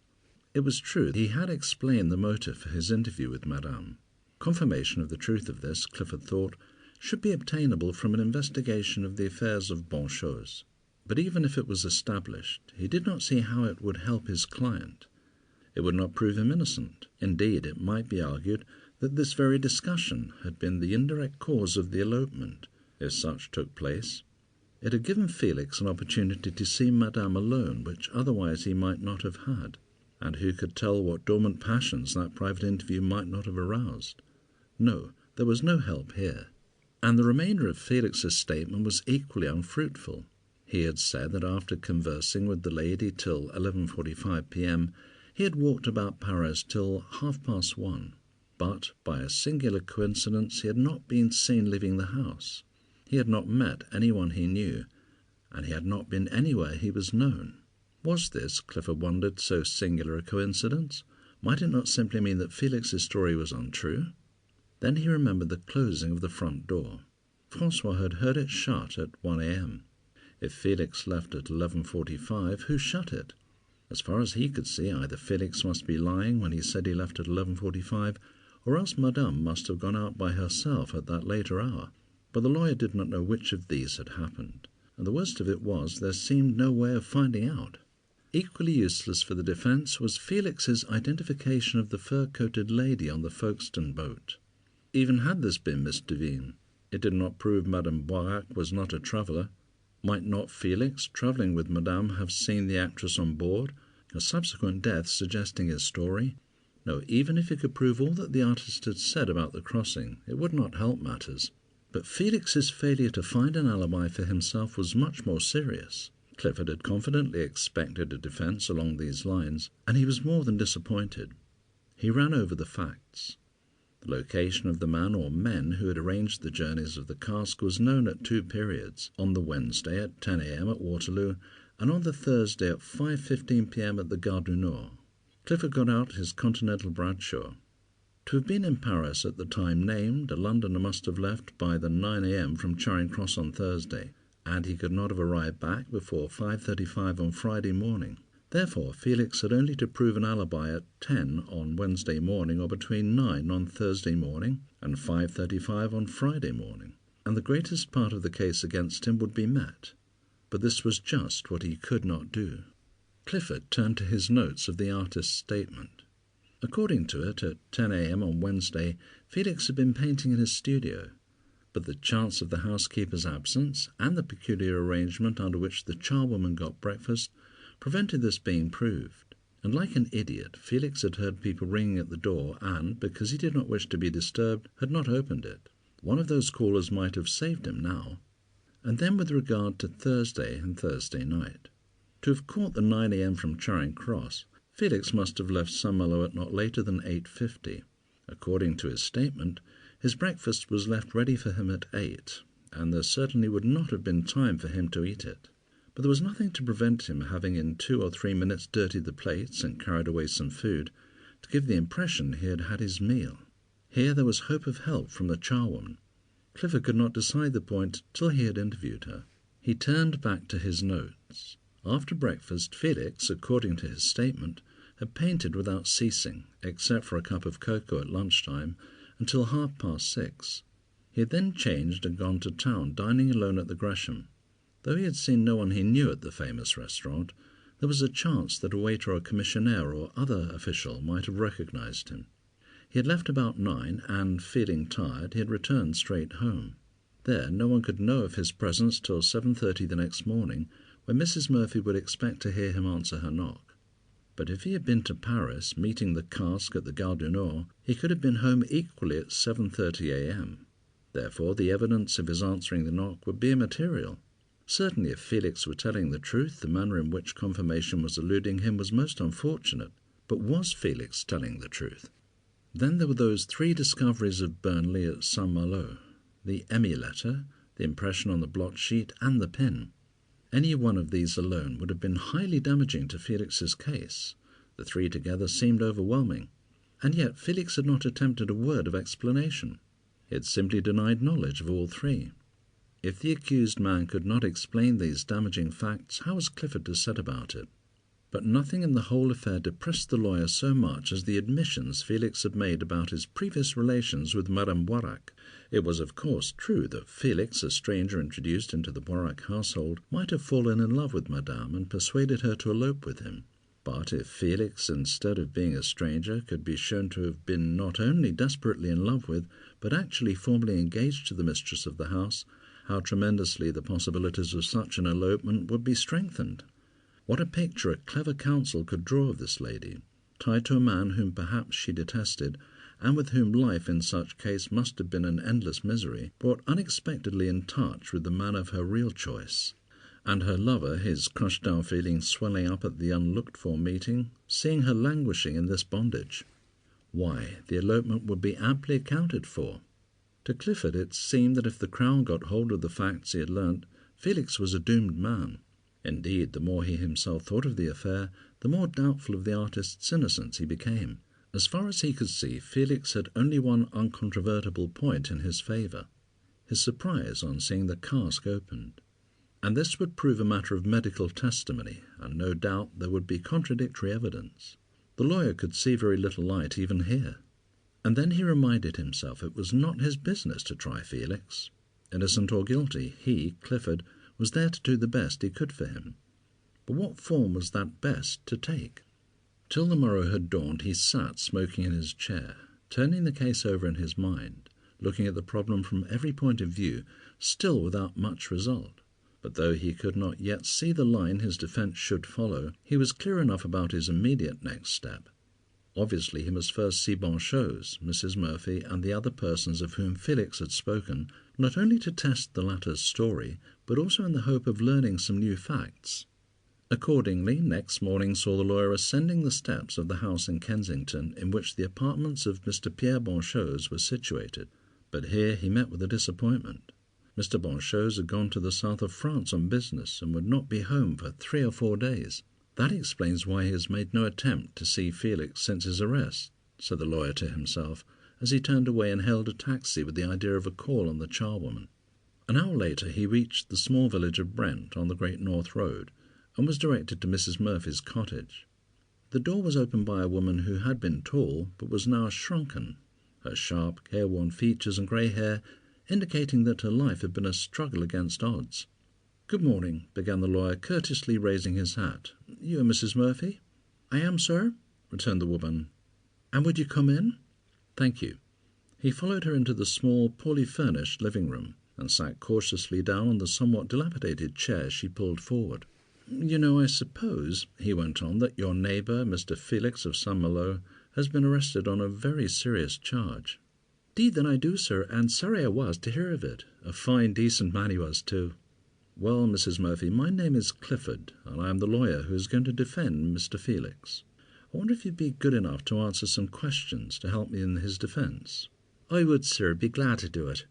It was true he had explained the motive for his interview with Madame. Confirmation of the truth of this, Clifford thought, should be obtainable from an investigation of the affairs of Bonchose. But even if it was established, he did not see how it would help his client. It would not prove him innocent. Indeed, it might be argued that this very discussion had been the indirect cause of the elopement, if such took place. It had given Felix an opportunity to see Madame alone, which otherwise he might not have had, and who could tell what dormant passions that private interview might not have aroused? No, there was no help here. And the remainder of Felix's statement was equally unfruitful. He had said that after conversing with the lady till 11:45 p.m., he had walked about Paris till 1:30, but by a singular coincidence he had not been seen leaving the house. He had not met anyone he knew, and he had not been anywhere he was known. Was this, Clifford wondered, so singular a coincidence? Might it not simply mean that Felix's story was untrue? Then he remembered the closing of the front door. François had heard it shut at 1 a.m. If Felix left at 11:45, who shut it? As far as he could see, either Felix must be lying when he said he left at 11:45, or else Madame must have gone out by herself at that later hour. But the lawyer did not know which of these had happened, and the worst of it was there seemed no way of finding out. Equally useless for the defence was Felix's identification of the fur-coated lady on the Folkestone boat. Even had this been Miss Devine, it did not prove Madame Boirac was not a traveller. Might not Felix, travelling with Madame, have seen the actress on board, her subsequent death suggesting his story? No, even if he could prove all that the artist had said about the crossing, it would not help matters. But Felix's failure to find an alibi for himself was much more serious. Clifford had confidently expected a defence along these lines, and he was more than disappointed. He ran over the facts. The location of the man or men who had arranged the journeys of the cask was known at 2 periods, on the Wednesday at 10 a.m. at Waterloo, and on the Thursday at 5:15 p.m. at the Gare du Nord. Clifford got out his Continental Bradshaw. To have been in Paris at the time named, a Londoner must have left by the 9 a.m. from Charing Cross on Thursday, and he could not have arrived back before 5:35 on Friday morning. Therefore, Felix had only to prove an alibi at 10 on Wednesday morning, or between 9 on Thursday morning and 5:35 on Friday morning, and the greatest part of the case against him would be met. But this was just what he could not do. Clifford turned to his notes of the artist's statement. According to it, at 10 a.m. on Wednesday, Felix had been painting in his studio, but the chance of the housekeeper's absence, and the peculiar arrangement under which the charwoman got breakfast, prevented this being proved, and like an idiot, Felix had heard people ringing at the door, and, because he did not wish to be disturbed, had not opened it. One of those callers might have saved him now. And then with regard to Thursday and Thursday night. To have caught the 9 a.m. from Charing Cross, Felix must have left St-Malo at not later than 8:50. According to his statement, his breakfast was left ready for him at 8, and there certainly would not have been time for him to eat it. But there was nothing to prevent him having in 2 or 3 minutes dirtied the plates and carried away some food, to give the impression he had had his meal. Here there was hope of help from the charwoman. Clifford could not decide the point till he had interviewed her. He turned back to his notes. After breakfast, Felix, according to his statement, had painted without ceasing, except for a cup of cocoa at lunchtime, until 6:30. He had then changed and gone to town, dining alone at the Gresham. Though he had seen no one he knew at the famous restaurant, there was a chance that a waiter or commissionaire or other official might have recognized him. He had left about 9, and, feeling tired, he had returned straight home. There no one could know of his presence till 7:30 the next morning, when Mrs. Murphy would expect to hear him answer her knock. But if he had been to Paris, meeting the Cask at the Gare du Nord, he could have been home equally at 7:30 a.m. Therefore the evidence of his answering the knock would be immaterial. Certainly if Felix were telling the truth, the manner in which confirmation was eluding him was most unfortunate. But was Felix telling the truth? Then there were those 3 discoveries of Burnley at Saint-Malo: the Emmy letter, the impression on the blot sheet, and the pin. Any one of these alone would have been highly damaging to Felix's case. The 3 together seemed overwhelming. And yet Felix had not attempted a word of explanation. He had simply denied knowledge of all 3. If the accused man could not explain these damaging facts, how was Clifford to set about it? But nothing in the whole affair depressed the lawyer so much as the admissions Felix had made about his previous relations with Madame Boirac. It was of course true that Felix, a stranger introduced into the Boirac household, might have fallen in love with Madame and persuaded her to elope with him. But if Felix, instead of being a stranger, could be shown to have been not only desperately in love with, but actually formally engaged to the mistress of the house, how tremendously the possibilities of such an elopement would be strengthened! What a picture a clever counsel could draw of this lady, tied to a man whom perhaps she detested, and with whom life in such case must have been an endless misery, brought unexpectedly in touch with the man of her real choice. And her lover, his crushed-down feelings swelling up at the unlooked-for meeting, seeing her languishing in this bondage. Why, the elopement would be amply accounted for. To Clifford it seemed that if the Crown got hold of the facts he had learnt, Felix was a doomed man. Indeed, the more he himself thought of the affair, the more doubtful of the artist's innocence he became. As far as he could see, Felix had only one uncontrovertible point in his favour: his surprise on seeing the cask opened. And this would prove a matter of medical testimony, and no doubt there would be contradictory evidence. The lawyer could see very little light even here. And then he reminded himself it was not his business to try Felix. Innocent or guilty, he, Clifford, was there to do the best he could for him. But what form was that best to take? Till the morrow had dawned he sat smoking in his chair, turning the case over in his mind, looking at the problem from every point of view, still without much result. But though he could not yet see the line his defence should follow, he was clear enough about his immediate next step. Obviously he must first see Bonchose, Mrs. Murphy, and the other persons of whom Felix had spoken, not only to test the latter's story, but also in the hope of learning some new facts. Accordingly, next morning saw the lawyer ascending the steps of the house in Kensington in which the apartments of Mr. Pierre Bonchose were situated. But here he met with a disappointment. Mr. Bonchose had gone to the south of France on business, and would not be home for 3 or 4 days. That explains why he has made no attempt to see Felix since his arrest, said the lawyer to himself, as he turned away and hailed a taxi with the idea of a call on the charwoman. An hour later he reached the small village of Brent on the Great North Road, and was directed to Mrs. Murphy's cottage. The door was opened by a woman who had been tall, but was now shrunken, her sharp, careworn features and grey hair indicating that her life had been a struggle against odds. "Good morning," began the lawyer, courteously raising his hat. "You are Mrs. Murphy?" "I am, sir," returned the woman. "And would you come in?" "Thank you." He followed her into the small, poorly furnished living-room, and sat cautiously down on the somewhat dilapidated chair she pulled forward. "You know, I suppose," he went on, "that your neighbour, Mr. Felix of Saint-Malo, has been arrested on a very serious charge." "'Deed then I do, sir, and sorry I was to hear of it. A fine decent man he was too." "Well, Mrs. Murphy, my name is Clifford, and I am the lawyer who is going to defend Mr. Felix. I wonder if you'd be good enough to answer some questions to help me in his defence." "I would, sir, be glad to do it."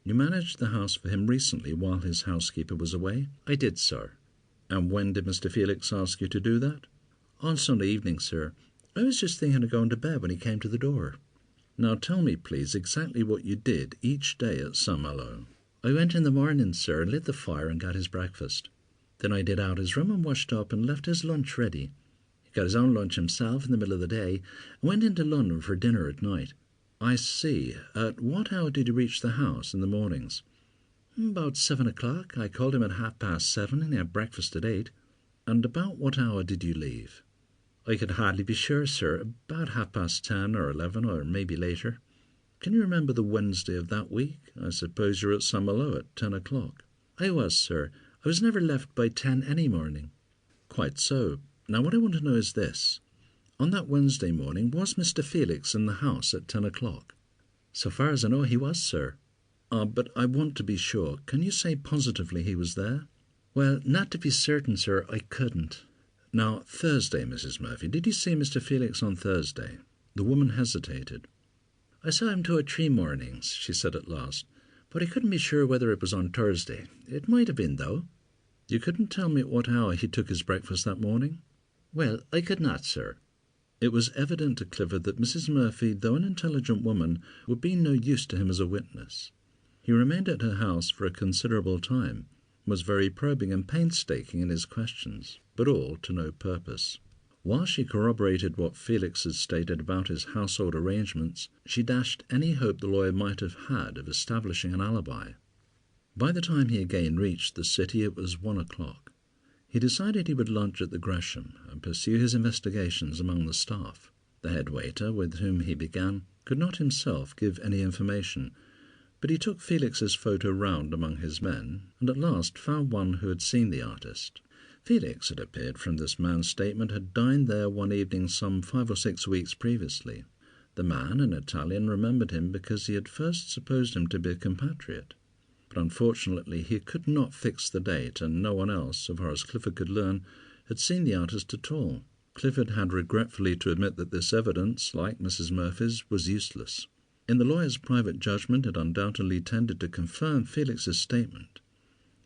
"You managed the house for him recently while his housekeeper was away?" "I did, sir." "And when did Mr. Felix ask you to do that?" "On Sunday evening, sir. I was just thinking of going to bed when he came to the door. Now tell me, please, exactly what you did each day at St-Malo. I went in the morning, sir, and lit the fire and got his breakfast. Then I did out his room and washed up and left his lunch ready. He got his own lunch himself in the middle of the day and went into London for dinner at night. I see. At what hour did you reach the house in the mornings? About 7 o'clock. I called him at 7:30 and he had breakfast at 8. And about what hour did you leave? I could hardly be sure, sir. About 10:30 or 11, or maybe later. Can you remember the Wednesday of that week? I suppose you were at St-Malo at 10 o'clock. I was, sir. I was never left by 10 any morning. Quite so. Now what I want to know is this. On that Wednesday morning, was Mr. Felix in the house at 10 o'clock? So far as I know, he was, sir. But I want to be sure. Can you say positively he was there? Well, not to be certain, sir, I couldn't. Now, Thursday, Mrs. Murphy, did you see Mr. Felix on Thursday? The woman hesitated. I saw him 2 or 3 mornings, she said at last, but I couldn't be sure whether it was on Thursday. It might have been, though. You couldn't tell me at what hour he took his breakfast that morning? Well, I could not, sir. It was evident to Clifford that Mrs. Murphy, though an intelligent woman, would be no use to him as a witness. He remained at her house for a considerable time, was very probing and painstaking in his questions, but all to no purpose. While she corroborated what Felix had stated about his household arrangements, she dashed any hope the lawyer might have had of establishing an alibi. By the time he again reached the city, it was 1 o'clock. He decided he would lunch at the Gresham and pursue his investigations among the staff. The head waiter, with whom he began, could not himself give any information, but he took Felix's photo round among his men, and at last found one who had seen the artist. Felix, it appeared from this man's statement, had dined there one evening some 5 or 6 weeks previously. The man, an Italian, remembered him because he had first supposed him to be a compatriot. But unfortunately he could not fix the date, and no one else, so far as Clifford could learn, had seen the artist at all. Clifford had regretfully to admit that this evidence, like Mrs. Murphy's, was useless. In the lawyer's private judgment it undoubtedly tended to confirm Felix's statement,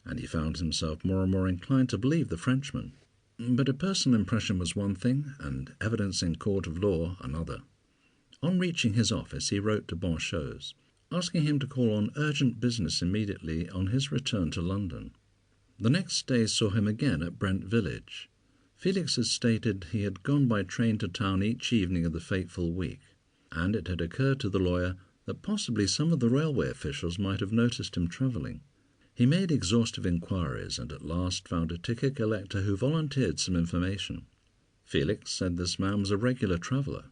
and he found himself more and more inclined to believe the Frenchman. But a personal impression was one thing, and evidence in court of law another. On reaching his office he wrote to Bonchose, asking him to call on urgent business immediately on his return to London. The next day saw him again at Brent village. Felix had stated he had gone by train to town each evening of the fateful week, and it had occurred to the lawyer that possibly some of the railway officials might have noticed him travelling. He made exhaustive inquiries, and at last found a ticket collector who volunteered some information. Felix said this man was a regular traveller.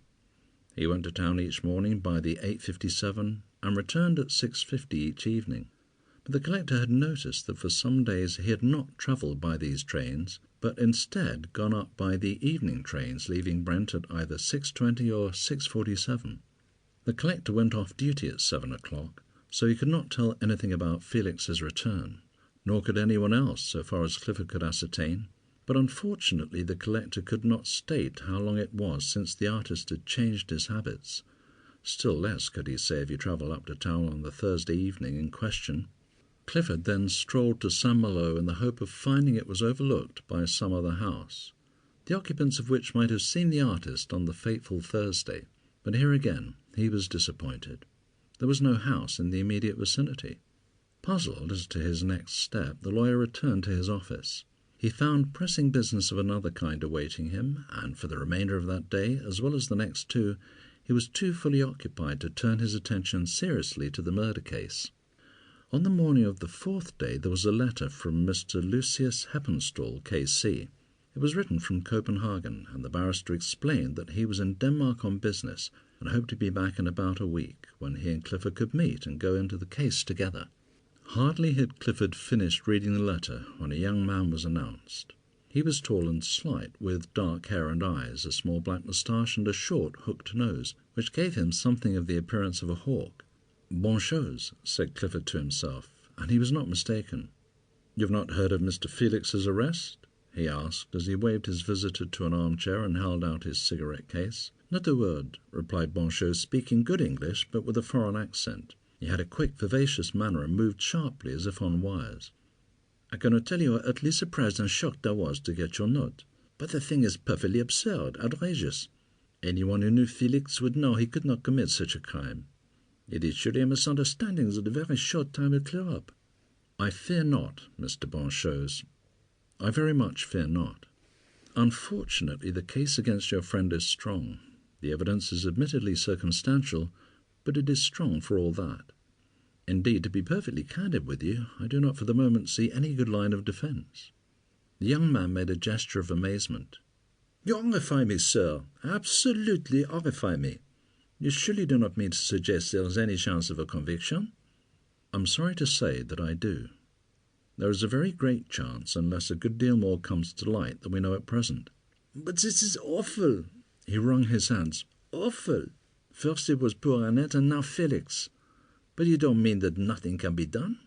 He went to town each morning by the 8:57 and returned at 6:50 each evening. But the collector had noticed that for some days he had not travelled by these trains, but instead gone up by the evening trains, leaving Brent at either 6:20 or 6:47. The collector went off duty at 7 o'clock, so he could not tell anything about Felix's return, nor could anyone else, so far as Clifford could ascertain. But unfortunately the collector could not state how long it was since the artist had changed his habits. Still less could he say if he travelled up to town on the Thursday evening in question. Clifford then strolled to St-Malo in the hope of finding it was overlooked by some other house, the occupants of which might have seen the artist on the fateful Thursday. But here again he was disappointed. There was no house in the immediate vicinity. Puzzled as to his next step, the lawyer returned to his office. He found pressing business of another kind awaiting him, and for the remainder of that day, as well as the next 2, he was too fully occupied to turn his attention seriously to the murder case. On the morning of the 4th day there was a letter from Mr. Lucius Heppenstall, K.C. It was written from Copenhagen, and the barrister explained that he was in Denmark on business and hoped to be back in about a week, when he and Clifford could meet and go into the case together. Hardly had Clifford finished reading the letter when a young man was announced. He was tall and slight, with dark hair and eyes, a small black moustache, and a short, hooked nose, which gave him something of the appearance of a hawk. "Bonchose," said Clifford to himself, and he was not mistaken. "You have not heard of Mr. Felix's arrest?" he asked, as he waved his visitor to an armchair and held out his cigarette case. "Not a word," replied Bonchose, speaking good English, but with a foreign accent. He had a quick, vivacious manner, and moved sharply as if on wires. "I cannot tell you how utterly surprised and shocked I was to get your note. But the thing is perfectly absurd, outrageous. Anyone who knew Felix would know he could not commit such a crime. It is surely a misunderstanding that a very short time will clear up. I fear not, Mr. Bonchose. I very much fear not. Unfortunately, the case against your friend is strong. The evidence is admittedly circumstantial, but it is strong for all that. Indeed, to be perfectly candid with you, I do not for the moment see any good line of defence. The young man made a gesture of amazement. You horrify me, sir. Absolutely horrify me. You surely do not mean to suggest there is any chance of a conviction? I'm sorry to say that I do. There is a very great chance, unless a good deal more comes to light than we know at present. But this is awful. He wrung his hands. Awful. First it was poor Annette, and now Felix. But you don't mean that nothing can be done?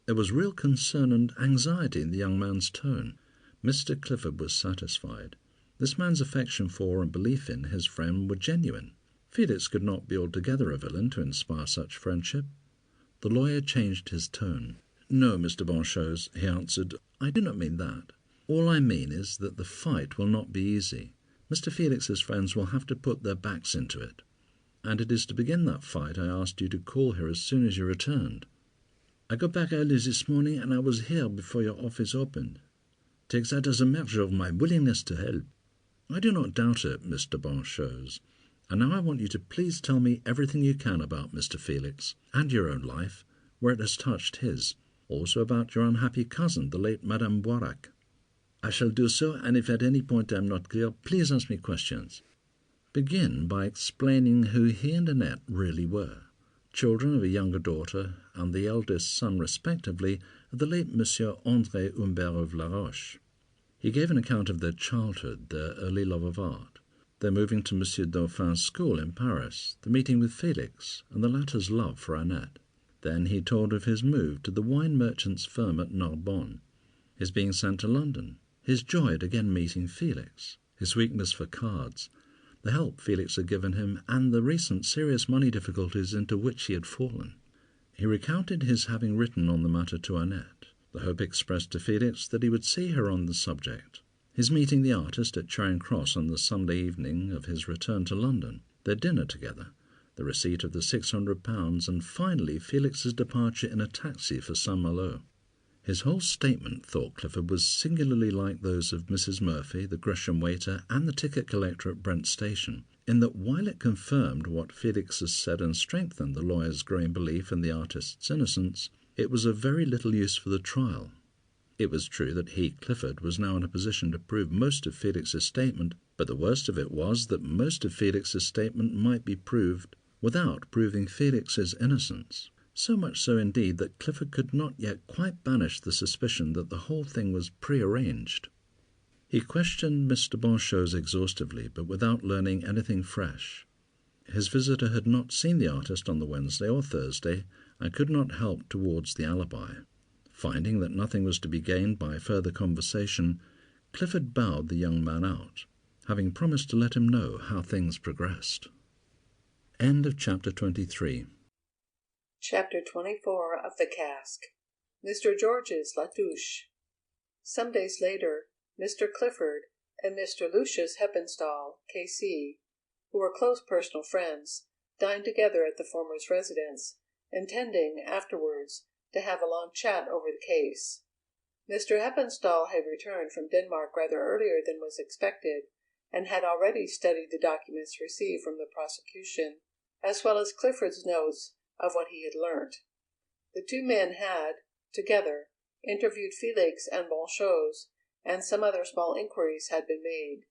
There was real concern and anxiety in the young man's tone. Mr. Clifford was satisfied. This man's affection for and belief in his friend were genuine. Felix could not be altogether a villain to inspire such friendship. The lawyer changed his tone. No, Mr. Bonchose, he answered, I do not mean that. All I mean is that the fight will not be easy. Mr. Felix's friends will have to put their backs into it. And it is to begin that fight I asked you to call here as soon as you returned. I got back early this morning, and I was here before your office opened. Take that as a measure of my willingness to help. I do not doubt it, Mr. Bonchose. And now I want you to please tell me everything you can about Mr. Felix, and your own life, where it has touched his. Also about your unhappy cousin, the late Madame Boirac. I shall do so, and if at any point I am not clear, please ask me questions. Begin by explaining who he and Annette really were, children of a younger daughter and the eldest son, respectively, of the late Monsieur André Humbert of La Roche. He gave an account of their childhood, their early love of art, their moving to Monsieur Dauphin's school in Paris, the meeting with Felix, and the latter's love for Annette. Then he told of his move to the wine merchant's firm at Narbonne, his being sent to London, his joy at again meeting Felix, his weakness for cards, the help Felix had given him, and the recent serious money difficulties into which he had fallen. He recounted his having written on the matter to Annette, the hope expressed to Felix that he would see her on the subject, his meeting the artist at Charing Cross on the Sunday evening of his return to London, their dinner together, the receipt of the £600, and finally Felix's departure in a taxi for Saint-Malo. His whole statement, thought Clifford, was singularly like those of Mrs. Murphy, the Gresham waiter, and the ticket collector at Brent Station, in that while it confirmed what Felix had said and strengthened the lawyer's growing belief in the artist's innocence, it was of very little use for the trial. It was true that he, Clifford, was now in a position to prove most of Felix's statement, but the worst of it was that most of Felix's statement might be proved without proving Felix's innocence. So much so indeed that Clifford could not yet quite banish the suspicion that the whole thing was prearranged. He questioned Mr. Bonchose exhaustively, but without learning anything fresh. His visitor had not seen the artist on the Wednesday or Thursday, and could not help towards the alibi. Finding that nothing was to be gained by further conversation, Clifford bowed the young man out, having promised to let him know how things progressed. End of Chapter 23. Chapter 24 of the Cask. Mr. George's La Touche. Some days later, Mr. Clifford and Mr. Lucius Heppenstall, K.C., who were close personal friends, dined together at the former's residence, intending, afterwards, to have a long chat over the case. Mr. Heppenstall had returned from Denmark rather earlier than was expected, and had already studied the documents received from the prosecution, as well as Clifford's notes of what he had learnt. The two men had, together, interviewed Felix and Bonchose, and some other small inquiries had been made,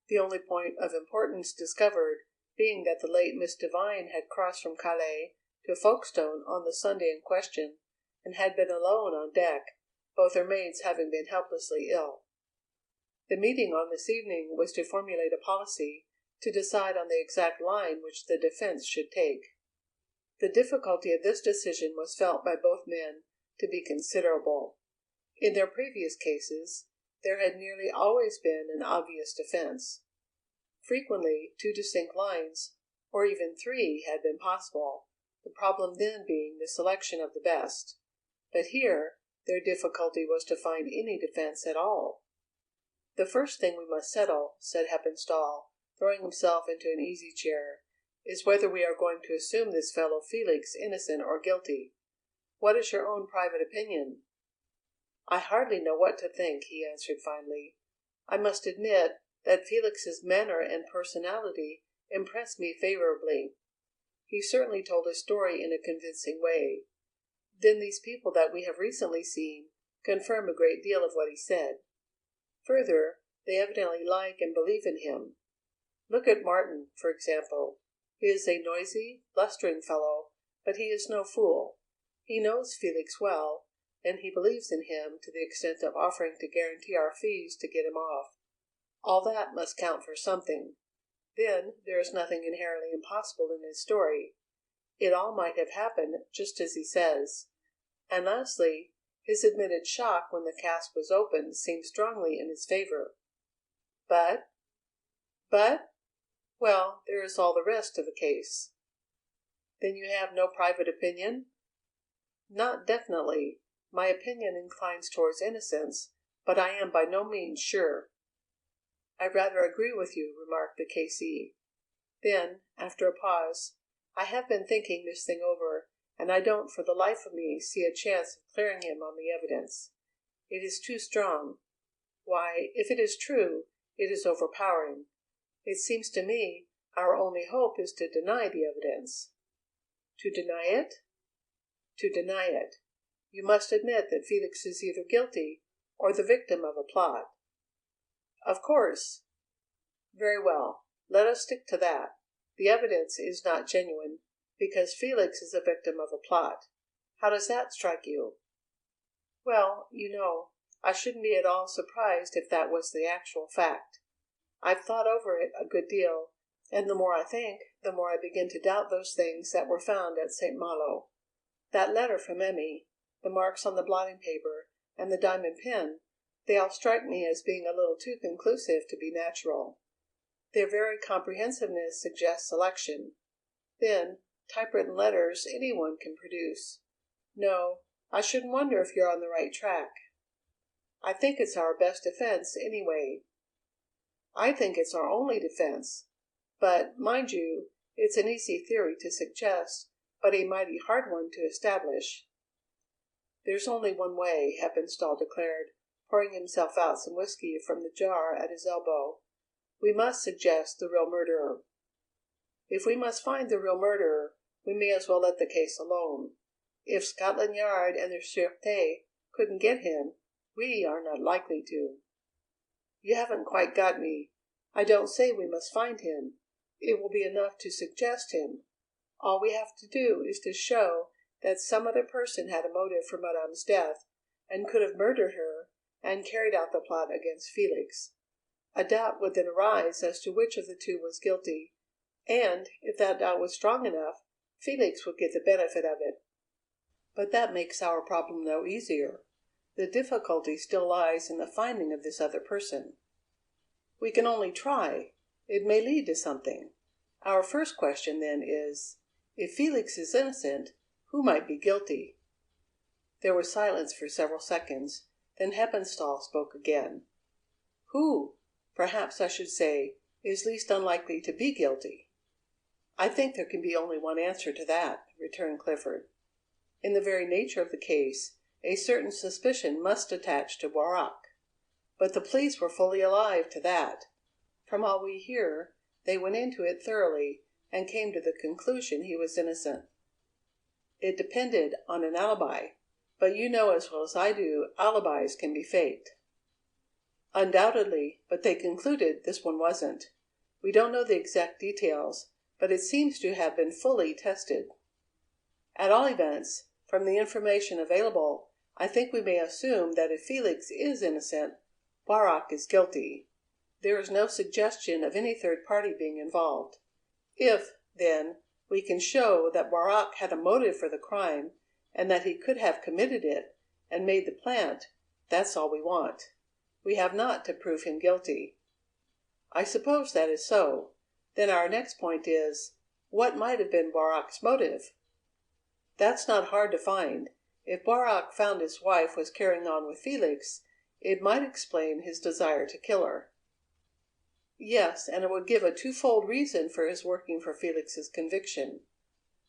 the only point of importance discovered being that the late Miss Devine had crossed from Calais to Folkestone on the Sunday in question, and had been alone on deck, both her maids having been helplessly ill. The meeting on this evening was to formulate a policy, to decide on the exact line which the defence should take. The difficulty of this decision was felt by both men to be considerable. In their previous cases, there had nearly always been an obvious defence. Frequently 2 distinct lines, or even 3, had been possible, the problem then being the selection of the best. But here their difficulty was to find any defence at all. "The first thing we must settle," said Heppenstall, throwing himself into an easy chair, "is whether we are going to assume this fellow Felix innocent or guilty. What is your own private opinion?" "I hardly know what to think," he answered finally. "I must admit that Felix's manner and personality impressed me favourably. He certainly told his story in a convincing way. Then these people that we have recently seen confirm a great deal of what he said. Further, they evidently like and believe in him. Look at Martin, for example. He is a noisy, blustering fellow, but he is no fool. He knows Felix well, and he believes in him to the extent of offering to guarantee our fees to get him off. All that must count for something. Then there is nothing inherently impossible in his story. It all might have happened just as he says. And lastly, his admitted shock when the cask was opened seems strongly in his favour. But? Well, there is all the rest of the case." "Then you have no private opinion?" "Not definitely. My opinion inclines towards innocence, but I am by no means sure." "I rather agree with you," remarked the K.C. Then, after a pause, "I have been thinking this thing over, and I don't for the life of me see a chance of clearing him on the evidence. It is too strong. Why, if it is true, it is overpowering. It seems to me our only hope is to deny the evidence." "To deny it?" "To deny it. You must admit that Felix is either guilty or the victim of a plot." "Of course." "Very well. Let us stick to that. The evidence is not genuine, because Felix is a victim of a plot. How does that strike you?" "Well, you know, I shouldn't be at all surprised if that was the actual fact. I've thought over it a good deal, and the more I think, the more I begin to doubt those things that were found at St. Malo. That letter from Emmy, the marks on the blotting paper, and the diamond pin, they all strike me as being a little too conclusive to be natural. Their very comprehensiveness suggests selection. Then, typewritten letters any one can produce. No, I shouldn't wonder if you're on the right track. I think it's our best defence, anyway." "I think it's our only defence. But, mind you, it's an easy theory to suggest, but a mighty hard one to establish." "There's only one way," Heppenstall declared, pouring himself out some whisky from the jar at his elbow. "We must suggest the real murderer. If we must find the real murderer, we may as well let the case alone. If Scotland Yard and the Sûreté couldn't get him, we are not likely to." "You haven't quite got me. I don't say we must find him. It will be enough to suggest him. All we have to do is to show that some other person had a motive for Madame's death, and could have murdered her and carried out the plot against Felix. A doubt would then arise as to which of the two was guilty, and, if that doubt was strong enough, Felix would get the benefit of it. But that makes our problem no easier. The difficulty still lies in the finding of this other person. We can only try. It may lead to something. Our first question, then, is, if Felix is innocent, who might be guilty?" There was silence for several seconds, then Heppenstall spoke again. "Who, perhaps I should say, is least unlikely to be guilty?" "I think there can be only one answer to that," returned Clifford. "In the very nature of the case, a certain suspicion must attach to Boirac. But the police were fully alive to that. From all we hear, they went into it thoroughly, and came to the conclusion he was innocent. It depended on an alibi, but you know as well as I do alibis can be faked." "Undoubtedly, but they concluded this one wasn't. We don't know the exact details, but it seems to have been fully tested. At all events, from the information available, I think we may assume that if Felix is innocent, Boirac is guilty. There is no suggestion of any third party being involved. If, then, we can show that Boirac had a motive for the crime, and that he could have committed it, and made the plant, that's all we want. We have not to prove him guilty." "I suppose that is so. Then our next point is, what might have been Boirac's motive?" "That's not hard to find. If Boirac found his wife was carrying on with Felix, it might explain his desire to kill her." Yes, and it would give a twofold reason for his working for Felix's conviction.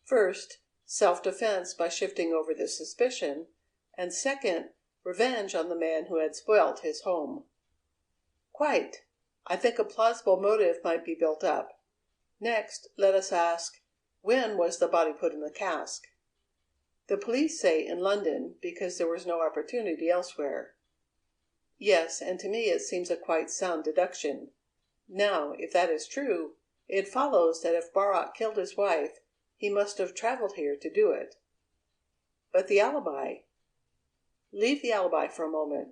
First, self-defense by shifting over the suspicion, and second, revenge on the man who had spoilt his home. Quite. I think a plausible motive might be built up. Next, let us ask, when was the body put in the cask? The police say in London, because there was no opportunity elsewhere. Yes, and to me it seems a quite sound deduction. Now, if that is true, it follows that if Boirac killed his wife, he must have travelled here to do it. But the alibi? Leave the alibi for a moment.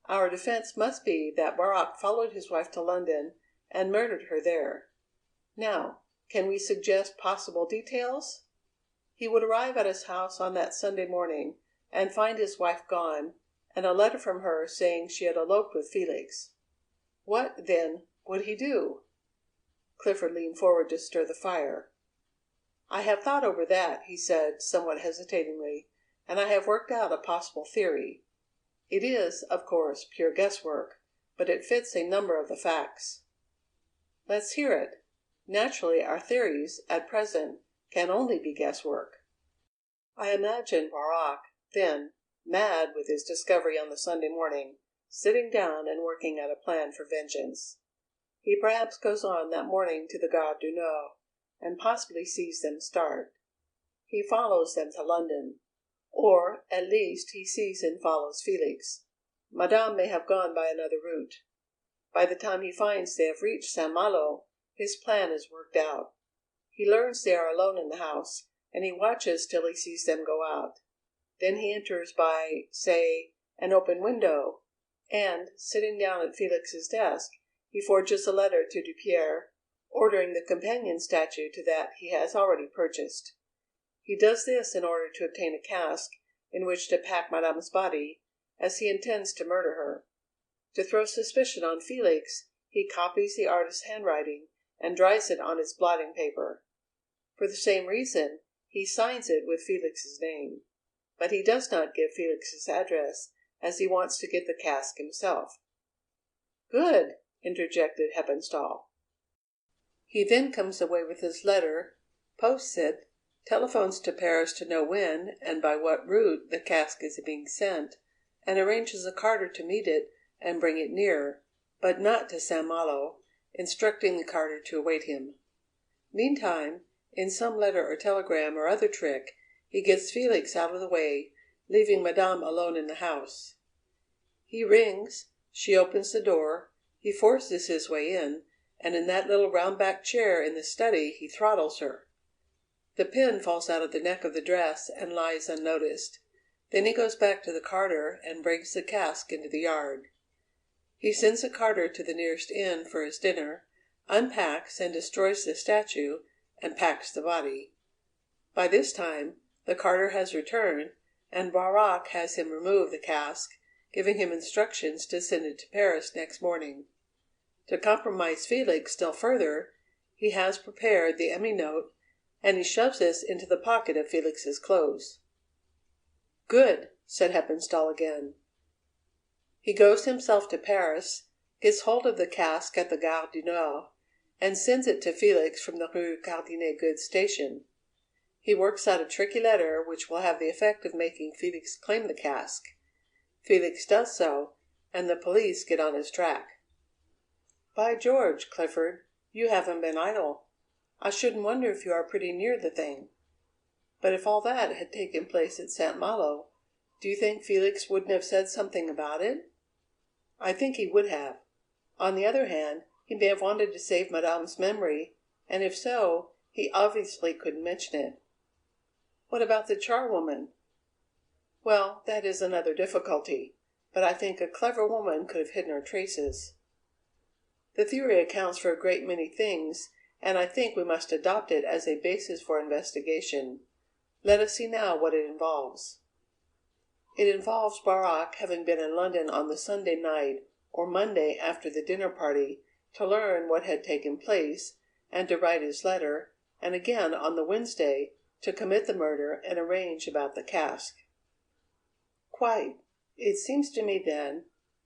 Our defence must be that Boirac followed his wife to London and murdered her there. Now, can we suggest possible details? He would arrive at his house on that Sunday morning and find his wife gone, and a letter from her saying she had eloped with Felix. What, then, would he do? Clifford leaned forward to stir the fire. I have thought over that, he said, somewhat hesitatingly, and I have worked out a possible theory. It is, of course, pure guesswork, but it fits a number of the facts. Let's hear it. Naturally, our theories, at present, can only be guesswork. I imagine Boirac, then, mad with his discovery on the Sunday morning, sitting down and working out a plan for vengeance. He perhaps goes on that morning to the Gare du Nord, and possibly sees them start. He follows them to London. Or, at least, he sees and follows Felix. Madame may have gone by another route. By the time he finds they have reached Saint-Malo, his plan is worked out. He learns they are alone in the house, and he watches till he sees them go out. Then he enters by, say, an open window, and, sitting down at Felix's desk, he forges a letter to Dupierre, ordering the companion statue to that he has already purchased. He does this in order to obtain a cask in which to pack Madame's body, as he intends to murder her. To throw suspicion on Felix, he copies the artist's handwriting and dries it on its blotting paper. For the same reason, he signs it with Felix's name. But he does not give Felix's address, as he wants to get the cask himself. Good, interjected Heppenstall. He then comes away with his letter, posts it, telephones to Paris to know when and by what route the cask is being sent, and arranges a carter to meet it and bring it near, but not to Saint-Malo, instructing the carter to await him. Meantime, in some letter or telegram or other trick, he gets Felix out of the way, leaving Madame alone in the house. He rings, she opens the door, he forces his way in, and in that little round-backed chair in the study he throttles her. The pin falls out of the neck of the dress and lies unnoticed. Then he goes back to the carter and brings the cask into the yard. He sends a carter to the nearest inn for his dinner, unpacks and destroys the statue, and packs the body. By this time, the carter has returned, and Boirac has him remove the cask, giving him instructions to send it to Paris next morning. To compromise Felix still further, he has prepared the note, and he shoves this into the pocket of Felix's clothes. Good, said Heppenstall again. He goes himself to Paris, gets hold of the cask at the Gare du Nord, and sends it to Felix from the Rue Cardinet-Goods station. He works out a tricky letter which will have the effect of making Felix claim the cask. Felix does so, and the police get on his track. By George, Clifford, you haven't been idle. I shouldn't wonder if you are pretty near the thing. But if all that had taken place at Saint-Malo, do you think Felix wouldn't have said something about it? I think he would have. On the other hand, he may have wanted to save Madame's memory, and if so, he obviously couldn't mention it. What about the charwoman? Well, that is another difficulty, but I think a clever woman could have hidden her traces. The theory accounts for a great many things, and I think we must adopt it as a basis for investigation. Let us see now what it involves. It involves Boirac having been in London on the Sunday night or Monday after the dinner party to learn what had taken place and to write his letter, and again on the Wednesday to commit the murder and arrange about the cask. Quite. It seems to me, then,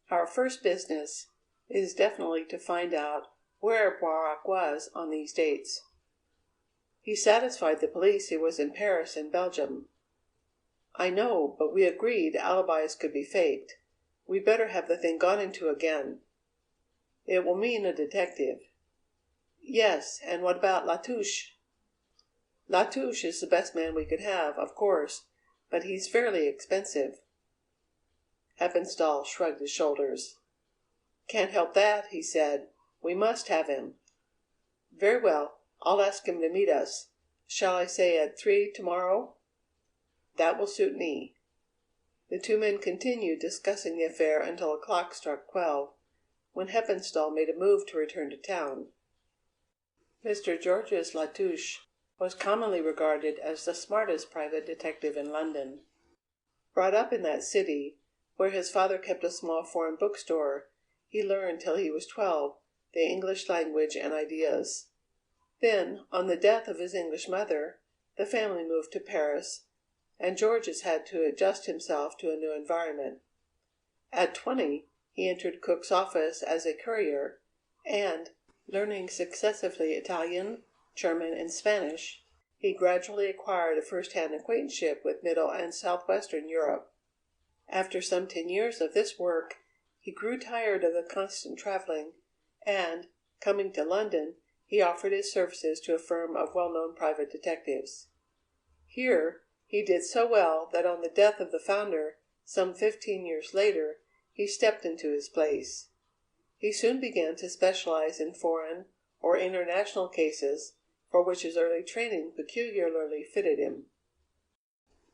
our first business is definitely to find out where Boirac was on these dates. He satisfied the police he was in Paris in Belgium. I know, but we agreed alibis could be faked. We'd better have the thing gone into again. It will mean a detective. Yes, and what about Latouche? Latouche is the best man we could have, of course, but he's fairly expensive. Heppenstall shrugged his shoulders. Can't help that, he said. We must have him. Very well, I'll ask him to meet us. Shall I say at 3 tomorrow? That will suit me. The two men continued discussing the affair until a clock struck 12, when Heppenstall made a move to return to town. Mr. Georges Latouche was commonly regarded as the smartest private detective in London. Brought up in that city, where his father kept a small foreign bookstore, he learned till he was 12 the English language and ideas. Then, on the death of his English mother, the family moved to Paris, and Georges had to adjust himself to a new environment. At 20, he entered Cook's office as a courier, and, learning successively Italian, German, and Spanish, he gradually acquired a first-hand acquaintanceship with Middle and Southwestern Europe. After some 10 years of this work, he grew tired of the constant traveling, and, coming to London, he offered his services to a firm of well-known private detectives. Here, he did so well that on the death of the founder, some 15 years later, he stepped into his place. He soon began to specialize in foreign or international cases, for which his early training peculiarly fitted him.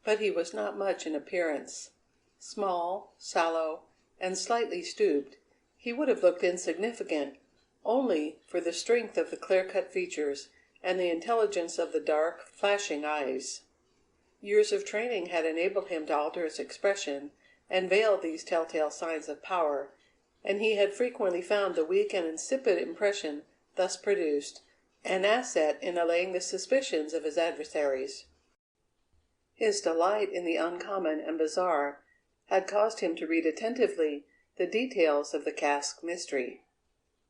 But he was not much in appearance. Small, sallow, and slightly stooped, he would have looked insignificant only for the strength of the clear-cut features and the intelligence of the dark, flashing eyes. Years of training had enabled him to alter his expression and veil these telltale signs of power, and he had frequently found the weak and insipid impression thus produced an asset in allaying the suspicions of his adversaries. His delight in the uncommon and bizarre had caused him to read attentively the details of the Cask mystery.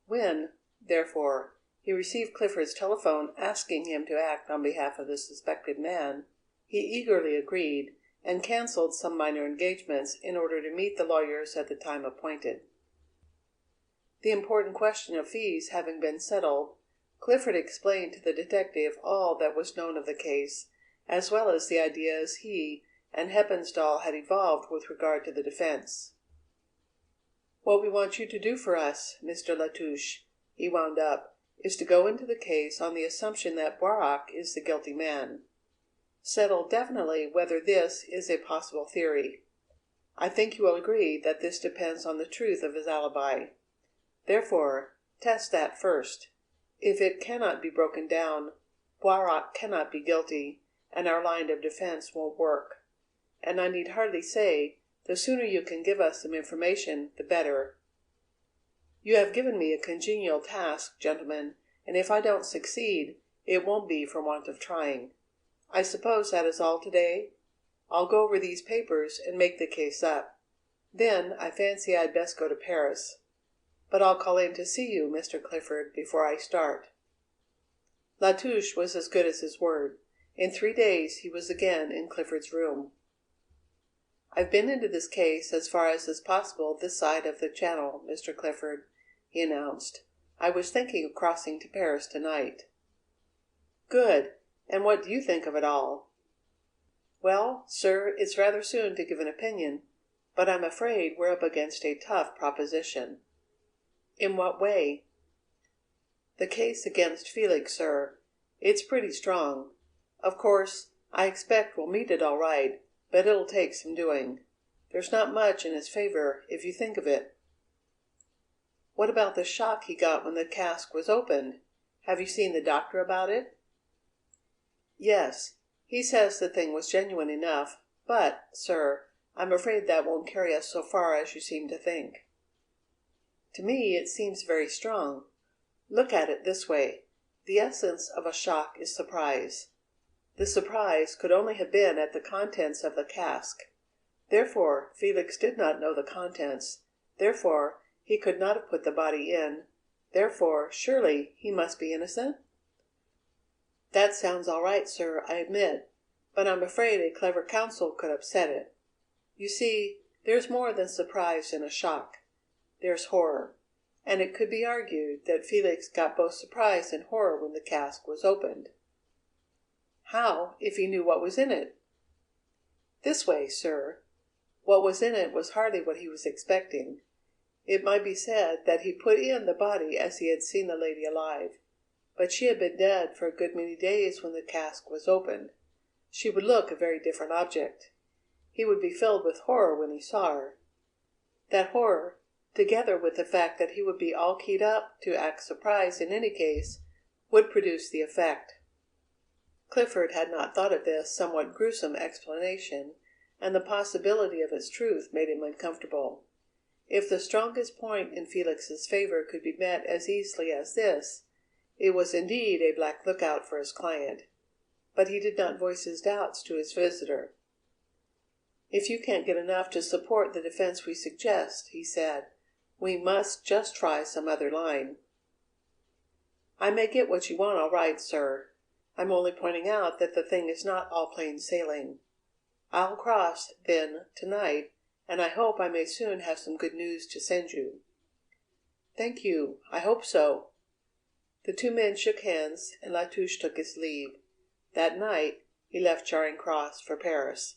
When, therefore, he received Clifford's telephone asking him to act on behalf of the suspected man, he eagerly agreed, and cancelled some minor engagements in order to meet the lawyers at the time appointed. The important question of fees having been settled, Clifford explained to the detective all that was known of the case, as well as the ideas he and Heppenstall had evolved with regard to the defense. "What we want you to do for us, Mr. Latouche," he wound up, "is to go into the case on the assumption that Boirac is the guilty man. Settle definitely whether this is a possible theory. I think you will agree that this depends on the truth of his alibi. Therefore, test that first. If it cannot be broken down, Boirac cannot be guilty, and our line of defense won't work. And I need hardly say, the sooner you can give us some information, the better. You have given me a congenial task, gentlemen, and if I don't succeed, it won't be for want of trying. I suppose that is all today? I'll go over these papers and make the case up. Then I fancy I'd best go to Paris. But I'll call in to see you, Mr. Clifford, before I start." Latouche was as good as his word. In 3 days he was again in Clifford's room. "I've been into this case as far as is possible this side of the Channel, Mr. Clifford," he announced. "I was thinking of crossing to Paris tonight." "Good. And what do you think of it all?" "Well, sir, it's rather soon to give an opinion, but I'm afraid we're up against a tough proposition." "In what way?" "The case against Felix, sir. It's pretty strong. Of course, I expect we'll meet it all right, but it'll take some doing. There's not much in his favor, if you think of it." "What about the shock he got when the cask was opened? Have you seen the doctor about it?" "Yes. He says the thing was genuine enough, but, sir, I'm afraid that won't carry us so far as you seem to think." "To me it seems very strong. Look at it this way. The essence of a shock is surprise. The surprise could only have been at the contents of the cask. Therefore, Felix did not know the contents. Therefore, he could not have put the body in. Therefore, surely, he must be innocent?" "That sounds all right, sir, I admit, but I'm afraid a clever counsel could upset it. You see, there's more than surprise in a shock. There's horror. And it could be argued that Felix got both surprise and horror when the cask was opened." "How, if he knew what was in it?" "This way, sir. What was in it was hardly what he was expecting. It might be said that he put in the body as he had seen the lady alive. But she had been dead for a good many days when the cask was opened. She would look a very different object. He would be filled with horror when he saw her. That horror, together with the fact that he would be all keyed up to act surprised in any case, would produce the effect." Clifford had not thought of this somewhat gruesome explanation, and the possibility of its truth made him uncomfortable. If the strongest point in Felix's favor could be met as easily as this, it was indeed a black lookout for his client. But he did not voice his doubts to his visitor. "If you can't get enough to support the defense we suggest," he said, "we must just try some other line." "I may get what you want all right, sir. I'm only pointing out that the thing is not all plain sailing. I'll cross, then, tonight, and I hope I may soon have some good news to send you." "Thank you. I hope so." The two men shook hands, and Touche took his leave. That night he left Charing Cross for Paris.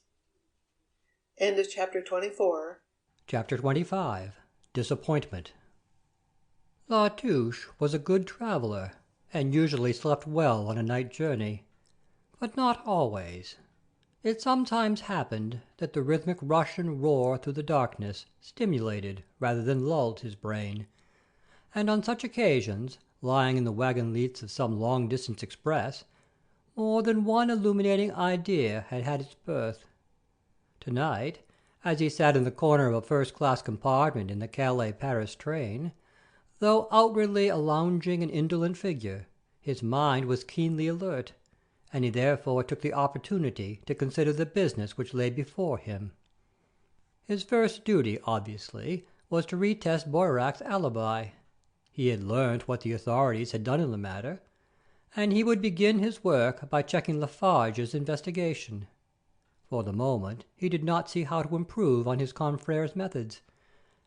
End of chapter 24. Chapter 25. Disappointment. Touche was a good traveller, and usually slept well on a night journey, but not always. It sometimes happened that the rhythmic rush and roar through the darkness stimulated rather than lulled his brain, and on such occasions, lying in the wagon leats of some long-distance express, more than one illuminating idea had had its birth. To-night, as he sat in the corner of a first-class compartment in the Calais-Paris train, though outwardly a lounging and indolent figure, his mind was keenly alert, and he therefore took the opportunity to consider the business which lay before him. His first duty, obviously, was to retest Boirac's alibi. He had learnt what the authorities had done in the matter, and he would begin his work by checking Lefarge's investigation. For the moment he did not see how to improve on his confrere's methods,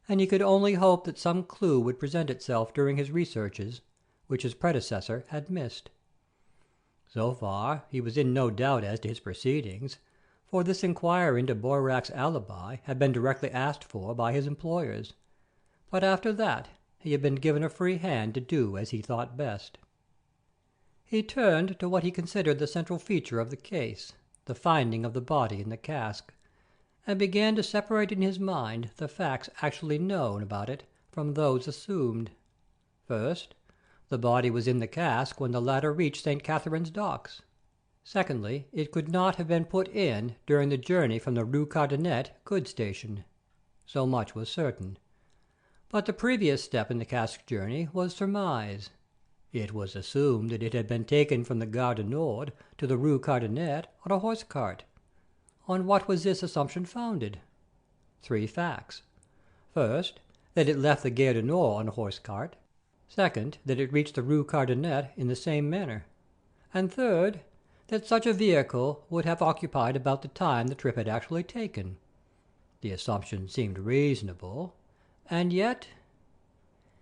and he could only hope that some clue would present itself during his researches, which his predecessor had missed. So far he was in no doubt as to his proceedings, for this inquiry into Boirac's alibi had been directly asked for by his employers. But after that he had been given a free hand to do as he thought best. He turned to what he considered the central feature of the case, the finding of the body in the cask, and began to separate in his mind the facts actually known about it from those assumed. First, the body was in the cask when the latter reached St. Catherine's docks. Secondly, it could not have been put in during the journey from the Rue Cardanet goods station. So much was certain. But the previous step in the cask journey was surmise. It was assumed that it had been taken from the Gare du Nord to the Rue Cardanet on a horse-cart. On what was this assumption founded? 3 facts. First, that it left the Gare du Nord on a horse-cart. Second, that it reached the Rue Cardanet in the same manner. And third, that such a vehicle would have occupied about the time the trip had actually taken. The assumption seemed reasonable, and yet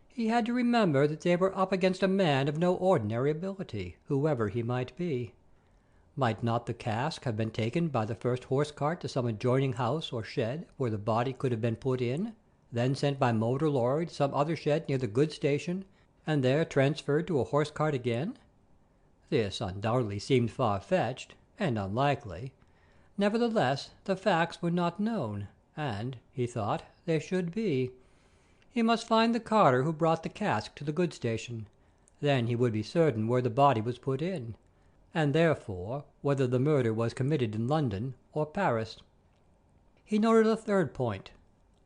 he had to remember that they were up against a man of no ordinary ability, whoever he might be. Might not the cask have been taken by the first horse-cart to some adjoining house or shed where the body could have been put in, then sent by motor lorry to some other shed near the goods station, and there transferred to a horse-cart again? This undoubtedly seemed far-fetched, and unlikely. Nevertheless, the facts were not known, and, he thought, they should be. He must find the carter who brought the cask to the goods station. Then he would be certain where the body was put in, and therefore whether the murder was committed in London or Paris. He noted a third point.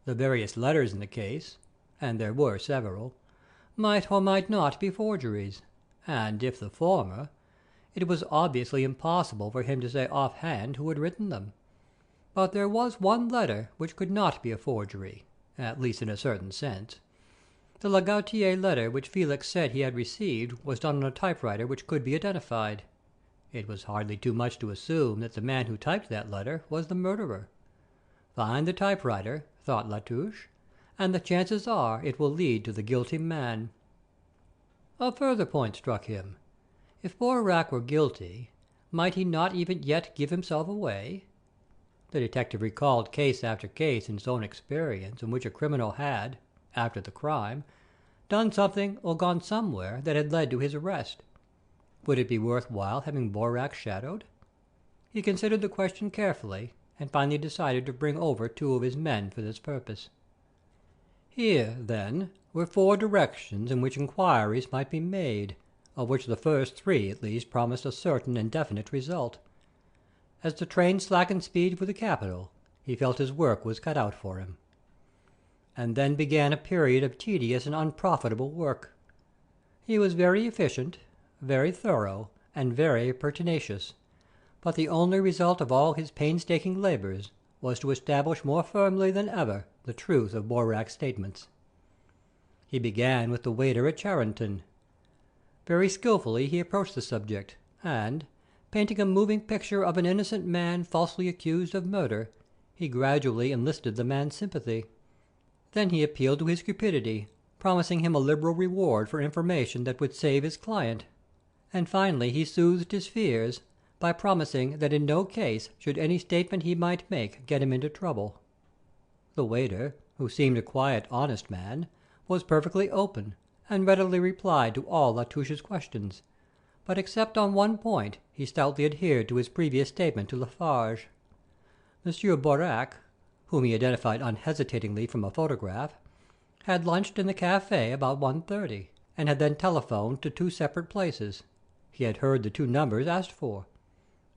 The various letters in the case, and there were several, might or might not be forgeries, and if the former, it was obviously impossible for him to say off-hand who had written them. But there was one letter which could not be a forgery, at least in a certain sense. The Lagoutie letter which Felix said he had received was done on a typewriter which could be identified. It was hardly too much to assume that the man who typed that letter was the murderer. Find the typewriter, thought Latouche, and the chances are it will lead to the guilty man. A further point struck him. If Boirac were guilty, might he not even yet give himself away? The detective recalled case after case in his own experience in which a criminal had, after the crime, done something or gone somewhere that had led to his arrest. Would it be worth while having Boirac shadowed? He considered the question carefully, and finally decided to bring over 2 of his men for this purpose. Here, then, were 4 directions in which inquiries might be made, of which the first 3 at least promised a certain and definite result. As the train slackened speed for the capital, he felt his work was cut out for him. And then began a period of tedious and unprofitable work. He was very efficient, very thorough, and very pertinacious, but the only result of all his painstaking labours was to establish more firmly than ever the truth of Boirac's statements. He began with the waiter at Charenton. Very skilfully he approached the subject, and, painting a moving picture of an innocent man falsely accused of murder, he gradually enlisted the man's sympathy. Then he appealed to his cupidity, promising him a liberal reward for information that would save his client, and finally he soothed his fears by promising that in no case should any statement he might make get him into trouble. The waiter, who seemed a quiet, honest man, was perfectly open, and readily replied to all Latouche's questions, but except on one point he stoutly adhered to his previous statement to Lefarge. Monsieur Boirac, whom he identified unhesitatingly from a photograph, had lunched in the café about 1:30, and had then telephoned to 2 separate places. He had heard the 2 numbers asked for.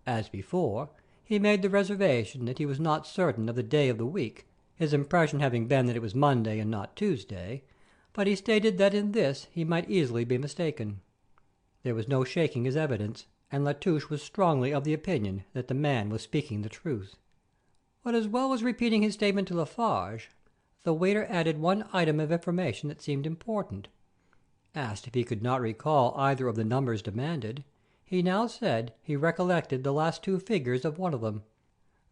As before, he made the reservation that he was not certain of the day of the week, his impression having been that it was Monday and not Tuesday, but he stated that in this he might easily be mistaken. There was no shaking his evidence, and Latouche was strongly of the opinion that the man was speaking the truth. But as well as repeating his statement to Lefarge, the waiter added one item of information that seemed important. Asked if he could not recall either of the numbers demanded, he now said he recollected the last 2 figures of one of them.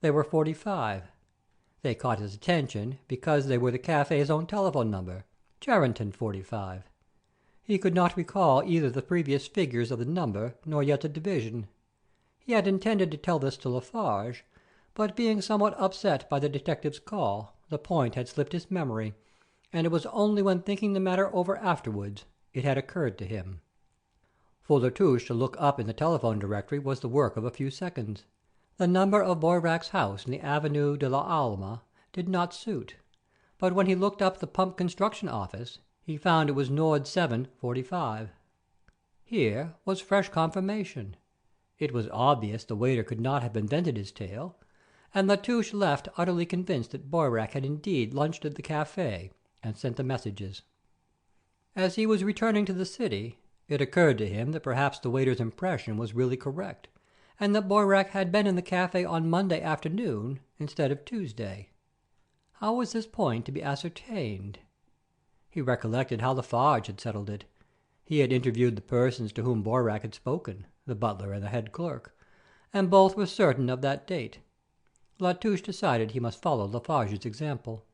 They were 45. They caught his attention because they were the café's own telephone number, Charenton 45. He could not recall either the previous figures of the number nor yet the division. He had intended to tell this to Lefarge, but being somewhat upset by the detective's call, the point had slipped his memory, and it was only when thinking the matter over afterwards it had occurred to him. For Latouche to look up in the telephone directory was the work of a few seconds. The number of Boirac's house in the Avenue de la Alma did not suit, but when he looked up the pump construction office, he found it was Nord 745. Here was fresh confirmation. It was obvious the waiter could not have invented his tale, and Latouche left utterly convinced that Boirac had indeed lunched at the café and sent the messages. As he was returning to the city, it occurred to him that perhaps the waiter's impression was really correct, and that Boirac had been in the café on Monday afternoon instead of Tuesday. How was this point to be ascertained? He recollected how Lefarge had settled it. He had interviewed the persons to whom Boirac had spoken, the butler and the head clerk, and both were certain of that date. Latouche decided he must follow Lefarge's example.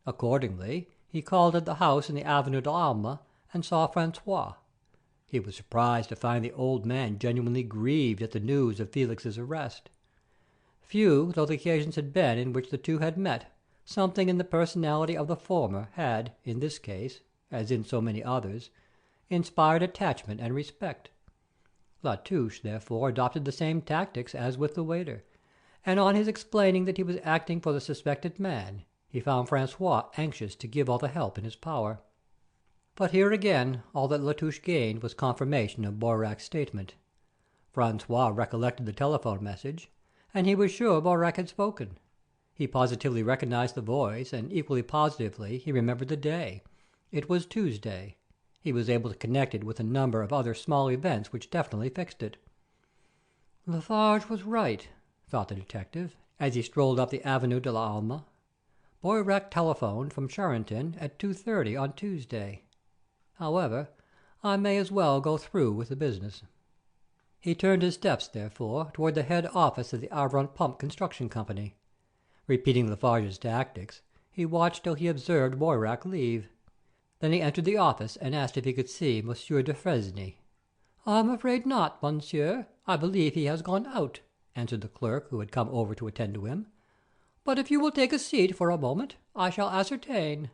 Accordingly, he called at the house in the Avenue de l'Alma and saw Francois. He was surprised to find the old man genuinely grieved at the news of Felix's arrest. Few though the occasions had been in which the 2 had met, something in the personality of the former had, in this case, as in so many others, inspired attachment and respect. Latouche, therefore, adopted the same tactics as with the waiter, and on his explaining that he was acting for the suspected man, he found Francois anxious to give all the help in his power. But here again all that Latouche gained was confirmation of Boirac's statement. Francois recollected the telephone message, and he was sure Boirac had spoken. He positively recognized the voice, and equally positively he remembered the day. It was Tuesday. He was able to connect it with a number of other small events which definitely fixed it. Lefarge was right, thought the detective, as he strolled up the Avenue de la Alma. Boirac telephoned from Charenton at 2:30 on Tuesday. However, I may as well go through with the business." He turned his steps, therefore, toward the head office of the Avron Pump Construction Company. Repeating Lefarge's tactics, he watched till he observed Boirac leave. Then he entered the office and asked if he could see Monsieur de Fresnay. "I'm afraid not, monsieur. I believe he has gone out," answered the clerk who had come over to attend to him. "But if you will take a seat for a moment, I shall ascertain."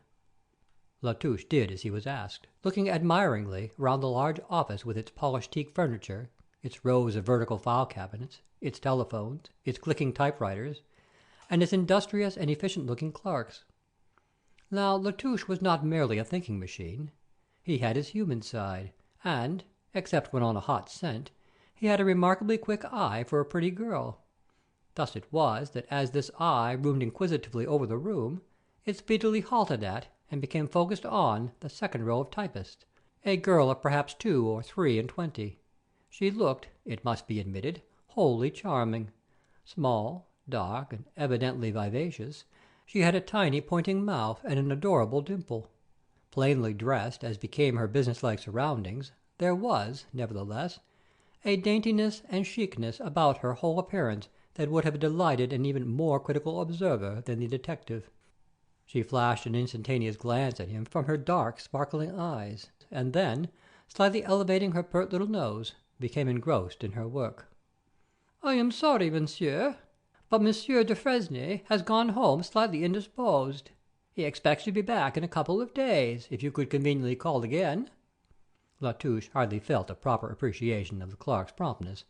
La Touche did as he was asked, looking admiringly round the large office with its polished teak furniture, its rows of vertical file cabinets, its telephones, its clicking typewriters, and its industrious and efficient-looking clerks. Now La Touche was not merely a thinking machine. He had his human side, and, except when on a hot scent, he had a remarkably quick eye for a pretty girl. Thus it was that as this eye roamed inquisitively over the room, it speedily halted at and became focused on the second row of typists, a girl of perhaps 2 or 3 and 20. She looked, it must be admitted, wholly charming. Small, dark, and evidently vivacious, she had a tiny pointing mouth and an adorable dimple. Plainly dressed as became her businesslike surroundings, there was, nevertheless, a daintiness and chicness about her whole appearance that would have delighted an even more critical observer than the detective. She flashed an instantaneous glance at him from her dark, sparkling eyes, and then, slightly elevating her pert little nose, became engrossed in her work. "I am sorry, monsieur, but Monsieur de Fresnay has gone home slightly indisposed. He expects to be back in a couple of days, if you could conveniently call again." La Touche hardly felt a proper appreciation of the clerk's promptness,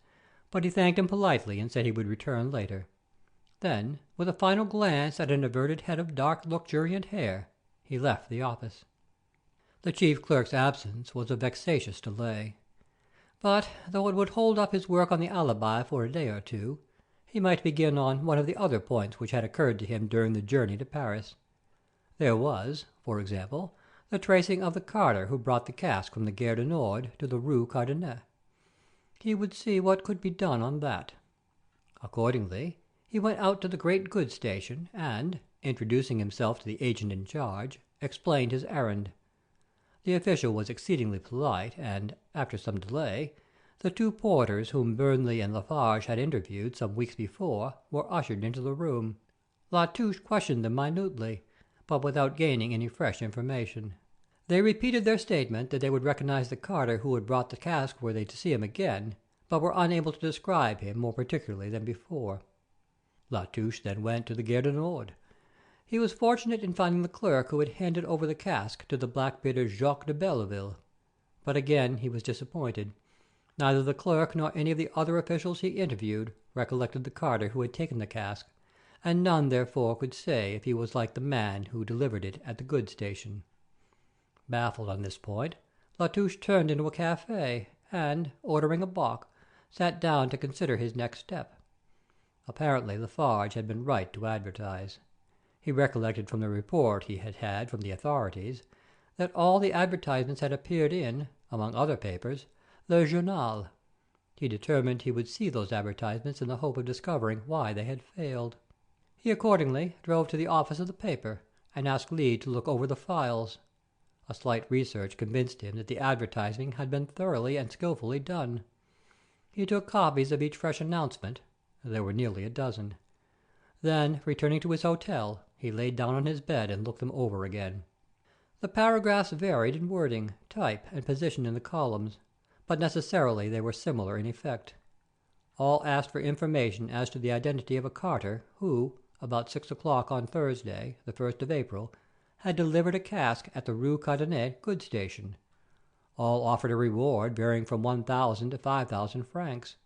but he thanked him politely and said he would return later. Then, with a final glance at an averted head of dark, luxuriant hair, he left the office. The chief clerk's absence was a vexatious delay. But, though it would hold up his work on the Alibi for a day or two, he might begin on one of the other points which had occurred to him during the journey to Paris. There was, for example, the tracing of the carter who brought the cask from the Gare du Nord to the Rue Cardanet. He would see what could be done on that. Accordingly, he went out to the great goods station and, introducing himself to the agent in charge, explained his errand. The official was exceedingly polite, and, after some delay, the 2 porters whom Burnley and Lefarge had interviewed some weeks before were ushered into the room. La Touche questioned them minutely, but without gaining any fresh information. They repeated their statement that they would recognize the carter who had brought the cask were they to see him again, but were unable to describe him more particularly than before. La Touche then went to the Gare du Nord. He was fortunate in finding the clerk who had handed over the cask to the blackbidder Jacques de Belleville. But again he was disappointed. Neither the clerk nor any of the other officials he interviewed recollected the carter who had taken the cask, and none therefore could say if he was like the man who delivered it at the goods station. Baffled on this point, La Touche turned into a café, and, ordering a bock, sat down to consider his next step. Apparently Lefarge had been right to advertise. He recollected from the report he had had from the authorities that all the advertisements had appeared in, among other papers, Le Journal. He determined he would see those advertisements in the hope of discovering why they had failed. He accordingly drove to the office of the paper, and asked leave to look over the files. A slight research convinced him that the advertising had been thoroughly and skilfully done. He took copies of each fresh announcement. There were nearly a dozen. Then, returning to his hotel, he laid down on his bed and looked them over again. The paragraphs varied in wording, type, and position in the columns, but necessarily they were similar in effect. All asked for information as to the identity of a carter who, about 6 o'clock on Thursday, the 1st of April, had delivered a cask at the Rue Cardanet goods station. All offered a reward varying from 1,000 to 5,000 francs,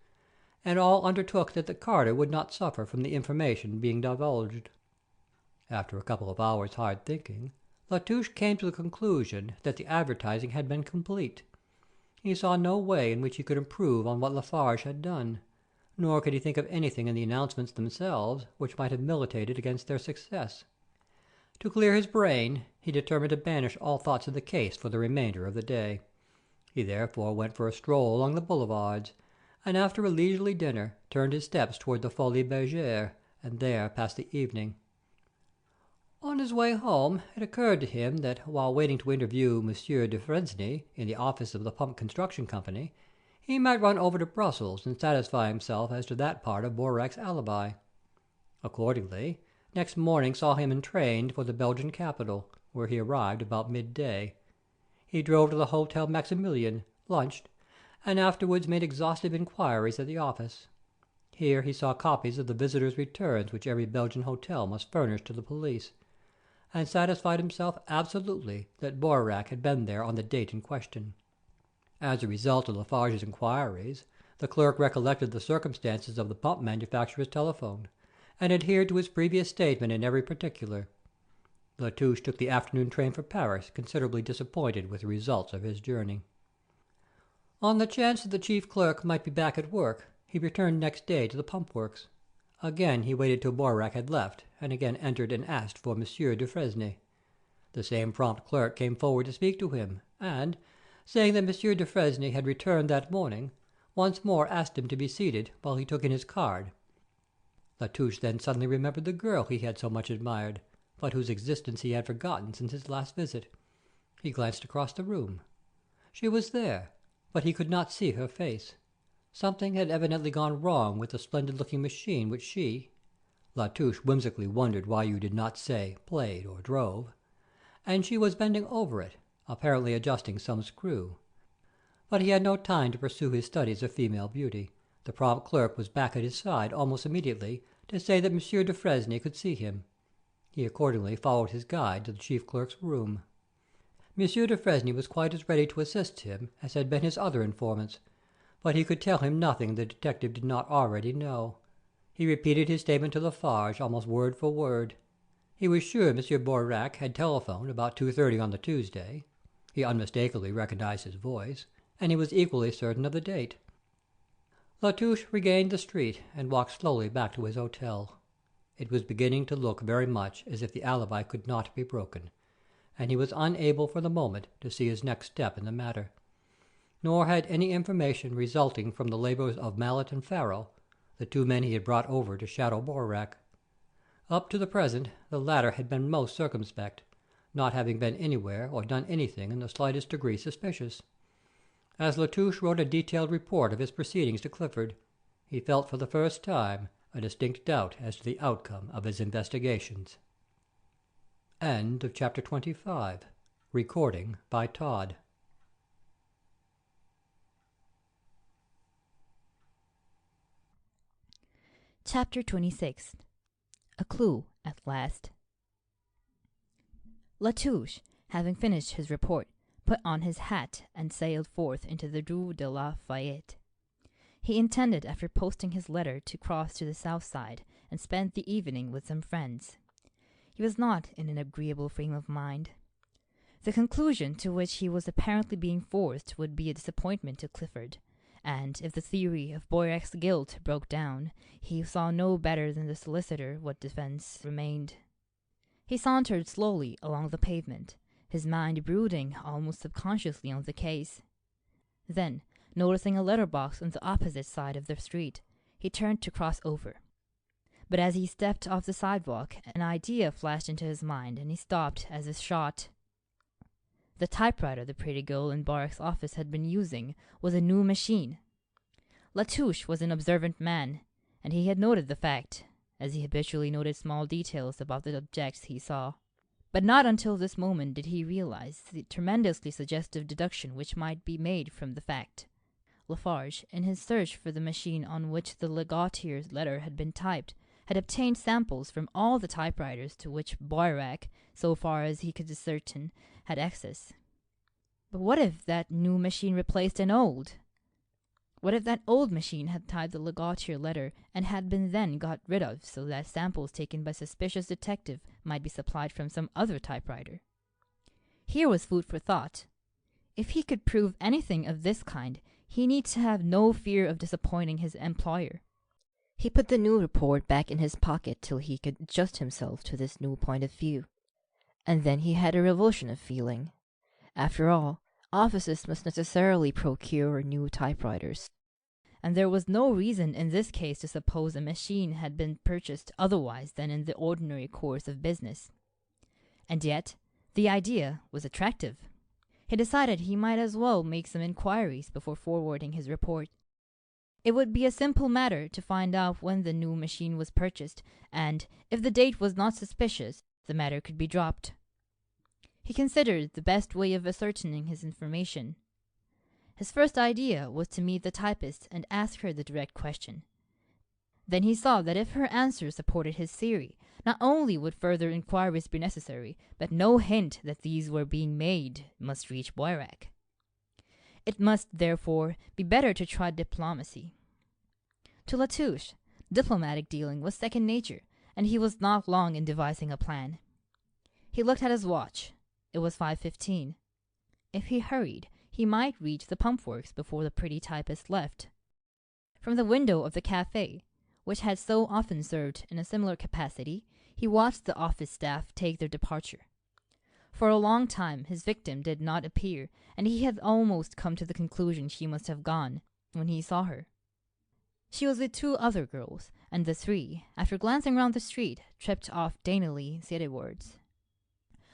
and all undertook that the carter would not suffer from the information being divulged. After a couple of hours' hard thinking, La Touche came to the conclusion that the advertising had been complete. He saw no way in which he could improve on what Lefarge had done, nor could he think of anything in the announcements themselves which might have militated against their success. To clear his brain, he determined to banish all thoughts of the case for the remainder of the day. He therefore went for a stroll along the boulevards, and after a leisurely dinner turned his steps toward the Folies Bergère, and there passed the evening. On his way home, it occurred to him that while waiting to interview Monsieur de Fresnay in the office of the Pump Construction Company, he might run over to Brussels and satisfy himself as to that part of Boirac's alibi. Accordingly, next morning saw him entrained for the Belgian capital, where he arrived about midday. He drove to the Hotel Maximilian, lunched, and afterwards made exhaustive inquiries at the office. Here he saw copies of the visitors' returns which every Belgian hotel must furnish to the police, and satisfied himself absolutely that Boirac had been there on the date in question. As a result of Lefarge's inquiries, the clerk recollected the circumstances of the pump manufacturer's telephone, and adhered to his previous statement in every particular. Touche took the afternoon train for Paris, considerably disappointed with the results of his journey. On the chance that the chief clerk might be back at work, he returned next day to the pump works. Again he waited till Boirac had left, and again entered and asked for Monsieur de Fresnay. The same prompt clerk came forward to speak to him, and, saying that Monsieur de Fresnay had returned that morning, once more asked him to be seated while he took in his card. Touche then suddenly remembered the girl he had so much admired, but whose existence he had forgotten since his last visit. He glanced across the room. She was there, but he could not see her face. Something had evidently gone wrong with the splendid-looking machine which she Touche whimsically wondered why you did not say played or drove, and she was bending over it, apparently adjusting some screw. But he had no time to pursue his studies of female beauty. The prompt clerk was back at his side almost immediately to say that Monsieur de Fresnay could see him. He accordingly followed his guide to the chief clerk's room. Monsieur de Fresnay was quite as ready to assist him as had been his other informants, but he could tell him nothing the detective did not already know. He repeated his statement to Lefarge almost word for word. He was sure Monsieur Boirac had telephoned about 2:30 on the Tuesday. He unmistakably recognized his voice, and he was equally certain of the date. Touche regained the street and walked slowly back to his hotel. It was beginning to look very much as if the alibi could not be broken, and he was unable for the moment to see his next step in the matter. Nor had any information resulting from the labors of Mallet and Farrell, the two men he had brought over to shadow Boirac. Up to the present the latter had been most circumspect, not having been anywhere or done anything in the slightest degree suspicious. As Touche wrote a detailed report of his proceedings to Clifford, he felt for the first time a distinct doubt as to the outcome of his investigations. End of chapter 25. Recording by Todd. Chapter 26. A Clue at Last. Touche, having finished his report, put on his hat and sailed forth into the Rue de la Fayette. He intended, after posting his letter, to cross to the south side and spend the evening with some friends. He was not in an agreeable frame of mind. The conclusion to which he was apparently being forced would be a disappointment to Clifford, and if the theory of Boirac's guilt broke down, he saw no better than the solicitor what defence remained. He sauntered slowly along the pavement, his mind brooding almost subconsciously on the case. Then, noticing a letter-box on the opposite side of the street, he turned to cross over. But as he stepped off the sidewalk, an idea flashed into his mind, and he stopped as if shot. The typewriter the pretty girl in Boirac's office had been using was a new machine. Touche was an observant man, and he had noted the fact, as he habitually noted small details about the objects he saw. But not until this moment did he realize the tremendously suggestive deduction which might be made from the fact. Lefarge, in his search for the machine on which the legatier's letter had been typed, had obtained samples from all the typewriters to which Boirac, so far as he could ascertain, had access. But what if that new machine replaced an old? What if that old machine had typed the legatier letter and had been then got rid of so that samples taken by suspicious detective might be supplied from some other typewriter? Here was food for thought. If he could prove anything of this kind, he need to have no fear of disappointing his employer. He put the new report back in his pocket till he could adjust himself to this new point of view. And then he had a revulsion of feeling. After all, offices must necessarily procure new typewriters, and there was no reason in this case to suppose a machine had been purchased otherwise than in the ordinary course of business. And yet, the idea was attractive. He decided he might as well make some inquiries before forwarding his report. It would be a simple matter to find out when the new machine was purchased, and if the date was not suspicious, the matter could be dropped. He considered the best way of ascertaining his information. His first idea was to meet the typist and ask her the direct question. Then he saw that if her answer supported his theory, not only would further inquiries be necessary, but no hint that these were being made must reach Boirac. It must, therefore, be better to try diplomacy. To Touche, diplomatic dealing was second nature, and he was not long in devising a plan. He looked at his watch. It was 5:15. If he hurried, he might reach the pump-works before the pretty typist left. From the window of the café, which had so often served in a similar capacity, he watched the office staff take their departure. For a long time his victim did not appear, and he had almost come to the conclusion she must have gone when he saw her. She was with two other girls, and the three, after glancing round the street, tripped off daintily citywards.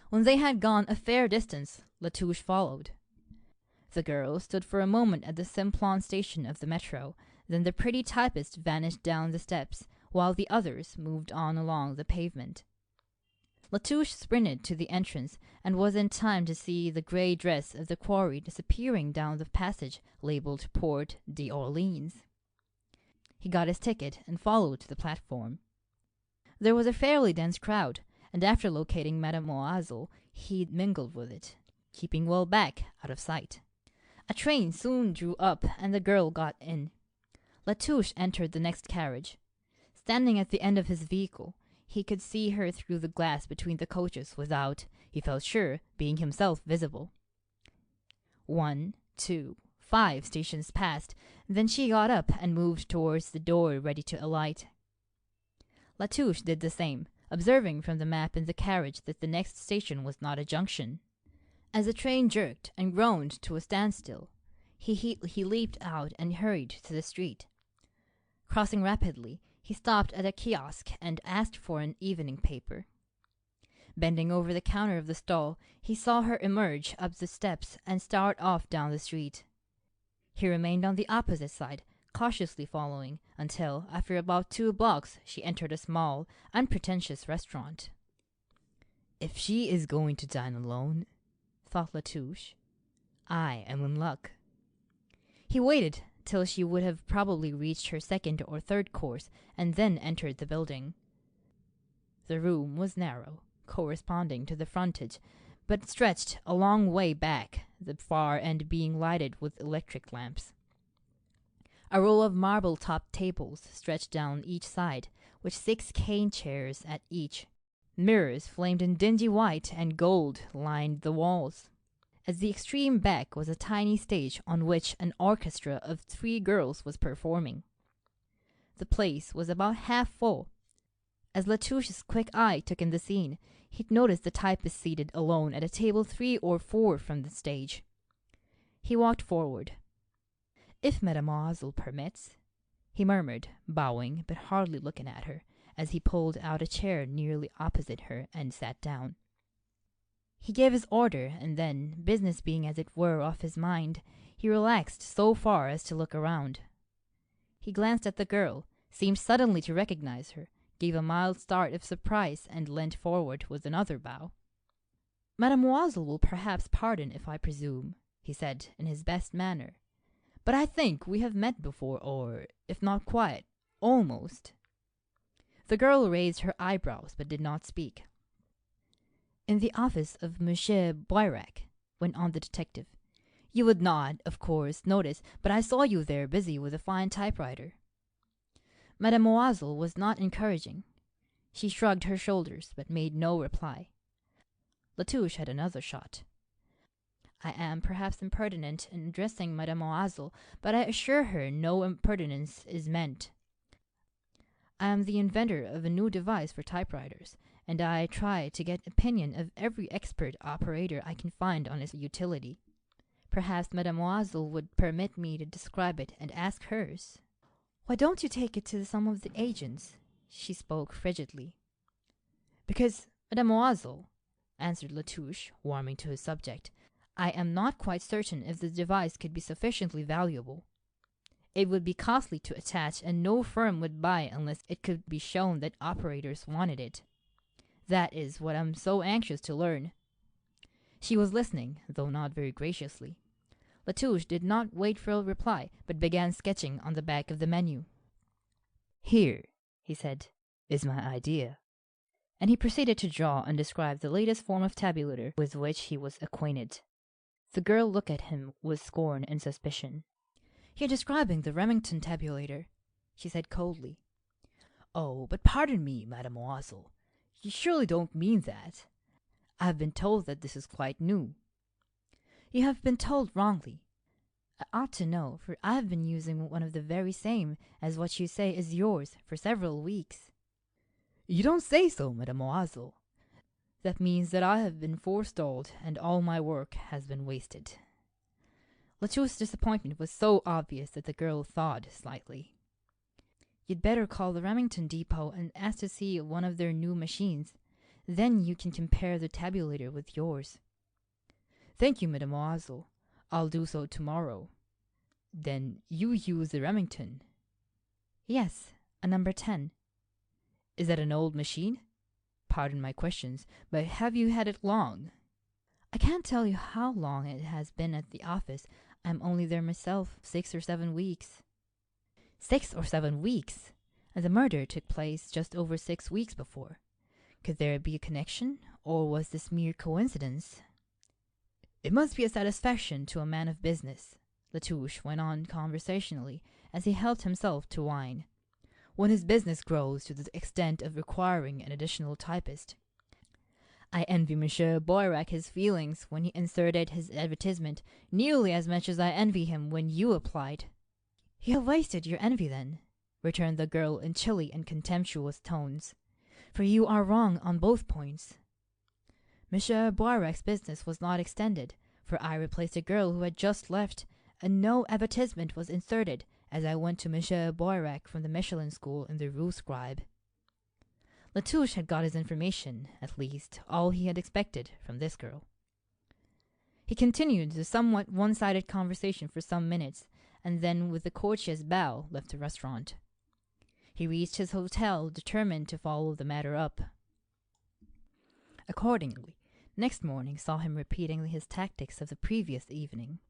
When they had gone a fair distance, Touche followed. The girls stood for a moment at the Simplon station of the metro, then the pretty typist vanished down the steps, while the others moved on along the pavement. Touche sprinted to the entrance, and was in time to see the grey dress of the quarry disappearing down the passage labelled Port d'Orleans. He got his ticket and followed to the platform. There was a fairly dense crowd, and after locating Mademoiselle, he mingled with it, keeping well back out of sight. A train soon drew up, and the girl got in. Touche entered the next carriage. Standing at the end of his vehicle, he could see her through the glass between the coaches without, he felt sure, being himself visible. 1, 2, 5 stations passed, then she got up and moved towards the door ready to alight. Touche did the same, observing from the map in the carriage that the next station was not a junction. As the train jerked and groaned to a standstill, he leaped out and hurried to the street. Crossing rapidly, he stopped at a kiosk and asked for an evening paper. Bending over the counter of the stall, he saw her emerge up the steps and start off down the street. He remained on the opposite side, cautiously following, until, after about 2 blocks, she entered a small, unpretentious restaurant. "If she is going to dine alone," thought Touche, "I am in luck." He waited till she would have probably reached her second or third course, and then entered the building. The room was narrow, corresponding to the frontage, but stretched a long way back, the far end being lighted with electric lamps. A row of marble-topped tables stretched down each side, with 6 cane chairs at each. Mirrors flamed in dingy white and gold lined the walls. At the extreme back was a tiny stage on which an orchestra of 3 girls was performing. The place was about half full. As Touche's quick eye took in the scene, he noticed the typist seated alone at a table 3 or 4 from the stage. He walked forward. "If Mademoiselle permits," he murmured, bowing but hardly looking at her, as he pulled out a chair nearly opposite her and sat down. He gave his order, and then, business being as it were off his mind, he relaxed so far as to look around. He glanced at the girl, seemed suddenly to recognize her, gave a mild start of surprise, and leant forward with another bow. "Mademoiselle will perhaps pardon if I presume," he said in his best manner, "but I think we have met before, or, if not quite, almost." The girl raised her eyebrows but did not speak. "In the office of Monsieur Boirac," went on the detective. "You would not, of course, notice, but I saw you there busy with a fine typewriter." Mademoiselle was not encouraging. She shrugged her shoulders, but made no reply. Touche had another shot. "I am perhaps impertinent in addressing Mademoiselle, but I assure her no impertinence is meant. I am the inventor of a new device for typewriters, and I try to get opinion of every expert operator I can find on its utility. Perhaps Mademoiselle would permit me to describe it and ask hers." "Why don't you take it to some of the agents?" She spoke frigidly. "Because, Mademoiselle, answered Latouche, warming to his subject. "I am not quite certain if the device could be sufficiently valuable. It would be costly to attach, and no firm would buy unless it could be shown that operators wanted it. That is what I'm so anxious to learn." She was listening, though not very graciously. Latouche did not wait for a reply, but began sketching on the back of the menu. "Here," he said, "is my idea." And he proceeded to draw and describe the latest form of tabulator with which he was acquainted. The girl looked at him with scorn and suspicion. "You're describing the Remington tabulator," she said coldly. "Oh, but pardon me, mademoiselle. You surely don't mean that. I have been told that this is quite new." "You have been told wrongly. I ought to know, for I have been using one of the very same as what you say is yours for several weeks." "You don't say so, mademoiselle. That means that I have been forestalled, and all my work has been wasted." Latouche's disappointment was so obvious that the girl thawed slightly. "You'd better call the Remington depot and ask to see one of their new machines. Then you can compare the tabulator with yours." "Thank you, mademoiselle. I'll do so tomorrow." "Then you use the Remington?" "Yes, a number 10. "Is that an old machine? Pardon my questions, but have you had it long?" "I can't tell you how long it has been at the office. I'm only there myself, 6 or 7 weeks." 6 or 7 weeks? And the murder took place just over 6 weeks before. Could there be a connection, or was this mere coincidence? "It must be a satisfaction to a man of business," Latouche went on conversationally as he helped himself to wine, "when his business grows to the extent of requiring an additional typist. I envy Monsieur Boirac his feelings when he inserted his advertisement nearly as much as I envy him when you applied." "You have wasted your envy, then," returned the girl in chilly and contemptuous tones, "for you are wrong on both points. Monsieur Boirac's business was not extended, for I replaced a girl who had just left, and no advertisement was inserted as I went to Monsieur Boirac from the Michelin School in the Rue Scribe." Latouche had got his information, at least all he had expected, from this girl. He continued the somewhat one-sided conversation for some minutes, and then with a courteous bow left the restaurant. He reached his hotel determined to follow the matter up. Accordingly, next morning saw him repeating his tactics of the previous evening.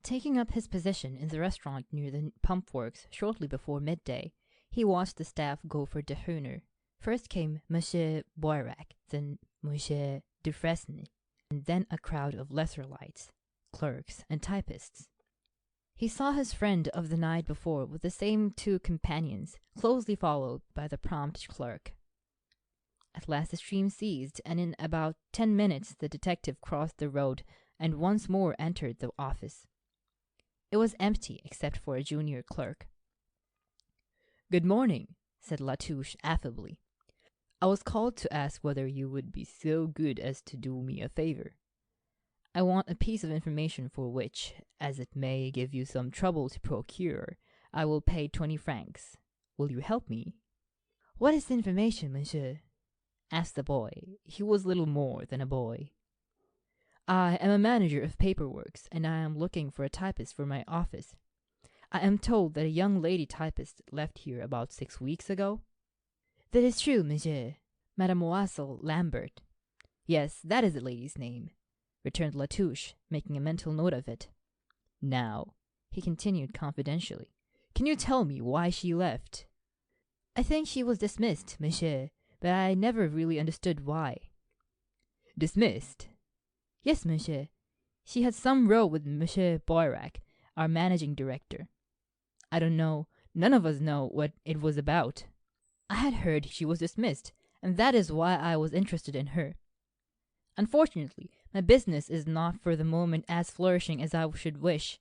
Taking up his position in the restaurant near the pump works shortly before midday, he watched the staff go for dejeuner. First came Monsieur Boirac, then Monsieur Dufresne, and then a crowd of lesser lights, clerks, and typists. He saw his friend of the night before with the same 2 companions, closely followed by the prompt clerk. At last the stream ceased, and in about 10 minutes the detective crossed the road and once more entered the office. It was empty except for a junior clerk. "Good morning," said Latouche affably. "I was called to ask whether you would be so good as to do me a favor. I want a piece of information for which, as it may give you some trouble to procure, I will pay 20 francs. Will you help me?" "What is the information, monsieur?" asked the boy. He was little more than a boy. "I am a manager of paperworks, and I am looking for a typist for my office. I am told that a young lady typist left here about 6 weeks ago." "That is true, monsieur. Mademoiselle Lambert." "Yes, that is the lady's name," returned Latouche, making a mental note of it. "Now," he continued confidentially, "can you tell me why she left?" "I think she was dismissed, monsieur, but I never really understood why." "Dismissed?" "Yes, monsieur. She had some row with Monsieur Boirac, our managing director. I don't know, none of us know what it was about. I had heard she was dismissed, and that is why I was interested in her. Unfortunately, my business is not for the moment as flourishing as I should wish.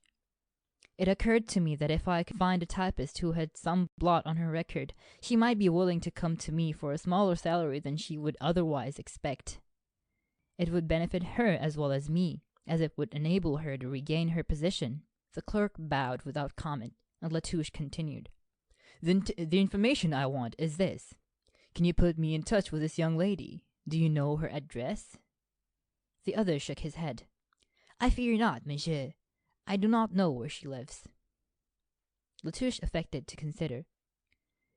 It occurred to me that if I could find a typist who had some blot on her record, she might be willing to come to me for a smaller salary than she would otherwise expect. It would benefit her as well as me, as it would enable her to regain her position." The clerk bowed without comment, and Latouche continued. "Then the information I want is this. Can you put me in touch with this young lady? Do you know her address? The other shook his head. I fear not, monsieur. I do not know where she lives. Latouche affected to consider.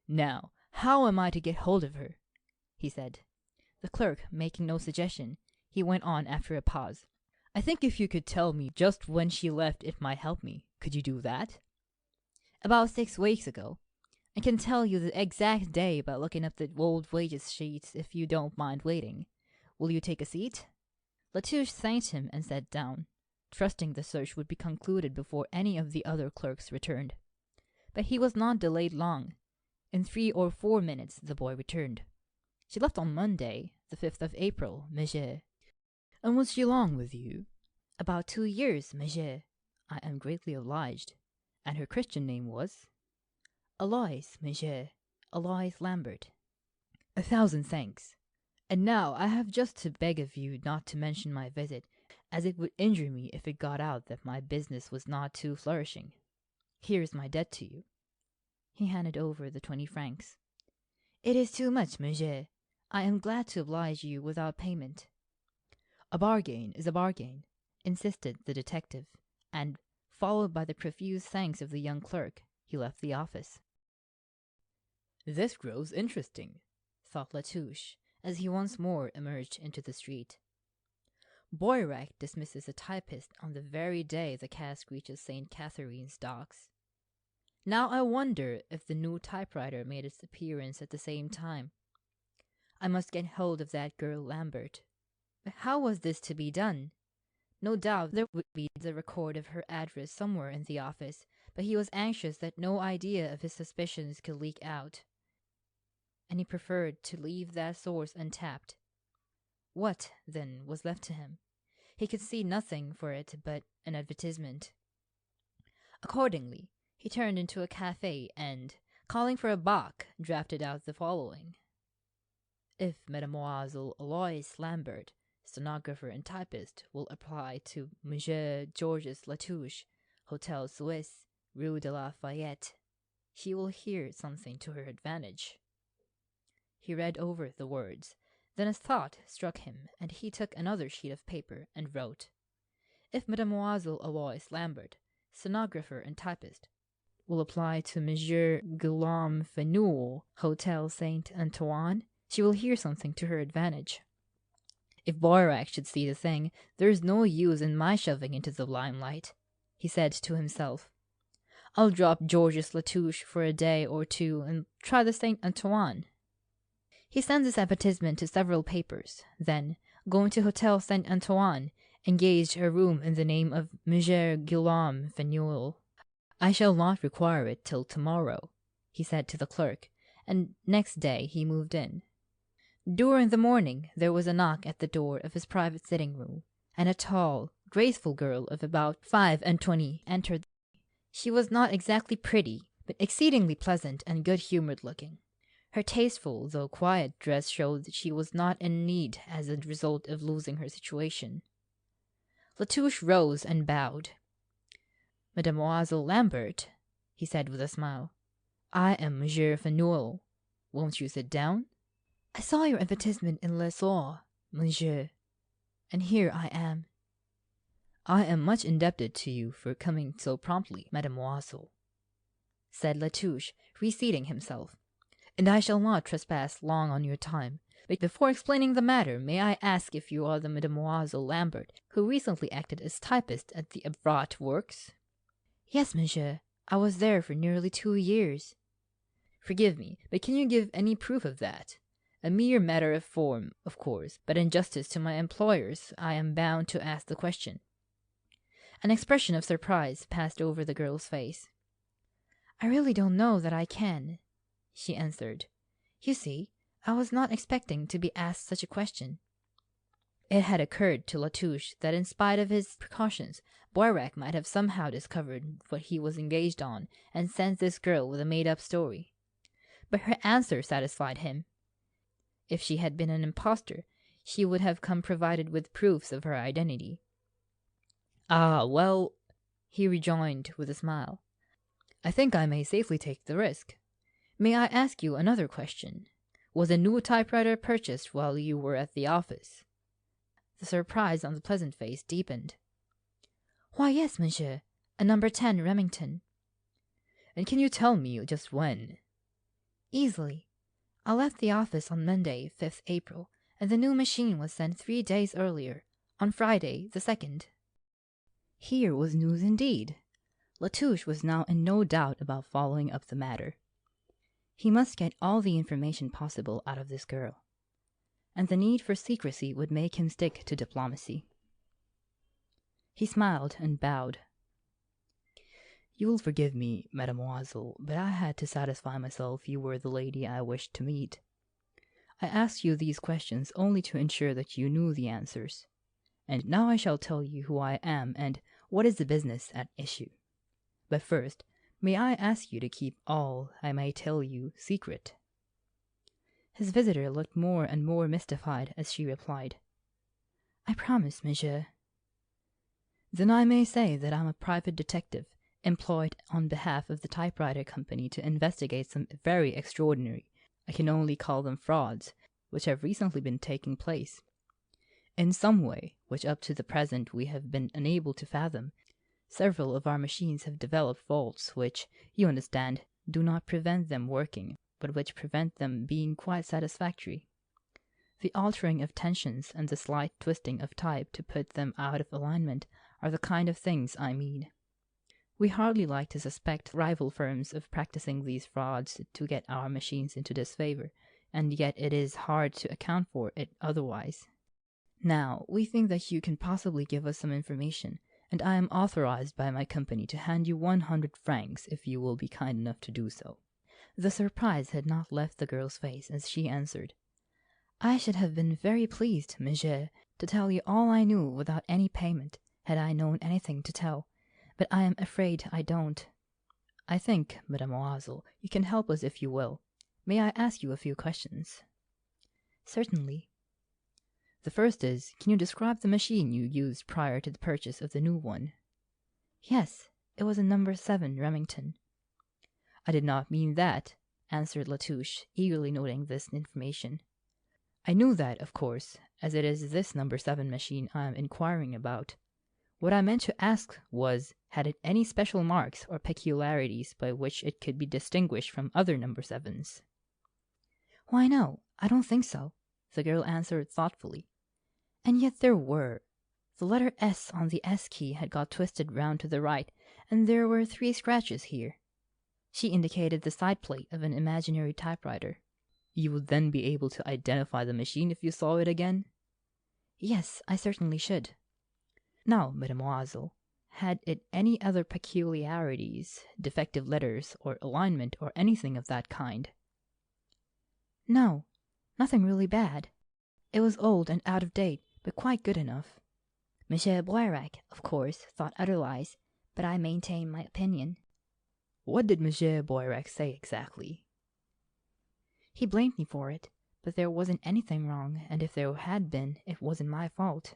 Now, how am I to get hold of her? He said. The clerk, making no suggestion, he went on after a pause. I think if you could tell me just when she left, it might help me. Could you do that? About 6 weeks ago. I can tell you the exact day by looking up the old wages sheets if you don't mind waiting. Will you take a seat? Latouche thanked him and sat down, trusting the search would be concluded before any of the other clerks returned. But he was not delayed long. In 3 or 4 minutes the boy returned. She left on Monday, the 5th of April, monsieur. And was she long with you? About 2 years, monsieur. I am greatly obliged. And her Christian name was? Aloys, monsieur. Aloys Lambert. 1,000 thanks. And now I have just to beg of you not to mention my visit, as it would injure me if it got out that my business was not too flourishing. Here is my debt to you. He handed over the 20 francs. It is too much, monsieur. I am glad to oblige you without payment. A bargain is a bargain, insisted the detective, and, followed by the profuse thanks of the young clerk, he left the office. This grows interesting, thought Latouche, as he once more emerged into the street. Boirac dismisses a typist on the very day the cask reaches St. Catherine's docks. Now I wonder if the new typewriter made its appearance at the same time. I must get hold of that girl Lambert. But how was this to be done? No doubt there would be the record of her address somewhere in the office, but he was anxious that no idea of his suspicions could leak out, and he preferred to leave that source untapped. What, then, was left to him? He could see nothing for it but an advertisement. Accordingly, he turned into a cafe and, calling for a bock, drafted out the following. If Mademoiselle Aloys Lambert, stenographer and typist, will apply to Monsieur Georges Latouche, Hotel Suisse, Rue de la Fayette, she will hear something to her advantage. He read over the words. Then a thought struck him, and he took another sheet of paper and wrote, If Mademoiselle Aloys Lambert, stenographer and typist, will apply to Monsieur Guillaume Fenouil, Hotel Saint Antoine, she will hear something to her advantage. If Boirac should see the thing, there is no use in my shoving into the limelight, he said to himself. I'll drop Georges Latouche for a day or two and try the Saint Antoine. He sent this advertisement to several papers, then, going to Hotel Saint Antoine, engaged a room in the name of Monsieur Guillaume Fenouil. I shall not require it till tomorrow, he said to the clerk, and next day he moved in. During the morning there was a knock at the door of his private sitting-room, and a tall, graceful girl of about 25 entered. She was not exactly pretty, but exceedingly pleasant and good-humoured looking. Her tasteful, though quiet, dress showed that she was not in need as a result of losing her situation. Latouche rose and bowed. Mademoiselle Lambert, he said with a smile, I am Monsieur Fenouil. Won't you sit down? I saw your advertisement in Lazare, monsieur, and here I am. I am much indebted to you for coming so promptly, mademoiselle, said Latouche, reseating himself, and I shall not trespass long on your time. But before explaining the matter, may I ask if you are the Mademoiselle Lambert who recently acted as typist at the Avrat Works? Yes, monsieur. I was there for nearly 2 years. Forgive me, but can you give any proof of that? A mere matter of form, of course, but in justice to my employers, I am bound to ask the question. An expression of surprise passed over the girl's face. I really don't know that I can, she answered. You see, I was not expecting to be asked such a question. It had occurred to Latouche that in spite of his precautions, Boirac might have somehow discovered what he was engaged on and sent this girl with a made-up story. But her answer satisfied him. If she had been an impostor, she would have come provided with proofs of her identity. Ah, well, he rejoined with a smile, I think I may safely take the risk. May I ask you another question? Was a new typewriter purchased while you were at the office? The surprise on the pleasant face deepened. Why, yes, monsieur. A number 10 Remington. And can you tell me just when? Easily. I left the office on Monday, 5th April, and the new machine was sent 3 days earlier, on Friday, the 2nd. Here was news indeed. Touche was now in no doubt about following up the matter. He must get all the information possible out of this girl, and the need for secrecy would make him stick to diplomacy. He smiled and bowed. You will forgive me, mademoiselle, but I had to satisfy myself you were the lady I wished to meet. I asked you these questions only to ensure that you knew the answers. And now I shall tell you who I am and what is the business at issue. But first, may I ask you to keep all I may tell you secret? His visitor looked more and more mystified as she replied, I promise, monsieur. Then I may say that I'm a private detective, employed on behalf of the typewriter company to investigate some very extraordinary, I can only call them frauds, which have recently been taking place. In some way, which up to the present we have been unable to fathom, several of our machines have developed faults which, you understand, do not prevent them working, but which prevent them being quite satisfactory. The altering of tensions and the slight twisting of type to put them out of alignment are the kind of things I mean. We hardly like to suspect rival firms of practicing these frauds to get our machines into disfavor, and yet it is hard to account for it otherwise. Now, we think that you can possibly give us some information, and I am authorized by my company to hand you 100 francs if you will be kind enough to do so. The surprise had not left the girl's face as she answered, I should have been very pleased, monsieur, to tell you all I knew without any payment, had I known anything to tell, but I am afraid I don't. I think, mademoiselle, you can help us if you will. May I ask you a few questions? Certainly. The first is, can you describe the machine you used prior to the purchase of the new one? Yes, it was a number 7 Remington. I did not mean that, answered Touche, eagerly noting this information. I knew that, of course, as it is this number 7 machine I am inquiring about. What I meant to ask was, had it any special marks or peculiarities by which it could be distinguished from other number 7s? Why, no, I don't think so, the girl answered thoughtfully. And yet there were. The letter S on the S key had got twisted round to the right, and there were 3 scratches here. She indicated the side plate of an imaginary typewriter. You would then be able to identify the machine if you saw it again? Yes, I certainly should. Now, mademoiselle, had it any other peculiarities, defective letters, or alignment, or anything of that kind? No, nothing really bad. It was old and out of date, but quite good enough. Monsieur Boirac, of course, thought otherwise, but I maintain my opinion. What did Monsieur Boirac say exactly? He blamed me for it, but there wasn't anything wrong, and if there had been, it wasn't my fault.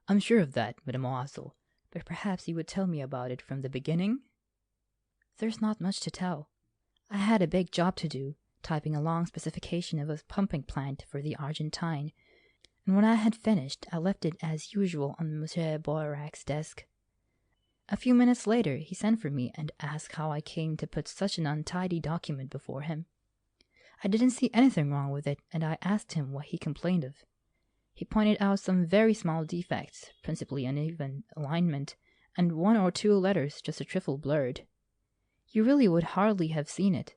I'm sure of that, mademoiselle, but perhaps you would tell me about it from the beginning? There's not much to tell. I had a big job to do, typing a long specification of a pumping plant for the Argentine, and when I had finished, I left it as usual on Monsieur Boirac's desk. A few minutes later, he sent for me and asked how I came to put such an untidy document before him. I didn't see anything wrong with it, and I asked him what he complained of. He pointed out some very small defects, principally uneven alignment, and 1 or 2 letters just a trifle blurred. You really would hardly have seen it.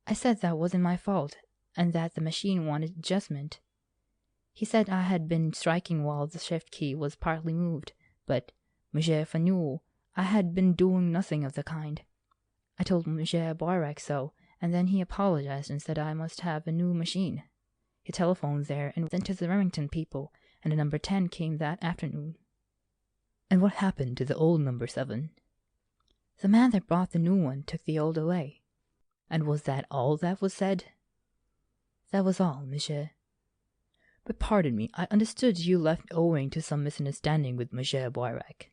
I said that wasn't my fault, and that the machine wanted adjustment. He said I had been striking while the shift key was partly moved, but, Monsieur Faneuil, I had been doing nothing of the kind. I told Monsieur Boirac so, and then he apologized and said I must have a new machine. He telephoned there and sent to the Remington people, and the number 10 came that afternoon. And what happened to the old number 7? The man that brought the new one took the old away. And was that all that was said? That was all, monsieur. But pardon me, I understood you left owing to some misunderstanding with Monsieur Boirac.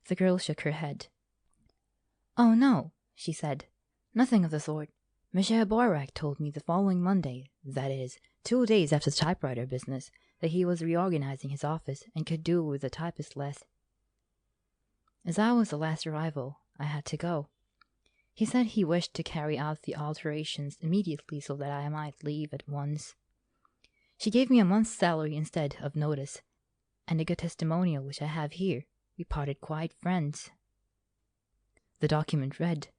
The girl shook her head. Oh, no, she said. Nothing of the sort. Monsieur Boirac told me the following Monday, that is, 2 days after the typewriter business, that he was reorganizing his office and could do with a typist less. As I was the last arrival, I had to go. He said he wished to carry out the alterations immediately so that I might leave at once. She gave me a month's salary instead of notice, and a good testimonial which I have here. We parted quite friends. The document read,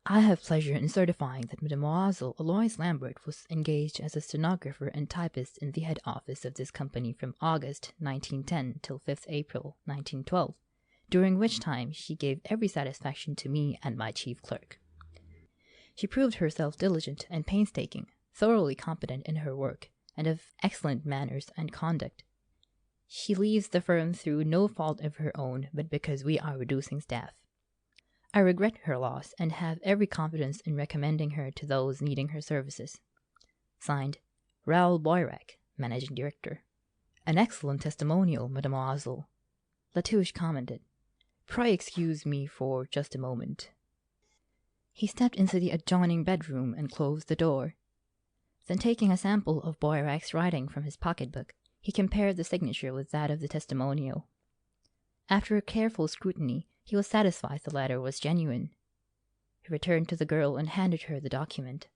I have pleasure in certifying that Mademoiselle Alois Lambert was engaged as a stenographer and typist in the head office of this company from August 1910 till 5th April 1912, during which time she gave every satisfaction to me and my chief clerk. She proved herself diligent and painstaking, thoroughly competent in her work, and of excellent manners and conduct. She leaves the firm through no fault of her own, but because we are reducing staff. I regret her loss, and have every confidence in recommending her to those needing her services. Signed, Raoul Boirac, Managing Director. An excellent testimonial, mademoiselle. Latouche commented. Pray excuse me for just a moment. He stepped into the adjoining bedroom and closed the door. Then, taking a sample of Boirac's writing from his pocketbook, he compared the signature with that of the testimonial. After a careful scrutiny, he was satisfied the letter was genuine. He returned to the girl and handed her the document.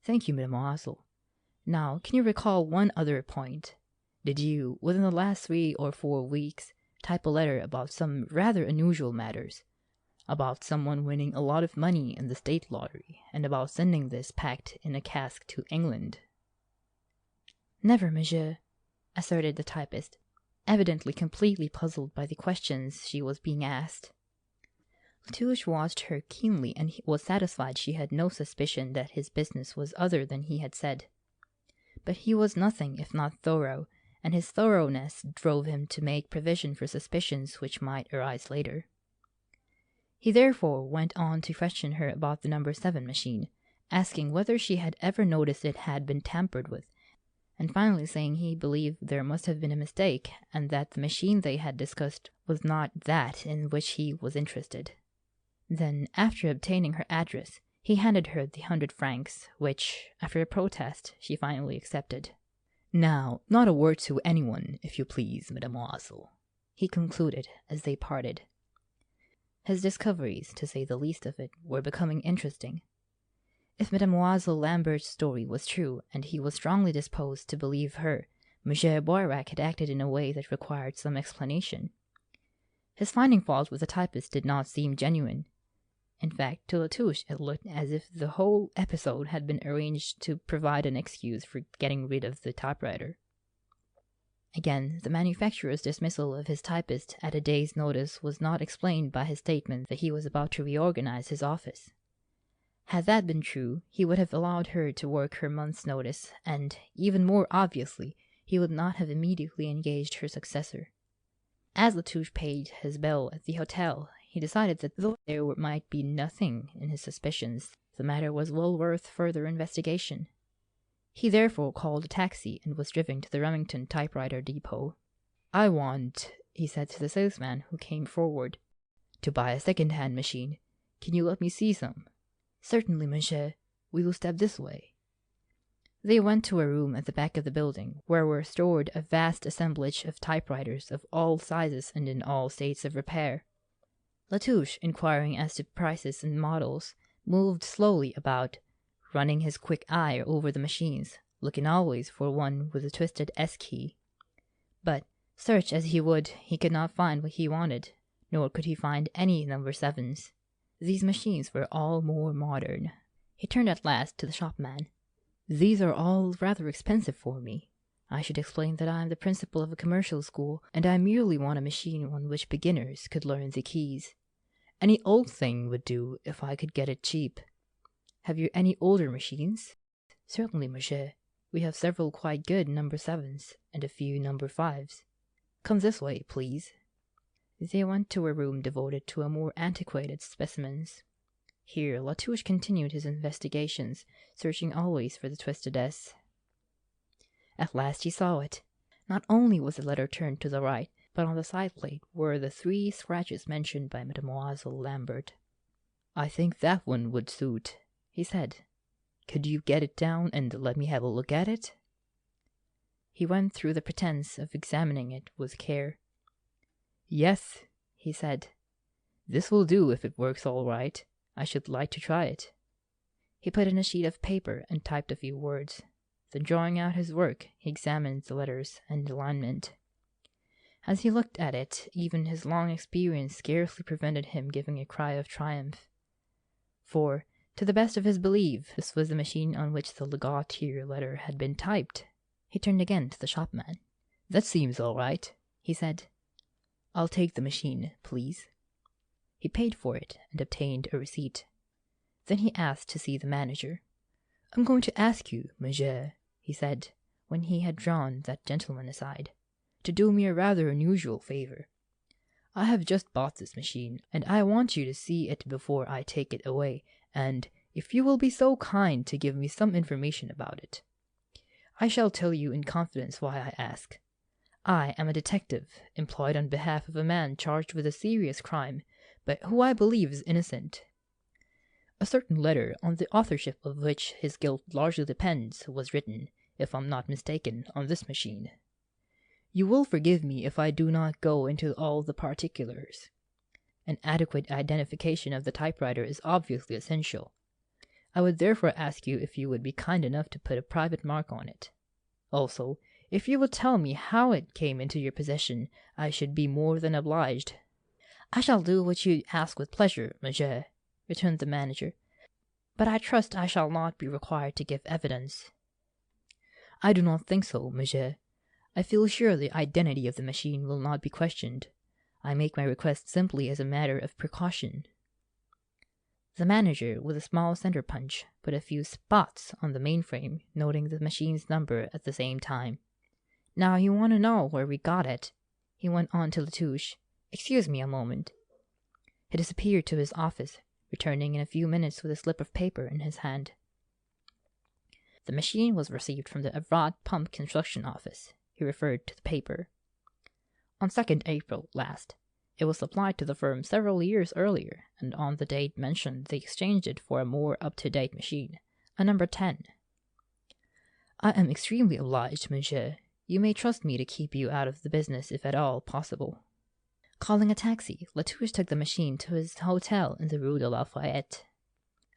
Thank you, mademoiselle. Now, can you recall one other point? Did you, within the last 3 or 4 weeks, type a letter about some rather unusual matters, about someone winning a lot of money in the state lottery, and about sending this packed in a cask to England? Never, monsieur, asserted the typist, evidently completely puzzled by the questions she was being asked. Touche watched her keenly, and was satisfied she had no suspicion that his business was other than he had said. But he was nothing if not thorough, and his thoroughness drove him to make provision for suspicions which might arise later. He therefore went on to question her about the No. 7 machine, asking whether she had ever noticed it had been tampered with, and finally saying he believed there must have been a mistake, and that the machine they had discussed was not that in which he was interested. Then, after obtaining her address, he handed her the 100 francs, which, after a protest, she finally accepted. Now, not a word to anyone, if you please, mademoiselle, he concluded as they parted. His discoveries, to say the least of it, were becoming interesting. If Mademoiselle Lambert's story was true, and he was strongly disposed to believe her, Monsieur Boirac had acted in a way that required some explanation. His finding fault with the typist did not seem genuine. In fact, to Latouche it looked as if the whole episode had been arranged to provide an excuse for getting rid of the typewriter. Again, the manufacturer's dismissal of his typist at a day's notice was not explained by his statement that he was about to reorganize his office. Had that been true, he would have allowed her to work her month's notice, and, even more obviously, he would not have immediately engaged her successor. As Latouche paid his bill at the hotel, he decided that though there might be nothing in his suspicions, the matter was well worth further investigation. He therefore called a taxi and was driven to the Remington typewriter depot. I want, he said to the salesman who came forward, to buy a second-hand machine. Can you let me see some? Certainly, monsieur. We will step this way. They went to a room at the back of the building, where were stored a vast assemblage of typewriters of all sizes and in all states of repair. Latouche, inquiring as to prices and models, moved slowly about, running his quick eye over the machines, looking always for one with a twisted S key. But, search as he would, he could not find what he wanted, nor could he find any No. 7s. These machines were all more modern. He turned at last to the shopman. These are all rather expensive for me. I should explain that I am the principal of a commercial school, and I merely want a machine on which beginners could learn the keys. Any old thing would do if I could get it cheap. Have you any older machines? Certainly, monsieur. We have several quite good No. 7s, and a few No. 5s. Come this way, please. They went to a room devoted to a more antiquated specimens. Here Latouche continued his investigations, searching always for the twisted S. At last he saw it. Not only was the letter turned to the right, but on the side plate were the 3 scratches mentioned by Mademoiselle Lambert. "I think that one would suit," he said. "Could you get it down and let me have a look at it?" He went through the pretense of examining it with care. "Yes," he said. "This will do if it works all right. I should like to try it." He put in a sheet of paper and typed a few words. Then, drawing out his work, he examined the letters and alignment. As he looked at it, even his long experience scarcely prevented him giving a cry of triumph. For, to the best of his belief, this was the machine on which the legateer letter had been typed. He turned again to the shopman. "That seems all right," he said. "I'll take the machine, please." He paid for it and obtained a receipt. Then he asked to see the manager. "I'm going to ask you, monsieur," he said, when he had drawn that gentleman aside, "to do me a rather unusual favor. I have just bought this machine, and I want you to see it before I take it away, and if you will be so kind to give me some information about it. I shall tell you in confidence why I ask. I am a detective, employed on behalf of a man charged with a serious crime, but who I believe is innocent. A certain letter, on the authorship of which his guilt largely depends, was written, if I'm not mistaken, on this machine. You will forgive me if I do not go into all the particulars. An adequate identification of the typewriter is obviously essential. I would therefore ask you if you would be kind enough to put a private mark on it. Also, if you would tell me how it came into your possession, I should be more than obliged." "I shall do what you ask with pleasure, monsieur," returned the manager, "but I trust I shall not be required to give evidence." "I do not think so, monsieur. I feel sure the identity of the machine will not be questioned. I make my request simply as a matter of precaution." The manager, with a small center punch, put a few spots on the mainframe, noting the machine's number at the same time. "Now you want to know where we got it," he went on to Touche. "Excuse me a moment." He disappeared to his office, returning in a few minutes with a slip of paper in his hand. The machine was received from the VIII Pump Construction Office. He referred to the paper. "On 2nd April last. It was supplied to the firm several years earlier, and on the date mentioned they exchanged it for a more up-to-date machine, a number 10. "I am extremely obliged, monsieur. You may trust me to keep you out of the business if at all possible." Calling a taxi, Latouche took the machine to his hotel in the Rue de Lafayette.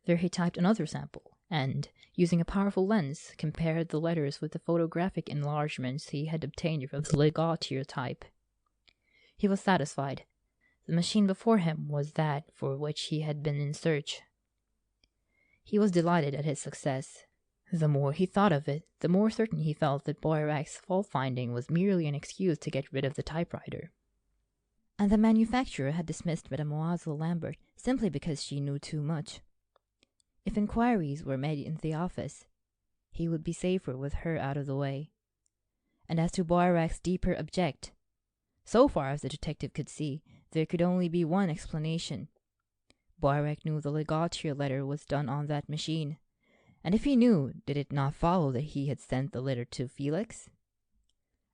There he typed another sample, and, using a powerful lens, compared the letters with the photographic enlargements he had obtained from the legateer type. He was satisfied. The machine before him was that for which he had been in search. He was delighted at his success. The more he thought of it, the more certain he felt that Boirac's fault-finding was merely an excuse to get rid of the typewriter. And the manufacturer had dismissed Mademoiselle Lambert simply because she knew too much. If inquiries were made in the office, he would be safer with her out of the way. And as to Boirac's deeper object, so far as the detective could see, there could only be one explanation. Boirac knew the legateer letter was done on that machine, and if he knew, did it not follow that he had sent the letter to Felix?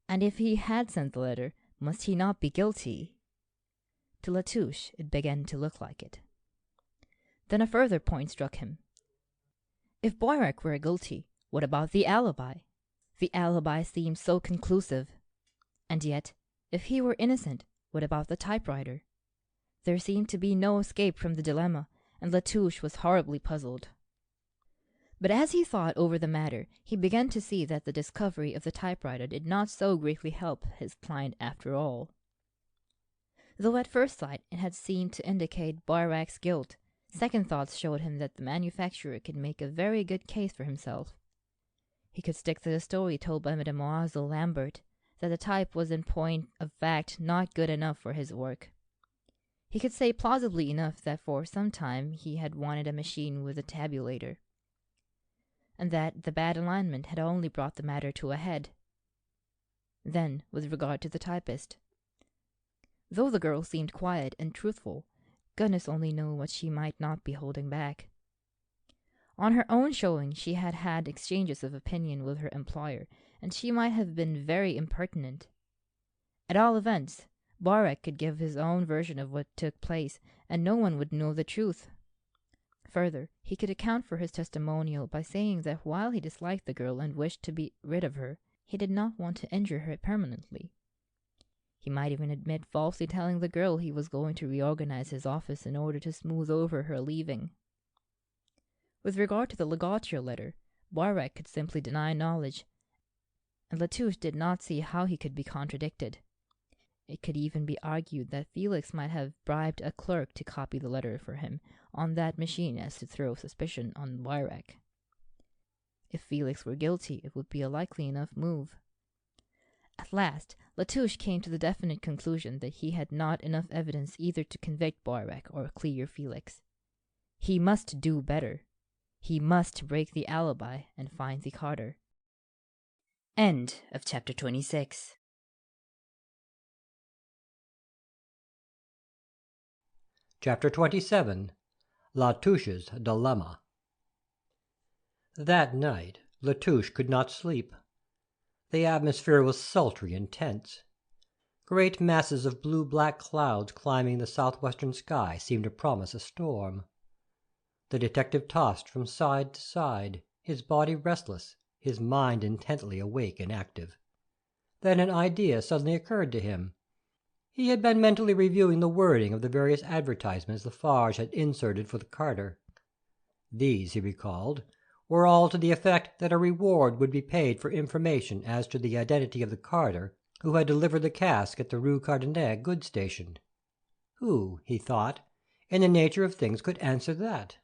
And if he had sent the letter, must he not be guilty? To Latouche, it began to look like it. Then a further point struck him. If Boirac were guilty, what about the alibi? The alibi seemed so conclusive. And yet, if he were innocent, what about the typewriter? There seemed to be no escape from the dilemma, and Latouche was horribly puzzled. But as he thought over the matter, he began to see that the discovery of the typewriter did not so greatly help his client after all. Though at first sight it had seemed to indicate Boirac's guilt, second thoughts showed him that the manufacturer could make a very good case for himself. He could stick to the story told by Mademoiselle Lambert, that the type was in point of fact not good enough for his work. He could say plausibly enough that for some time he had wanted a machine with a tabulator, and that the bad alignment had only brought the matter to a head. Then, with regard to the typist. Though the girl seemed quiet and truthful, goodness only knew what she might not be holding back. On her own showing she had had exchanges of opinion with her employer, and she might have been very impertinent. At all events, Boirac could give his own version of what took place, and no one would know the truth. Further, he could account for his testimonial by saying that while he disliked the girl and wished to be rid of her, he did not want to injure her permanently. He might even admit falsely telling the girl he was going to reorganize his office in order to smooth over her leaving. With regard to the legature letter, Boirac could simply deny knowledge, and Latouche did not see how he could be contradicted. It could even be argued that Felix might have bribed a clerk to copy the letter for him on that machine as to throw suspicion on Boirac. If Felix were guilty, it would be a likely enough move. At last, Latouche came to the definite conclusion that he had not enough evidence either to convict Boirac or clear Felix. He must do better. He must break the alibi and find the carter. End of chapter 26. Chapter 27. Latouche's Dilemma. That night Latouche could not sleep. The atmosphere was sultry and tense. Great masses of blue-black clouds climbing the southwestern sky seemed to promise a storm. The detective tossed from side to side, his body restless, his mind intently awake and active. Then an idea suddenly occurred to him. He had been mentally reviewing the wording of the various advertisements Lefarge had inserted for the carter. These, he recalled, were all to the effect that a reward would be paid for information as to the identity of the carter who had delivered the cask at the Rue Cardanet goods station. Who, he thought, in the nature of things could answer that?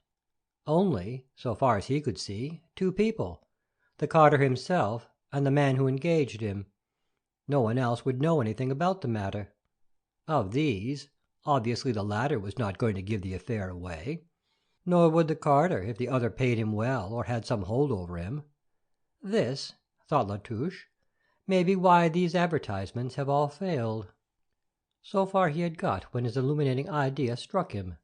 Only, so far as he could see, two people, the carter himself and the man who engaged him. No one else would know anything about the matter. Of these, obviously the latter was not going to give the affair away, nor would the carter if the other paid him well or had some hold over him. This, thought Latouche, may be why these advertisements have all failed. So far he had got when his illuminating idea struck him.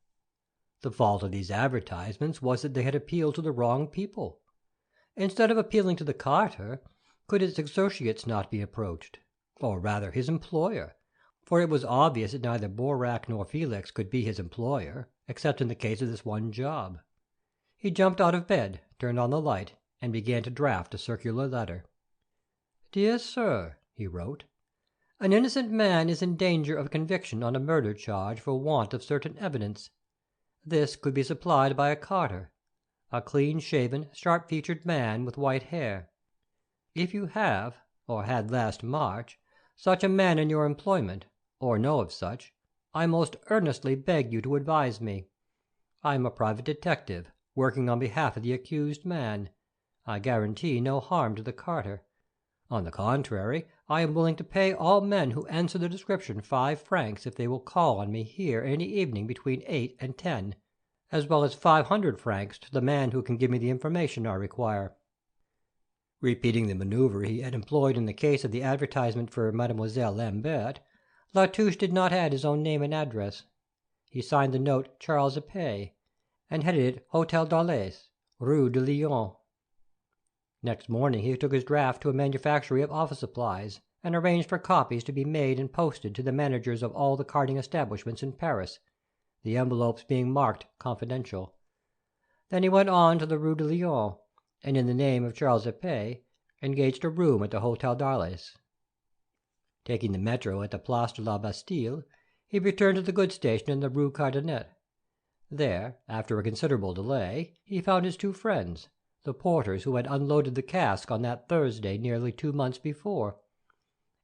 The fault of these advertisements was that they had appealed to the wrong people. Instead of appealing to the carter, could his associates not be approached, or rather his employer? For it was obvious that neither Boirac nor Felix could be his employer, except in the case of this one job. He jumped out of bed, turned on the light, and began to draft a circular letter. "Dear Sir," he wrote, "an innocent man is in danger of conviction on a murder charge for want of certain evidence. This could be supplied by a carter, a clean-shaven, sharp-featured man with white hair. If you have, or had last March, such a man in your employment, or know of such, I most earnestly beg you to advise me. I am a private detective, working on behalf of the accused man. I guarantee no harm to the carter. On the contrary, I am willing to pay all men who answer the description 5 francs if they will call on me here any evening between 8 and 10, as well as 500 francs to the man who can give me the information I require." Repeating the maneuver he had employed in the case of the advertisement for Mademoiselle Lambert, Latouche did not add his own name and address. He signed the note Charles Epée, and headed it Hôtel d'Arles, Rue de Lyon. Next morning he took his draft to a manufactory of office supplies, and arranged for copies to be made and posted to the managers of all the carding establishments in Paris, the envelopes being marked confidential. Then he went on to the Rue de Lyon, and in the name of Charles Epée, engaged a room at the Hôtel d'Arles. Taking the metro at the Place de la Bastille, he returned to the goods station in the Rue Cardanet. There, after a considerable delay, he found his 2 friends, the porters who had unloaded the cask on that Thursday nearly 2 months before.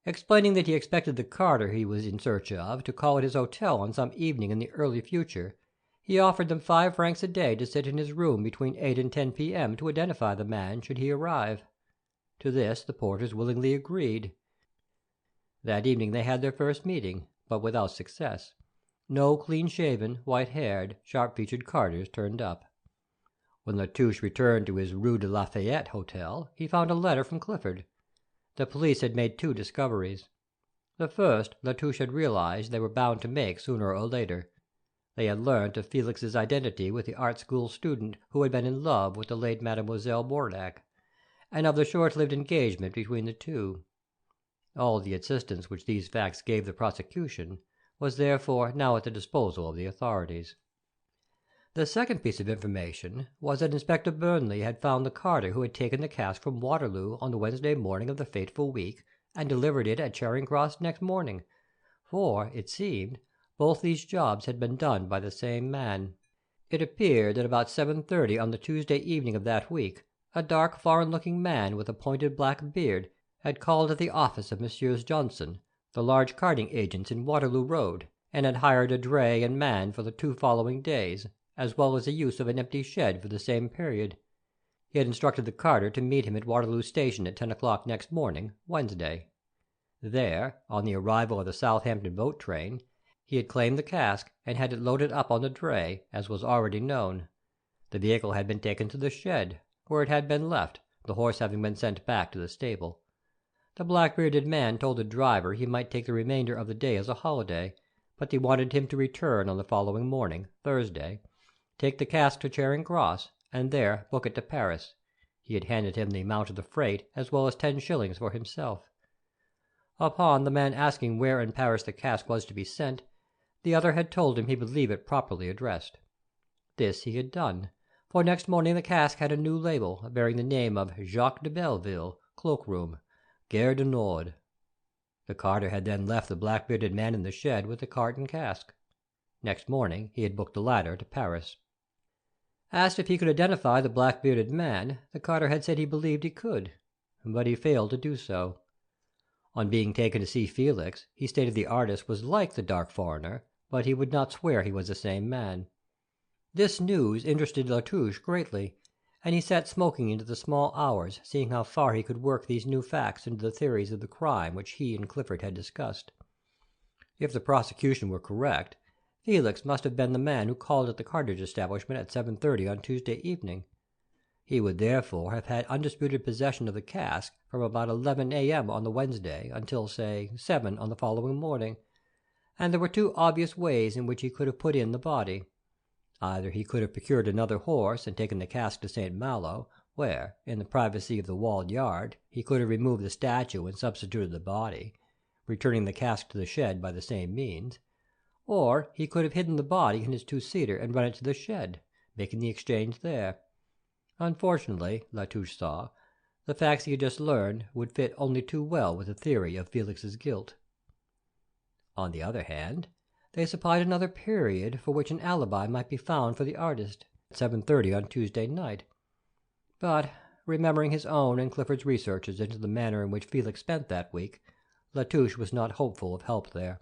Explaining that he expected the carter he was in search of to call at his hotel on some evening in the early future, he offered them 5 francs a day to sit in his room between 8 and 10 p.m. to identify the man should he arrive. To this the porters willingly agreed. That evening they had their first meeting, but without success. No clean-shaven, white-haired, sharp-featured carters turned up. When Latouche returned to his Rue de Lafayette hotel, he found a letter from Clifford. The police had made 2 discoveries. The first Latouche had realized they were bound to make sooner or later. They had learnt of Felix's identity with the art school student who had been in love with the late Mademoiselle Boirac, and of the short-lived engagement between the two. All the assistance which these facts gave the prosecution was therefore now at the disposal of the authorities. The second piece of information was that Inspector Burnley had found the carter who had taken the cask from Waterloo on the Wednesday morning of the fateful week, and delivered it at Charing Cross next morning, for, it seemed, both these jobs had been done by the same man. It appeared that about 7:30 on the Tuesday evening of that week, a dark foreign-looking man with a pointed black beard had called at the office of Messrs. Johnson, the large carting agents in Waterloo Road, and had hired a dray and man for the 2 following days, as well as the use of an empty shed for the same period. He had instructed the carter to meet him at Waterloo Station at 10 o'clock next morning, Wednesday. There, on the arrival of the Southampton boat train, he had claimed the cask and had it loaded up on the dray, as was already known. The vehicle had been taken to the shed, where it had been left, the horse having been sent back to the stable. The black-bearded man told the driver he might take the remainder of the day as a holiday, but he wanted him to return on the following morning, Thursday, take the cask to Charing Cross, and there book it to Paris. He had handed him the amount of the freight, as well as 10 shillings for himself. Upon the man asking where in Paris the cask was to be sent, the other had told him he would leave it properly addressed. This he had done, for next morning the cask had a new label, bearing the name of Jacques de Belleville, cloak-room, Gare du Nord. The carter had then left the black-bearded man in the shed with the cart and cask. Next morning he had booked the latter to Paris. Asked if he could identify the black-bearded man, the carter had said he believed he could, but he failed to do so. On being taken to see Felix, he stated the artist was like the dark foreigner, but he would not swear he was the same man. This news interested Latouche greatly, and he sat smoking into the small hours, seeing how far he could work these new facts into the theories of the crime which he and Clifford had discussed. If the prosecution were correct, Felix must have been the man who called at the cartage establishment at 7:30 on Tuesday evening. He would therefore have had undisputed possession of the cask from about 11 a.m. on the Wednesday until, say, 7 on the following morning, and there were 2 obvious ways in which he could have put in the body. Either he could have procured another horse and taken the cask to St. Malo, where, in the privacy of the walled yard, he could have removed the statue and substituted the body, returning the cask to the shed by the same means, or he could have hidden the body in his 2-seater and run it to the shed, making the exchange there. Unfortunately, Latouche saw, the facts he had just learned would fit only too well with the theory of Felix's guilt. On the other hand, they supplied another period for which an alibi might be found for the artist, at 7:30 on Tuesday night. But, remembering his own and Clifford's researches into the manner in which Felix spent that week, Latouche was not hopeful of help there.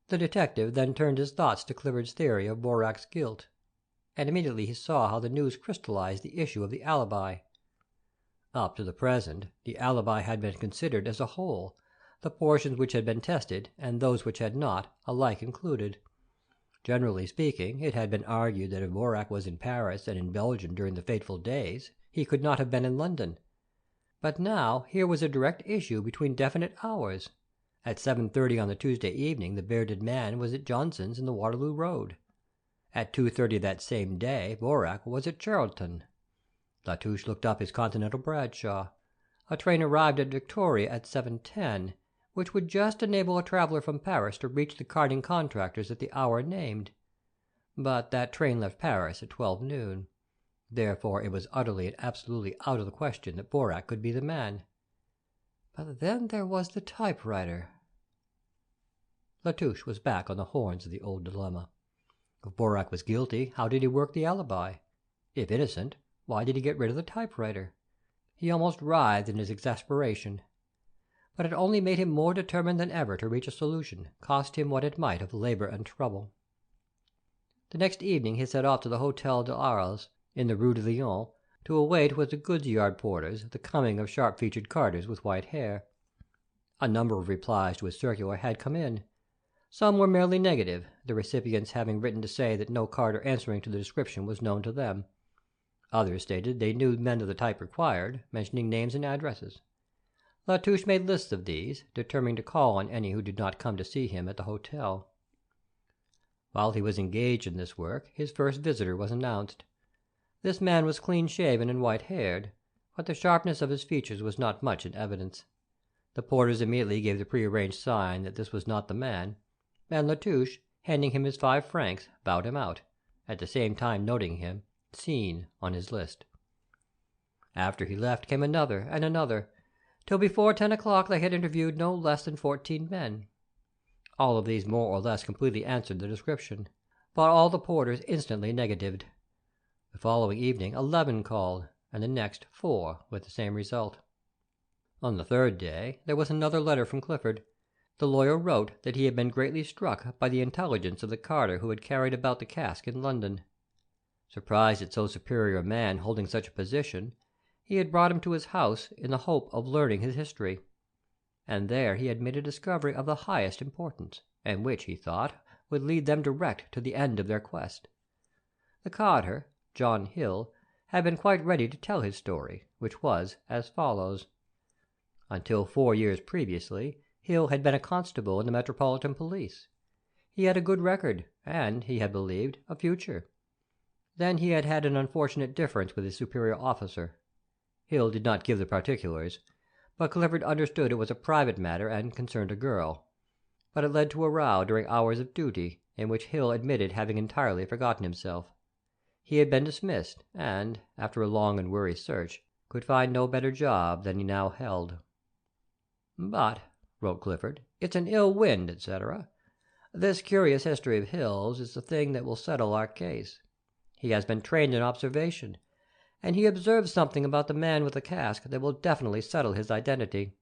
The detective then turned his thoughts to Clifford's theory of Boirac's guilt, and immediately he saw how the news crystallized the issue of the alibi. Up to the present, the alibi had been considered as a whole, the portions which had been tested and those which had not, alike included. Generally speaking, it had been argued that if Boirac was in Paris and in Belgium during the fateful days, he could not have been in London. But now here was a direct issue between definite hours. At 7:30 on the Tuesday evening the bearded man was at Johnson's in the Waterloo Road. At 2:30 that same day Boirac was at Charlton. Latouche looked up his Continental Bradshaw. A train arrived at Victoria at 7:10, which would just enable a traveller from Paris to reach the carting contractors at the hour named. But that train left Paris at 12 noon. Therefore it was utterly and absolutely out of the question that Boirac could be the man. But then there was the typewriter. Latouche was back on the horns of the old dilemma. If Boirac was guilty, how did he work the alibi? If innocent, why did he get rid of the typewriter? He almost writhed in his exasperation. But it only made him more determined than ever to reach a solution, cost him what it might of labor and trouble. The next evening he set off to the Hotel de l'Arles, in the Rue de Lyon, to await with the goods yard porters the coming of sharp-featured carters with white hair. A number of replies to his circular had come in. Some were merely negative, the recipients having written to say that no carter answering to the description was known to them. Others stated they knew men of the type required, mentioning names and addresses. Latouche made lists of these, determining to call on any who did not come to see him at the hotel. While he was engaged in this work, his first visitor was announced. This man was clean-shaven and white-haired, but the sharpness of his features was not much in evidence. The porters immediately gave the prearranged sign that this was not the man, and Latouche, handing him his 5 francs, bowed him out, at the same time noting him, seen, on his list. After he left came another and another, till before 10 o'clock they had interviewed no less than 14 men. All of these more or less completely answered the description, but all the porters instantly negatived. The following evening 11 called, and the next 4, with the same result. On the third day there was another letter from Clifford. The lawyer wrote that he had been greatly struck by the intelligence of the carter who had carried about the cask in London. Surprised at so superior a man holding such a position, he had brought him to his house in the hope of learning his history, and there he had made a discovery of the highest importance, and which, he thought, would lead them direct to the end of their quest. The carter, John Hill, had been quite ready to tell his story, which was as follows. Until 4 years previously, Hill had been a constable in the Metropolitan Police. He had a good record, and, he had believed, a future. Then he had had an unfortunate difference with his superior officer. Hill did not give the particulars, but Clifford understood it was a private matter and concerned a girl. But it led to a row during hours of duty, in which Hill admitted having entirely forgotten himself. He had been dismissed, and, after a long and weary search, could find no better job than he now held. "But," wrote Clifford, "it's an ill wind, etc. This curious history of Hill's is the thing that will settle our case. He has been trained in observation, and he observed something about the man with the cask that will definitely settle his identity.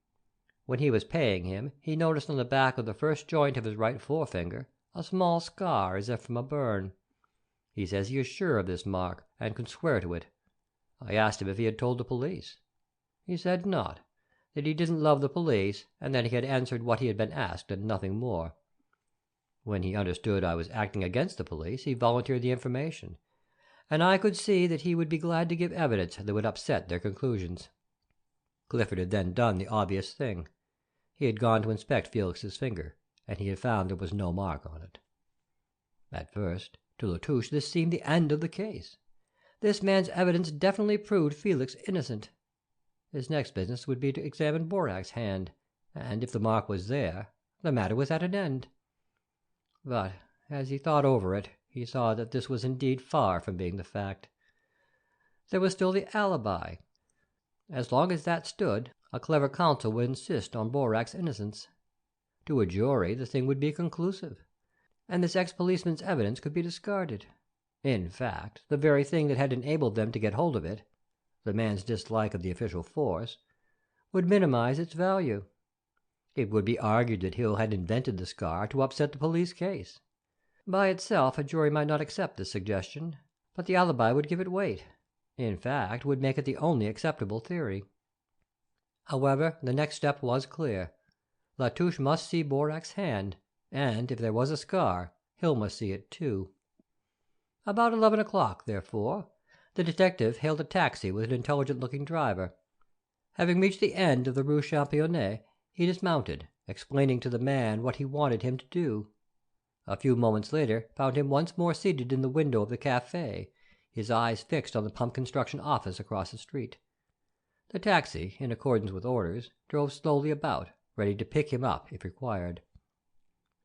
When he was paying him, he noticed on the back of the first joint of his right forefinger a small scar as if from a burn. He says he is sure of this mark, and can swear to it. I asked him if he had told the police. He said not, that he didn't love the police, and that he had answered what he had been asked and nothing more. When he understood I was acting against the police, he volunteered the information, and I could see that he would be glad to give evidence that would upset their conclusions." Clifford had then done the obvious thing. He had gone to inspect Felix's finger, and he had found there was no mark on it. At first, to Latouche this seemed the end of the case. This man's evidence definitely proved Felix innocent. His next business would be to examine Boirac's hand, and if the mark was there, the matter was at an end. But, as he thought over it, he saw that this was indeed far from being the fact. There was still the alibi. As long as that stood, a clever counsel would insist on Boirac's innocence. To a jury the thing would be conclusive, and this ex-policeman's evidence could be discarded. In fact, the very thing that had enabled them to get hold of it, the man's dislike of the official force, would minimize its value. It would be argued that Hill had invented the scar to upset the police case. By itself a jury might not accept this suggestion, but the alibi would give it weight. In fact, would make it the only acceptable theory. However, the next step was clear. Latouche must see Boirac's hand, and if there was a scar, Hill must see it too. About 11 o'clock, therefore, the detective hailed a taxi with an intelligent-looking driver. Having reached the end of the Rue Championnet, he dismounted, explaining to the man what he wanted him to do. A few moments later found him once more seated in the window of the café, his eyes fixed on the pump construction office across the street. The taxi, in accordance with orders, drove slowly about, ready to pick him up if required.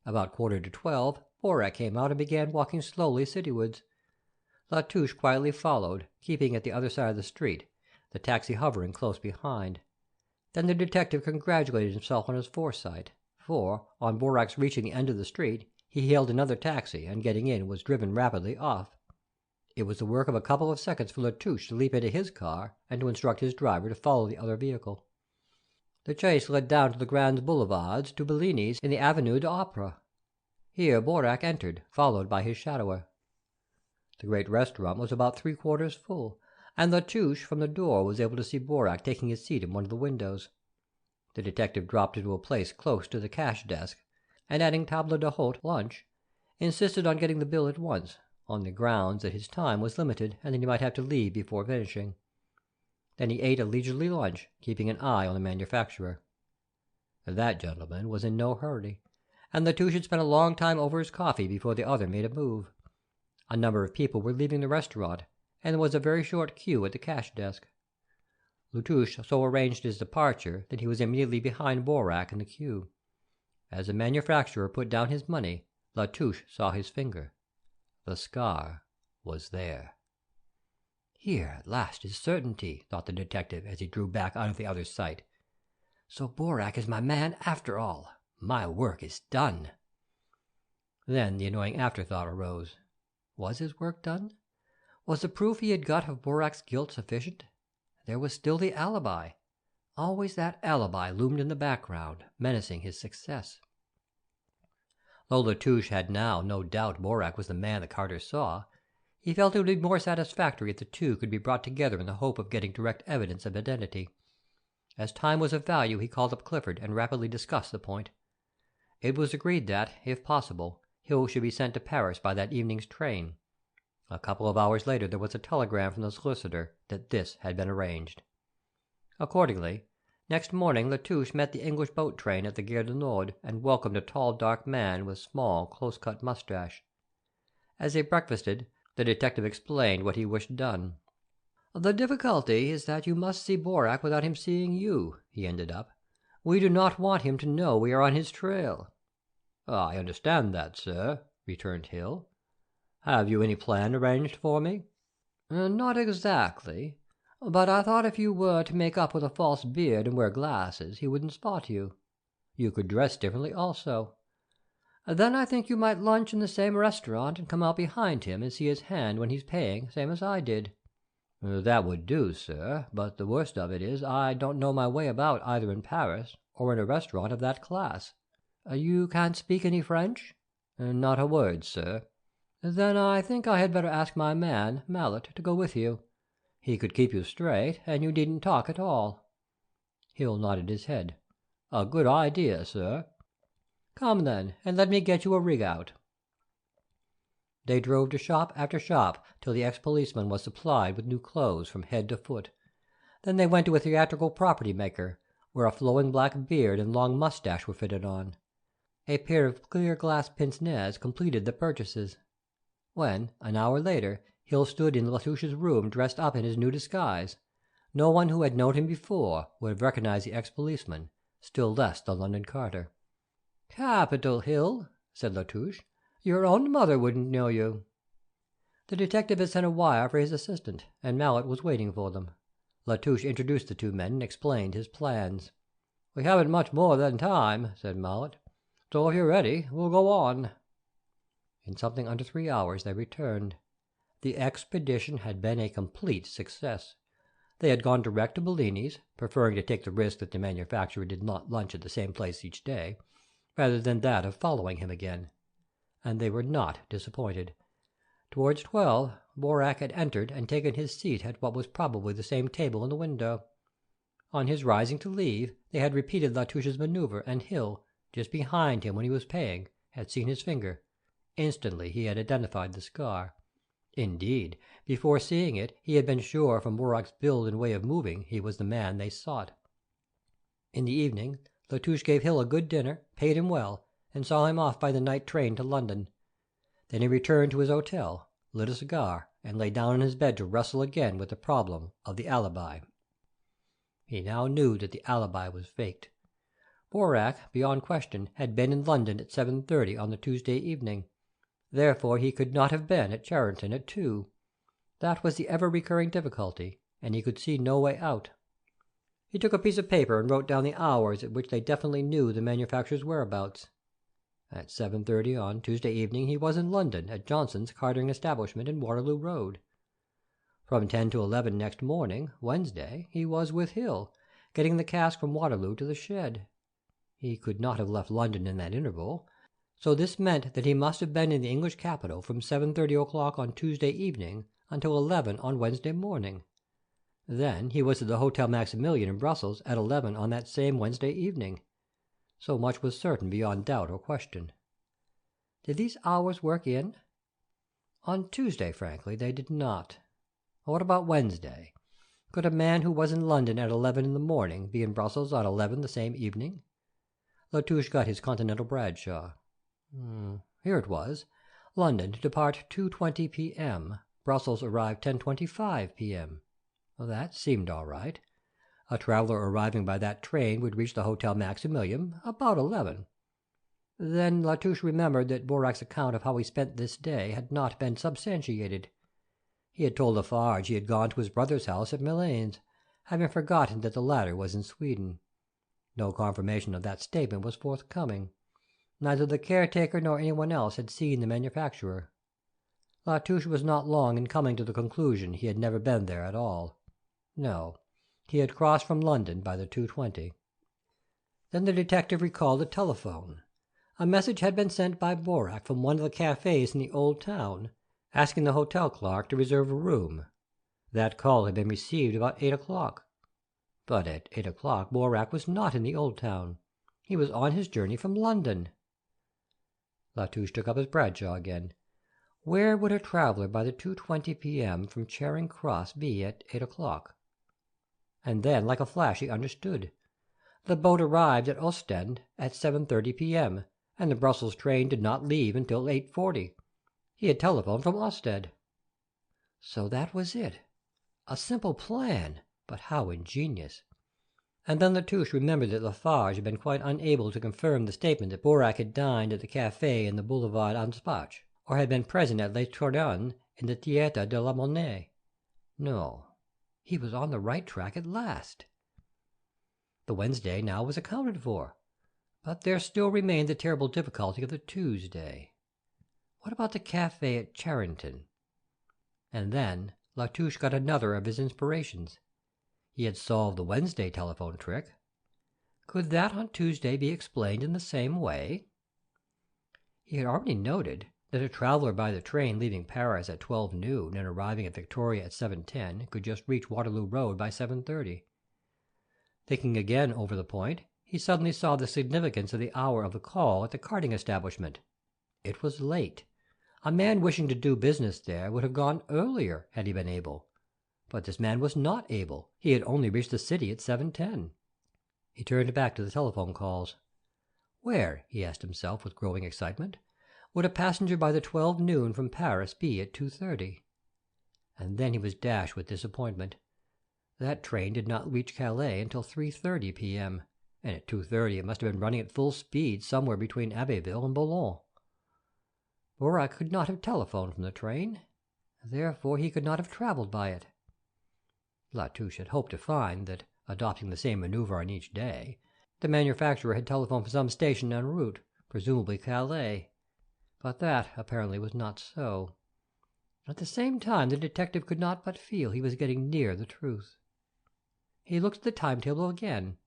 About 11:45, Boirac came out and began walking slowly citywards. Latouche quietly followed, keeping at the other side of the street, the taxi hovering close behind. Then the detective congratulated himself on his foresight, for, on Boirac's reaching the end of the street, he hailed another taxi, and getting in, was driven rapidly off. It was the work of a couple of seconds for Latouche to leap into his car, and to instruct his driver to follow the other vehicle. The chase led down to the Grands Boulevards to Bellini's in the Avenue de l'Opera. Here Boirac entered, followed by his shadower. The great restaurant was about 3/4 full, and Latouche from the door was able to see Boirac taking his seat in one of the windows. The detective dropped into a place close to the cash desk, and adding table d'hôte lunch, insisted on getting the bill at once, on the grounds that his time was limited and that he might have to leave before finishing. Then he ate a leisurely lunch, keeping an eye on the manufacturer. That gentleman was in no hurry, and Latouche had spent a long time over his coffee before the other made a move. A number of people were leaving the restaurant, and there was a very short queue at the cash desk. Latouche so arranged his departure that he was immediately behind Boirac in the queue. As the manufacturer put down his money, Latouche saw his finger. The scar. was there. Here at last is certainty, thought the detective as he drew back out of the other's sight. So Boirac is my man after all. My work is done. Then the annoying afterthought arose. Was his work done? Was the proof he had got of Boirac's guilt sufficient? There was still the alibi. Always that alibi loomed in the background, menacing his success. Though Latouche had now no doubt Boirac was the man the carters saw, he felt it would be more satisfactory if the two could be brought together in the hope of getting direct evidence of identity. As time was of value, he called up Clifford and rapidly discussed the point. It was agreed that, if possible, Hill should be sent to Paris by that evening's train. A couple of hours later there was a telegram from the solicitor that this had been arranged. Accordingly, next morning Latouche met the English boat train at the Gare du Nord and welcomed a tall dark man with small, close-cut moustache. As they breakfasted, the detective explained what he wished done. "The difficulty is that you must see Boirac without him seeing you," he ended up. "We do not want him to know we are on his trail." "I understand that, sir," returned Hill. "Have you any plan arranged for me?" "Not exactly, but I thought if you were to make up with a false beard and wear glasses he wouldn't spot you. You could dress differently also. Then I think you might lunch in the same restaurant and come out behind him and see his hand when he's paying, same as I did." "That would do, sir, but the worst of it is I don't know my way about either in Paris or in a restaurant of that class." "You can't speak any French?" "Not a word, sir." "Then I think I had better ask my man, Mallet, to go with you. He could keep you straight, and you needn't talk at all." Hill nodded his head. "A good idea, sir." "Come, then, and let me get you a rig-out." They drove to shop after shop till the ex-policeman was supplied with new clothes from head to foot. Then they went to a theatrical property-maker, where a flowing black beard and long moustache were fitted on. A pair of clear glass pince-nez completed the purchases. When, an hour later, Hill stood in Latouche's room dressed up in his new disguise, no one who had known him before would have recognized the ex-policeman, still less the London carter. "Capital, Hill," said Latouche. "Your own mother wouldn't know you." The detective had sent a wire for his assistant, and Mallet was waiting for them. Latouche introduced the two men and explained his plans. "We haven't much more than time," said Mallet, "so if you're ready, we'll go on." In something under 3 hours they returned. The expedition had been a complete success. They had gone direct to Bellini's, preferring to take the risk that the manufacturer did not lunch at the same place each day, rather than that of following him again. And they were not disappointed. Towards 12, Boirac had entered and taken his seat at what was probably the same table in the window. On his rising to leave, they had repeated Latouche's maneuver, and Hill, just behind him when he was paying, had seen his finger. Instantly he had identified the scar. Indeed, before seeing it, he had been sure from Boirac's build and way of moving he was the man they sought. In the evening, Latouche gave Hill a good dinner, paid him well, and saw him off by the night train to London. Then he returned to his hotel, lit a cigar, and lay down on his bed to wrestle again with the problem of the alibi. He now knew that the alibi was faked. Boirac, beyond question, had been in London at 7:30 on the Tuesday evening. Therefore he could not have been at Charenton at 2. That was the ever-recurring difficulty, and he could see no way out. He took a piece of paper and wrote down the hours at which they definitely knew the manufacturer's whereabouts. At 7:30 on Tuesday evening he was in London at Johnson's cartering establishment in Waterloo Road. From 10 to 11 next morning, Wednesday, he was with Hill, getting the cask from Waterloo to the shed. He could not have left London in that interval, so this meant that he must have been in the English capital from 7:30 o'clock on Tuesday evening until 11 on Wednesday morning. Then he was at the Hotel Maximilian in Brussels at 11 on that same Wednesday evening. So much was certain beyond doubt or question. Did these hours work in? On Tuesday, frankly, they did not. What about Wednesday? Could a man who was in London at 11 in the morning be in Brussels at 11 the same evening? Latouche got his Continental Bradshaw. Here it was. London to depart 2:20 p.m. Brussels arrive 10:25 p.m. That seemed all right. A traveller arriving by that train would reach the Hotel Maximilian about 11. Then Latouche remembered that Boirac's account of how he spent this day had not been substantiated. He had told Lefarge he had gone to his brother's house at Milanes, having forgotten that the latter was in Sweden. No confirmation of that statement was forthcoming. Neither the caretaker nor anyone else had seen the manufacturer. Touche was not long in coming to the conclusion he had never been there at all. No, he had crossed from London by the 2:20. Then the detective recalled a telephone. A message had been sent by Boirac from one of the cafés in the old town, asking the hotel clerk to reserve a room. That call had been received about 8 o'clock. But at 8 o'clock Boirac was not in the old town. He was on his journey from London. Touche took up his Bradshaw again. Where would a traveller by the 2:20 p.m. from Charing Cross be at 8 o'clock? And then, like a flash, he understood. The boat arrived at Ostend at 7:30 p.m., and the Brussels train did not leave until 8:40. He had telephoned from Ostend. So that was it. A simple plan, but how ingenious. And then Touche remembered that Lefarge had been quite unable to confirm the statement that Boirac had dined at the café in the Boulevard Anspach, or had been present at Les Tournois in the Théâtre de la Monnaie. No, he was on the right track at last. The Wednesday now was accounted for, but there still remained the terrible difficulty of the Tuesday. What about the café at Charenton? And then Touche got another of his inspirations. He had solved the Wednesday telephone trick. Could that on Tuesday be explained in the same way? He had already noted that a traveller by the train leaving Paris at 12 noon and arriving at Victoria at 7:10 could just reach Waterloo Road by 7:30. Thinking again over the point, he suddenly saw the significance of the hour of the call at the carding establishment. It was late. A man wishing to do business there would have gone earlier had he been able. But this man was not able. He had only reached the city at 7:10. He turned back to the telephone calls. Where, he asked himself with growing excitement, would a passenger by the 12 noon from Paris be at 2:30? And then he was dashed with disappointment. That train did not reach Calais until 3:30 p.m., and at 2:30 it must have been running at full speed somewhere between Abbeville and Boulogne. Boirac could not have telephoned from the train, therefore he could not have travelled by it. Touche had hoped to find that, adopting the same manoeuvre on each day, the manufacturer had telephoned from some station en route, presumably Calais. But that, apparently, was not so. At the same time, the detective could not but feel he was getting near the truth. He looked at the timetable again.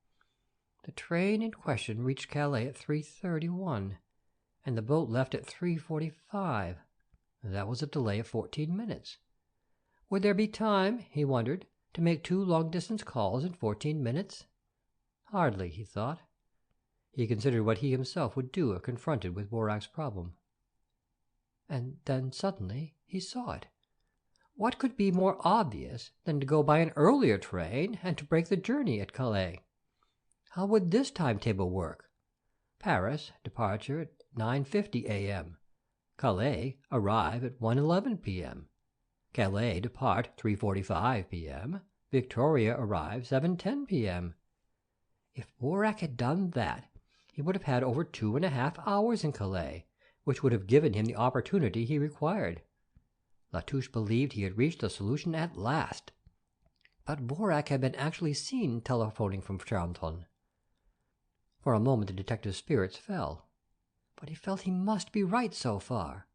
The train in question reached Calais at 3:31, and the boat left at 3:45. That was a delay of 14 minutes. Would there be time, he wondered, to make 2 long-distance calls in 14 minutes? Hardly, he thought. He considered what he himself would do if confronted with Boirac's problem. And then suddenly he saw it. What could be more obvious than to go by an earlier train and to break the journey at Calais? How would this timetable work? Paris, departure at 9:50 a.m. Calais, arrive at 1:11 p.m. Calais, depart 3:45 p.m. Victoria, arrive 7:10 p.m. If Boirac had done that, he would have had over 2.5 hours in Calais, which would have given him the opportunity he required. Touche believed he had reached a solution at last. But Boirac had been actually seen telephoning from Charenton. For a moment the detective's spirits fell. But he felt he must be right so far.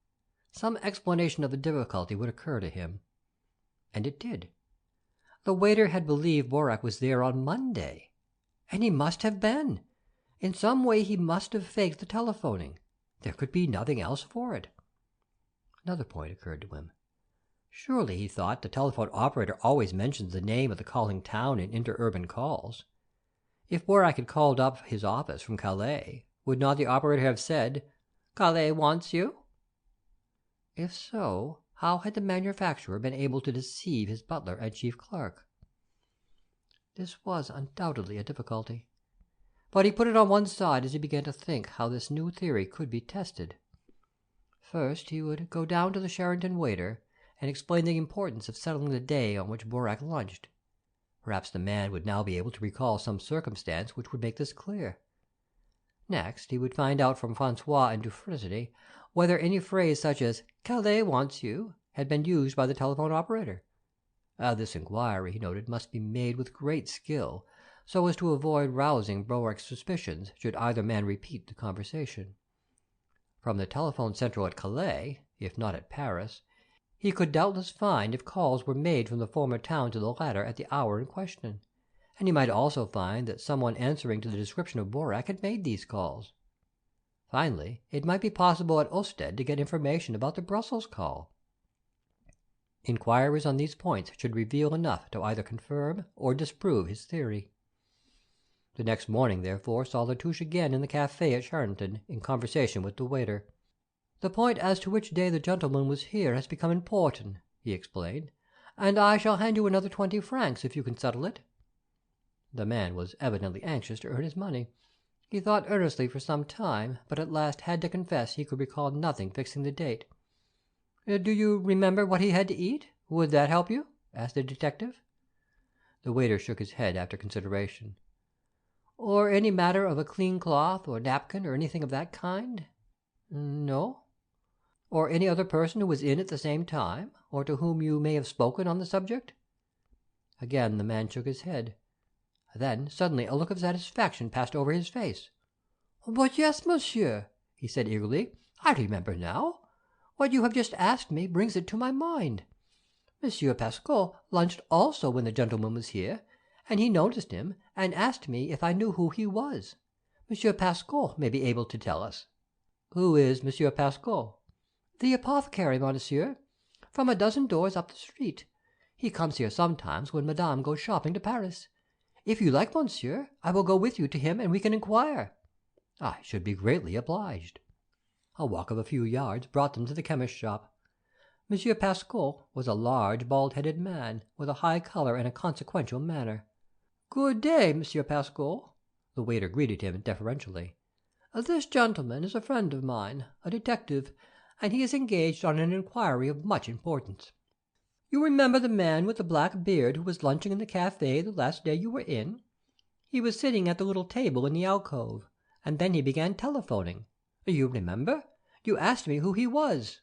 Some explanation of the difficulty would occur to him. And it did. The waiter had believed Boirac was there on Monday. And he must have been. In some way he must have faked the telephoning. There could be nothing else for it. Another point occurred to him. Surely, he thought, the telephone operator always mentions the name of the calling town in interurban calls. If Boirac had called up his office from Calais, would not the operator have said, "Calais wants you"? If so, how had the manufacturer been able to deceive his butler and chief clerk? This was undoubtedly a difficulty. But he put it on one side as he began to think how this new theory could be tested. First, he would go down to the Charenton waiter and explain the importance of settling the day on which Boirac lunched. Perhaps the man would now be able to recall some circumstance which would make this clear. Next, he would find out from Francois and Dupierre whether any phrase such as "Calais wants you" had been used by the telephone operator. This inquiry, he noted, must be made with great skill, so as to avoid rousing Boirac's suspicions should either man repeat the conversation. From the telephone central at Calais, if not at Paris, he could doubtless find if calls were made from the former town to the latter at the hour in question, and he might also find that someone answering to the description of Boirac had made these calls. Finally, it might be possible at Ostend to get information about the Brussels call. Inquiries on these points should reveal enough to either confirm or disprove his theory. The next morning, therefore, saw Touche again in the café at Charenton, in conversation with the waiter. "The point as to which day the gentleman was here has become important," he explained, "and I shall hand you another 20 francs if you can settle it." The man was evidently anxious to earn his money. He thought earnestly for some time, but at last had to confess he could recall nothing fixing the date. "Do you remember what he had to eat? Would that help you?" asked the detective. The waiter shook his head after consideration. "Or any matter of a clean cloth or napkin or anything of that kind?" "No." "Or any other person who was in at the same time, or to whom you may have spoken on the subject?" Again the man shook his head. Then suddenly a look of satisfaction passed over his face. "But yes, monsieur," he said eagerly, "I remember now. What you have just asked me brings it to my mind. Monsieur Pascal lunched also when the gentleman was here, and he noticed him and asked me if I knew who he was. Monsieur Pascal may be able to tell us." "Who is Monsieur Pascal?" "The apothecary, monsieur, from a dozen doors up the street. He comes here sometimes when madame goes shopping to Paris. If you like, monsieur, I will go with you to him and we can inquire." "I should be greatly obliged." A walk of a few yards brought them to the chemist's shop. Monsieur Pascal was a large, bald-headed man, with a high color and a consequential manner. "Good day, Monsieur Pascal." The waiter greeted him deferentially. "This gentleman is a friend of mine, a detective, and he is engaged on an inquiry of much importance. You remember the man with the black beard who was lunching in the café the last day you were in? He was sitting at the little table in the alcove, and then he began telephoning. You remember? You asked me who he was."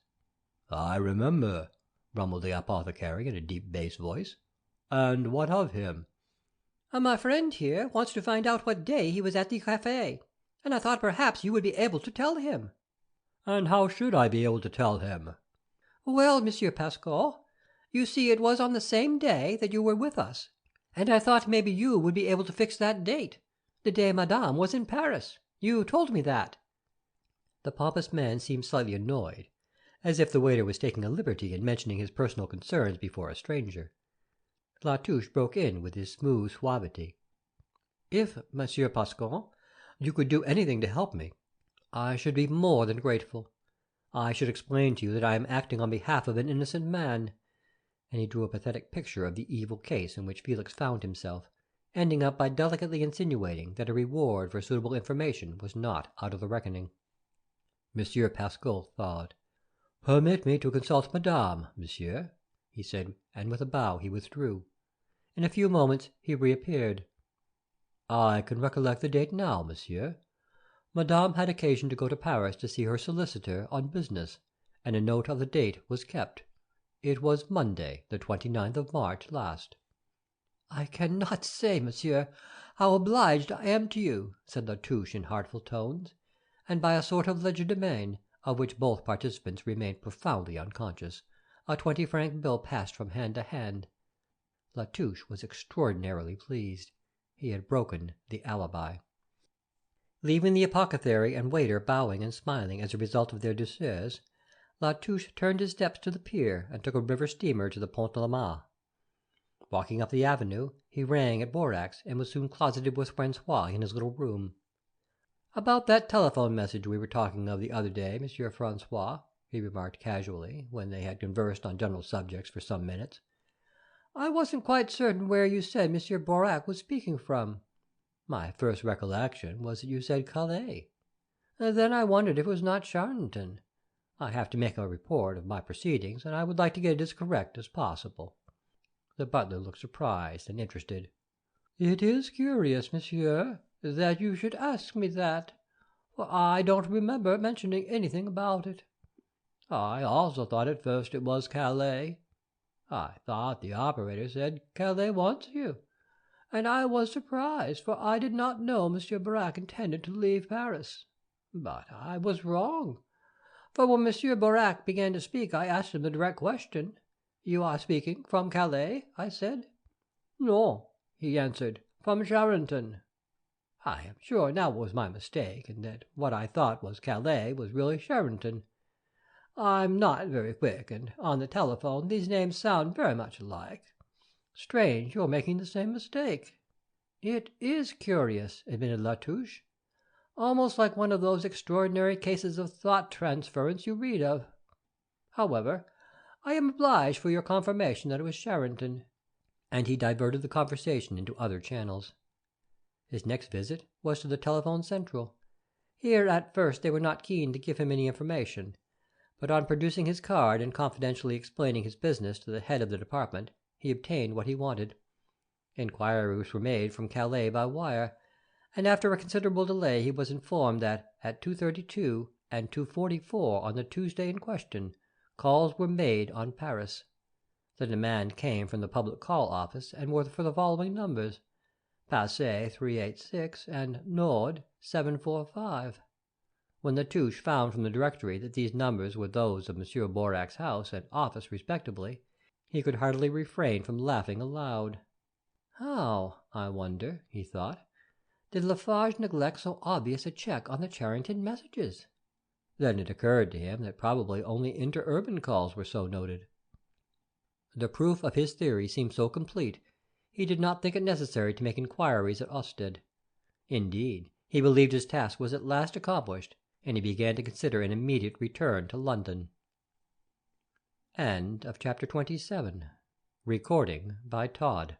"I remember," rumbled the apothecary in a deep bass voice. "And what of him?" "My friend here wants to find out what day he was at the café, and I thought perhaps you would be able to tell him." "And how should I be able to tell him?" "Well, Monsieur Pascal, you see it was on the same day that you were with us, and I thought maybe you would be able to fix that date, the day madame was in Paris. You told me that." The pompous man seemed slightly annoyed, as if the waiter was taking a liberty in mentioning his personal concerns before a stranger. Touche broke in with his smooth suavity. "If, Monsieur Pascal, you could do anything to help me, I should be more than grateful. I should explain to you that I am acting on behalf of an innocent man," and he drew a pathetic picture of the evil case in which Felix found himself, ending up by delicately insinuating that a reward for suitable information was not out of the reckoning. Monsieur Pascal thawed. "Permit me to consult madame, monsieur," he said, and with a bow he withdrew. In a few moments he reappeared. "I can recollect the date now, monsieur. Madame had occasion to go to Paris to see her solicitor on business, and a note of the date was kept. It was Monday, the 29th of March last." "I cannot say, monsieur, how obliged I am to you," said Touche in heartful tones, and by a sort of legerdemain, of which both participants remained profoundly unconscious, a 20-franc bill passed from hand to hand. Touche was extraordinarily pleased. He had broken the alibi. Leaving the apothecary and waiter bowing and smiling as a result of their douceurs, Touche turned his steps to the pier and took a river steamer to the Pont de la Mare. Walking up the avenue, he rang at Boirac's and was soon closeted with Francois in his little room. "About that telephone message we were talking of the other day, Monsieur Francois," he remarked casually, when they had conversed on general subjects for some minutes. "I wasn't quite certain where you said Monsieur Boirac was speaking from. My first recollection was that you said Calais. Then I wondered if it was not Charenton. I have to make a report of my proceedings, and I would like to get it as correct as possible." The butler looked surprised and interested. "It is curious, monsieur, that you should ask me that, for I don't remember mentioning anything about it." I also thought at first it was Calais. I thought the operator said Calais wants you, and I was surprised, for I did not know Monsieur Boirac intended to leave Paris. But I was wrong, for when Monsieur Boirac began to speak I asked him the direct question. "You are speaking from Calais?" I said. "No," he answered, "from Charenton." I am sure now it was my mistake, and that what I thought was Calais was really Charenton. I'm not very quick, and on the telephone these names sound very much alike. Strange you're making the same mistake. "It is curious," admitted Latouche. "Almost like one of those extraordinary cases of thought transference you read of. However, I am obliged for your confirmation that it was Charenton." And he diverted the conversation into other channels. His next visit was to the telephone central. Here at first they were not keen to give him any information, but on producing his card and confidentially explaining his business to the head of the department, he obtained what he wanted. Inquiries were made from Calais by wire, and after a considerable delay he was informed that at 2:32 and 2:44 on the Tuesday in question, calls were made on Paris. The demand came from the public call office and were for the following numbers: Passé 386 and Nord 745. When Latouche found from the directory that these numbers were those of Monsieur Boirac's house and office respectively, he could hardly refrain from laughing aloud. How, I wonder, he thought, did Lefarge neglect so obvious a check on the Charenton messages? Then it occurred to him that probably only interurban calls were so noted. The proof of his theory seemed so complete, he did not think it necessary to make inquiries at Ostend. Indeed, he believed his task was at last accomplished, and he began to consider an immediate return to London. End of chapter 27. Recording by Todd.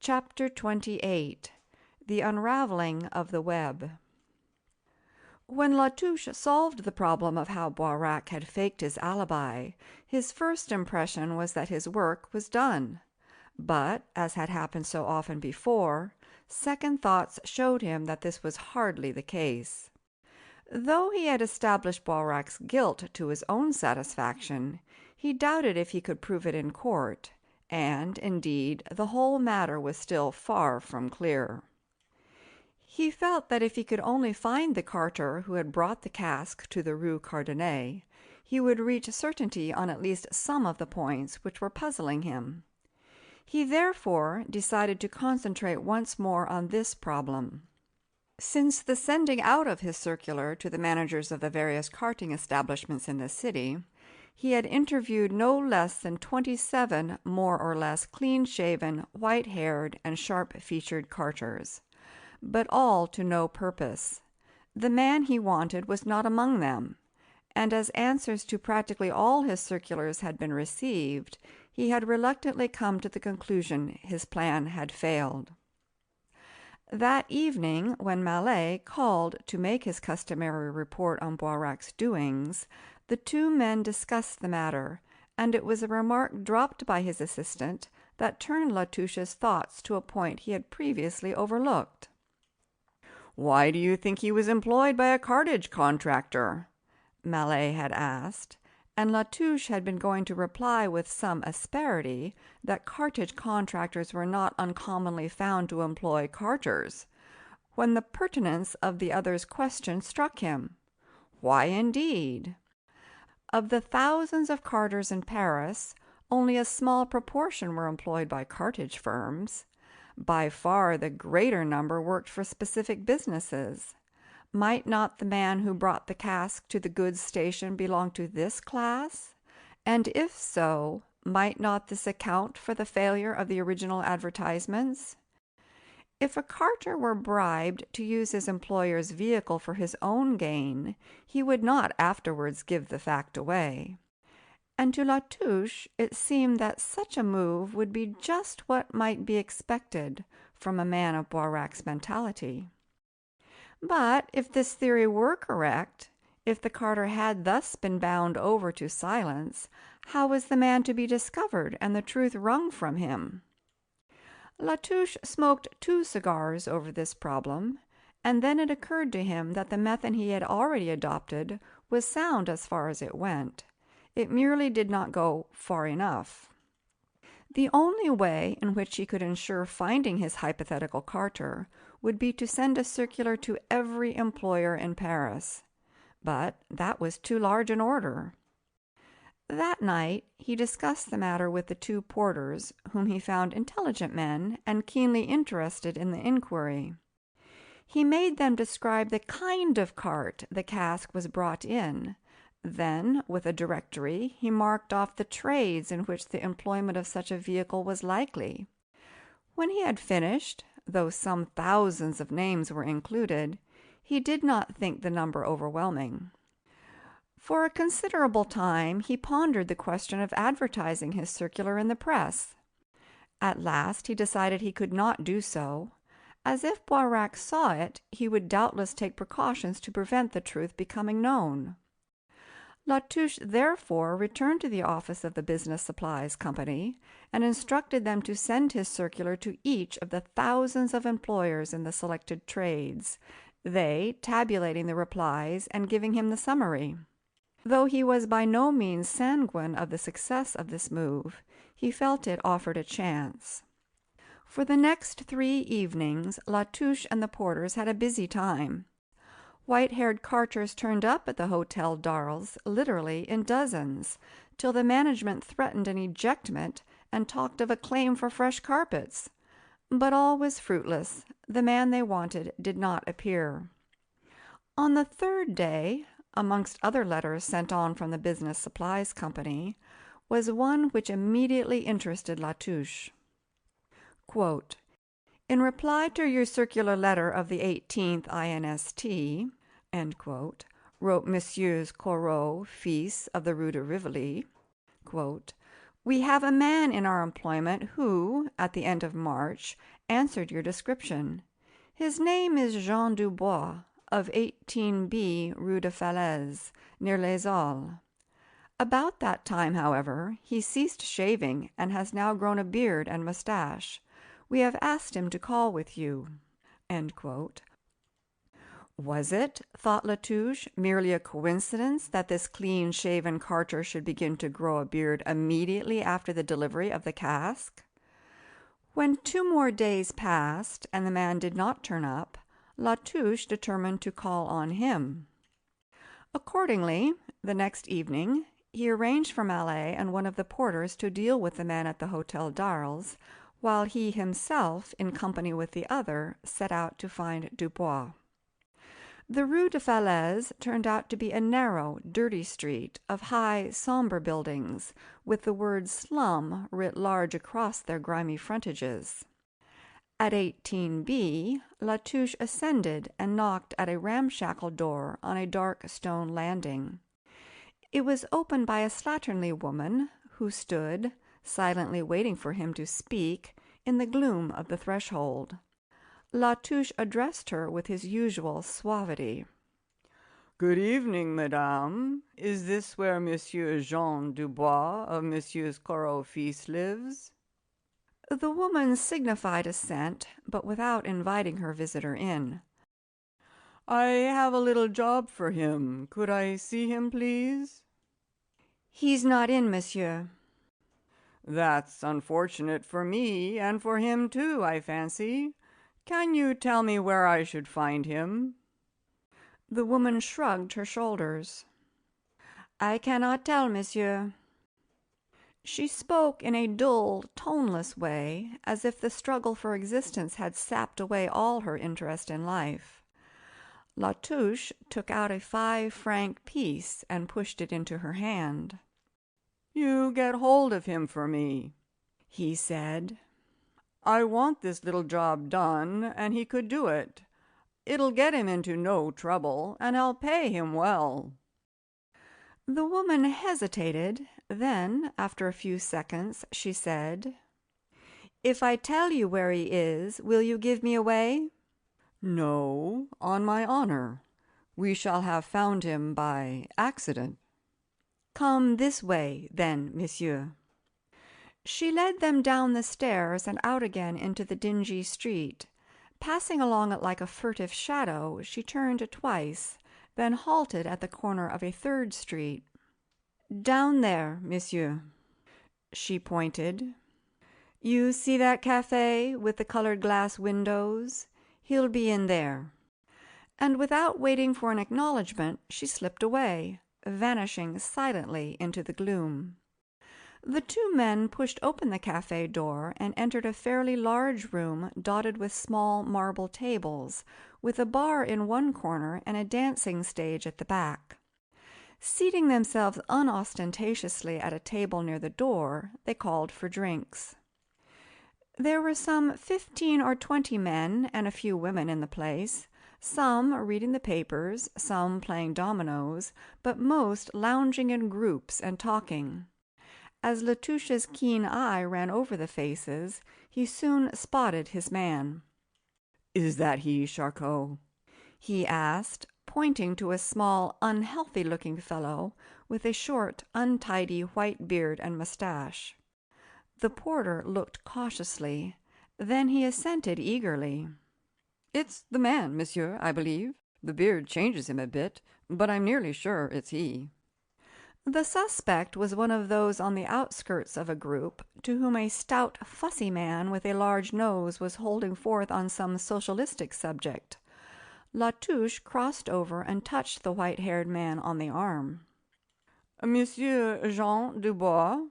Chapter 28. The Unravelling of the Web. When Latouche solved the problem of how Boirac had faked his alibi, his first impression was that his work was done. But, as had happened so often before, second thoughts showed him that this was hardly the case. Though he had established Boirac's guilt to his own satisfaction, he doubted if he could prove it in court, and, indeed, the whole matter was still far from clear. He felt that if he could only find the carter who had brought the cask to the Rue Cardanet, he would reach certainty on at least some of the points which were puzzling him. He therefore decided to concentrate once more on this problem. Since the sending out of his circular to the managers of the various carting establishments in the city, he had interviewed no less than 27 more or less clean-shaven, white-haired, and sharp-featured carters, but all to no purpose. The man he wanted was not among them, and as answers to practically all his circulars had been received, he had reluctantly come to the conclusion his plan had failed. That evening, when Mallet called to make his customary report on Boirac's doings, the two men discussed the matter, and it was a remark dropped by his assistant that turned Latouche's thoughts to a point he had previously overlooked. "Why do you think he was employed by a cartage contractor?" Mallet had asked, and Latouche had been going to reply with some asperity that cartage contractors were not uncommonly found to employ carters, when the pertinence of the other's question struck him. Why, indeed? Of the thousands of carters in Paris, only a small proportion were employed by cartage firms. By far the greater number worked for specific businesses. Might not the man who brought the cask to the goods station belong to this class? And if so, might not this account for the failure of the original advertisements? If a carter were bribed to use his employer's vehicle for his own gain, he would not afterwards give the fact away. And to Latouche it seemed that such a move would be just what might be expected from a man of Boirac's mentality. But if this theory were correct, if the carter had thus been bound over to silence, how was the man to be discovered and the truth wrung from him? Latouche smoked 2 cigars over this problem, and then it occurred to him that the method he had already adopted was sound as far as it went. It merely did not go far enough. The only way in which he could ensure finding his hypothetical carter would be to send a circular to every employer in Paris. But that was too large an order. That night he discussed the matter with the two porters, whom he found intelligent men and keenly interested in the inquiry. He made them describe the kind of cart the cask was brought in. Then, with a directory, he marked off the trades in which the employment of such a vehicle was likely. When he had finished, though some thousands of names were included, he did not think the number overwhelming. For a considerable time he pondered the question of advertising his circular in the press. At last he decided he could not do so. As if Boirac saw it, he would doubtless take precautions to prevent the truth becoming known. Touche therefore returned to the office of the Business Supplies Company and instructed them to send his circular to each of the thousands of employers in the selected trades, they tabulating the replies and giving him the summary. Though he was by no means sanguine of the success of this move, he felt it offered a chance. For the next 3 evenings, Touche and the porters had a busy time. White-haired carters turned up at the Hotel d'Arles literally in dozens, till the management threatened an ejectment and talked of a claim for fresh carpets. But all was fruitless. The man they wanted did not appear. On the 3rd day, amongst other letters sent on from the Business Supplies Company, was one which immediately interested Touche. Quote, "In reply to your circular letter of the 18th inst., end quote, wrote Messieurs Corot, fils, of the Rue de Rivoli, quote, we have a man in our employment who, at the end of March, answered your description. His name is Jean Dubois, of 18B Rue de Falaise, near Les Halles. About that time, however, he ceased shaving and has now grown a beard and moustache. We have asked him to call with you." End quote. Was it, thought Touche, merely a coincidence that this clean-shaven carter should begin to grow a beard immediately after the delivery of the cask? When 2 more days passed and the man did not turn up, Touche determined to call on him. Accordingly, the next evening, he arranged for Mallet and one of the porters to deal with the man at the Hotel d'Arles, while he himself, in company with the other, set out to find Dubois. The Rue de Falaise turned out to be a narrow, dirty street of high, sombre buildings, with the word slum writ large across their grimy frontages. At 18B, Touche ascended and knocked at a ramshackle door on a dark stone landing. It was opened by a slatternly woman, who stood, silently waiting for him to speak, in the gloom of the threshold. Touche addressed her with his usual suavity. "Good evening, madame. Is this where Monsieur Jean Dubois of Messieurs Corot fils lives?" The woman signified assent, but without inviting her visitor in. "I have a little job for him. Could I see him, please?" "He's not in, monsieur." "That's unfortunate for me, and for him too, I fancy. Can you tell me where I should find him?" The woman shrugged her shoulders. "I cannot tell, monsieur." She spoke in a dull, toneless way, as if the struggle for existence had sapped away all her interest in life. Touche took out a 5-franc piece and pushed it into her hand. "You get hold of him for me," he said. "I want this little job done, and he could do it. It'll get him into no trouble, and I'll pay him well." The woman hesitated. Then, after a few seconds, she said, "If I tell you where he is, will you give me away?" "No, on my honor. We shall have found him by accident." "Come this way, then, monsieur." She led them down the stairs and out again into the dingy street, Passing along it like a furtive shadow, she turned twice, then halted at the corner of a third street. "Down there, monsieur." She pointed. "You see that café with the colored glass windows? He'll be in there." And without waiting for an acknowledgment, she slipped away, vanishing silently into the gloom. The two men pushed open the café door and entered a fairly large room dotted with small marble tables, with a bar in one corner and a dancing stage at the back. Seating themselves unostentatiously at a table near the door, they called for drinks. There were some 15 or 20 men and a few women in the place, some reading the papers, some playing dominoes, but most lounging in groups and talking. As Latouche's keen eye ran over the faces, he soon spotted his man. "Is that he, Charcot?" he asked, pointing to a small, unhealthy-looking fellow with a short, untidy white beard and moustache. The porter looked cautiously. Then he assented eagerly. "It's the man, monsieur, I believe. The beard changes him a bit, but I'm nearly sure it's he." The suspect was one of those on the outskirts of a group to whom a stout, fussy man with a large nose was holding forth on some socialistic subject. Latouche crossed over and touched the white-haired man on the arm. "Monsieur Jean Dubois?"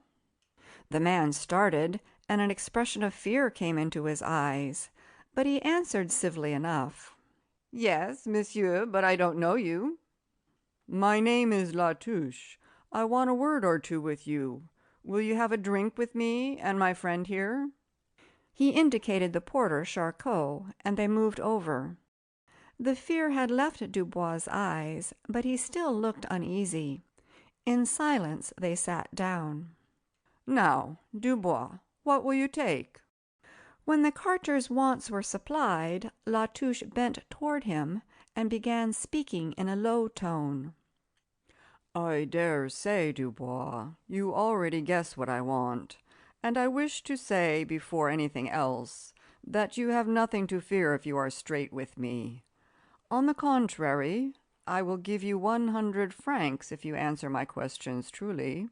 The man started, and an expression of fear came into his eyes, but he answered civilly enough. "Yes, monsieur, but I don't know you." "My name is Latouche. I want a word or two with you. Will you have a drink with me and my friend here?" He indicated the porter, Charcot, and they moved over. The fear had left Dubois' eyes, but he still looked uneasy. In silence they sat down. "Now, Dubois, what will you take?" When the carter's wants were supplied, Latouche bent toward him and began speaking in a low tone. "I dare say, Dubois, you already guess what I want, and I wish to say, before anything else, that you have nothing to fear if you are straight with me. On the contrary, I will give you 100 francs if you answer my questions truly.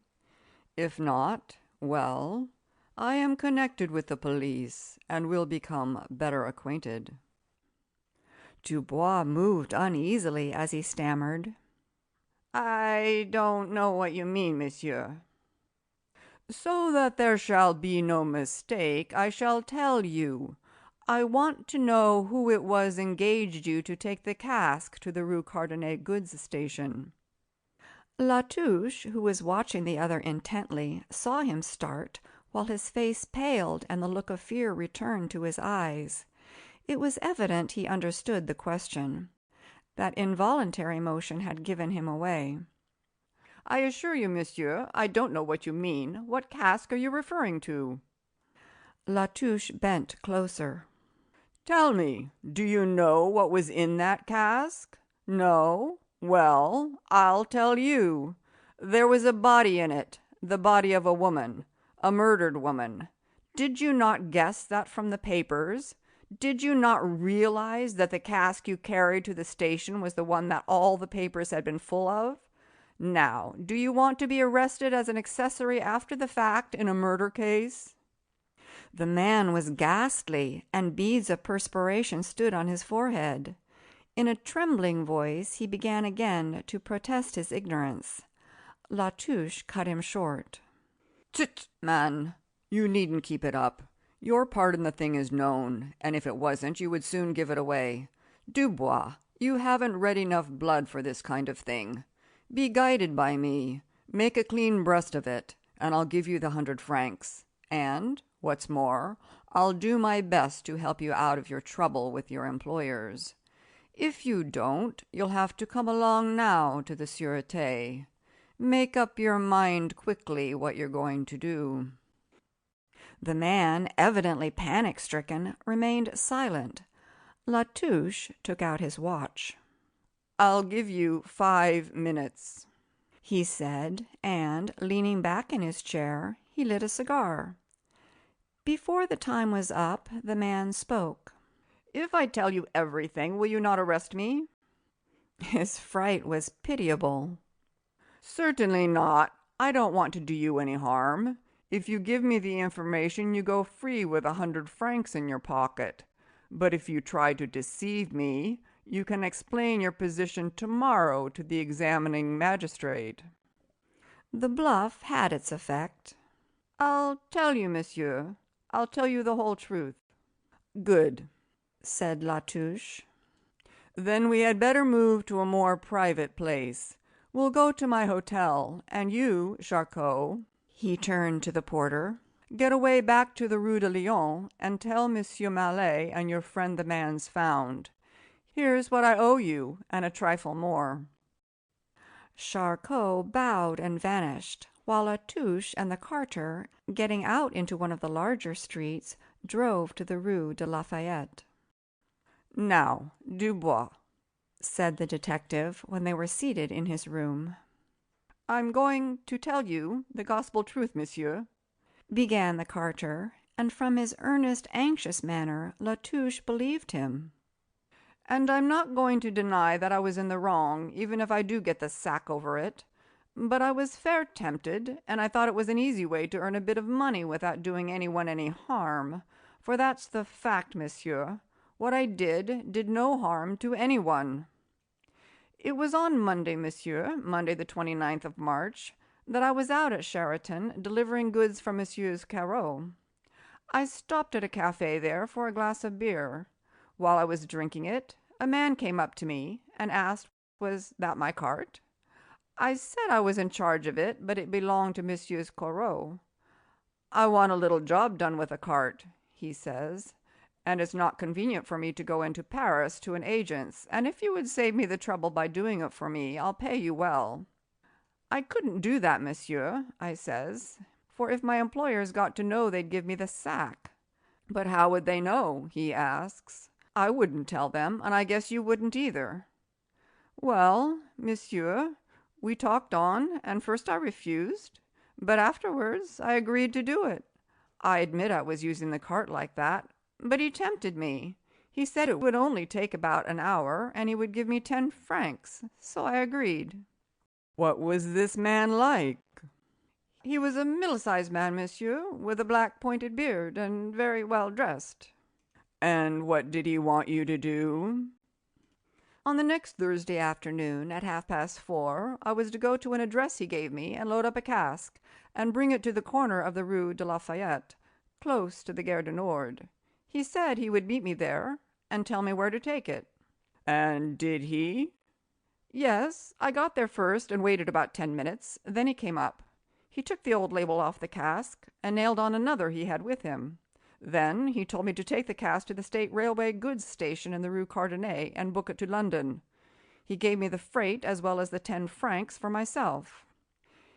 If not, well, I am connected with the police, and will become better acquainted." Dubois moved uneasily as he stammered, "I don't know what you mean, monsieur." "So that there shall be no mistake, I shall tell you. I want to know who it was engaged you to take the cask to the Rue Cardonet goods station." Latouche, who was watching the other intently, saw him start, while his face paled and the look of fear returned to his eyes. It was evident he understood the question. That involuntary motion had given him away. "I assure you, monsieur, I don't know what you mean. What cask are you referring to?" Latouche bent closer. "Tell me, do you know what was in that cask? No? Well, I'll tell you. There was a body in it, the body of a woman, a murdered woman. Did you not guess that from the papers? Did you not realize that the cask you carried to the station was the one that all the papers had been full of? Now, do you want to be arrested as an accessory after the fact in a murder case?" The man was ghastly, and beads of perspiration stood on his forehead. In a trembling voice he began again to protest his ignorance. Latouche cut him short. "Tut, man, you needn't keep it up. Your part in the thing is known, and if it wasn't, you would soon give it away. Dubois, you haven't red enough blood for this kind of thing. Be guided by me. Make a clean breast of it, and I'll give you the 100 francs. And, what's more, I'll do my best to help you out of your trouble with your employers. If you don't, you'll have to come along now to the Sûreté. Make up your mind quickly what you're going to do." The man, evidently panic-stricken, remained silent. Latouche took out his watch. "I'll give you 5 minutes," he said, and, leaning back in his chair, he lit a cigar. Before the time was up, the man spoke. If I tell you everything, will you not arrest me?" His fright was pitiable. "Certainly not. I don't want to do you any harm. If you give me the information, you go free with 100 francs in your pocket. But if you try to deceive me, you can explain your position tomorrow to the examining magistrate." The bluff had its effect. "I'll tell you, monsieur. I'll tell you the whole truth." "Good," said Touche. "Then we had better move to a more private place. We'll go to my hotel, and you, Charcot," he turned to the porter, "get away back to the Rue de Lyon and tell Monsieur Mallet and your friend the man's found. Here's what I owe you, and a trifle more." Charcot bowed and vanished, while Touche and the carter, getting out into one of the larger streets, drove to the Rue de Lafayette. "Now, Dubois," said the detective, when they were seated in his room. "I'm going to tell you the gospel truth, monsieur," began the carter, and from his earnest, anxious manner, Touche believed him. "And I'm not going to deny that I was in the wrong, even if I do get the sack over it. But I was fair tempted, and I thought it was an easy way to earn a bit of money without doing anyone any harm. For that's the fact, monsieur. What I did no harm to anyone. It was on Monday, monsieur, Monday the 29th of March, that I was out at Sheraton delivering goods for Messieurs Carreau. I stopped at a café there for a glass of beer. While I was drinking it, a man came up to me and asked, was that my cart? I said I was in charge of it, but it belonged to Messieurs Carreau. "I want a little job done with a cart," he says, "and it's not convenient for me to go into Paris to an agent's, and if you would save me the trouble by doing it for me, I'll pay you well." "I couldn't do that, monsieur," I says, "for if my employers got to know they'd give me the sack." "But how would they know?" he asks. "I wouldn't tell them, and I guess you wouldn't either." "Well, monsieur, we talked on, and first I refused, but afterwards I agreed to do it. I admit I was using the cart like that, but he tempted me. He said it would only take about an hour, and he would give me 10 francs, so I agreed." "What was this man like?" "He was a middle-sized man, monsieur, with a black pointed beard, and very well dressed." "And what did he want you to do?" "On the next Thursday afternoon, at 4:30, I was to go to an address he gave me and load up a cask, and bring it to the corner of the Rue de Lafayette, close to the Gare du Nord. He said he would meet me there, and tell me where to take it." "And did he?" "Yes, I got there first and waited about 10 minutes. Then he came up. He took the old label off the cask, and nailed on another he had with him. Then he told me to take the cask to the State Railway goods station in the Rue Cardanet and book it to London. He gave me the freight as well as the 10 francs for myself.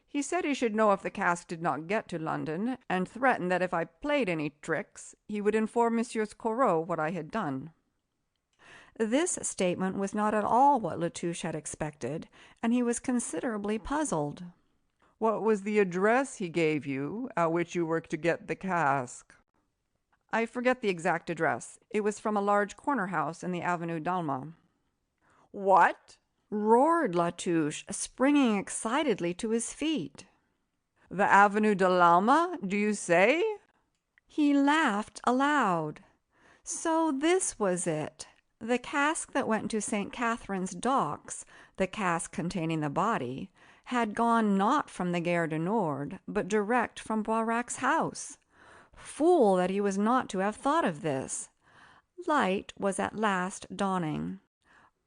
He said he should know if the cask did not get to London, and threatened that if I played any tricks, he would inform Messieurs Corot what I had done." This statement was not at all what Touche had expected, and he was considerably puzzled. "What was the address he gave you, at which you were to get the cask?" "I forget the exact address. It was from a large corner house in the Avenue d'Alma." "What?" roared Touche, springing excitedly to his feet. "The Avenue de l'Alma, do you say?" He laughed aloud. So this was it. The cask that went to St. Catherine's docks, the cask containing the body, had gone not from the Gare du Nord, but direct from Boirac's house. Fool that he was not to have thought of this! Light was at last dawning.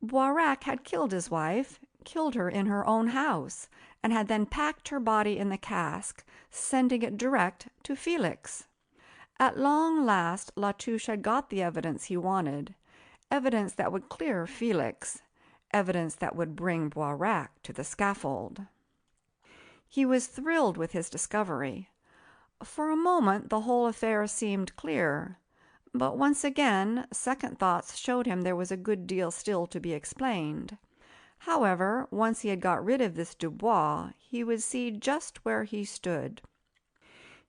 Boirac had killed his wife, killed her in her own house, and had then packed her body in the cask, sending it direct to Felix. At long last Touche had got the evidence he wanted, evidence that would clear Felix, evidence that would bring Boirac to the scaffold. He was thrilled with his discovery. For a moment the whole affair seemed clear, but once again second thoughts showed him there was a good deal still to be explained. However, once he had got rid of this Dubois, he would see just where he stood.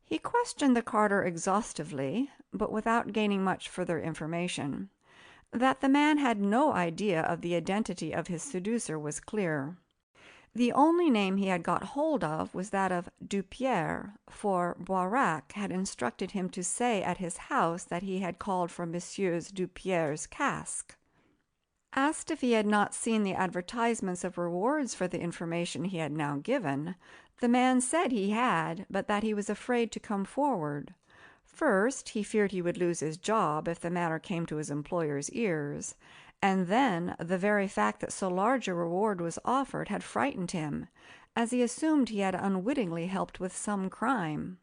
He questioned the carter exhaustively, but without gaining much further information. That the man had no idea of the identity of his seducer was clear. The only name he had got hold of was that of Dupierre, for Boirac had instructed him to say at his house that he had called for Messieurs Dupierre's cask. Asked if he had not seen the advertisements of rewards for the information he had now given, the man said he had, but that he was afraid to come forward. First, he feared he would lose his job if the matter came to his employer's ears, and then the very fact that so large a reward was offered had frightened him, as he assumed he had unwittingly helped with some crime.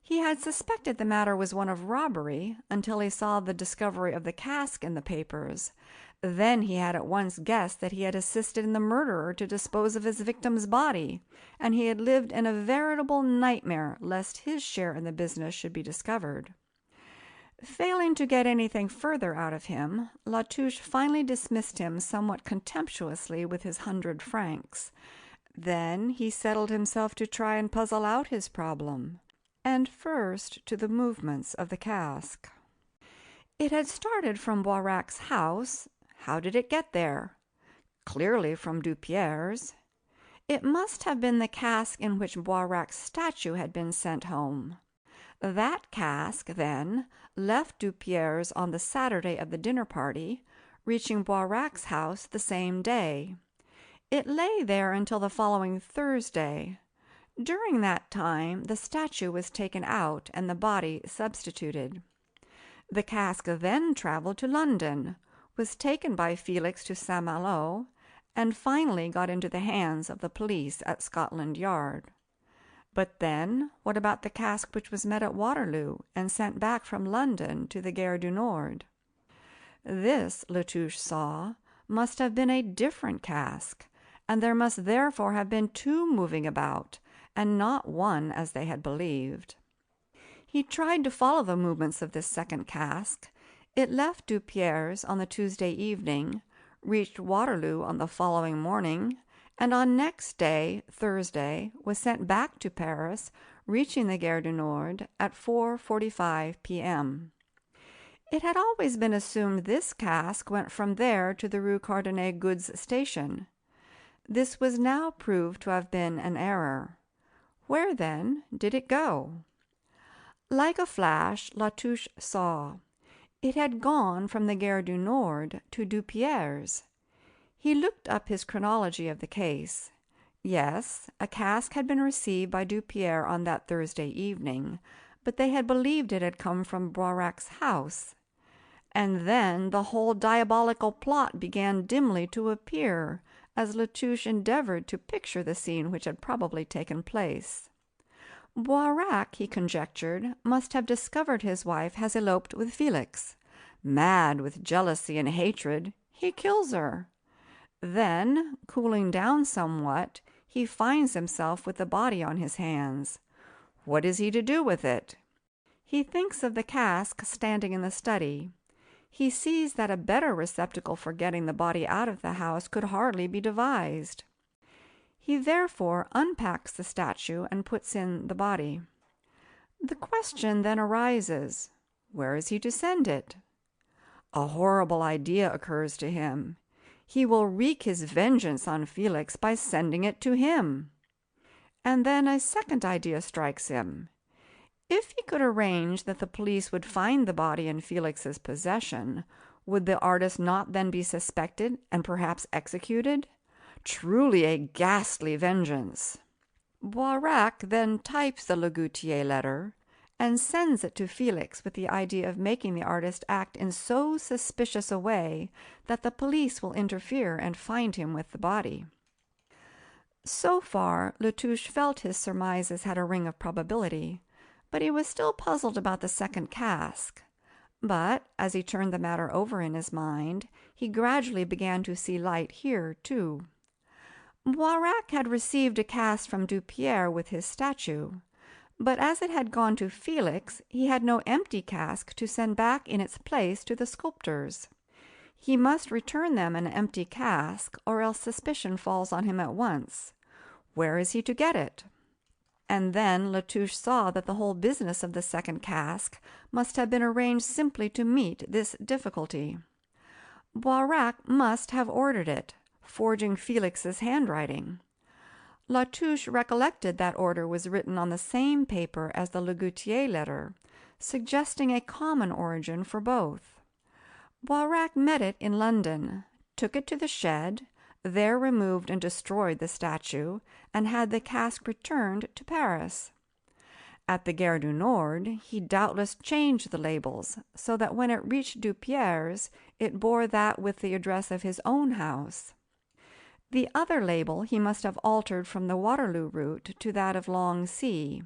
He had suspected the matter was one of robbery until he saw the discovery of the cask in the papers. Then he had at once guessed that he had assisted in the murderer to dispose of his victim's body, and he had lived in a veritable nightmare lest his share in the business should be discovered. Failing to get anything further out of him, Touche finally dismissed him somewhat contemptuously with his 100 francs. Then he settled himself to try and puzzle out his problem, and first to the movements of the cask. It had started from Boirac's house. How did it get there? Clearly from Dupierre's. It must have been the cask in which Boirac's statue had been sent home. That cask, then, left Dupierre's on the Saturday of the dinner party, reaching Boirac's house the same day. It lay there until the following Thursday. During that time the statue was taken out and the body substituted. The cask then travelled to London, was taken by Felix to Saint-Malo, and finally got into the hands of the police at Scotland Yard. But then, what about the cask which was met at Waterloo and sent back from London to the Gare du Nord? This, Touche saw, must have been a different cask, and there must therefore have been two moving about, and not one as they had believed. He tried to follow the movements of this second cask. It left Dupierre's on the Tuesday evening, reached Waterloo on the following morning, and on next day, Thursday, was sent back to Paris, reaching the Gare du Nord at 4:45 p.m. It had always been assumed this cask went from there to the Rue Cardonet goods station. This was now proved to have been an error. Where, then, did it go? Like a flash, Touche saw. It had gone from the Gare du Nord to Dupierre's. He looked up his chronology of the case. Yes, a cask had been received by Dupierre on that Thursday evening, but they had believed it had come from Boirac's house. And then the whole diabolical plot began dimly to appear, as Touche endeavoured to picture the scene which had probably taken place. Boirac, he conjectured, must have discovered his wife has eloped with Felix. Mad with jealousy and hatred, he kills her. Then, cooling down somewhat, he finds himself with the body on his hands. What is he to do with it? He thinks of the cask standing in the study. He sees that a better receptacle for getting the body out of the house could hardly be devised. He therefore unpacks the statue and puts in the body. The question then arises, where is he to send it? A horrible idea occurs to him. He will wreak his vengeance on Felix by sending it to him. And then a second idea strikes him. If he could arrange that the police would find the body in Felix's possession, would the artist not then be suspected and perhaps executed? Truly a ghastly vengeance. Boirac then types the Legoutillier letter and sends it to Felix with the idea of making the artist act in so suspicious a way that the police will interfere and find him with the body. So far, Touche felt his surmises had a ring of probability, but he was still puzzled about the second cask. But, as he turned the matter over in his mind, he gradually began to see light here, too. Boirac had received a cask from Dupierre with his statue, but as it had gone to Felix, he had no empty cask to send back in its place to the sculptors. He must return them an empty cask, or else suspicion falls on him at once. Where is he to get it? And then Touche saw that the whole business of the second cask must have been arranged simply to meet this difficulty. Boirac must have ordered it, forging Felix's handwriting. Latouche recollected that order was written on the same paper as the Legoutie letter, suggesting a common origin for both. Boirac met it in London, took it to the shed, there removed and destroyed the statue, and had the cask returned to Paris. At the Gare du Nord, he doubtless changed the labels, so that when it reached Dupierre's, it bore that with the address of his own house. The other label he must have altered from the Waterloo route to that of Long C.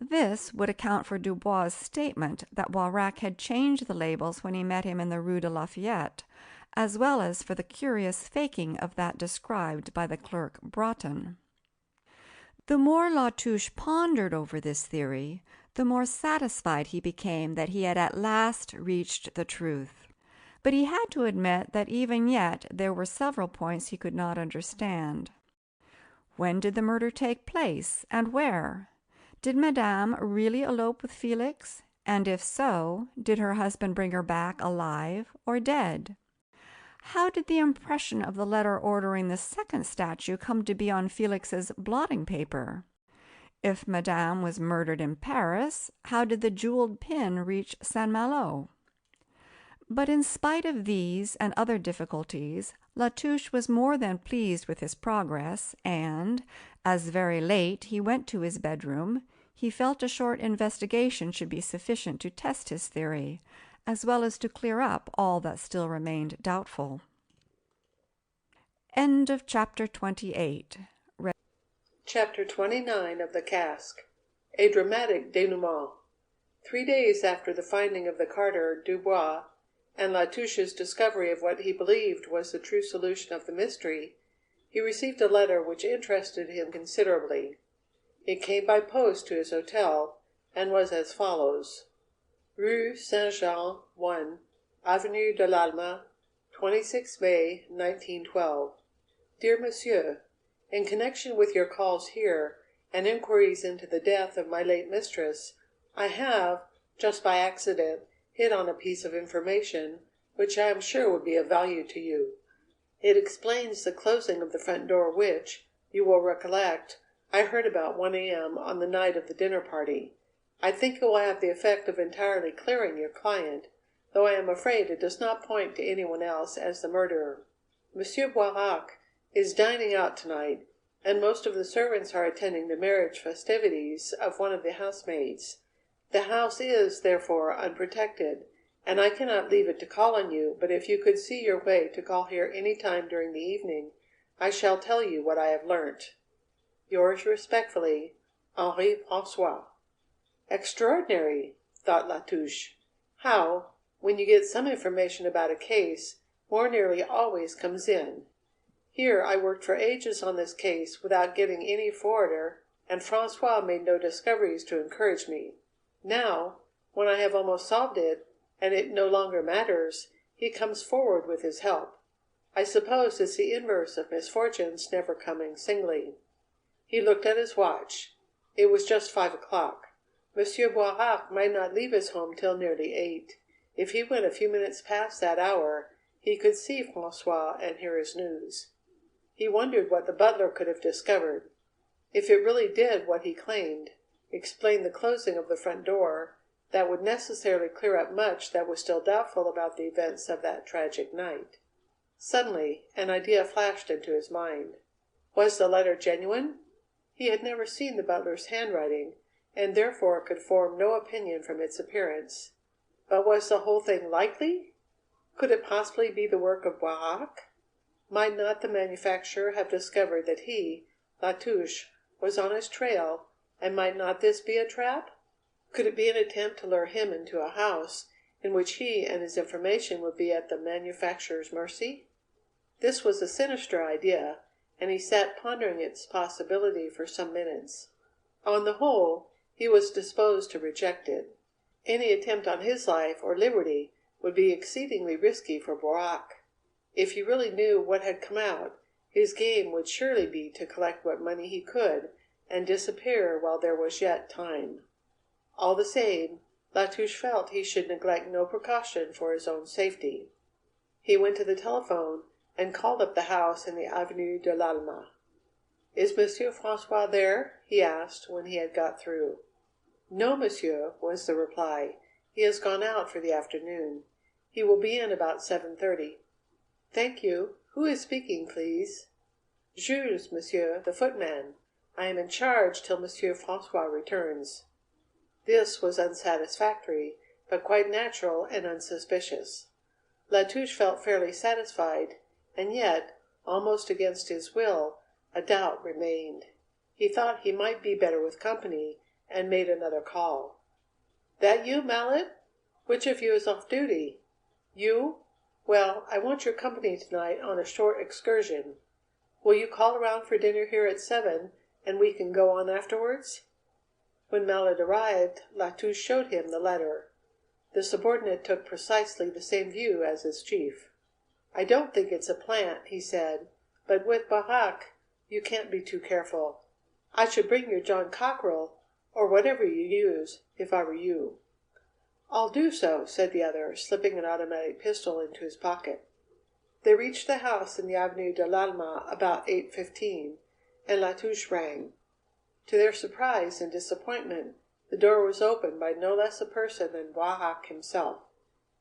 This would account for Dubois' statement that Boirac had changed the labels when he met him in the Rue de Lafayette, as well as for the curious faking of that described by the clerk Broughton. The more Latouche pondered over this theory, the more satisfied he became that he had at last reached the truth. But he had to admit that even yet there were several points he could not understand. When did the murder take place, and where? Did Madame really elope with Felix? And if so, did her husband bring her back alive or dead? How did the impression of the letter ordering the second statue come to be on Felix's blotting paper? If Madame was murdered in Paris, how did the jeweled pin reach Saint-Malo? But in spite of these and other difficulties, Latouche was more than pleased with his progress, and, as very late he went to his bedroom, he felt a short investigation should be sufficient to test his theory, as well as to clear up all that still remained doubtful. End of Chapter 28. Chapter 29 of the Cask. A dramatic dénouement. 3 days after the finding of the carter Dubois, and Latouche's discovery of what he believed was the true solution of the mystery, he received a letter which interested him considerably. It came by post to his hotel, and was as follows: Rue Saint-Jean, 1, Avenue de l'Alma, 26 May, 1912. Dear Monsieur, in connection with your calls here, and inquiries into the death of my late mistress, I have, just by accident, hit on a piece of information which I am sure would be of value to you. It explains the closing of the front door which, you will recollect, I heard about 1 a.m. on the night of the dinner party. I think it will have the effect of entirely clearing your client, though I am afraid it does not point to anyone else as the murderer. Monsieur Boirac is dining out tonight, and most of the servants are attending the marriage festivities of one of the housemaids. The house is, therefore, unprotected, and I cannot leave it to call on you, but if you could see your way to call here any time during the evening, I shall tell you what I have learnt. Yours respectfully, Henri François. Extraordinary, thought Latouche, how, when you get some information about a case, more nearly always comes in. Here I worked for ages on this case without getting any forwarder, and François made no discoveries to encourage me. Now, when I have almost solved it, and it no longer matters, he comes forward with his help. I suppose it's the inverse of misfortunes never coming singly. He looked at his watch. It was just 5 o'clock. Monsieur Boirac might not leave his home till nearly 8. If he went a few minutes past that hour, he could see François and hear his news. He wondered what the butler could have discovered. If it really did what he claimed, explain the closing of the front door, that would necessarily clear up much that was still doubtful about the events of that tragic night. Suddenly an idea flashed into his mind. Was the letter genuine? He had never seen the butler's handwriting, and therefore could form no opinion from its appearance. But was the whole thing likely? Could it possibly be the work of Boirac? Might not the manufacturer have discovered that he, Latouche, was on his trail, and might not this be a trap? Could it be an attempt to lure him into a house in which he and his information would be at the manufacturer's mercy? This was a sinister idea, and he sat pondering its possibility for some minutes. On the whole, he was disposed to reject it. Any attempt on his life or liberty would be exceedingly risky for Boirac. If he really knew what had come out, his game would surely be to collect what money he could and disappear while there was yet time. All the same, Latouche felt he should neglect no precaution for his own safety. He went to the telephone and called up the house in the Avenue de l'Alma. "Is Monsieur François there?" he asked when he had got through. "No, monsieur," was the reply. "He has gone out for the afternoon. He will be in about 7:30." "Thank you. Who is speaking, please?" "Jules, monsieur, the footman. I am in charge till Monsieur François returns." This was unsatisfactory, but quite natural and unsuspicious. Latouche felt fairly satisfied, and yet, almost against his will, a doubt remained. He thought he might be better with company, and made another call. "That you, Mallet? Which of you is off duty? You? Well, I want your company tonight on a short excursion. Will you call around for dinner here at 7, and we can go on afterwards?" When Mallet arrived, Latouche showed him the letter. The subordinate took precisely the same view as his chief. "I don't think it's a plant," he said, "but with Boirac you can't be too careful. I should bring your John Cockerel, or whatever you use, if I were you." "I'll do so," said the other, slipping an automatic pistol into his pocket. They reached the house in the Avenue de l'Alma about 8:15, and Latouche rang. To their surprise and disappointment, the door was opened by no less a person than Boirac himself.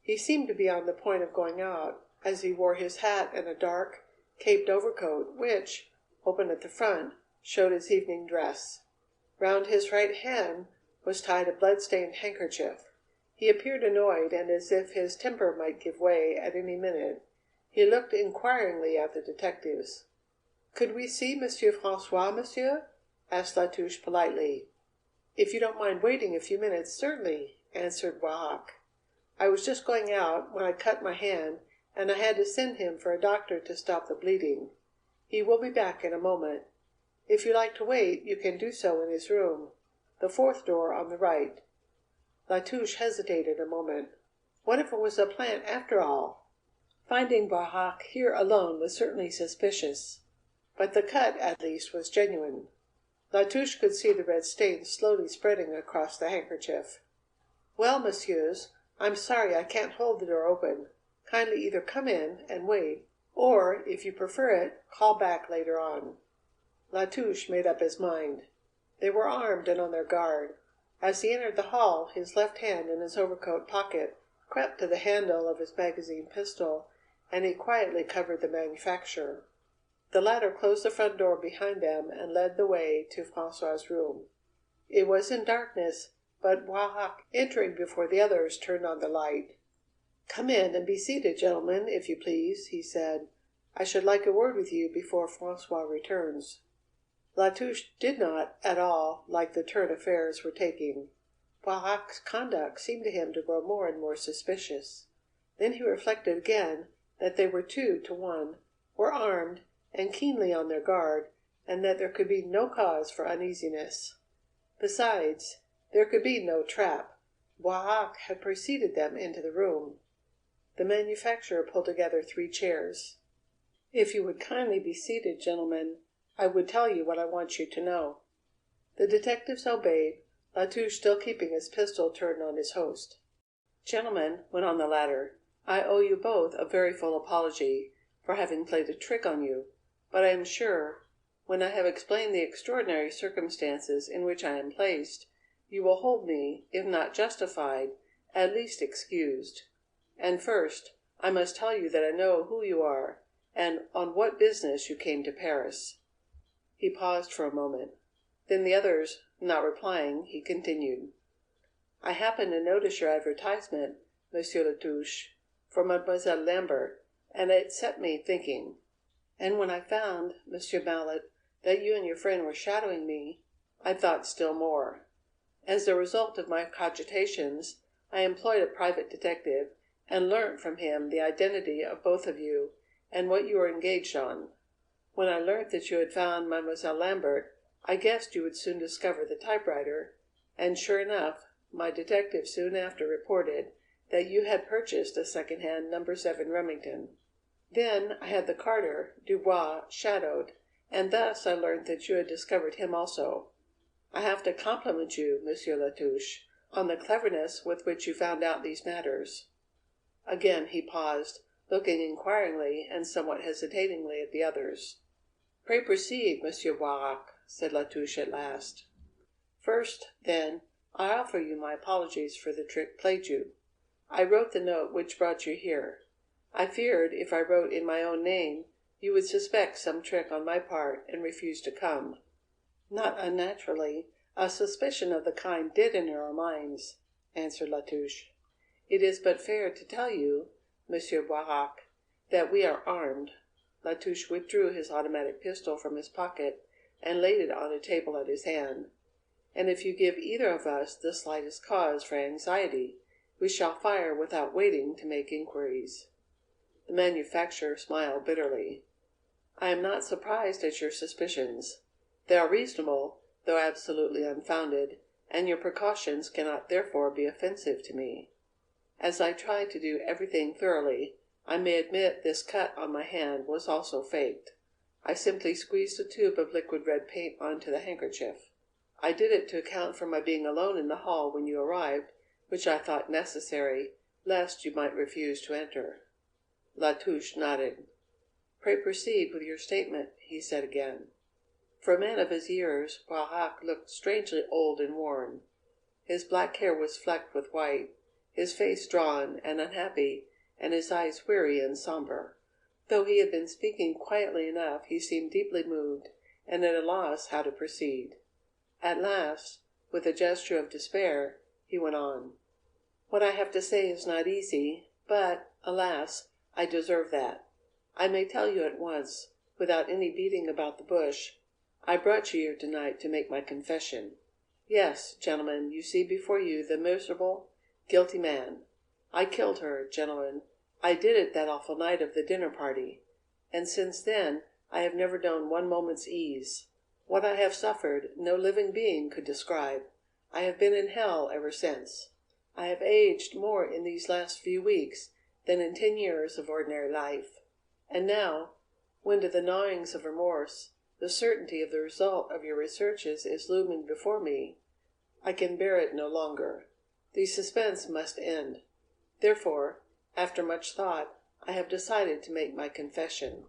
He seemed to be on the point of going out, as he wore his hat and a dark, caped overcoat which, open at the front, showed his evening dress. Round his right hand was tied a blood-stained handkerchief. He appeared annoyed, and as if his temper might give way at any minute. He looked inquiringly at the detectives. "Could we see Monsieur François, monsieur?" asked Latouche politely. "If you don't mind waiting a few minutes, certainly," answered Boirac. "I was just going out when I cut my hand, and I had to send him for a doctor to stop the bleeding. He will be back in a moment. If you like to wait, you can do so in his room, the fourth door on the right." Latouche hesitated a moment. What if it was a plant after all? Finding Boirac here alone was certainly suspicious, but the cut, at least, was genuine. Latouche could see the red stain slowly spreading across the handkerchief. "Well, messieurs, I'm sorry I can't hold the door open. Kindly either come in and wait, or, if you prefer it, call back later on." Latouche made up his mind. They were armed and on their guard. As he entered the hall, his left hand in his overcoat pocket crept to the handle of his magazine pistol, and he quietly covered the manufacturer. The latter closed the front door behind them and led the way to François' room. It was in darkness, but Boirac, entering before the others, turned on the light. "Come in and be seated, gentlemen, if you please," he said. "I should like a word with you before François returns." Latouche did not, at all, like the turn affairs were taking. Boirac's conduct seemed to him to grow more and more suspicious. Then he reflected again that they were 2 to 1, were armed, and keenly on their guard, and that there could be no cause for uneasiness. Besides, there could be no trap. Boirac had preceded them into the room. The manufacturer pulled together 3 chairs. "If you would kindly be seated, gentlemen, I would tell you what I want you to know." The detectives obeyed, Latouche still keeping his pistol turned on his host. "Gentlemen," went on the latter, "I owe you both a very full apology for having played a trick on you, but I am sure, when I have explained the extraordinary circumstances in which I am placed, you will hold me, if not justified, at least excused. And first, I must tell you that I know who you are, and on what business you came to Paris." He paused for a moment. Then the others not replying, he continued: "I happened to notice your advertisement, Monsieur Latouche, for Mademoiselle Lambert, and it set me thinking. And when I found, Monsieur Mallet, that you and your friend were shadowing me, I thought still more. As the result of my cogitations, I employed a private detective, and learnt from him the identity of both of you, and what you were engaged on. When I learnt that you had found Mademoiselle Lambert, I guessed you would soon discover the typewriter, and sure enough, my detective soon after reported that you had purchased a second-hand No. 7 Remington. Then I had the carter, Dubois, shadowed, and thus I learnt that you had discovered him also. I have to compliment you, Monsieur Latouche, on the cleverness with which you found out these matters." Again he paused, looking inquiringly and somewhat hesitatingly at the others. "Pray proceed, Monsieur Boirac," said Latouche at last. "First, then, I offer you my apologies for the trick played you. I wrote the note which brought you here. I feared if I wrote in my own name you would suspect some trick on my part and refuse to come. Not unnaturally, a suspicion of the kind did enter our minds," answered Latouche. "It is but fair to tell you, Monsieur Boirac, that we are armed." Latouche withdrew his automatic pistol from his pocket and laid it on a table at his hand. "And if you give either of us the slightest cause for anxiety, we shall fire without waiting to make inquiries." The manufacturer smiled bitterly. "I am not surprised at your suspicions. They are reasonable, though absolutely unfounded, and your precautions cannot therefore be offensive to me. As I tried to do everything thoroughly, I may admit this cut on my hand was also faked. I simply squeezed a tube of liquid red paint onto the handkerchief. I did it to account for my being alone in the hall when you arrived, which I thought necessary, lest you might refuse to enter." Latouche nodded. "Pray proceed with your statement," he said again. For a man of his years, Boirac looked strangely old and worn. His black hair was flecked with white, his face drawn and unhappy, and his eyes weary and sombre. Though he had been speaking quietly enough, he seemed deeply moved and at a loss how to proceed. At last, with a gesture of despair, he went on. "What I have to say is not easy, but, alas, I deserve that. I may tell you at once, without any beating about the bush, I brought you here tonight to make my confession. Yes, gentlemen, you see before you the miserable, guilty man. I killed her, gentlemen. I did it that awful night of the dinner party. And since then I have never known one moment's ease. What I have suffered no living being could describe. I have been in hell ever since. I have aged more in these last few weeks than in 10 years of ordinary life. And now, when to the gnawings of remorse, the certainty of the result of your researches is looming before me, I can bear it no longer. The suspense must end. Therefore, after much thought, I have decided to make my confession."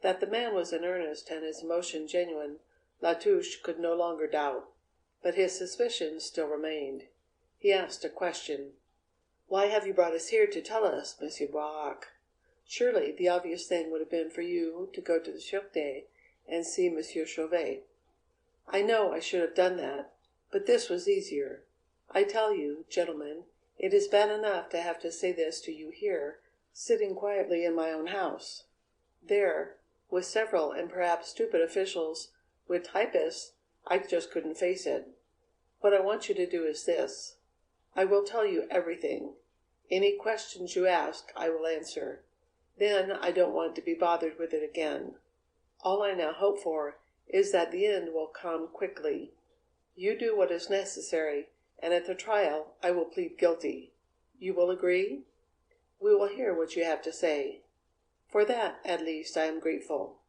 That the man was in earnest and his emotion genuine, Latouche could no longer doubt, but his suspicions still remained. He asked a question. "Why have you brought us here to tell us, Monsieur Boirac? Surely the obvious thing would have been for you to go to the Sûreté and see Monsieur Chauvet." "I know I should have done that, but this was easier. I tell you, gentlemen, it is bad enough to have to say this to you here, sitting quietly in my own house. There, with several and perhaps stupid officials, with typists, I just couldn't face it. What I want you to do is this. I will tell you everything. Any questions you ask, I will answer. Then I don't want to be bothered with it again. All I now hope for is that the end will come quickly. You do what is necessary, and at the trial I will plead guilty. You will agree? We will hear what you have to say. For that, at least, I am grateful."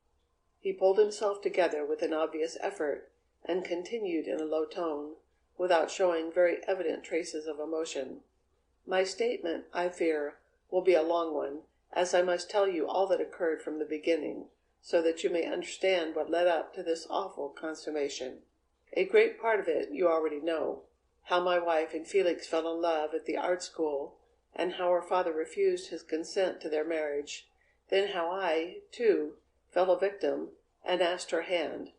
He pulled himself together with an obvious effort, and continued in a low tone, without showing very evident traces of emotion. "My statement, I fear, will be a long one, as I must tell you all that occurred from the beginning, so that you may understand what led up to this awful consummation. A great part of it you already know, how my wife and Felix fell in love at the art school, and how her father refused his consent to their marriage, then how I, too, fell a victim and asked her hand,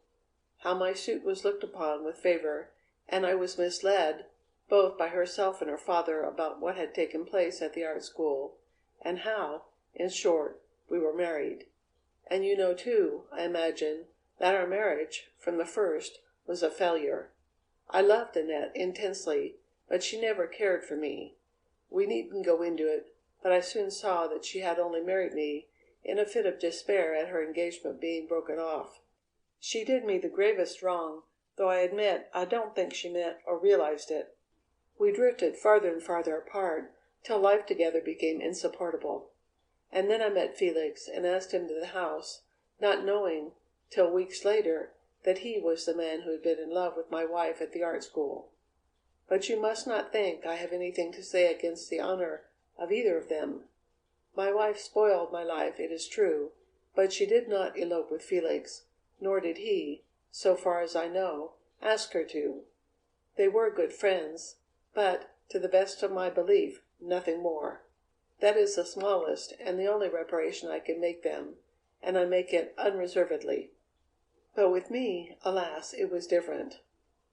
how my suit was looked upon with favour, and I was misled, both by herself and her father about what had taken place at the art school, and how, in short, we were married. And you know, too, I imagine, that our marriage, from the first, was a failure. I loved Annette intensely, but she never cared for me. We needn't go into it, but I soon saw that she had only married me in a fit of despair at her engagement being broken off. She did me the gravest wrong, though I admit I don't think she meant or realized it. We drifted farther and farther apart, till life together became insupportable. And then I met Felix and asked him to the house, not knowing, till weeks later, that he was the man who had been in love with my wife at the art school. But you must not think I have anything to say against the honor of either of them. My wife spoiled my life, it is true, but she did not elope with Felix, nor did he, so far as I know, ask her to. They were good friends, but, to the best of my belief, nothing more. That is the smallest and the only reparation I can make them, and I make it unreservedly. But with me, alas, it was different.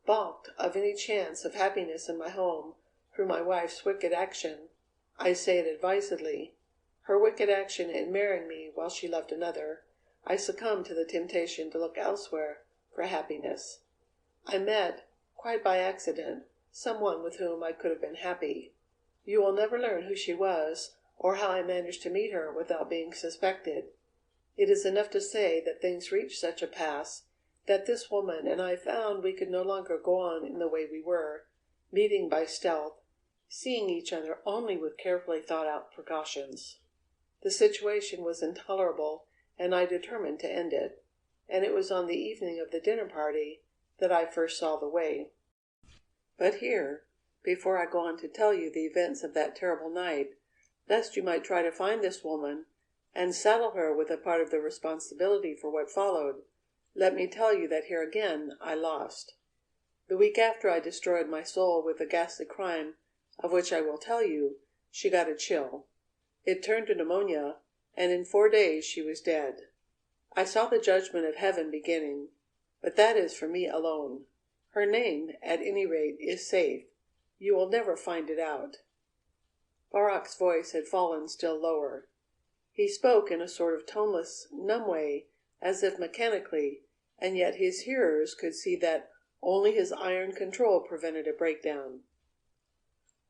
Balked of any chance of happiness in my home through my wife's wicked action, I say it advisedly, her wicked action in marrying me while she loved another, I succumbed to the temptation to look elsewhere for happiness. I met, quite by accident, someone with whom I could have been happy. You will never learn who she was, or how I managed to meet her without being suspected. It is enough to say that things reached such a pass that this woman and I found we could no longer go on in the way we were, meeting by stealth, seeing each other only with carefully thought-out precautions. The situation was intolerable, and I determined to end it, and it was on the evening of the dinner party that I first saw the way. But here, before I go on to tell you the events of that terrible night, lest you might try to find this woman and saddle her with a part of the responsibility for what followed, let me tell you that here again I lost. The week after I destroyed my soul with the ghastly crime of which I will tell you, she got a chill. It turned to pneumonia, and in 4 days she was dead. I saw the judgment of heaven beginning, but that is for me alone. Her name, at any rate, is safe. You will never find it out." Boirac's voice had fallen still lower. He spoke in a sort of toneless, numb way, as if mechanically, and yet his hearers could see that only his iron control prevented a breakdown.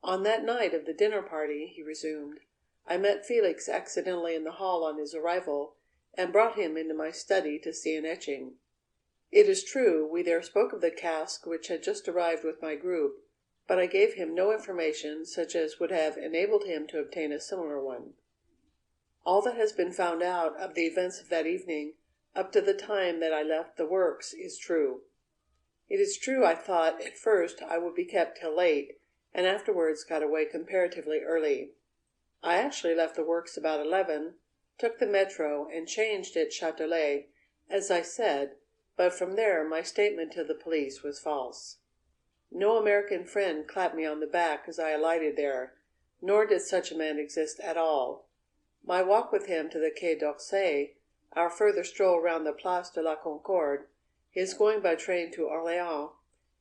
"On that night of the dinner party," he resumed, "I met Felix accidentally in the hall on his arrival, and brought him into my study to see an etching. It is true, we there spoke of the cask which had just arrived with my group, but I gave him no information such as would have enabled him to obtain a similar one. All that has been found out of the events of that evening up to the time that I left the works is true. It is true I thought at first I would be kept till late, and afterwards got away comparatively early. I actually left the works about 11, took the metro, and changed at Châtelet, as I said, but from there my statement to the police was false. No American friend clapped me on the back as I alighted there, nor did such a man exist at all. My walk with him to the Quai d'Orsay, our further stroll round the Place de la Concorde, his going by train to Orléans,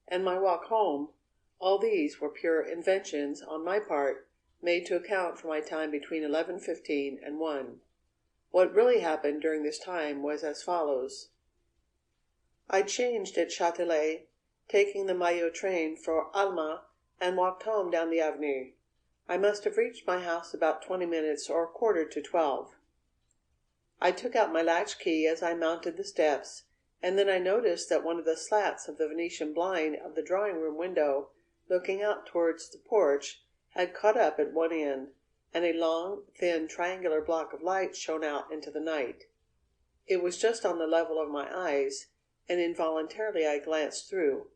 and my walk home, all these were pure inventions on my part made to account for my time between 11:15 and 1. What really happened during this time was as follows. I changed at Châtelet, taking the Maillot train for Alma, and walked home down the avenue. I must have reached my house about 20 minutes or 11:45. I took out my latch key as I mounted the steps, and then I noticed that one of the slats of the Venetian blind of the drawing-room window, looking out towards the porch, had caught up at one end, and a long, thin, triangular block of light shone out into the night. It was just on the level of my eyes, and involuntarily I glanced through.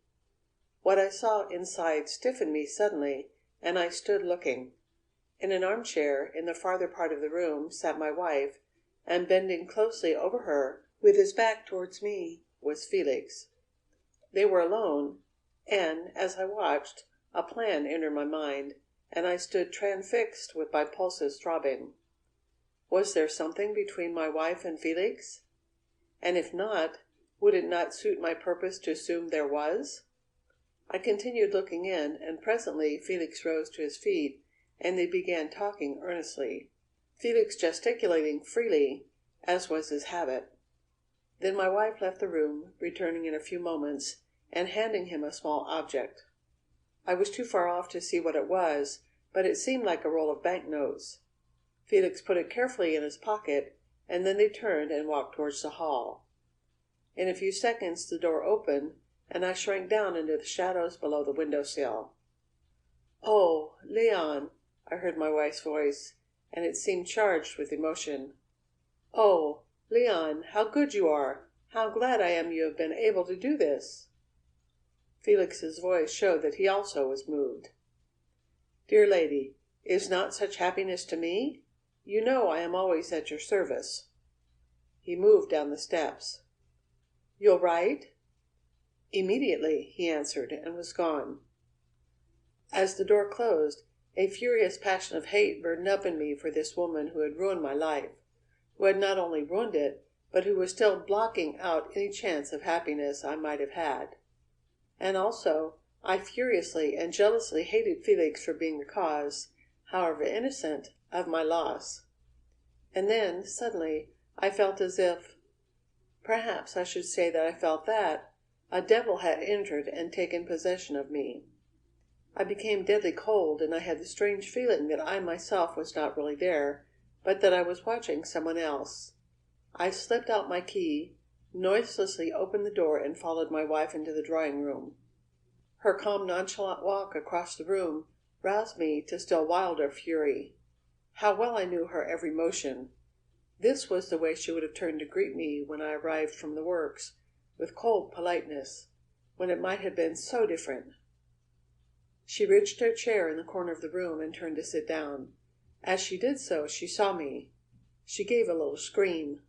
What I saw inside stiffened me suddenly, and I stood looking. In an armchair in the farther part of the room sat my wife, and bending closely over her, with his back towards me, was Felix. They were alone, and, as I watched, a plan entered my mind, and I stood transfixed with my pulses throbbing. Was there something between my wife and Felix? And if not, would it not suit my purpose to assume there was? I continued looking in, and presently Felix rose to his feet, and they began talking earnestly, Felix gesticulating freely, as was his habit. Then my wife left the room, returning in a few moments, and handing him a small object. I was too far off to see what it was, but it seemed like a roll of banknotes. Felix put it carefully in his pocket, and then they turned and walked towards the hall. In a few seconds the door opened, and I shrank down into the shadows below the window-sill. "Oh, Leon," I heard my wife's voice, and it seemed charged with emotion. "Oh, Leon, how good you are! How glad I am you have been able to do this!" Felix's voice showed that he also was moved. "Dear lady, is not such happiness to me? You know I am always at your service." He moved down the steps. "You'll write?" "Immediately," he answered, and was gone. As the door closed, a furious passion of hate burned up in me for this woman who had ruined my life, who had not only ruined it, but who was still blocking out any chance of happiness I might have had. And also, I furiously and jealously hated Felix for being the cause, however innocent, of my loss. And then, suddenly, I felt as if perhaps I should say that I felt that a devil had entered and taken possession of me. I became deadly cold, and I had the strange feeling that I myself was not really there, but that I was watching someone else. I slipped out my key, noiselessly opened the door, and followed my wife into the drawing room. Her calm, nonchalant walk across the room roused me to still wilder fury. How well I knew her every motion! This was the way she would have turned to greet me when I arrived from the works, with cold politeness, when it might have been so different. She reached a chair in the corner of the room and turned to sit down. As she did so, she saw me. She gave a little scream.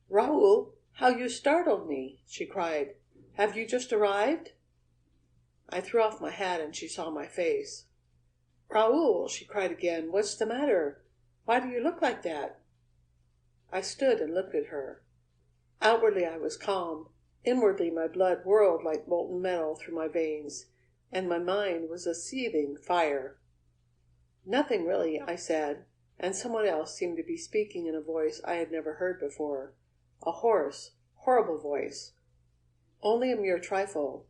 "Raoul, how you startled me!" she cried. "Have you just arrived?" I threw off my hat and she saw my face. "Raoul," she cried again, "what's the matter? Why do you look like that?" I stood and looked at her. Outwardly I was calm. Inwardly my blood whirled like molten metal through my veins, and my mind was a seething fire. "Nothing really," I said, and someone else seemed to be speaking in a voice I had never heard before, a hoarse, horrible voice. "Only a mere trifle.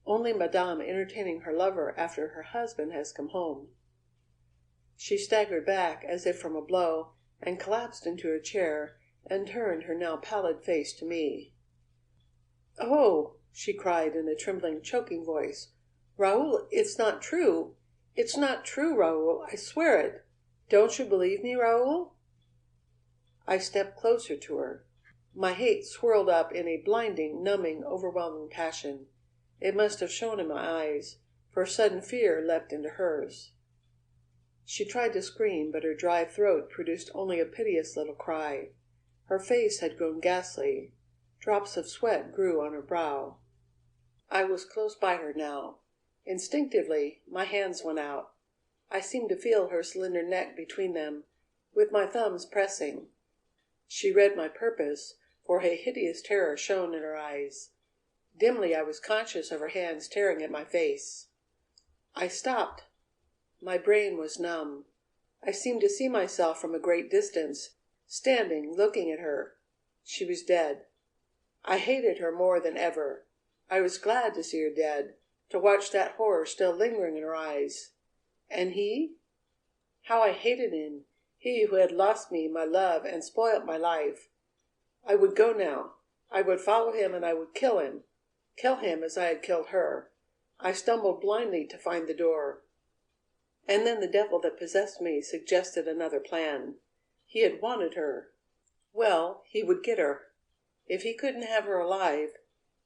Only Madame entertaining her lover after her husband has come home." She staggered back as if from a blow, and collapsed into a chair, and turned her now pallid face to me. "Oh!" she cried in a trembling, choking voice. "Raoul, it's not true! It's not true, Raoul, I swear it! Don't you believe me, Raoul?" I stepped closer to her. My hate swirled up in a blinding, numbing, overwhelming passion. It must have shown in my eyes, for sudden fear leapt into hers. She tried to scream, but her dry throat produced only a piteous little cry. Her face had grown ghastly. Drops of sweat grew on her brow. I was close by her now. Instinctively, my hands went out. I seemed to feel her slender neck between them, with my thumbs pressing. She read my purpose, for a hideous terror shone in her eyes. Dimly I was conscious of her hands tearing at my face. I stopped. My brain was numb. I seemed to see myself from a great distance, standing, looking at her. She was dead. I hated her more than ever. I was glad to see her dead, to watch that horror still lingering in her eyes. And he? How I hated him, he who had lost me, my love, and spoilt my life. I would go now. I would follow him and I would kill him. Kill him as I had killed her. I stumbled blindly to find the door. And then the devil that possessed me suggested another plan. He had wanted her. Well, he would get her. If he couldn't have her alive,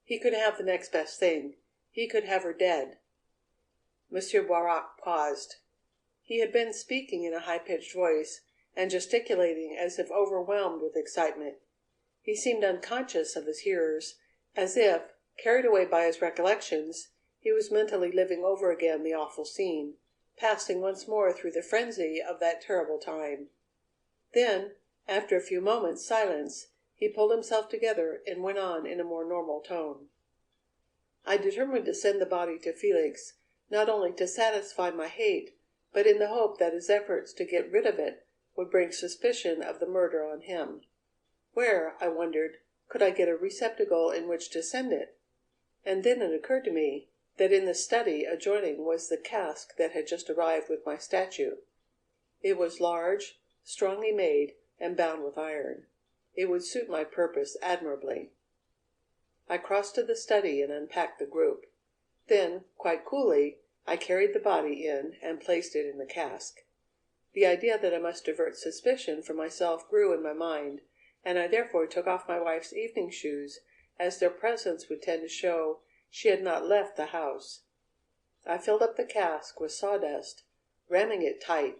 he could have the next best thing. He could have her dead. Monsieur Boirac paused. He had been speaking in a high-pitched voice, and gesticulating as if overwhelmed with excitement. He seemed unconscious of his hearers, as if, carried away by his recollections, he was mentally living over again the awful scene, passing once more through the frenzy of that terrible time. Then, after a few moments' silence, he pulled himself together and went on in a more normal tone. "I determined to send the body to Felix, not only to satisfy my hate, but in the hope that his efforts to get rid of it would bring suspicion of the murder on him. Where, I wondered, could I get a receptacle in which to send it? And then it occurred to me that in the study adjoining was the cask that had just arrived with my statue. It was large, strongly made, and bound with iron. It would suit my purpose admirably. I crossed to the study and unpacked the group. Then, quite coolly, I carried the body in and placed it in the cask. The idea that I must divert suspicion from myself grew in my mind, and I therefore took off my wife's evening shoes, as their presence would tend to show she had not left the house. I filled up the cask with sawdust, ramming it tight.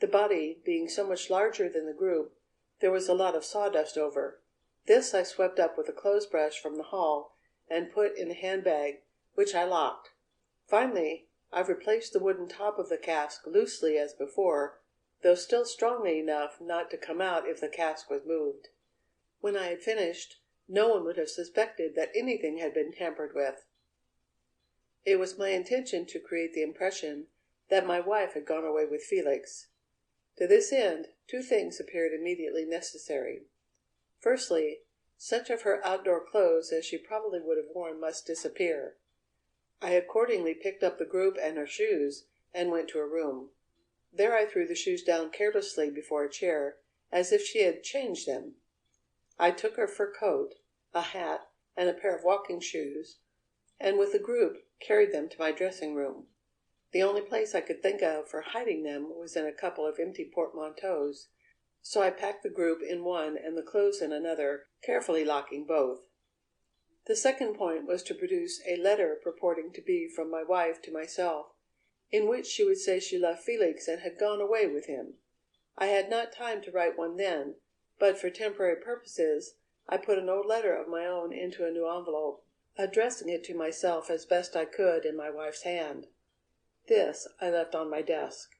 The body being so much larger than the group, there was a lot of sawdust over. This I swept up with a clothes brush from the hall and put in a handbag, which I locked. Finally, I've replaced the wooden top of the cask loosely as before, though still strongly enough not to come out if the cask was moved. When I had finished, no one would have suspected that anything had been tampered with. It was my intention to create the impression that my wife had gone away with Felix. To this end, two things appeared immediately necessary. Firstly, such of her outdoor clothes as she probably would have worn must disappear. I accordingly picked up the group and her shoes and went to her room. There I threw the shoes down carelessly before a chair, as if she had changed them. I took her fur coat, a hat, and a pair of walking shoes, and with the group carried them to my dressing room. The only place I could think of for hiding them was in a couple of empty portmanteaus, so I packed the group in one and the clothes in another, carefully locking both. The second point was to produce a letter purporting to be from my wife to myself, in which she would say she loved Felix and had gone away with him. I had not time to write one then, but for temporary purposes I put an old letter of my own into a new envelope, addressing it to myself as best I could in my wife's hand. This I left on my desk.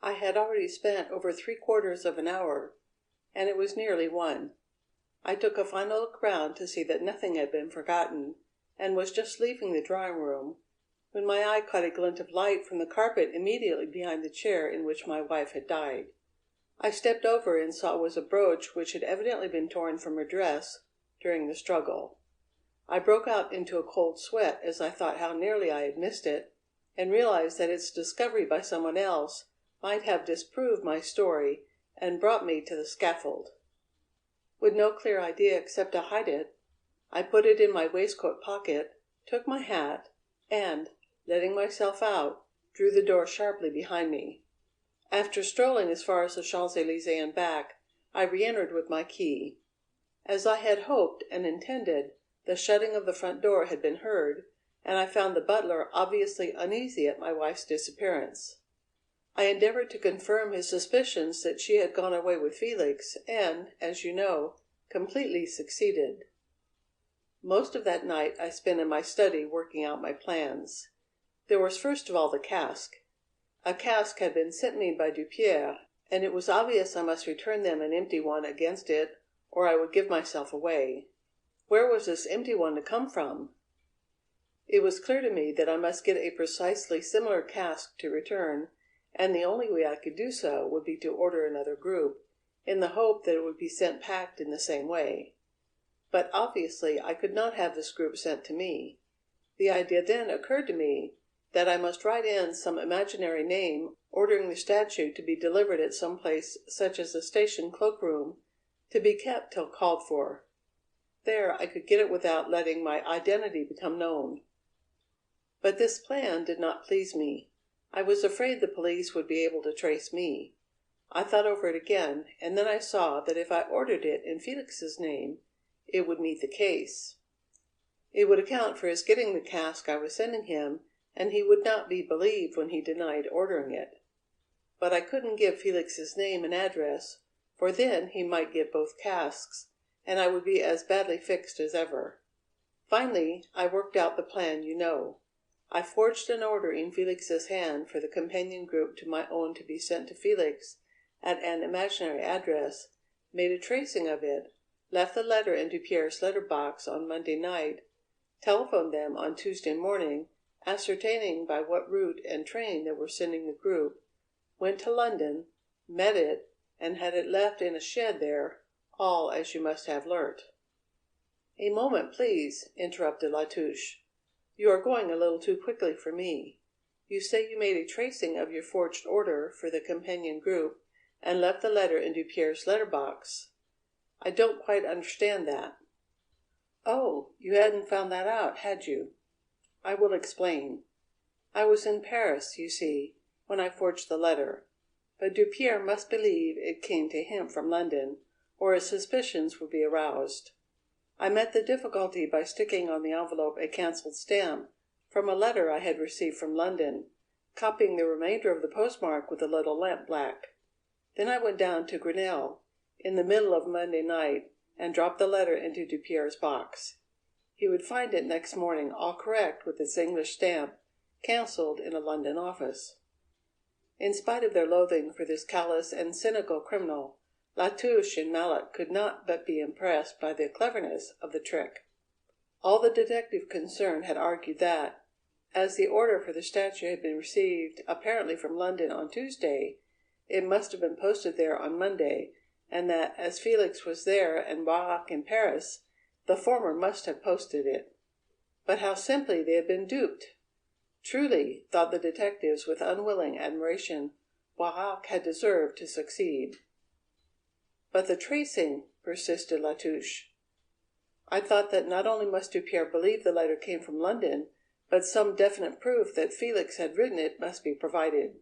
I had already spent over 3/4 of an hour, and it was nearly 1. I took a final look round to see that nothing had been forgotten, and was just leaving the drawing room, when my eye caught a glint of light from the carpet immediately behind the chair in which my wife had died. I stepped over and saw it was a brooch which had evidently been torn from her dress during the struggle. I broke out into a cold sweat as I thought how nearly I had missed it, and realized that its discovery by someone else might have disproved my story and brought me to the scaffold. With no clear idea except to hide it, I put it in my waistcoat pocket, took my hat, and, letting myself out, drew the door sharply behind me. After strolling as far as the Champs-Élysées and back, I re-entered with my key. As I had hoped and intended, the shutting of the front door had been heard, and I found the butler obviously uneasy at my wife's disappearance. I endeavored to confirm his suspicions that she had gone away with Felix, and, as you know, completely succeeded. Most of that night I spent in my study working out my plans. There was first of all the cask. A cask had been sent me by Dupierre, and it was obvious I must return them an empty one against it, or I would give myself away. Where was this empty one to come from? It was clear to me that I must get a precisely similar cask to return, and the only way I could do so would be to order another group, in the hope that it would be sent packed in the same way. But obviously I could not have this group sent to me. The idea then occurred to me that I must write in some imaginary name, ordering the statue to be delivered at some place such as a station cloakroom, to be kept till called for. There I could get it without letting my identity become known. But this plan did not please me. I was afraid the police would be able to trace me. I thought over it again, and then I saw that if I ordered it in Felix's name, it would meet the case. It would account for his getting the cask I was sending him, and he would not be believed when he denied ordering it. But I couldn't give Felix's name and address, for then he might get both casks, and I would be as badly fixed as ever. Finally, I worked out the plan you know. I forged an order in Felix's hand for the companion group to my own to be sent to Felix at an imaginary address, made a tracing of it, left the letter in Dupierre's letter box on Monday night, telephoned them on Tuesday morning, ascertaining by what route and train they were sending the group, went to London, met it, and had it left in a shed there, all as you must have learnt. "A moment, please," interrupted Touche. "You are going a little too quickly for me. You say you made a tracing of your forged order for the companion group and left the letter in Dupierre's letter box. I don't quite understand that." "Oh, you hadn't found that out, had you? I will explain. I was in Paris, you see, when I forged the letter, but Dupierre must believe it came to him from London, or his suspicions would be aroused. I met the difficulty by sticking on the envelope a cancelled stamp from a letter I had received from London, copying the remainder of the postmark with a little lampblack. Then I went down to Grinnell, in the middle of Monday night, and dropped the letter into Dupierre's box. He would find it next morning all correct with its English stamp, cancelled in a London office. In spite of their loathing for this callous and cynical criminal, Touche and Mallet could not but be impressed by the cleverness of the trick. All the detective concerned had argued that, as the order for the statue had been received apparently from London on Tuesday, it must have been posted there on Monday, and that, as Felix was there and Boirac in Paris, the former must have posted it. But how simply they had been duped! Truly, thought the detectives with unwilling admiration, Boirac had deserved to succeed. But the tracing, persisted Touche. I thought that not only must Dupierre believe the letter came from London, but some definite proof that Felix had written it must be provided.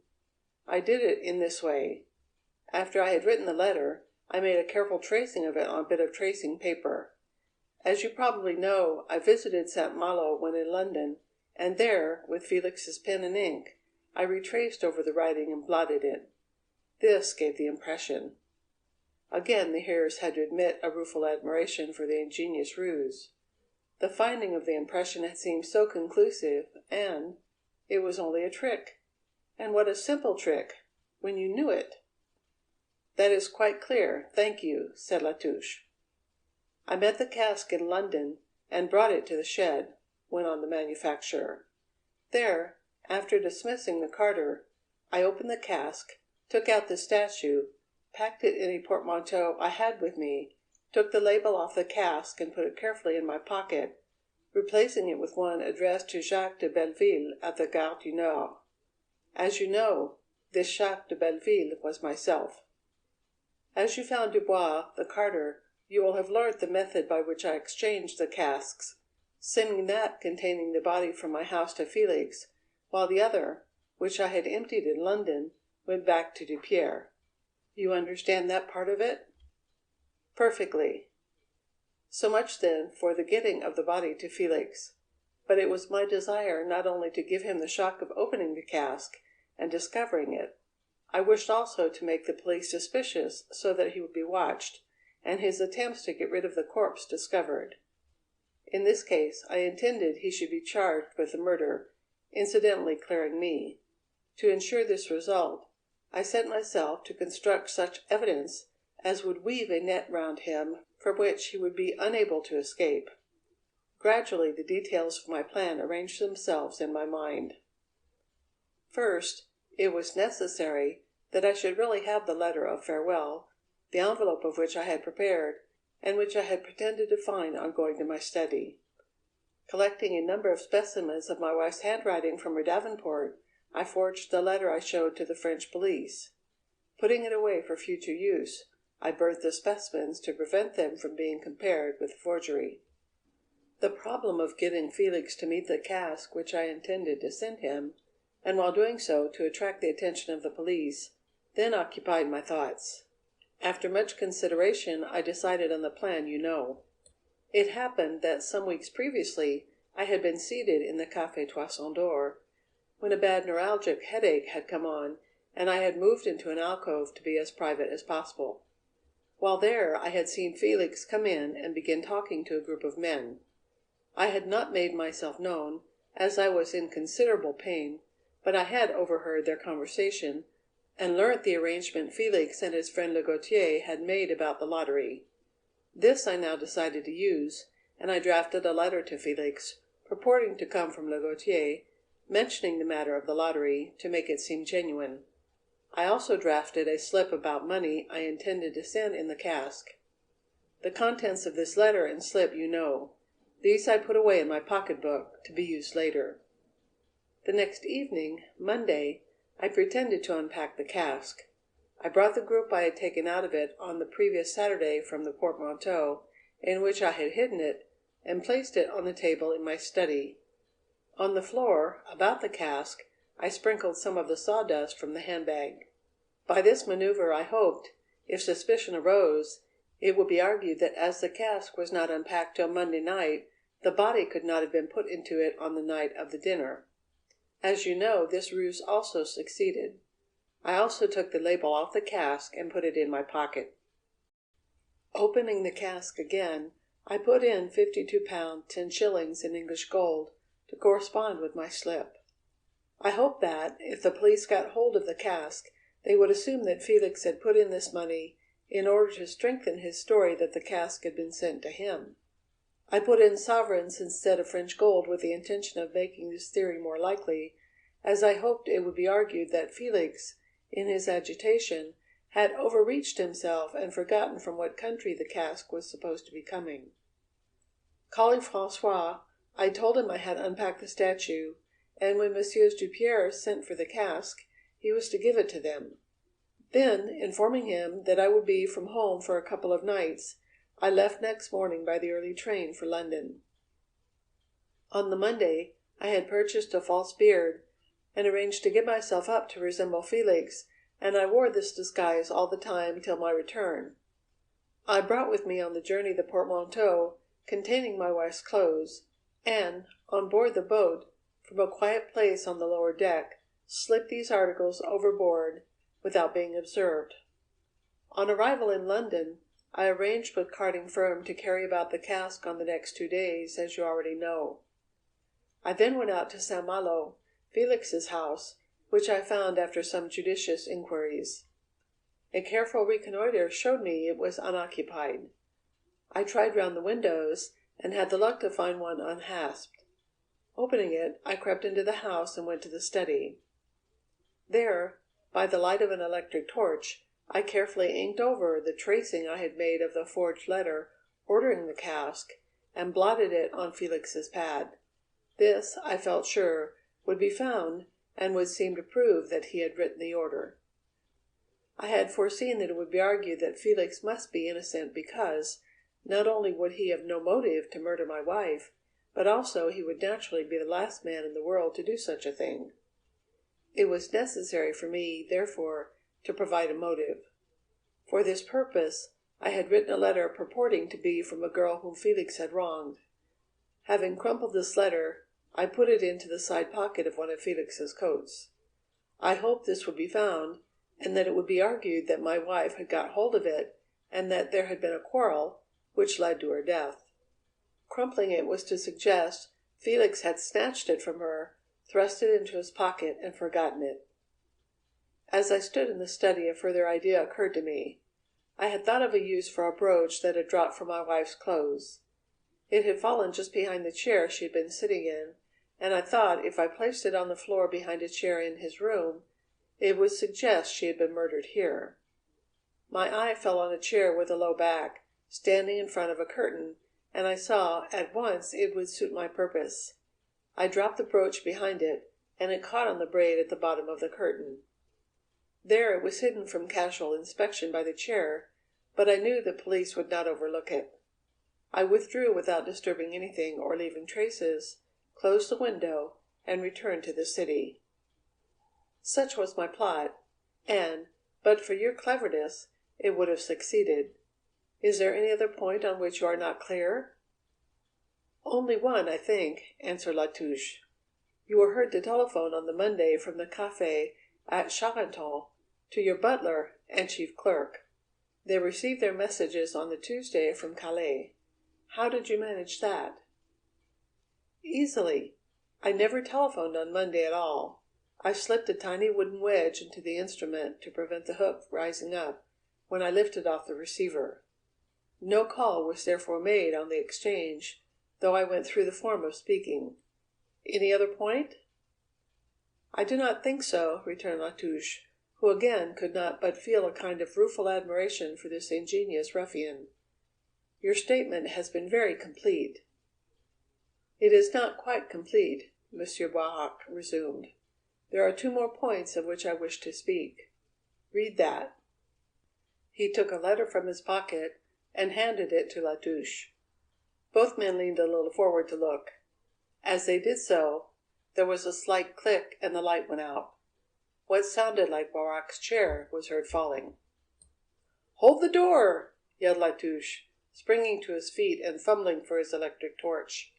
I did it in this way. After I had written the letter, I made a careful tracing of it on a bit of tracing paper. As you probably know, I visited St. Malo when in London, and there, with Felix's pen and ink, I retraced over the writing and blotted it. This gave the impression. Again the hearers had to admit a rueful admiration for the ingenious ruse. The finding of the impression had seemed so conclusive, and it was only a trick. And what a simple trick, when you knew it! That is quite clear, thank you, said Touche. I met the cask in London and brought it to the shed, went on the manufacturer. There, after dismissing the carter, I opened the cask, took out the statue, packed it in a portmanteau I had with me, took the label off the cask and put it carefully in my pocket, replacing it with one addressed to Jacques de Belleville at the Gare du Nord. As you know, this Jacques de Belleville was myself. As you found Dubois, the carter, you will have learnt the method by which I exchanged the casks, sending that containing the body from my house to Felix, while the other, which I had emptied in London, went back to Dupierre. You understand that part of it? Perfectly. So much, then, for the getting of the body to Felix. But it was my desire not only to give him the shock of opening the cask and discovering it, I wished also to make the police suspicious so that he would be watched, and his attempts to get rid of the corpse discovered. In this case I intended he should be charged with the murder, incidentally clearing me. To ensure this result, I set myself to construct such evidence as would weave a net round him from which he would be unable to escape. Gradually the details of my plan arranged themselves in my mind. First, it was necessary that I should really have the letter of farewell, the envelope of which I had prepared, and which I had pretended to find on going to my study. Collecting a number of specimens of my wife's handwriting from her Davenport, I forged the letter I showed to the French police. Putting it away for future use, I burnt the specimens to prevent them from being compared with forgery. The problem of getting Felix to meet the cask which I intended to send him, and while doing so to attract the attention of the police, then occupied my thoughts. After much consideration I decided on the plan you know. It happened that some weeks previously I had been seated in the Café Toison d'Or, when a bad neuralgic headache had come on, and I had moved into an alcove to be as private as possible. While there I had seen Felix come in and begin talking to a group of men. I had not made myself known, as I was in considerable pain, but I had overheard their conversation, and learnt the arrangement Felix and his friend Le Gautier had made about the lottery. This I now decided to use, and I drafted a letter to Felix, purporting to come from Le Gautier, mentioning the matter of the lottery, to make it seem genuine. I also drafted a slip about money I intended to send in the cask. The contents of this letter and slip you know. These I put away in my pocket-book, to be used later. The next evening, Monday, I pretended to unpack the cask. I brought the group I had taken out of it on the previous Saturday from the portmanteau, in which I had hidden it, and placed it on the table in my study. On the floor, about the cask, I sprinkled some of the sawdust from the handbag. By this maneuver I hoped, if suspicion arose, it would be argued that as the cask was not unpacked till Monday night, the body could not have been put into it on the night of the dinner. As you know, this ruse also succeeded. I also took the label off the cask and put it in my pocket. Opening the cask again, I put in £52 10 in English gold to correspond with my slip. I hoped that, if the police got hold of the cask, they would assume that Felix had put in this money in order to strengthen his story that the cask had been sent to him. I put in sovereigns instead of French gold with the intention of making this theory more likely, as I hoped it would be argued that Felix, in his agitation, had overreached himself and forgotten from what country the cask was supposed to be coming. Calling François, I told him I had unpacked the statue, and when Messieurs Dupierre sent for the cask, he was to give it to them. Then, informing him that I would be from home for a couple of nights, I left next morning by the early train for London. On the Monday, I had purchased a false beard, and arranged to get myself up to resemble Felix, and I wore this disguise all the time till my return. I brought with me on the journey the portmanteau containing my wife's clothes, and, on board the boat, from a quiet place on the lower deck, slipped these articles overboard without being observed. On arrival in London, I arranged with carting firm to carry about the cask on the next 2 days, as you already know. I then went out to St. Malo, Felix's house, which I found after some judicious inquiries. A careful reconnoitre showed me it was unoccupied. I tried round the windows, and had the luck to find one unhasped. Opening it, I crept into the house and went to the study. There, by the light of an electric torch, I carefully inked over the tracing I had made of the forged letter ordering the cask, and blotted it on Felix's pad. This, I felt sure, would be found, and would seem to prove that he had written the order. I had foreseen that it would be argued that Felix must be innocent because, not only would he have no motive to murder my wife, but also he would naturally be the last man in the world to do such a thing. It was necessary for me, therefore, to provide a motive. For this purpose, I had written a letter purporting to be from a girl whom Felix had wronged. Having crumpled this letter, I put it into the side pocket of one of Felix's coats. I hoped this would be found, and that it would be argued that my wife had got hold of it, and that there had been a quarrel, which led to her death. Crumpling it was to suggest Felix had snatched it from her, thrust it into his pocket, and forgotten it. As I stood in the study, a further idea occurred to me. I had thought of a use for a brooch that had dropped from my wife's clothes. It had fallen just behind the chair she had been sitting in, and I thought if I placed it on the floor behind a chair in his room, it would suggest she had been murdered here. My eye fell on a chair with a low back, standing in front of a curtain, and I saw at once it would suit my purpose. I dropped the brooch behind it, and it caught on the braid at the bottom of the curtain. There it was hidden from casual inspection by the chair, but I knew the police would not overlook it. I withdrew without disturbing anything or leaving traces, closed the window, and returned to the city. Such was my plot, and, but for your cleverness, it would have succeeded. Is there any other point on which you are not clear? Only one, I think, answered Latouche. You were heard to telephone on the Monday from the café at Charenton to your butler and chief clerk. They received their messages on the Tuesday from Calais. How did you manage that? Easily. I never telephoned on Monday at all. I slipped a tiny wooden wedge into the instrument to prevent the hook rising up when I lifted off the receiver. No call was therefore made on the exchange, though I went through the form of speaking. Any other point? I do not think so, returned Latouche, who again could not but feel a kind of rueful admiration for this ingenious ruffian. Your statement has been very complete. It is not quite complete, Monsieur Boirac resumed. There are 2 more points of which I wish to speak. Read that. He took a letter from his pocket and handed it to Latouche. Both men leaned a little forward to look. As they did so, there was a slight click and the light went out. What sounded like Boirac's chair was heard falling. "Hold the door!" yelled Latouche, springing to his feet and fumbling for his electric torch.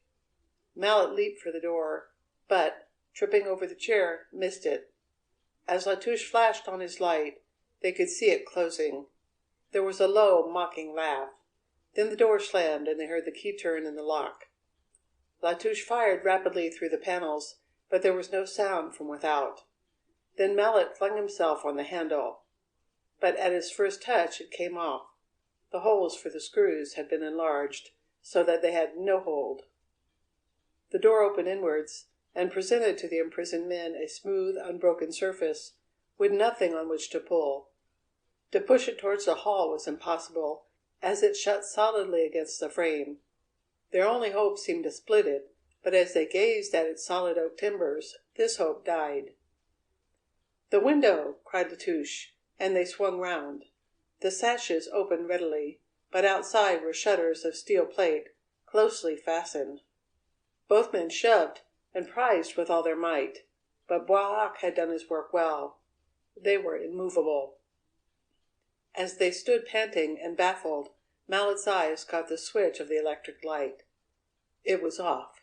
Mallet leaped for the door, but, tripping over the chair, missed it. As Latouche flashed on his light, they could see it closing. There was a low, mocking laugh. Then the door slammed, and they heard the key turn in the lock. Latouche fired rapidly through the panels, but there was no sound from without. Then Mallet flung himself on the handle. But at his first touch it came off. The holes for the screws had been enlarged, so that they had no hold. The door opened inwards, and presented to the imprisoned men a smooth, unbroken surface, with nothing on which to pull. To push it towards the hall was impossible, as it shut solidly against the frame. Their only hope seemed to split it, but as they gazed at its solid oak timbers, this hope died. "The window!" cried Touche, and they swung round. The sashes opened readily, but outside were shutters of steel plate, closely fastened. Both men shoved and prized with all their might, but Boirac had done his work well. They were immovable. As they stood panting and baffled, Mallet's eyes caught the switch of the electric light. It was off.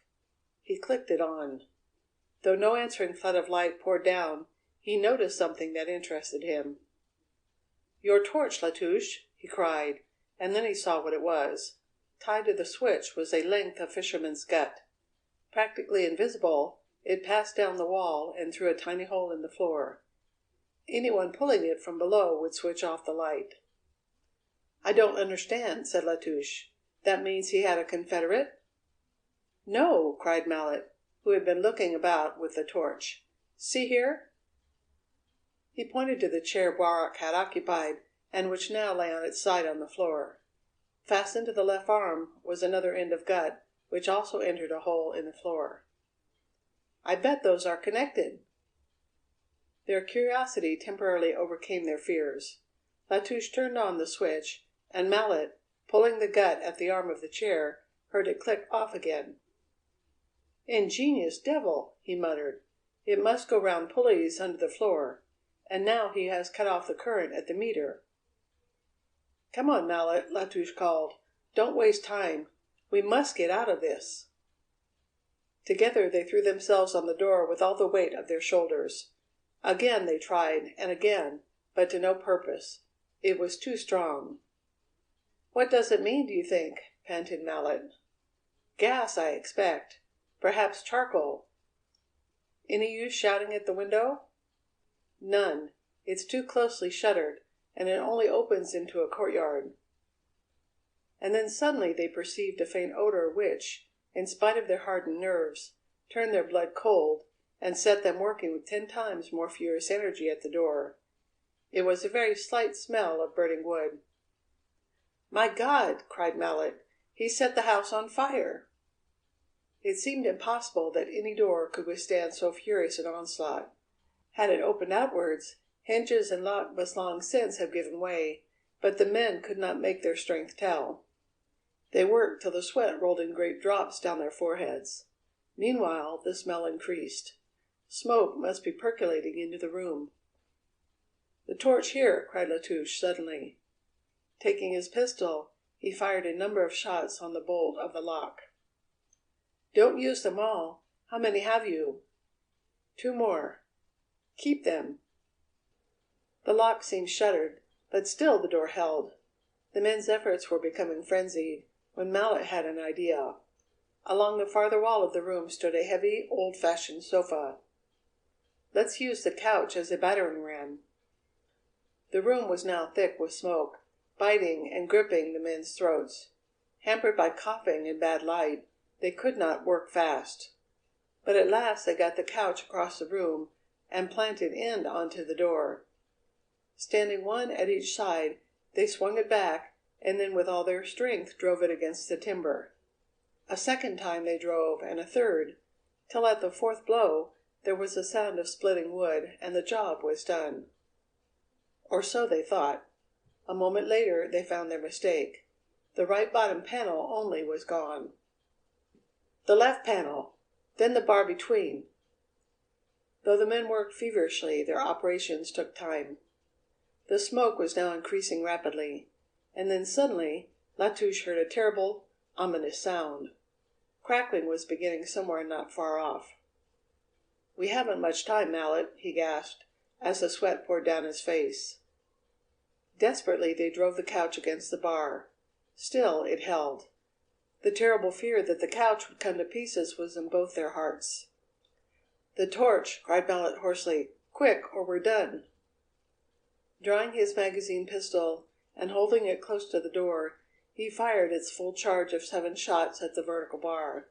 He clicked it on. Though no answering flood of light poured down, he noticed something that interested him. "Your torch, Latouche!" he cried, and then he saw what it was. Tied to the switch was a length of fisherman's gut. Practically invisible, it passed down the wall and through a tiny hole in the floor. Anyone pulling it from below would switch off the light. "I don't understand," said Latouche. "That means he had a confederate?" "No," cried Mallet, who had been looking about with the torch. "See here." He pointed to the chair Boirac had occupied, and which now lay on its side on the floor. Fastened to the left arm was another end of gut, which also entered a hole in the floor. "I bet those are connected." Their curiosity temporarily overcame their fears. Latouche turned on the switch, and Mallet, pulling the gut at the arm of the chair, heard it click off again. "Ingenious devil!" he muttered. "It must go round pulleys under the floor, and now he has cut off the current at the meter." "Come on, Mallet," Latouche called. "Don't waste time. We must get out of this." Together they threw themselves on the door with all the weight of their shoulders. Again they tried, and again, but to no purpose. It was too strong. "What does it mean, do you think?" panted Mallet. "Gas, I expect. Perhaps charcoal. Any use shouting at the window?" "None. It's too closely shuttered, and it only opens into a courtyard." And then suddenly they perceived a faint odour which, in spite of their hardened nerves, turned their blood cold, and set them working with 10 times more furious energy at the door. It was a very slight smell of burning wood. "My God!" cried Mallet. "He set the house on fire!" It seemed impossible that any door could withstand so furious an onslaught. Had it opened outwards, hinges and lock must long since have given way, but the men could not make their strength tell. They worked till the sweat rolled in great drops down their foreheads. Meanwhile the smell increased. Smoke must be percolating into the room. "The torch here!" cried Latouche suddenly. Taking his pistol, he fired a number of shots on the bolt of the lock. "Don't use them all. How many have you?" "2 more." "Keep them." The lock seemed shuttered, but still the door held. The men's efforts were becoming frenzied, when Mallet had an idea. Along the farther wall of the room stood a heavy, old-fashioned sofa. "Let's use the couch as a battering ram." The room was now thick with smoke, biting and gripping the men's throats. Hampered by coughing and bad light, they could not work fast. But at last they got the couch across the room and planted end onto the door. Standing one at each side, they swung it back, and then with all their strength drove it against the timber. A second time they drove, and a third, till at the 4th blow there was a sound of splitting wood, and the job was done. Or so they thought. A moment later they found their mistake. The right bottom panel only was gone. "The left panel! Then the bar between." Though the men worked feverishly, their operations took time. The smoke was now increasing rapidly, and then suddenly Latouche heard a terrible, ominous sound. Crackling was beginning somewhere not far off. "We haven't much time, Mallet," he gasped, as the sweat poured down his face. Desperately they drove the couch against the bar. Still it held. The terrible fear that the couch would come to pieces was in both their hearts. "The torch!" cried Mallet hoarsely. "Quick, or we're done!" Drawing his magazine pistol and holding it close to the door, he fired its full charge of 7 shots at the vertical bar.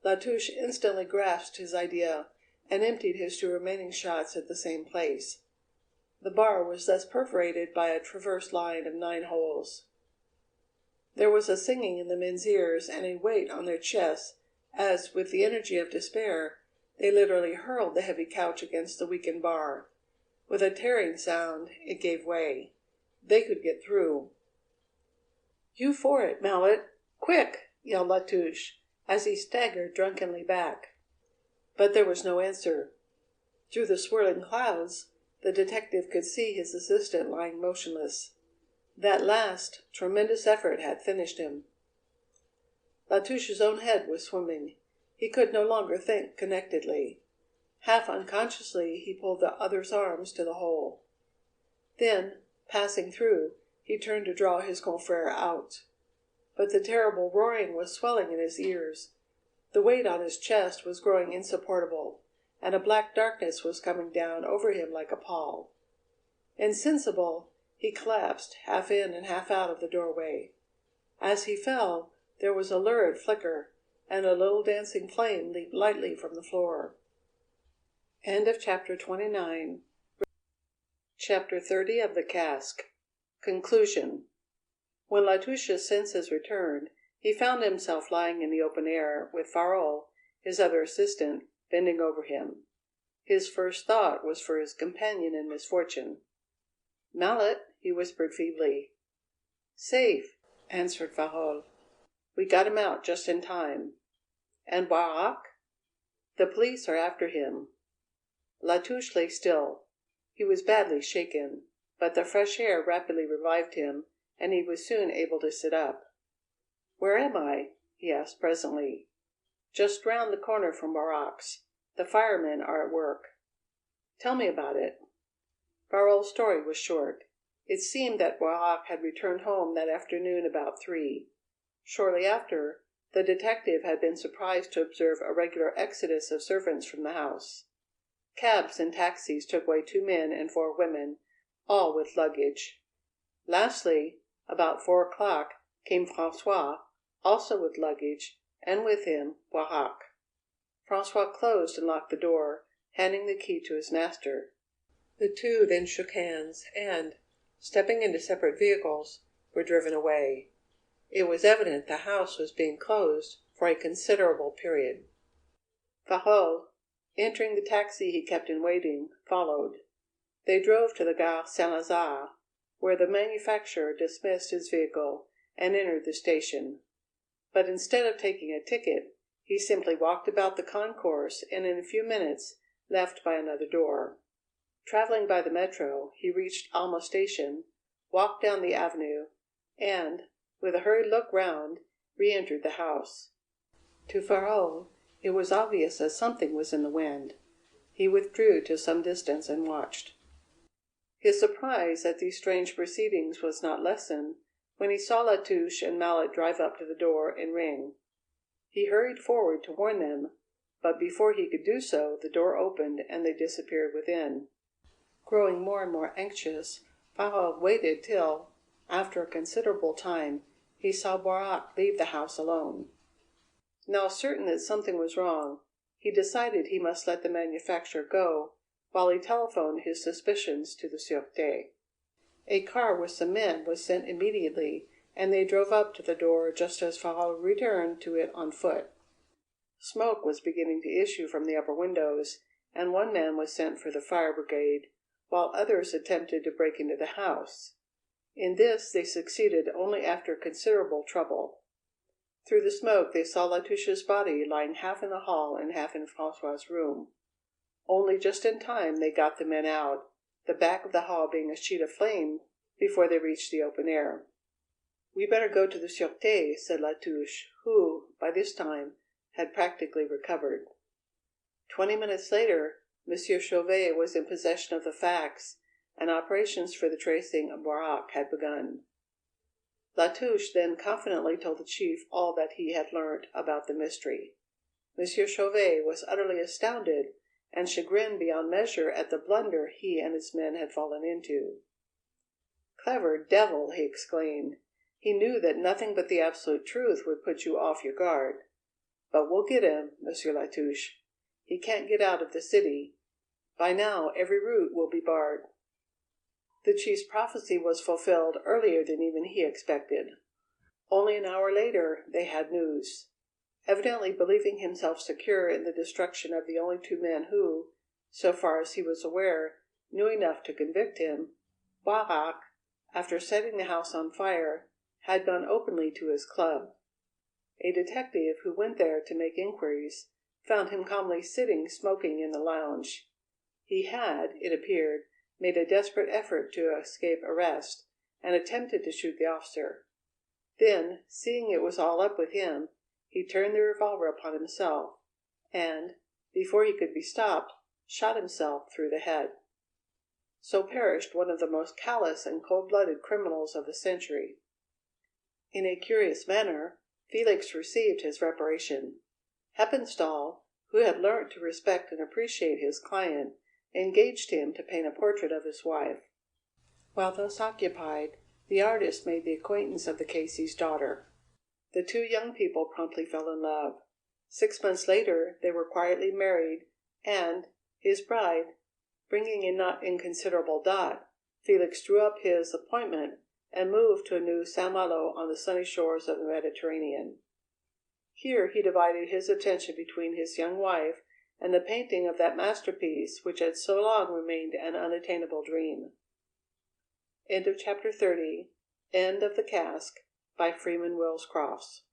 Latouche instantly grasped his idea and emptied his 2 remaining shots at the same place. The bar was thus perforated by a transverse line of 9 holes. There was a singing in the men's ears and a weight on their chests as, with the energy of despair, they literally hurled the heavy couch against the weakened bar. With a tearing sound, it gave way. They could get through. "You for it, Mallet! Quick!" yelled Latouche, as he staggered drunkenly back. But there was no answer. Through the swirling clouds, the detective could see his assistant lying motionless. That last, tremendous effort had finished him. Latouche's own head was swimming. He could no longer think connectedly. Half unconsciously he pulled the other's arms to the hole. Then, passing through, he turned to draw his confrère out. But the terrible roaring was swelling in his ears. The weight on his chest was growing insupportable, and a black darkness was coming down over him like a pall. Insensible, he collapsed, half in and half out of the doorway. As he fell, there was a lurid flicker, and a little dancing flame leaped lightly from the floor. End of Chapter 29. Chapter 30 of the Cask. Conclusion. When Latouche's senses returned, he found himself lying in the open air, with Farol, his other assistant, bending over him. His first thought was for his companion in misfortune. "Mallet," he whispered feebly. "Safe," answered Farol. "We got him out just in time." "And Boirac?" "The police are after him." Latouche lay still. He was badly shaken, but the fresh air rapidly revived him, and he was soon able to sit up. "Where am I?" he asked presently. "Just round the corner from Boirac's. The firemen are at work." "Tell me about it." Farol's story was short. It seemed that Boirac had returned home that afternoon about 3. Shortly after, the detective had been surprised to observe a regular exodus of servants from the house. Cabs and taxis took away 2 men and 4 women, all with luggage. Lastly, about 4 o'clock, came François, also with luggage, and with him Boirac. François closed and locked the door, handing the key to his master. The 2 then shook hands and, stepping into separate vehicles, were driven away. It was evident the house was being closed for a considerable period. Farol, entering the taxi he kept in waiting, followed. They drove to the Gare Saint-Lazare, where the manufacturer dismissed his vehicle and entered the station. But instead of taking a ticket, he simply walked about the concourse and in a few minutes left by another door. Traveling by the metro, he reached Alma station, walked down the avenue, and, with a hurried look round, re-entered the house. To Farol, it was obvious that something was in the wind. He withdrew to some distance and watched. His surprise at these strange proceedings was not lessened when he saw Latouche and Mallet drive up to the door and ring. He hurried forward to warn them, but before he could do so the door opened and they disappeared within. Growing more and more anxious, Farol waited till, after a considerable time, he saw Boirac leave the house alone. Now certain that something was wrong, he decided he must let the manufacturer go while he telephoned his suspicions to the Sûreté. A car with some men was sent immediately, and they drove up to the door just as Farol returned to it on foot. Smoke was beginning to issue from the upper windows, and one man was sent for the fire brigade, while others attempted to break into the house. In this they succeeded only after considerable trouble. Through the smoke they saw Latouche's body lying half in the hall and half in François' room. Only just in time they got the men out, the back of the hall being a sheet of flame before they reached the open air. "We better go to the Sûreté," said Latouche, who, by this time, had practically recovered. 20 minutes later, Monsieur Chauvet was in possession of the facts, and operations for the tracing of Boirac had begun. Latouche then confidently told the chief all that he had learnt about the mystery. Monsieur Chauvet was utterly astounded and chagrined beyond measure at the blunder he and his men had fallen into. "Clever devil!" he exclaimed. "He knew that nothing but the absolute truth would put you off your guard. But we'll get him, Monsieur Latouche. He can't get out of the city. By now every route will be barred." The chief's prophecy was fulfilled earlier than even he expected. Only an hour later they had news. Evidently believing himself secure in the destruction of the only two men who, so far as he was aware, knew enough to convict him, Boirac, after setting the house on fire, had gone openly to his club. A detective who went there to make inquiries found him calmly sitting smoking in the lounge. He had, it appeared, made a desperate effort to escape arrest, and attempted to shoot the officer. Then, seeing it was all up with him, he turned the revolver upon himself, and, before he could be stopped, shot himself through the head. So perished one of the most callous and cold-blooded criminals of the century. In a curious manner, Felix received his reparation. Heppenstall, who had learnt to respect and appreciate his client, engaged him to paint a portrait of his wife. While thus occupied, the artist made the acquaintance of the Casey's daughter. The two young people promptly fell in love. 6 months later they were quietly married, and, his bride bringing a not inconsiderable dot, Felix drew up his appointment and moved to a new Saint-Malo on the sunny shores of the Mediterranean. Here he divided his attention between his young wife and the painting of that masterpiece which had so long remained an unattainable dream. End of chapter 30. End of the Cask by Freeman Wills Crofts.